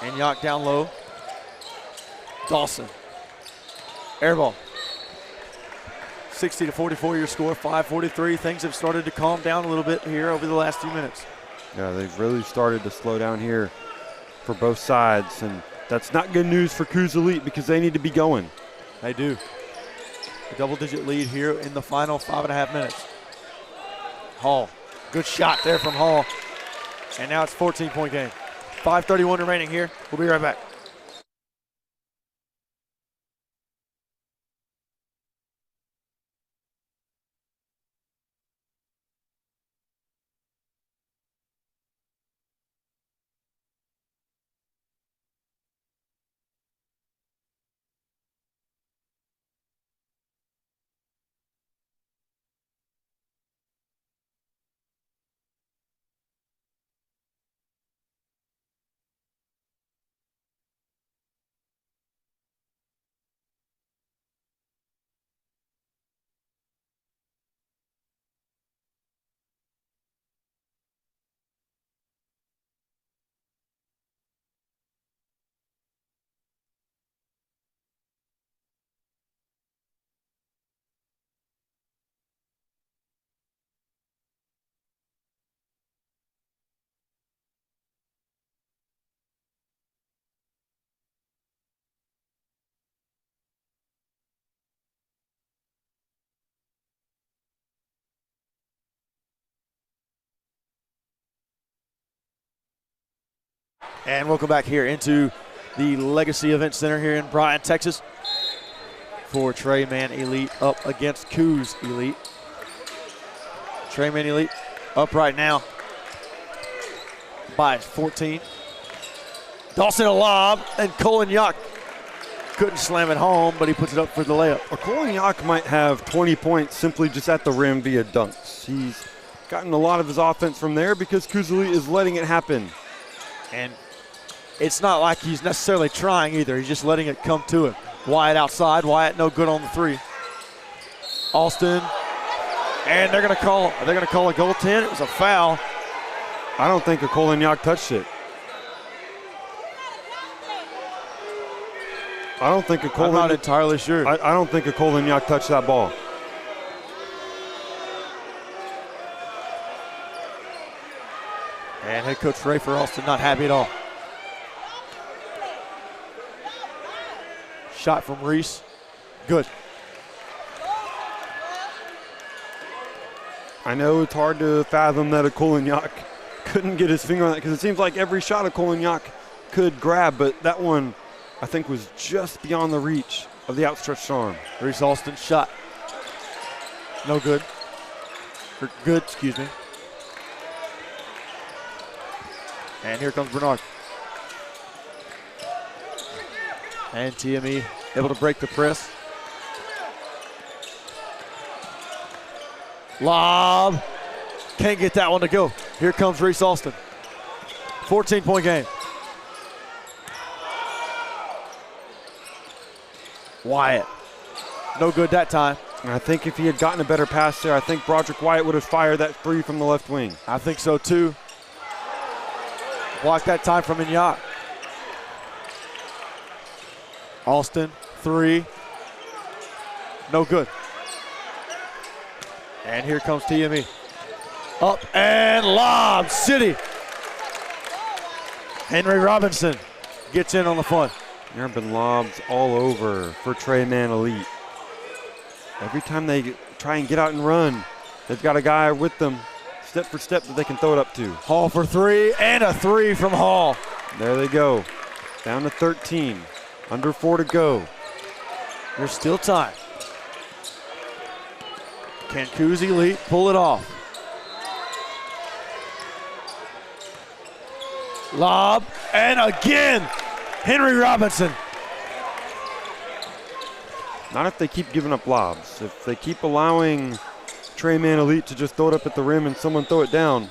And Yacht down low. Dawson. Air ball. 60-44 your score, 5:43. Things have started to calm down a little bit here over the last few minutes. Yeah, they've really started to slow down here for both sides. And that's not good news for Coos Elite because they need to be going. They do. A double-digit lead here in the final 5.5 minutes. Hall, good shot there from Hall. And now it's 14-point game. 5:31 remaining here. We'll be right back. And welcome back here into the Legacy Event Center here in Bryan, Texas, for Trey Man Elite up against Coos Elite. Trey Man Elite up right now by 14. Dawson a lob, and Colin Yock couldn't slam it home, but he puts it up for the layup. Colin Yock might have 20 points simply just at the rim via dunks. He's gotten a lot of his offense from there because Coos Elite is letting it happen. And it's not like he's necessarily trying either. He's just letting it come to him. Wyatt outside. Wyatt no good on the three. Alston, and they're going to call a goaltend. It was a foul. I don't think a Colin Yock touched it. I don't think a Colin. I'm not entirely sure. I don't think a Colin Yock touched that ball. And head coach Rafer Alston not happy at all. Shot from Reese. Good. I know it's hard to fathom that a Colin Yock couldn't get his finger on that because it seems like every shot a Colin Yock could grab, but that one I think was just beyond the reach of the outstretched arm. Reese Alston shot. No good. Or good, excuse me. And here comes Bernard. And TME able to break the press. Lob. Can't get that one to go. Here comes Reese Alston. 14-point game. Wyatt. No good that time. And I think if he had gotten a better pass there, I think Broderick Wyatt would have fired that three from the left wing. I think so too. Blocked that time from Inyok. Alston, three. No good. And here comes TME. Up and lob, City. Henry Robinson gets in on the fun. There have been lobs all over for Trey Man Elite. Every time they try and get out and run, they've got a guy with them, step for step, that they can throw it up to. Hall for three, and a three from Hall. There they go. Down to 13. Under 4 to go. There's still time. Can Coos Elite pull it off? Lob, and again, Henry Robinson. Not if they keep giving up lobs. If they keep allowing Trey Man Elite to just throw it up at the rim and someone throw it down.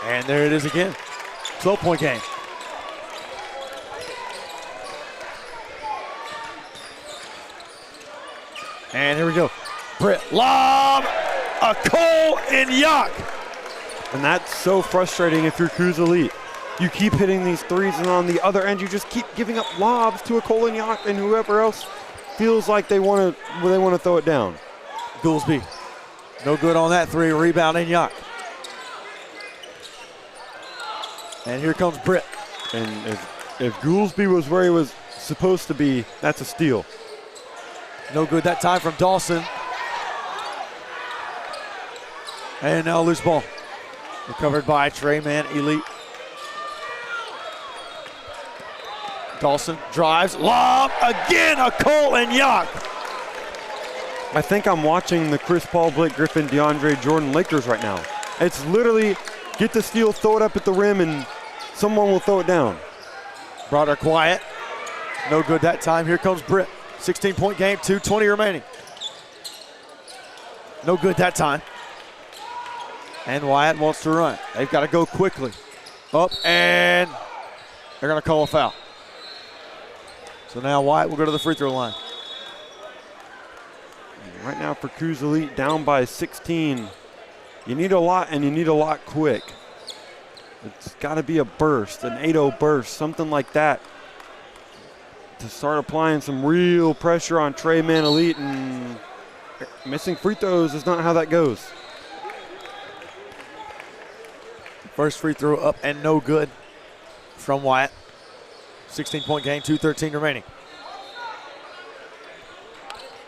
And there it is again. 12-point game. And here we go. Britt, lob, a Cole and Yock. And that's so frustrating if you're Coos Elite. You keep hitting these threes, and on the other end, you just keep giving up lobs to a Colin Yock and whoever else feels like they want to throw it down. Goolsby, no good on that three. Rebound in Yock. And here comes Britt. And if Goolsby was where he was supposed to be, that's a steal. No good that time from Dawson. And now loose ball. Recovered by Trey Man Elite. Dawson drives, lob, again a Cole and Yock. I think I'm watching the Chris Paul, Blake Griffin, DeAndre Jordan Lakers right now. It's literally get the steal, throw it up at the rim, and someone will throw it down. Broderick Wyatt. No good that time. Here comes Britt. 16-point game, 2:20 remaining. No good that time. And Wyatt wants to run. They've got to go quickly. Up, and they're going to call a foul. So now Wyatt will go to the free throw line. Right now for Coos Elite, down by 16. You need a lot, and you need a lot quick. It's got to be a burst, an 8-0 burst, something like that, to start applying some real pressure on Trey Man Elite, and missing free throws is not how that goes. First free throw up and no good from Wyatt. 16-point game, 2:13 remaining.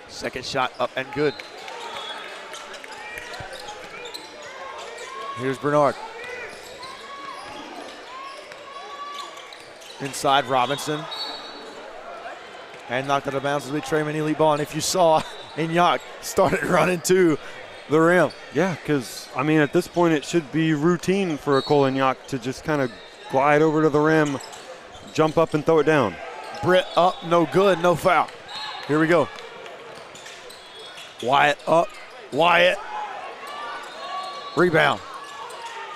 Second shot up and good. Here's Bernard. Inside Robinson. And knocked out of bounds as we Trayman elite ball. And if you saw, Inyok started running to the rim. Yeah, because, I mean, at this point it should be routine for a Kolenyak to just kind of glide over to the rim, jump up and throw it down. Britt up, no good, no foul. Here we go. Wyatt up, Wyatt. Rebound.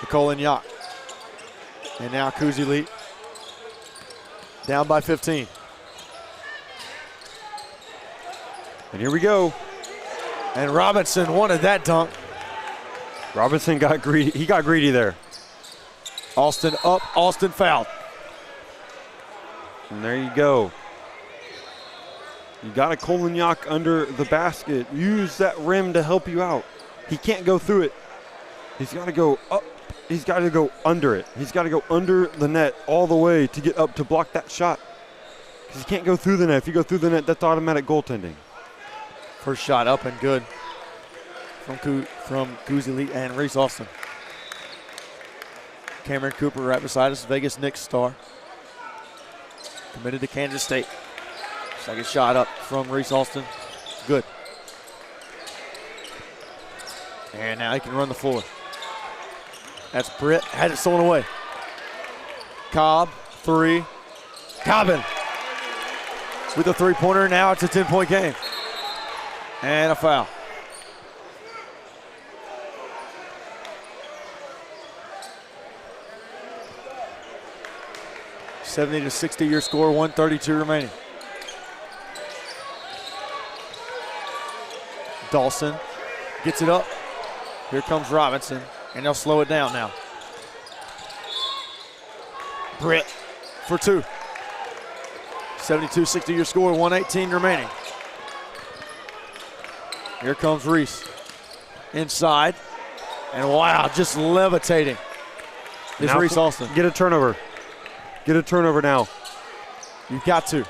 Nicole Inyok. And now Kuzi Elite down by 15. And here we go. And Robinson wanted that dunk. Robinson got greedy. He got greedy there. Austin up, Austin fouled. And there you go. You got a Kolenyak under the basket. Use that rim to help you out. He can't go through it. He's got to go up. He's got to go under it. He's got to go under the net all the way to get up to block that shot. Because he can't go through the net. If you go through the net, that's automatic goaltending. First shot up and good from Kuzi Elite and Reese Austin. Cameron Cooper right beside us, Vegas Knicks star. Committed to Kansas State. Second shot up from Reese Austin. Good. And now he can run the floor. That's Britt. Had it stolen away. Cobb, three. Cobbin with a three-pointer. Now it's a 10-point game. And a foul. $70 to 60 your score, 132 remaining. Dawson gets it up. Here comes Robinson, and they'll slow it down now. Britt for two. 72-60 your score, 118 remaining. Here comes Reese. Inside. And wow, just levitating. Is Reese Austin. Get a turnover. Get a turnover now. You've got to.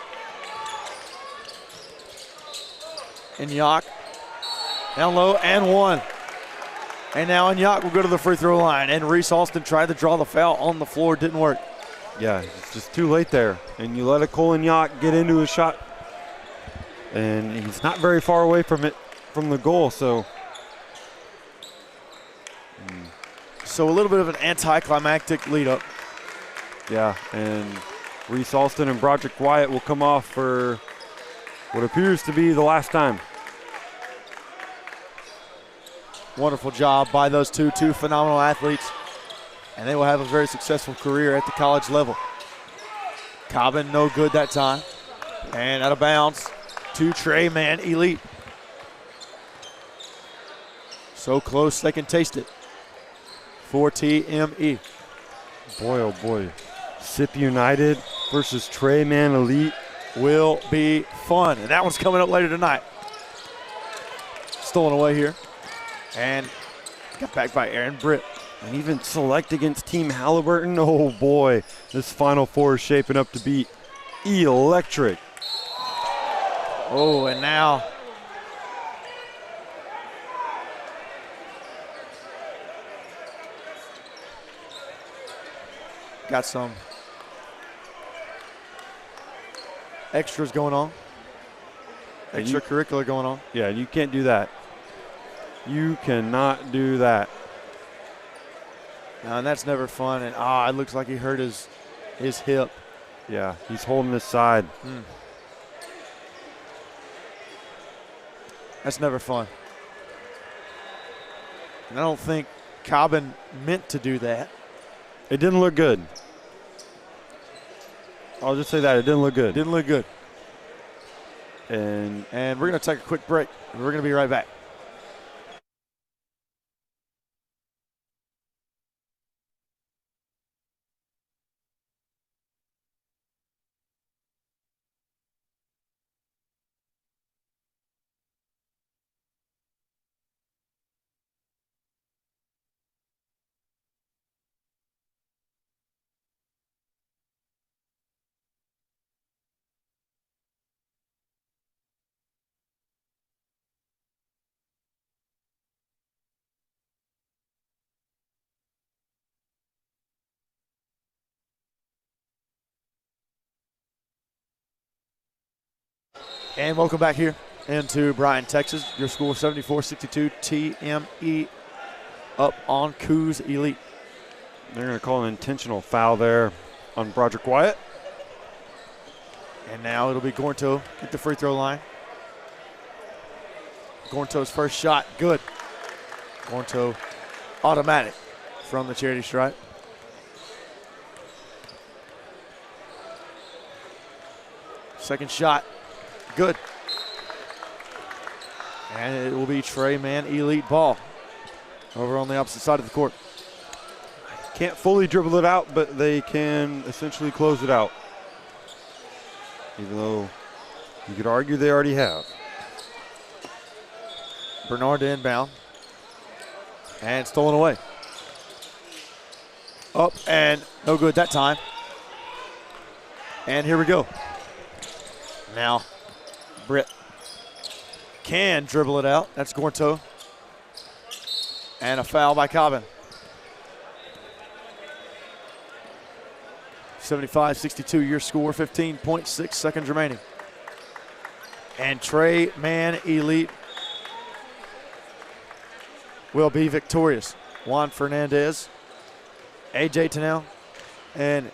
Inyok. Down low and one. And now Inyok will go to the free throw line. And Reese Austin tried to draw the foul on the floor. Didn't work. Yeah, it's just too late there. And you let a Kolenyak get into a shot. And he's not very far away from it, from the goal, so. So a little bit of an anticlimactic lead up. Yeah, and Reese Austin and Broderick Wyatt will come off for what appears to be the last time. Wonderful job by those two phenomenal athletes. And they will have a very successful career at the college level. Cobbin, no good that time. And out of bounds to Trayman Elite. So close they can taste it for TME. Boy, oh boy. SIP United versus Trayman Elite. Will be fun. And that one's coming up later tonight. Stolen away here. And got back by Aaron Britt. And even select against Team Halliburton. Oh boy, this Final Four is shaping up to be electric. Oh, and now got some extras going on. Extracurricular going on. Yeah, you can't do that. You cannot do that. And that's never fun. And it looks like he hurt his hip. Yeah, he's holding his side. That's never fun. And I don't think Cobbin meant to do that. It didn't look good. I'll just say that. It didn't look good. Didn't look good. And we're going to take a quick break. We're going to be right back. And welcome back here into Bryan, Texas. Your score 74-62 TME up on Coos Elite. They're going to call an intentional foul there on Broderick Wyatt. And now it'll be Gornto at the free throw line. Gornto's first shot, good. Gornto automatic from the charity stripe. Second shot, good. And it will be Trey Man Elite ball over on the opposite side of the court. Can't fully dribble it out, but they can essentially close it out. Even though you could argue they already have. Bernard to inbound. And stolen away. Up and no good that time. And here we go. Now, Britt can dribble it out. That's Gornto. And a foul by Cobbin. 75-62 your score, 15.6 seconds remaining. And Trey Man Elite will be victorious. Juan Fernandez, AJ Tennell, and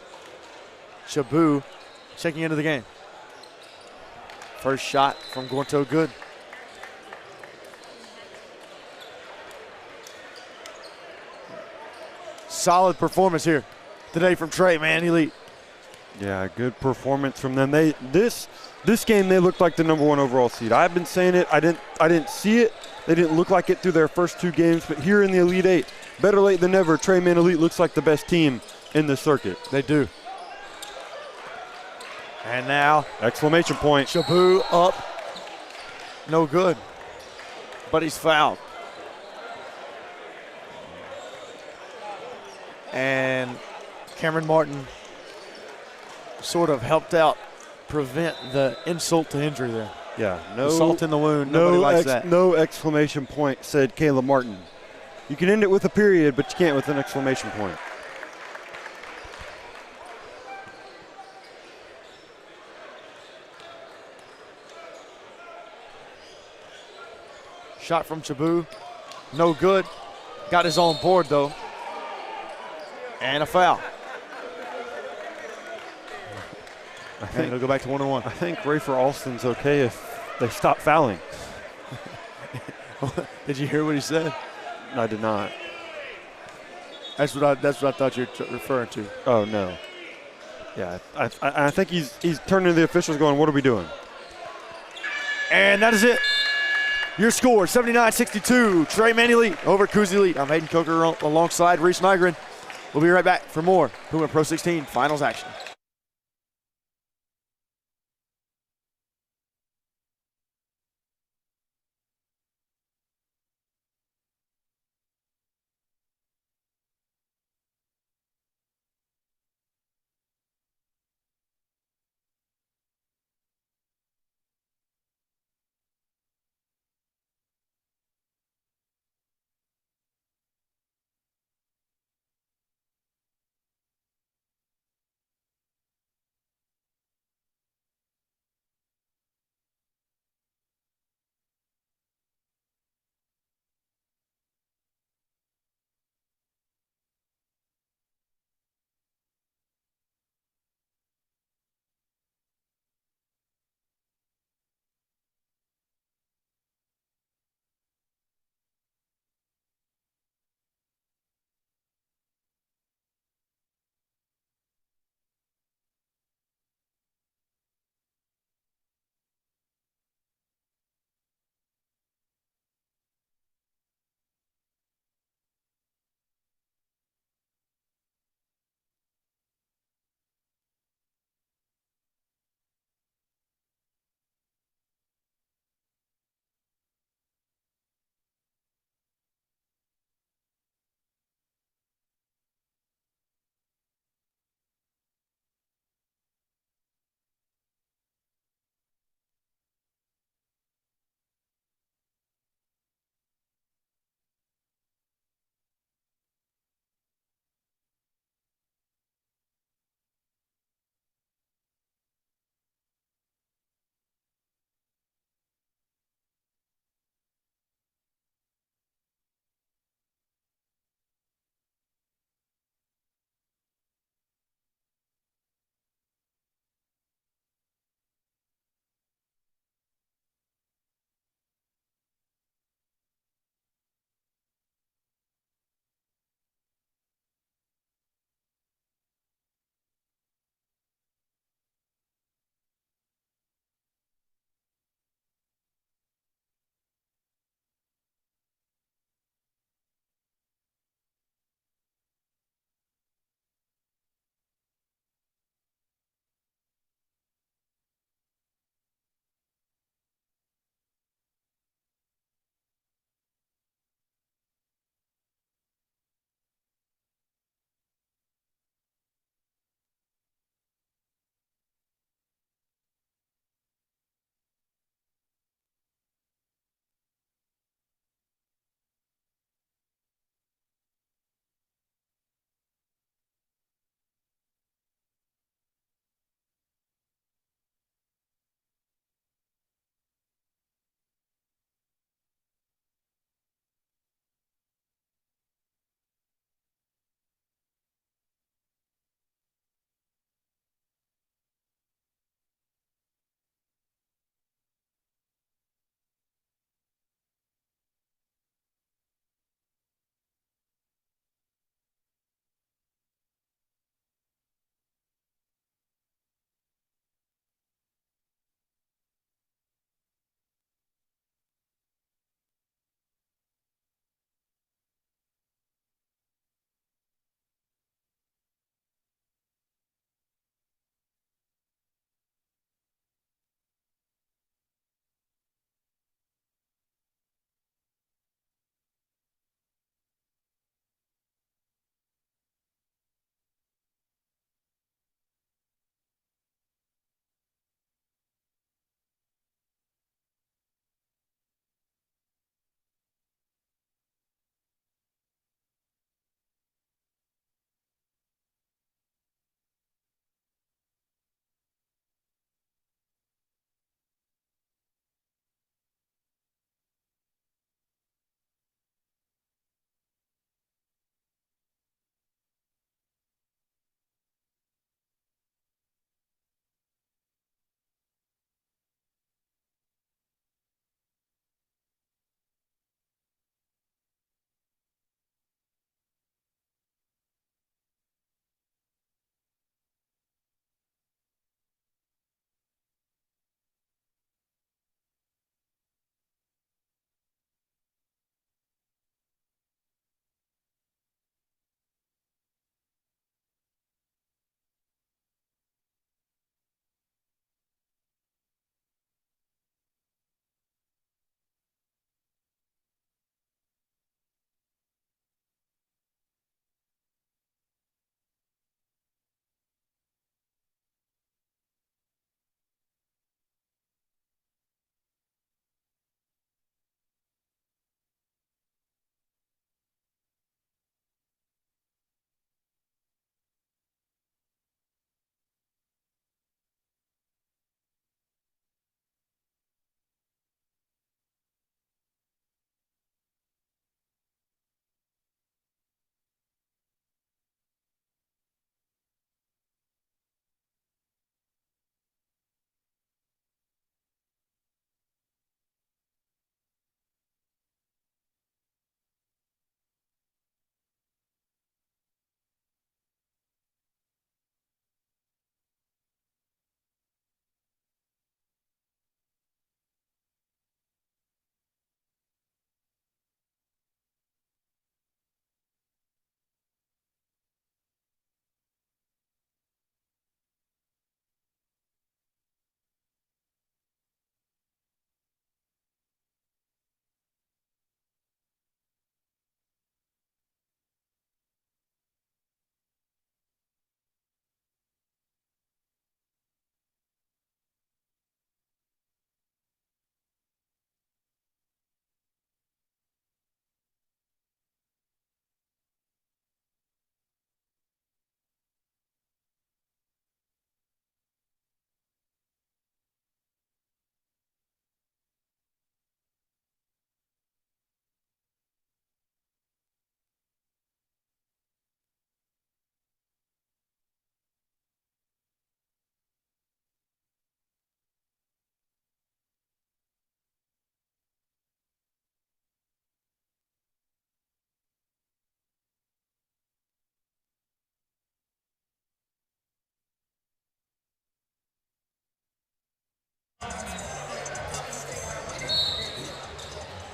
Shabu checking into the game. First shot from Gornto, good. Solid performance here today from Trey Man Elite. Yeah, good performance from them. This game they looked like the #1 overall seed. I've been saying it. I didn't see it. They didn't look like it through their first 2 games, but here in the Elite 8, better late than never, Trey Man Elite looks like the best team in the circuit. They do. And now Exclamation point. Shabu up, no good, but he's fouled. And Cameron Martin sort of helped out prevent the insult to injury there. Yeah, The salt in the wound, nobody likes that. No exclamation point, said Caleb Martin. You can end it with a period, but you can't with an exclamation point. Shot from Shabu, no good. Got his own board though. And a foul. And it'll go back to 1-1. I think Rafer Alston's okay if they stop fouling. Did you hear what he said? I did not. That's what I thought you were referring to. Oh, no. Yeah, I think he's turning to the officials going, what are we doing? And that is it. Your score, 79-62. Trey Man Elite over Coos Elite. I'm Hayden Coker alongside Reese Nygren. We'll be right back for more Puma Pro 16 Finals action.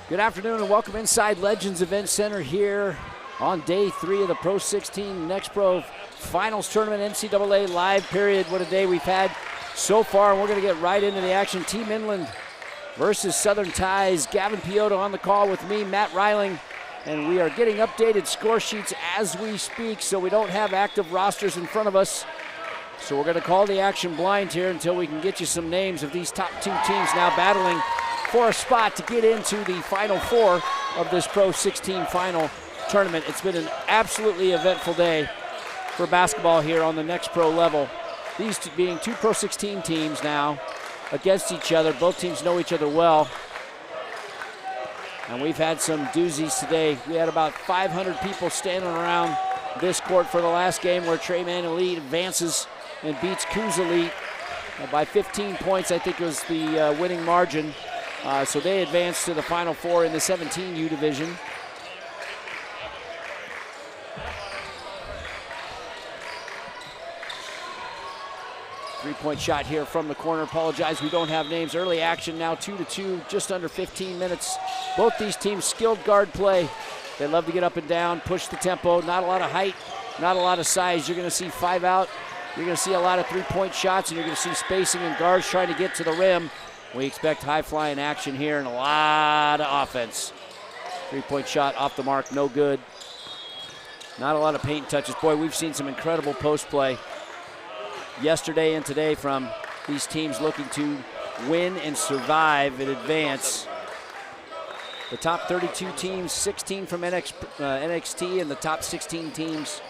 Good afternoon and welcome inside Legends Event Center here on day 3 of the Pro 16 NXTPRO Finals Tournament NCAA live period. What a day we've had so far, and we're going to get right into the action. Team Inland versus Southern Ties. Gavin Piotto on the call with me, Matt Reiling, and we are getting updated score sheets as we speak, so we don't have active rosters in front of us. So we're going to call the action blind here until we can get you some names of these top 2 teams now battling for a spot to get into the Final Four of this Pro 16 final tournament. It's been an absolutely eventful day for basketball here on the NXTPRO level. These being 2 Pro 16 teams now against each other. Both teams know each other well. And we've had some doozies today. We had about 500 people standing around this court for the last game where Treyman Elite advances and beats Coos Elite by 15 points. I think it was the winning margin. So they advance to the Final Four in the 17U division. Three-point shot here from the corner. Apologize, we don't have names. Early action now, 2-2, just under 15 minutes. Both these teams skilled guard play. They love to get up and down, push the tempo. Not a lot of height, not a lot of size. You're going to see 5 out. You're going to see a lot of three-point shots, and you're going to see spacing and guards trying to get to the rim. We expect high-flying action here and a lot of offense. Three-point shot off the mark, no good. Not a lot of paint touches. Boy, we've seen some incredible post play yesterday and today from these teams looking to win and survive and advance. The top 32 teams, 16 from NXT, and the top 16 teams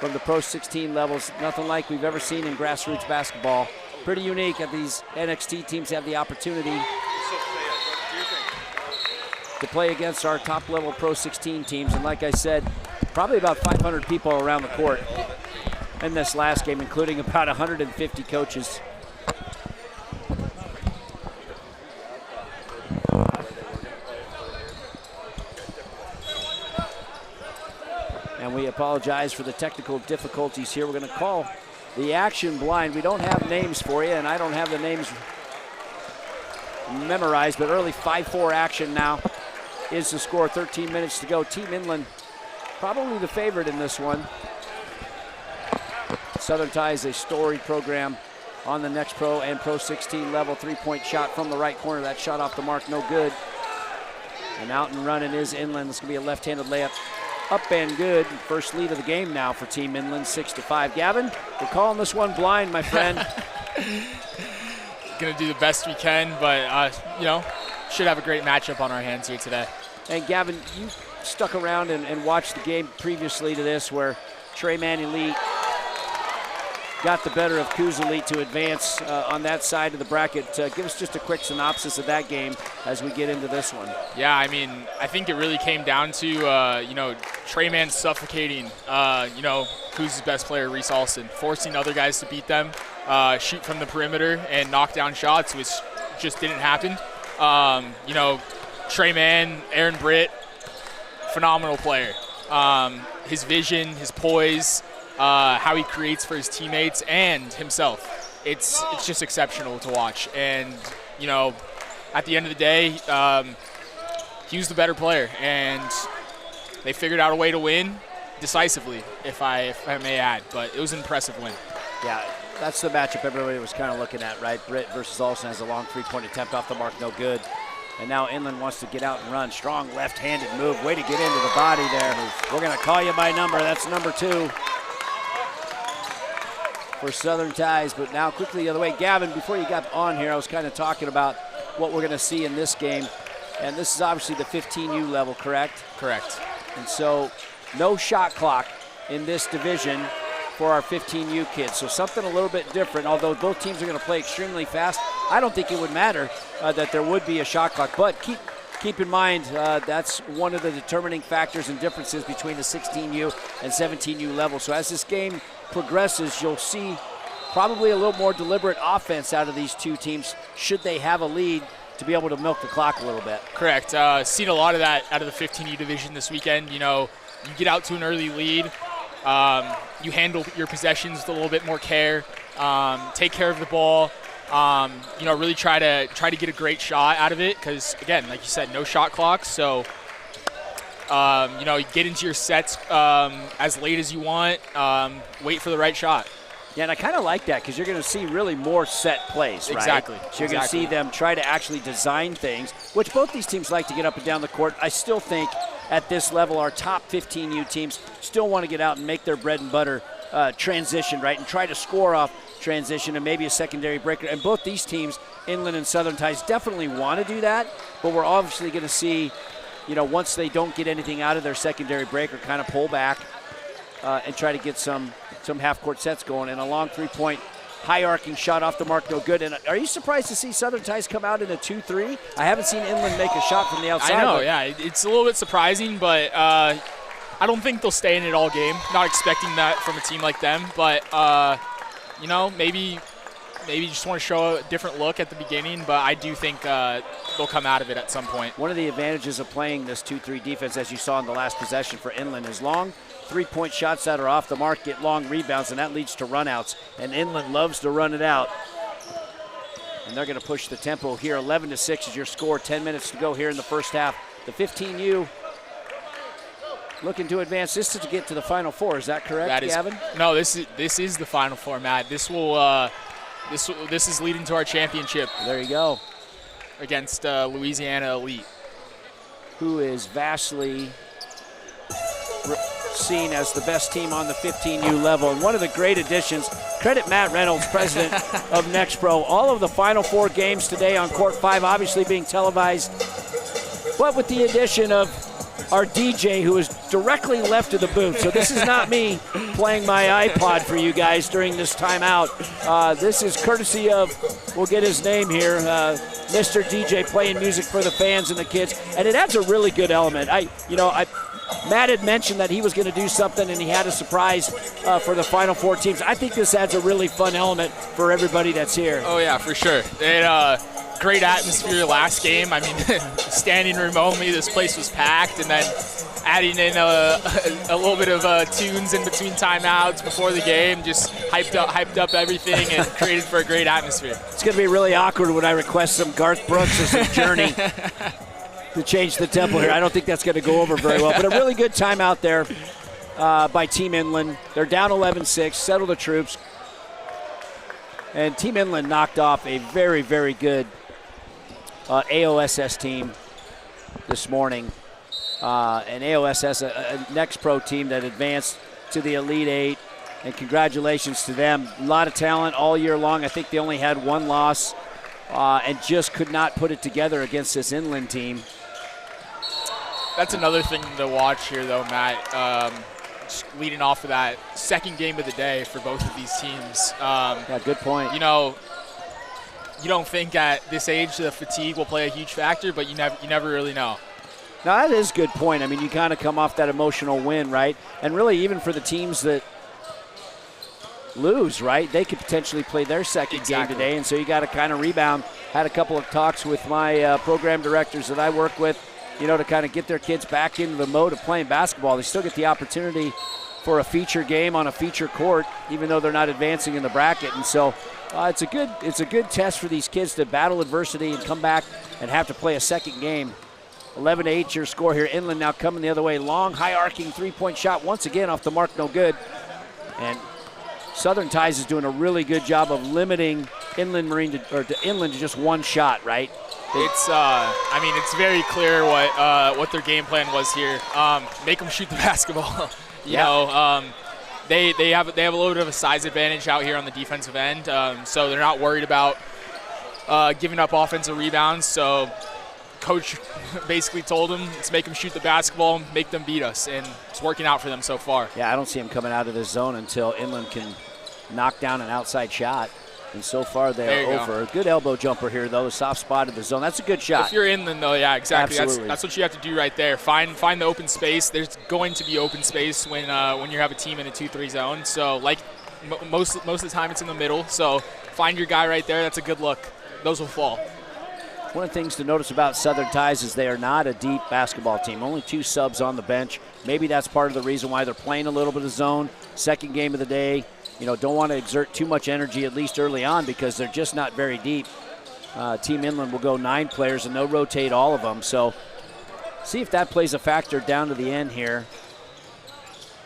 from the Pro 16 levels. Nothing like we've ever seen in grassroots basketball. Pretty unique that these NXT teams have the opportunity to play against our top-level Pro 16 teams. And like I said, probably about 500 people around the court in this last game, including about 150 coaches. And we apologize for the technical difficulties here. We're going to call the action blind. We don't have names for you, and I don't have the names memorized, but early 5-4 action now is the score. 13 minutes to go. Team Inland probably the favorite in this one. Southern Ties, a storied program on the NXTPRO and Pro 16 level. Three-point shot from the right corner. That shot off the mark, no good. And out and running is Inland. This is going to be a left-handed layup. Up and good. First lead of the game now for Team Inland, 6-5. Gavin, we're calling this one blind, my friend. Going to do the best we can, but, should have a great matchup on our hands here today. And Gavin, you stuck around and watched the game previously to this where Treyman Elite got the better of Coos Elite to advance on that side of the bracket. Give us just a quick synopsis of that game as we get into this one. Yeah, I mean, I think it really came down to, Treyman suffocating, Coos' best player, Reese Alston, forcing other guys to beat them, shoot from the perimeter and knock down shots, which just didn't happen. Treyman, Aaron Britt, phenomenal player. His vision, his poise, how he creates for his teammates and himself. It's just exceptional to watch. And, at the end of the day, he was the better player. And they figured out a way to win decisively, if I may add. But it was an impressive win. Yeah, that's the matchup everybody was kind of looking at, right? Britt versus Alston has a long three-point attempt off the mark, no good. And now Inland wants to get out and run. Strong left-handed move. Way to get into the body there. We're going to call you by number. That's number 2 for Southern Ties. But now quickly the other way. Gavin, before you got on here, I was kind of talking about what we're going to see in this game. And this is obviously the 15U level, correct? Correct. And so no shot clock in this division for our 15U kids. So something a little bit different. Although both teams are going to play extremely fast, I don't think it would matter that there would be a shot clock. But keep in mind, that's one of the determining factors and differences between the 16U and 17U level. So as this game progresses, you'll see probably a little more deliberate offense out of these two teams should they have a lead to be able to milk the clock a little bit. Correct. Seen a lot of that out of the 15U division this weekend. You get out to an early lead. You handle your possessions with a little bit more care. Take care of the ball. Really try to get a great shot out of it because, again, like you said, no shot clock. So, get into your sets as late as you want. Wait for the right shot. Yeah, and I kind of like that because you're going to see really more set plays, right? Exactly. So you're going to see them try to actually design things, which both these teams like to get up and down the court. I still think at this level, our top 15U teams still want to get out and make their bread and butter transition, right, and try to score off transition and maybe a secondary breaker. And both these teams, Inland and Southern Ties, definitely want to do that, but we're obviously going to see, once they don't get anything out of their secondary breaker, kind of pull back and try to get some half-court sets going. And a long three-point high-arcing shot off the mark, no good. And are you surprised to see Southern Ties come out in a 2-3? I haven't seen Inland make a shot from the outside. I know, yeah. It's a little bit surprising, but I don't think they'll stay in it all game. Not expecting that from a team like them, but maybe you just want to show a different look at the beginning, but I do think they'll come out of it at some point. One of the advantages of playing this 2-3 defense, as you saw in the last possession for Inland, is long three-point shots that are off the mark get long rebounds, and that leads to runouts, and Inland loves to run it out. And they're going to push the tempo here. 11-6 is your score. 10 minutes to go here in the first half. The 15U looking to advance. This is to get to the Final Four. Is that correct, Gavin? No, this is the Final Four, Matt. This is leading to our championship. There you go. Against Louisiana Elite, who is vastly seen as the best team on the 15U level. And one of the great additions, credit Matt Reynolds, president of NXTPRO. All of the Final Four games today on Court 5 obviously being televised, but with the addition of our DJ, who is directly left of the booth. So this is not me playing my iPod for you guys during this timeout. This is courtesy of, we'll get his name here, Mr. DJ playing music for the fans and the kids. And it adds a really good element. Matt had mentioned that he was going to do something and he had a surprise for the Final Four teams. I think this adds a really fun element for everybody that's here. Oh, yeah, for sure. Great atmosphere last game. I mean, standing room only, this place was packed, and then adding in a little bit of tunes in between timeouts before the game, just hyped up everything and created for a great atmosphere. It's going to be really awkward when I request some Garth Brooks or some Journey to change the tempo here. I don't think that's going to go over very well, but a really good timeout there by Team Inland. They're down 11-6, settle the troops. And Team Inland knocked off a very, very good AOSS team this morning. And AOSS, a NXTPRO team that advanced to the Elite Eight. And congratulations to them. A lot of talent all year long. I think they only had one loss and just could not put it together against this Inland team. That's another thing to watch here, though, Matt. Just leading off of that second game of the day for both of these teams. Yeah, good point. You don't think at this age the fatigue will play a huge factor, but you never really know. Now, that is a good point. I mean, you kind of come off that emotional win, right? And really, even for the teams that lose, right, they could potentially play their second game today, and so you got to kind of rebound. Had a couple of talks with my program directors that I work with, to kind of get their kids back into the mode of playing basketball. They still get the opportunity for a feature game on a feature court, even though they're not advancing in the bracket. And so it's a good test for these kids to battle adversity and come back and have to play a second game. 11-8 your score here. Inland now coming the other way. Long, high-arcing three-point shot once again off the mark, no good. And Southern Ties is doing a really good job of limiting Inland to just one shot, right? It's very clear what their game plan was here. Make them shoot the basketball. They have a little bit of a size advantage out here on the defensive end, so they're not worried about giving up offensive rebounds. So coach basically told them, let's make them shoot the basketball, make them beat us, and it's working out for them so far. Yeah, I don't see them coming out of this zone until Inland can knock down an outside shot. And so far they're over. Good elbow jumper here, though. The soft spot of the zone. That's a good shot. If you're Inland, though, yeah, exactly. Absolutely. That's what you have to do right there. Find the open space. There's going to be open space when you have a team in a 2-3 zone. So, like most of the time, it's in the middle. So find your guy right there. That's a good look. Those will fall. One of the things to notice about Southern Ties is they are not a deep basketball team. Only 2 subs on the bench. Maybe that's part of the reason why they're playing a little bit of zone. Second game of the day. don't want to exert too much energy, at least early on, because they're just not very deep. Team Inland will go 9 players, and they'll rotate all of them. So see if that plays a factor down to the end here.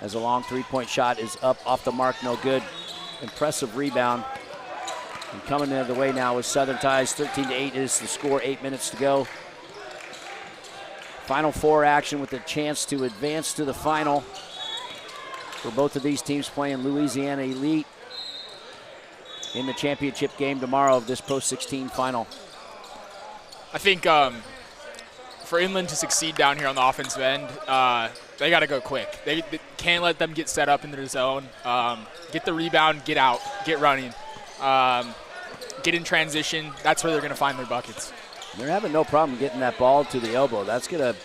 As a long three-point shot is up off the mark, no good. Impressive rebound. And coming the other way now is Southern Ties. 13-8 is the score, 8 minutes to go. Final 4 action with a chance to advance to the final for both of these teams playing Louisiana Elite in the championship game tomorrow of this Pro 16 final. I think for Inland to succeed down here on the offensive end, they got to go quick. They can't let them get set up into the zone. Get the rebound, get out, get running, get in transition. That's where they're going to find their buckets. They're having no problem getting that ball to the elbow. That's going to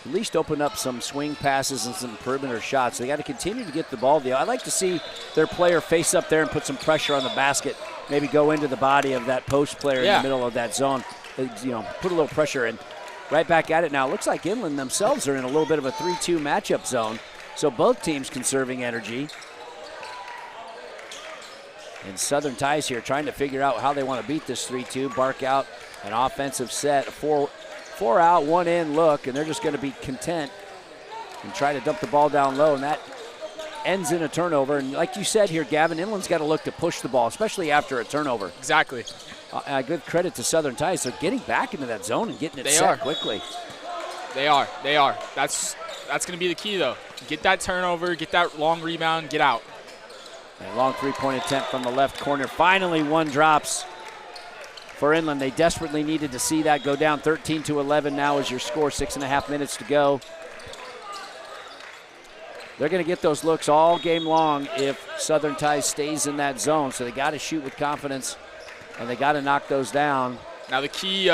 at least open up some swing passes and some perimeter shots. They got to continue to get the ball. I'd like to see their player face up there and put some pressure on the basket, maybe go into the body of that post player in the middle of that zone. Put a little pressure in. Right back at it now. Looks like Inland themselves are in a little bit of a 3-2 matchup zone. So both teams conserving energy. And Southern Ties here trying to figure out how they want to beat this 3-2. Bark out an offensive set, a four out, 1 in look, and they're just going to be content and try to dump the ball down low, and that ends in a turnover. And like you said here, Gavin, Inland's got to look to push the ball, especially after a turnover. Exactly. Good credit to Southern Ties. They're getting back into that zone and getting it set quickly. They are. That's going to be the key, though. Get that turnover, get that long rebound, get out. A long three-point attempt from the left corner. Finally, one drops for Inland. They desperately needed to see that go down. 13-11 now is your score, 6.5 minutes to go. They're going to get those looks all game long if Southern Ties stays in that zone. So they got to shoot with confidence, and they got to knock those down. Now the key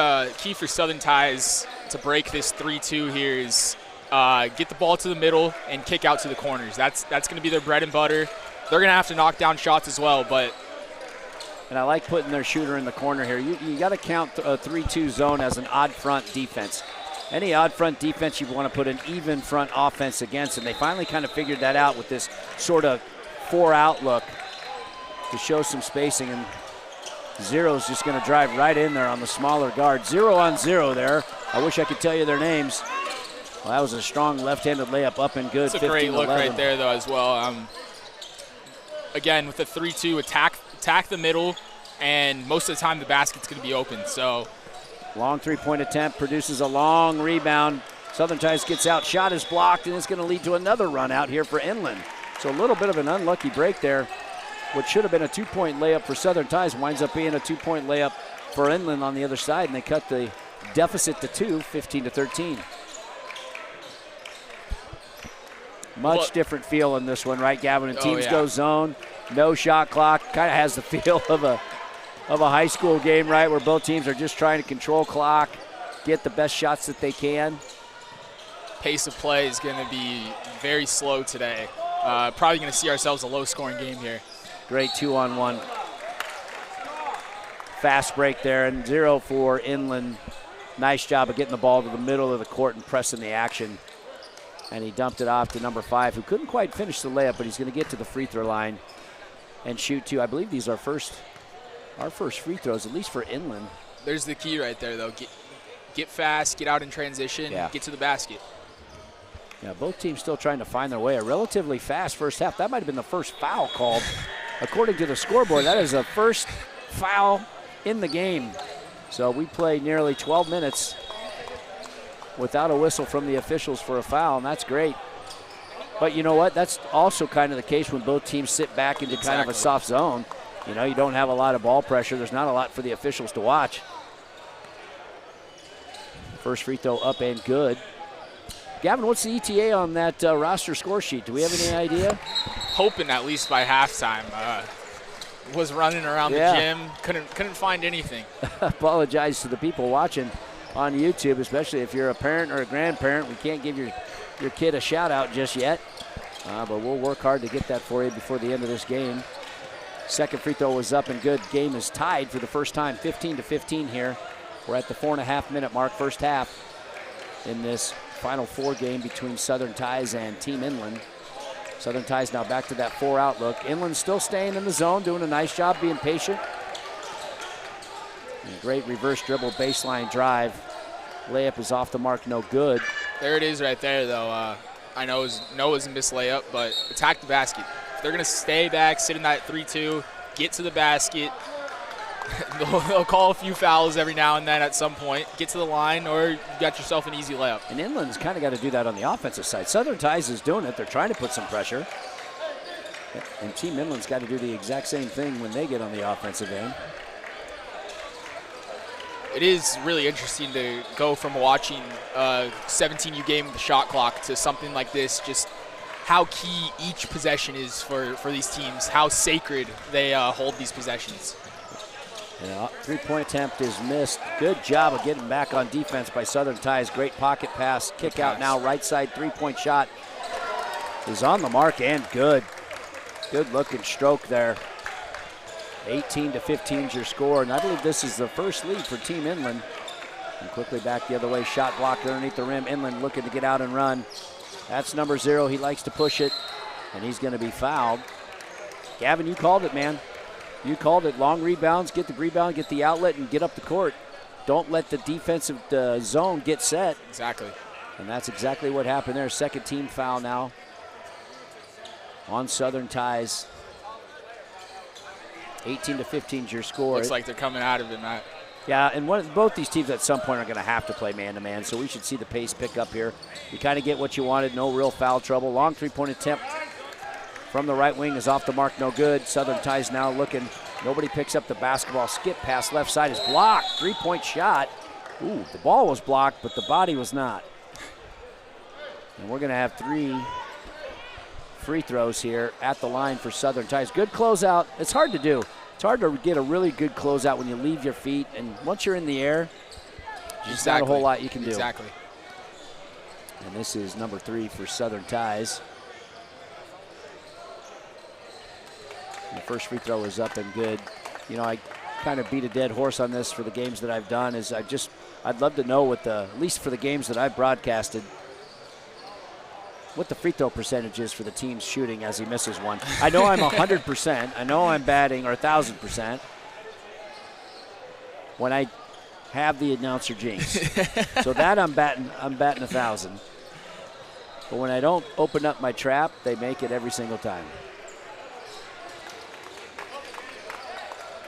for Southern Ties to break this 3-2 here is get the ball to the middle and kick out to the corners. That's going to be their bread and butter. They're going to have to knock down shots as well, but. And I like putting their shooter in the corner here. You got to count a 3-2 zone as an odd front defense. Any odd front defense you want to put an even front offense against, and they finally kind of figured that out with this sort of 4-out look to show some spacing, and Zero's just going to drive right in there on the smaller guard. 0 on 0 there. I wish I could tell you their names. Well, that was a strong left-handed layup up and good. It's a great look right there, though, as well. Again, with the 3-2, attack the middle, and most of the time the basket's going to be open. So, long three-point attempt produces a long rebound. Southern Ties gets out, shot is blocked, and it's going to lead to another run out here for Inland. So a little bit of an unlucky break there. What should have been a 2-point layup for Southern Ties winds up being a 2-point layup for Inland on the other side, and they cut the deficit to 2, 15-13. Much different feel in this one, right, Gavin? And teams go zone, no shot clock. Kind of has the feel of a high school game, right, where both teams are just trying to control clock, get the best shots that they can. Pace of play is going to be very slow today. Probably going to see ourselves a low-scoring game here. Great 2-on-1. Fast break there, and 0 for Inland. Nice job of getting the ball to the middle of the court and pressing the action. And he dumped it off to number 5, who couldn't quite finish the layup, but he's going to get to the free throw line and shoot 2. I believe these are our first free throws, at least for Inland. There's the key right there, though. Get fast, get out in transition, get to the basket. Yeah, both teams still trying to find their way. A relatively fast first half. That might have been the first foul called. According to the scoreboard, that is the first foul in the game. So we played nearly 12 minutes without a whistle from the officials for a foul, and that's great. But you know what? That's also kind of the case when both teams sit back into kind of a soft zone. You know, you don't have a lot of ball pressure. There's not a lot for the officials to watch. First free throw up and good. Gavin, what's the ETA on that roster score sheet? Do we have any idea? Hoping at least by halftime. Was running around the gym, couldn't find anything. Apologize to the people watching on YouTube, especially if you're a parent or a grandparent. We can't give your kid a shout out just yet, but we'll work hard to get that for you before the end of this game. Second free throw was up and good. Game is tied for the first time, 15-15 here. We're at the 4.5-minute mark, first half in this Final Four game between Southern Ties and Team Inland. Southern Ties now back to that 4-out look. Inland still staying in the zone, doing a nice job being patient. And a great reverse dribble baseline drive. Layup is off the mark, no good. There it is right there, though. I know Noah's a missed layup, but attack the basket. If they're going to stay back, sit in that 3-2, get to the basket, they'll call a few fouls every now and then at some point. Get to the line, or you got yourself an easy layup. And Inland's kind of got to do that on the offensive side. Southern Ties is doing it. They're trying to put some pressure. And Team Inland's got to do the exact same thing when they get on the offensive end. It is really interesting to go from watching a 17U game with the shot clock to something like this, just how key each possession is for these teams, how sacred they hold these possessions. Yeah, three-point attempt is missed. Good job of getting back on defense by Southern Ties. Great pocket pass. Kick out now, right side three-point shot is on the mark and good. Good looking stroke there. 18-15 is your score, and I believe this is the first lead for Team Inland. And quickly back the other way, shot blocked underneath the rim. Inland looking to get out and run. That's number 0. He likes to push it, and he's going to be fouled. Gavin, you called it, man. You called it. Long rebounds, get the rebound, get the outlet, and get up the court. Don't let the defensive zone get set. Exactly. And that's exactly what happened there. Second team foul now on Southern Ties. 18-15 is your score. Looks like they're coming out of it, Matt. Yeah, and both these teams at some point are going to have to play man-to-man, so we should see the pace pick up here. You kind of get what you wanted, no real foul trouble. Long three-point attempt from the right wing is off the mark, no good. Southern Ties now looking. Nobody picks up the basketball. Skip pass left side is blocked. Three-point shot. Ooh, the ball was blocked, but the body was not. And we're going to have 3 free throws here at the line for Southern Ties. Good closeout. It's hard to do. It's hard to get a really good closeout when you leave your feet, and once you're in the air, there's not a whole lot you can do. Exactly. And this is number 3 for Southern Ties. And the first free throw is up and good. You know, I kind of beat a dead horse on this for the games that I've done. I'd love to know at least for the games that I've broadcasted, what the free throw percentage is for the team's shooting as he misses one. I know I'm 100%. I know I'm batting or 1,000% when I have the announcer jinx. So that I'm batting 1,000. But when I don't open up my trap, they make it every single time.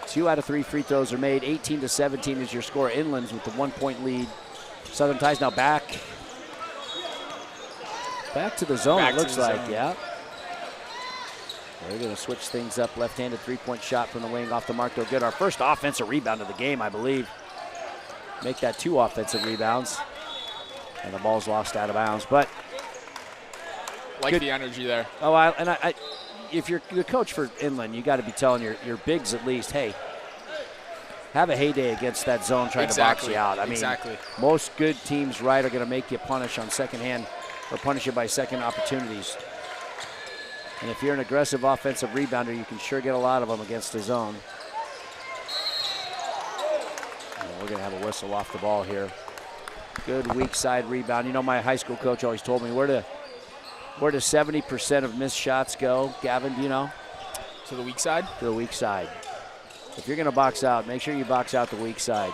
2 out of 3 free throws are made. 18-17 is your score. Inland's with the 1-point lead. Southern Ties now back to the zone, it looks like, yeah. They're going to switch things up. Left-handed three-point shot from the wing off the mark, no good. Our first offensive rebound of the game, I believe. Make that 2 offensive rebounds. And the ball's lost out of bounds, but like good. The energy there. Oh, if you're the coach for Inland, you got to be telling your bigs at least, hey, have a heyday against that zone trying to box you out. I mean, most good teams, right, are going to make you punish on second hand or punish you by second opportunities. And if you're an aggressive offensive rebounder, you can sure get a lot of them against the zone. And we're going to have a whistle off the ball here. Good weak side rebound. You know, my high school coach always told me, where do 70% of missed shots go? Gavin, do you know? To the weak side? To the weak side. If you're going to box out, make sure you box out the weak side.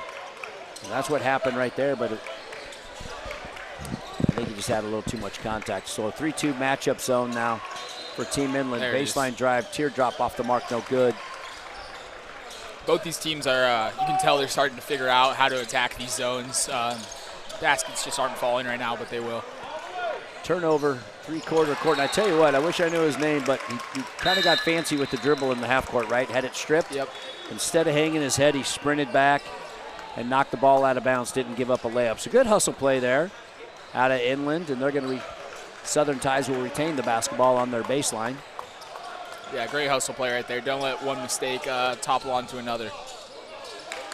And that's what happened right there, but I think he just had a little too much contact. So a 3-2 matchup zone now for Team Inland. Baseline drive, teardrop off the mark, no good. Both these teams are, you can tell they're starting to figure out how to attack these zones. Baskets just aren't falling right now, but they will. Turnover, three-quarter court. And I tell you what, I wish I knew his name, but he kind of got fancy with the dribble in the half court, right? Had it stripped. Yep. Instead of hanging his head, he sprinted back and knocked the ball out of bounds, didn't give up a layup. So good hustle play there out of Inland, and they're going to Southern Ties will retain the basketball on their baseline. Yeah, great hustle play right there. Don't let one mistake topple onto another.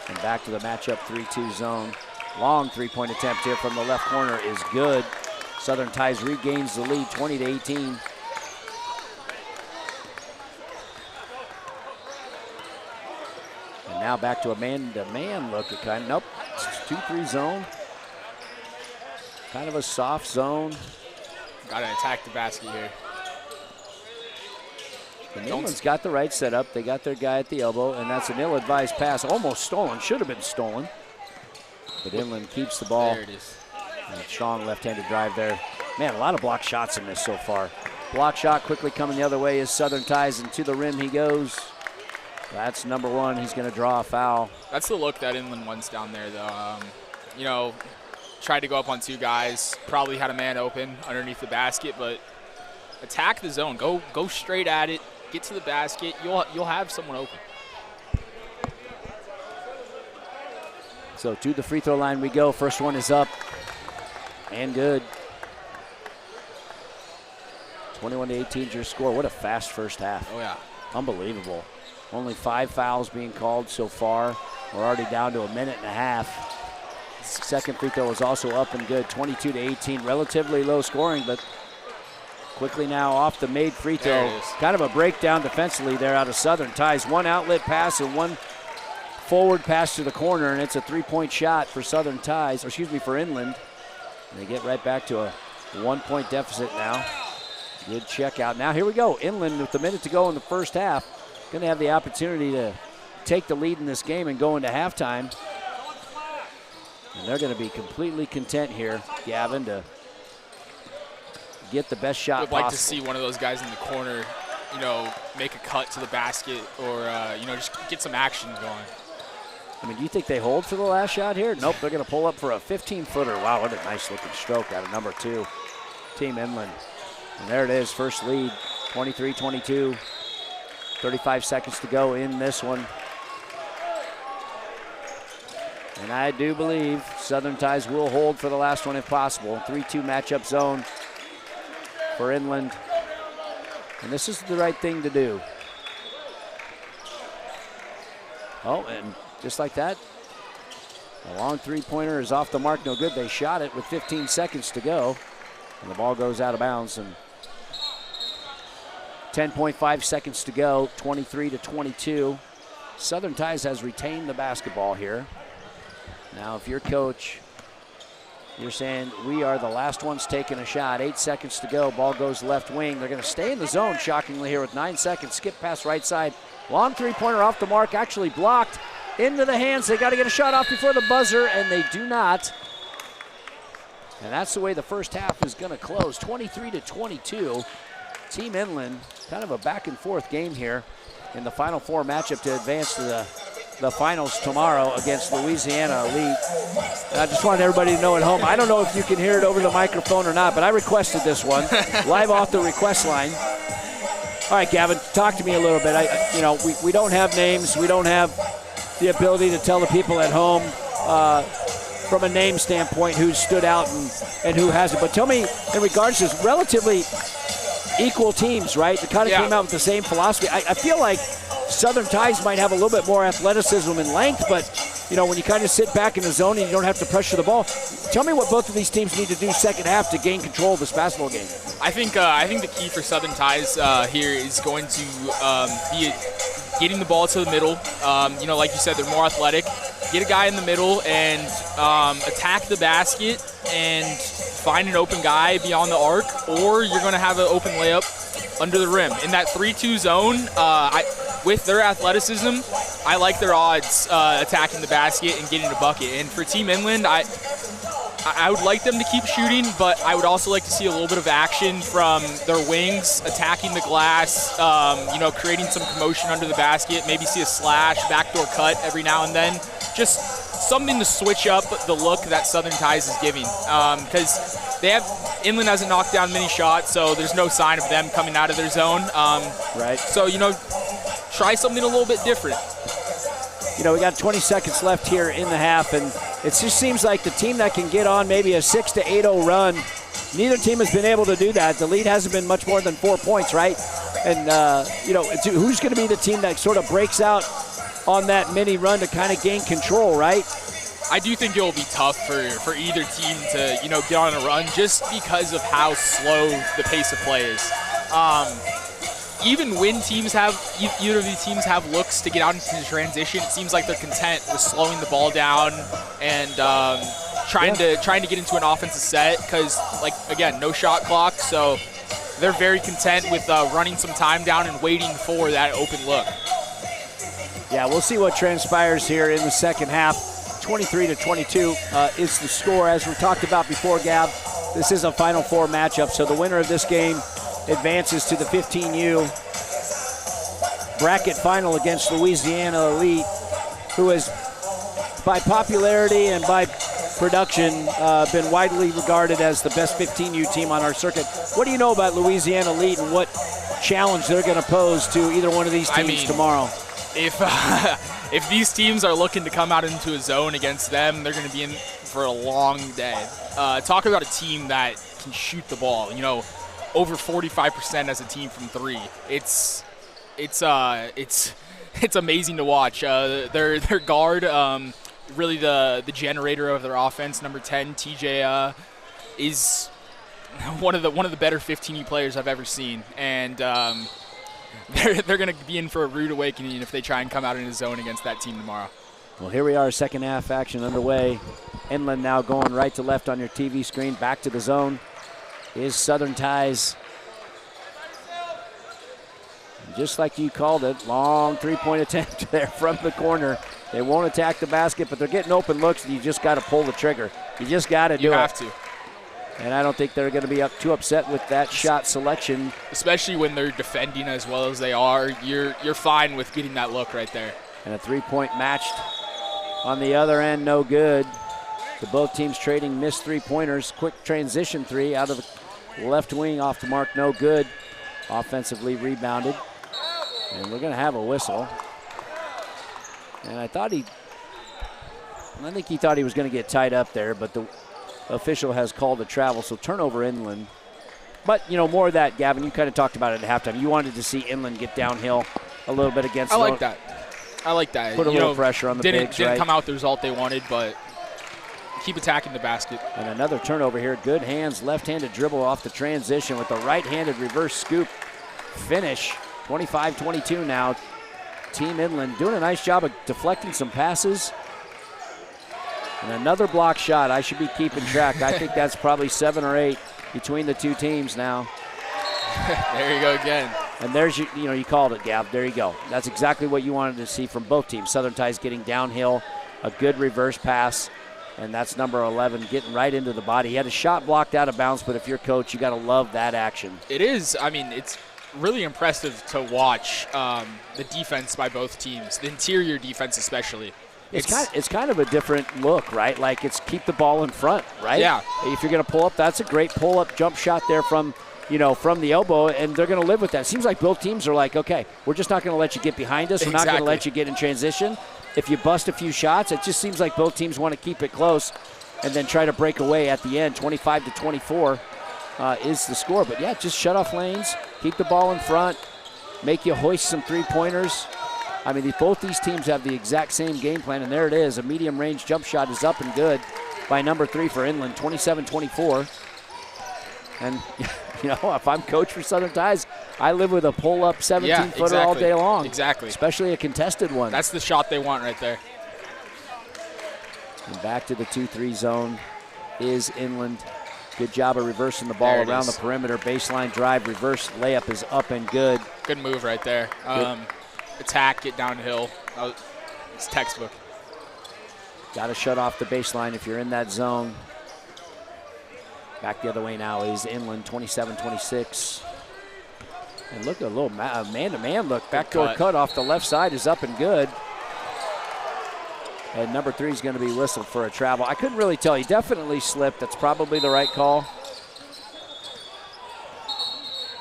And back to the matchup 3-2 zone. Long three-point attempt here from the left corner is good. Southern Ties regains the lead, 20-18. And now back to a man-to-man look at kind of, nope, 2-3 zone. Kind of a soft zone. Got to attack the basket here. And Inland's got the right setup. They got their guy at the elbow, and that's an ill-advised pass. Almost stolen. Should have been stolen. But Inland keeps the ball. There it is. And a strong left-handed drive there. Man, a lot of block shots in this so far. Block shot quickly coming the other way is Southern Ties, and to the rim he goes. That's number one. He's going to draw a foul. That's the look that Inland wants down there, though. You know, tried to go up on 2 guys. Probably had a man open underneath the basket, but attack the zone. Go straight at it. Get to the basket. You'll have someone open. So to the free throw line we go. First one is up and good. 21-18 is your score. What a fast first half. Oh, yeah. Unbelievable. Only 5 fouls being called so far. We're already down to a minute and a half. Second free throw is also up and good. 22-18. Relatively low scoring, but quickly now off the made free throw. Kind of a breakdown defensively there out of Southern Ties. One outlet pass and one forward pass to the corner, and it's a 3-point shot for Southern Ties, or excuse me, for Inland. And they get right back to a 1-point deficit now. Good check out. Now here we go. Inland with a minute to go in the first half. Going to have the opportunity to take the lead in this game and go into halftime. And they're going to be completely content here, Gavin, to get the best shot possible. I would like to see one of those guys in the corner, you know, make a cut to the basket or, you know, just get some action going. I mean, do you think they hold for the last shot here? Nope, they're going to pull up for a 15-footer. Wow, what a nice-looking stroke out of number 2, Team Inland. And there it is, first lead, 23-22. 35 seconds to go in this one. And I do believe Southern Ties will hold for the last one if possible. 3-2 matchup zone for Inland. And this is the right thing to do. Oh, and just like that, a long three-pointer is off the mark, no good. They shot it with 15 seconds to go. And the ball goes out of bounds. And 10.5 seconds to go, 23-22. Southern Ties has retained the basketball here. Now, if you're coach, you're saying we are the last ones taking a shot. 8 seconds to go, ball goes left wing. They're going to stay in the zone, shockingly, here with 9 seconds. Skip pass right side. Long three-pointer off the mark, actually blocked into the hands. They got to get a shot off before the buzzer, and they do not. And that's the way the first half is going to close, 23-22. Team Inland, kind of a back-and-forth game here in the Final Four matchup to advance to the finals tomorrow against Louisiana Elite. And I just wanted everybody to know at home, I don't know if you can hear it over the microphone or not, but I requested this one, live off the request line. All right, Gavin, talk to me a little bit. We don't have names. We don't have the ability to tell the people at home from a name standpoint who's stood out and who hasn't. But tell me, in regards to relatively equal teams, right? They kind of came out with the same philosophy. I feel like Southern Ties might have a little bit more athleticism and length, but when you kind of sit back in the zone and you don't have to pressure the ball. Tell me what both of these teams need to do second half to gain control of this basketball game. I think the key for Southern Ties here is going to be getting the ball to the middle. Like you said, they're more athletic. Get a guy in the middle and attack the basket and find an open guy beyond the arc, or you're going to have an open layup under the rim. In that 3-2 zone, with their athleticism, I like their odds attacking the basket and getting a bucket. And for Team Inland, I would like them to keep shooting, but I would also like to see a little bit of action from their wings, attacking the glass, creating some commotion under the basket, maybe see a slash, backdoor cut every now and then. Just something to switch up the look that Southern Ties is giving. Because Inland hasn't knocked down many shots, so there's no sign of them coming out of their zone. Right. So, try something a little bit different. We got 20 seconds left here in the half, and it just seems like the team that can get on maybe a 6-8-0 run, neither team has been able to do that. The lead hasn't been much more than 4 points, right? And, who's going to be the team that sort of breaks out on that mini run to kind of gain control, right? I do think it will be tough for either team to, get on a run just because of how slow the pace of play is. Even when either of these teams have looks to get out into the transition, it seems like they're content with slowing the ball down and trying to get into an offensive set because, again, no shot clock. So they're very content with running some time down and waiting for that open look. Yeah, we'll see what transpires here in the second half. 23-22 is the score. As we talked about before, Gav, this is a Final Four matchup, so the winner of this game advances to the 15U bracket final against Louisiana Elite, who has, by popularity and by production, been widely regarded as the best 15U team on our circuit. What do you know about Louisiana Elite and what challenge they're going to pose to either one of these teams tomorrow? If these teams are looking to come out into a zone against them, they're going to be in for a long day. Talk about a team that can shoot the ball. You know, over 45% as a team from three. It's amazing to watch. Their guard, really the generator of their offense, number 10, TJ, is one of the better 15U players I've ever seen, and they're going to be in for a rude awakening if they try and come out in a zone against that team tomorrow. Well, here we are, second half action underway. Inland now going right to left on your TV screen. Back to the zone is Southern Ties. Just like you called it, long three-point attempt there from the corner. They won't attack the basket, but they're getting open looks, and you just got to pull the trigger. You just got to do it. You have to. And I don't think they're going to be too upset with that shot selection. Especially when they're defending as well as they are. You're fine with getting that look right there. And a three-point matched on the other end, no good. So both teams trading missed three-pointers. Quick transition three out of the left wing off the mark, no good. Offensively rebounded. And we're going to have a whistle. And I think he thought he was going to get tied up there, but the official has called a travel, so turnover Inland. But, you know, more of that, Gavin, you kind of talked about it at halftime. You wanted to see Inland get downhill a little bit against I like that. Put a little pressure on the bigs, Didn't right? come out the result they wanted, but keep attacking the basket. And another turnover here. Good hands, left-handed dribble off the transition with the right-handed reverse scoop finish. 25-22 now. Team Inland doing a nice job of deflecting some passes. And another block shot. I should be keeping track. I think that's probably 7 or 8 between the two teams now. There you go again. And there's, you called it, Gav. There you go. That's exactly what you wanted to see from both teams. Southern Ties getting downhill, a good reverse pass, and that's number 11 getting right into the body. He had a shot blocked out of bounds, but if you're coach, you got to love that action. It is. I mean, it's really impressive to watch the defense by both teams, the interior defense especially. It's kind of a different look, right? Like it's keep the ball in front, right? Yeah. If you're going to pull up, that's a great pull-up jump shot there from the elbow, and they're going to live with that. It seems like both teams are like, okay, we're just not going to let you get behind us. We're not going to let you get in transition. If you bust a few shots, it just seems like both teams want to keep it close and then try to break away at the end. 25-24 is the score. But, yeah, just shut off lanes, keep the ball in front, make you hoist some three-pointers. I mean, both these teams have the exact same game plan, and there it is. A medium-range jump shot is up and good by number 3 for Inland, 27-24. And, if I'm coach for Southern Ties, I live with a pull-up 17-footer all day long. Exactly. Especially a contested one. That's the shot they want right there. And back to the 2-3 zone is Inland. Good job of reversing the ball around the perimeter. Baseline drive, reverse layup is up and good. Good move right there. Attack, get downhill. It's textbook. Got to shut off the baseline if you're in that zone. Back the other way now is Inland, 27-26. And look at a little man-to-man look. Backdoor cut off the left side is up and good. And number 3 is going to be whistled for a travel. I couldn't really tell. He definitely slipped. That's probably the right call.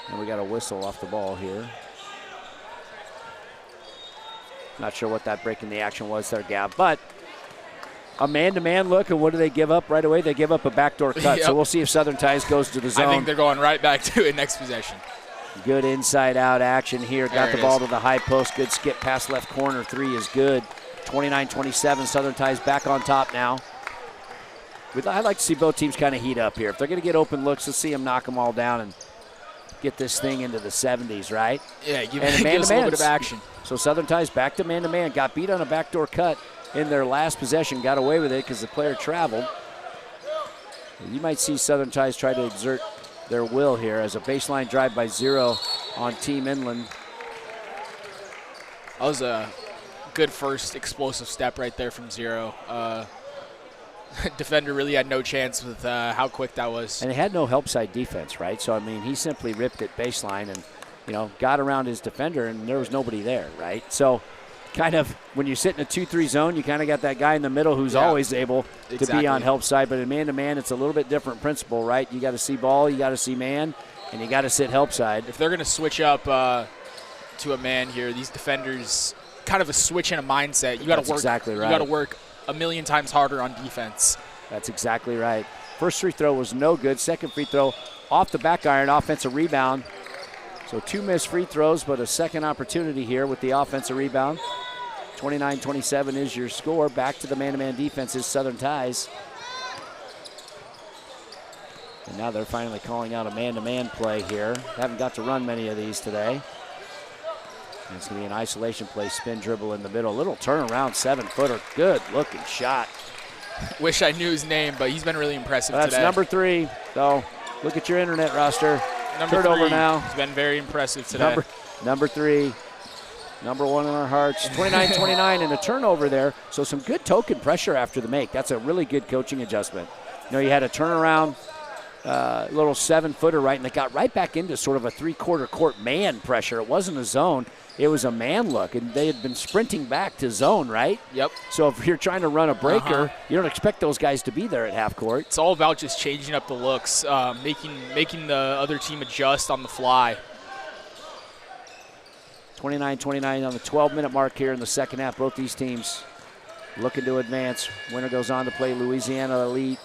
And we got a whistle off the ball here. Not sure what that break in the action was there, Gab. But a man-to-man look, and what do they give up right away? They give up a backdoor cut. Yep. So we'll see if Southern Ties goes to the zone. I think they're going right back to it next possession. Good inside-out action here. Got the ball to the high post. Good skip past left corner. 3 is good. 29-27. Southern Ties back on top now. I'd like to see both teams kind of heat up here. If they're going to get open looks, let's see them knock them all down and get this thing into the 70s, right? Yeah, give us a little bit of action. So Southern Ties back to man-to-man. Got beat on a backdoor cut in their last possession. Got away with it because the player traveled. You might see Southern Ties try to exert their will here as a baseline drive by Zero on Team Inland. That was a good first explosive step right there from Zero. Defender really had no chance with how quick that was. And they had no help side defense, right? So, I mean, he simply ripped it baseline and, got around his defender, and there was nobody there, right? So, kind of, when you sit in a 2-3 zone, you kind of got that guy in the middle who's always able to be on help side. But in man-to-man, it's a little bit different principle, right? You got to see ball, you got to see man, and you got to sit help side. If they're going to switch up to a man here, these defenders, kind of a switch in a mindset. You got to work. Exactly right. You got to work a million times harder on defense. That's exactly right. First free throw was no good. Second free throw off the back iron, offensive rebound. So 2 missed free throws, but a second opportunity here with the offensive rebound. 29-27 is your score. Back to the man-to-man defenses, Southern Ties. And now they're finally calling out a man-to-man play here. Haven't got to run many of these today. And it's going to be an isolation play, spin dribble in the middle. Little turnaround 7-footer. Good looking shot. Wish I knew his name, but he's been really impressive today. That's number 3. So look at your internet roster. Number Turnover 3 now. He's been very impressive today. Number 3. Number 1 in our hearts. 29-29 and a turnover there. So some good token pressure after the make. That's a really good coaching adjustment. You had a turnaround, little 7-footer, right, and they got right back into sort of a 3/4 court man pressure. It wasn't a zone. It was a man look, and they had been sprinting back to zone, right? Yep. So if you're trying to run a breaker, you don't expect those guys to be there at half court. It's all about just changing up the looks, making the other team adjust on the fly. 29-29 on the 12-minute mark here in the second half. Both these teams looking to advance. Winner goes on to play Louisiana Elite.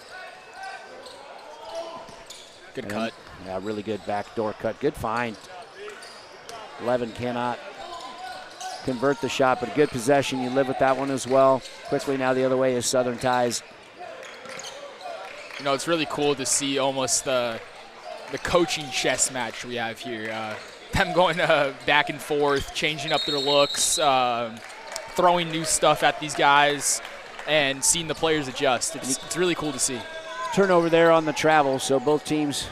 Good cut. Yeah, really good backdoor cut. Good find. 11 cannot convert the shot, but a good possession. You live with that one as well. Quickly now the other way is Southern Ties. It's really cool to see almost the coaching chess match we have here. Them going back and forth, changing up their looks, throwing new stuff at these guys, and seeing the players adjust. It's really cool to see. Turnover there on the travel, so both teams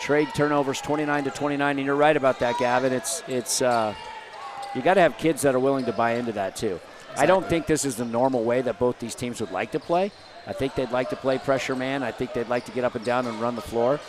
trade turnovers 29-29, and you're right about that, Gavin. It's you got to have kids that are willing to buy into that too. Exactly. I don't think this is the normal way that both these teams would like to play. I think they'd like to play pressure man. I think they'd like to get up and down and run the floor.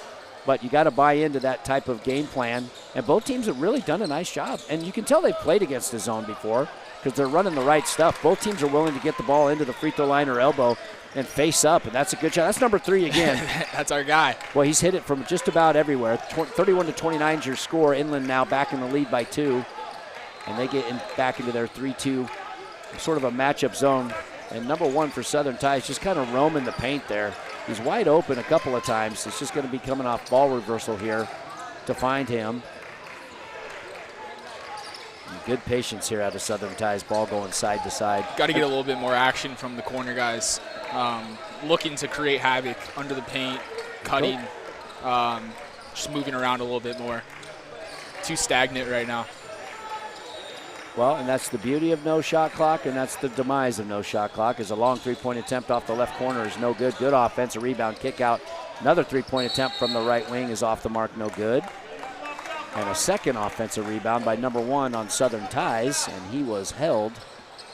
But you got to buy into that type of game plan. And both teams have really done a nice job. And you can tell they've played against the zone before because they're running the right stuff. Both teams are willing to get the ball into the free throw line or elbow and face up, and that's a good shot. That's number 3 again. That's our guy. Well, he's hit it from just about everywhere. 31-29 is your score. Inland now back in the lead by 2. And they get back into their 3-2, sort of a matchup zone. And number 1 for Southern Ties just kind of roaming the paint there. He's wide open a couple of times. It's just going to be coming off ball reversal here to find him. And good patience here out of Southern Ties. Ball going side to side. Got to get a little bit more action from the corner guys. Looking to create havoc under the paint, cutting, just moving around a little bit more. Too stagnant right now. Well, and that's the beauty of no shot clock, and that's the demise of no shot clock, is a long three-point attempt off the left corner is no good. Good offensive rebound, kick out. Another three-point attempt from the right wing is off the mark, no good. And a second offensive rebound by number 1 on Southern Ties, and he was held.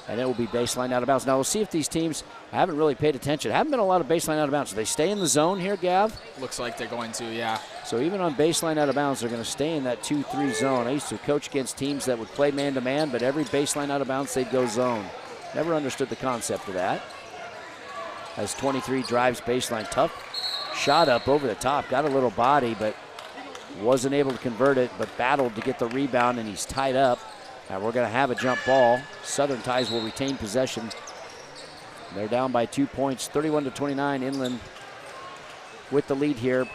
And it will be baseline out of bounds. Now we'll see if these teams haven't really paid attention. Haven't been a lot of baseline out of bounds. Do they stay in the zone here, Gav? Looks like they're going to, yeah. So even on baseline out of bounds, they're going to stay in that 2-3 zone. I used to coach against teams that would play man-to-man, but every baseline out of bounds, they'd go zone. Never understood the concept of that. As 23 drives baseline, tough shot up over the top. Got a little body, but wasn't able to convert it, but battled to get the rebound, and he's tied up. And we're going to have a jump ball. Southern Ties will retain possession. They're down by 2 points, 31-29. Inland with the lead here.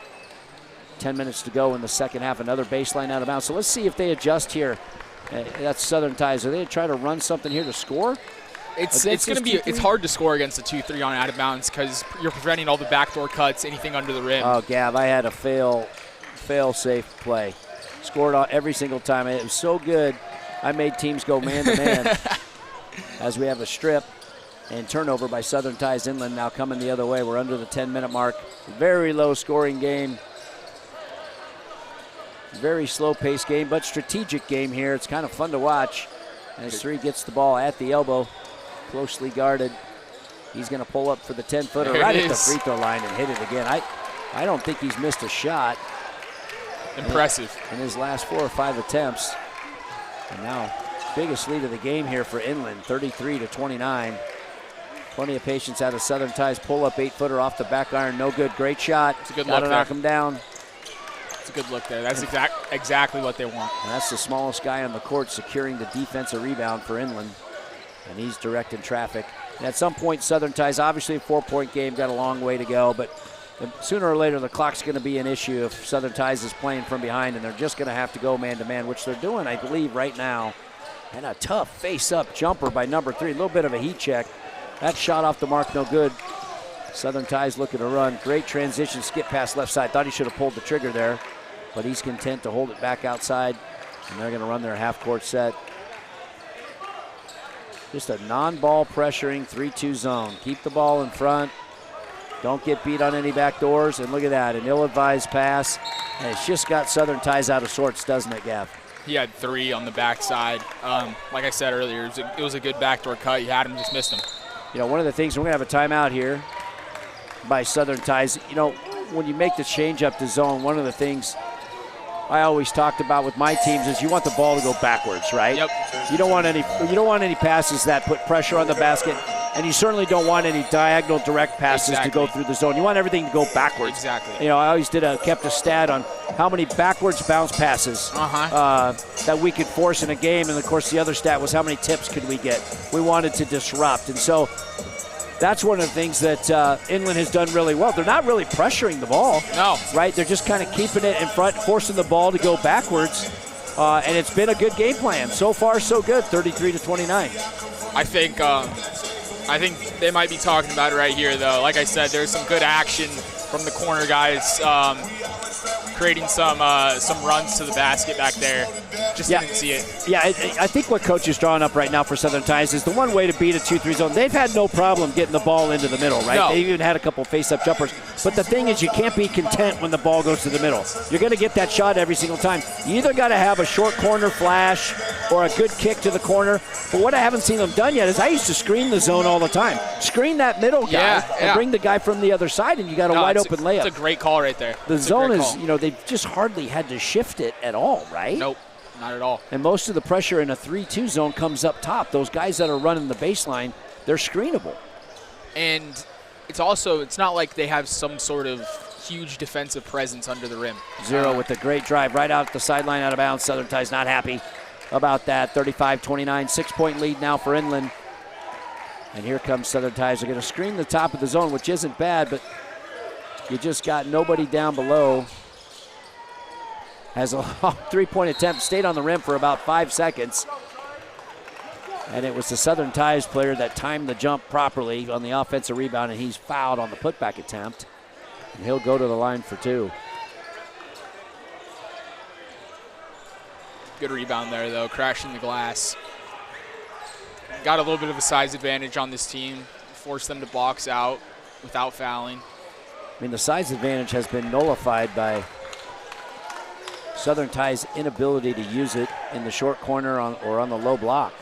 10 minutes to go in the second half. Another baseline out of bounds. So let's see if they adjust here. That's Southern Ties. Are they trying to run something here to score? It's going to be. It's hard to score against a 2-3 on out of bounds because you're preventing all the backdoor cuts, anything under the rim. Oh, Gav, I had a fail-safe play. Scored every single time. It was so good. I made teams go man-to-man as we have a strip. And turnover by Southern Ties Inland now coming the other way. We're under the 10-minute mark. Very low scoring game. Very slow-paced game, but strategic game here. It's kind of fun to watch as 3 gets the ball at the elbow, closely guarded. He's going to pull up for the 10-footer right at the free throw line and hit it again. I don't think he's missed a shot. Impressive. In his last 4 or 5 attempts. And now, biggest lead of the game here for Inland, 33-29. Plenty of patience out of Southern Ties. Pull up 8-footer off the back iron. No good. Great shot. It's a good look. Gotta knock there. him down. It's a good look there. That's exactly what they want. And that's the smallest guy on the court securing the defensive rebound for Inland. And he's directing traffic. And at some point, Southern Ties, obviously a 4-point game, got a long way to go. But sooner or later, the clock's going to be an issue if Southern Ties is playing from behind. And they're just going to have to go man-to-man, which they're doing, I believe, right now. And a tough face-up jumper by number 3. A little bit of a heat check. That shot off the mark, no good. Southern Ties looking to run. Great transition, skip pass left side. Thought he should have pulled the trigger there, but he's content to hold it back outside. And they're going to run their half-court set. Just a non-ball pressuring 3-2 zone. Keep the ball in front. Don't get beat on any back doors. And look at that, an ill-advised pass. And it's just got Southern Ties out of sorts, doesn't it, Gav? He had 3 on the backside. Like I said earlier, it was a good backdoor cut. He had him, just missed him. You know, one of the things, we're going to have a timeout here by Southern Ties. You know, when you make the change up to zone, one of the things I always talked about with my teams is you want the ball to go backwards, right? Yep. You don't want any passes that put pressure on the basket, and you certainly don't want any diagonal direct passes to go through the zone. You want everything to go backwards. Exactly. You know, I always kept a stat on how many backwards bounce passes that we could force in a game, and of course the other stat was how many tips could we get. We wanted to disrupt, and so that's one of the things that Inland has done really well. They're not really pressuring the ball. No. Right? They're just kind of keeping it in front, forcing the ball to go backwards, and it's been a good game plan. So far, so good, 33-29. I think they might be talking about it right here, though. Like I said, there's some good action from the corner guys, creating some runs to the basket back there. Just didn't see it. Yeah, I think what Coach is drawing up right now for Southern Ties is the one way to beat a 2-3 zone. They've had no problem getting the ball into the middle, right? No. They even had a couple face-up jumpers. But the thing is, you can't be content when the ball goes to the middle. You're going to get that shot every single time. You either got to have a short corner flash or a good kick to the corner. But what I haven't seen them done yet is I used to screen the zone all the time. Screen that middle guy and bring the guy from the other side, and you got a wide-open layup. It's a great call right there. The zone is, you know, they've just hardly had to shift it at all, right? Nope, not at all. And most of the pressure in a 3-2 zone comes up top. Those guys that are running the baseline, they're screenable. And it's not like they have some sort of huge defensive presence under the rim. Zero with a great drive right out the sideline, out of bounds. Southern Ties not happy about that. 35-29, 6-point lead now for Inland. And here comes Southern Ties. They're going to screen the top of the zone, which isn't bad, but you just got nobody down below. Has a long 3-point attempt, stayed on the rim for about 5 seconds. And it was the Southern Ties player that timed the jump properly on the offensive rebound, and he's fouled on the putback attempt. And he'll go to the line for 2. Good rebound there, though, crashing the glass. Got a little bit of a size advantage on this team. Forced them to box out without fouling. I mean, the size advantage has been nullified by Southern Ties' inability to use it in the short corner or on the low block.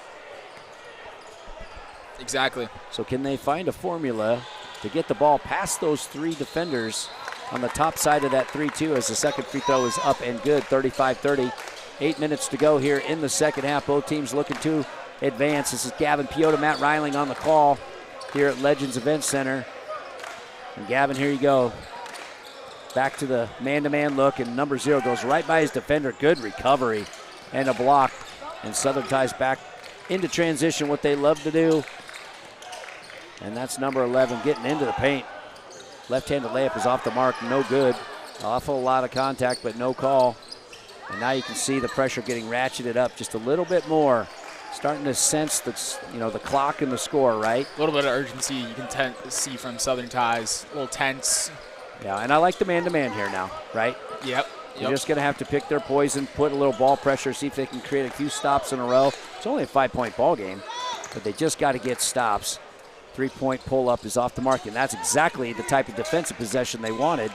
Exactly. So can they find a formula to get the ball past those 3 defenders on the top side of that 3-2 as the second free throw is up and good, 35-30. 8 minutes to go here in the second half. Both teams looking to advance. This is Gavin Piota, Matt Reiling on the call here at Legends Event Center. And Gavin, here you go. Back to the man-to-man look, and number 0 goes right by his defender. Good recovery and a block. And Southern Ties back into transition, what they love to do. And that's number 11 getting into the paint. Left-handed layup is off the mark, no good. Awful lot of contact, but no call. And now you can see the pressure getting ratcheted up just a little bit more. Starting to sense the clock and the score, right? A little bit of urgency you can see from Southern Ties. A little tense. Yeah, and I like the man-to-man here now, right? Yep. They're just going to have to pick their poison, put a little ball pressure, see if they can create a few stops in a row. It's only a 5-point ball game, but they just got to get stops. Three-point pull-up is off the mark, and that's exactly the type of defensive possession they wanted.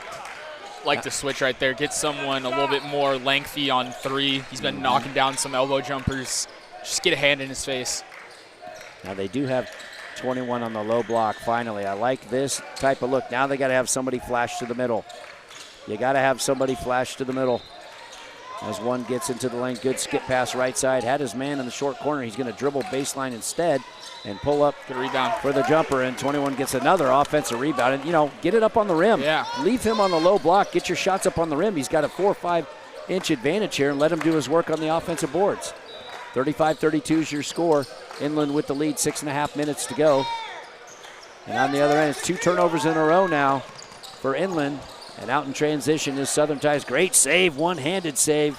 Like the switch right there. Get someone a little bit more lengthy on three. He's been knocking down some elbow jumpers. Just get a hand in his face. Now they do have 21 on the low block finally. I like this type of look. Now they got to have somebody flash to the middle. You got to have somebody flash to the middle. As one gets into the lane, good skip pass right side. Had his man in the short corner. He's going to dribble baseline instead and pull up Good rebound for the jumper, and 21 gets another offensive rebound. And, you know, get it up on the rim. Yeah. Leave him on the low block. Get your shots up on the rim. He's got a 4 or 5 inch advantage here, and let him do his work on the offensive boards. 35-32 is your score. Inland with the lead, 6.5 minutes to go. And on the other end, it's 2 turnovers in a row now for Inland. And out in transition is Southern Tide's great save, one-handed save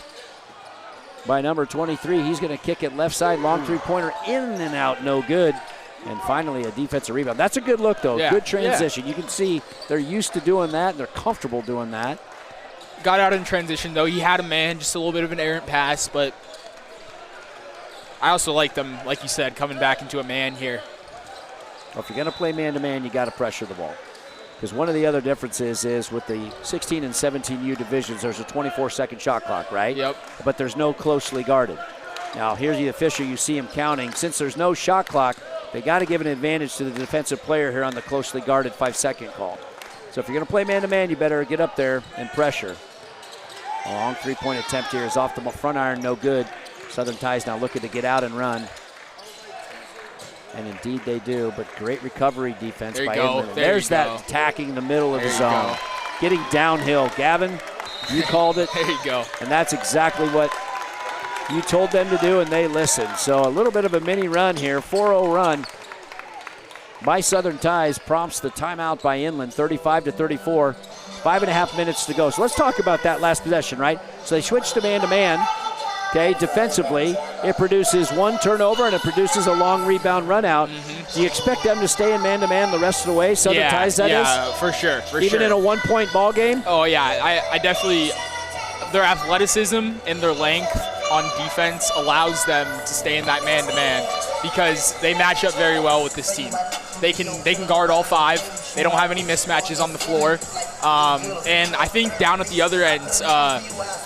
by number 23. He's going to kick it left side, long three-pointer, in and out, no good. And finally a defensive rebound. That's a good look, though. Yeah. Good transition. You can see they're used to doing that, and they're comfortable doing that. Got out in transition, though. He had a man, just a little bit of an errant pass, but I also like them, like you said, coming back into a man here. Well, if you're going to play man-to-man, you got to pressure the ball. Because one of the other differences is with the 16 and 17U divisions, there's a 24-second shot clock, right? Yep. But there's no closely guarded. Now, here's the official. You see him counting. Since there's no shot clock, they got to give an advantage to the defensive player here on the closely guarded 5-second call. So if you're going to play man-to-man, you better get up there and pressure. A long three-point attempt here is off the front iron, no good. Southern Tide's now looking to get out and run. And indeed they do, but great recovery defense by Inland. There's that attacking the middle of the zone. Getting downhill. Gavin, you called it. There you go. And that's exactly what you told them to do, and they listened. So a little bit of a mini run here, 4-0 run by Southern Ties prompts the timeout by Inland, 35-34. 5.5 minutes to go. So let's talk about that last possession, right? So they switched to man-to-man. Okay, defensively, it produces 1 turnover and it produces a long rebound run out. Do you expect them to stay in man-to-man the rest of the way? Southern Ties, that is? Yeah, for sure. Even in a 1-point ball game? Oh, yeah. I definitely – their athleticism and their length on defense allows them to stay in that man-to-man because they match up very well with this team. They can guard all 5. They don't have any mismatches on the floor. And I think down at the other end,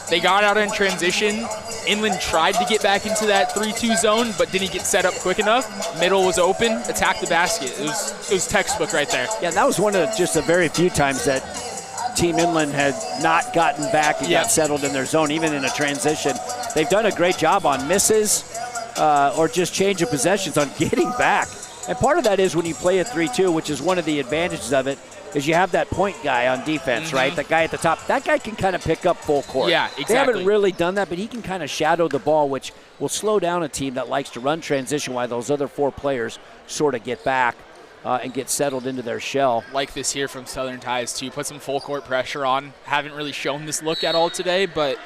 they got out in transition. Inland tried to get back into that 3-2 zone, but didn't get set up quick enough. Middle was open, attacked the basket. It was textbook right there. Yeah, that was one of just the very few times that Team Inland had not gotten back and got settled in their zone, even in a transition. They've done a great job on misses or just change of possessions on getting back. And part of that is when you play a 3-2, which is one of the advantages of it, is you have that point guy on defense, right? That guy at the top. That guy can kind of pick up full court. Yeah, exactly. They haven't really done that, but he can kind of shadow the ball, which will slow down a team that likes to run transition while those other 4 players sort of get back and get settled into their shell. Like this here from Southern Ties, too. Put some full court pressure on. Haven't really shown this look at all today, but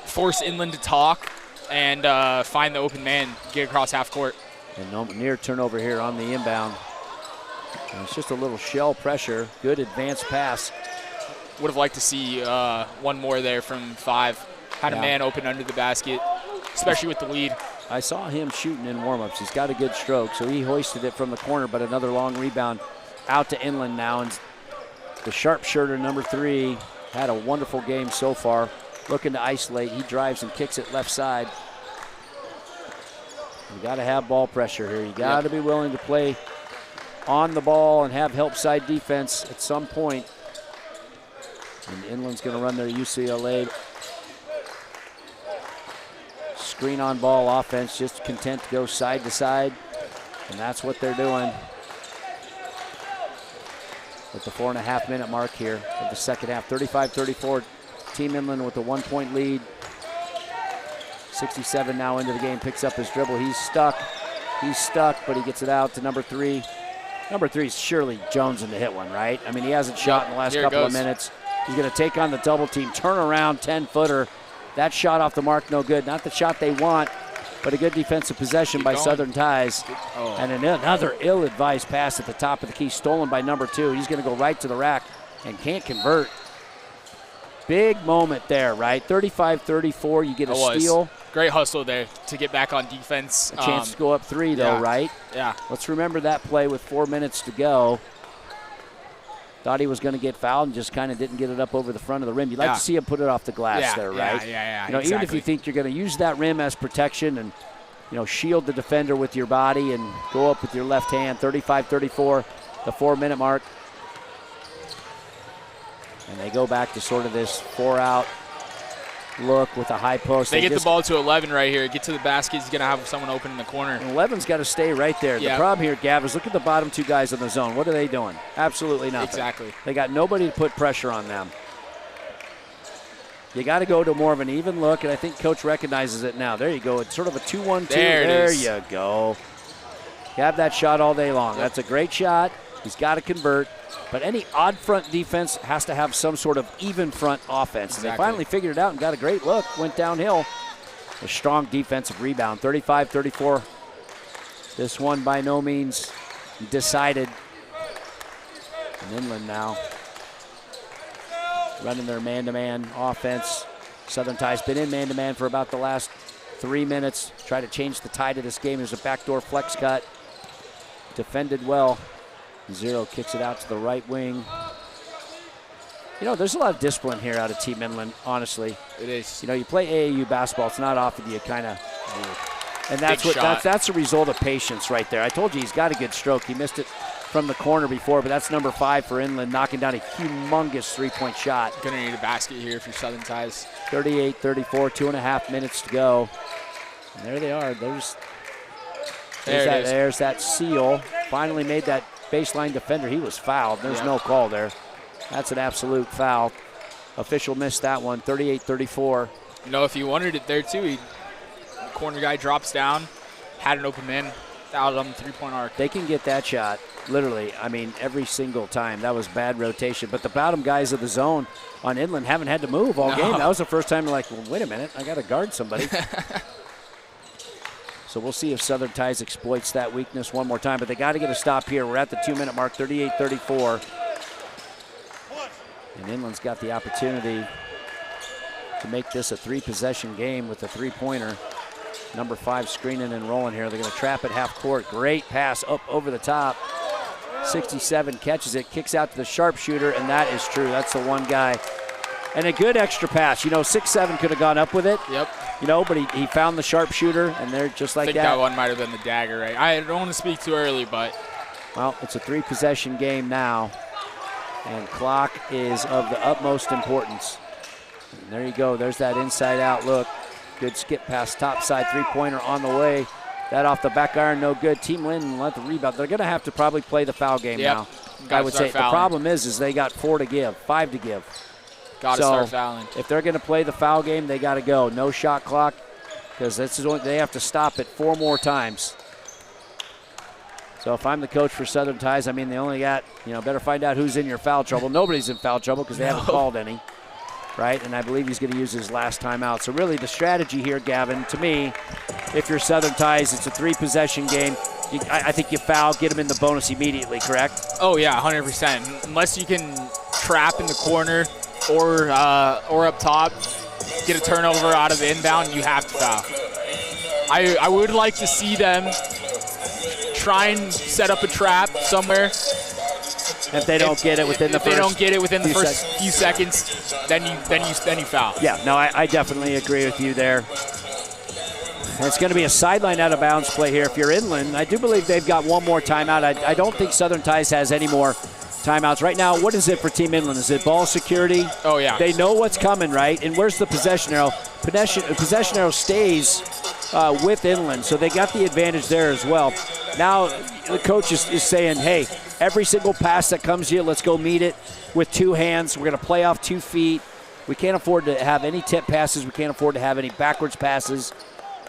force Inland to talk and find the open man, get across half court. And no near turnover here on the inbound. And it's just a little shell pressure. Good advanced pass. Would have liked to see one more there from 5. Had a man open under the basket, especially with the lead. I saw him shooting in warm-ups. He's got a good stroke, so he hoisted it from the corner, but another long rebound out to Inland now. And the sharpshooter, number 3, had a wonderful game so far. Looking to isolate. He drives and kicks it left side. You got to have ball pressure here. You got to be willing to play on the ball and have help side defense at some point. And Inland's going to run their UCLA screen on ball offense, just content to go side to side. And that's what they're doing with the 4.5 minute mark here of the second half. 35-34, Team Inland with a 1-point lead. 67 now into the game, picks up his dribble. He's stuck, but he gets it out to number 3. Number 3 is surely Jones to hit one, right? I mean, he hasn't shot in the last couple of minutes. He's going to take on the double team, turn around, 10-footer. That shot off the mark, no good. Not the shot they want, but a good defensive possession by Southern Ties. And another ill-advised pass at the top of the key, stolen by number 2. He's going to go right to the rack and can't convert. Big moment there, right? 35-34, you get a steal. Great hustle there to get back on defense. A chance to go up 3, though, yeah. right? Yeah. Let's remember that play with 4 minutes to go. Thought he was going to get fouled and just kind of didn't get it up over the front of the rim. You'd like to see him put it off the glass there, right? Yeah, You know, even if you think you're going to use that rim as protection and, you know, shield the defender with your body and go up with your left hand, 35-34, the 4-minute mark. And they go back to sort of this 4-out look with a high post. They get the ball to 11 right here. Get to the basket. He's going to have someone open in the corner. And 11's got to stay right there. Yeah. The problem here, Gav, is look at the bottom 2 guys in the zone. What are they doing? Absolutely nothing. Exactly. They got nobody to put pressure on them. You got to go to more of an even look, and I think Coach recognizes it now. There you go. It's sort of a 2-1-2. There you go. You have that shot all day long. Yep. That's a great shot. He's got to convert. But any odd front defense has to have some sort of even front offense. Exactly. And they finally figured it out and got a great look. Went downhill. A strong defensive rebound. 35-34. This one by no means decided. And Inland now running their man-to-man offense. Southern Tide's been in man-to-man for about the last 3 minutes. Try to change the tide of this game. There's a backdoor flex cut. Defended well. Zero kicks it out to the right wing. You know, there's a lot of discipline here out of Team Inland, honestly. It is. You know, you play AAU basketball, it's not often you kind of, and that's a result of patience right there. I told you he's got a good stroke. He missed it from the corner before, but that's number 5 for Inland, knocking down a humongous 3-point shot. Gonna need a basket here for Southern Ties. 38-34, 2.5 minutes to go. And there they are. There's that seal. Finally made that baseline defender. He was fouled. There's no call there. That's an absolute foul. Official missed that one. 38-34. You know, if he wanted it there too, the corner guy drops down, had an open man, out on the 3-point arc. They can get that shot, literally, I mean, every single time. That was bad rotation. But the bottom guys of the zone on Inland haven't had to move all game. That was the first time they're like, well, wait a minute, I got to guard somebody. So we'll see if Southern Ties exploits that weakness one more time. But they got to get a stop here. We're at the 2-minute mark, 38-34. And Inland's got the opportunity to make this a 3-possession game with a 3-pointer. Number 5 screening and rolling here. They're going to trap at half court. Great pass up over the top. 67 catches it, kicks out to the sharpshooter, and that is true. That's the one guy. And a good extra pass. You know, 6'7" could have gone up with it. Yep. You know, but he found the sharpshooter, and they're just like that. I think that one might have been the dagger, right? I don't want to speak too early, but. Well, it's a 3-possession game now, and clock is of the utmost importance. And there you go. There's that inside-out look. Good skip pass, top side 3-pointer on the way. That off the back iron, no good. Team Linden let the rebound. They're going to have to probably play the foul game now. I would say fouling. The problem is they got 4 to give, 5 to give. Got to start fouling. If they're going to play the foul game, they got to go. No shot clock, because they have to stop it 4 more times. So if I'm the coach for Southern Ties, I mean, they only got, better find out who's in your foul trouble. Nobody's in foul trouble because they haven't called any, right? And I believe he's going to use his last timeout. So really the strategy here, Gavin, to me, if you're Southern Ties, it's a 3-possession game. I think you foul, get them in the bonus immediately, correct? Oh, yeah, 100%. Unless you can trap in the corner or up top, get a turnover out of the inbound, you have to foul. I would like to see them try and set up a trap somewhere. If they don't get it within the first few seconds, then you foul. Yeah, no, I definitely agree with you there. And it's going to be a sideline out of bounds play here if you're Inland. I do believe they've got one more timeout. I don't think Southern Ties has any more timeouts. Right now, what is it for Team Inland? Is it ball security? Oh, yeah. They know what's coming, right? And where's the possession arrow? Possession arrow stays with Inland, so they got the advantage there as well. Now the coach is saying, hey, every single pass that comes to you, let's go meet it with 2 hands. We're going to play off 2 feet. We can't afford to have any tip passes. We can't afford to have any backwards passes.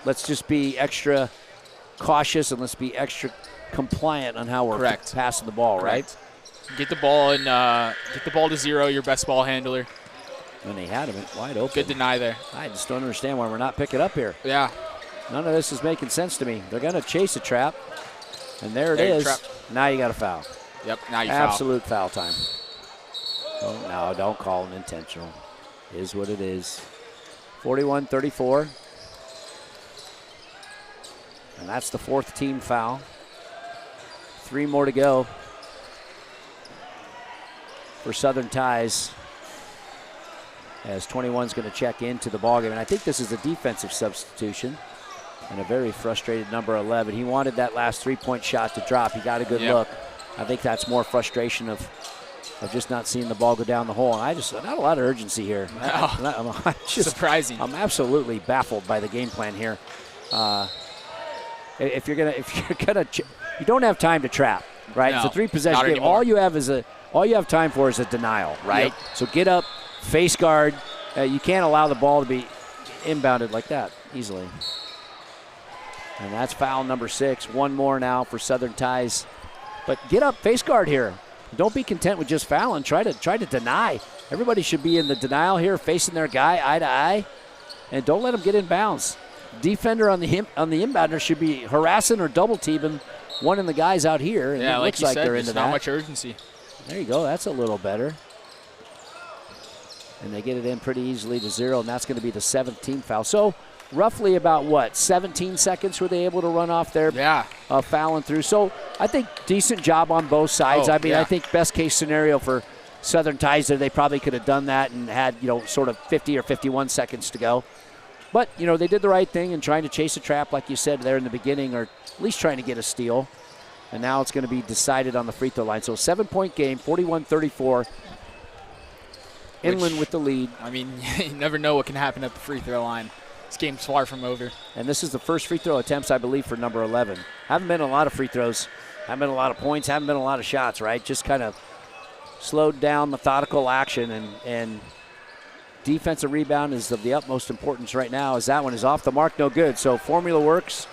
Let's just be extra cautious and let's be extra compliant on how we're passing the ball, right? Get the ball to zero, your best ball handler. And they had him wide open. Good deny there. I just don't understand why we're not picking up here. Yeah. None of this is making sense to me. They're going to chase a trap. And there it is. Now you got a foul. Yep, now you foul. Absolute foul time. Oh, no, don't call it intentional. It is what it is. 41-34. And that's the 4th team foul. 3 more to go for Southern Ties, as 21's going to check into the ballgame. And I think this is a defensive substitution, and a very frustrated number 11. He wanted that last 3-point shot to drop. He got a good look. I think that's more frustration of just not seeing the ball go down the hole. And not a lot of urgency here. No. I'm just surprising. I'm absolutely baffled by the game plan here. If you're gonna, you don't have time to trap, right? No, it's a 3-possession game. anymore. All you have time for is a denial, right? Yep. So get up, face guard. You can't allow the ball to be inbounded like that easily. And that's foul number 6. 1 more now for Southern Ties. But get up, face guard here. Don't be content with just fouling. Try to deny. Everybody should be in the denial here, facing their guy eye to eye, and don't let them get in bounds. Defender on the inbounder should be harassing or double teaming one of the guys out here. And Yeah, it like looks you like said, they're there's into not that. much urgency. There you go. That's a little better. And they get it in pretty easily to 0, and that's going to be the 7th team foul. So roughly about, 17 seconds were they able to run off there, fouling through. So I think decent job on both sides. I think best case scenario for Southern Ties there, they probably could have done that and had, sort of 50 or 51 seconds to go. But, they did the right thing in trying to chase a trap, like you said there in the beginning, or at least trying to get a steal. And now it's going to be decided on the free throw line. So 7-point game, 41-34. Inland with the lead. I mean, you never know what can happen at the free throw line. This game's far from over. And this is the first free throw attempts, I believe, for number 11. Haven't been a lot of free throws. Haven't been a lot of points. Haven't been a lot of shots, right? Just kind of slowed down, methodical action. And defensive rebound is of the utmost importance right now, as that one is off the mark, no good. So formula works,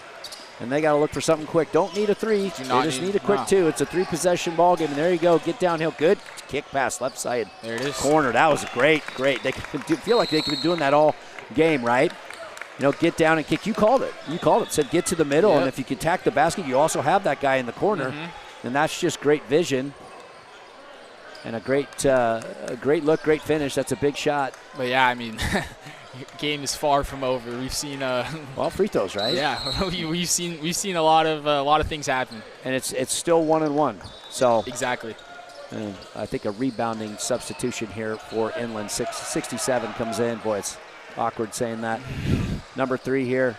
and they got to look for something quick. Don't need a 3. They just need a quick 2. It's a 3-possession ball game, and there you go. Get downhill. Good kick pass, left side. There it is. Corner. That was great. They feel like they could be doing that all game, right? Get down and kick. You called it. Said get to the middle, and if you can attack the basket, you also have that guy in the corner, and that's just great vision. And a great look, great finish. That's a big shot. But yeah, I mean, game is far from over. We've seen free throws, right? Yeah, we've seen a lot of things happen. And it's still 1-1. So exactly. And I think a rebounding substitution here for Inland. 67 comes in. Boy, it's awkward saying that. Number 3 here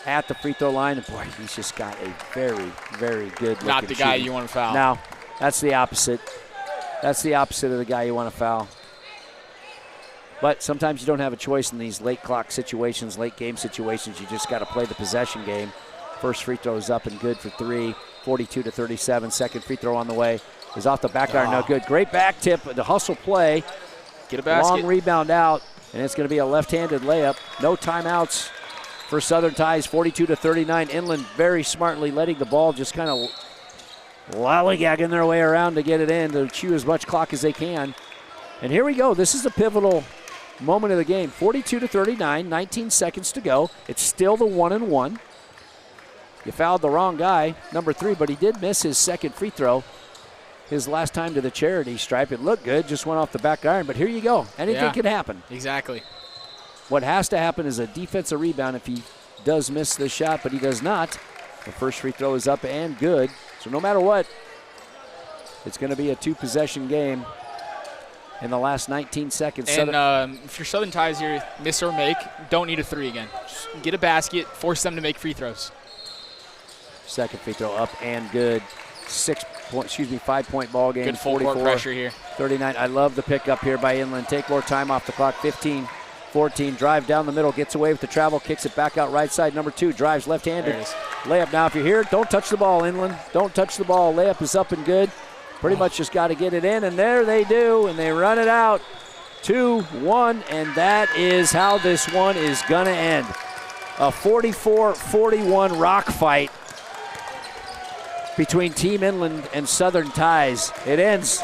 at the free throw line, and boy, he's just got a very, very good look. Not the guy you want to foul. No, that's the opposite. That's the opposite of the guy you want to foul. But sometimes you don't have a choice in these late clock situations, late game situations. You just got to play the possession game. First free throw is up and good for 3, 42-37. Second free throw on the way is off the back iron, no good. Great back tip, the hustle play. Get a basket. Long rebound out, and it's going to be a left-handed layup. No timeouts for Southern Ties, 42-39. Inland very smartly letting the ball just kind of lollygagging their way around to get it in, to chew as much clock as they can. And here we go. This is a pivotal moment of the game. 42-39, 19 seconds to go. It's still the 1-1. You fouled the wrong guy, number 3, but he did miss his second free throw. His last time to the charity stripe. It looked good, just went off the back iron, but here you go. Anything can happen. Exactly. What has to happen is a defensive rebound if he does miss the shot, but he does not. The first free throw is up and good. So no matter what, it's going to be a 2-possession game in the last 19 seconds. And if you're Southern Ties here, miss or make, don't need a 3 again. Just get a basket, force them to make free throws. Second free throw up and good. 5-point ball game. Good full court pressure here. 39. I love the pickup here by Inland. Take more time off the clock. 15-14. Drive down the middle. Gets away with the travel. Kicks it back out right side. Number 2 drives left-handed. Layup now. If you're here, don't touch the ball, Inland. Don't touch the ball. Layup is up and good. Pretty much just got to get it in, and there they do, and they run it out. 2-1, and that is how this one is going to end. A 44-41 rock fight between Team Inland and Southern Ties. It ends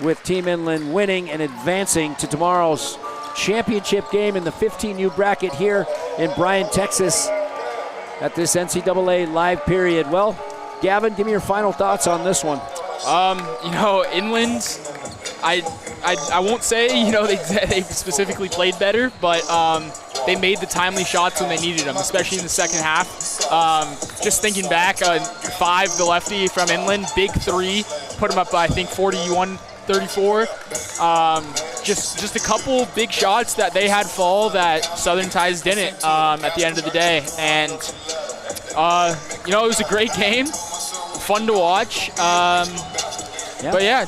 with Team Inland winning and advancing to tomorrow's championship game in the 15U bracket here in Bryan, Texas at this NCAA live period. Well, Gavin, give me your final thoughts on this one. Inland, I won't say, they specifically played better, but they made the timely shots when they needed them, especially in the second half. Just thinking back, 5, the lefty from Inland, big 3, put him up by, I think, 41-34. Just a couple big shots that they had fall that Southern Ties didn't at the end of the day. And, it was a great game, fun to watch. But yeah,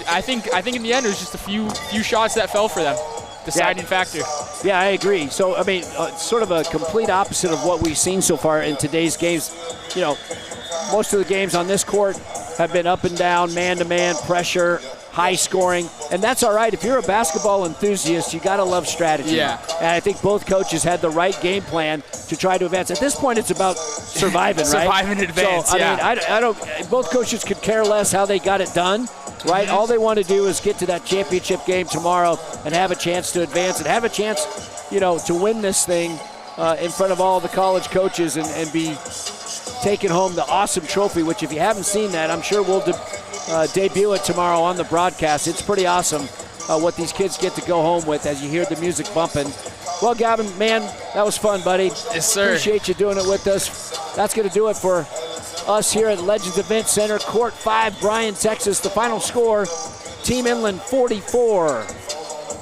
I think in the end it was just a few shots that fell for them, deciding factor. Yeah, I agree. So, I mean, sort of a complete opposite of what we've seen so far in today's games. Most of the games on this court have been up and down, man-to-man, pressure, high scoring, and that's all right. If you're a basketball enthusiast, you got to love strategy. Yeah. And I think both coaches had the right game plan to try to advance. At this point, it's about surviving, right? Surviving in advance, so, I don't. Both coaches could care less how they got it done, right? All they want to do is get to that championship game tomorrow and have a chance to advance and have a chance, to win this thing in front of all the college coaches and be taking home the awesome trophy, which if you haven't seen that, I'm sure we'll debut it tomorrow on the broadcast. It's pretty awesome what these kids get to go home with as you hear the music bumping. Well, Gavin, man, that was fun, buddy. Yes, sir. Appreciate you doing it with us. That's going to do it for us here at Legends Event Center, Court 5, Bryan, Texas. The final score, Team Inland 44,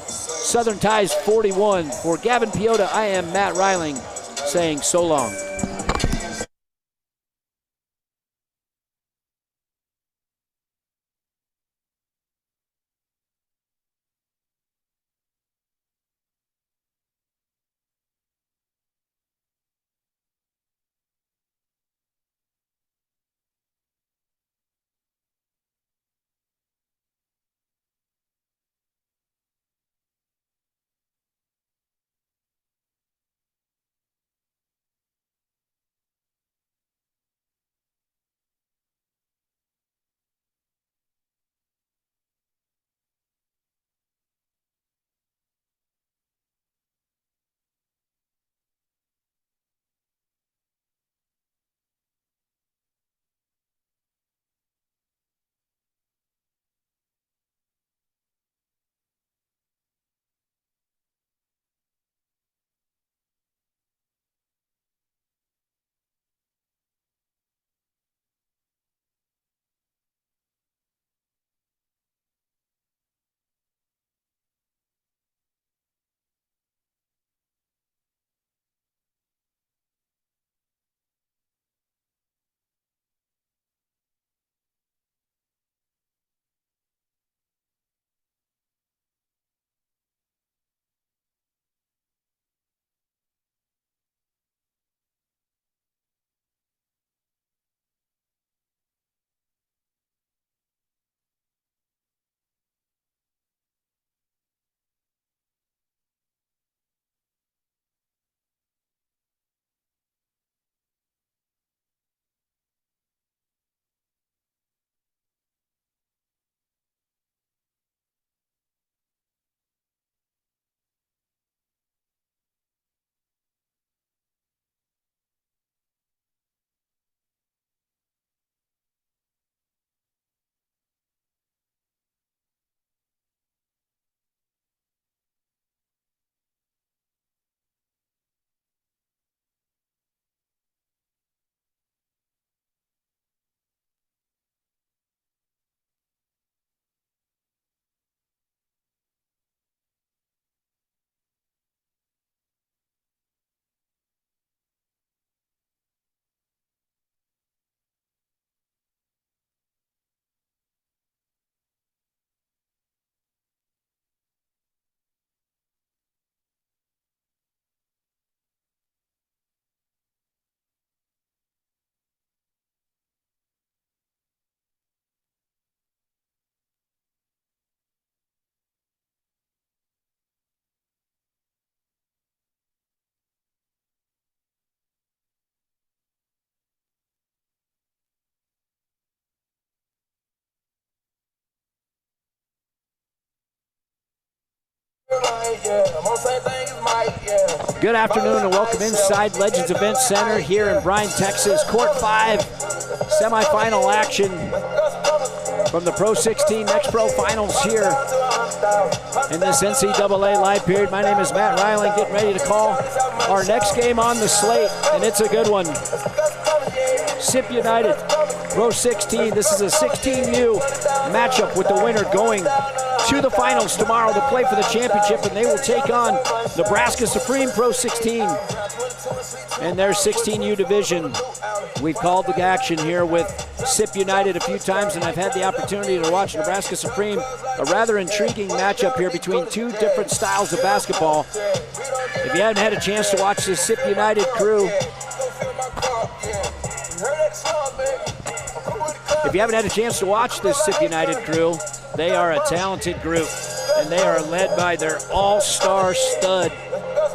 Southern Ties 41. For Gavin Piota, I am Matt Reiling saying so long. Good afternoon and welcome inside Legends Event Center here in Bryan, Texas. Court 5, semifinal action from the PRO16 NXTPRO Finals here in this NCAA live period. My name is Matt Reiling, getting ready to call our next game on the slate, and it's a good one. SIP United, PRO16. This is a 16U matchup with the winner going to the finals tomorrow to play for the championship, and they will take on Nebraska Supreme PRO16 in their 16U division. We've called the action here with SIP United a few times, and I've had the opportunity to watch Nebraska Supreme, a rather intriguing matchup here between two different styles of basketball. If you haven't had a chance to watch this SIP United crew, they are a talented group, and they are led by their all-star stud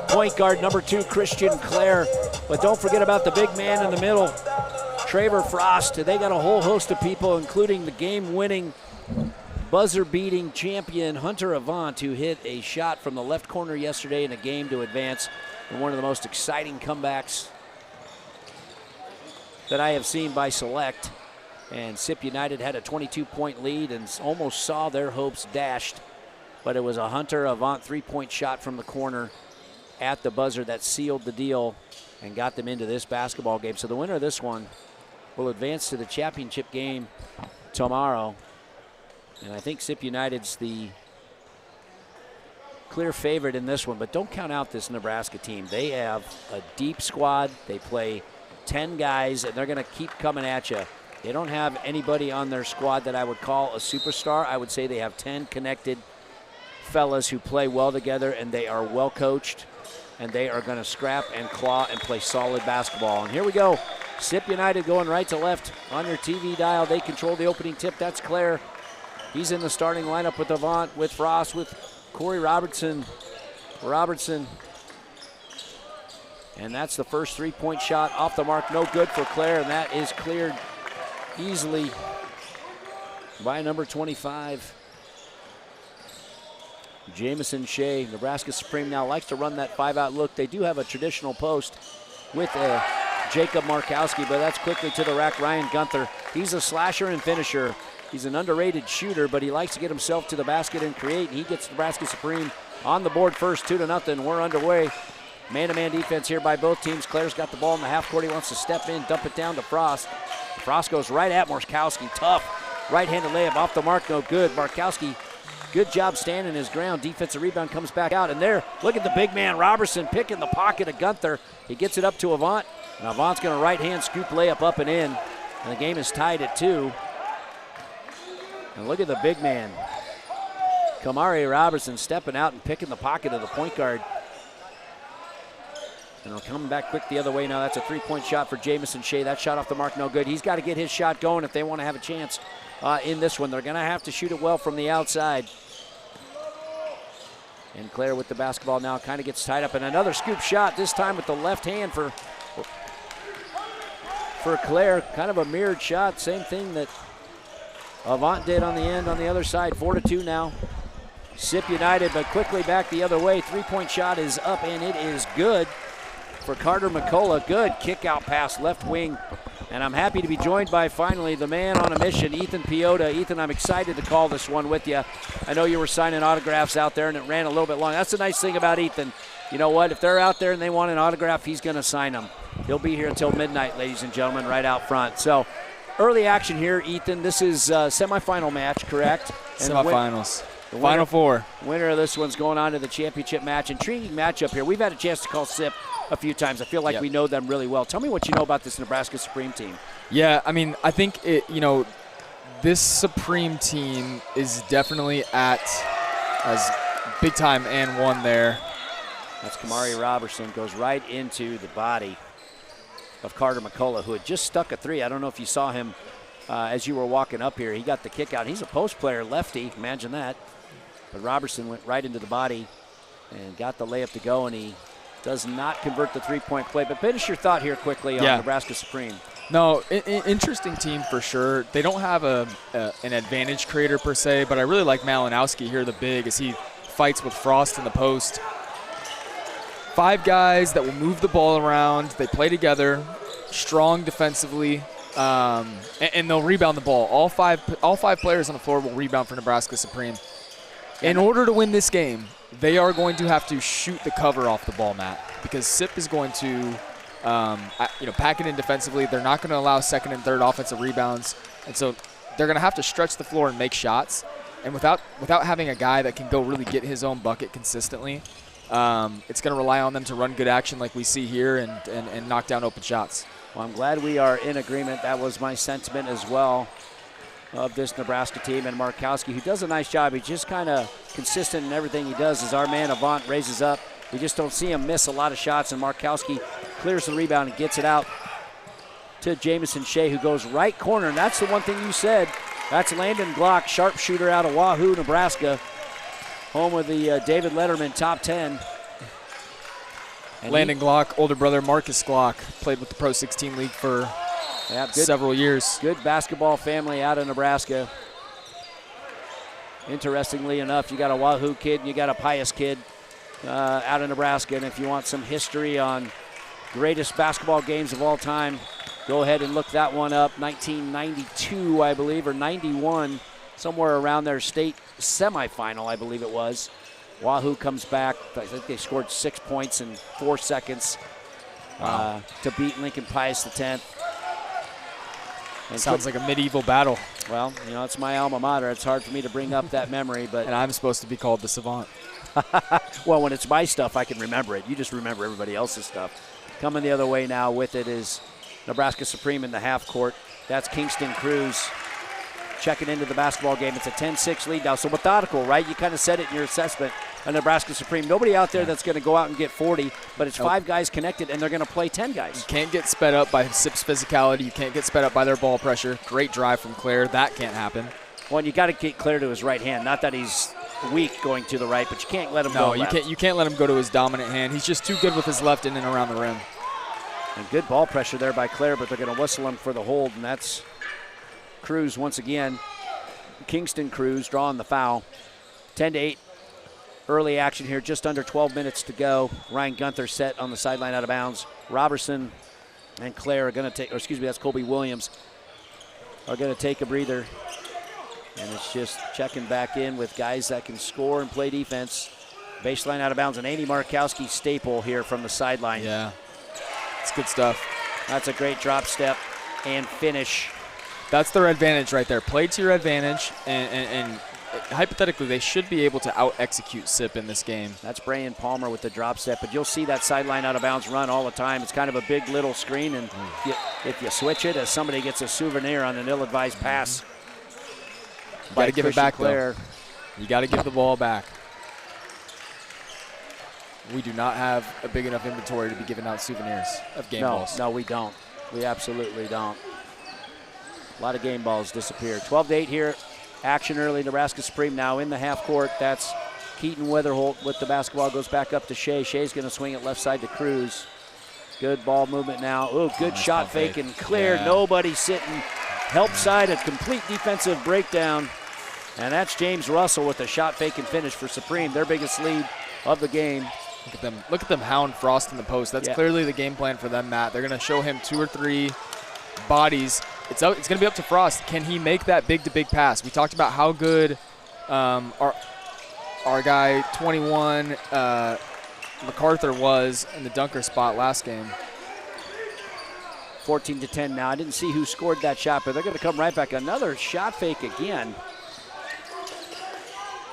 point guard number 2, Christian Clare. But don't forget about the big man in the middle, Trevor Frost. They got a whole host of people, including the game-winning, buzzer-beating champion Hunter Avant, who hit a shot from the left corner yesterday in a game to advance in one of the most exciting comebacks that I have seen by Select. And SIP United had a 22-point lead and almost saw their hopes dashed. But it was a Hunter Avant three-point shot from the corner at the buzzer that sealed the deal and got them into this basketball game. So the winner of this one will advance to the championship game tomorrow. And I think SIP United's the clear favorite in this one. But don't count out this Nebraska team. They have a deep squad. They play 10 guys, and they're going to keep coming at you. They don't have anybody on their squad that I would call a superstar. I would say they have 10 connected fellas who play well together, and they are well coached, and they are going to scrap and claw and play solid basketball. And here we go. SIP United going right to left on your TV dial. They control the opening tip. That's Claire. He's in the starting lineup with Avant, with Frost, with Corey Robertson. And that's the first three-point shot off the mark. No good for Claire, and that is cleared easily by number 25, Jamison Shea. Nebraska Supreme now likes to run that 5-out look. They do have a traditional post with Jacob Markowski, but that's quickly to the rack. Ryan Gunther, he's a slasher and finisher. He's an underrated shooter, but he likes to get himself to the basket and create. He gets Nebraska Supreme on the board first, 2-0. We're underway. Man-to-man defense here by both teams. Claire's got the ball in the half court. He wants to step in, dump it down to Frost. Frost goes right at Markowski. Tough right-handed layup off the mark, no good. Markowski, good job standing his ground. Defensive rebound comes back out. And there, look at the big man, Robertson, picking the pocket of Gunther. He gets it up to Avant. And Avant's going to right-hand scoop layup up and in. And the game is tied at 2. And look at the big man, Kamari Robertson, stepping out and picking the pocket of the point guard. And they'll come back quick the other way now. That's a three-point shot for Jamison Shea. That shot off the mark, no good. He's got to get his shot going if they want to have a chance in this one. They're going to have to shoot it well from the outside. And Claire with the basketball now kind of gets tied up. And another scoop shot, this time with the left hand for Claire. Kind of a mirrored shot. Same thing that Avant did on the end on the other side. 4-2 now. SIP United, but quickly back the other way. Three-point shot is up, and it is good for Carter McCullough. Good kick-out pass, left wing. And I'm happy to be joined by, finally, the man on a mission, Ethan Piota. Ethan, I'm excited to call this one with you. I know you were signing autographs out there, and it ran a little bit long. That's the nice thing about Ethan. You know what? If they're out there and they want an autograph, he's going to sign them. He'll be here until midnight, ladies and gentlemen, right out front. So, early action here, Ethan. This is a semifinal match, correct? Semifinals. Final four. Winner of this one's going on to the championship match. Intriguing matchup here. We've had a chance to call SIP a few times. I feel like we know them really well. Tell me what you know about this Nebraska Supreme team. Yeah, I mean, I think this Supreme team is definitely at as big time and one there. That's Kamari Robertson, goes right into the body of Carter McCullough, who had just stuck a three. I don't know if you saw him as you were walking up here. He got the kick out. He's a post player, lefty. Imagine that. But Robertson went right into the body and got the layup to go, and he does not convert the three-point play. But finish your thought here quickly on Nebraska Supreme. No, interesting team for sure. They don't have an advantage creator per se, but I really like Malinowski here, the big, as he fights with Frost in the post. 5 guys that will move the ball around. They play together, strong defensively, and they'll rebound the ball. All five players on the floor will rebound for Nebraska Supreme. In order to win this game, they are going to have to shoot the cover off the ball, Matt, because SIP is going to pack it in defensively. They're not going to allow second and third offensive rebounds, and so they're going to have to stretch the floor and make shots. And without having a guy that can go really get his own bucket consistently, it's going to rely on them to run good action like we see here and knock down open shots. Well, I'm glad we are in agreement. That was my sentiment as well of this Nebraska team. And Markowski, who does a nice job. He's just kind of consistent in everything he does as our man Avant raises up. We just don't see him miss a lot of shots, and Markowski clears the rebound and gets it out to Jamison Shea, who goes right corner. And that's the one thing you said. That's Landon Glock, sharpshooter out of Wahoo, Nebraska, home of the David Letterman top 10. And Landon Glock, older brother Marcus Glock, played with the Pro 16 League for several years. Good basketball family out of Nebraska. Interestingly enough, you got a Wahoo kid and you got a Pius kid out of Nebraska. And if you want some history on greatest basketball games of all time, go ahead and look that one up. 1992, I believe, or 91, somewhere around their state semifinal, I believe it was. Wahoo comes back. I think they scored 6 points in 4 seconds to beat Lincoln Pius X. And sounds like a medieval battle. Well, it's my alma mater. It's hard for me to bring up that memory, but and I'm supposed to be called the savant. Well, when it's my stuff, I can remember it. You just remember everybody else's stuff. Coming the other way now with it is Nebraska Supreme in the half court. That's Kingston Cruz checking into the basketball game. It's a 10-6 lead now. So methodical, right? You kind of said it in your assessment of Nebraska Supreme. Nobody out there that's going to go out and get 40, but it's 5 guys connected, and they're going to play 10 guys. You can't get sped up by SIP's physicality. You can't get sped up by their ball pressure. Great drive from Claire. That can't happen. Well, and you got to get Claire to his right hand. Not that he's weak going to the right, but you can't let him go left. You can't let him go to his dominant hand. He's just too good with his left in and around the rim. And good ball pressure there by Claire, but they're going to whistle him for the hold, and that's Cruz once again. Kingston Cruz drawing the foul. 10-8 early action here, just under 12 minutes to go. Ryan Gunther set on the sideline out of bounds. Robertson and Claire are going to take, or excuse me, that's Colby Williams, are going to take a breather. And it's just checking back in with guys that can score and play defense. Baseline out of bounds, and Andy Markowski staple here from the sideline. Yeah, it's good stuff. That's a great drop step and finish. That's their advantage right there. Play to your advantage, and hypothetically, they should be able to out-execute SIP in this game. That's Bryan Palmer with the drop step, but you'll see that sideline out of bounds run all the time. It's kind of a big little screen, and if you switch it, as somebody gets a souvenir on an ill-advised pass. You got to give it back, Claire. You got to give the ball back. We do not have a big enough inventory to be giving out souvenirs of game balls. No, we don't. We absolutely don't. A lot of game balls disappear. 12-8 here. Action early. Nebraska Supreme now in the half court. That's Keaton Weatherholt with the basketball. Goes back up to Shea. Shea's going to swing it left side to Cruz. Good ball movement now. Oh, good shot fake and clear. Yeah. Nobody sitting. Help side, a complete defensive breakdown. And that's James Russell with a shot fake and finish for Supreme, their biggest lead of the game. Look at them hound Frost in the post. That's clearly the game plan for them, Matt. They're going to show him 2 or 3 bodies. It's going to be up to Frost. Can he make that big-to-big pass? We talked about how good our guy 21 MacArthur was in the dunker spot last game. 14-10 now. I didn't see who scored that shot, but they're going to come right back. Another shot fake again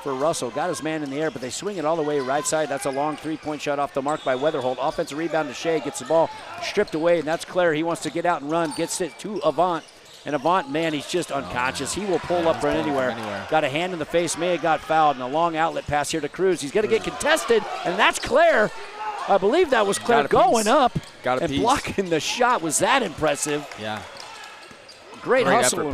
for Russell. Got his man in the air, but they swing it all the way right side. That's a long 3-point shot off the mark by Weatherholt. Offensive rebound to Shea. Gets the ball stripped away, and that's Claire. He wants to get out and run. Gets it to Avant. And Avant, man, he's just unconscious. He will pull up from anywhere. Got a hand in the face. May have got fouled. And a long outlet pass here to Cruz. He's going to get contested, and that's Claire. I believe that was Claire going up and blocking the shot. Was that impressive? Yeah. Great hustle.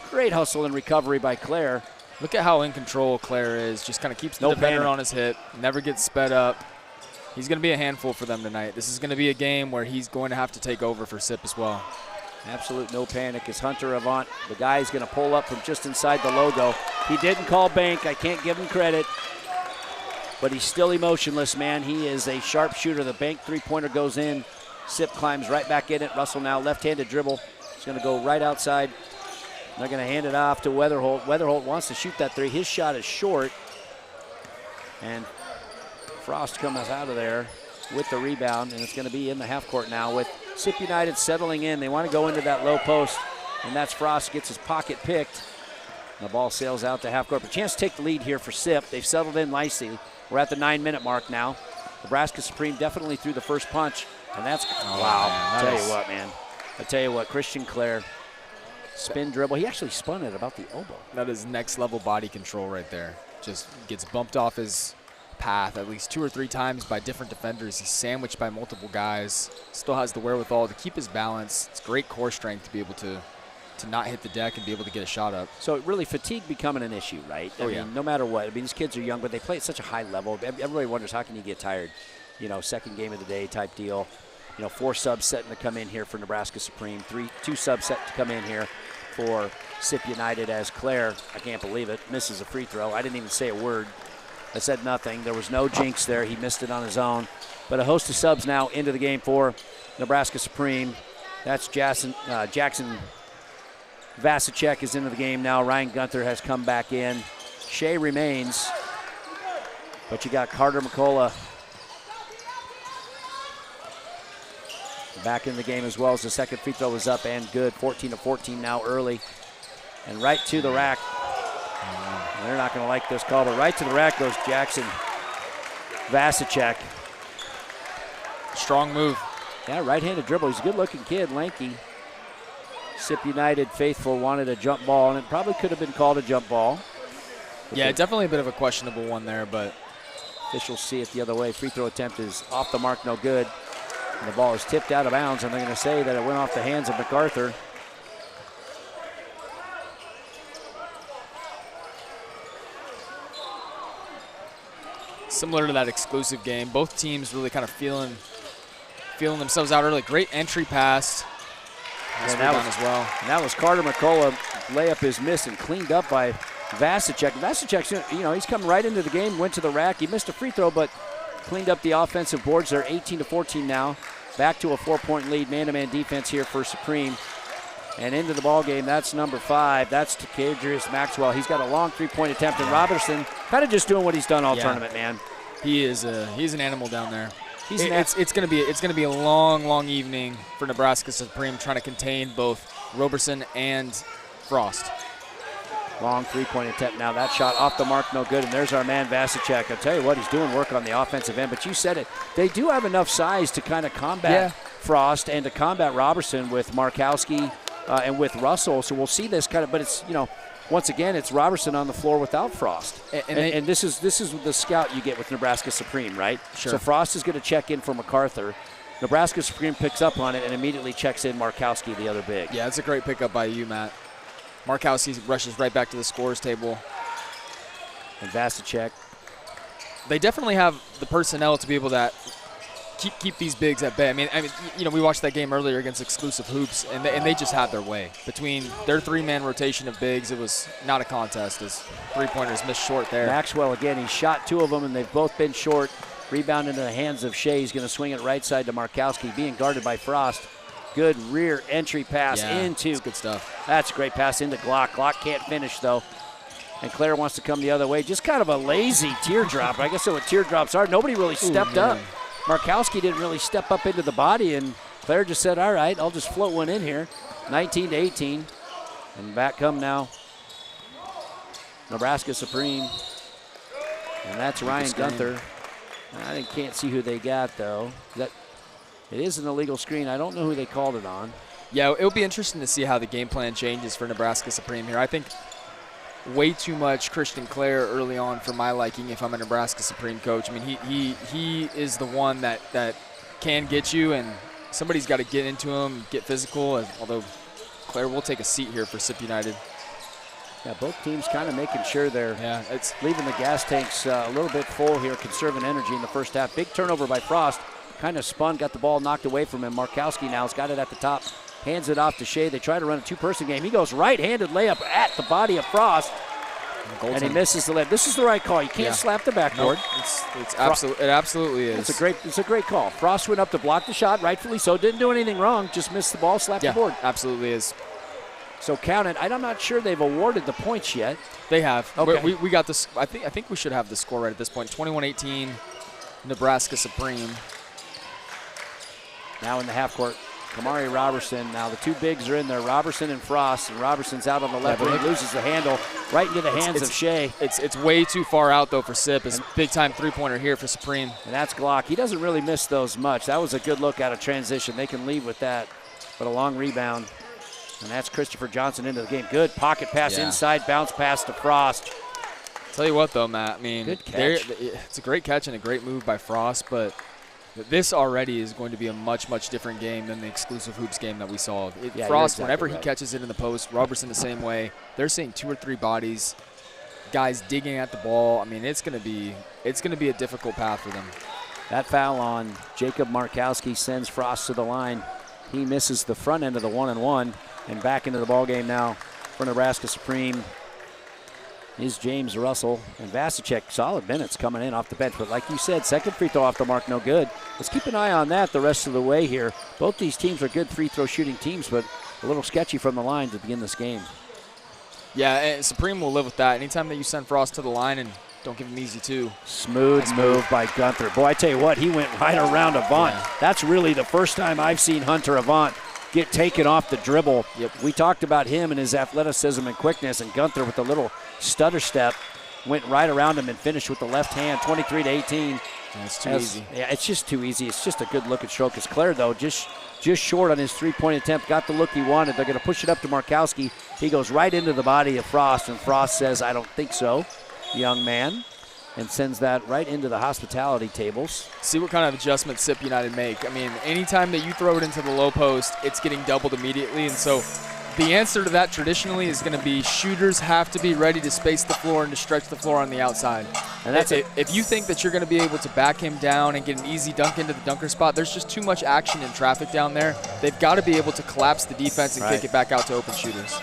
Great hustle and recovery by Claire. Look at how in control Claire is. Just kind of keeps the defender on his hip. Never gets sped up. He's going to be a handful for them tonight. This is going to be a game where he's going to have to take over for SIP as well. Absolute no panic as Hunter Avant, the guy is going to pull up from just inside the logo. He didn't call bank. I can't give him credit. But he's still emotionless, man. He is a sharpshooter. The bank three-pointer goes in. SIP climbs right back in it. Russell now left-handed dribble. He's going to go right outside. They're going to hand it off to Weatherholt. Weatherholt wants to shoot that three. His shot is short. And Frost comes out of there with the rebound, and it's going to be in the half court now with Sip United settling in. They want to go into that low post, and that's Frost gets his pocket picked. The ball sails out to half court. A chance to take the lead here for Sip. They've settled in nicely. We're at the 9-minute mark now. Nebraska Supreme definitely threw the first punch, and that's wow. Man, I tell you what, Christian Clare, spin dribble. He actually spun it about the elbow. That is next level body control right there. Just gets bumped off his path at least 2 or 3 times by different defenders. He's sandwiched by multiple guys. Still has the wherewithal to keep his balance. It's great core strength to be able to not hit the deck and be able to get a shot up. So really fatigue becoming an issue, right? I mean, no matter what. I mean, these kids are young, but they play at such a high level. Everybody wonders, how can you get tired? You know, second game of the day type deal. You know, 4 subs setting to come in here for Nebraska Supreme. 2 subs set to come in here for Sip United as Clare, I can't believe it, misses a free throw. I didn't even say a word. I said nothing. There was no jinx there. He missed it on his own. But a host of subs now into the game for Nebraska Supreme. That's Jackson Vasicek is into the game now. Ryan Gunther has come back in. Shea remains. But you got Carter McCullough back in the game as well, as the second free throw was up and good. 14-14 now early. And right to the rack. They're not going to like this call, but right to the rack goes Jackson Vasicek. Strong move. Yeah, right-handed dribble. He's a good-looking kid, lanky. Sip United faithful wanted a jump ball, and it probably could have been called a jump ball. Yeah, definitely a bit of a questionable one there, but officials see it the other way. Free throw attempt is off the mark, no good. And the ball is tipped out of bounds, and they're going to say that it went off the hands of MacArthur. Similar to that exclusive game, both teams really kind of feeling themselves out early. Great entry pass. Nice rebound as well. And that was Carter McCullough. Layup is missed and cleaned up by Vasicek. Vasicek, you know, he's come right into the game, went to the rack. He missed a free throw, but cleaned up the offensive boards. They're 18-14 now. Back to a 4-point lead. Man-to-man defense here for Supreme. And into the ball game, that's number 5. That's Takadrius Maxwell. He's got a long 3-point attempt, and Robertson kind of just doing what he's done all tournament, man. He's an animal down there. It's gonna be a long evening for Nebraska Supreme, trying to contain both Roberson and Frost. Long 3-point attempt now. That shot off the mark, no good. And there's our man Vasicek. I'll tell you what, he's doing work on the offensive end. But you said it. They do have enough size to kind of combat Frost and to combat Roberson with Markowski and with Russell. So we'll see this kind of. But it's, you know, once again, it's Roberson on the floor without Frost. And this is the scout you get with Nebraska Supreme, right? Sure. So Frost is going to check in for MacArthur. Nebraska Supreme picks up on it and immediately checks in Markowski, the other big. Yeah, it's a great pickup by you, Matt. Markowski rushes right back to the scorer's table. And Vasicek. They definitely have the personnel to be able to keep these bigs at bay. I mean, you know, we watched that game earlier against Exclusive Hoops, and they just had their way. Between their 3-man rotation of bigs, it was not a contest. His 3-pointers missed short there. Maxwell again, he shot 2 of them, and they've both been short. Rebound into the hands of Shea. He's going to swing it right side to Markowski, being guarded by Frost. Good rear entry pass into. That's good stuff. That's a great pass into Glock. Glock can't finish, though. And Clare wants to come the other way. Just kind of a lazy teardrop. I guess that's what teardrops are. Nobody really stepped up. Markowski didn't really step up into the body, and Clare just said, all right, I'll just float one in here. 19-18. And back come now Nebraska Supreme. And that's Ryan Gunther. I can't see who they got, though. It is an illegal screen. I don't know who they called it on. Yeah, it'll be interesting to see how the game plan changes for Nebraska Supreme here. I think way too much Christian Clare early on for my liking if I'm a Nebraska Supreme coach. I mean, he is the one that can get you, and somebody's got to get into him, get physical, although Clare will take a seat here for Sip United. Yeah, both teams kind of making sure they're leaving the gas tanks a little bit full here, conserving energy in the first half. Big turnover by Frost. Kind of spun, got the ball knocked away from him. Markowski now has got it at the top, hands it off to Shea. They try to run a 2-person game. He goes right-handed layup at the body of Frost, and he misses the layup. This is the right call. You can't slap the backboard. Nope, it absolutely is. It's a great call. Frost went up to block the shot, rightfully so. Didn't do anything wrong, just missed the ball, slapped the board. Absolutely is. So count it. I'm not sure they've awarded the points yet. They have. Okay. We got this. I think we should have the score right at this point. 21-18, Nebraska Supreme. Now in the half court, Kamari Robertson. Now the two bigs are in there, Robertson and Frost, and Robertson's out on the left wing, loses the handle right into the hands of Shea. It's way too far out, though, for Sip. It's a big-time three-pointer here for Supreme. And that's Glock. He doesn't really miss those much. That was a good look out of transition. They can leave with that, but a long rebound. And that's Christopher Johnson into the game. Good pocket pass inside, bounce pass to Frost. Tell you what, though, Matt, I mean, good catch. It's a great catch and a great move by Frost, but this already is going to be a much, much different game than the exclusive hoops game that we saw. Frost, exactly whenever he catches it in the post, Robertson the same way. They're seeing 2 or 3 bodies, guys digging at the ball. I mean, it's going to be a difficult path for them. That foul on Jacob Markowski sends Frost to the line. He misses the front end of the 1-and-1, and back into the ball game now for Nebraska Supreme is James Russell. And Vasicek, solid minutes coming in off the bench. But like you said, second free throw off the mark, no good. Let's keep an eye on that the rest of the way here. Both these teams are good free throw shooting teams, but a little sketchy from the line to begin this game. Yeah, and Supreme will live with that. Anytime that you send Frost to the line and don't give him easy, too. Smooth move by Gunther. Boy, I tell you what, he went right around Avant. Yeah. That's really the first time I've seen Hunter Avant get taken off the dribble. Yep. We talked about him and his athleticism and quickness, and Gunther with a little stutter step went right around him and finished with the left hand, 23-18. It's too easy. Yeah, it's just too easy. It's just a good looking stroke. Because Claire, though, just short on his three-point attempt, got the look he wanted. They're going to push it up to Markowski. He goes right into the body of Frost, and Frost says, "I don't think so, young man," and sends that right into the hospitality tables. See what kind of adjustment Sip United make. I mean, anytime that you throw it into the low post, it's getting doubled immediately. And so the answer to that traditionally is going to be shooters have to be ready to space the floor and to stretch the floor on the outside. And that's it. If you think that you're going to be able to back him down and get an easy dunk into the dunker spot, there's just too much action and traffic down there. They've got to be able to collapse the defense and kick it back out to open shooters.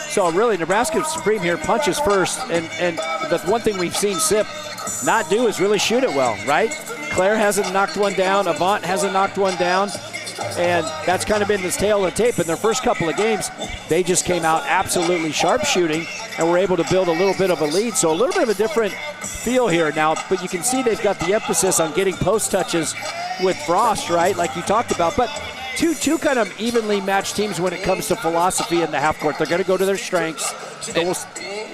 So really, Nebraska Supreme here punches first, and the one thing we've seen Sip not do is really shoot it well, right? Claire hasn't knocked one down, Avant hasn't knocked one down, and that's kind of been the tail of the tape. In their first couple of games, they just came out absolutely sharp shooting and were able to build a little bit of a lead. So a little bit of a different feel here now, but you can see they've got the emphasis on getting post touches with Frost, right, like you talked about. But two kind of evenly matched teams when it comes to philosophy in the half court. They're going to go to their strengths.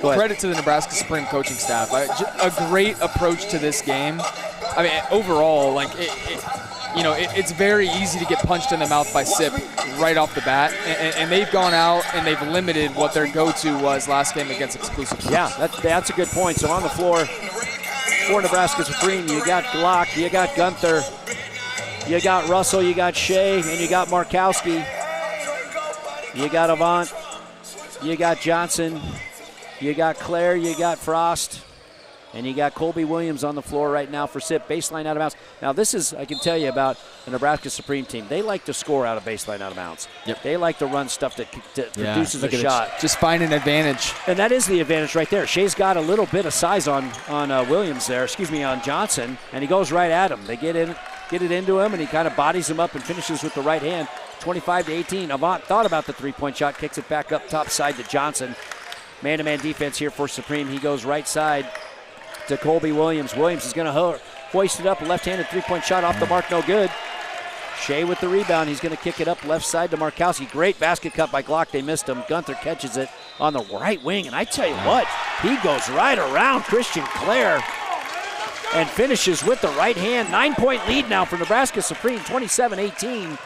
Credit to the Nebraska Supreme coaching staff. A great approach to this game. I mean, overall, like it's very easy to get punched in the mouth by Sip right off the bat, and they've gone out and they've limited what their go-to was last game against exclusive. Yeah, that's a good point. So on the floor for Nebraska Supreme, you got Glock, you got Gunther, you got Russell, you got Shea, and you got Markowski. You got Avant, you got Johnson, you got Claire, you got Frost, and you got Colby Williams on the floor right now for Sip. Baseline out of bounds. Now this is, I can tell you about the Nebraska Supreme team. They like to score out of baseline out of bounds. Yep. They like to run stuff that produces a shot. Just find an advantage. And that is the advantage right there. Shea's got a little bit of size on Williams there, on Johnson, and he goes right at him. They get it into him, and he kind of bodies him up and finishes with the right hand, 25-18. Avant thought about the three-point shot, kicks it back up top side to Johnson. Man-to-man defense here for Supreme. He goes right side to Colby Williams. Williams is going to hoist it up, a left-handed three-point shot off the mark, no good. Shea with the rebound. He's going to kick it up left side to Markowski. Great basket cut by Glock. They missed him. Gunther catches it on the right wing, and I tell you what, he goes right around Christian Claire and finishes with the right hand. 9-point lead now for Nebraska Supreme, 27-18.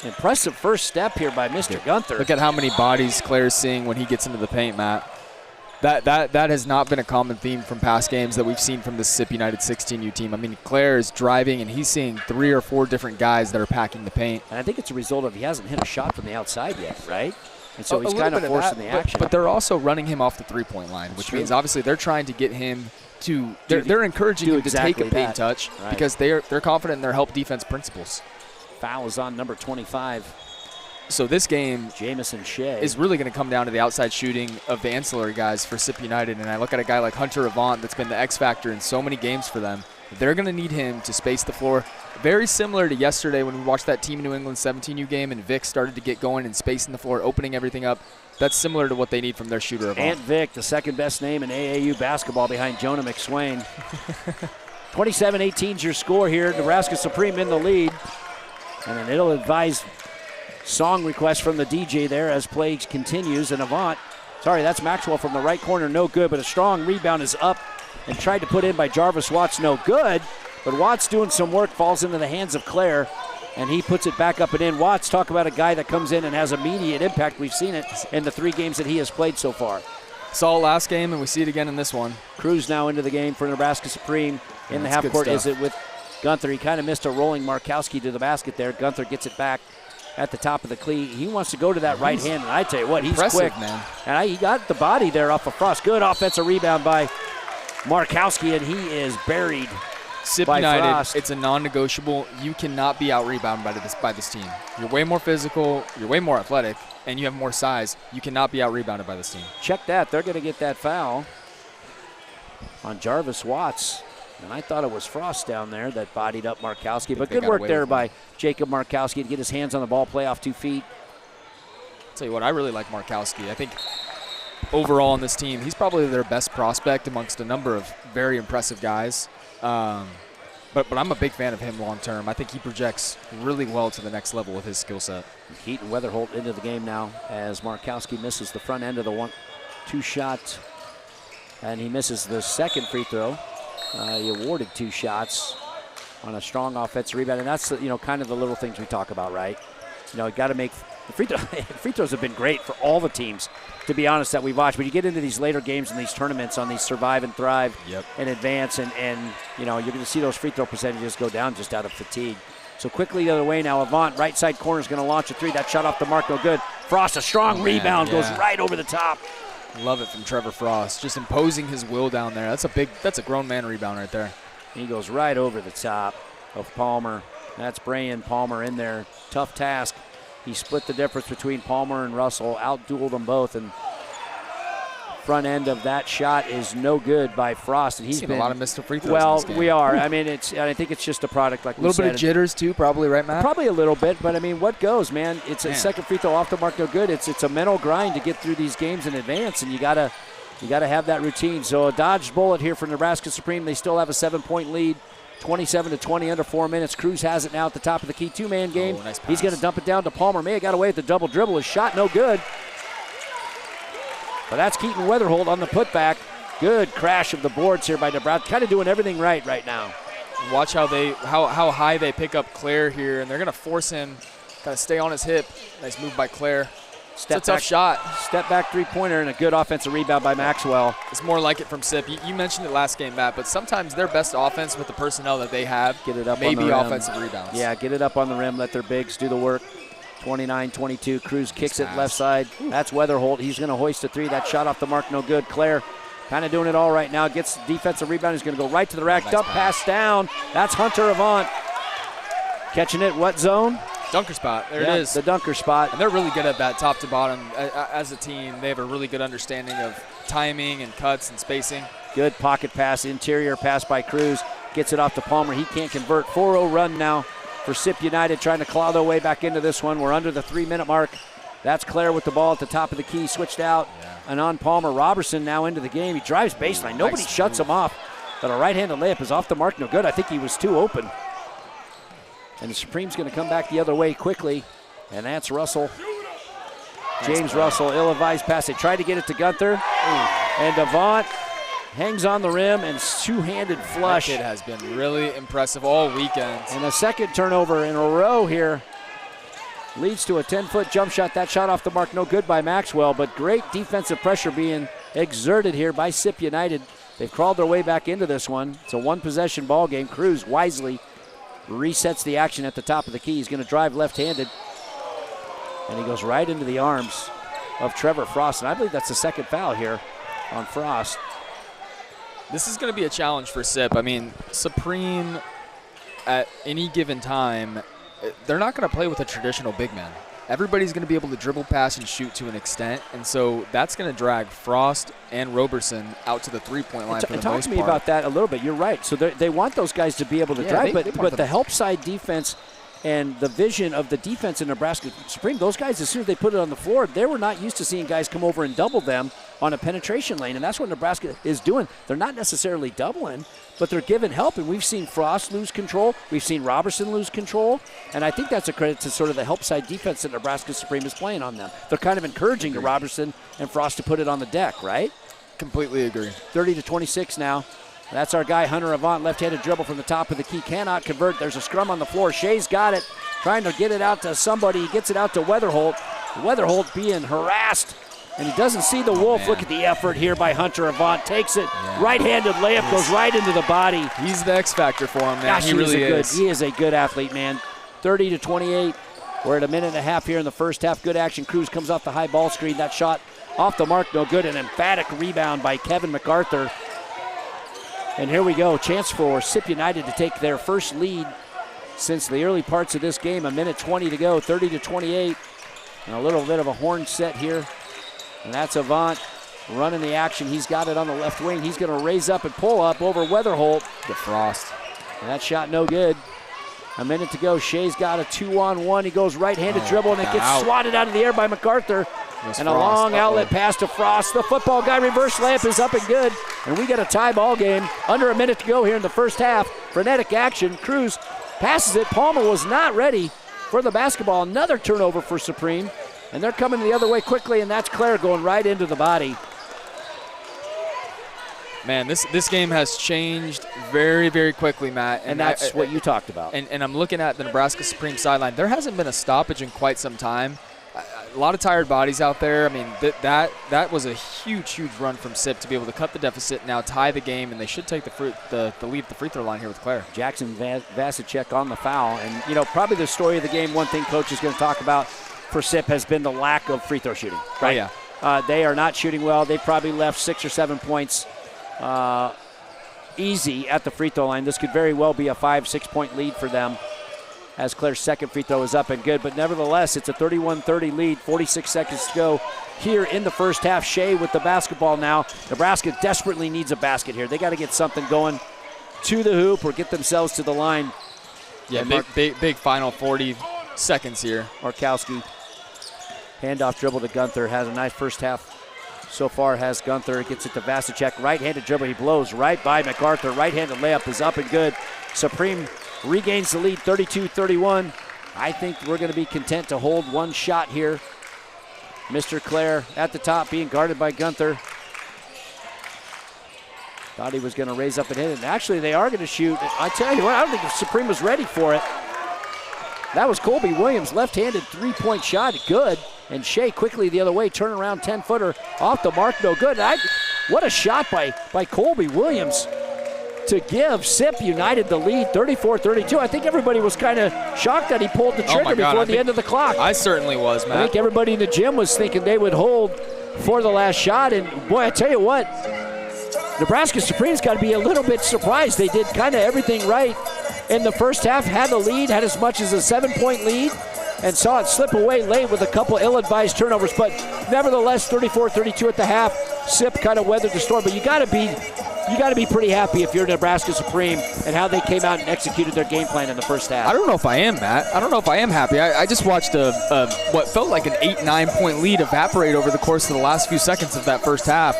Impressive first step here by Mr. Gunther. Look at how many bodies Claire's seeing when he gets into the paint, Matt. That has not been a common theme from past games that we've seen from the Sip United 16U team. I mean, Claire is driving, and he's seeing 3 or 4 different guys that are packing the paint. And I think it's a result of he hasn't hit a shot from the outside yet, right? And so he's kind of forcing the action. But they're also running him off the three-point line, which means obviously they're trying to get him to – they're encouraging him to take a paint touch because they're confident in their help defense principles. Foul is on number 25. So this game Jamison Shea is really going to come down to the outside shooting of the ancillary guys for Sip United. And I look at a guy like Hunter Avant that's been the X factor in so many games for them. They're going to need him to space the floor. Very similar to yesterday when we watched that Team New England 17U game and Vic started to get going and spacing the floor, opening everything up. That's similar to what they need from their shooter Avant. Ant Vic, the second best name in AAU basketball behind Jonah McSwain. 27-18 is your score here. Nebraska Supreme in the lead. And an ill-advised song request from the DJ there as play continues. And that's Maxwell from the right corner, no good, but a strong rebound is up and tried to put in by Jarvis Watts, no good. But Watts doing some work, falls into the hands of Claire, and he puts it back up and in. Watts, talk about a guy that comes in and has immediate impact. We've seen it in the 3 games that he has played so far. Saw it last game, and we see it again in this one. Cruz now into the game for Nebraska Supreme. In the half court, is it with Gunther? He kind of missed a rolling Markowski to the basket there. Gunther gets it back at the top of the key. He wants to go to that right hand, and I tell you what, he's quick. Man. And he got the body there off of Frost. Good offensive rebound by Markowski, and he is buried. SIP United, it's a non-negotiable. You cannot be out-rebounded by this team. You're way more physical, you're way more athletic, and you have more size. You cannot be out-rebounded by this team. Check that. They're going to get that foul on Jarvis Watts. And I thought it was Frost down there that bodied up Markowski. But good work there by Jacob Markowski to get his hands on the ball, play off 2 feet. I'll tell you what, I really like Markowski. I think overall on this team, he's probably their best prospect amongst a number of very impressive guys. But I'm a big fan of him long term. I think he projects really well to the next level with his skill set. Keaton Weatherholt into the game now as Markowski misses the front end of the 1-2 shot. And he misses the second free throw. He awarded 2 shots on a strong offensive rebound. And that's, kind of the little things we talk about, right? Got to make the free throws have been great for all the teams, to be honest, that we watch. But you get into these later games and these tournaments on these survive and thrive and advance, and you're going to see those free throw percentages go down just out of fatigue. So quickly the other way now. Avant, right side corner, is going to launch a 3. That shot off the mark, no good. Frost, a strong rebound, goes right over the top. Love it from Trevor Frost, just imposing his will down there. That's a grown man rebound right there. He goes right over the top of Palmer. That's Bryan Palmer in there. Tough task. He split the difference between Palmer and Russell, outdueled them both, and front end of that shot is no good by Frost. And he's been a lot of missed free throws. Well, in this game. we are. I mean, I think it's just a product, like we said. A little bit of jitters too, probably, right, Matt? Probably a little bit, but I mean, what goes, man? It's a second free throw off the mark, no good. It's a mental grind to get through these games in advance, and you gotta have that routine. So a dodged bullet here for Nebraska Supreme. They still have a 7-point lead. 27-20 under 4 minutes. Cruz has it now at the top of the key. 2-man game. Nice pass. He's going to dump it down to Palmer. May have got away with the double dribble. His shot no good. But that's Keaton Weatherholt on the putback. Good crash of the boards here by Nebraska. Kind of doing everything right now. Watch how high they pick up Claire here, and they're going to force him kind of stay on his hip. Nice move by Claire. It's a tough shot. Step back three-pointer and a good offensive rebound by Maxwell. It's more like it from SIP. You mentioned it last game, Matt, but sometimes their best offense with the personnel that they have, get it up maybe on the rim. Offensive rebounds. Yeah, get it up on the rim. Let their bigs do the work. 29-22. Cruz kicks it left side. That's Weatherholt. He's going to hoist a 3. That shot off the mark, no good. Claire kind of doing it all right now. Gets defensive rebound. He's going to go right to the rack. Dump pass down. That's Hunter Avant. Catching it. What zone? Dunker spot. There it is. The dunker spot. And they're really good at that top to bottom. As a team, they have a really good understanding of timing and cuts and spacing. Good pocket pass. Interior pass by Cruz. Gets it off to Palmer. He can't convert. 4-0 run now for SIP United, trying to claw their way back into this one. We're under the 3-minute mark. That's Claire with the ball at the top of the key. Switched out. And on Palmer. Robertson now into the game. He drives baseline. Nobody shuts him off. But a right-handed layup is off the mark. No good. I think he was too open. And the Supreme's going to come back the other way quickly. And that's Russell. James Russell, ill-advised pass. They tried to get it to Gunther. And Avant hangs on the rim and two-handed flush. That kid has been really impressive all weekend. And a second turnover in a row here leads to a 10-foot jump shot. That shot off the mark, no good by Maxwell, but great defensive pressure being exerted here by SIP United. They've crawled their way back into this one. It's a one-possession ball game. Cruz wisely resets the action at the top of the key. He's going to drive left-handed, and he goes right into the arms of Trevor Frost. And I believe that's the second foul here on Frost. This is going to be a challenge for SIP. I mean, Supreme at any given time, they're not going to play with a traditional big man. Everybody's going to be able to dribble, pass, and shoot to an extent, and so that's going to drag Frost and Roberson out to the three-point line for the most part. Talk to me about that a little bit. You're right. So they want those guys to be able to drive, but the help side defense And the vision of the defense in Nebraska Supreme, those guys, as soon as they put it on the floor, they were not used to seeing guys come over and double them on a penetration lane, and that's what Nebraska is doing. They're not necessarily doubling, but they're giving help, and we've seen Frost lose control. We've seen Robertson lose control, and I think that's a credit to sort of the help side defense that Nebraska Supreme is playing on them. They're kind of encouraging to Robertson and Frost to put it on the deck, right? Completely agree. 30-26 now. That's our guy, Hunter Avant, left-handed dribble from the top of the key. Cannot convert. There's a scrum on the floor. Shea's got it, trying to get it out to somebody. He gets it out to Weatherholt. Weatherholt being harassed, and he doesn't see the Wolf. Look at the effort here by Hunter Avant. Takes it, right-handed layup, goes right into the body. He's the X factor for him, man. Gosh, he really is. He is a good athlete, man. 30-28. We're at a minute and a half here in the first half. Good action. Cruz comes off the high ball screen. That shot off the mark, no good. An emphatic rebound by Kevin MacArthur. And here we go, chance for Sip United to take their first lead since the early parts of this game. A minute 20 to go, 30-28. And a little bit of a horn set here. And that's Avant running the action. He's got it on the left wing. He's going to raise up and pull up over Weatherholt. The Frost. And that shot no good. A minute to go. Shea's got a 2-on-1. He goes right-handed dribble, and it gets swatted out of the air by MacArthur. And a long outlet pass to Frost. The football guy reverse layup is up and good. And we got a tie ball game. Under a minute to go here in the first half. Frenetic action. Cruz passes it. Palmer was not ready for the basketball. Another turnover for Supreme. And they're coming the other way quickly, and that's Claire going right into the body. Man, this game has changed very, very quickly, Matt. And that's what you talked about. And I'm looking at the Nebraska Supreme sideline. There hasn't been a stoppage in quite some time. A lot of tired bodies out there. I mean, that was a huge, huge run from Sip to be able to cut the deficit, now tie the game, and they should take the lead at the free throw line here with Claire. Jackson Vasicek on the foul. And, you know, probably the story of the game, one thing Coach is going to talk about for Sip has been the lack of free throw shooting. Right? Oh, yeah. They are not shooting well. They probably left 6 or 7 points easy at the free throw line. This could very well be a 5-6 point lead for them, as Claire's second free throw is up and good. But nevertheless, it's a 31-30 lead, 46 seconds to go here in the first half. Shea with the basketball now. Nebraska desperately needs a basket here. They got to get something going to the hoop or get themselves to the line. Yeah, big final 40 seconds here. Markowski, handoff dribble to Gunther, has a nice first half. So far has Gunther, gets it to Vasicek, right-handed dribble, he blows right by MacArthur, right-handed layup is up and good. Supreme regains the lead, 32-31. I think we're going to be content to hold one shot here. Mr. Claire at the top being guarded by Gunther. Thought he was going to raise up and hit it. And actually, they are going to shoot. I tell you what, I don't think Supreme was ready for it. That was Colby Williams, left-handed three-point shot, good. And Shea quickly the other way, turnaround 10-footer off the mark, no good. What a shot by Colby Williams to give Sip United the lead, 34-32. I think everybody was kind of shocked that he pulled the trigger before the end of the clock. I certainly was, Matt. I think everybody in the gym was thinking they would hold for the last shot. And, boy, I tell you what, Nebraska Supreme's got to be a little bit surprised. They did kind of everything right in the first half, had the lead, had as much as a 7-point lead, and saw it slip away late with a couple ill-advised turnovers. But nevertheless, 34-32 at the half. Sip kind of weathered the storm. But you got to be pretty happy if you're Nebraska Supreme and how they came out and executed their game plan in the first half. I don't know if I am, Matt. I don't know if I am happy. I just watched what felt like an 8-9 point lead evaporate over the course of the last few seconds of that first half.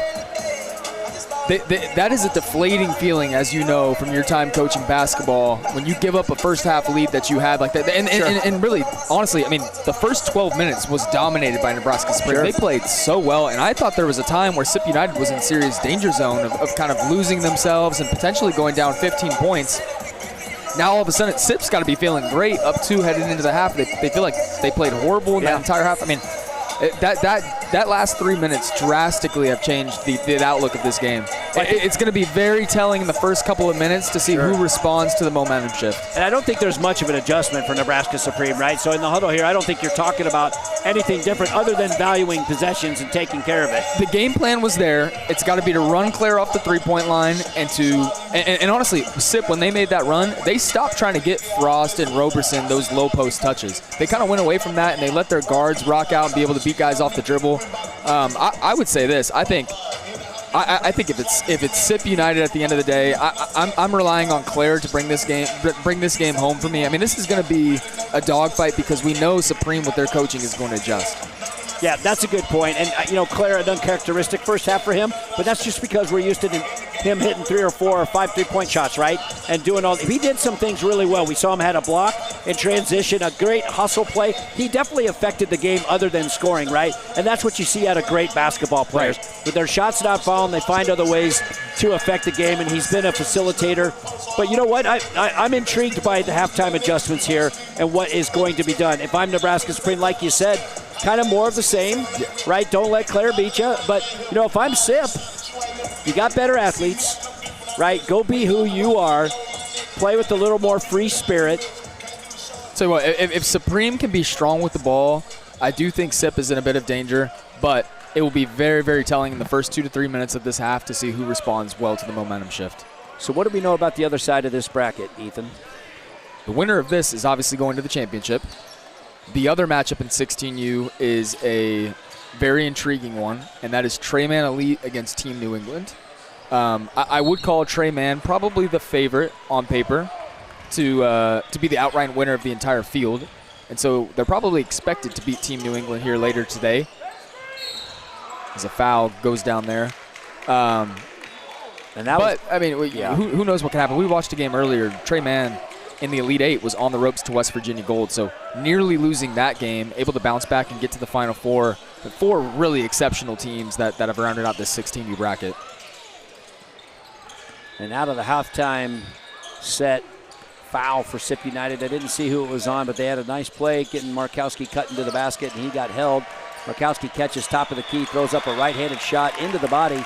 That is a deflating feeling, as you know from your time coaching basketball, when you give up a first half lead that you had like that. And really, honestly, I mean, the first 12 minutes was dominated by Nebraska Supreme. Sure. They played so well, and I thought there was a time where Sip United was in serious danger zone of kind of losing themselves and potentially going down 15 points. Now all of a sudden, Sip's got to be feeling great up 2 heading into the half. They feel like they played horrible in that entire half. I mean, that last 3 minutes drastically have changed the outlook of this game. It's going to be very telling in the first couple of minutes to see who responds to the momentum shift. And I don't think there's much of an adjustment for Nebraska Supreme, right? So in the huddle here, I don't think you're talking about anything different other than valuing possessions and taking care of it. The game plan was there. It's got to be to run Claire off the three-point line and honestly, Sip, when they made that run, they stopped trying to get Frost and Roberson those low post touches. They kind of went away from that, and they let their guards rock out and be able to beat guys off the dribble. I would say this. I think I think if it's SIP United at the end of the day, I'm relying on Claire to bring this game home for me. I mean, this is going to be a dogfight because we know Supreme with their coaching is going to adjust. Yeah, that's a good point. And, Claire, an uncharacteristic first half for him, but that's just because we're used to him hitting 3 or 4 or 5 3-point shots, right? And doing all. He did some things really well. We saw him had a block in transition, a great hustle play. He definitely affected the game other than scoring, right? And that's what you see out of great basketball players. Right. With their shots not falling, they find other ways to affect the game, and he's been a facilitator. But you know what? I'm intrigued by the halftime adjustments here and what is going to be done. If I'm Nebraska Supreme, like you said, kind of more of the same, right? Don't let Claire beat you. But, if I'm SIP, you got better athletes, right? Go be who you are. Play with a little more free spirit. So if Supreme can be strong with the ball, I do think SIP is in a bit of danger. But it will be very, very telling in the first 2 to 3 minutes of this half to see who responds well to the momentum shift. So what do we know about the other side of this bracket, Ethan? The winner of this is obviously going to the championship. The other matchup in 16U is a very intriguing one, and that is Treyman Elite against Team New England. I would call Treyman probably the favorite on paper to be the outright winner of the entire field, and so they're probably expected to beat Team New England here later today. As a foul goes down there. Who knows what can happen? We watched a game earlier. Treyman in the Elite Eight was on the ropes to West Virginia Gold, so nearly losing that game, able to bounce back and get to the Final Four. But 4 really exceptional teams that have rounded out this 16U bracket. And out of the halftime set, foul for SIP United. I didn't see who it was on, but they had a nice play getting Markowski cut into the basket, and he got held. Markowski catches top of the key, throws up a right-handed shot into the body.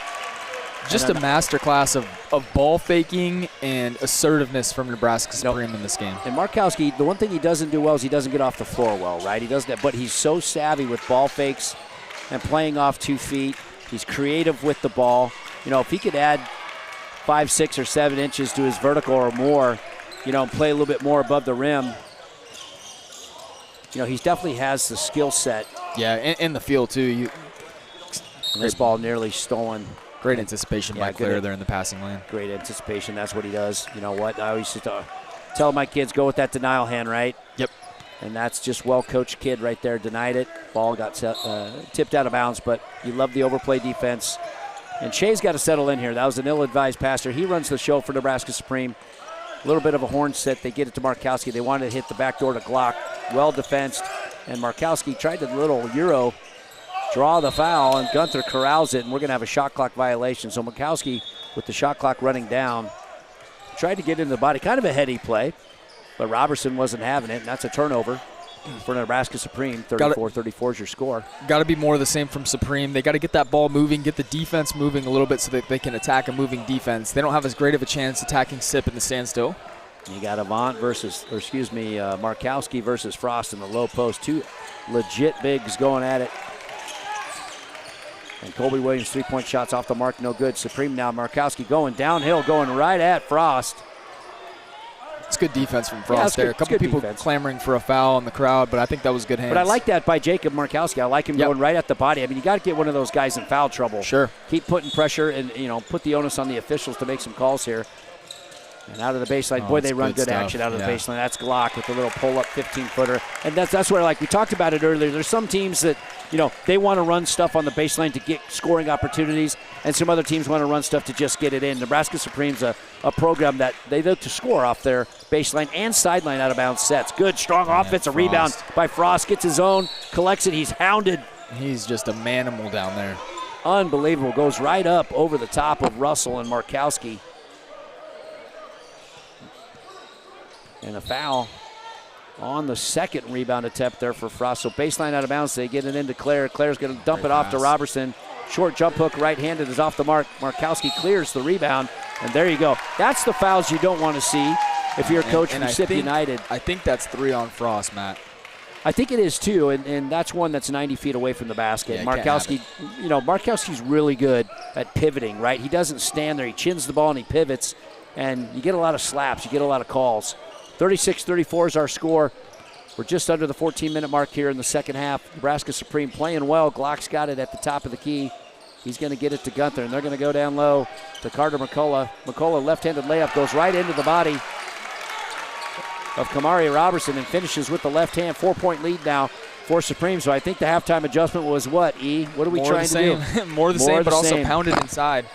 Just a masterclass of ball faking and assertiveness from Nebraska Supreme in this game. And Markowski, the one thing he doesn't do well is he doesn't get off the floor well, right? He doesn't, but he's so savvy with ball fakes and playing off 2 feet. He's creative with the ball. If he could add 5, 6, or 7 inches to his vertical or more, and play a little bit more above the rim, he definitely has the skill set. Yeah, in the field too. This ball nearly stolen. Great anticipation by Claire there in the passing lane. Great anticipation. That's what he does. You know what? I always used to tell my kids, go with that denial hand, right? Yep. And that's just well-coached kid right there. Denied it. Ball got tipped out of bounds, but you love the overplay defense. And Shea's got to settle in here. That was an ill-advised passer. He runs the show for Nebraska Supreme. A little bit of a horn set. They get it to Markowski. They wanted to hit the backdoor to Glock. Well defensed. And Markowski tried to little Euro draw the foul, and Gunther corrals it, and we're going to have a shot clock violation. So Markowski, with the shot clock running down, tried to get into the body. Kind of a heady play, but Robertson wasn't having it, and that's a turnover for Nebraska Supreme. 34-34 is your score. Got to be more of the same from Supreme. They got to get that ball moving, get the defense moving a little bit so that they can attack a moving defense. They don't have as great of a chance attacking SIP in the standstill. You got Markowski versus Frost in the low post. 2 legit bigs going at it. And Colby Williams, 3-point shots off the mark, no good. Supreme now, Markowski going downhill, going right at Frost. It's good defense from Frost there. A couple people clamoring for a foul in the crowd, but I think that was good hands. But I like that by Jacob Markowski. I like him going right at the body. I mean, you got to get one of those guys in foul trouble. Sure. Keep putting pressure and, put the onus on the officials to make some calls here. And out of the baseline, boy, they run good action out of the baseline. That's Glock with a little pull-up 15-footer. And that's where, like we talked about it earlier, there's some teams that, they want to run stuff on the baseline to get scoring opportunities, and some other teams want to run stuff to just get it in. Nebraska Supreme's a program that they look to score off their baseline and sideline out-of-bounds sets. Good, strong offensive rebound by Frost. Gets his own, collects it. He's hounded. He's just a manimal down there. Unbelievable. Goes right up over the top of Russell and Markowski. And a foul on the second rebound attempt there for Frost. So baseline out of bounds. They get it into Claire. Claire's going to dump it off to Robertson. Short jump hook, right-handed, is off the mark. Markowski clears the rebound. And there you go. That's the fouls you don't want to see if you're a coach from SIP United. I think that's 3 on Frost, Matt. I think it is too, and that's one that's 90 feet away from the basket. Yeah, Markowski, Markowski's really good at pivoting, right? He doesn't stand there. He chins the ball and he pivots, and you get a lot of slaps. You get a lot of calls. 36-34 is our score. We're just under the 14-minute mark here in the second half. Nebraska Supreme playing well. Glock's got it at the top of the key. He's going to get it to Gunther, and they're going to go down low to Carter McCullough. McCullough, left-handed layup, goes right into the body of Kamari Robertson and finishes with the left hand. 4-point lead now for Supreme. So I think the halftime adjustment was what, E? What are we trying to do? More the same, but also pounded inside.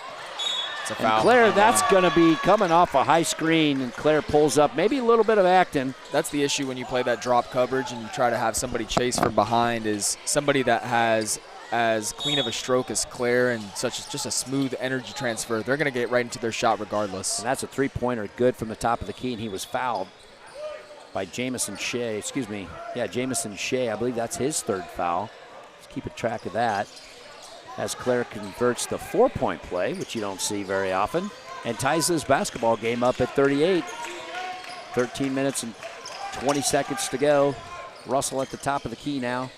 It's a foul. And Claire, that's going to be coming off a high screen, and Claire pulls up. Maybe a little bit of acting. That's the issue when you play that drop coverage and you try to have somebody chase from behind, is somebody that has as clean of a stroke as Claire and just a smooth energy transfer. They're going to get right into their shot regardless. And that's a three-pointer good from the top of the key, and he was fouled by Jamison Shea. Jamison Shea. I believe that's his third foul. Let's keep a track of that as Claire converts the 4-point play, which you don't see very often, and ties this basketball game up at 38. 13 minutes and 20 seconds to go. Russell at the top of the key now.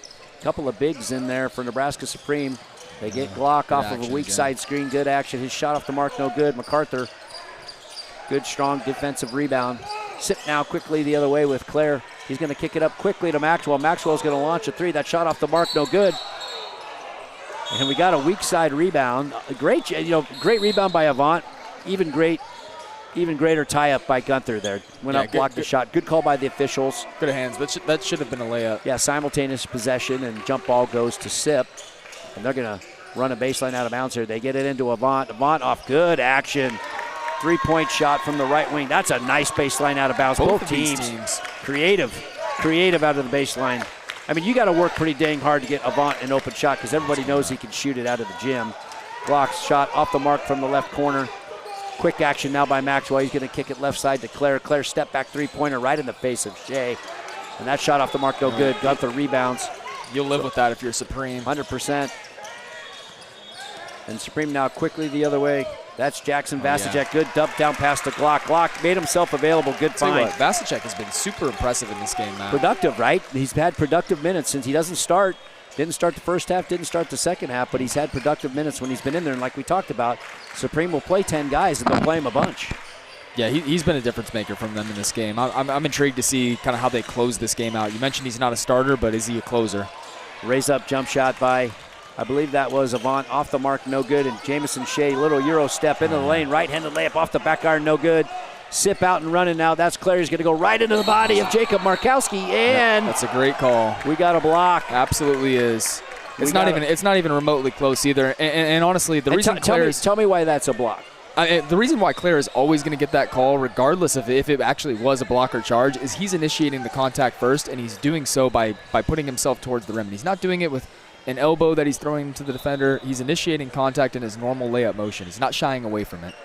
Couple of bigs in there for Nebraska Supreme. They get Glock off of a weak side screen. Good action. His shot off the mark, no good. MacArthur, good, strong defensive rebound. Sip now quickly the other way with Claire. He's going to kick it up quickly to Maxwell. Maxwell's going to launch a three. That shot off the mark, no good. And we got a weak side rebound. Great rebound by Avant. Even greater tie-up by Gunther there. Went up, blocked the shot. Good call by the officials. Good hands. That should have been a layup. Yeah, simultaneous possession, and jump ball goes to Sip. And they're going to run a baseline out of bounds here. They get it into Avant. Avant off, good action. 3-point shot from the right wing. That's a nice baseline out of bounds. Both teams creative out of the baseline. I mean, you got to work pretty dang hard to get Avant an open shot because everybody knows he can shoot it out of the gym. Glock's shot off the mark from the left corner. Quick action now by Maxwell. He's going to kick it left side to Claire. Claire step back three-pointer right in the face of Shea. And that shot off the mark, no good. Gunther rebounds. You'll live with that if you're Supreme. 100%. And Supreme now quickly the other way. That's Jackson Vasicek. Good dump down pass to Glock. Glock made himself available. Good find. Vasicek has been super impressive in this game now. Productive, right? He's had productive minutes since he doesn't start. Didn't start the first half, didn't start the second half, but he's had productive minutes when he's been in there. And like we talked about, Supreme will play 10 guys and they'll play him a bunch. Yeah, he's been a difference maker from them in this game. I'm intrigued to see kind of how they close this game out. You mentioned he's not a starter, but is he a closer? Raise up jump shot by, I believe that was Avant, off the mark, no good. And Jamison Shea, little Euro step into the lane, right-handed layup off the back iron, no good. Sip out and running now. That's Claire. He's going to go right into the body of Jacob Markowski, and that's a great call. We got a block. Absolutely is. It's not even remotely close either. And honestly, the reason tell me why that's a block. The reason why Claire is always going to get that call, regardless of if it actually was a block or charge, is he's initiating the contact first, and he's doing so by putting himself towards the rim. And he's not doing it with an elbow that he's throwing to the defender. He's initiating contact in his normal layup motion. He's not shying away from it.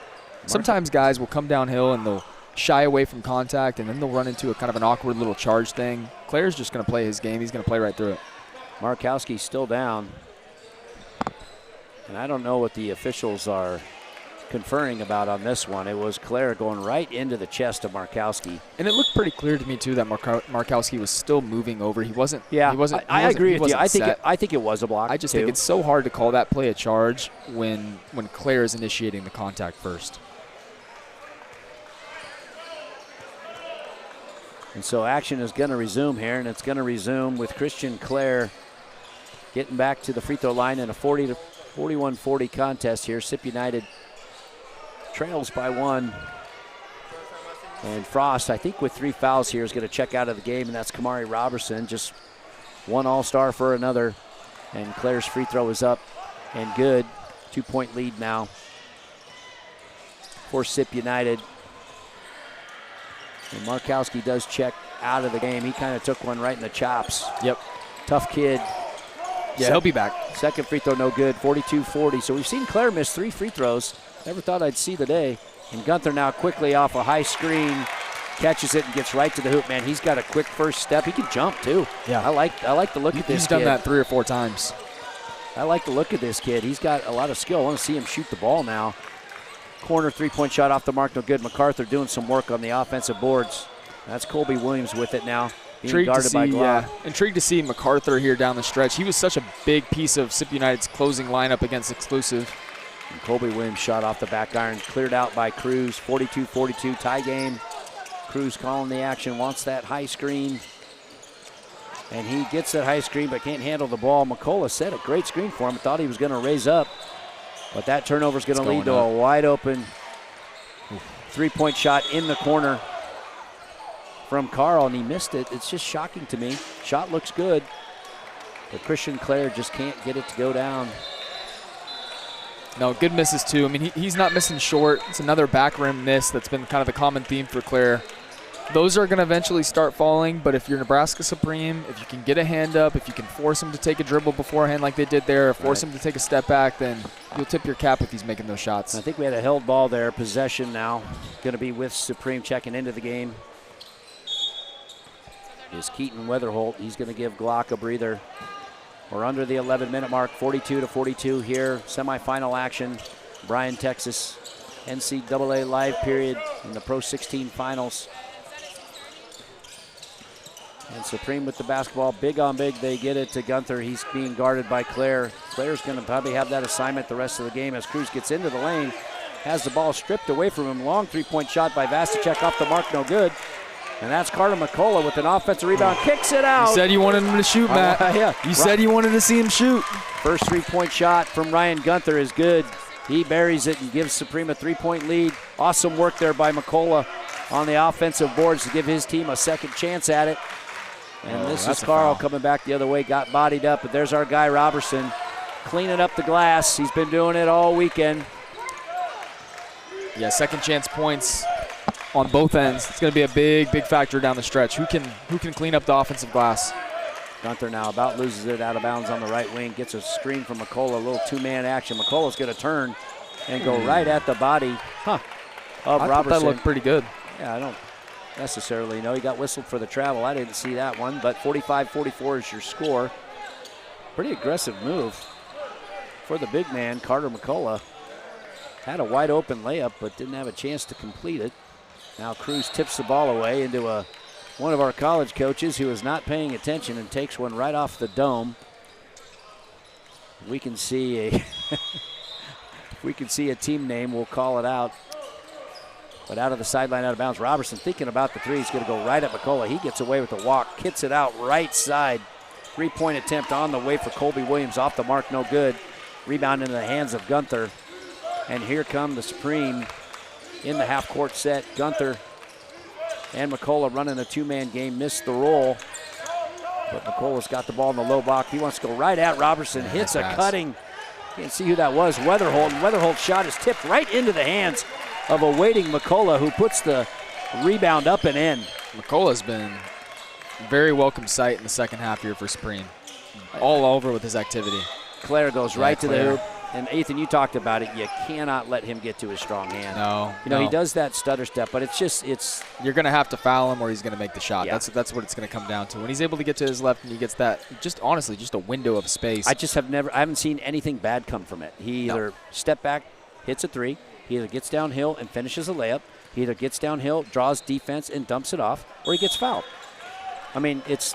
Sometimes guys will come downhill and they'll shy away from contact, and then they'll run into a kind of an awkward little charge thing. Claire's just going to play his game. He's going to play right through it. Markowski's still down. And I don't know what the officials are conferring about on this one. It was Claire going right into the chest of Markowski. And it looked pretty clear to me, too, that Markowski was still moving over. He wasn't. I agree with you. I think it was a block. I just think it's so hard to call that play a charge when Claire is initiating the contact first. And so action is going to resume here, and it's going to resume with Christian Claire getting back to the free throw line in a 41-40 contest here. Sip United trails by one. And Frost, I think with 3 fouls here, is going to check out of the game, and that's Kamari Robertson. Just one all-star for another. And Claire's free throw is up and good. 2-point lead now for Sip United. And Markowski does check out of the game. He kind of took one right in the chops. Yep. Tough kid. Yeah, he'll be back. Second free throw, no good, 42-40. So we've seen Claire miss 3 free throws. Never thought I'd see the day. And Gunther now quickly off a high screen, catches it and gets right to the hoop. Man, he's got a quick first step. He can jump, too. Yeah. I like the look at this kid. He's done that 3 or 4 times. I like the look of this kid. He's got a lot of skill. I want to see him shoot the ball now. Corner 3-point shot off the mark, no good. MacArthur doing some work on the offensive boards. That's Colby Williams with it now. Being guarded by Glock. Intrigued to see MacArthur here down the stretch. He was such a big piece of Sip United's closing lineup against Exclusive. And Colby Williams shot off the back iron, cleared out by Cruz. 42-42 tie game. Cruz calling the action, wants that high screen. And he gets that high screen but can't handle the ball. McCullough set a great screen for him. Thought he was going to raise up. But that turnover is going to lead to up. a wide open three-point shot in the corner from Carl, and he missed it. It's just shocking to me. Shot looks good, but Christian Clare just can't get it to go down. No, good misses too. I mean, he's not missing short. It's another back rim miss that's been kind of the common theme for Clare. Those are going to eventually start falling, but if you're Nebraska Supreme, if you can get a hand up, if you can force him to take a dribble beforehand like they did there, or force him to take a step back, then you'll tip your cap if he's making those shots. I think we had a held ball there. Possession now going to be with Supreme checking into the game. Is Keaton Weatherholt. He's going to give Glock a breather. We're under the 11-minute mark, 42-42 here. Semifinal action. Bryan, Texas, NCAA live period in the Pro 16 finals. And Supreme with the basketball. Big on big, they get it to Gunther. He's being guarded by Clare. Clare's going to probably have that assignment the rest of the game as Cruz gets into the lane. Has the ball stripped away from him. Long three-point shot by Vasicek off the mark, no good. And that's Carter McCullough with an offensive rebound. Kicks it out. You said you wanted him to shoot, Matt. Yeah. You said you wanted to see him shoot. First three-point shot from Ryan Gunther is good. He buries it and gives Supreme a three-point lead. Awesome work there by McCullough on the offensive boards to give his team a second chance at it. And this is Carl coming back the other way, got bodied up. But there's our guy Robertson cleaning up the glass. He's been doing it all weekend. Yeah, second chance points on both ends. It's going to be a big factor down the stretch. Who can clean up the offensive glass? Gunther now about loses it out of bounds on the right wing. Gets a screen from McCullough, a little two-man action. McCullough's going to turn and go right at the body of I Robertson. thought that looked pretty good. Yeah, I don't necessarily know. He got whistled for the travel. I didn't see that one, but 45-44 is your score. Pretty aggressive move for the big man, Carter McCullough. Had a wide open layup, but didn't have a chance to complete it. Now Cruz tips the ball away into one of our college coaches who is not paying attention and takes one right off the dome. We can see a team name, we'll call it out. But out of the sideline, out of bounds. Robertson thinking about the three. He's going to go right at McCullough. He gets away with the walk, kicks it out right side. Three-point attempt on the way for Colby Williams. Off the mark, no good. Rebound into the hands of Gunther. And here come the Supreme in the half-court set. Gunther and McCullough running a two-man game. Missed the roll. But McCullough's got the ball in the low block. He wants to go right at Robertson. Hits a cutting. Can't see who that was. Weatherholt. And Weatherholt's shot is tipped right into the hands of a waiting McCullough, who puts the rebound up and in. McCullough's been a very welcome sight in the second half here for Supreme. All over with his activity. Clare goes right to the hoop. And Ethan, you talked about it. You cannot let him get to his strong hand. No. He does that stutter step, but you're going to have to foul him or he's going to make the shot. Yeah. That's what it's going to come down to. When he's able to get to his left and he gets that, just honestly, just a window of space. I haven't seen anything bad come from it. He either step back, hits a three. He either gets downhill and finishes a layup. He either gets downhill, draws defense, and dumps it off, or he gets fouled. I mean, it's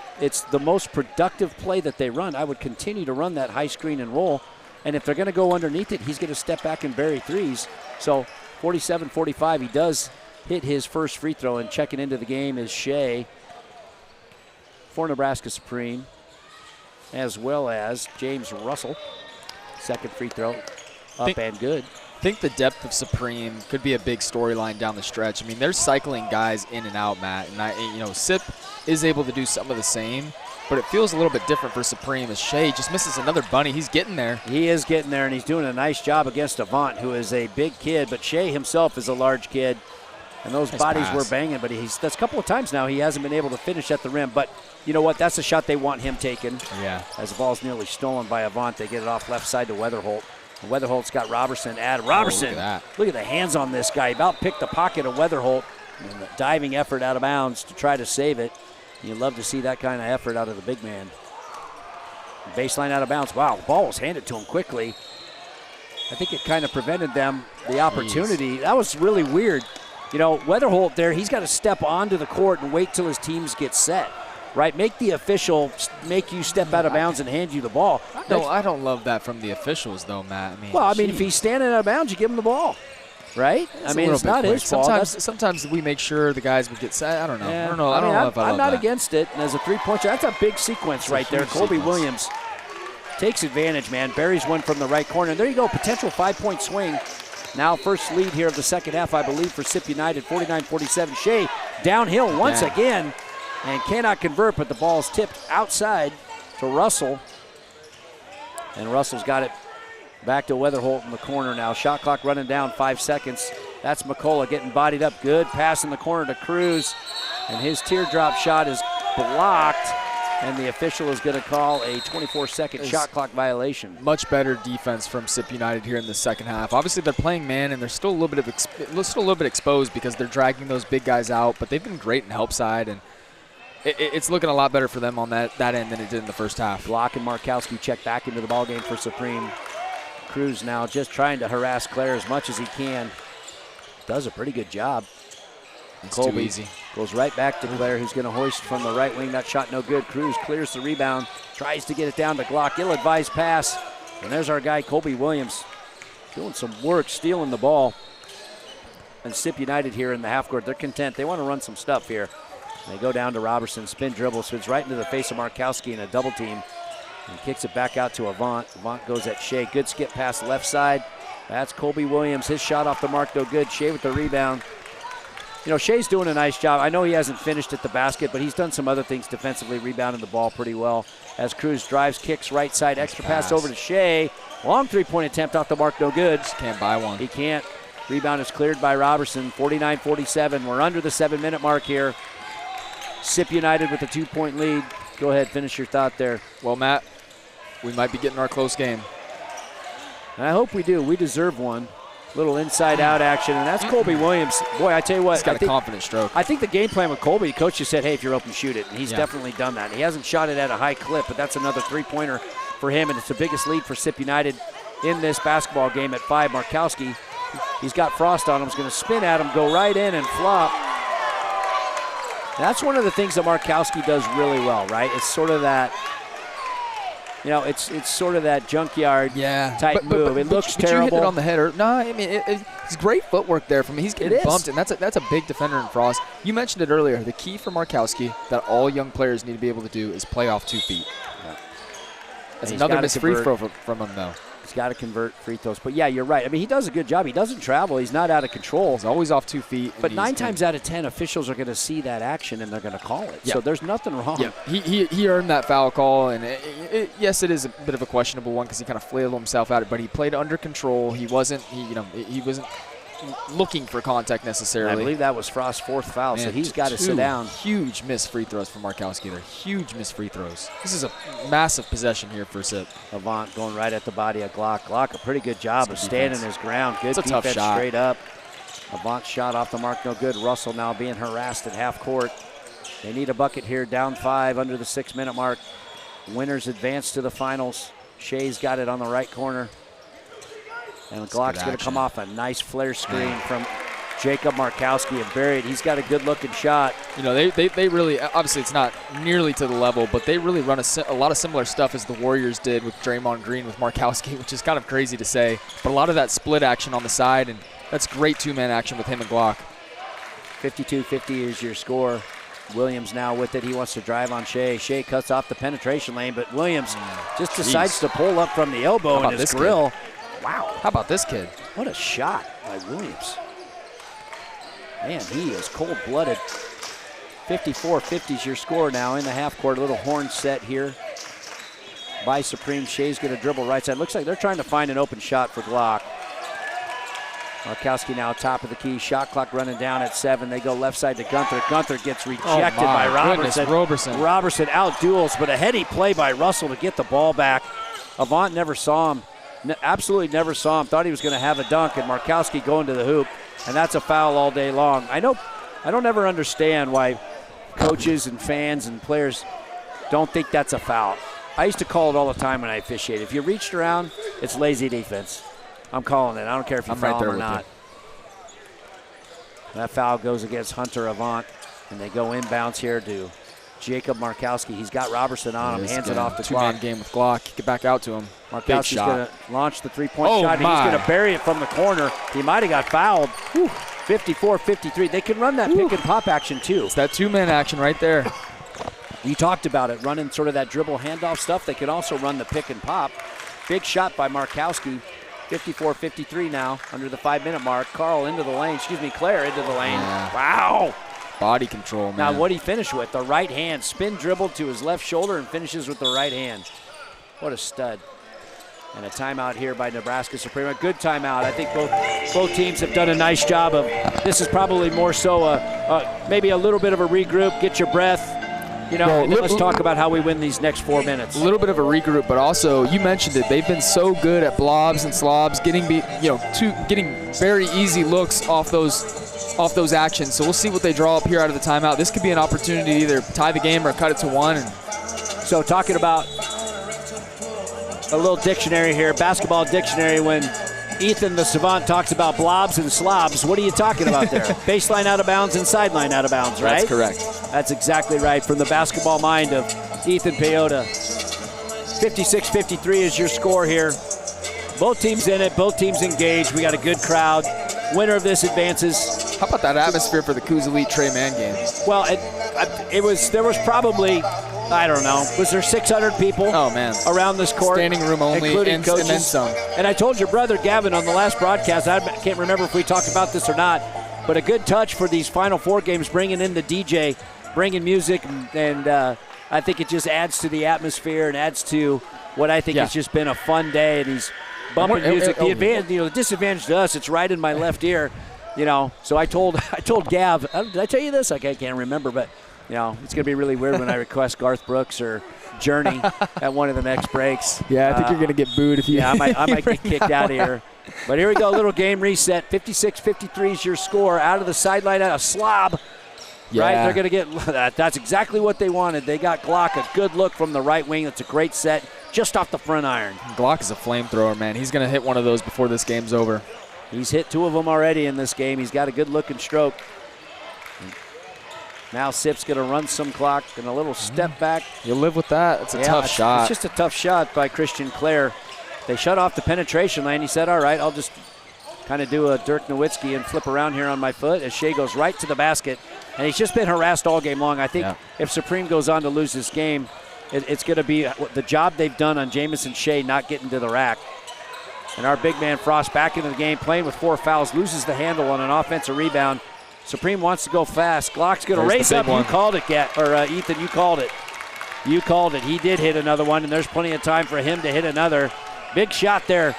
the most productive play that they run. I would continue to run that high screen and roll. And if they're going to go underneath it, he's going to step back and bury threes. So 47-45, he does hit his first free throw, and checking into the game is Shea for Nebraska Supreme, as well as James Russell. Second free throw up and good. I think the depth of Supreme could be a big storyline down the stretch. I mean, they're cycling guys in and out, Matt. And Sip is able to do some of the same, but it feels a little bit different for Supreme as Shea just misses another bunny. He's getting there. He is getting there, and he's doing a nice job against Avant, who is a big kid, but Shea himself is a large kid. And those bodies were banging, but that's a couple of times now he hasn't been able to finish at the rim. But you know what? That's a shot they want him taken. Yeah. As the ball's nearly stolen by Avant, they get it off left side to Weatherholt. And Weatherholt's got Robertson. Robertson, look at the hands on this guy. He about picked the pocket of Weatherholt. And the diving effort out of bounds to try to save it. You love to see that kind of effort out of the big man. Baseline out of bounds. Wow, the ball was handed to him quickly. I think it kind of prevented them the opportunity. That was really weird. Weatherholt there, he's got to step onto the court and wait till his teams get set. Right? Make the official make you step out of bounds and hand you the ball. No, I don't love that from the officials, though, Matt. If he's standing out of bounds, you give him the ball. Right? It's not his fault. Sometimes we make sure the guys would get set. I don't know. Yeah. I don't know. I'm not against it. And as a three-point shot, that's a big sequence right there. Colby Williams takes advantage, man. Buries one from the right corner. And there you go, potential 5-point swing. Now first lead here of the second half, I believe, for Sip United, 49-47. Shea downhill once again and cannot convert, but the ball's tipped outside to Russell. And Russell's got it back to Weatherholt in the corner now. Shot clock running down, 5 seconds. That's McCullough getting bodied up. Good pass in the corner to Cruz. And his teardrop shot is blocked. And the official is going to call a 24-second shot clock violation. Much better defense from Sip United here in the second half. Obviously, they're playing man, and they're still a little bit exposed because they're dragging those big guys out. But they've been great in help side, and it's looking a lot better for them on that end than it did in the first half. Glock and Markowski check back into the ballgame for Supreme. Cruz now just trying to harass Claire as much as he can. Does a pretty good job. It's Colby too easy. Goes right back to Claire, who's going to hoist from the right wing. That shot no good. Cruz clears the rebound, tries to get it down to Glock. Ill-advised pass. And there's our guy, Colby Williams, doing some work, stealing the ball. And Sip United here in the half court, they're content. They want to run some stuff here. They go down to Robertson, spin dribble, spins right into the face of Markowski in a double team. And kicks it back out to Avant. Avant goes at Shea. Good skip pass left side. That's Colby Williams. His shot off the mark, no good. Shea with the rebound. You know, Shea's doing a nice job. I know he hasn't finished at the basket, but he's done some other things defensively, rebounding the ball pretty well. As Cruz drives, kicks right side, extra pass over to Shea. Long three-point attempt off the mark, no good. Just can't buy one. He can't. Rebound is cleared by Robertson, 49-47. We're under the 7-minute mark here. Sip United with a 2-point lead. Go ahead, finish your thought there. Well, Matt, we might be getting our close game. And I hope we do. We deserve one. Little inside-out action, and that's Colby Williams. Boy, I tell you what. He's got a confident stroke. I think the game plan with Colby, coach just said, hey, if you're open, shoot it. And he's definitely done that. He hasn't shot it at a high clip, but that's another three-pointer for him, and it's the biggest lead for Sip United in this basketball game at 5. Markowski, he's got frost on him. He's going to spin at him, go right in and flop. That's one of the things that Markowski does really well, right? It's sort of that, you know, it's sort of that junkyard type move. It looks terrible. You hit it on the header. No, I mean, it's great footwork there from him. He's getting bumped, and that's a big defender in Frost. You mentioned it earlier. The key for Markowski that all young players need to be able to do is play off 2 feet. Yeah. That's another missed free throw from him, though. He's got to convert free throws. But, yeah, you're right. I mean, he does a good job. He doesn't travel. He's not out of control. He's always off 2 feet. But 9 times out of 10, officials are going to see that action, and they're going to call it. Yeah. So there's nothing wrong. Yeah. He earned that foul call, and yes, it is a bit of a questionable one because he kind of flailed himself at it, but he played under control. He wasn't looking for contact necessarily. I believe that was Frost's 4th foul, so he's got to sit down. Huge missed free throws from Markowski. They're huge missed free throws. This is a massive possession here for Sip. Avant going right at the body of Glock. Glock, a pretty good job of standing his ground. Good defense. Tough shot. Straight up. Avant shot off the mark, no good. Russell now being harassed at half court. They need a bucket here, down 5 under the 6-minute mark. Winners advance to the finals. Shea's got it on the right corner. And Glock's going to come off a nice flare screen from Jacob Markowski and buried. He's got a good-looking shot. You know, they really, obviously it's not nearly to the level, but they really run a lot of similar stuff as the Warriors did with Draymond Green with Markowski, which is kind of crazy to say. But a lot of that split action on the side, and that's great 2-man action with him and Glock. 52-50 is your score. Williams now with it. He wants to drive on Shea. Shea cuts off the penetration lane, but Williams just decides to pull up from the elbow in his grill. Wow. How about this kid? What a shot by Williams. Man, he is cold-blooded. 54-50 is your score now in the half court. A little horn set here by Supreme. Shea's going to dribble right side. Looks like they're trying to find an open shot for Glock. Markowski now top of the key. Shot clock running down at 7. They go left side to Gunther. Gunther gets rejected by Robertson. Robertson out-duels, but a heady play by Russell to get the ball back. Avant never saw him. Absolutely never saw him. Thought he was going to have a dunk, and Markowski going to the hoop, and that's a foul all day long. I don't ever understand why coaches and fans and players don't think that's a foul. I used to call it all the time when I officiated. If you reached around, it's lazy defense. I'm calling it. I don't care if you foul him or not. That foul goes against Hunter Avant, and they go inbounds here to Jacob Markowski. He's got Robertson on him, hands it off to Glock. 2-man game with Glock. Kick it back out to him. Markowski's going to launch the three-point shot. He's going to bury it from the corner. He might have got fouled. 54-53. They can run that pick and pop action too. It's that 2-man action right there. You talked about it, running sort of that dribble handoff stuff. They can also run the pick and pop. Big shot by Markowski. 54-53 now, under the 5-minute mark. Claire into the lane. Yeah. Wow. Body control, man. Now, what'd he finish with? The right hand. Spin dribble to his left shoulder and finishes with the right hand. What a stud. And a timeout here by Nebraska Supreme. A good timeout. I think both teams have done a nice job of, this is probably more so maybe a little bit of a regroup, get your breath. Let's talk about how we win these next 4 minutes. A little bit of a regroup, but also, you mentioned it, they've been so good at blobs and slobs, getting very easy looks off those actions. So we'll see what they draw up here out of the timeout. This could be an opportunity to either tie the game or cut it to 1. So talking about a little dictionary here, basketball dictionary, when Ethan the Savant talks about blobs and slobs, what are you talking about there? Baseline out of bounds and sideline out of bounds, right? That's correct. That's exactly right, from the basketball mind of Ethan Peyoda. 56-53 is your score here. Both teams in it, both teams engaged. We got a good crowd. Winner of this advances. How about that atmosphere for the Cougs Elite Trey Mann game? Well, there was probably, I don't know, was there 600 people around this court? Standing room only, including coaches. And then some. And I told your brother Gavin on the last broadcast, I can't remember if we talked about this or not, but a good touch for these Final Four games, bringing in the DJ, bringing music, and I think it just adds to the atmosphere and adds to what I think has just been a fun day. And he's bumping music. The disadvantage to us, it's right in my left ear. So I told Gav, did I tell you this? I can't remember, but it's going to be really weird when I request Garth Brooks or Journey at one of the next breaks. Yeah, I think you're going to get booed if you. Yeah, I might get kicked out of here. But here we go, little game reset. 56-53 is your score. Out of the sideline, out of slob. Yeah. Right, they're going to get that. That's exactly what they wanted. They got Glock, a good look from the right wing. That's a great set, just off the front iron. Glock is a flamethrower, man. He's going to hit one of those before this game's over. He's hit 2 of them already in this game. He's got a good-looking stroke. Now Sip's going to run some clock and a little step back. You'll live with that. It's a tough shot. It's just a tough shot by Christian Clare. They shut off the penetration lane. He said, all right, I'll just kind of do a Dirk Nowitzki and flip around here on my foot as Shea goes right to the basket. And he's just been harassed all game long. I think if Supreme goes on to lose this game, it's going to be the job they've done on Jamison Shea not getting to the rack. And our big man Frost back into the game, playing with 4 fouls, loses the handle on an offensive rebound. Supreme wants to go fast. Glock's going to race up. You called it, Ethan, you called it. You called it. He did hit another one, and there's plenty of time for him to hit another. Big shot there.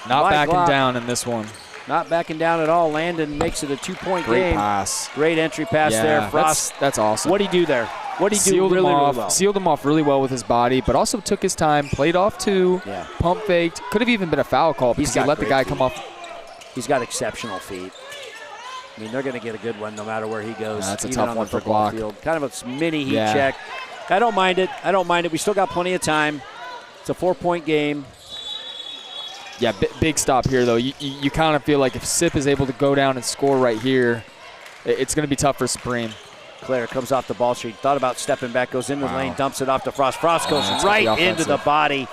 Not backing down in this one. Not backing down at all. Landon makes it a 2-point game. Great pass. Great entry pass there. Frost. That's awesome. What'd he do there? What'd he do really well? Sealed him off really well with his body, but also took his time, played off 2, pump faked. Could have even been a foul call because he let the guy come off. He's got exceptional feet. I mean, they're going to get a good one no matter where he goes. That's a tough one for Glock. Field. Kind of a mini heat check. I don't mind it. We still got plenty of time. It's a 4-point game. Yeah, big stop here, though. You kind of feel like if Sip is able to go down and score right here, it's going to be tough for Supreme. Claire comes off the ball streak. Thought about stepping back, goes into the lane, dumps it off to Frost. Frost goes right into the body.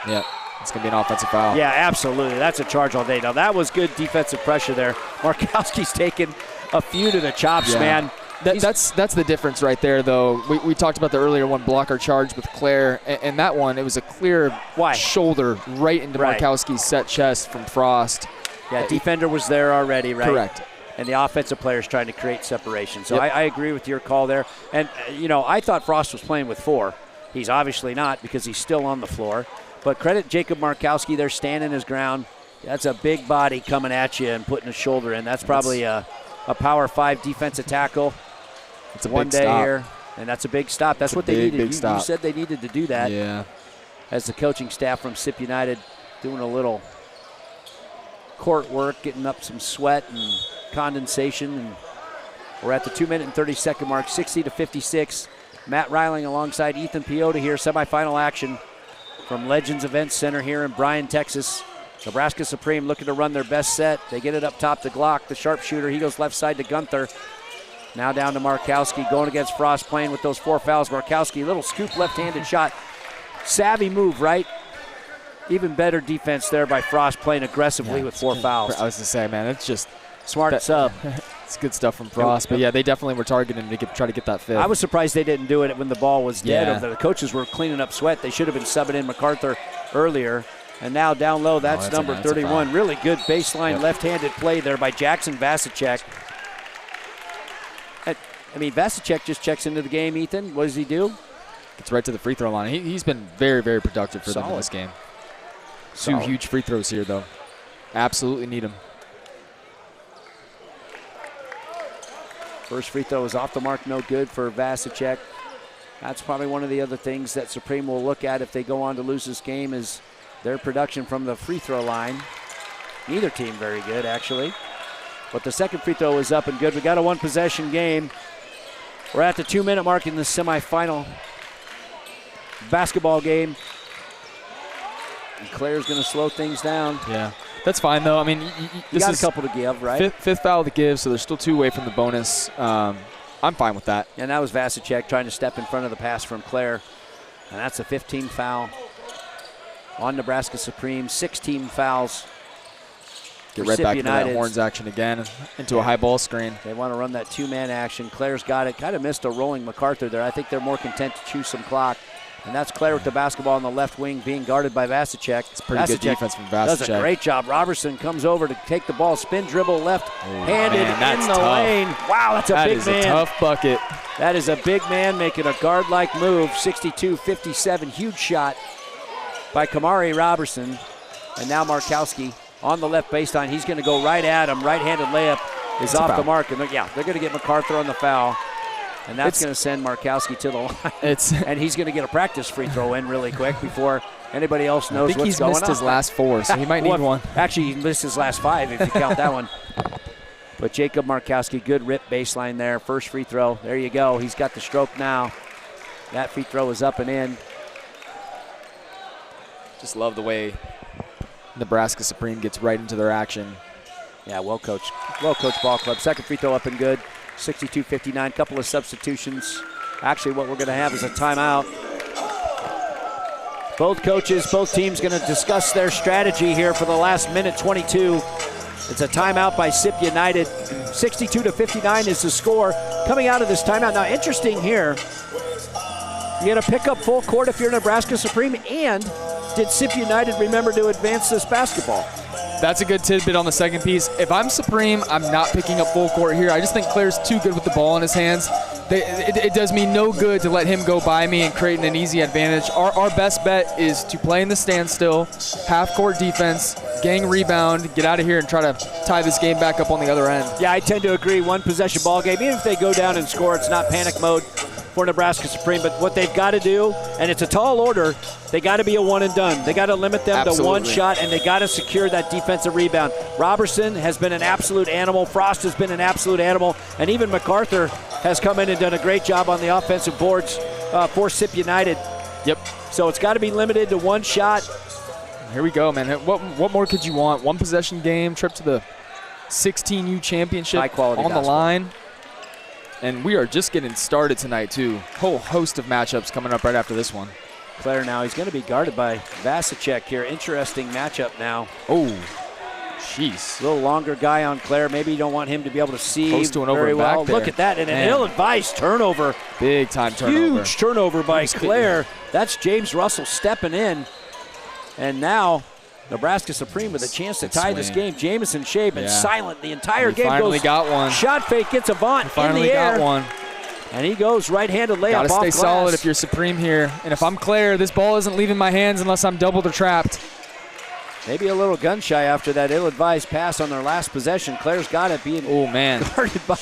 Yeah, it's going to be an offensive foul. Yeah, absolutely. That's a charge all day. Now, that was good defensive pressure there. Markowski's taken a few to the chops, man. That's the difference right there, though. We talked about the earlier one, blocker charge with Claire, and that one, it was a clear shoulder right into Markowski's set chest from Frost. Yeah, defender was there already, right? Correct. And the offensive player's trying to create separation. So I agree with your call there. And, I thought Frost was playing with 4. He's obviously not because he's still on the floor. But credit Jacob Markowski there standing his ground. That's a big body coming at you and putting a shoulder in. That's probably a Power 5 defensive tackle. It's a one big day stop. Here. And that's a big stop. That's what they needed. You said they needed to do that. Yeah. As the coaching staff from Sip United doing a little court work, getting up some sweat and condensation, and we're at the 2-minute and 30-second mark, 60-56. Matt Reiling alongside Ethan Peyoda here, semifinal action from Legends Events Center here in Bryan, Texas. Nebraska Supreme looking to run their best set. They get it up top to Glock, the sharpshooter. He goes left side to Gunther. Now down to Markowski, going against Frost, playing with those 4 fouls. Markowski, little scoop left-handed shot. Savvy move, right? Even better defense there by Frost, playing aggressively with 4 fouls. I was to say, man, it's just smart sub. It's good stuff from Frost. But, yeah, they definitely were targeting to try to get that fifth. I was surprised they didn't do it when the ball was dead. Yeah. Over there. The coaches were cleaning up sweat. They should have been subbing in MacArthur earlier. And now down low, that's number 31. Really good baseline left-handed play there by Jackson Vasicek. I mean, Vasicek just checks into the game, Ethan. What does he do? Gets right to the free throw line. He's been very, very productive for them in this game. Two huge free throws here, though. Absolutely need them. First free throw is off the mark, no good for Vasicek. That's probably one of the other things that Supreme will look at if they go on to lose this game is their production from the free throw line. Neither team very good, actually. But the second free throw is up and good. We got a one-possession game. We're at the 2-minute mark in the semifinal basketball game. And Claire's going to slow things down. Yeah, that's fine, though. I mean, this got is a couple to give, right? Fifth foul to give, so there's still 2 away from the bonus. I'm fine with that. And that was Vasicek trying to step in front of the pass from Claire. And that's a 15 foul on Nebraska Supreme. 16 fouls. Get right back into that horns action again, into a high ball screen. They want to run that 2-man action. Claire's got it. Kind of missed a rolling MacArthur there. I think they're more content to chew some clock. And that's Claire with the basketball on the left wing being guarded by Vasicek. It's pretty good defense from Vasicek. Does a great job. Robertson comes over to take the ball. Spin dribble left-handed in the lane. Wow, that's a big man. That is a tough bucket. That is a big man making a guard-like move. 62-57, huge shot by Kamari Robertson. And now Markowski on the left baseline. He's going to go right at him. Right-handed layup is off the mark. And they're going to get MacArthur on the foul. And that's going to send Markowski to the line. And he's going to get a practice free throw in really quick before anybody else knows what's going on. I think he's missed his last 4, so he might need one. Actually, he missed his last 5 if you count that one. But Jacob Markowski, good rip baseline there. First free throw. There you go. He's got the stroke now. That free throw is up and in. Just love the way Nebraska Supreme gets right into their action. Yeah, well coached ball club. Second free throw up and good. 62-59, couple of substitutions. Actually, what we're going to have is a timeout. Both coaches, both teams going to discuss their strategy here for the last minute 22. It's a timeout by Sip United. 62-59 is the score. Coming out of this timeout. Now, interesting here, you get to pick up full court if you're Nebraska Supreme, and did Sip United remember to advance this basketball? That's a good tidbit on the second piece. If I'm Supreme, I'm not picking up full court here. I just think Claire's too good with the ball in his hands. It does me no good to let him go by me and create an easy advantage. Our best bet is to play in the standstill, half-court defense, gang rebound, get out of here and try to tie this game back up on the other end. Yeah, I tend to agree. One-possession ball game. Even if they go down and score, it's not panic mode for Nebraska Supreme. But what they've got to do, and it's a tall order, they got to be a one and done. They got to limit them to one shot, and they got to secure that defensive rebound. Robertson has been an absolute animal. Frost has been an absolute animal. And even MacArthur has come in and done a great job on the offensive boards for Sip United. Yep. So it's got to be limited to one shot. Here we go, man. What more could you want? One possession game, trip to the 16U championship on the line. And we are just getting started tonight, too. Whole host of matchups coming up right after this one. Claire now, he's going to be guarded by Vasicek here. Interesting matchup now. Oh, jeez. A little longer guy on Claire. Maybe you don't want him to be able to see close to an very over well. back there. Look at that, and an ill-advised turnover. Big time turnover. Huge turnover by Claire. That's James Russell stepping in. And now Nebraska Supreme with a chance to tie this game. Jamison Shea been silent the entire game. Finally got one. Shot fake gets Avant in the air. Finally got one. And he goes right-handed layup off glass. Got to stay solid if you're Supreme here. And if I'm Claire, this ball isn't leaving my hands unless I'm doubled or trapped. Maybe a little gun shy after that ill-advised pass on their last possession. Claire's got it being guarded by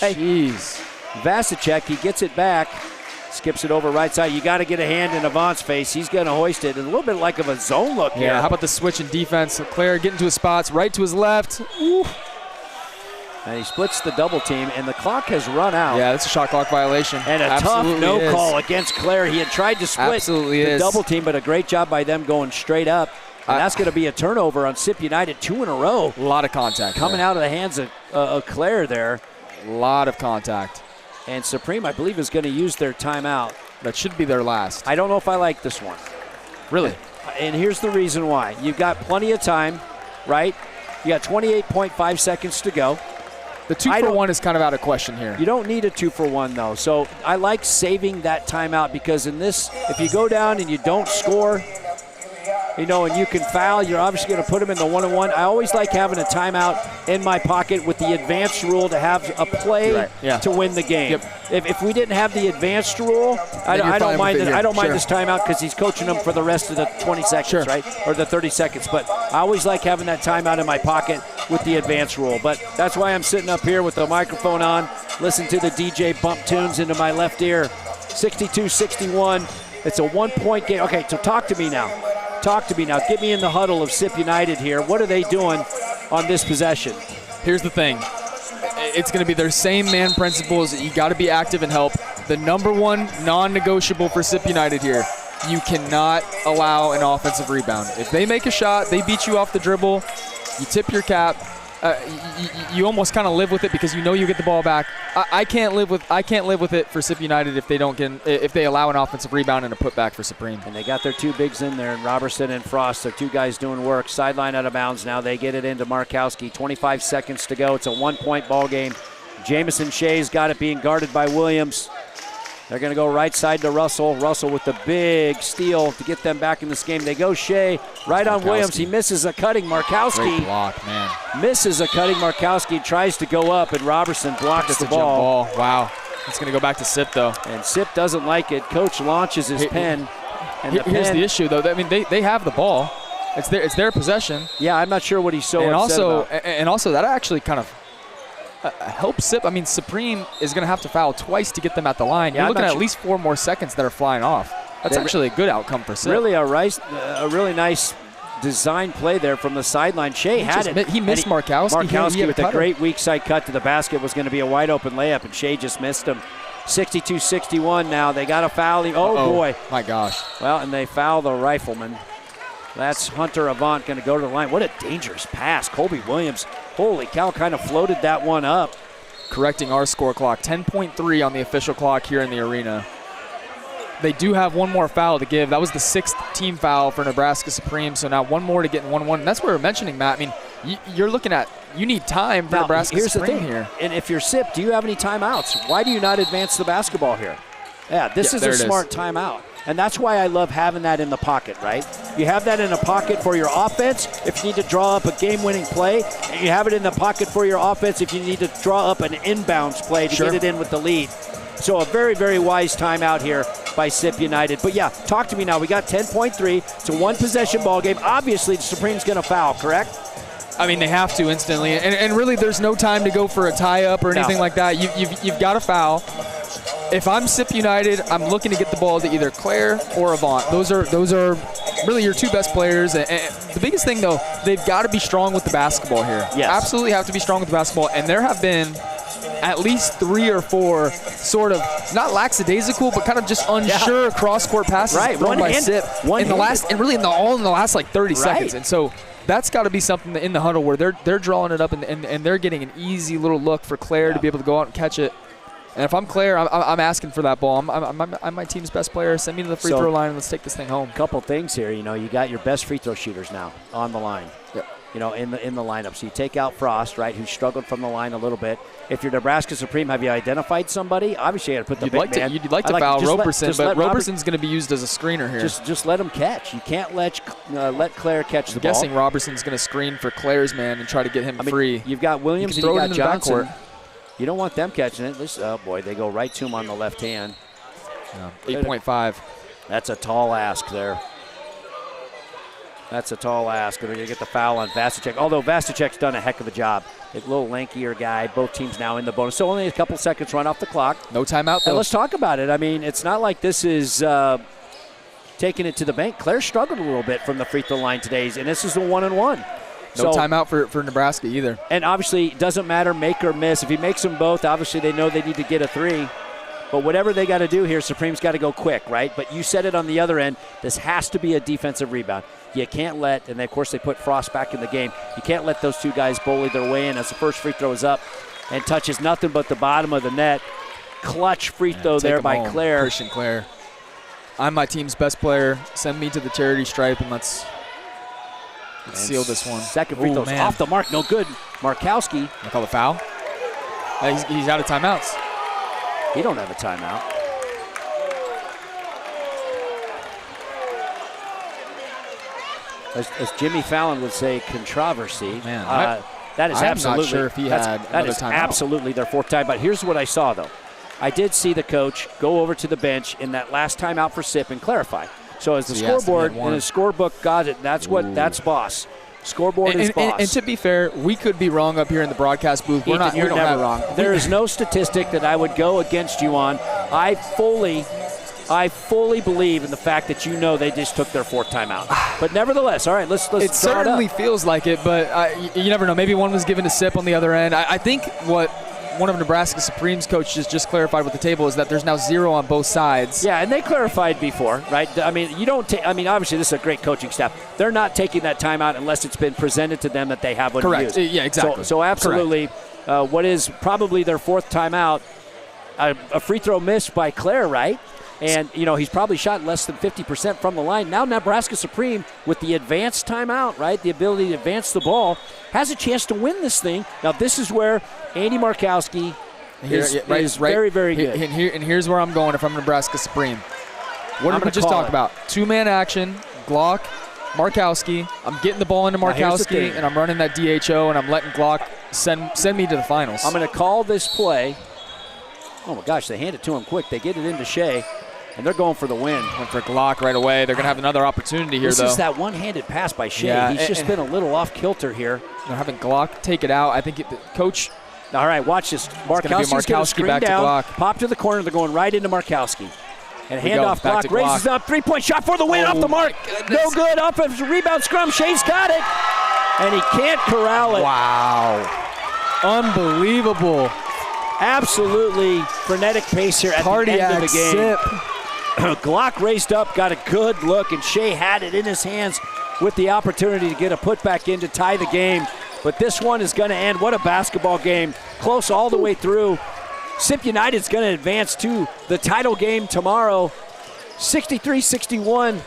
Vasicek. He gets it back. Skips it over right side. You got to get a hand in Avant's face. He's going to hoist it. A little bit like of a zone look here. Yeah, how about the switch in defense? Claire getting to his spots, right to his left. Ooh. And he splits the double team, and the clock has run out. Yeah, that's a shot clock violation. And a tough no call against Claire. He had tried to split the double team, but a great job by them going straight up. And that's going to be a turnover on Sip United, 2 in a row. A lot of contact. Coming out of the hands of Claire there. A lot of contact. And Supreme, I believe, is going to use their timeout. That should be their last. I don't know if I like this one. Really? And here's the reason why. You've got plenty of time, right? You got 28.5 seconds to go. The 2-for-1 is kind of out of question here. You don't need a 2-for-1 though. So I like saving that timeout because in this, if you go down and you don't score, you know, and you can foul, you're obviously going to put them in the 1-on-1. I always like having a timeout in my pocket with the advanced rule to have a play to win the game. If we didn't have the advanced rule, I don't mind this timeout because he's coaching them for the rest of the 20 seconds, right? Or the 30 seconds. But I always like having that timeout in my pocket with the advanced rule. But that's why I'm sitting up here with the microphone on, listen to the DJ bump tunes into my left ear. 62-61. It's a 1-point game. Okay, so talk to me now. Get me in the huddle of SIP United here. What are they doing on this possession? Here's the thing. It's going to be their same man principles. You got to be active and help. The number one non-negotiable for SIP United here, you cannot allow an offensive rebound. If they make a shot, they beat you off the dribble, you tip your cap. You almost kind of live with it because you know you get the ball back. I can't live with it for SIP United if they allow an offensive rebound and a putback for Supreme. And they got their two bigs in there, and Robertson and Frost. They're two guys doing work. Sideline out of bounds now. They get it into Markowski. 25 seconds to go. It's a 1-point ball game. Jamison Shea's got it being guarded by Williams. They're going to go right side to Russell. Russell with the big steal to get them back in this game. They go Shea right on Williams. He misses a cutting. Markowski. Great block, man. Misses a cutting. Markowski tries to go up, and Robertson blocks the ball. Wow. It's going to go back to SIP, though. And SIP doesn't like it. Coach launches his pen. And here's the issue, though. I mean, they have the ball. It's their possession. Yeah, I'm not sure what he's so upset about. And also, that actually kind of helps SIP. I mean, Supreme is going to have to foul twice to get them at the line. You're looking at least 4 more seconds that are flying off. That's actually a good outcome for SIP. Really a really nice design play there from the sideline. Shea had it. He missed Markowski. Markowski with a great weak side cut to the basket was going to be a wide open layup, and Shea just missed him. 62-61 now. They got a foul. Boy. My gosh. Well, and they foul the rifleman. That's Hunter Avant going to go to the line. What a dangerous pass. Colby Williams, holy cow, kind of floated that one up. Correcting our score clock. 10.3 on the official clock here in the arena. They do have one more foul to give. That was the 6th team foul for Nebraska Supreme, so now one more to get in 1-1. And that's what we're mentioning, Matt. I mean, you're looking at, you need time for Nebraska Supreme here. And if you're SIP, do you have any timeouts? Why do you not advance the basketball here? Yeah, this is a smart timeout. And that's why I love having that in the pocket, right? You have that in the pocket for your offense if you need to draw up a game-winning play, and you have it in the pocket for your offense if you need to draw up an inbounds play to get it in with the lead. So a very, very wise timeout here by SIP United. But yeah, talk to me now. We got 10.3. It's a one-possession ball game. Obviously, the Supreme's going to foul, correct? I mean, they have to instantly. And really, there's no time to go for a tie-up or anything like that. You've got to foul. If I'm SIP United, I'm looking to get the ball to either Claire or Avant. Those are really your two best players. And the biggest thing, though, they've got to be strong with the basketball here. Yes. Absolutely have to be strong with the basketball. And there have been at least 3 or 4 sort of not lackadaisical, but kind of just unsure cross-court passes thrown by SIP in the last like 30 seconds. And so that's got to be something in the huddle where they're drawing it up and they're getting an easy little look for Claire to be able to go out and catch it. And if I'm Claire, I'm asking for that ball. I'm my team's best player. Send me to the free throw line and let's take this thing home. Couple things here. You got your best free throw shooters now on the line. Yep. In the lineup. So you take out Frost, right, who struggled from the line a little bit. If you're Nebraska Supreme, have you identified somebody? Obviously, you got to put the big man. You'd like to foul Roberson, but Roberson's going to be used as a screener here. Just let him catch. You can't let Claire catch the ball. I'm guessing Roberson's going to screen for Claire's man and try to get him free. You've got Williams and you got Johnson. You don't want them catching it. Oh, boy, they go right to him on the left hand. 8.5. That's a tall ask there. That's a tall ask. They're going to get the foul on Vasicek. Although Vasicek's done a heck of a job. A little lankier guy. Both teams now in the bonus. So only a couple seconds run off the clock. No timeout, though. And let's talk about it. I mean, it's not like this is taking it to the bank. Claire struggled a little bit from the free throw line today, and this is a 1-on-1. No timeout for Nebraska either. And obviously, it doesn't matter make or miss. If he makes them both, obviously they know they need to get a 3. But whatever they got to do here, Supreme's got to go quick, right? But you said it on the other end. This has to be a defensive rebound. You can't let, and of course they put Frost back in the game, you can't let those two guys bully their way in as the first free throw is up and touches nothing but the bottom of the net. Clutch free throw there by Claire. Christian Claire. I'm my team's best player. Send me to the charity stripe and let's seal this one. Second free throw off the mark, no good. Markowski. I call the foul. He's out of timeouts. He don't have a timeout. As Jimmy Fallon would say, controversy. Man, that is I'm absolutely. not sure if he had that is another timeout. absolutely their fourth timeout. Here's what I saw though. I did see the coach go over to the bench in that last timeout for SIP and clarify. So as the So he has to be scoreboard at one. and his scorebook got it, that's boss. Scoreboard is boss. And to be fair, we could be wrong up here in the broadcast booth. Ethan, We you're don't never have- wrong. There is no statistic that I would go against you on. I fully believe in the fact that they just took their fourth timeout. But nevertheless, all right, let's It draw certainly it up. feels like it, but you never know. Maybe one was given to SIP on the other end. I think what one of Nebraska Supreme's coaches just clarified with the table is that there's now 0 on both sides. Yeah, and they clarified before, right? I mean, you don't take. I mean, obviously, this is a great coaching staff. They're not taking that timeout unless it's been presented to them that they have one Correct. to use. Yeah, exactly. So absolutely, what is probably their fourth timeout, a free throw missed by Claire, right? And, he's probably shot less than 50% from the line. Now Nebraska Supreme, with the advanced timeout, right, the ability to advance the ball, has a chance to win this thing. Now, this is where Andy Markowski is very, very good. And here's where I'm going if I'm Nebraska Supreme. What did we just talk about? Two-man action, Glock, Markowski. I'm getting the ball into Markowski, and I'm running that DHO, and I'm letting Glock send me to the finals. I'm going to call this play. Oh, my gosh, they hand it to him quick. They get it into Shea. And they're going for the win. Went for Glock right away. They're going to have another opportunity here, though. This is that one-handed pass by Shea. Yeah, He's just been a little off-kilter here. They're having Glock take it out. I think the coach. All right, watch this. Markowski's going to screen back down, to Glock. pop to the corner. They're going right into Markowski. And Here we handoff, go. Back Glock to raises Glock. up. Three-point shot for the win, off the mark. No good. Offensive rebound scrum. Shea's got it. And he can't corral it. Wow. Unbelievable. Absolutely frenetic pace here at the end of the game. Sip. Glock raced up, got a good look, and Shea had it in his hands with the opportunity to get a putback in to tie the game. But this one is going to end. What a basketball game. Close all the way through. SIP United's going to advance to the title game tomorrow. 63-61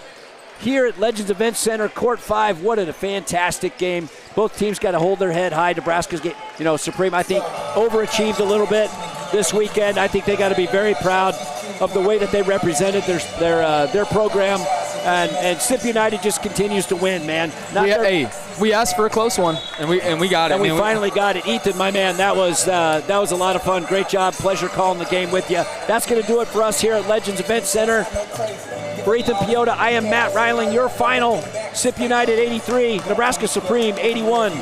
here at Legends Event Center, Court 5. What a fantastic game. Both teams got to hold their head high. Nebraska's Supreme, I think, overachieved a little bit this weekend. I think they got to be very proud of the way that they represented their program, and SIP United just continues to win, man. We asked for a close one, and we got it. And we finally got it. Ethan, my man, that was a lot of fun. Great job. Pleasure calling the game with you. That's going to do it for us here at Legends Event Center. For Ethan Piota, I am Matt Reiling. Your final, SIP United 83, Nebraska Supreme 81.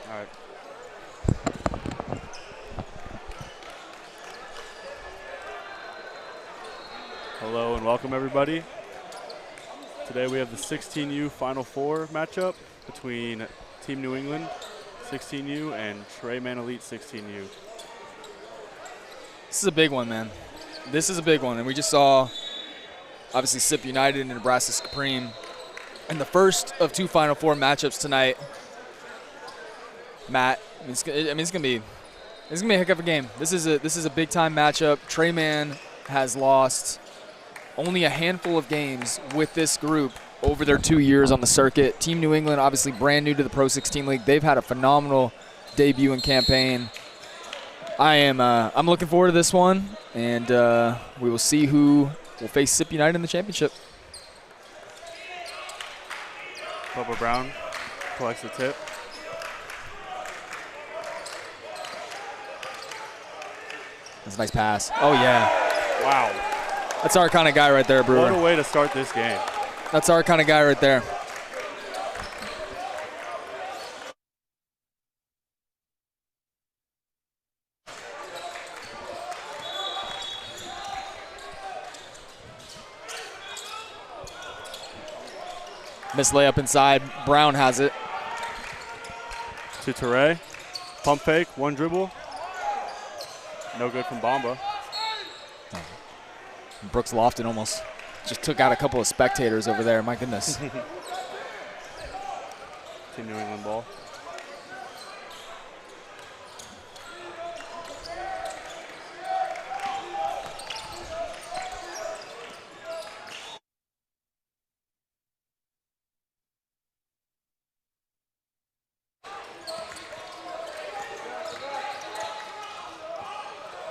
All right. Hello and welcome, everybody. Today we have the 16U Final Four matchup between Team New England 16U and Treyman Elite 16U. This is a big one, man. This is a big one, and we just saw, obviously, SIP United and Nebraska Supreme in the first of 2 Final Four matchups tonight. Matt, it's gonna be a heck of a game. This is a big time matchup. Treyman has lost only a handful of games with this group over their 2 years on the circuit. Team New England, obviously brand new to the Pro 16 League. They've had a phenomenal debut and campaign. I'm looking forward to this one, and we will see who will face SIP United in the championship. Bubba Brown collects the tip. That's a nice pass. Oh, yeah. Wow. That's our kind of guy right there, Brewer. What a way to start this game. That's our kind of guy right there. Missed layup inside. Brown has it. To Teray. Pump fake, 1 dribble. No good from Bamba. Brooks Lofton almost just took out a couple of spectators over there. My goodness. Team New England ball.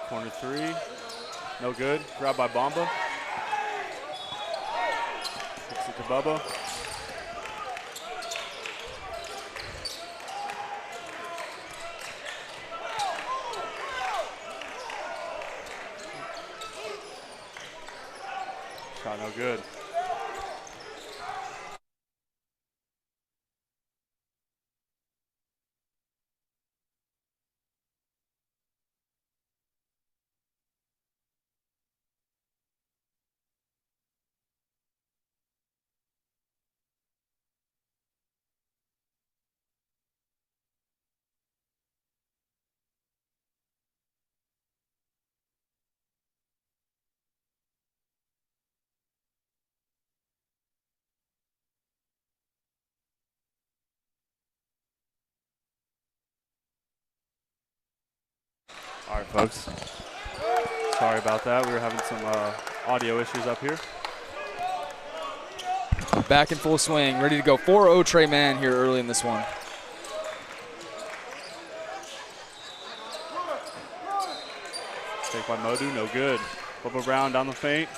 Corner 3, no good. Grabbed by Bamba. Kicks it to Bubba. Shot no good. All right, folks. Sorry about that. We were having some audio issues up here. Back in full swing, ready to go. 4-0 Treyman here early in this one. Take by Modu, no good. Bubba Brown down the feint.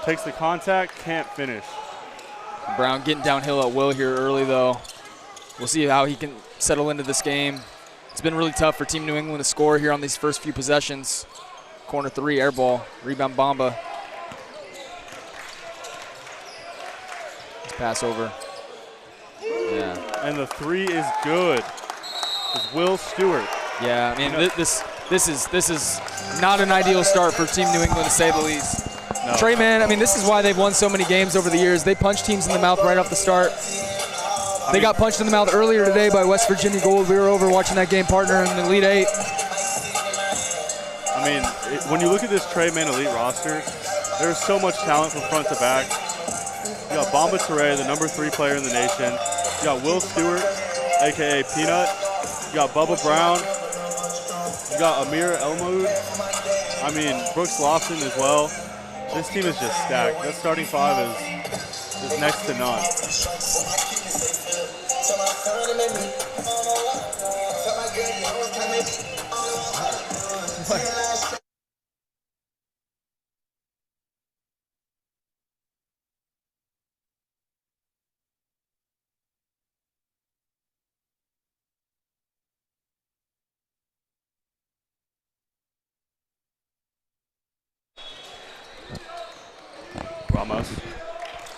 Takes the contact, can't finish. Brown getting downhill at will here early, though. We'll see how he can settle into this game. It's been really tough for Team New England to score here on these first few possessions. Corner 3, air ball. Rebound Bamba. Let's pass over. Yeah. And the 3 is good. It's Will Stewart. Yeah, I mean, this is not an ideal start for Team New England, to say the least. No. Treyman, I mean, this is why they've won so many games over the years. They punch teams in the mouth right off the start. They got punched in the mouth earlier today by West Virginia Gold. We were over watching that game, partner in the Elite 8. I mean, when you look at this Treyman Elite roster, there's so much talent from front to back. You got Bamba Teray, the number 3 player in the nation. You got Will Stewart, a.k.a. Peanut. You got Bubba Brown. You got Amir Elmoud. I mean, Brooks Lofton as well. This team is just stacked. That starting 5 is next to none. Ramos.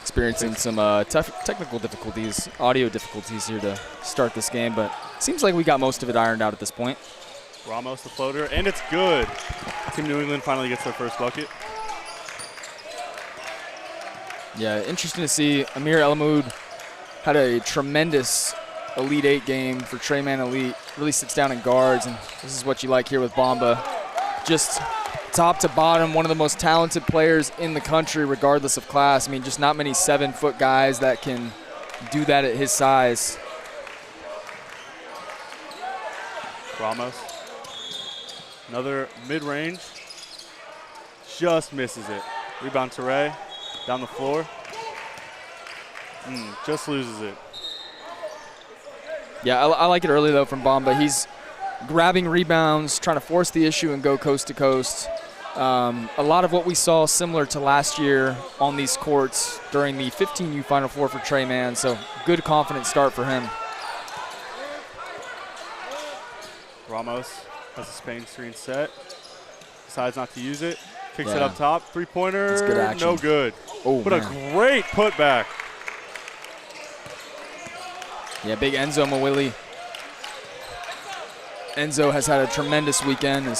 Experiencing some tough technical difficulties, audio difficulties here to start this game, but seems like we got most of it ironed out at this point. Ramos the floater, and it's good. Team New England finally gets their first bucket. Yeah, interesting to see. Amir Elamoud had a tremendous Elite 8 game for Treyman Elite. Really sits down and guards, and this is what you like here with Bamba. Just top to bottom, one of the most talented players in the country regardless of class. I mean, just not many 7-foot guys that can do that at his size. Ramos. Another mid-range. Just misses it. Rebound to Ray. Down the floor. Just loses it. Yeah, I like it early, though, from Bamba. He's grabbing rebounds, trying to force the issue and go coast to coast. A lot of what we saw similar to last year on these courts during the 15U Final Four for Treyman, so good, confident start for him. Ramos has a Spain screen set. Decides not to use it. Kicks it up top. Three-pointer. Good action. No good. Oh, but man. a great putback. Yeah, big Enzo Mawili. Enzo has had a tremendous weekend. And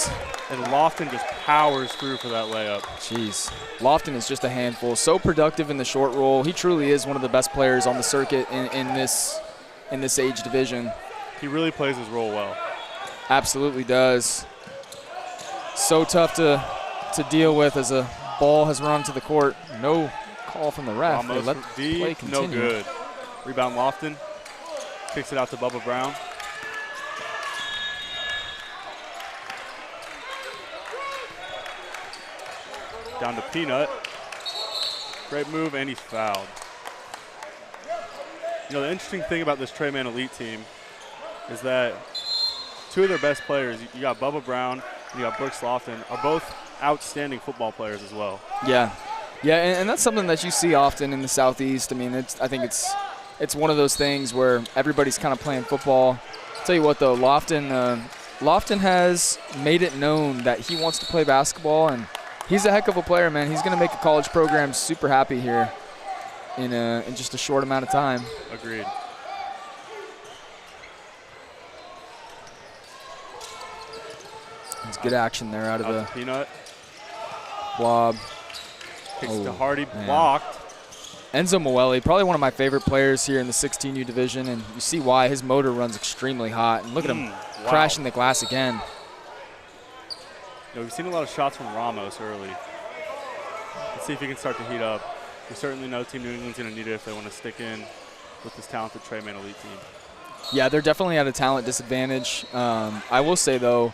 Lofton just powers through for that layup. Jeez. Lofton is just a handful. So productive in the short roll. He truly is one of the best players on the circuit in this age division. He really plays his role well. Absolutely does. So tough to deal with as a ball has run to the court. No call from the ref. They let the play continue. No good. Rebound Lofton. Kicks it out to Bubba Brown. Down to Peanut. Great move, and he's fouled. You know, the interesting thing about this Treyman Elite team is that two of their best players, you got Bubba Brown and you got Brooks Lofton, are both outstanding football players as well. Yeah. Yeah, and that's something that you see often in the Southeast. I mean, I think it's one of those things where everybody's kind of playing football. I'll tell you what, though, Lofton has made it known that he wants to play basketball, and he's a heck of a player, man. He's going to make a college program super happy here in just a short amount of time. Agreed. It's good action there out of the Peanut. blob. Kicks to Hardy, blocked. Enzo Mawili, probably one of my favorite players here in the 16U division, and you see why. His motor runs extremely hot. And look at him crashing the glass again. You know, we've seen a lot of shots from Ramos early. Let's see if he can start to heat up. We certainly know Team New England's going to need it if they want to stick in with this talented Treyman Elite team. Yeah, they're definitely at a talent disadvantage. I will say, though,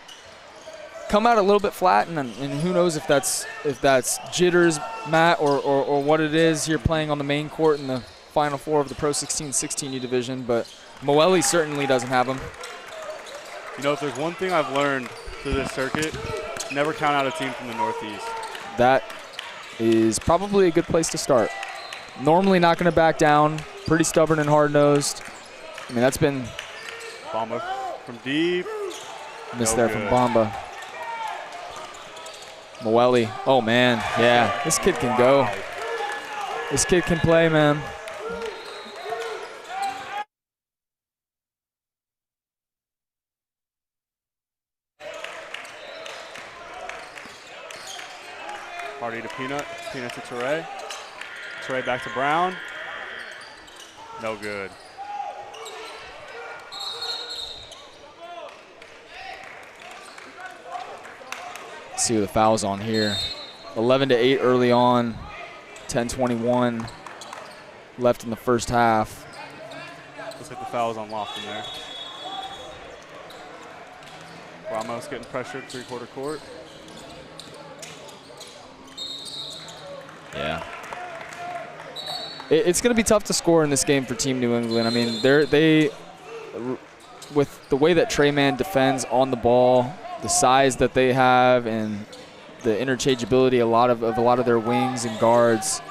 come out a little bit flat, and who knows if that's jitters, Matt, or what it is here playing on the main court in the Final Four of the PRO16 16U division, but Mawili certainly doesn't have them. You know, if there's one thing I've learned through this circuit, never count out a team from the Northeast. That is probably a good place to start. Normally not going to back down, pretty stubborn and hard-nosed. I mean, that's been Bamba from deep. Missed there from Bamba. Mawili, oh man, yeah, this kid can go. This kid can play, man. Hardy to Peanut, Peanut to Teray. Teray back to Brown. No good. See who the foul's on here. 11-8 early on, 10:21 left in the first half. Looks like the foul's on Lofton there. Ramos getting pressured three-quarter court. Yeah. It's going to be tough to score in this game for Team New England. I mean, they with the way that Treyman defends on the ball, the size that they have, and the interchangeability a lot of their wings and guards.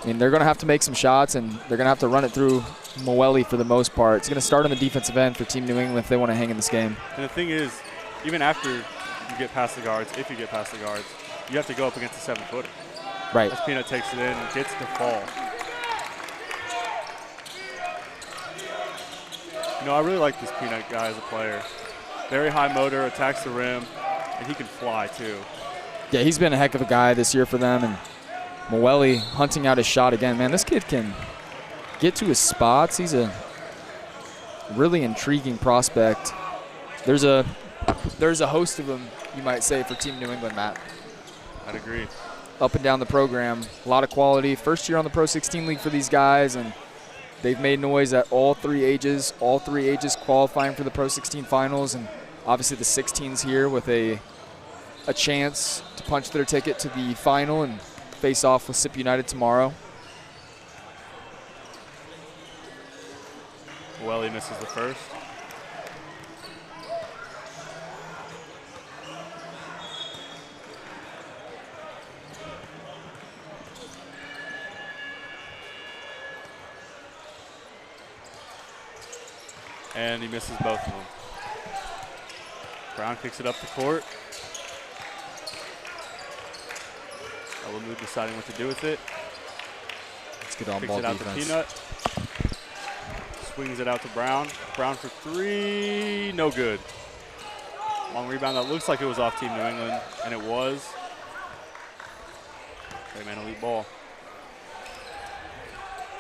I mean, they're going to have to make some shots, and they're going to have to run it through Mawili for the most part. It's going to start on the defensive end for Team New England if they want to hang in this game. And the thing is, even after you get past the guards, if you get past the guards, you have to go up against a 7-footer. Right. As Peanut takes it in and gets to fall. You know, I really like this Peanut guy as a player. Very high motor, attacks the rim, and he can fly too. Yeah, he's been a heck of a guy this year for them, and Moeli hunting out his shot again. Man, this kid can get to his spots. He's a really intriguing prospect. There's a host of them, you might say, for Team New England, Matt. I'd agree. Up and down the program, a lot of quality. First year on the Pro 16 League for these guys, and they've made noise at all three ages qualifying for the Pro 16 finals, and obviously the 16s here with a chance to punch their ticket to the final and face off with SIP United tomorrow. Welly misses the first. And he misses both of them. Brown kicks it up the court. Elamud deciding what to do with it. Let's get on Kicks ball it out defense. to Peanut. Swings it out to Brown. Brown for three, no good. Long rebound that looks like it was off Team New England, and it was. Okay, man, elite ball.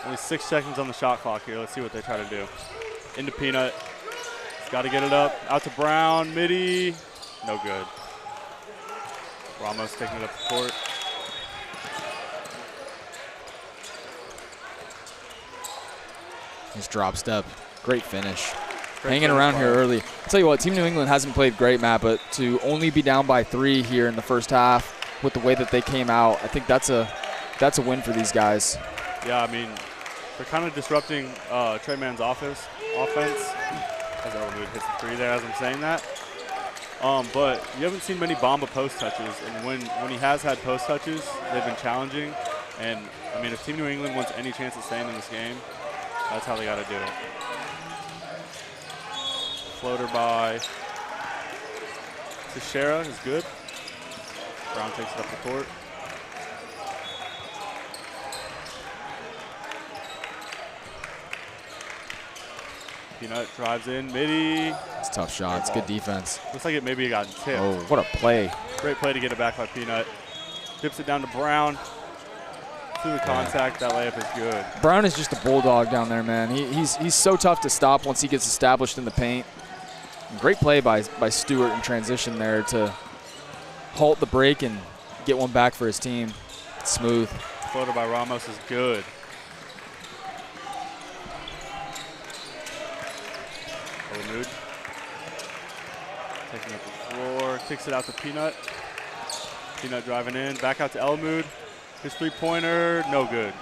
Only 6 seconds on the shot clock here. Let's see what they try to do. Into Peanut. He's got to get it up. Out to Brown, midi. No good. Ramos taking it up the court. Nice drop step. Great finish. Great Hanging finish around by here him. early. I'll tell you what, Team New England hasn't played great, Matt, but to only be down by 3 here in the first half with the way that they came out, I think that's a win for these guys. Yeah, I mean, they're kind of disrupting Trey Mann's offense. As Elamud hits the three there as I'm saying that. But you haven't seen many Bamba post touches, and when he has had post touches, they've been challenging. And, I mean, if Team New England wants any chance at staying in this game, that's how they got to do it. Floater by Teixeira is good. Brown takes it up the court. Peanut drives in, midi. It's a tough shot. It's good defense. Looks like it maybe got tipped. Oh, what a play. Great play to get it back by Peanut. Dips it down to Brown. Through the contact, that layup is good. Brown is just a bulldog down there, man. He's so tough to stop once he gets established in the paint. Great play by Stewart in transition there to halt the break and get one back for his team. Smooth. Floater by Ramos is good. Elamud taking up the floor, kicks it out to Peanut. Peanut driving in, back out to Elamud. His three-pointer, no good.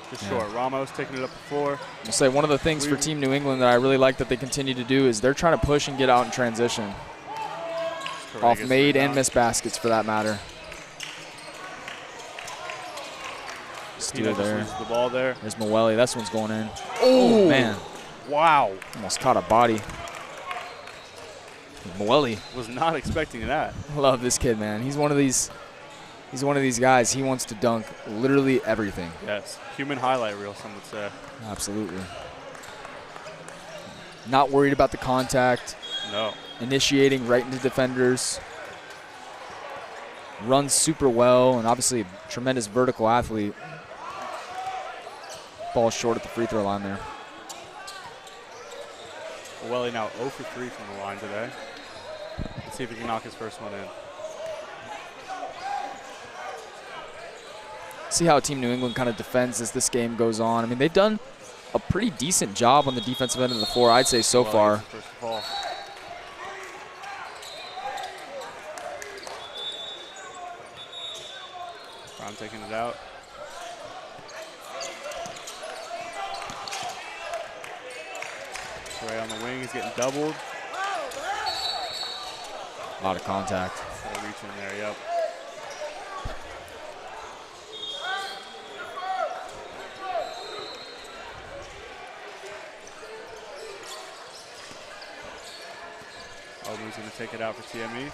Just short. Ramos taking it up the floor. I'll say one of the things for Team New England that I really like that they continue to do is they're trying to push and get out in transition. Off made and missed baskets for that matter. Steal there. Loses the ball there. There's Moeli. This one's going in. Oh, man. Wow. Almost caught a body. Moeli. Was not expecting that. I love this kid, man. He's one of these guys. He wants to dunk literally everything. Yes. Human highlight reel, some would say. Absolutely. Not worried about the contact. No. Initiating right into defenders. Runs super well, and obviously a tremendous vertical athlete. Ball short at the free throw line there. Welly now 0 for 3 from the line today. Let's see if he can knock his first one in. See how Team New England kind of defends as this game goes on. I mean, they've done a pretty decent job on the defensive end of the floor, I'd say, so far. First of all. Brown taking it out. Ray on the wing, he's getting doubled. A lot of contact. Got to reach in there, yep. Elbo's going to take it out for TME.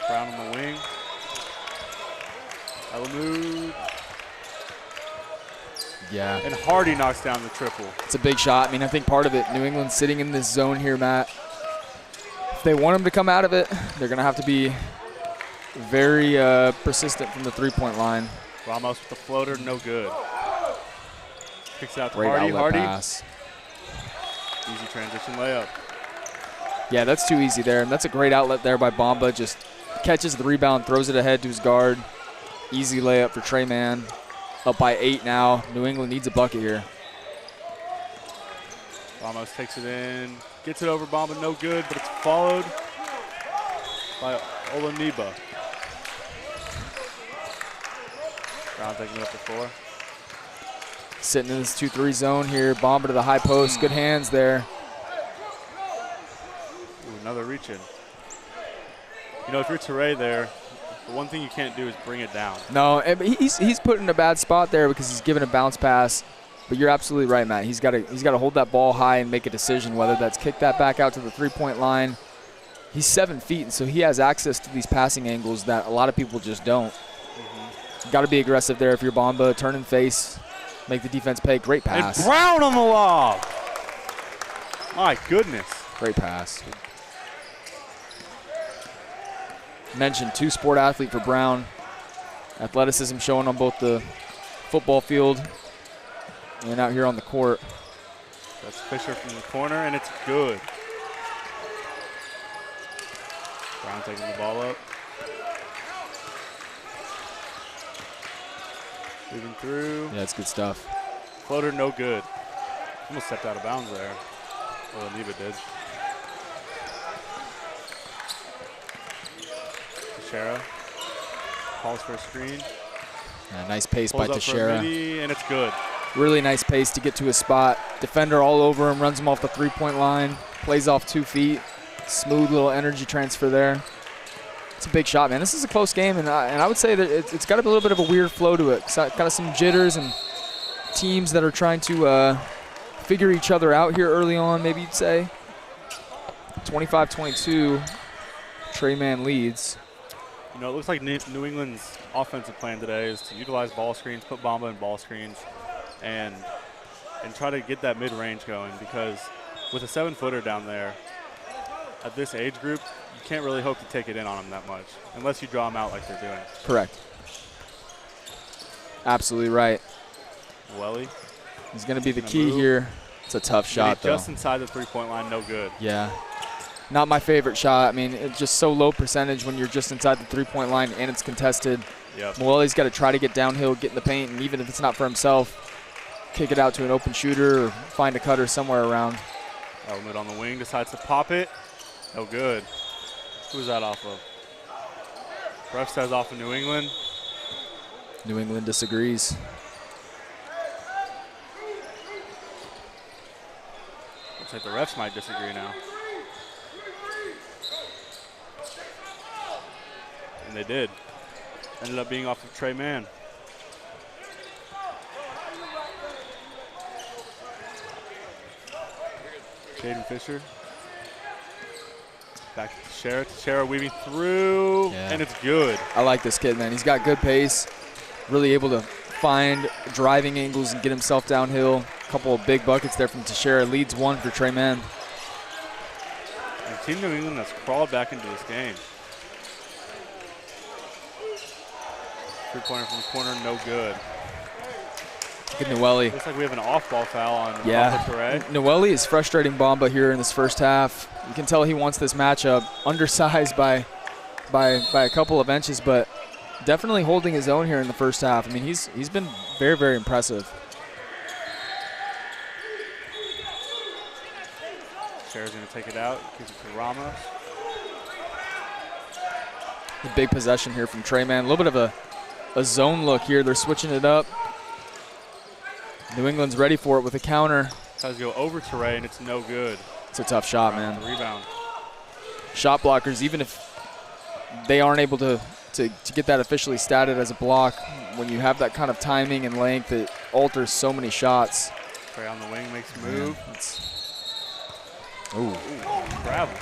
Brown on the wing. Elamud. Yeah. And Hardy knocks down the triple. It's a big shot. I mean, I think part of it, New England's sitting in this zone here, Matt. If they want him to come out of it, they're going to have to be very persistent from the three-point line. Ramos with the floater, no good. Kicks out to Great Hardy. outlet Hardy. pass. Easy transition layup. Yeah, that's too easy there. And that's a great outlet there by Bamba. Just catches the rebound, throws it ahead to his guard. Easy layup for Trey Mann. Up by 8 now. New England needs a bucket here. Ramos takes it in, gets it over Bamba, no good, but it's followed by Olaniba. Brown taking it up to 4. Sitting in this 2-3 zone here. Bamba to the high post. Good hands there. Ooh, another reach in. You know, if you're Teray there, the one thing you can't do is bring it down. No, he's put in a bad spot there because he's given a bounce pass. But you're absolutely right, Matt. He's got to hold that ball high and make a decision, whether that's kick that back out to the three-point line. He's 7 feet, and so he has access to these passing angles that a lot of people just don't. Got to be aggressive there if you're Bamba. Turn and face, make the defense pay. Great pass. And Brown on the lob. My goodness. Great pass. Mentioned two-sport athlete for Brown. Athleticism showing on both the football field and out here on the court. That's Fisher from the corner, and it's good. Brown taking the ball up. Moving through. Yeah, it's good stuff. Floater, no good. Almost stepped out of bounds there. Well, Neva did. Teixeira calls for a screen. Yeah, nice pace Pulls by up for a Teixeira. midi, and it's good. Really nice pace to get to his spot. Defender all over him, runs him off the three-point line, plays off 2 feet. Smooth little energy transfer there. It's a big shot, man. This is a close game, and I would say that it's got a little bit of a weird flow to it. It's got some jitters and teams that are trying to figure each other out here early on, maybe you'd say. 25-22, Trey Mann leads. You know, it looks like New England's offensive plan today is to utilize ball screens, put Bamba in ball screens, and try to get that mid-range going, because with a 7-footer down there, at this age group, you can't really hope to take it in on them that much, unless you draw them out like they're doing. Correct. Absolutely right. Welly. He's going to be the key here. It's a tough shot, though. Just inside the three-point line, no good. Yeah. Not my favorite shot. I mean, it's just so low percentage when you're just inside the three-point line and it's contested. Yep. Welly's got to try to get downhill, get in the paint, and even if it's not for himself, kick it out to an open shooter or find a cutter somewhere around. Element on the wing, decides to pop it. No good. Who's that off of? Ref says off of New England. New England disagrees. Looks like the refs might disagree now. And they did. Ended up being off of Trey Mann. Jaden Fisher. Back to Teixeira. Teixeira weaving through, and it's good. I like this kid, man. He's got good pace, really able to find driving angles and get himself downhill. A couple of big buckets there from Teixeira. Leads 1 for Trey Mann. And Team New England has crawled back into this game. Three-pointer from the corner, no good. Good Noelle. Looks like we have an off-ball foul on Teray. Noelle is frustrating Bamba here in this first half. You can tell he wants this matchup. Undersized by a couple of inches, but definitely holding his own here in the first half. I mean, he's been very, very impressive. Cher's going to take it out, gives it to Ramos. A big possession here from Trey Mann. A little bit of a zone look here. They're switching it up. New England's ready for it with a counter. Tries to go over Teray, and it's no good. It's a tough shot, man. Rebound. Shot blockers, even if they aren't able to get that officially statted as a block, when you have that kind of timing and length, it alters so many shots. Trey on the wing makes a move. Ooh. Gravel.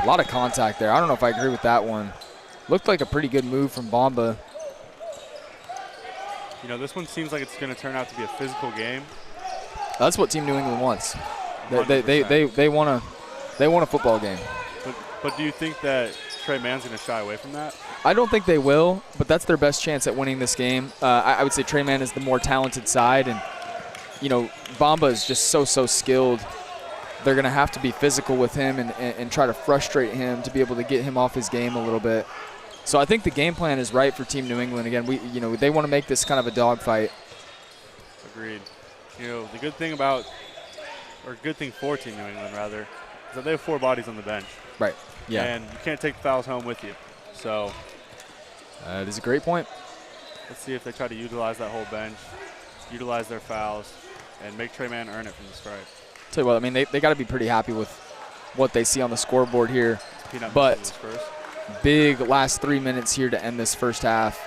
A lot of contact there. I don't know if I agree with that one. Looked like a pretty good move from Bamba. You know, this one seems like it's going to turn out to be a physical game. That's what Team New England wants. They 100%. want a football game. But do you think that Trey Mann's going to shy away from that? I don't think they will, but that's their best chance at winning this game. I would say Trey Mann is the more talented side, and you know, Bamba is just so skilled. They're going to have to be physical with him and try to frustrate him to be able to get him off his game a little bit. So I think the game plan is right for Team New England. Again, they want to make this kind of a dogfight. Agreed. You know, the good thing for Team New England, rather, is that they have 4 bodies on the bench. Right. Yeah. And you can't take the fouls home with you. So That is a great point. let's see if they try to utilize that whole bench, utilize their fouls, and make Trey Mann earn it from the stripe. Tell you what, I mean, they got to be pretty happy with what they see on the scoreboard here. Peanut But misses first. big last 3 minutes here to end this first half.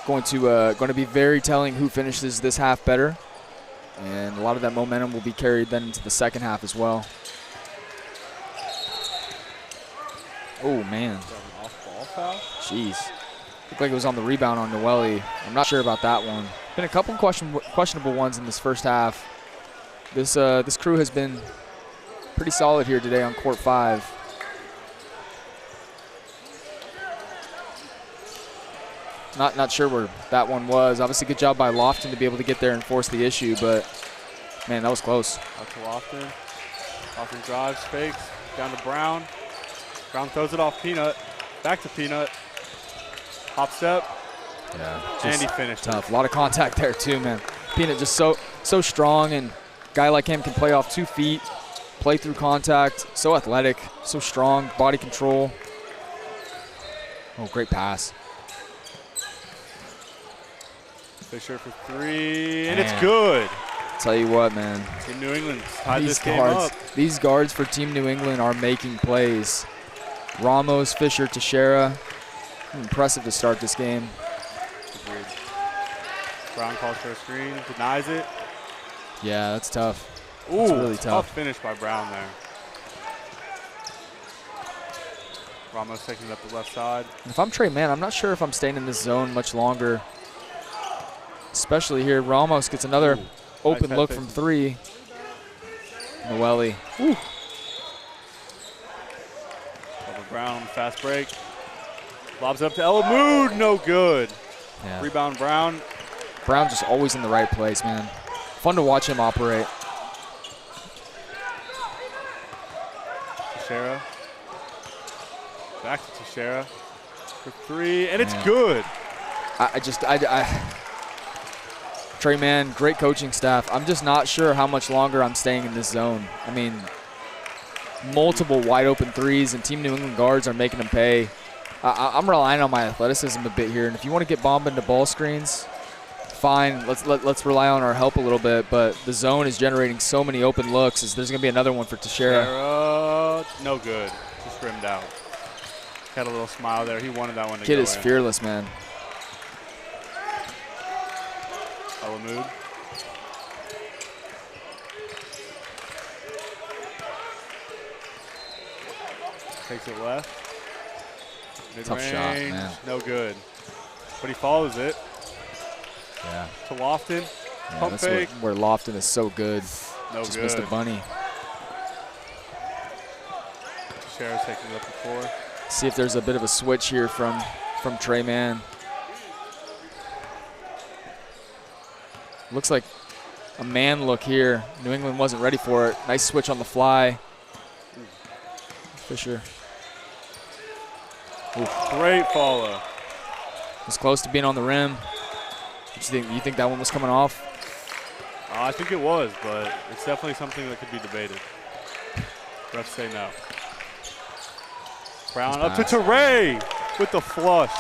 Going to be very telling who finishes this half better. And a lot of that momentum will be carried then into the second half as well. Oh, man. Is that an off-ball foul? Jeez. Looked like it was on the rebound on Noelle. I'm not sure about that one. Been a couple questionable ones in this first half. This crew has been pretty solid here today on court 5. Not sure where that one was. Obviously, good job by Lofton to be able to get there and force the issue, but man, that was close. Out to Lofton. Lofton drives, fakes, down to Brown. Brown throws it off Peanut. Back to Peanut. Hop step. Yeah, And he finished tough. it. A lot of contact there too, man. Peanut just so strong, and a guy like him can play off 2 feet, play through contact, so athletic, so strong, body control. Oh, great pass. Fisher for 3, and Man. it's good. Tell you what, man. Team New England tied this game up. These guards for Team New England are making plays. Ramos, Fisher, Teixeira. Impressive to start this game. Agreed. Brown calls for a screen, denies it. Yeah, that's tough. Ooh, It's really tough. finish by Brown there. Ramos taking it up the left side. If I'm Trey Mann, I'm not sure if I'm staying in this zone much longer. Especially here, Ramos gets another open Nice look head from fake. 3. Noelle. Woo. Over Brown on the fast break. Lobs up to Elamood, no good. Yeah. Rebound Brown. Brown just always in the right place, man. Fun to watch him operate. Teixeira. Back to Teixeira for 3, and it's Man. good. Trey Mann, great coaching staff. I'm just not sure how much longer I'm staying in this zone. I mean, multiple wide open 3s, and Team New England guards are making them pay. I'm relying on my athleticism a bit here, and if you want to get Bomba into ball screens, fine. Let's rely on our help a little bit. But the zone is generating so many open looks. There's going to be another one for Teixeira. Teixeira, no good. Just rimmed out. Had a little smile there. He wanted that one to Kid go is in. fearless, man. Elamood. Takes it left. Tough Mid-range, shot, man. no good. But he follows it Yeah. to Lofton. Yeah, Pump that's fake. where Lofton is so good. No Just good. missed a bunny. Teixeira's taking it up to 4. See if there's a bit of a switch here from Trey Mann. Looks like a man look here. New England wasn't ready for it. Nice switch on the fly. Fisher Great follow. was close to being on the rim. What you think? You think that one was coming off? I think it was, but it's definitely something that could be debated. Refs say no. Brown up to Nice. Teray with the flush.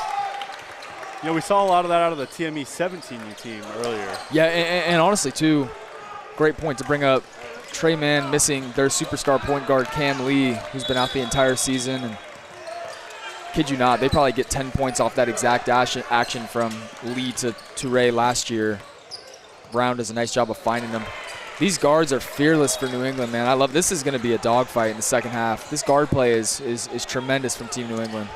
You know, we saw a lot of that out of the TME 17U team earlier. Yeah, and honestly, too, great point to bring up. Trey Mann missing their superstar point guard, Cam Lee, who's been out the entire season. And kid you not, they probably get 10 points off that exact action from Lee to Toure last year. Brown does a nice job of finding them. These guards are fearless for New England, man. I love this. Is going to be a dogfight in the second half. This guard play is tremendous from Team New England.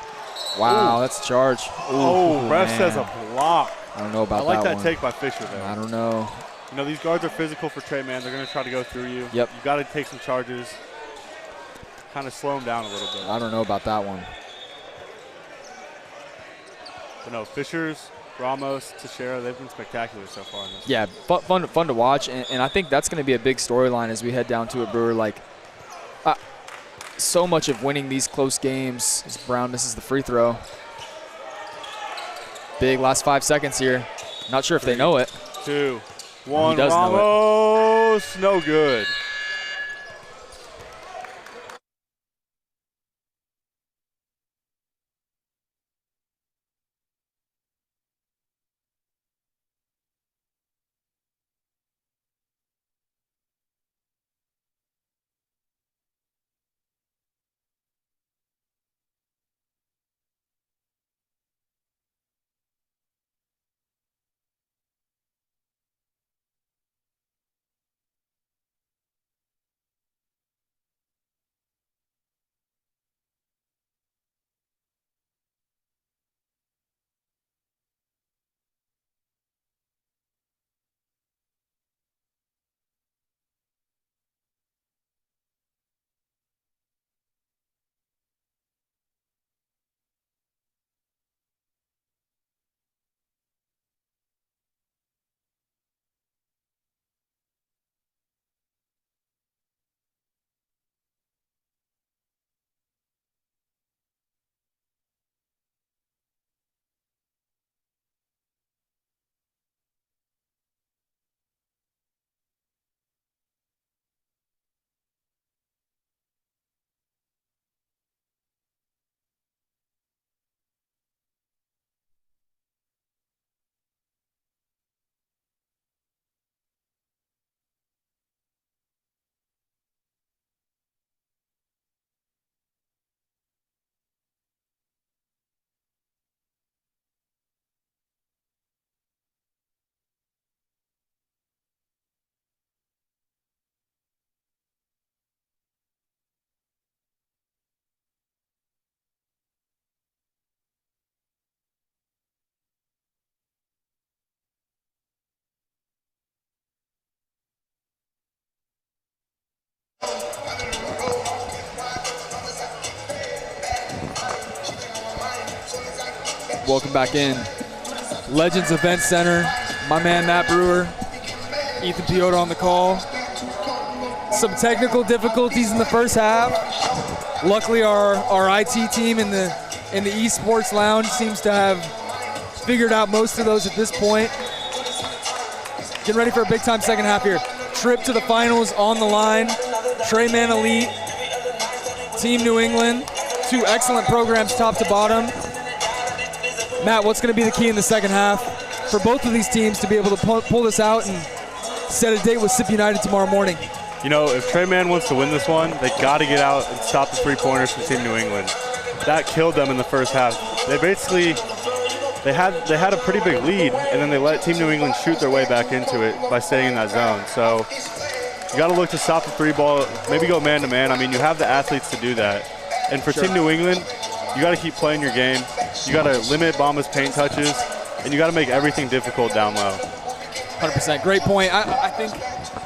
Wow, Ooh. that's a charge. Oh, Ooh, ref man. says a block. I don't know about I like that one. take by Fisher, though. I don't know. You know, these guards are physical for Trey Man. They're going to try to go through you. Yep. You got to take some charges, kind of slow them down a little bit. I don't know about that one. But no, Fishers, Ramos, Teixeira, they've been spectacular so far in this. Yeah, fun to watch, and I think that's going to be a big storyline as we head down to it, Brewer. Like, so much of winning these close games is Brown misses the free throw. Big last 5 seconds here. Not sure if they know it. 2, 1, He does know it. Ramos, no good. Welcome back in. Legends Event Center. My man Matt Brewer, Ethan Piotr on the call. Some technical difficulties in the first half. Luckily, our IT team in the esports lounge seems to have figured out most of those at this point. Getting ready for a big time second half here. Trip to the finals on the line. Trey Man Elite, Team New England. Two excellent programs top to bottom. Matt, what's going to be the key in the second half for both of these teams to be able to pull this out and set a date with SIP United tomorrow morning? You know, if Trey Man wants to win this one, they got to get out and stop the three-pointers from Team New England. That killed them in the first half. They had a pretty big lead, and then they let Team New England shoot their way back into it by staying in that zone. So you got to look to stop the three ball, maybe go man-to-man. I mean, you have the athletes to do that. And for Team New England, you got to keep playing your game. You got to limit Bama's paint touches, and you got to make everything difficult down low. 100%. Great point. I think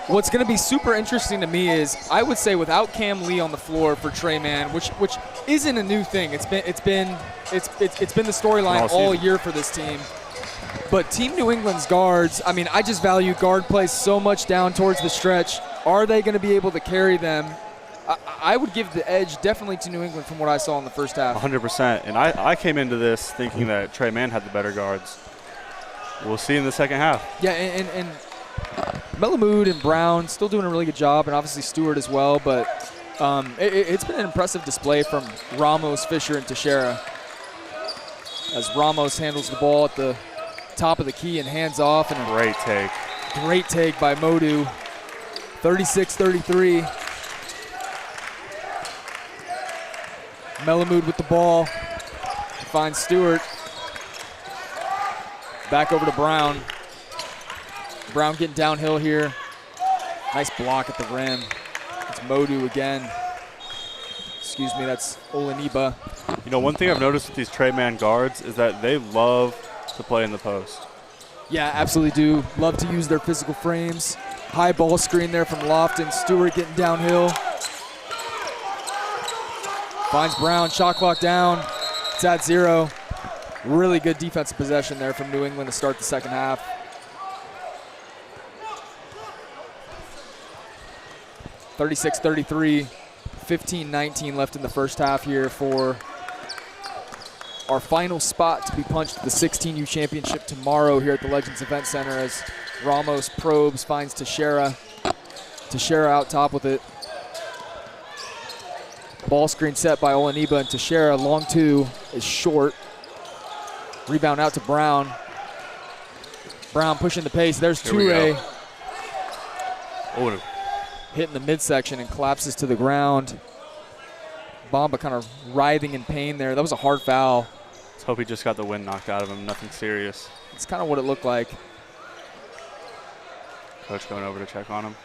what's going to be super interesting to me is I would say without Cam Lee on the floor for Trey Man, which isn't a new thing. It's been the storyline all year for this team. But Team New England's guards, I mean, I just value guard play so much down towards the stretch. Are they going to be able to carry them? I would give the edge definitely to New England from what I saw in the first half. 100%. And I came into this thinking that Trey Man had the better guards. We'll see in the second half. Yeah, and Melamood and Brown still doing a really good job, and obviously Stewart as well. But it's been an impressive display from Ramos, Fisher, and Teixeira. As Ramos handles the ball at the top of the key and hands off. And great take. Great take by Modu. 36-33. Melamood with the ball. Finds Stewart. Back over to Brown. Brown getting downhill here. Nice block at the rim. It's Modu again. Excuse me, that's Olaniba. You know, one thing I've noticed with these Trey Man guards is that they love to play in the post. Yeah, absolutely do. Love to use their physical frames. High ball screen there from Lofton. Stewart getting downhill. Finds Brown, shot clock down. It's at 0. Really good defensive possession there from New England to start the second half. (36-33), 15-19 left in the first half here for our final spot to be punched at the 16U championship tomorrow here at the Legends Event Center as Ramos probes, finds Teixeira. Teixeira out top with it. Ball screen set by Olaniba and Teixeira. Long two is short. Rebound out to Brown. Brown pushing the pace. There's Toure. Hitting the midsection and collapses to the ground. Bamba kind of writhing in pain there. That was a hard foul. Let's hope he just got the wind knocked out of him. Nothing serious. It's kind of what it looked like. Coach going over to check on him.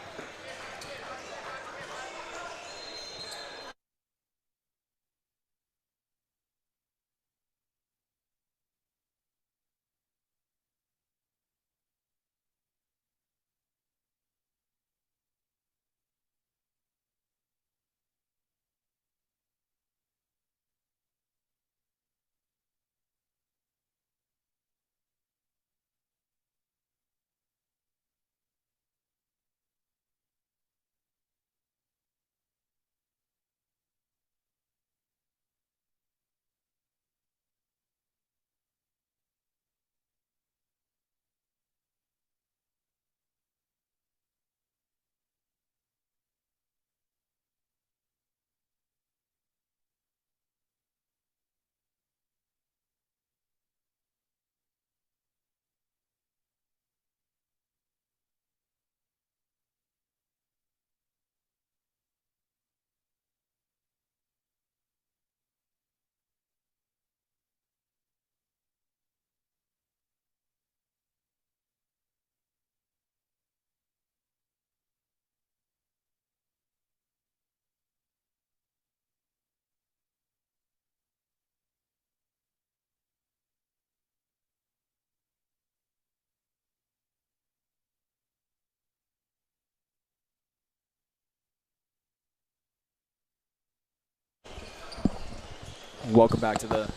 Welcome back to the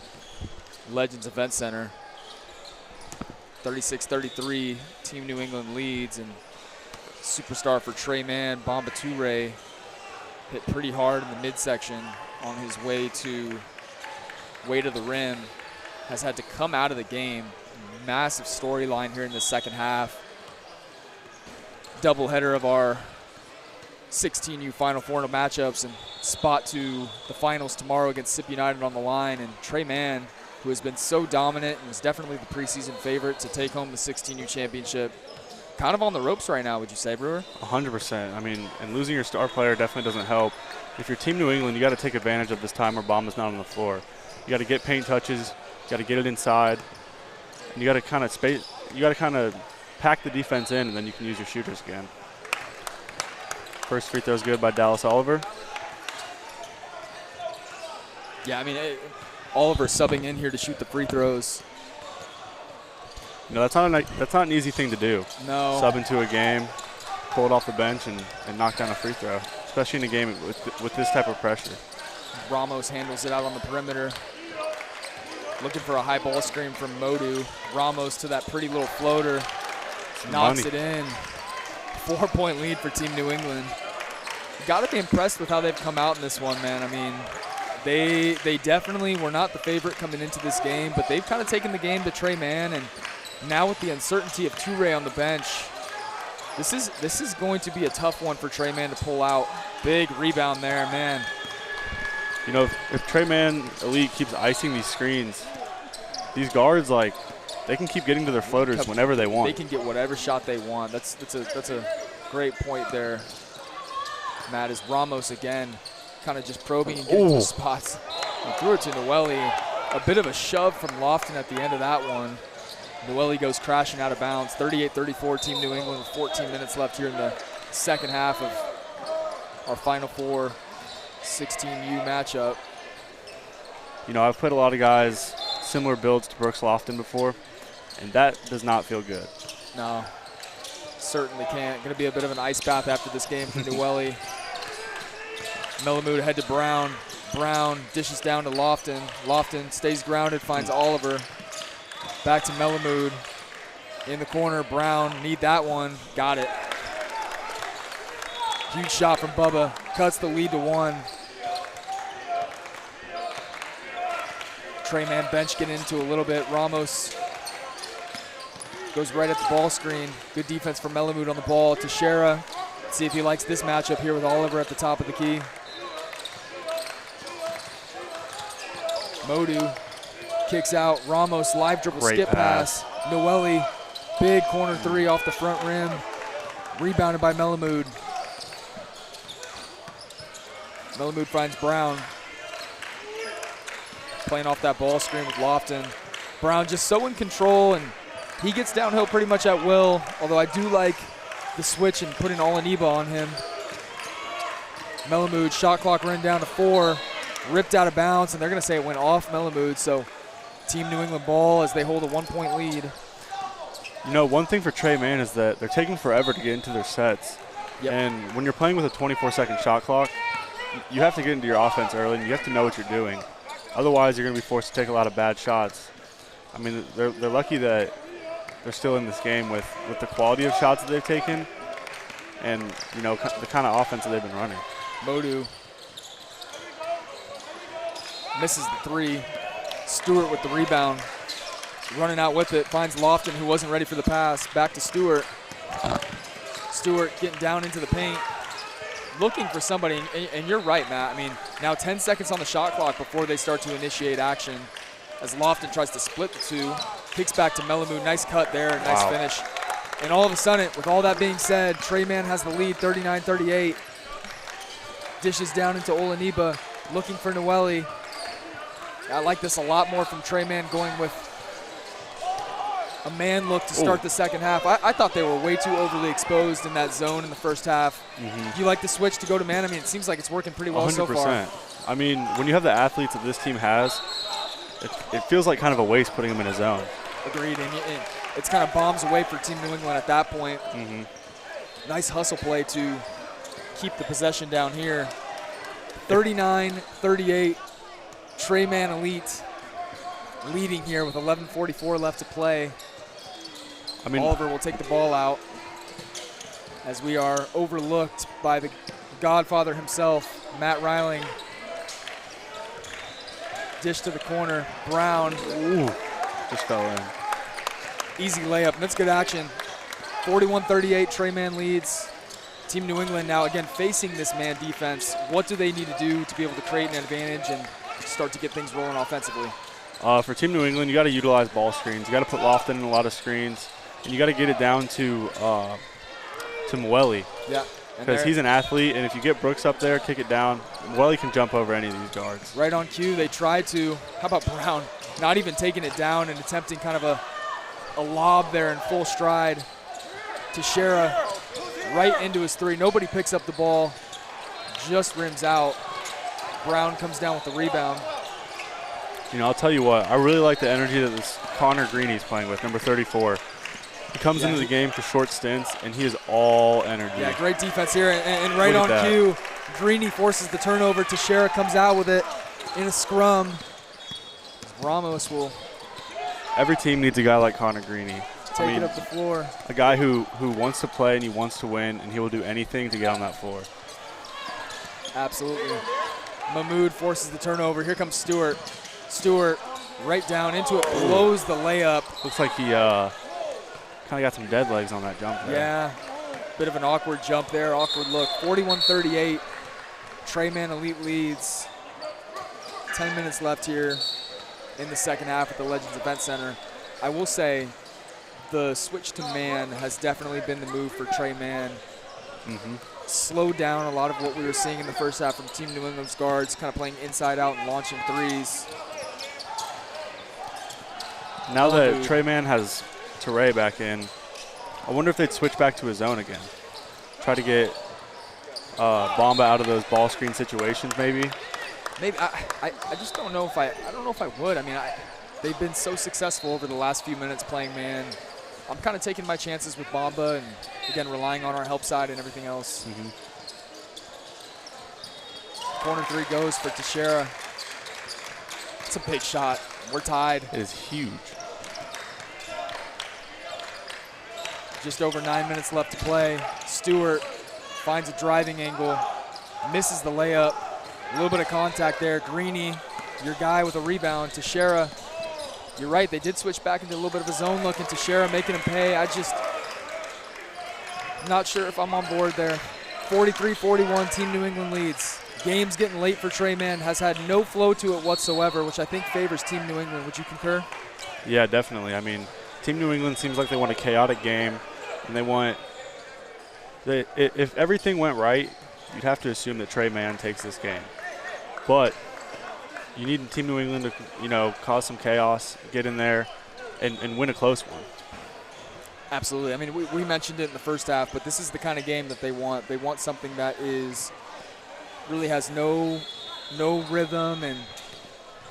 Legends Event Center. 36-33, Team New England leads, and superstar for Trey Mann, Bamba Toure, hit pretty hard in the midsection on his way to the rim. Has had to come out of the game. Massive storyline here in the second half. Doubleheader of our 16U Final Four matchups and spot to the finals tomorrow against Sip United on the line. And Trey Mann, who has been so dominant and was definitely the preseason favorite to take home the 16U championship, kind of on the ropes right now, would you say, Brewer? 100%. I mean, and losing your star player definitely doesn't help. If you're Team New England, you got to take advantage of this time where Bamba's not on the floor. You got to get paint touches, you got to get it inside, and you got to kind of pack the defense in, and then you can use your shooters again. First free throw is good by Dallas Oliver. Yeah, I mean, Oliver subbing in here to shoot the free throws. You know, that's not an easy thing to do. No. Sub into a game, pull it off the bench, and knock down a free throw, especially in a game with this type of pressure. Ramos handles it out on the perimeter. Looking for a high ball screen from Modu. Ramos to that pretty little floater. Knocks it in. 4-point lead for Team New England. Got to be impressed with how they've come out in this one, man. I mean, they definitely were not the favorite coming into this game, but they've kind of taken the game to Trey Mann, and now with the uncertainty of Toure on the bench, this is going to be a tough one for Trey Mann to pull out. Big rebound there, man. You know, if Trey Mann Elite keeps icing these screens, these guards, like, they can keep getting to their floaters whenever they want. They can get whatever shot they want. That's a great point there, Matt. Is Ramos again kind of just probing and getting to spots. He threw it to Noeli. A bit of a shove from Lofton at the end of that one. Noeli goes crashing out of bounds. 38-34, Team New England with 14 minutes left here in the second half of our Final Four 16U matchup. You know, I've put a lot of guys similar builds to Brooks Lofton before. and that does not feel good. No, certainly can't. Going to be a bit of an ice bath after this game for Newelly. Melamood ahead to Brown. Brown dishes down to Lofton. Lofton stays grounded, finds Oliver. Back to Melamood. In the corner, Brown, need that one. Got it. Huge shot from Bubba. Cuts the lead to 1. Trey-man bench getting into a little bit. Ramos goes right at the ball screen. Good defense for Melamood on the ball. Teixeira. See if he likes this matchup here with Oliver at the top of the key. Modu kicks out. Ramos, live dribble, Great skip pass. Newelly, big corner 3 off the front rim. Rebounded by Melamood. Melamood finds Brown. Playing off that ball screen with Lofton. Brown just so in control, and he gets downhill pretty much at will, although I do like the switch and putting Olaniba on him. Melamood, shot clock run down to 4. Ripped out of bounds, and they're going to say it went off Melamood, so Team New England ball as they hold a 1-point lead. You know, one thing for Trey-man is that they're taking forever to get into their sets. Yep. And when you're playing with a 24-second shot clock, you have to get into your offense early, and you have to know what you're doing. Otherwise, you're going to be forced to take a lot of bad shots. I mean, they're lucky that they're still in this game with the quality of shots that they've taken and, you know, the kind of offense that they've been running. Modu misses the 3. Stewart with the rebound. Running out with it, finds Lofton, who wasn't ready for the pass. Back to Stewart. Stewart getting down into the paint. Looking for somebody, and you're right, Matt. I mean, now 10 seconds on the shot clock before they start to initiate action. As Lofton tries to split the 2. Kicks back to Melamood. Nice cut there, nice finish. And all of a sudden, with all that being said, Trey-man has the lead, 39-38. Dishes down into Olaniba, looking for Newelly. I like this a lot more from Trey-man, going with a man look to start the second half. I thought they were way too overly exposed in that zone in the first half. Do you like the switch to go to man? I mean, it seems like it's working pretty well 100%. So far. I mean, when you have the athletes that this team has, it feels like kind of a waste putting them in a zone. Agreed, and it's kind of bombs away for Team New England at that point. Nice hustle play to keep the possession down here. 39-38, Trey-man Elite leading here with 11:44 left to play. I mean, Oliver will take the ball out as we are overlooked by the godfather himself, Matt Reiling. Dish to the corner, Brown. Ooh, just fell in. Easy layup, and that's good action. 41-38, Trey-man leads. Team New England now again facing this man defense. What do they need to do to be able to create an advantage and start to get things rolling offensively? For Team New England, you got to utilize ball screens. You got to put Lofton in a lot of screens, and you got to get it down to Mueli. Yeah. Because he's an athlete, and if you get Brooks up there, kick it down, Mueli can jump over any of these guards. Right on cue, they tried to. How about Brown? Not even taking it down and attempting kind of a lob there in full stride. Teixeira right into his 3. Nobody picks up the ball, just rims out. Brown comes down with the rebound. You know, I'll tell you what, I really like the energy that this Connor Greeny's playing with, number 34. He comes into the game for short stints, and he is all energy. Yeah, great defense here, and right on cue, Greeny forces the turnover. Teixeira comes out with it in a scrum. Ramos will Every team needs a guy like Connor Greeny. take it up the floor. A guy who wants to play and he wants to win, and he will do anything to get on that floor. Absolutely. Mahmoud forces the turnover. Here comes Stewart. Stewart right down into it, blows the layup. Looks like he kind of got some dead legs on that jump there. Yeah, bit of an awkward jump there, awkward look. 41-38, Trey-man Elite leads. 10 minutes left here in the second half at the Legends Event Center. I will say the switch to man has definitely been the move for Trey-man. Slowed down a lot of what we were seeing in the first half from Team New England's guards, kind of playing inside out and launching threes. Now that Trey-man has Teray back in, I wonder if they'd switch back to his zone again. Try to get Bamba out of those ball screen situations maybe. Maybe I just don't know if I don't know if I would. I mean, they've been so successful over the last few minutes playing man. I'm kind of taking my chances with Bamba and, again, relying on our help side and everything else. Corner three goes for Teixeira. It's a big shot. We're tied. It is huge. Just over 9 minutes left to play. Stewart finds a driving angle, misses the layup. A little bit of contact there. Greeny, your guy with a rebound. Teixeira, you're right, they did switch back into a little bit of a zone look, and Teixeira making him pay. I'm not sure if I'm on board there. 43-41, Team New England leads. Game's getting late for Trey Mann, has had no flow to it whatsoever, which I think favors Team New England. Would you concur? Yeah, definitely. I mean, Team New England seems like they want a chaotic game, and they want if everything went right, you'd have to assume that Trey Mann takes this game. But you need Team New England to, cause some chaos, get in there, and win a close one. Absolutely. I mean, we mentioned it in the first half, but this is the kind of game that they want. They want something that really has no rhythm and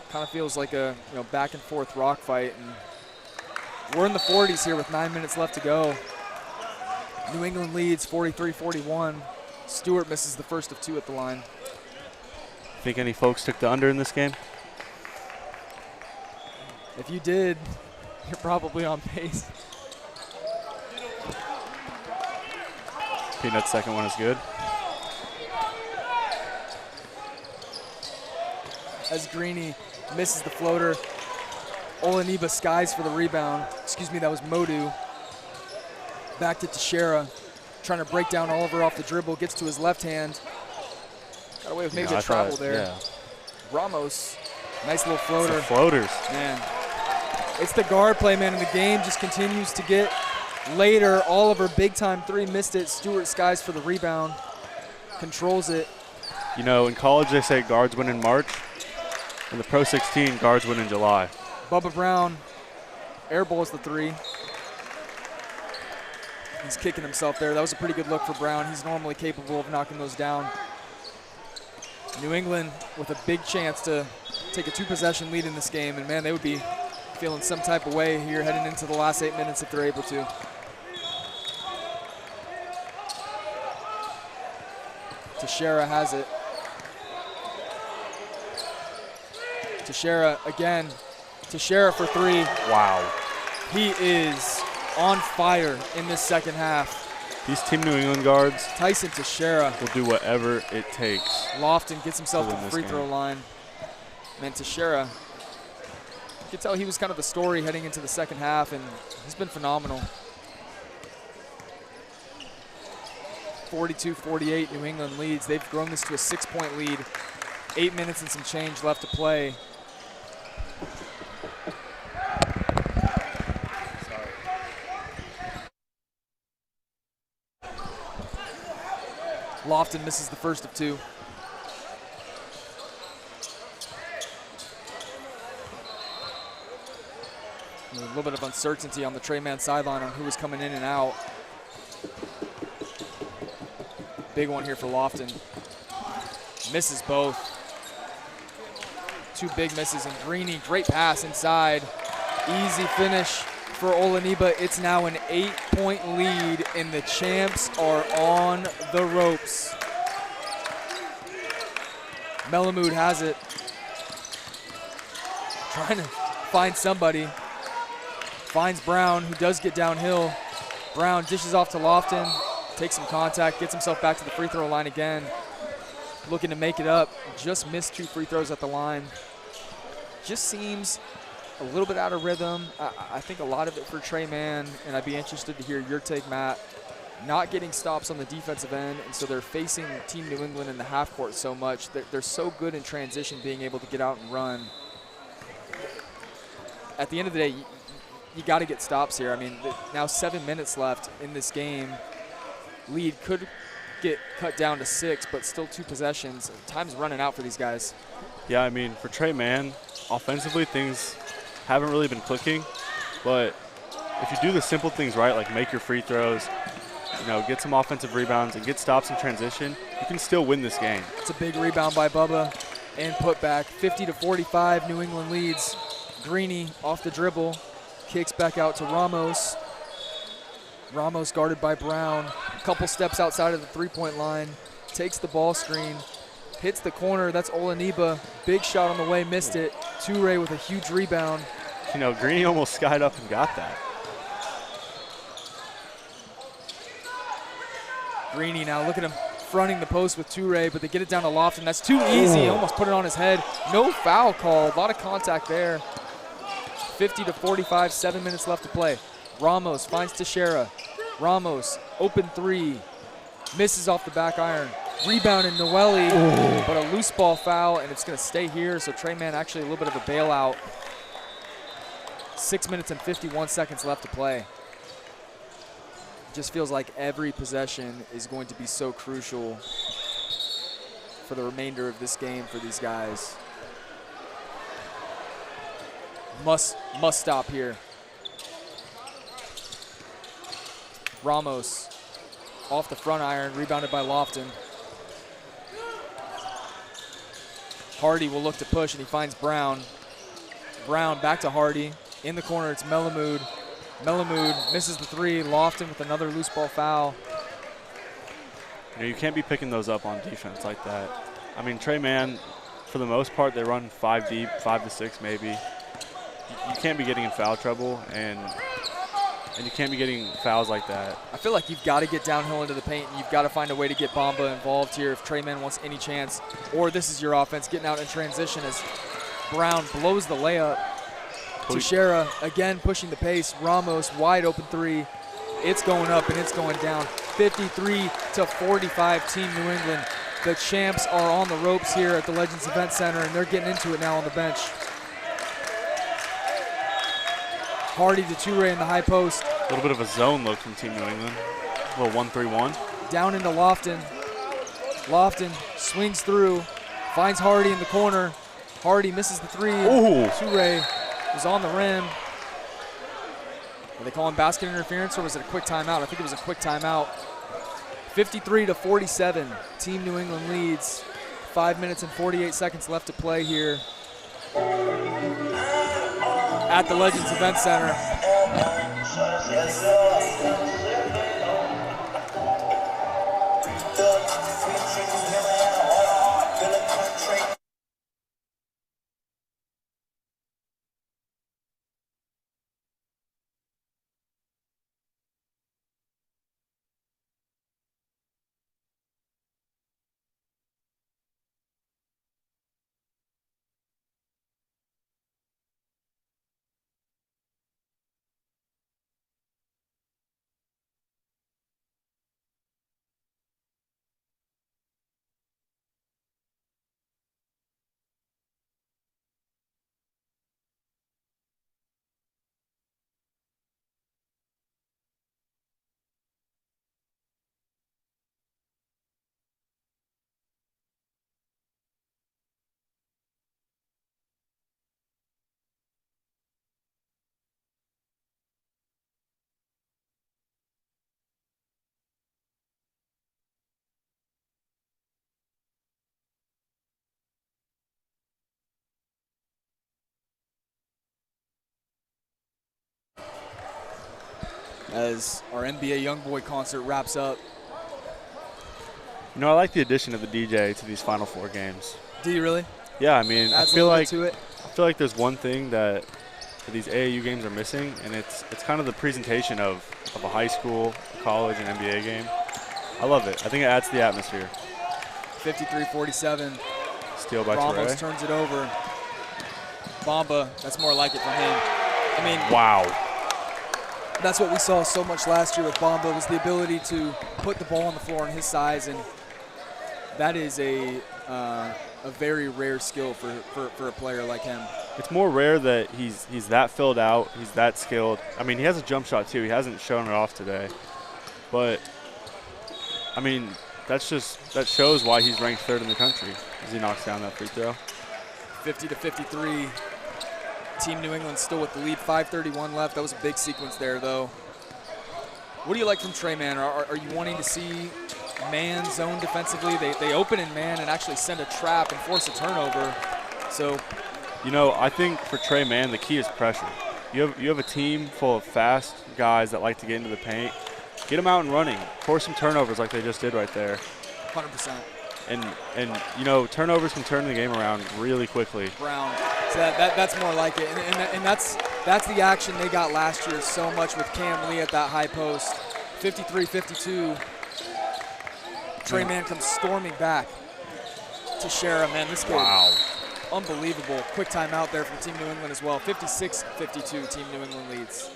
kind of feels like a back and forth rock fight. And we're in the 40s here with 9 minutes left to go. New England leads 43-41. Stewart misses the first of two at the line. Think any folks took the under in this game? If you did, you're probably on pace. Peanut's second one is good. As Greeny misses the floater, Olaniba skies for the rebound. Excuse me, that was Modu. Back to Teixeira, trying to break down Oliver off the dribble, gets to his left hand. Got away with maybe a travel there. Yeah. Ramos, nice little floater. It's the floaters. Man, it's the guard play, man, and the game just continues to get later. Oliver, big time three, missed it. Stewart skies for the rebound, controls it. In college they say guards win in March. In the Pro 16, guards win in July. Bubba Brown airballs the three. He's kicking himself there. That was a pretty good look for Brown. He's normally capable of knocking those down. New England with a big chance to take a two-possession lead in this game, and man, they would be feeling some type of way here heading into the last 8 minutes if they're able to. Teixeira has it. Teixeira again. Teixeira for three. Wow. He is on fire in this second half. These Team New England guards Tyson Teixeira will do whatever it takes. Lofton gets himself to win the this free game. throw line. Man, Teixeira, you could tell he was kind of the story heading into the second half, and he's been phenomenal. 42-48, New England leads. They've grown this to a 6-point lead. 8 minutes and some change left to play. Lofton misses the first of two. A little bit of uncertainty on the Trey Mann sideline on who was coming in and out. Big one here for Lofton. Misses both. Two big misses, and Greeny, great pass inside. Easy finish for Olaniba. It's now an 8-point lead, and the champs are on the ropes. Melamood has it. Trying to find somebody. Finds Brown, who does get downhill. Brown dishes off to Lofton, takes some contact, gets himself back to the free throw line again. Looking to make it up. Just missed 2 free throws at the line. Just seems a little bit out of rhythm. I think a lot of it for Trey Mann, and I'd be interested to hear your take, Matt. Not getting stops on the defensive end, and so they're facing Team New England in the half court so much. They're so good in transition, being able to get out and run. At the end of the day, you got to get stops here. I mean, now 7 minutes left in this game. Lead could get cut down to 6, but still 2 possessions. Time's running out for these guys. Yeah, I mean, for Trey Mann, offensively things haven't really been clicking, but if you do the simple things right, like make your free throws, get some offensive rebounds and get stops in transition, you can still win this game. It's a big rebound by Bubba and put back. 50-45, New England leads. Greeny off the dribble, kicks back out to Ramos. Ramos guarded by Brown. A couple steps outside of the three-point line, takes the ball screen, hits the corner. That's Olaniba. Big shot on the way, missed it. Toure with a huge rebound. You know, Greeny almost skied up and got that. Greeny now, look at him fronting the post with Toure, but they get it down to Lofton. That's too easy, almost put it on his head. No foul called, a lot of contact there. 50-45, 7 minutes left to play. Ramos finds Teixeira. Ramos, open three, misses off the back iron. Rebound in Noeli, but a loose ball foul, and it's gonna stay here, so Tre Mann actually a little bit of a bailout. 6 minutes and 51 seconds left to play. Just feels like every possession is going to be so crucial for the remainder of this game for these guys. Must stop here. Ramos off the front iron, rebounded by Lofton. Hardy will look to push, and he finds Brown. Brown back to Hardy. In the corner, it's Melamood. Melamood misses the three. Lofton with another loose ball foul. You know, you can't be picking those up on defense like that. I mean, Tre Mann, for the most part, they run 5 deep, 5 to 6 maybe. You can't be getting in foul trouble, and you can't be getting fouls like that. I feel like you've got to get downhill into the paint, and you've got to find a way to get Bamba involved here if Tre Mann wants any chance. Or this is your offense getting out in transition as Brown blows the layup. Teixeira again pushing the pace. Ramos wide open three. It's going up and it's going down. 53-45 Team New England. The champs are on the ropes here at the Legends Event Center, and they're getting into it now on the bench. Hardy to Toure in the high post. A little bit of a zone look from Team New England. A little 1-3-1. Down into Lofton. Lofton swings through, finds Hardy in the corner. Hardy misses the three. Toure is on the rim. Are they calling basket interference, or was it a quick timeout? I think it was a quick timeout. 53-47, Team New England leads. 5 minutes and 48 seconds left to play here at the Legends Event Center. As our NBA Youngboy concert wraps up. You know, I like the addition of the DJ to these Final Four games. Do you really? Yeah, I mean, Adds a little bit to it. I feel like there's one thing that these AAU games are missing, and it's kind of the presentation of a high school, a college, and NBA game. I love it. I think it adds to the atmosphere. 53-47. Steal by Ramos Toure. turns it over. Bamba, that's more like it from him. I mean, wow. That's what we saw so much last year with Bamba, was the ability to put the ball on the floor on his size, and that is a very rare skill for a player like him. It's more rare that he's that filled out, he's that skilled. I mean, he has a jump shot too. He hasn't shown it off today, but I mean, that shows why he's ranked third in the country as he knocks down that free throw. 50-53. Team New England still with the lead. 5:31 left. That was a big sequence there, though. What do you like from Tre Mann? Are you wanting to see man zone defensively? They open in man and actually send a trap and force a turnover. So You know, I think for Trey Mann, the key is pressure. You have a team full of fast guys that like to get into the paint. Get them out and running. Force some turnovers like they just did right there. 100%. And you know, turnovers can turn the game around really quickly. Brown. So that's more like it. And that's the action they got last year so much with Cam Lee at that high post. 53-52. Trey Mann comes storming back to Shara. Man, this kid. Wow. Unbelievable. Quick timeout there from Team New England as well. 56-52, Team New England leads.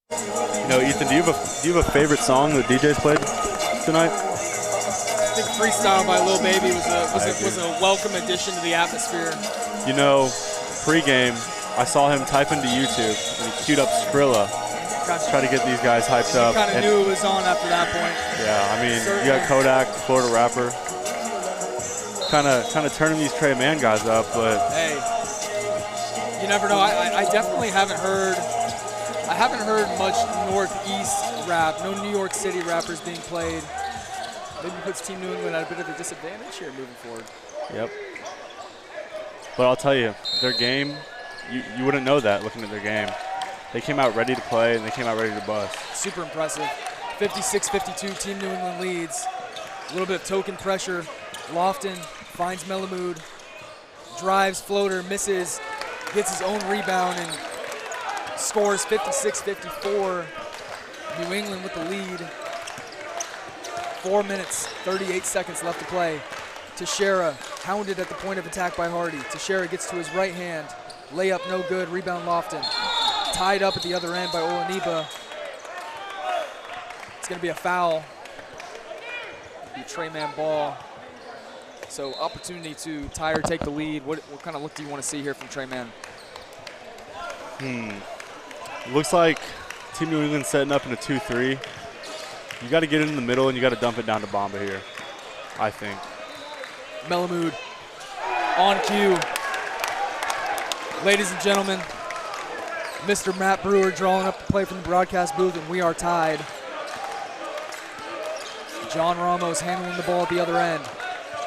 You know, Ethan, do you have a favorite song that DJ's played tonight? I think Freestyle by Lil Baby was a welcome addition to the atmosphere. You know, pregame, I saw him type into YouTube and he queued up Skrilla. Try to get these guys hyped up. Kind of knew it was on after that point. Yeah, I mean, you got Kodak, Florida rapper, kind of turning these Trey Mann guys up, but hey, you never know. I definitely haven't heard much Northeast rap. No New York City rappers being played. Maybe puts Team New England at a bit of a disadvantage here moving forward. Yep. But I'll tell you, their game, you wouldn't know that looking at their game. They came out ready to play, and they came out ready to bust. Super impressive. 56-52, Team New England leads. A little bit of token pressure. Lofton finds Melamood, drives, floater, misses, gets his own rebound, and scores 56-54. New England with the lead. 4 minutes, 38 seconds left to play. Teixeira hounded at the point of attack by Hardy. Teixeira gets to his right hand. Layup no good, rebound Lofton. Tied up at the other end by Olaniba. It's going to be a foul. It'll be a Trey Mann ball. So opportunity to tie or take the lead. What kind of look do you want to see here from Trey Mann? Looks like Team New England setting up in a 2-3. You got to get it in the middle, and you got to dump it down to Bamba here, I think. Melamood on cue. Ladies and gentlemen, Mr. Matt Brewer drawing up the play from the broadcast booth, and we are tied. John Ramos handling the ball at the other end.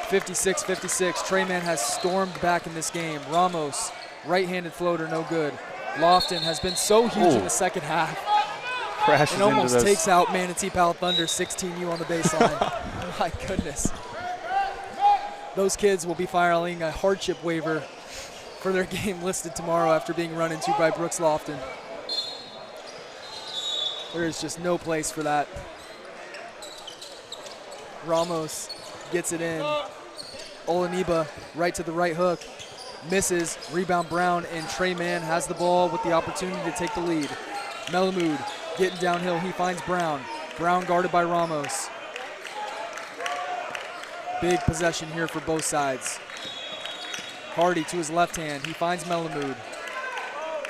56-56. Trey Mann has stormed back in this game. Ramos, right-handed floater, no good. Lofton has been so huge in the second half. Crashes and almost into this. takes out Manatee Pal Thunder 16U on the baseline. My goodness. Those kids will be filing a hardship waiver for their game listed tomorrow after being run into by Brooks Lofton. There is just no place for that. Ramos gets it in. Olaniba right to the right hook. Misses. Rebound Brown, and Trey Mann has the ball with the opportunity to take the lead. Melamood getting downhill. He finds Brown. Brown guarded by Ramos. Big possession here for both sides. Hardy to his left hand. He finds Melamood.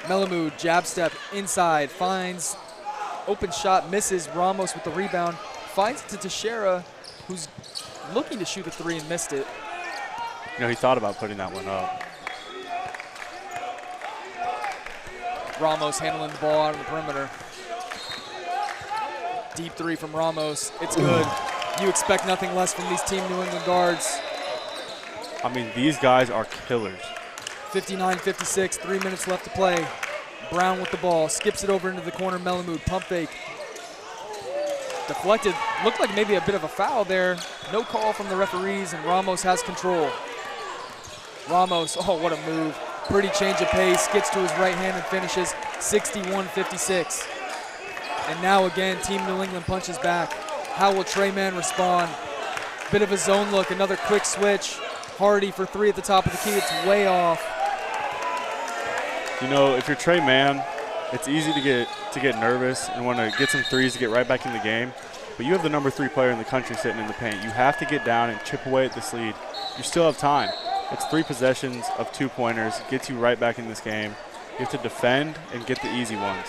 Melamood, jab step inside. Finds open shot, misses. Ramos with the rebound. Finds it to Teixeira, who's looking to shoot the three and missed it. You know, he thought about putting that one up. Ramos handling the ball out of the perimeter. Deep three from Ramos. It's good. You expect nothing less from these Team New England guards. I mean, these guys are killers. 59-56, 3 minutes left to play. Brown with the ball, skips it over into the corner. Melamood, pump fake. Deflected, looked like maybe a bit of a foul there. No call from the referees, and Ramos has control. Ramos, oh, what a move. pretty change of pace, gets to his right hand and finishes 61-56. And now again, Team New England punches back. How will Tre Mann respond? Bit of a zone look, another quick switch. Hardy for three at the top of the key, it's way off. You know, if you're Tre Mann, it's easy to get nervous and want to get some threes to get right back in the game. But you have the number 3 player in the country sitting in the paint. You have to get down and chip away at this lead. You still have time. It's 3 possessions of 2-pointers. It gets you right back in this game. You have to defend and get the easy ones.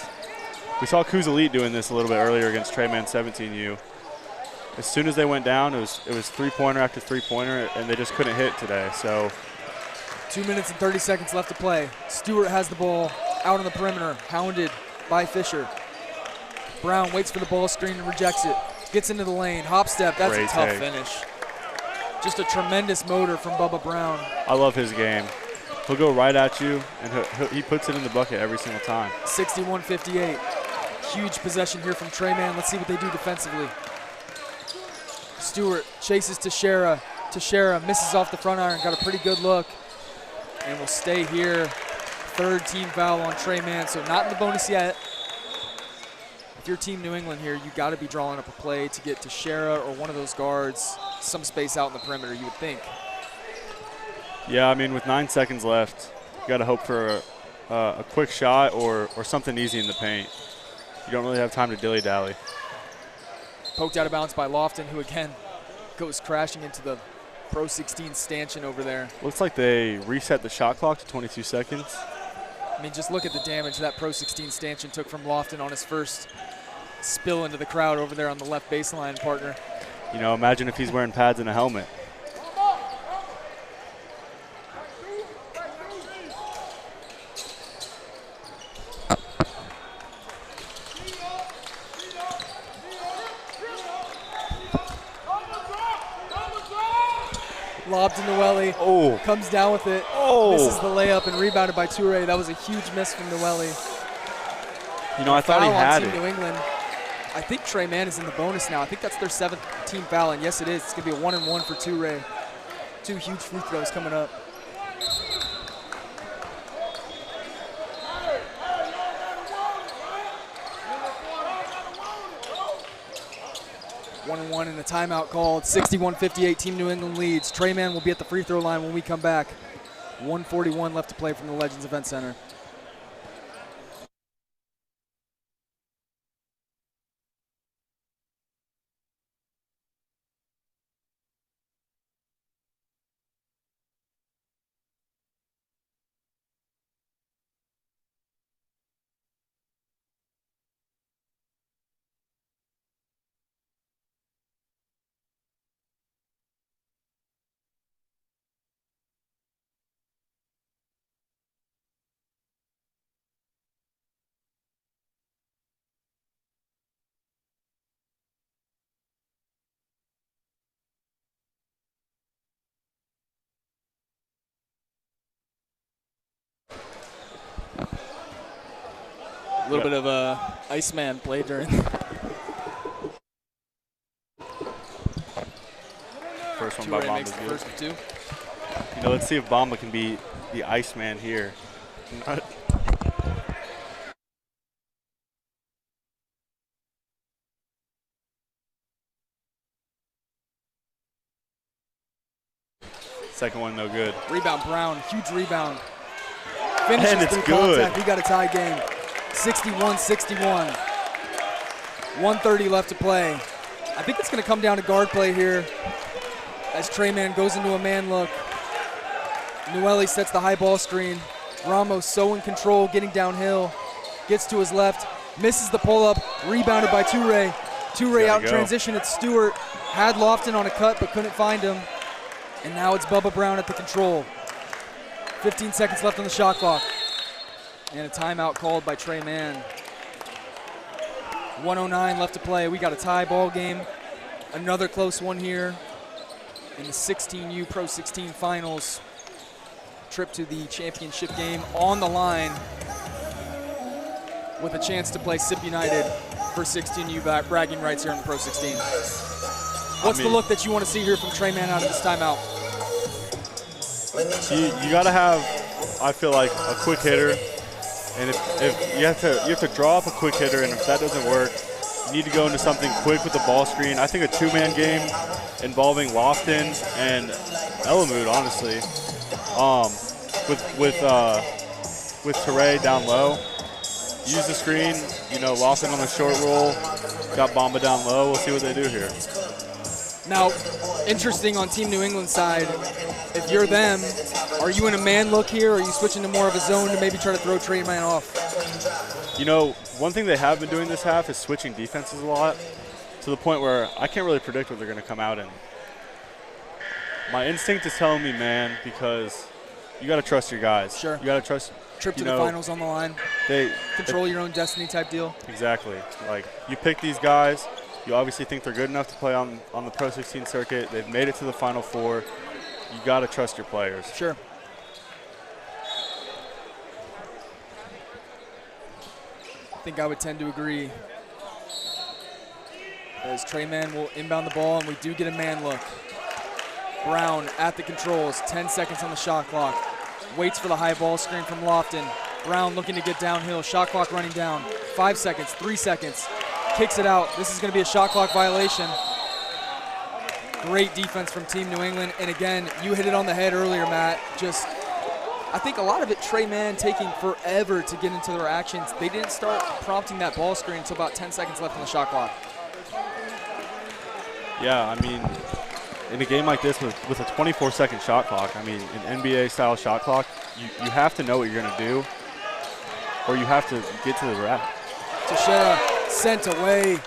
We saw Coos Elite doing this a little bit earlier against Tre Mann 17U. As soon as they went down, it was 3-pointer after 3-pointer, and they just couldn't hit today. So 2 minutes and 30 seconds left to play. Stewart has the ball out on the perimeter, hounded by Fisher. Brown waits for the ball screen and rejects it. Gets into the lane, hop step, that's Great a tough take. finish. Just a tremendous motor from Bubba Brown. I love his game. He'll go right at you, and he puts it in the bucket every single time. 61-58. Huge possession here from Tre Mann. Let's see what they do defensively. Stewart chases Teixeira. Teixeira misses off the front iron, got a pretty good look. And will stay here. 3rd team foul on Tre Mann, so not in the bonus yet. If you're Team New England here, you got to be drawing up a play to get Teixeira or one of those guards some space out in the perimeter, you would think. Yeah, I mean, with 9 seconds left, you got to hope for a quick shot or something easy in the paint. You don't really have time to dilly-dally. Poked out of bounds by Lofton, who again goes crashing into the PRO16 stanchion over there. Looks like they reset the shot clock to 22 seconds. I mean, just look at the damage that PRO16 stanchion took from Lofton on his first spill into the crowd over there on the left baseline, partner. You know, imagine if he's wearing pads and a helmet. Lob to Noelle. Oh. Comes down with it. Oh. Misses the layup and rebounded by Toure. That was a huge miss from Noelle. You know, I thought he Foul on had Team it. New England. I think Tre Mann is in the bonus now. I think that's their 7th team foul, and yes, it is. It's going to be a 1-and-1 for Toure. 2 huge free throws coming up. One and one in the timeout called. 61-58, Team New England leads. Tre Mann will be at the free throw line when we come back. 1:41 left to play from the Legends Event Center. A little bit of a Iceman play during. First one by Toure makes Bamba. the first 2. You know, let's see if Bamba can be the Iceman here. Second one, no good. Rebound, Brown, huge rebound. Finishes And it's through good. contact. We got a tie game. 61-61. 1:30 left to play. I think it's going to come down to guard play here as Tre Mann goes into a man look. Noelle sets the high ball screen. Ramos so in control, getting downhill. Gets to his left, misses the pull-up, rebounded by Toure. Toure out in transition. It's Stewart. Had Lofton on a cut but couldn't find him. And now it's Bubba Brown at the control. 15 seconds left on the shot clock. And a timeout called by Tre Mann. 1:09 left to play. We got a tie ball game. Another close one here in the 16U Pro 16 finals. Trip to the championship game on the line with a chance to play SIP United for 16U bragging rights here in the Pro 16. What's the look that you want to see here from Tre Mann out of this timeout? You got to have I feel like a quick hitter, and if you have to draw up a quick hitter, and if that doesn't work, you need to go into something quick with the ball screen. I think a two-man game involving Lofton and Elamud, honestly, with Teray down low. Use the screen, Lofton on the short roll, got Bamba down low. We'll see what they do here. Now, interesting on Team New England's side, if you're them, are you in a man look here, or are you switching to more of a zone to maybe try to throw Trey Man off? One thing they have been doing this half is switching defenses a lot, to the point where I can't really predict what they're going to come out in. My instinct is telling me man, because you got to trust your guys. Sure. You got to trust. Trip to the finals on the line. Control your own destiny type deal. Exactly. Like, you pick these guys. You obviously think they're good enough to play on the Pro 16 circuit. They've made it to the Final Four. You got to trust your players. Sure. I think I would tend to agree. As Trey Man will inbound the ball, and we do get a man look. Brown at the controls, 10 seconds on the shot clock. Waits for the high ball screen from Lofton. Brown looking to get downhill, shot clock running down. 5 seconds, 3 seconds, kicks it out. This is gonna be a shot clock violation. Great defense from Team New England. And again, you hit it on the head earlier, Matt. I think a lot of it, Trey Man taking forever to get into their actions. They didn't start prompting that ball screen until about 10 seconds left on the shot clock. Yeah, I mean, in a game like this with a 24-second shot clock, I mean, an NBA-style shot clock, you have to know what you're going to do, or you have to get to the rack. Teixeira sent away,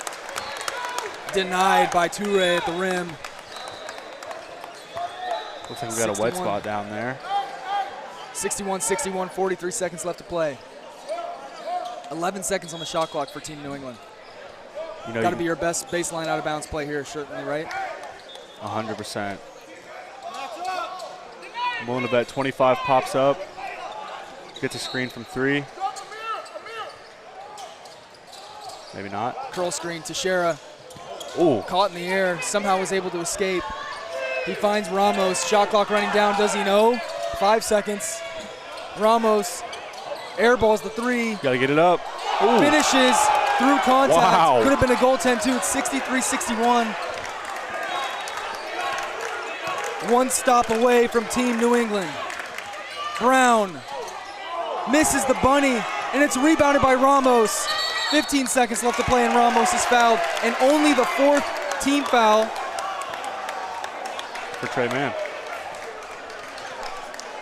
denied by Toure at the rim. Looks like we got a wet spot down there. 61-61, 43 seconds left to play. 11 seconds on the shot clock for Team New England. Got to be your best baseline out of bounds play here, certainly, right? 100%. I'm willing to bet 25 pops up. Gets a screen from 3. Maybe not. Curl screen, Teixeira. Ooh. Caught in the air, somehow was able to escape. He finds Ramos, shot clock running down, does he know? 5 seconds. Ramos airballs the 3. Gotta get it up. Ooh. Finishes through contact. Wow. Could have been a goaltend too. It's 63-61. One stop away from Team New England. Brown misses the bunny, and it's rebounded by Ramos. 15 seconds left to play, and Ramos is fouled, and only the 4th team foul for Trey Man.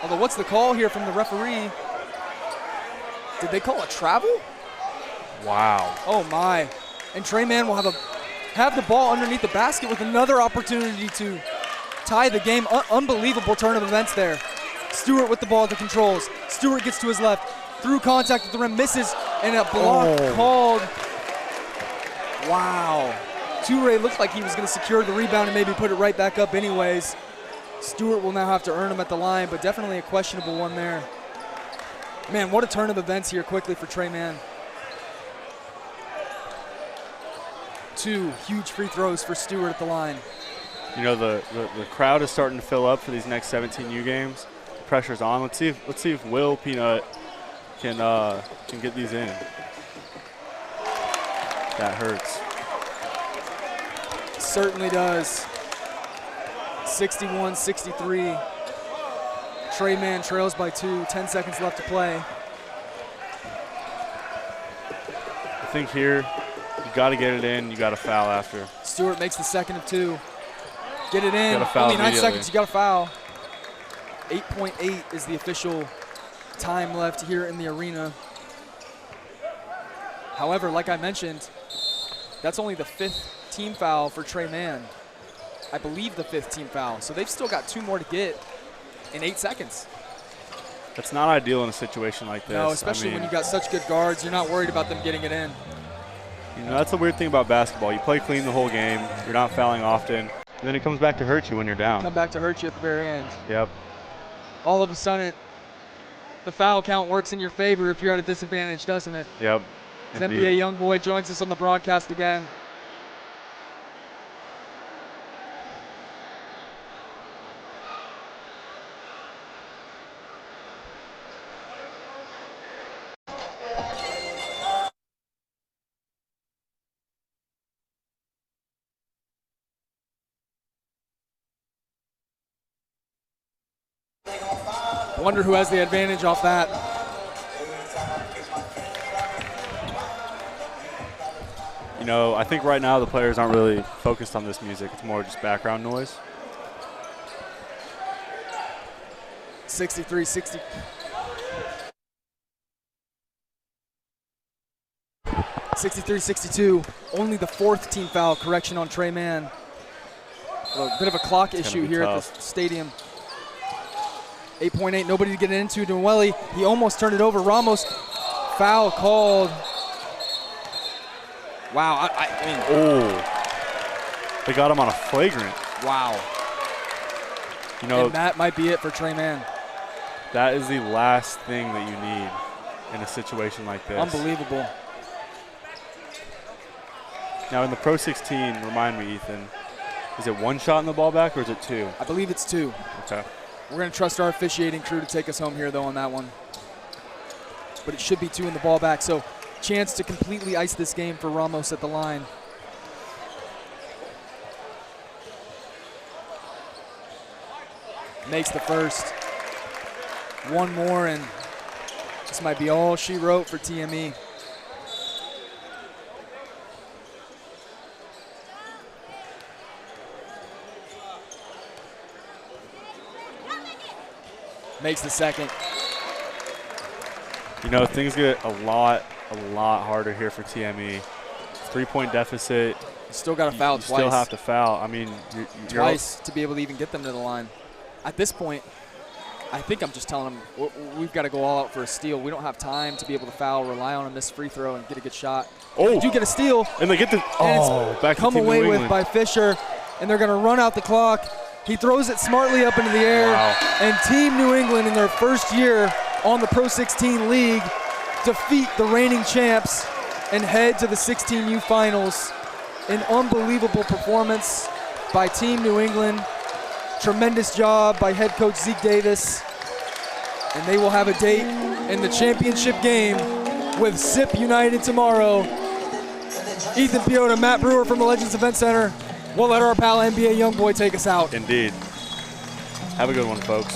Although, what's the call here from the referee? Did they call a travel? Wow. Oh my. And Trey Man will have the ball underneath the basket with another opportunity to tie the game. Unbelievable turn of events there. Stewart with the ball at the controls. Stewart gets to his left, through contact with the rim, misses, and a block called. Wow. Toure looked like he was going to secure the rebound and maybe put it right back up anyways. Stewart will now have to earn him at the line, but definitely a questionable one there. Man, what a turn of events here quickly for Trey Man. 2 huge free throws for Stewart at the line. The crowd is starting to fill up for these next 17U games. The pressure's on. Let's see if Will Peanut can get these in. That hurts. Certainly does. 61-63. Trey Man trails by 2. 10 seconds left to play. I think here you got to get it in. You got to foul after. Stewart makes the second of 2. Get it in. Gotta foul Only 9 immediately. seconds. You got to foul. 8.8 is the official time left here in the arena. However, like I mentioned, that's only the 5th team foul for Trey Man. I believe the 5th team foul. So they've still got 2 more to get in 8 seconds. That's not ideal in a situation like this. No, especially when you got such good guards. You're not worried about them getting it in. That's the weird thing about basketball. You play clean the whole game. You're not fouling often. And then it comes back to hurt you when you're down. Come back to hurt you at the very end. Yep. All of a sudden, the foul count works in your favor if you're at a disadvantage, doesn't it? Yep. As NBA Youngboy joins us on the broadcast again. Wonder who has the advantage off that. You know, I think right now the players aren't really focused on this music. It's more just background noise. 63-60. 63-62. Only the 4th team foul. Correction on Trey Mann. A bit of a clock issue here tough at the stadium. 8.8, nobody to get it into. Noelle, he almost turned it over. Ramos, foul called. Wow, I mean. Oh, they got him on a flagrant. Wow. You know, And that might be it for Trey Mann. that is the last thing that you need in a situation like this. Unbelievable. Now in the Pro 16, remind me, Ethan, is it 1 shot in the ball back or is it 2? I believe it's 2. Okay. We're going to trust our officiating crew to take us home here, though, on that one. But it should be 2 in the ball back. So, chance to completely ice this game for Ramos at the line. Makes the first. One more, and this might be all she wrote for TME. Makes the second. You know, things get a lot harder here for TME. 3-point deficit. You still got to foul You twice. still have to foul. I mean, you're Twice to be able to even get them to the line. At this point, I think I'm just telling them we've got to go all out for a steal. We don't have time to be able to foul, rely on a missed free throw, and get a good shot. Oh. They do get a steal. And they get the back to come Team away New with England. by Fisher, and they're going to run out the clock. He throws it smartly up into the air, Wow. and Team New England in their first year on the Pro 16 League defeat the reigning champs and head to the 16U Finals. An unbelievable performance by Team New England. Tremendous job by head coach Zeke Davis. And they will have a date in the championship game with SIP United tomorrow. Ethan Piota, Matt Brewer from the Legends Event Center. We'll let our pal NBA Youngboy take us out. Indeed. Have a good one, folks.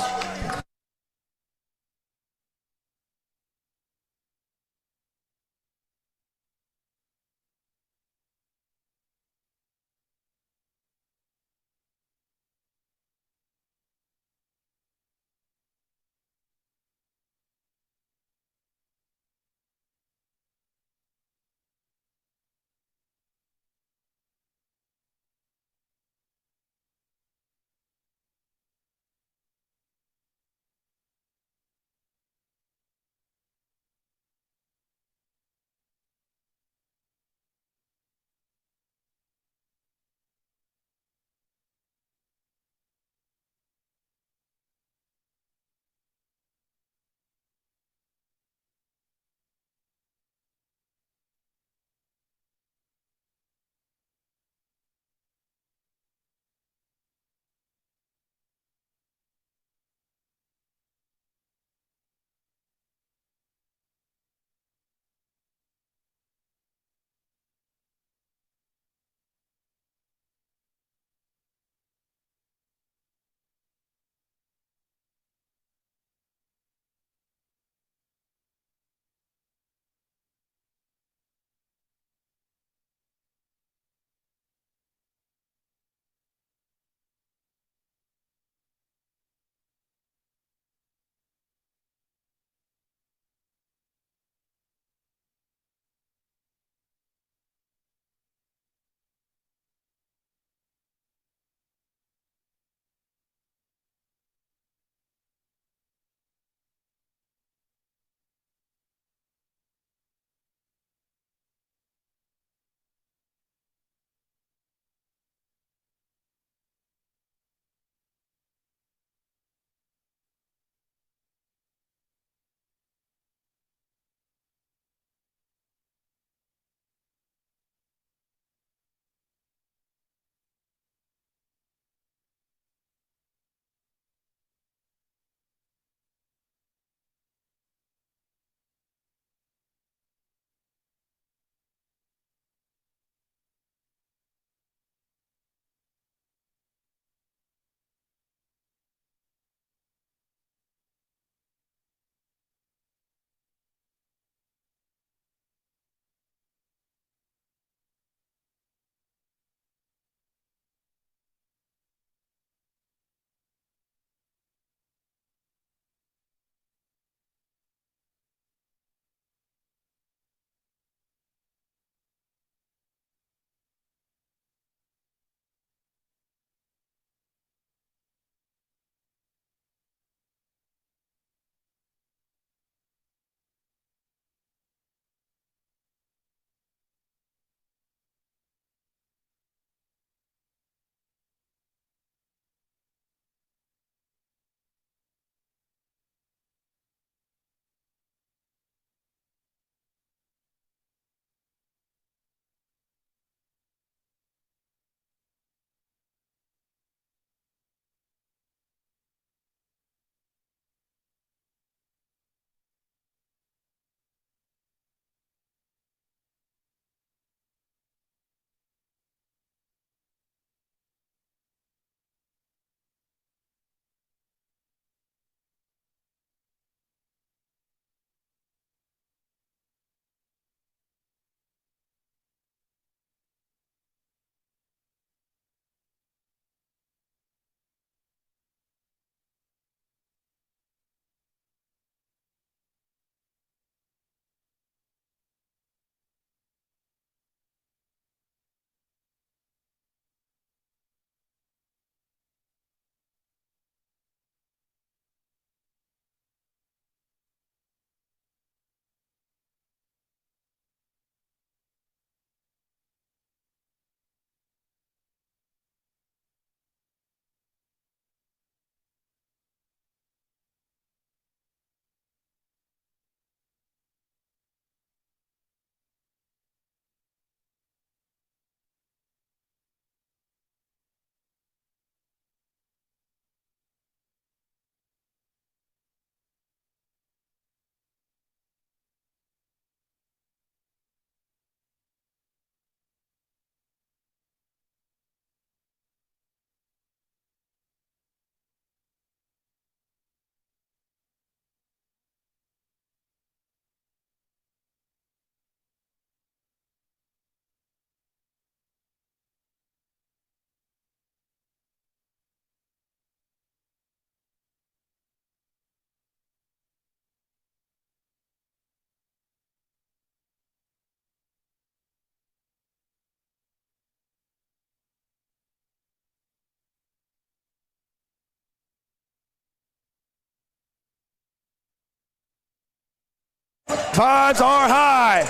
Tides are high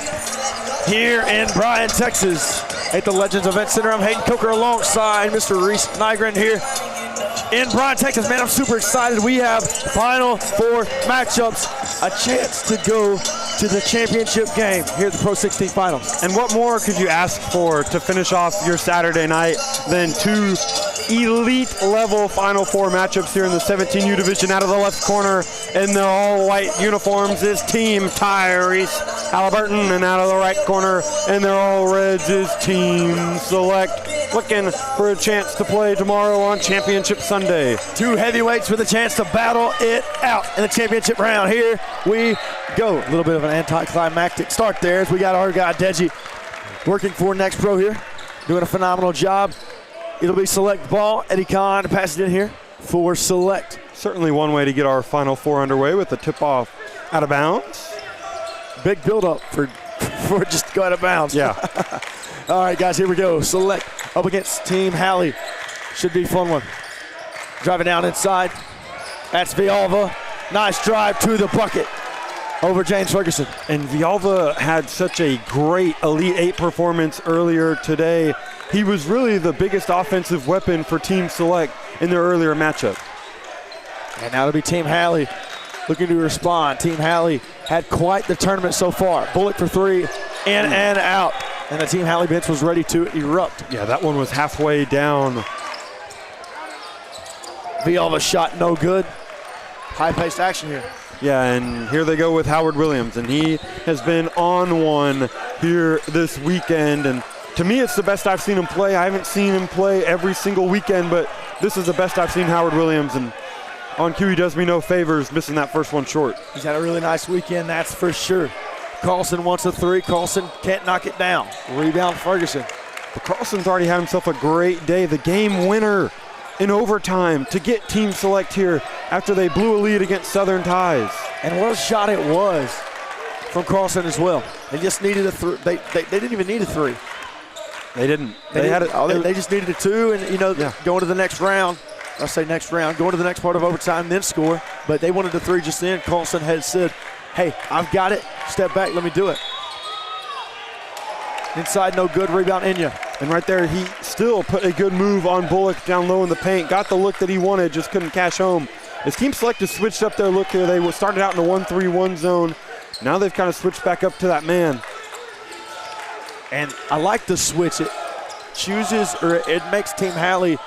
here in Bryan, Texas at the Legends Event Center. I'm Hayden Coker alongside Mr. Reese Nygren here in Bryan, Texas. Man, I'm super excited. We have Final Four matchups, a chance to go to the championship game here at the Pro 16 Finals. And what more could you ask for to finish off your Saturday night than two elite level Final Four matchups here in the 17U division? Out of the left corner in their all white uniforms is Team Tyrese Halliburton, and out of the right corner in their all reds is Team Select, looking for a chance to play tomorrow on Championship Sunday. Two heavyweights with a chance to battle it out in the championship round. Here we go. A little bit of an anticlimactic start there as we got our guy Deji working for NXTPRO here, doing a phenomenal job. It'll be Select ball. Eddie Kahn passes it in here for Select. Certainly one way to get our Final Four underway with the tip-off out of bounds. Big build-up for just to go out of bounds. Yeah. All right, guys, here we go. Select up against Team Halley. Should be a fun one. Driving down inside. That's Villalva. Nice drive to the bucket over James Ferguson. And Villalva had such a great Elite Eight performance earlier today. He was really the biggest offensive weapon for Team Select in their earlier matchup. And now it'll be Team Halley looking to respond. Team Halley had quite the tournament so far. Bullet for three, in and out. And the Team Halley bench was ready to erupt. Yeah, that one was halfway down. Villalva shot no good. High-paced action here. Yeah, and here they go with Howard Williams, and he has been on one here this weekend. And to me, it's the best I've seen him play. I haven't seen him play every single weekend, but this is the best I've seen Howard Williams. And on cue, he does me no favors, missing that first one short. He's had a really nice weekend, that's for sure. Carlson wants a three. Carlson can't knock it down. Rebound Ferguson. But Carlson's already had himself a great day. The game winner in overtime to get Team Select here after they blew a lead against Southern Ties. And what a shot it was from Carlson as well. They just needed a three. They didn't even need a three. They didn't. They just needed a two, and going to the next round. I say next round, going to the next part of overtime, then score. But they wanted a three just then. Carlson had said, "Hey, I've got it. Step back, let me do it." Inside, no good. Rebound, Inya. And right there, he still put a good move on Bullock down low in the paint. Got the look that he wanted, just couldn't cash home. As Team Select has switched up their look here, they started out in the 1-3-1 zone. Now they've kind of switched back up to that man. And I like the switch. It makes Team Halley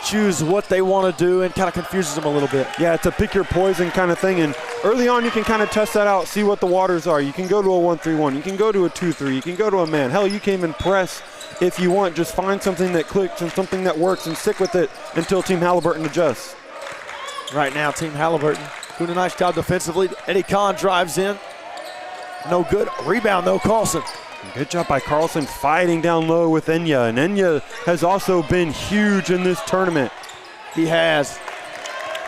choose what they want to do and kind of confuses them a little bit. Yeah, it's a pick your poison kind of thing. And early on, you can kind of test that out, see what the waters are. You can go to a 1-3-1. You can go to a 2-3. You can go to a man. Hell, you can even press if you want. Just find something that clicks and something that works and stick with it until Team Halliburton adjusts. Right now, Team Halliburton doing a nice job defensively. Eddie Kahn drives in. No good. Rebound, though, Carlson. Good job by Carlson fighting down low with Enya. And Enya has also been huge in this tournament. He has.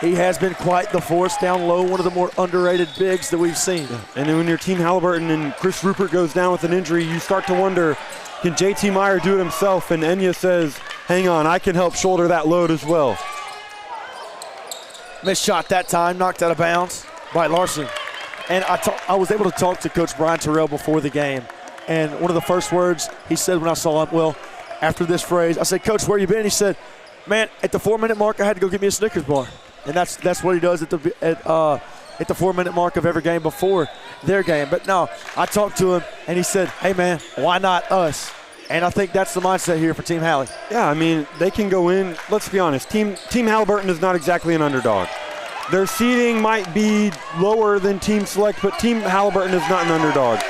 He has been quite the force down low, one of the more underrated bigs that we've seen. Yeah. And then when your Team Halliburton and Chris Rupert goes down with an injury, you start to wonder, can JT Meyer do it himself? And Enya says, hang on, I can help shoulder that load as well. Missed shot that time, knocked out of bounds by Larson. And I was able to talk to Coach Brian Terrell before the game. And one of the first words he said when I saw him, well, after this phrase, I said, "Coach, where you been?" He said, "Man, at the 4-minute mark, I had to go get me a Snickers bar." And that's what he does at the 4-minute mark of every game before their game. But no, I talked to him, and he said, "Hey, man, why not us?" And I think that's the mindset here for Team Halley. Yeah, I mean, they can go in. Let's be honest. Team Halliburton is not exactly an underdog. Their seeding might be lower than Team Select, but Team Halliburton is not an underdog.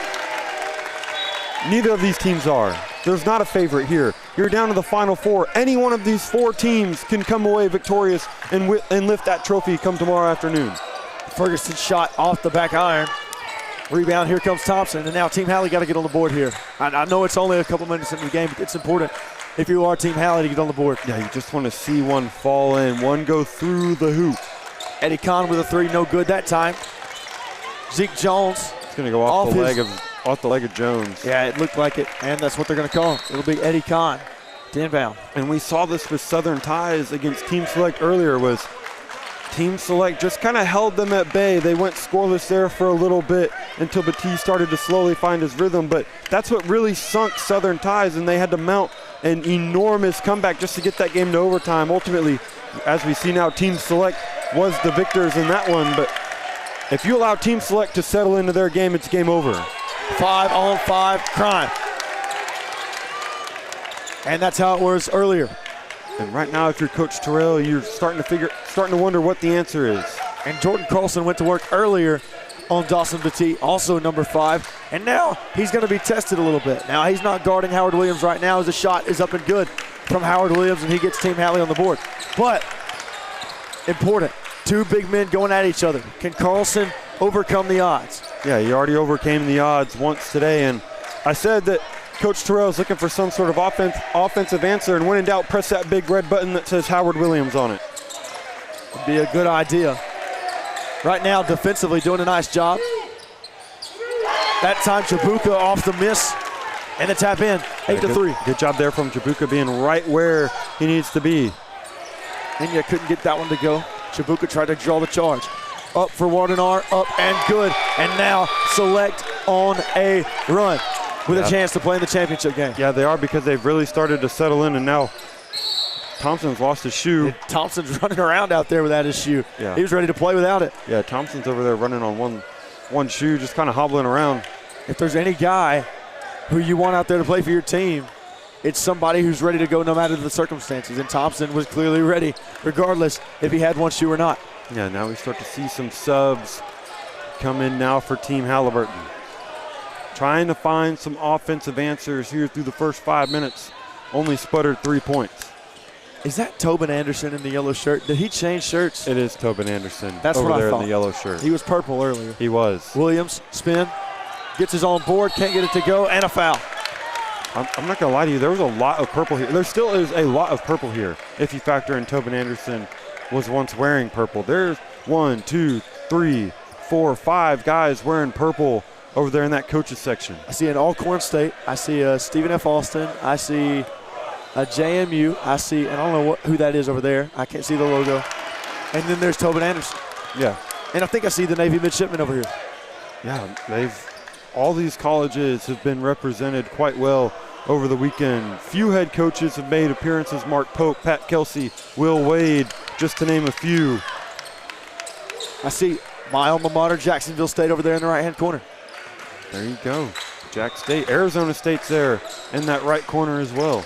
Neither of these teams are. There's not a favorite here. You're down to the Final Four. Any one of these four teams can come away victorious and lift that trophy come tomorrow afternoon. Ferguson shot off the back iron. Rebound, here comes Thompson. And now Team Halley got to get on the board here. I know it's only a couple minutes into the game, but it's important if you are Team Halley to get on the board. Yeah, you just want to see one fall in, one go through the hoop. Eddie Kahn with a three, no good that time. Zeke Jones. It's going to go off the leg of Jones. Yeah, it looked like it, and that's what they're going to call him. It'll be Eddie Kahn to inbound. And we saw this with Southern Ties against Team Select earlier. Was Team Select just kind of held them at bay. They went scoreless there for a little bit until Batiste started to slowly find his rhythm, but that's what really sunk Southern ties, and they had to mount an enormous comeback just to get that game to overtime. Ultimately, as we see now, Team Select was the victors in that one, but if you allow Team Select to settle into their game, it's game over. 5-on-5 crime. And that's how it was earlier. And right now, if you're Coach Terrell, you're starting to wonder what the answer is. And Jordan Carlson went to work earlier on Dawson Batiste, also number 5. And now he's going to be tested a little bit. Now he's not guarding Howard Williams right now as the shot is up and good from Howard Williams, and he gets Team Halley on the board. But important, 2 big men going at each other. Can Carlson overcome the odds? Yeah, he already overcame the odds once today, and I said that Coach Terrell is looking for some sort of offensive answer, and when in doubt, press that big red button that says Howard Williams on it. Would be a good idea. Right now, defensively doing a nice job. That time, Chabuka off the miss and the tap in, 8-3. Good job there from Chabuka being right where he needs to be. Inya couldn't get that one to go. Chabuka tried to draw the charge. Up for Wardenar, up and good. And now Select on a run with a chance to play in the championship game. Yeah, they are, because they've really started to settle in, and now Thompson's lost his shoe. Thompson's running around out there without his shoe. Yeah. He was ready to play without it. Yeah, Thompson's over there running on one shoe, just kind of hobbling around. If there's any guy who you want out there to play for your team, it's somebody who's ready to go no matter the circumstances. And Thompson was clearly ready, regardless if he had one shoe or not. Yeah, now we start to see some subs come in now for Team Halliburton. Trying to find some offensive answers here through the first 5 minutes. Only sputtered 3 points. Is that Tobin Anderson in the yellow shirt? Did he change shirts? It is Tobin Anderson. That's over what I there thought. in the yellow shirt. He was purple earlier. He was. Williams, spin, gets his own board, can't get it to go, and a foul. I'm not going to lie to you. There was a lot of purple here. There still is a lot of purple here if you factor in Tobin Anderson was once wearing purple. There's 1, 2, 3, 4, 5 guys wearing purple over there in that coaches section. I see an Alcorn State. I see Stephen F. Austin. I see a JMU. I see, and I don't know who that is over there. I can't see the logo. And then there's Tobin Anderson. Yeah. And I think I see the Navy midshipman over here. Yeah, all these colleges have been represented quite well over the weekend. Few head coaches have made appearances. Mark Pope, Pat Kelsey, Will Wade, just to name a few. I see my alma mater, Jacksonville State, over there in the right-hand corner. There you go. Jack State. Arizona State's there in that right corner as well.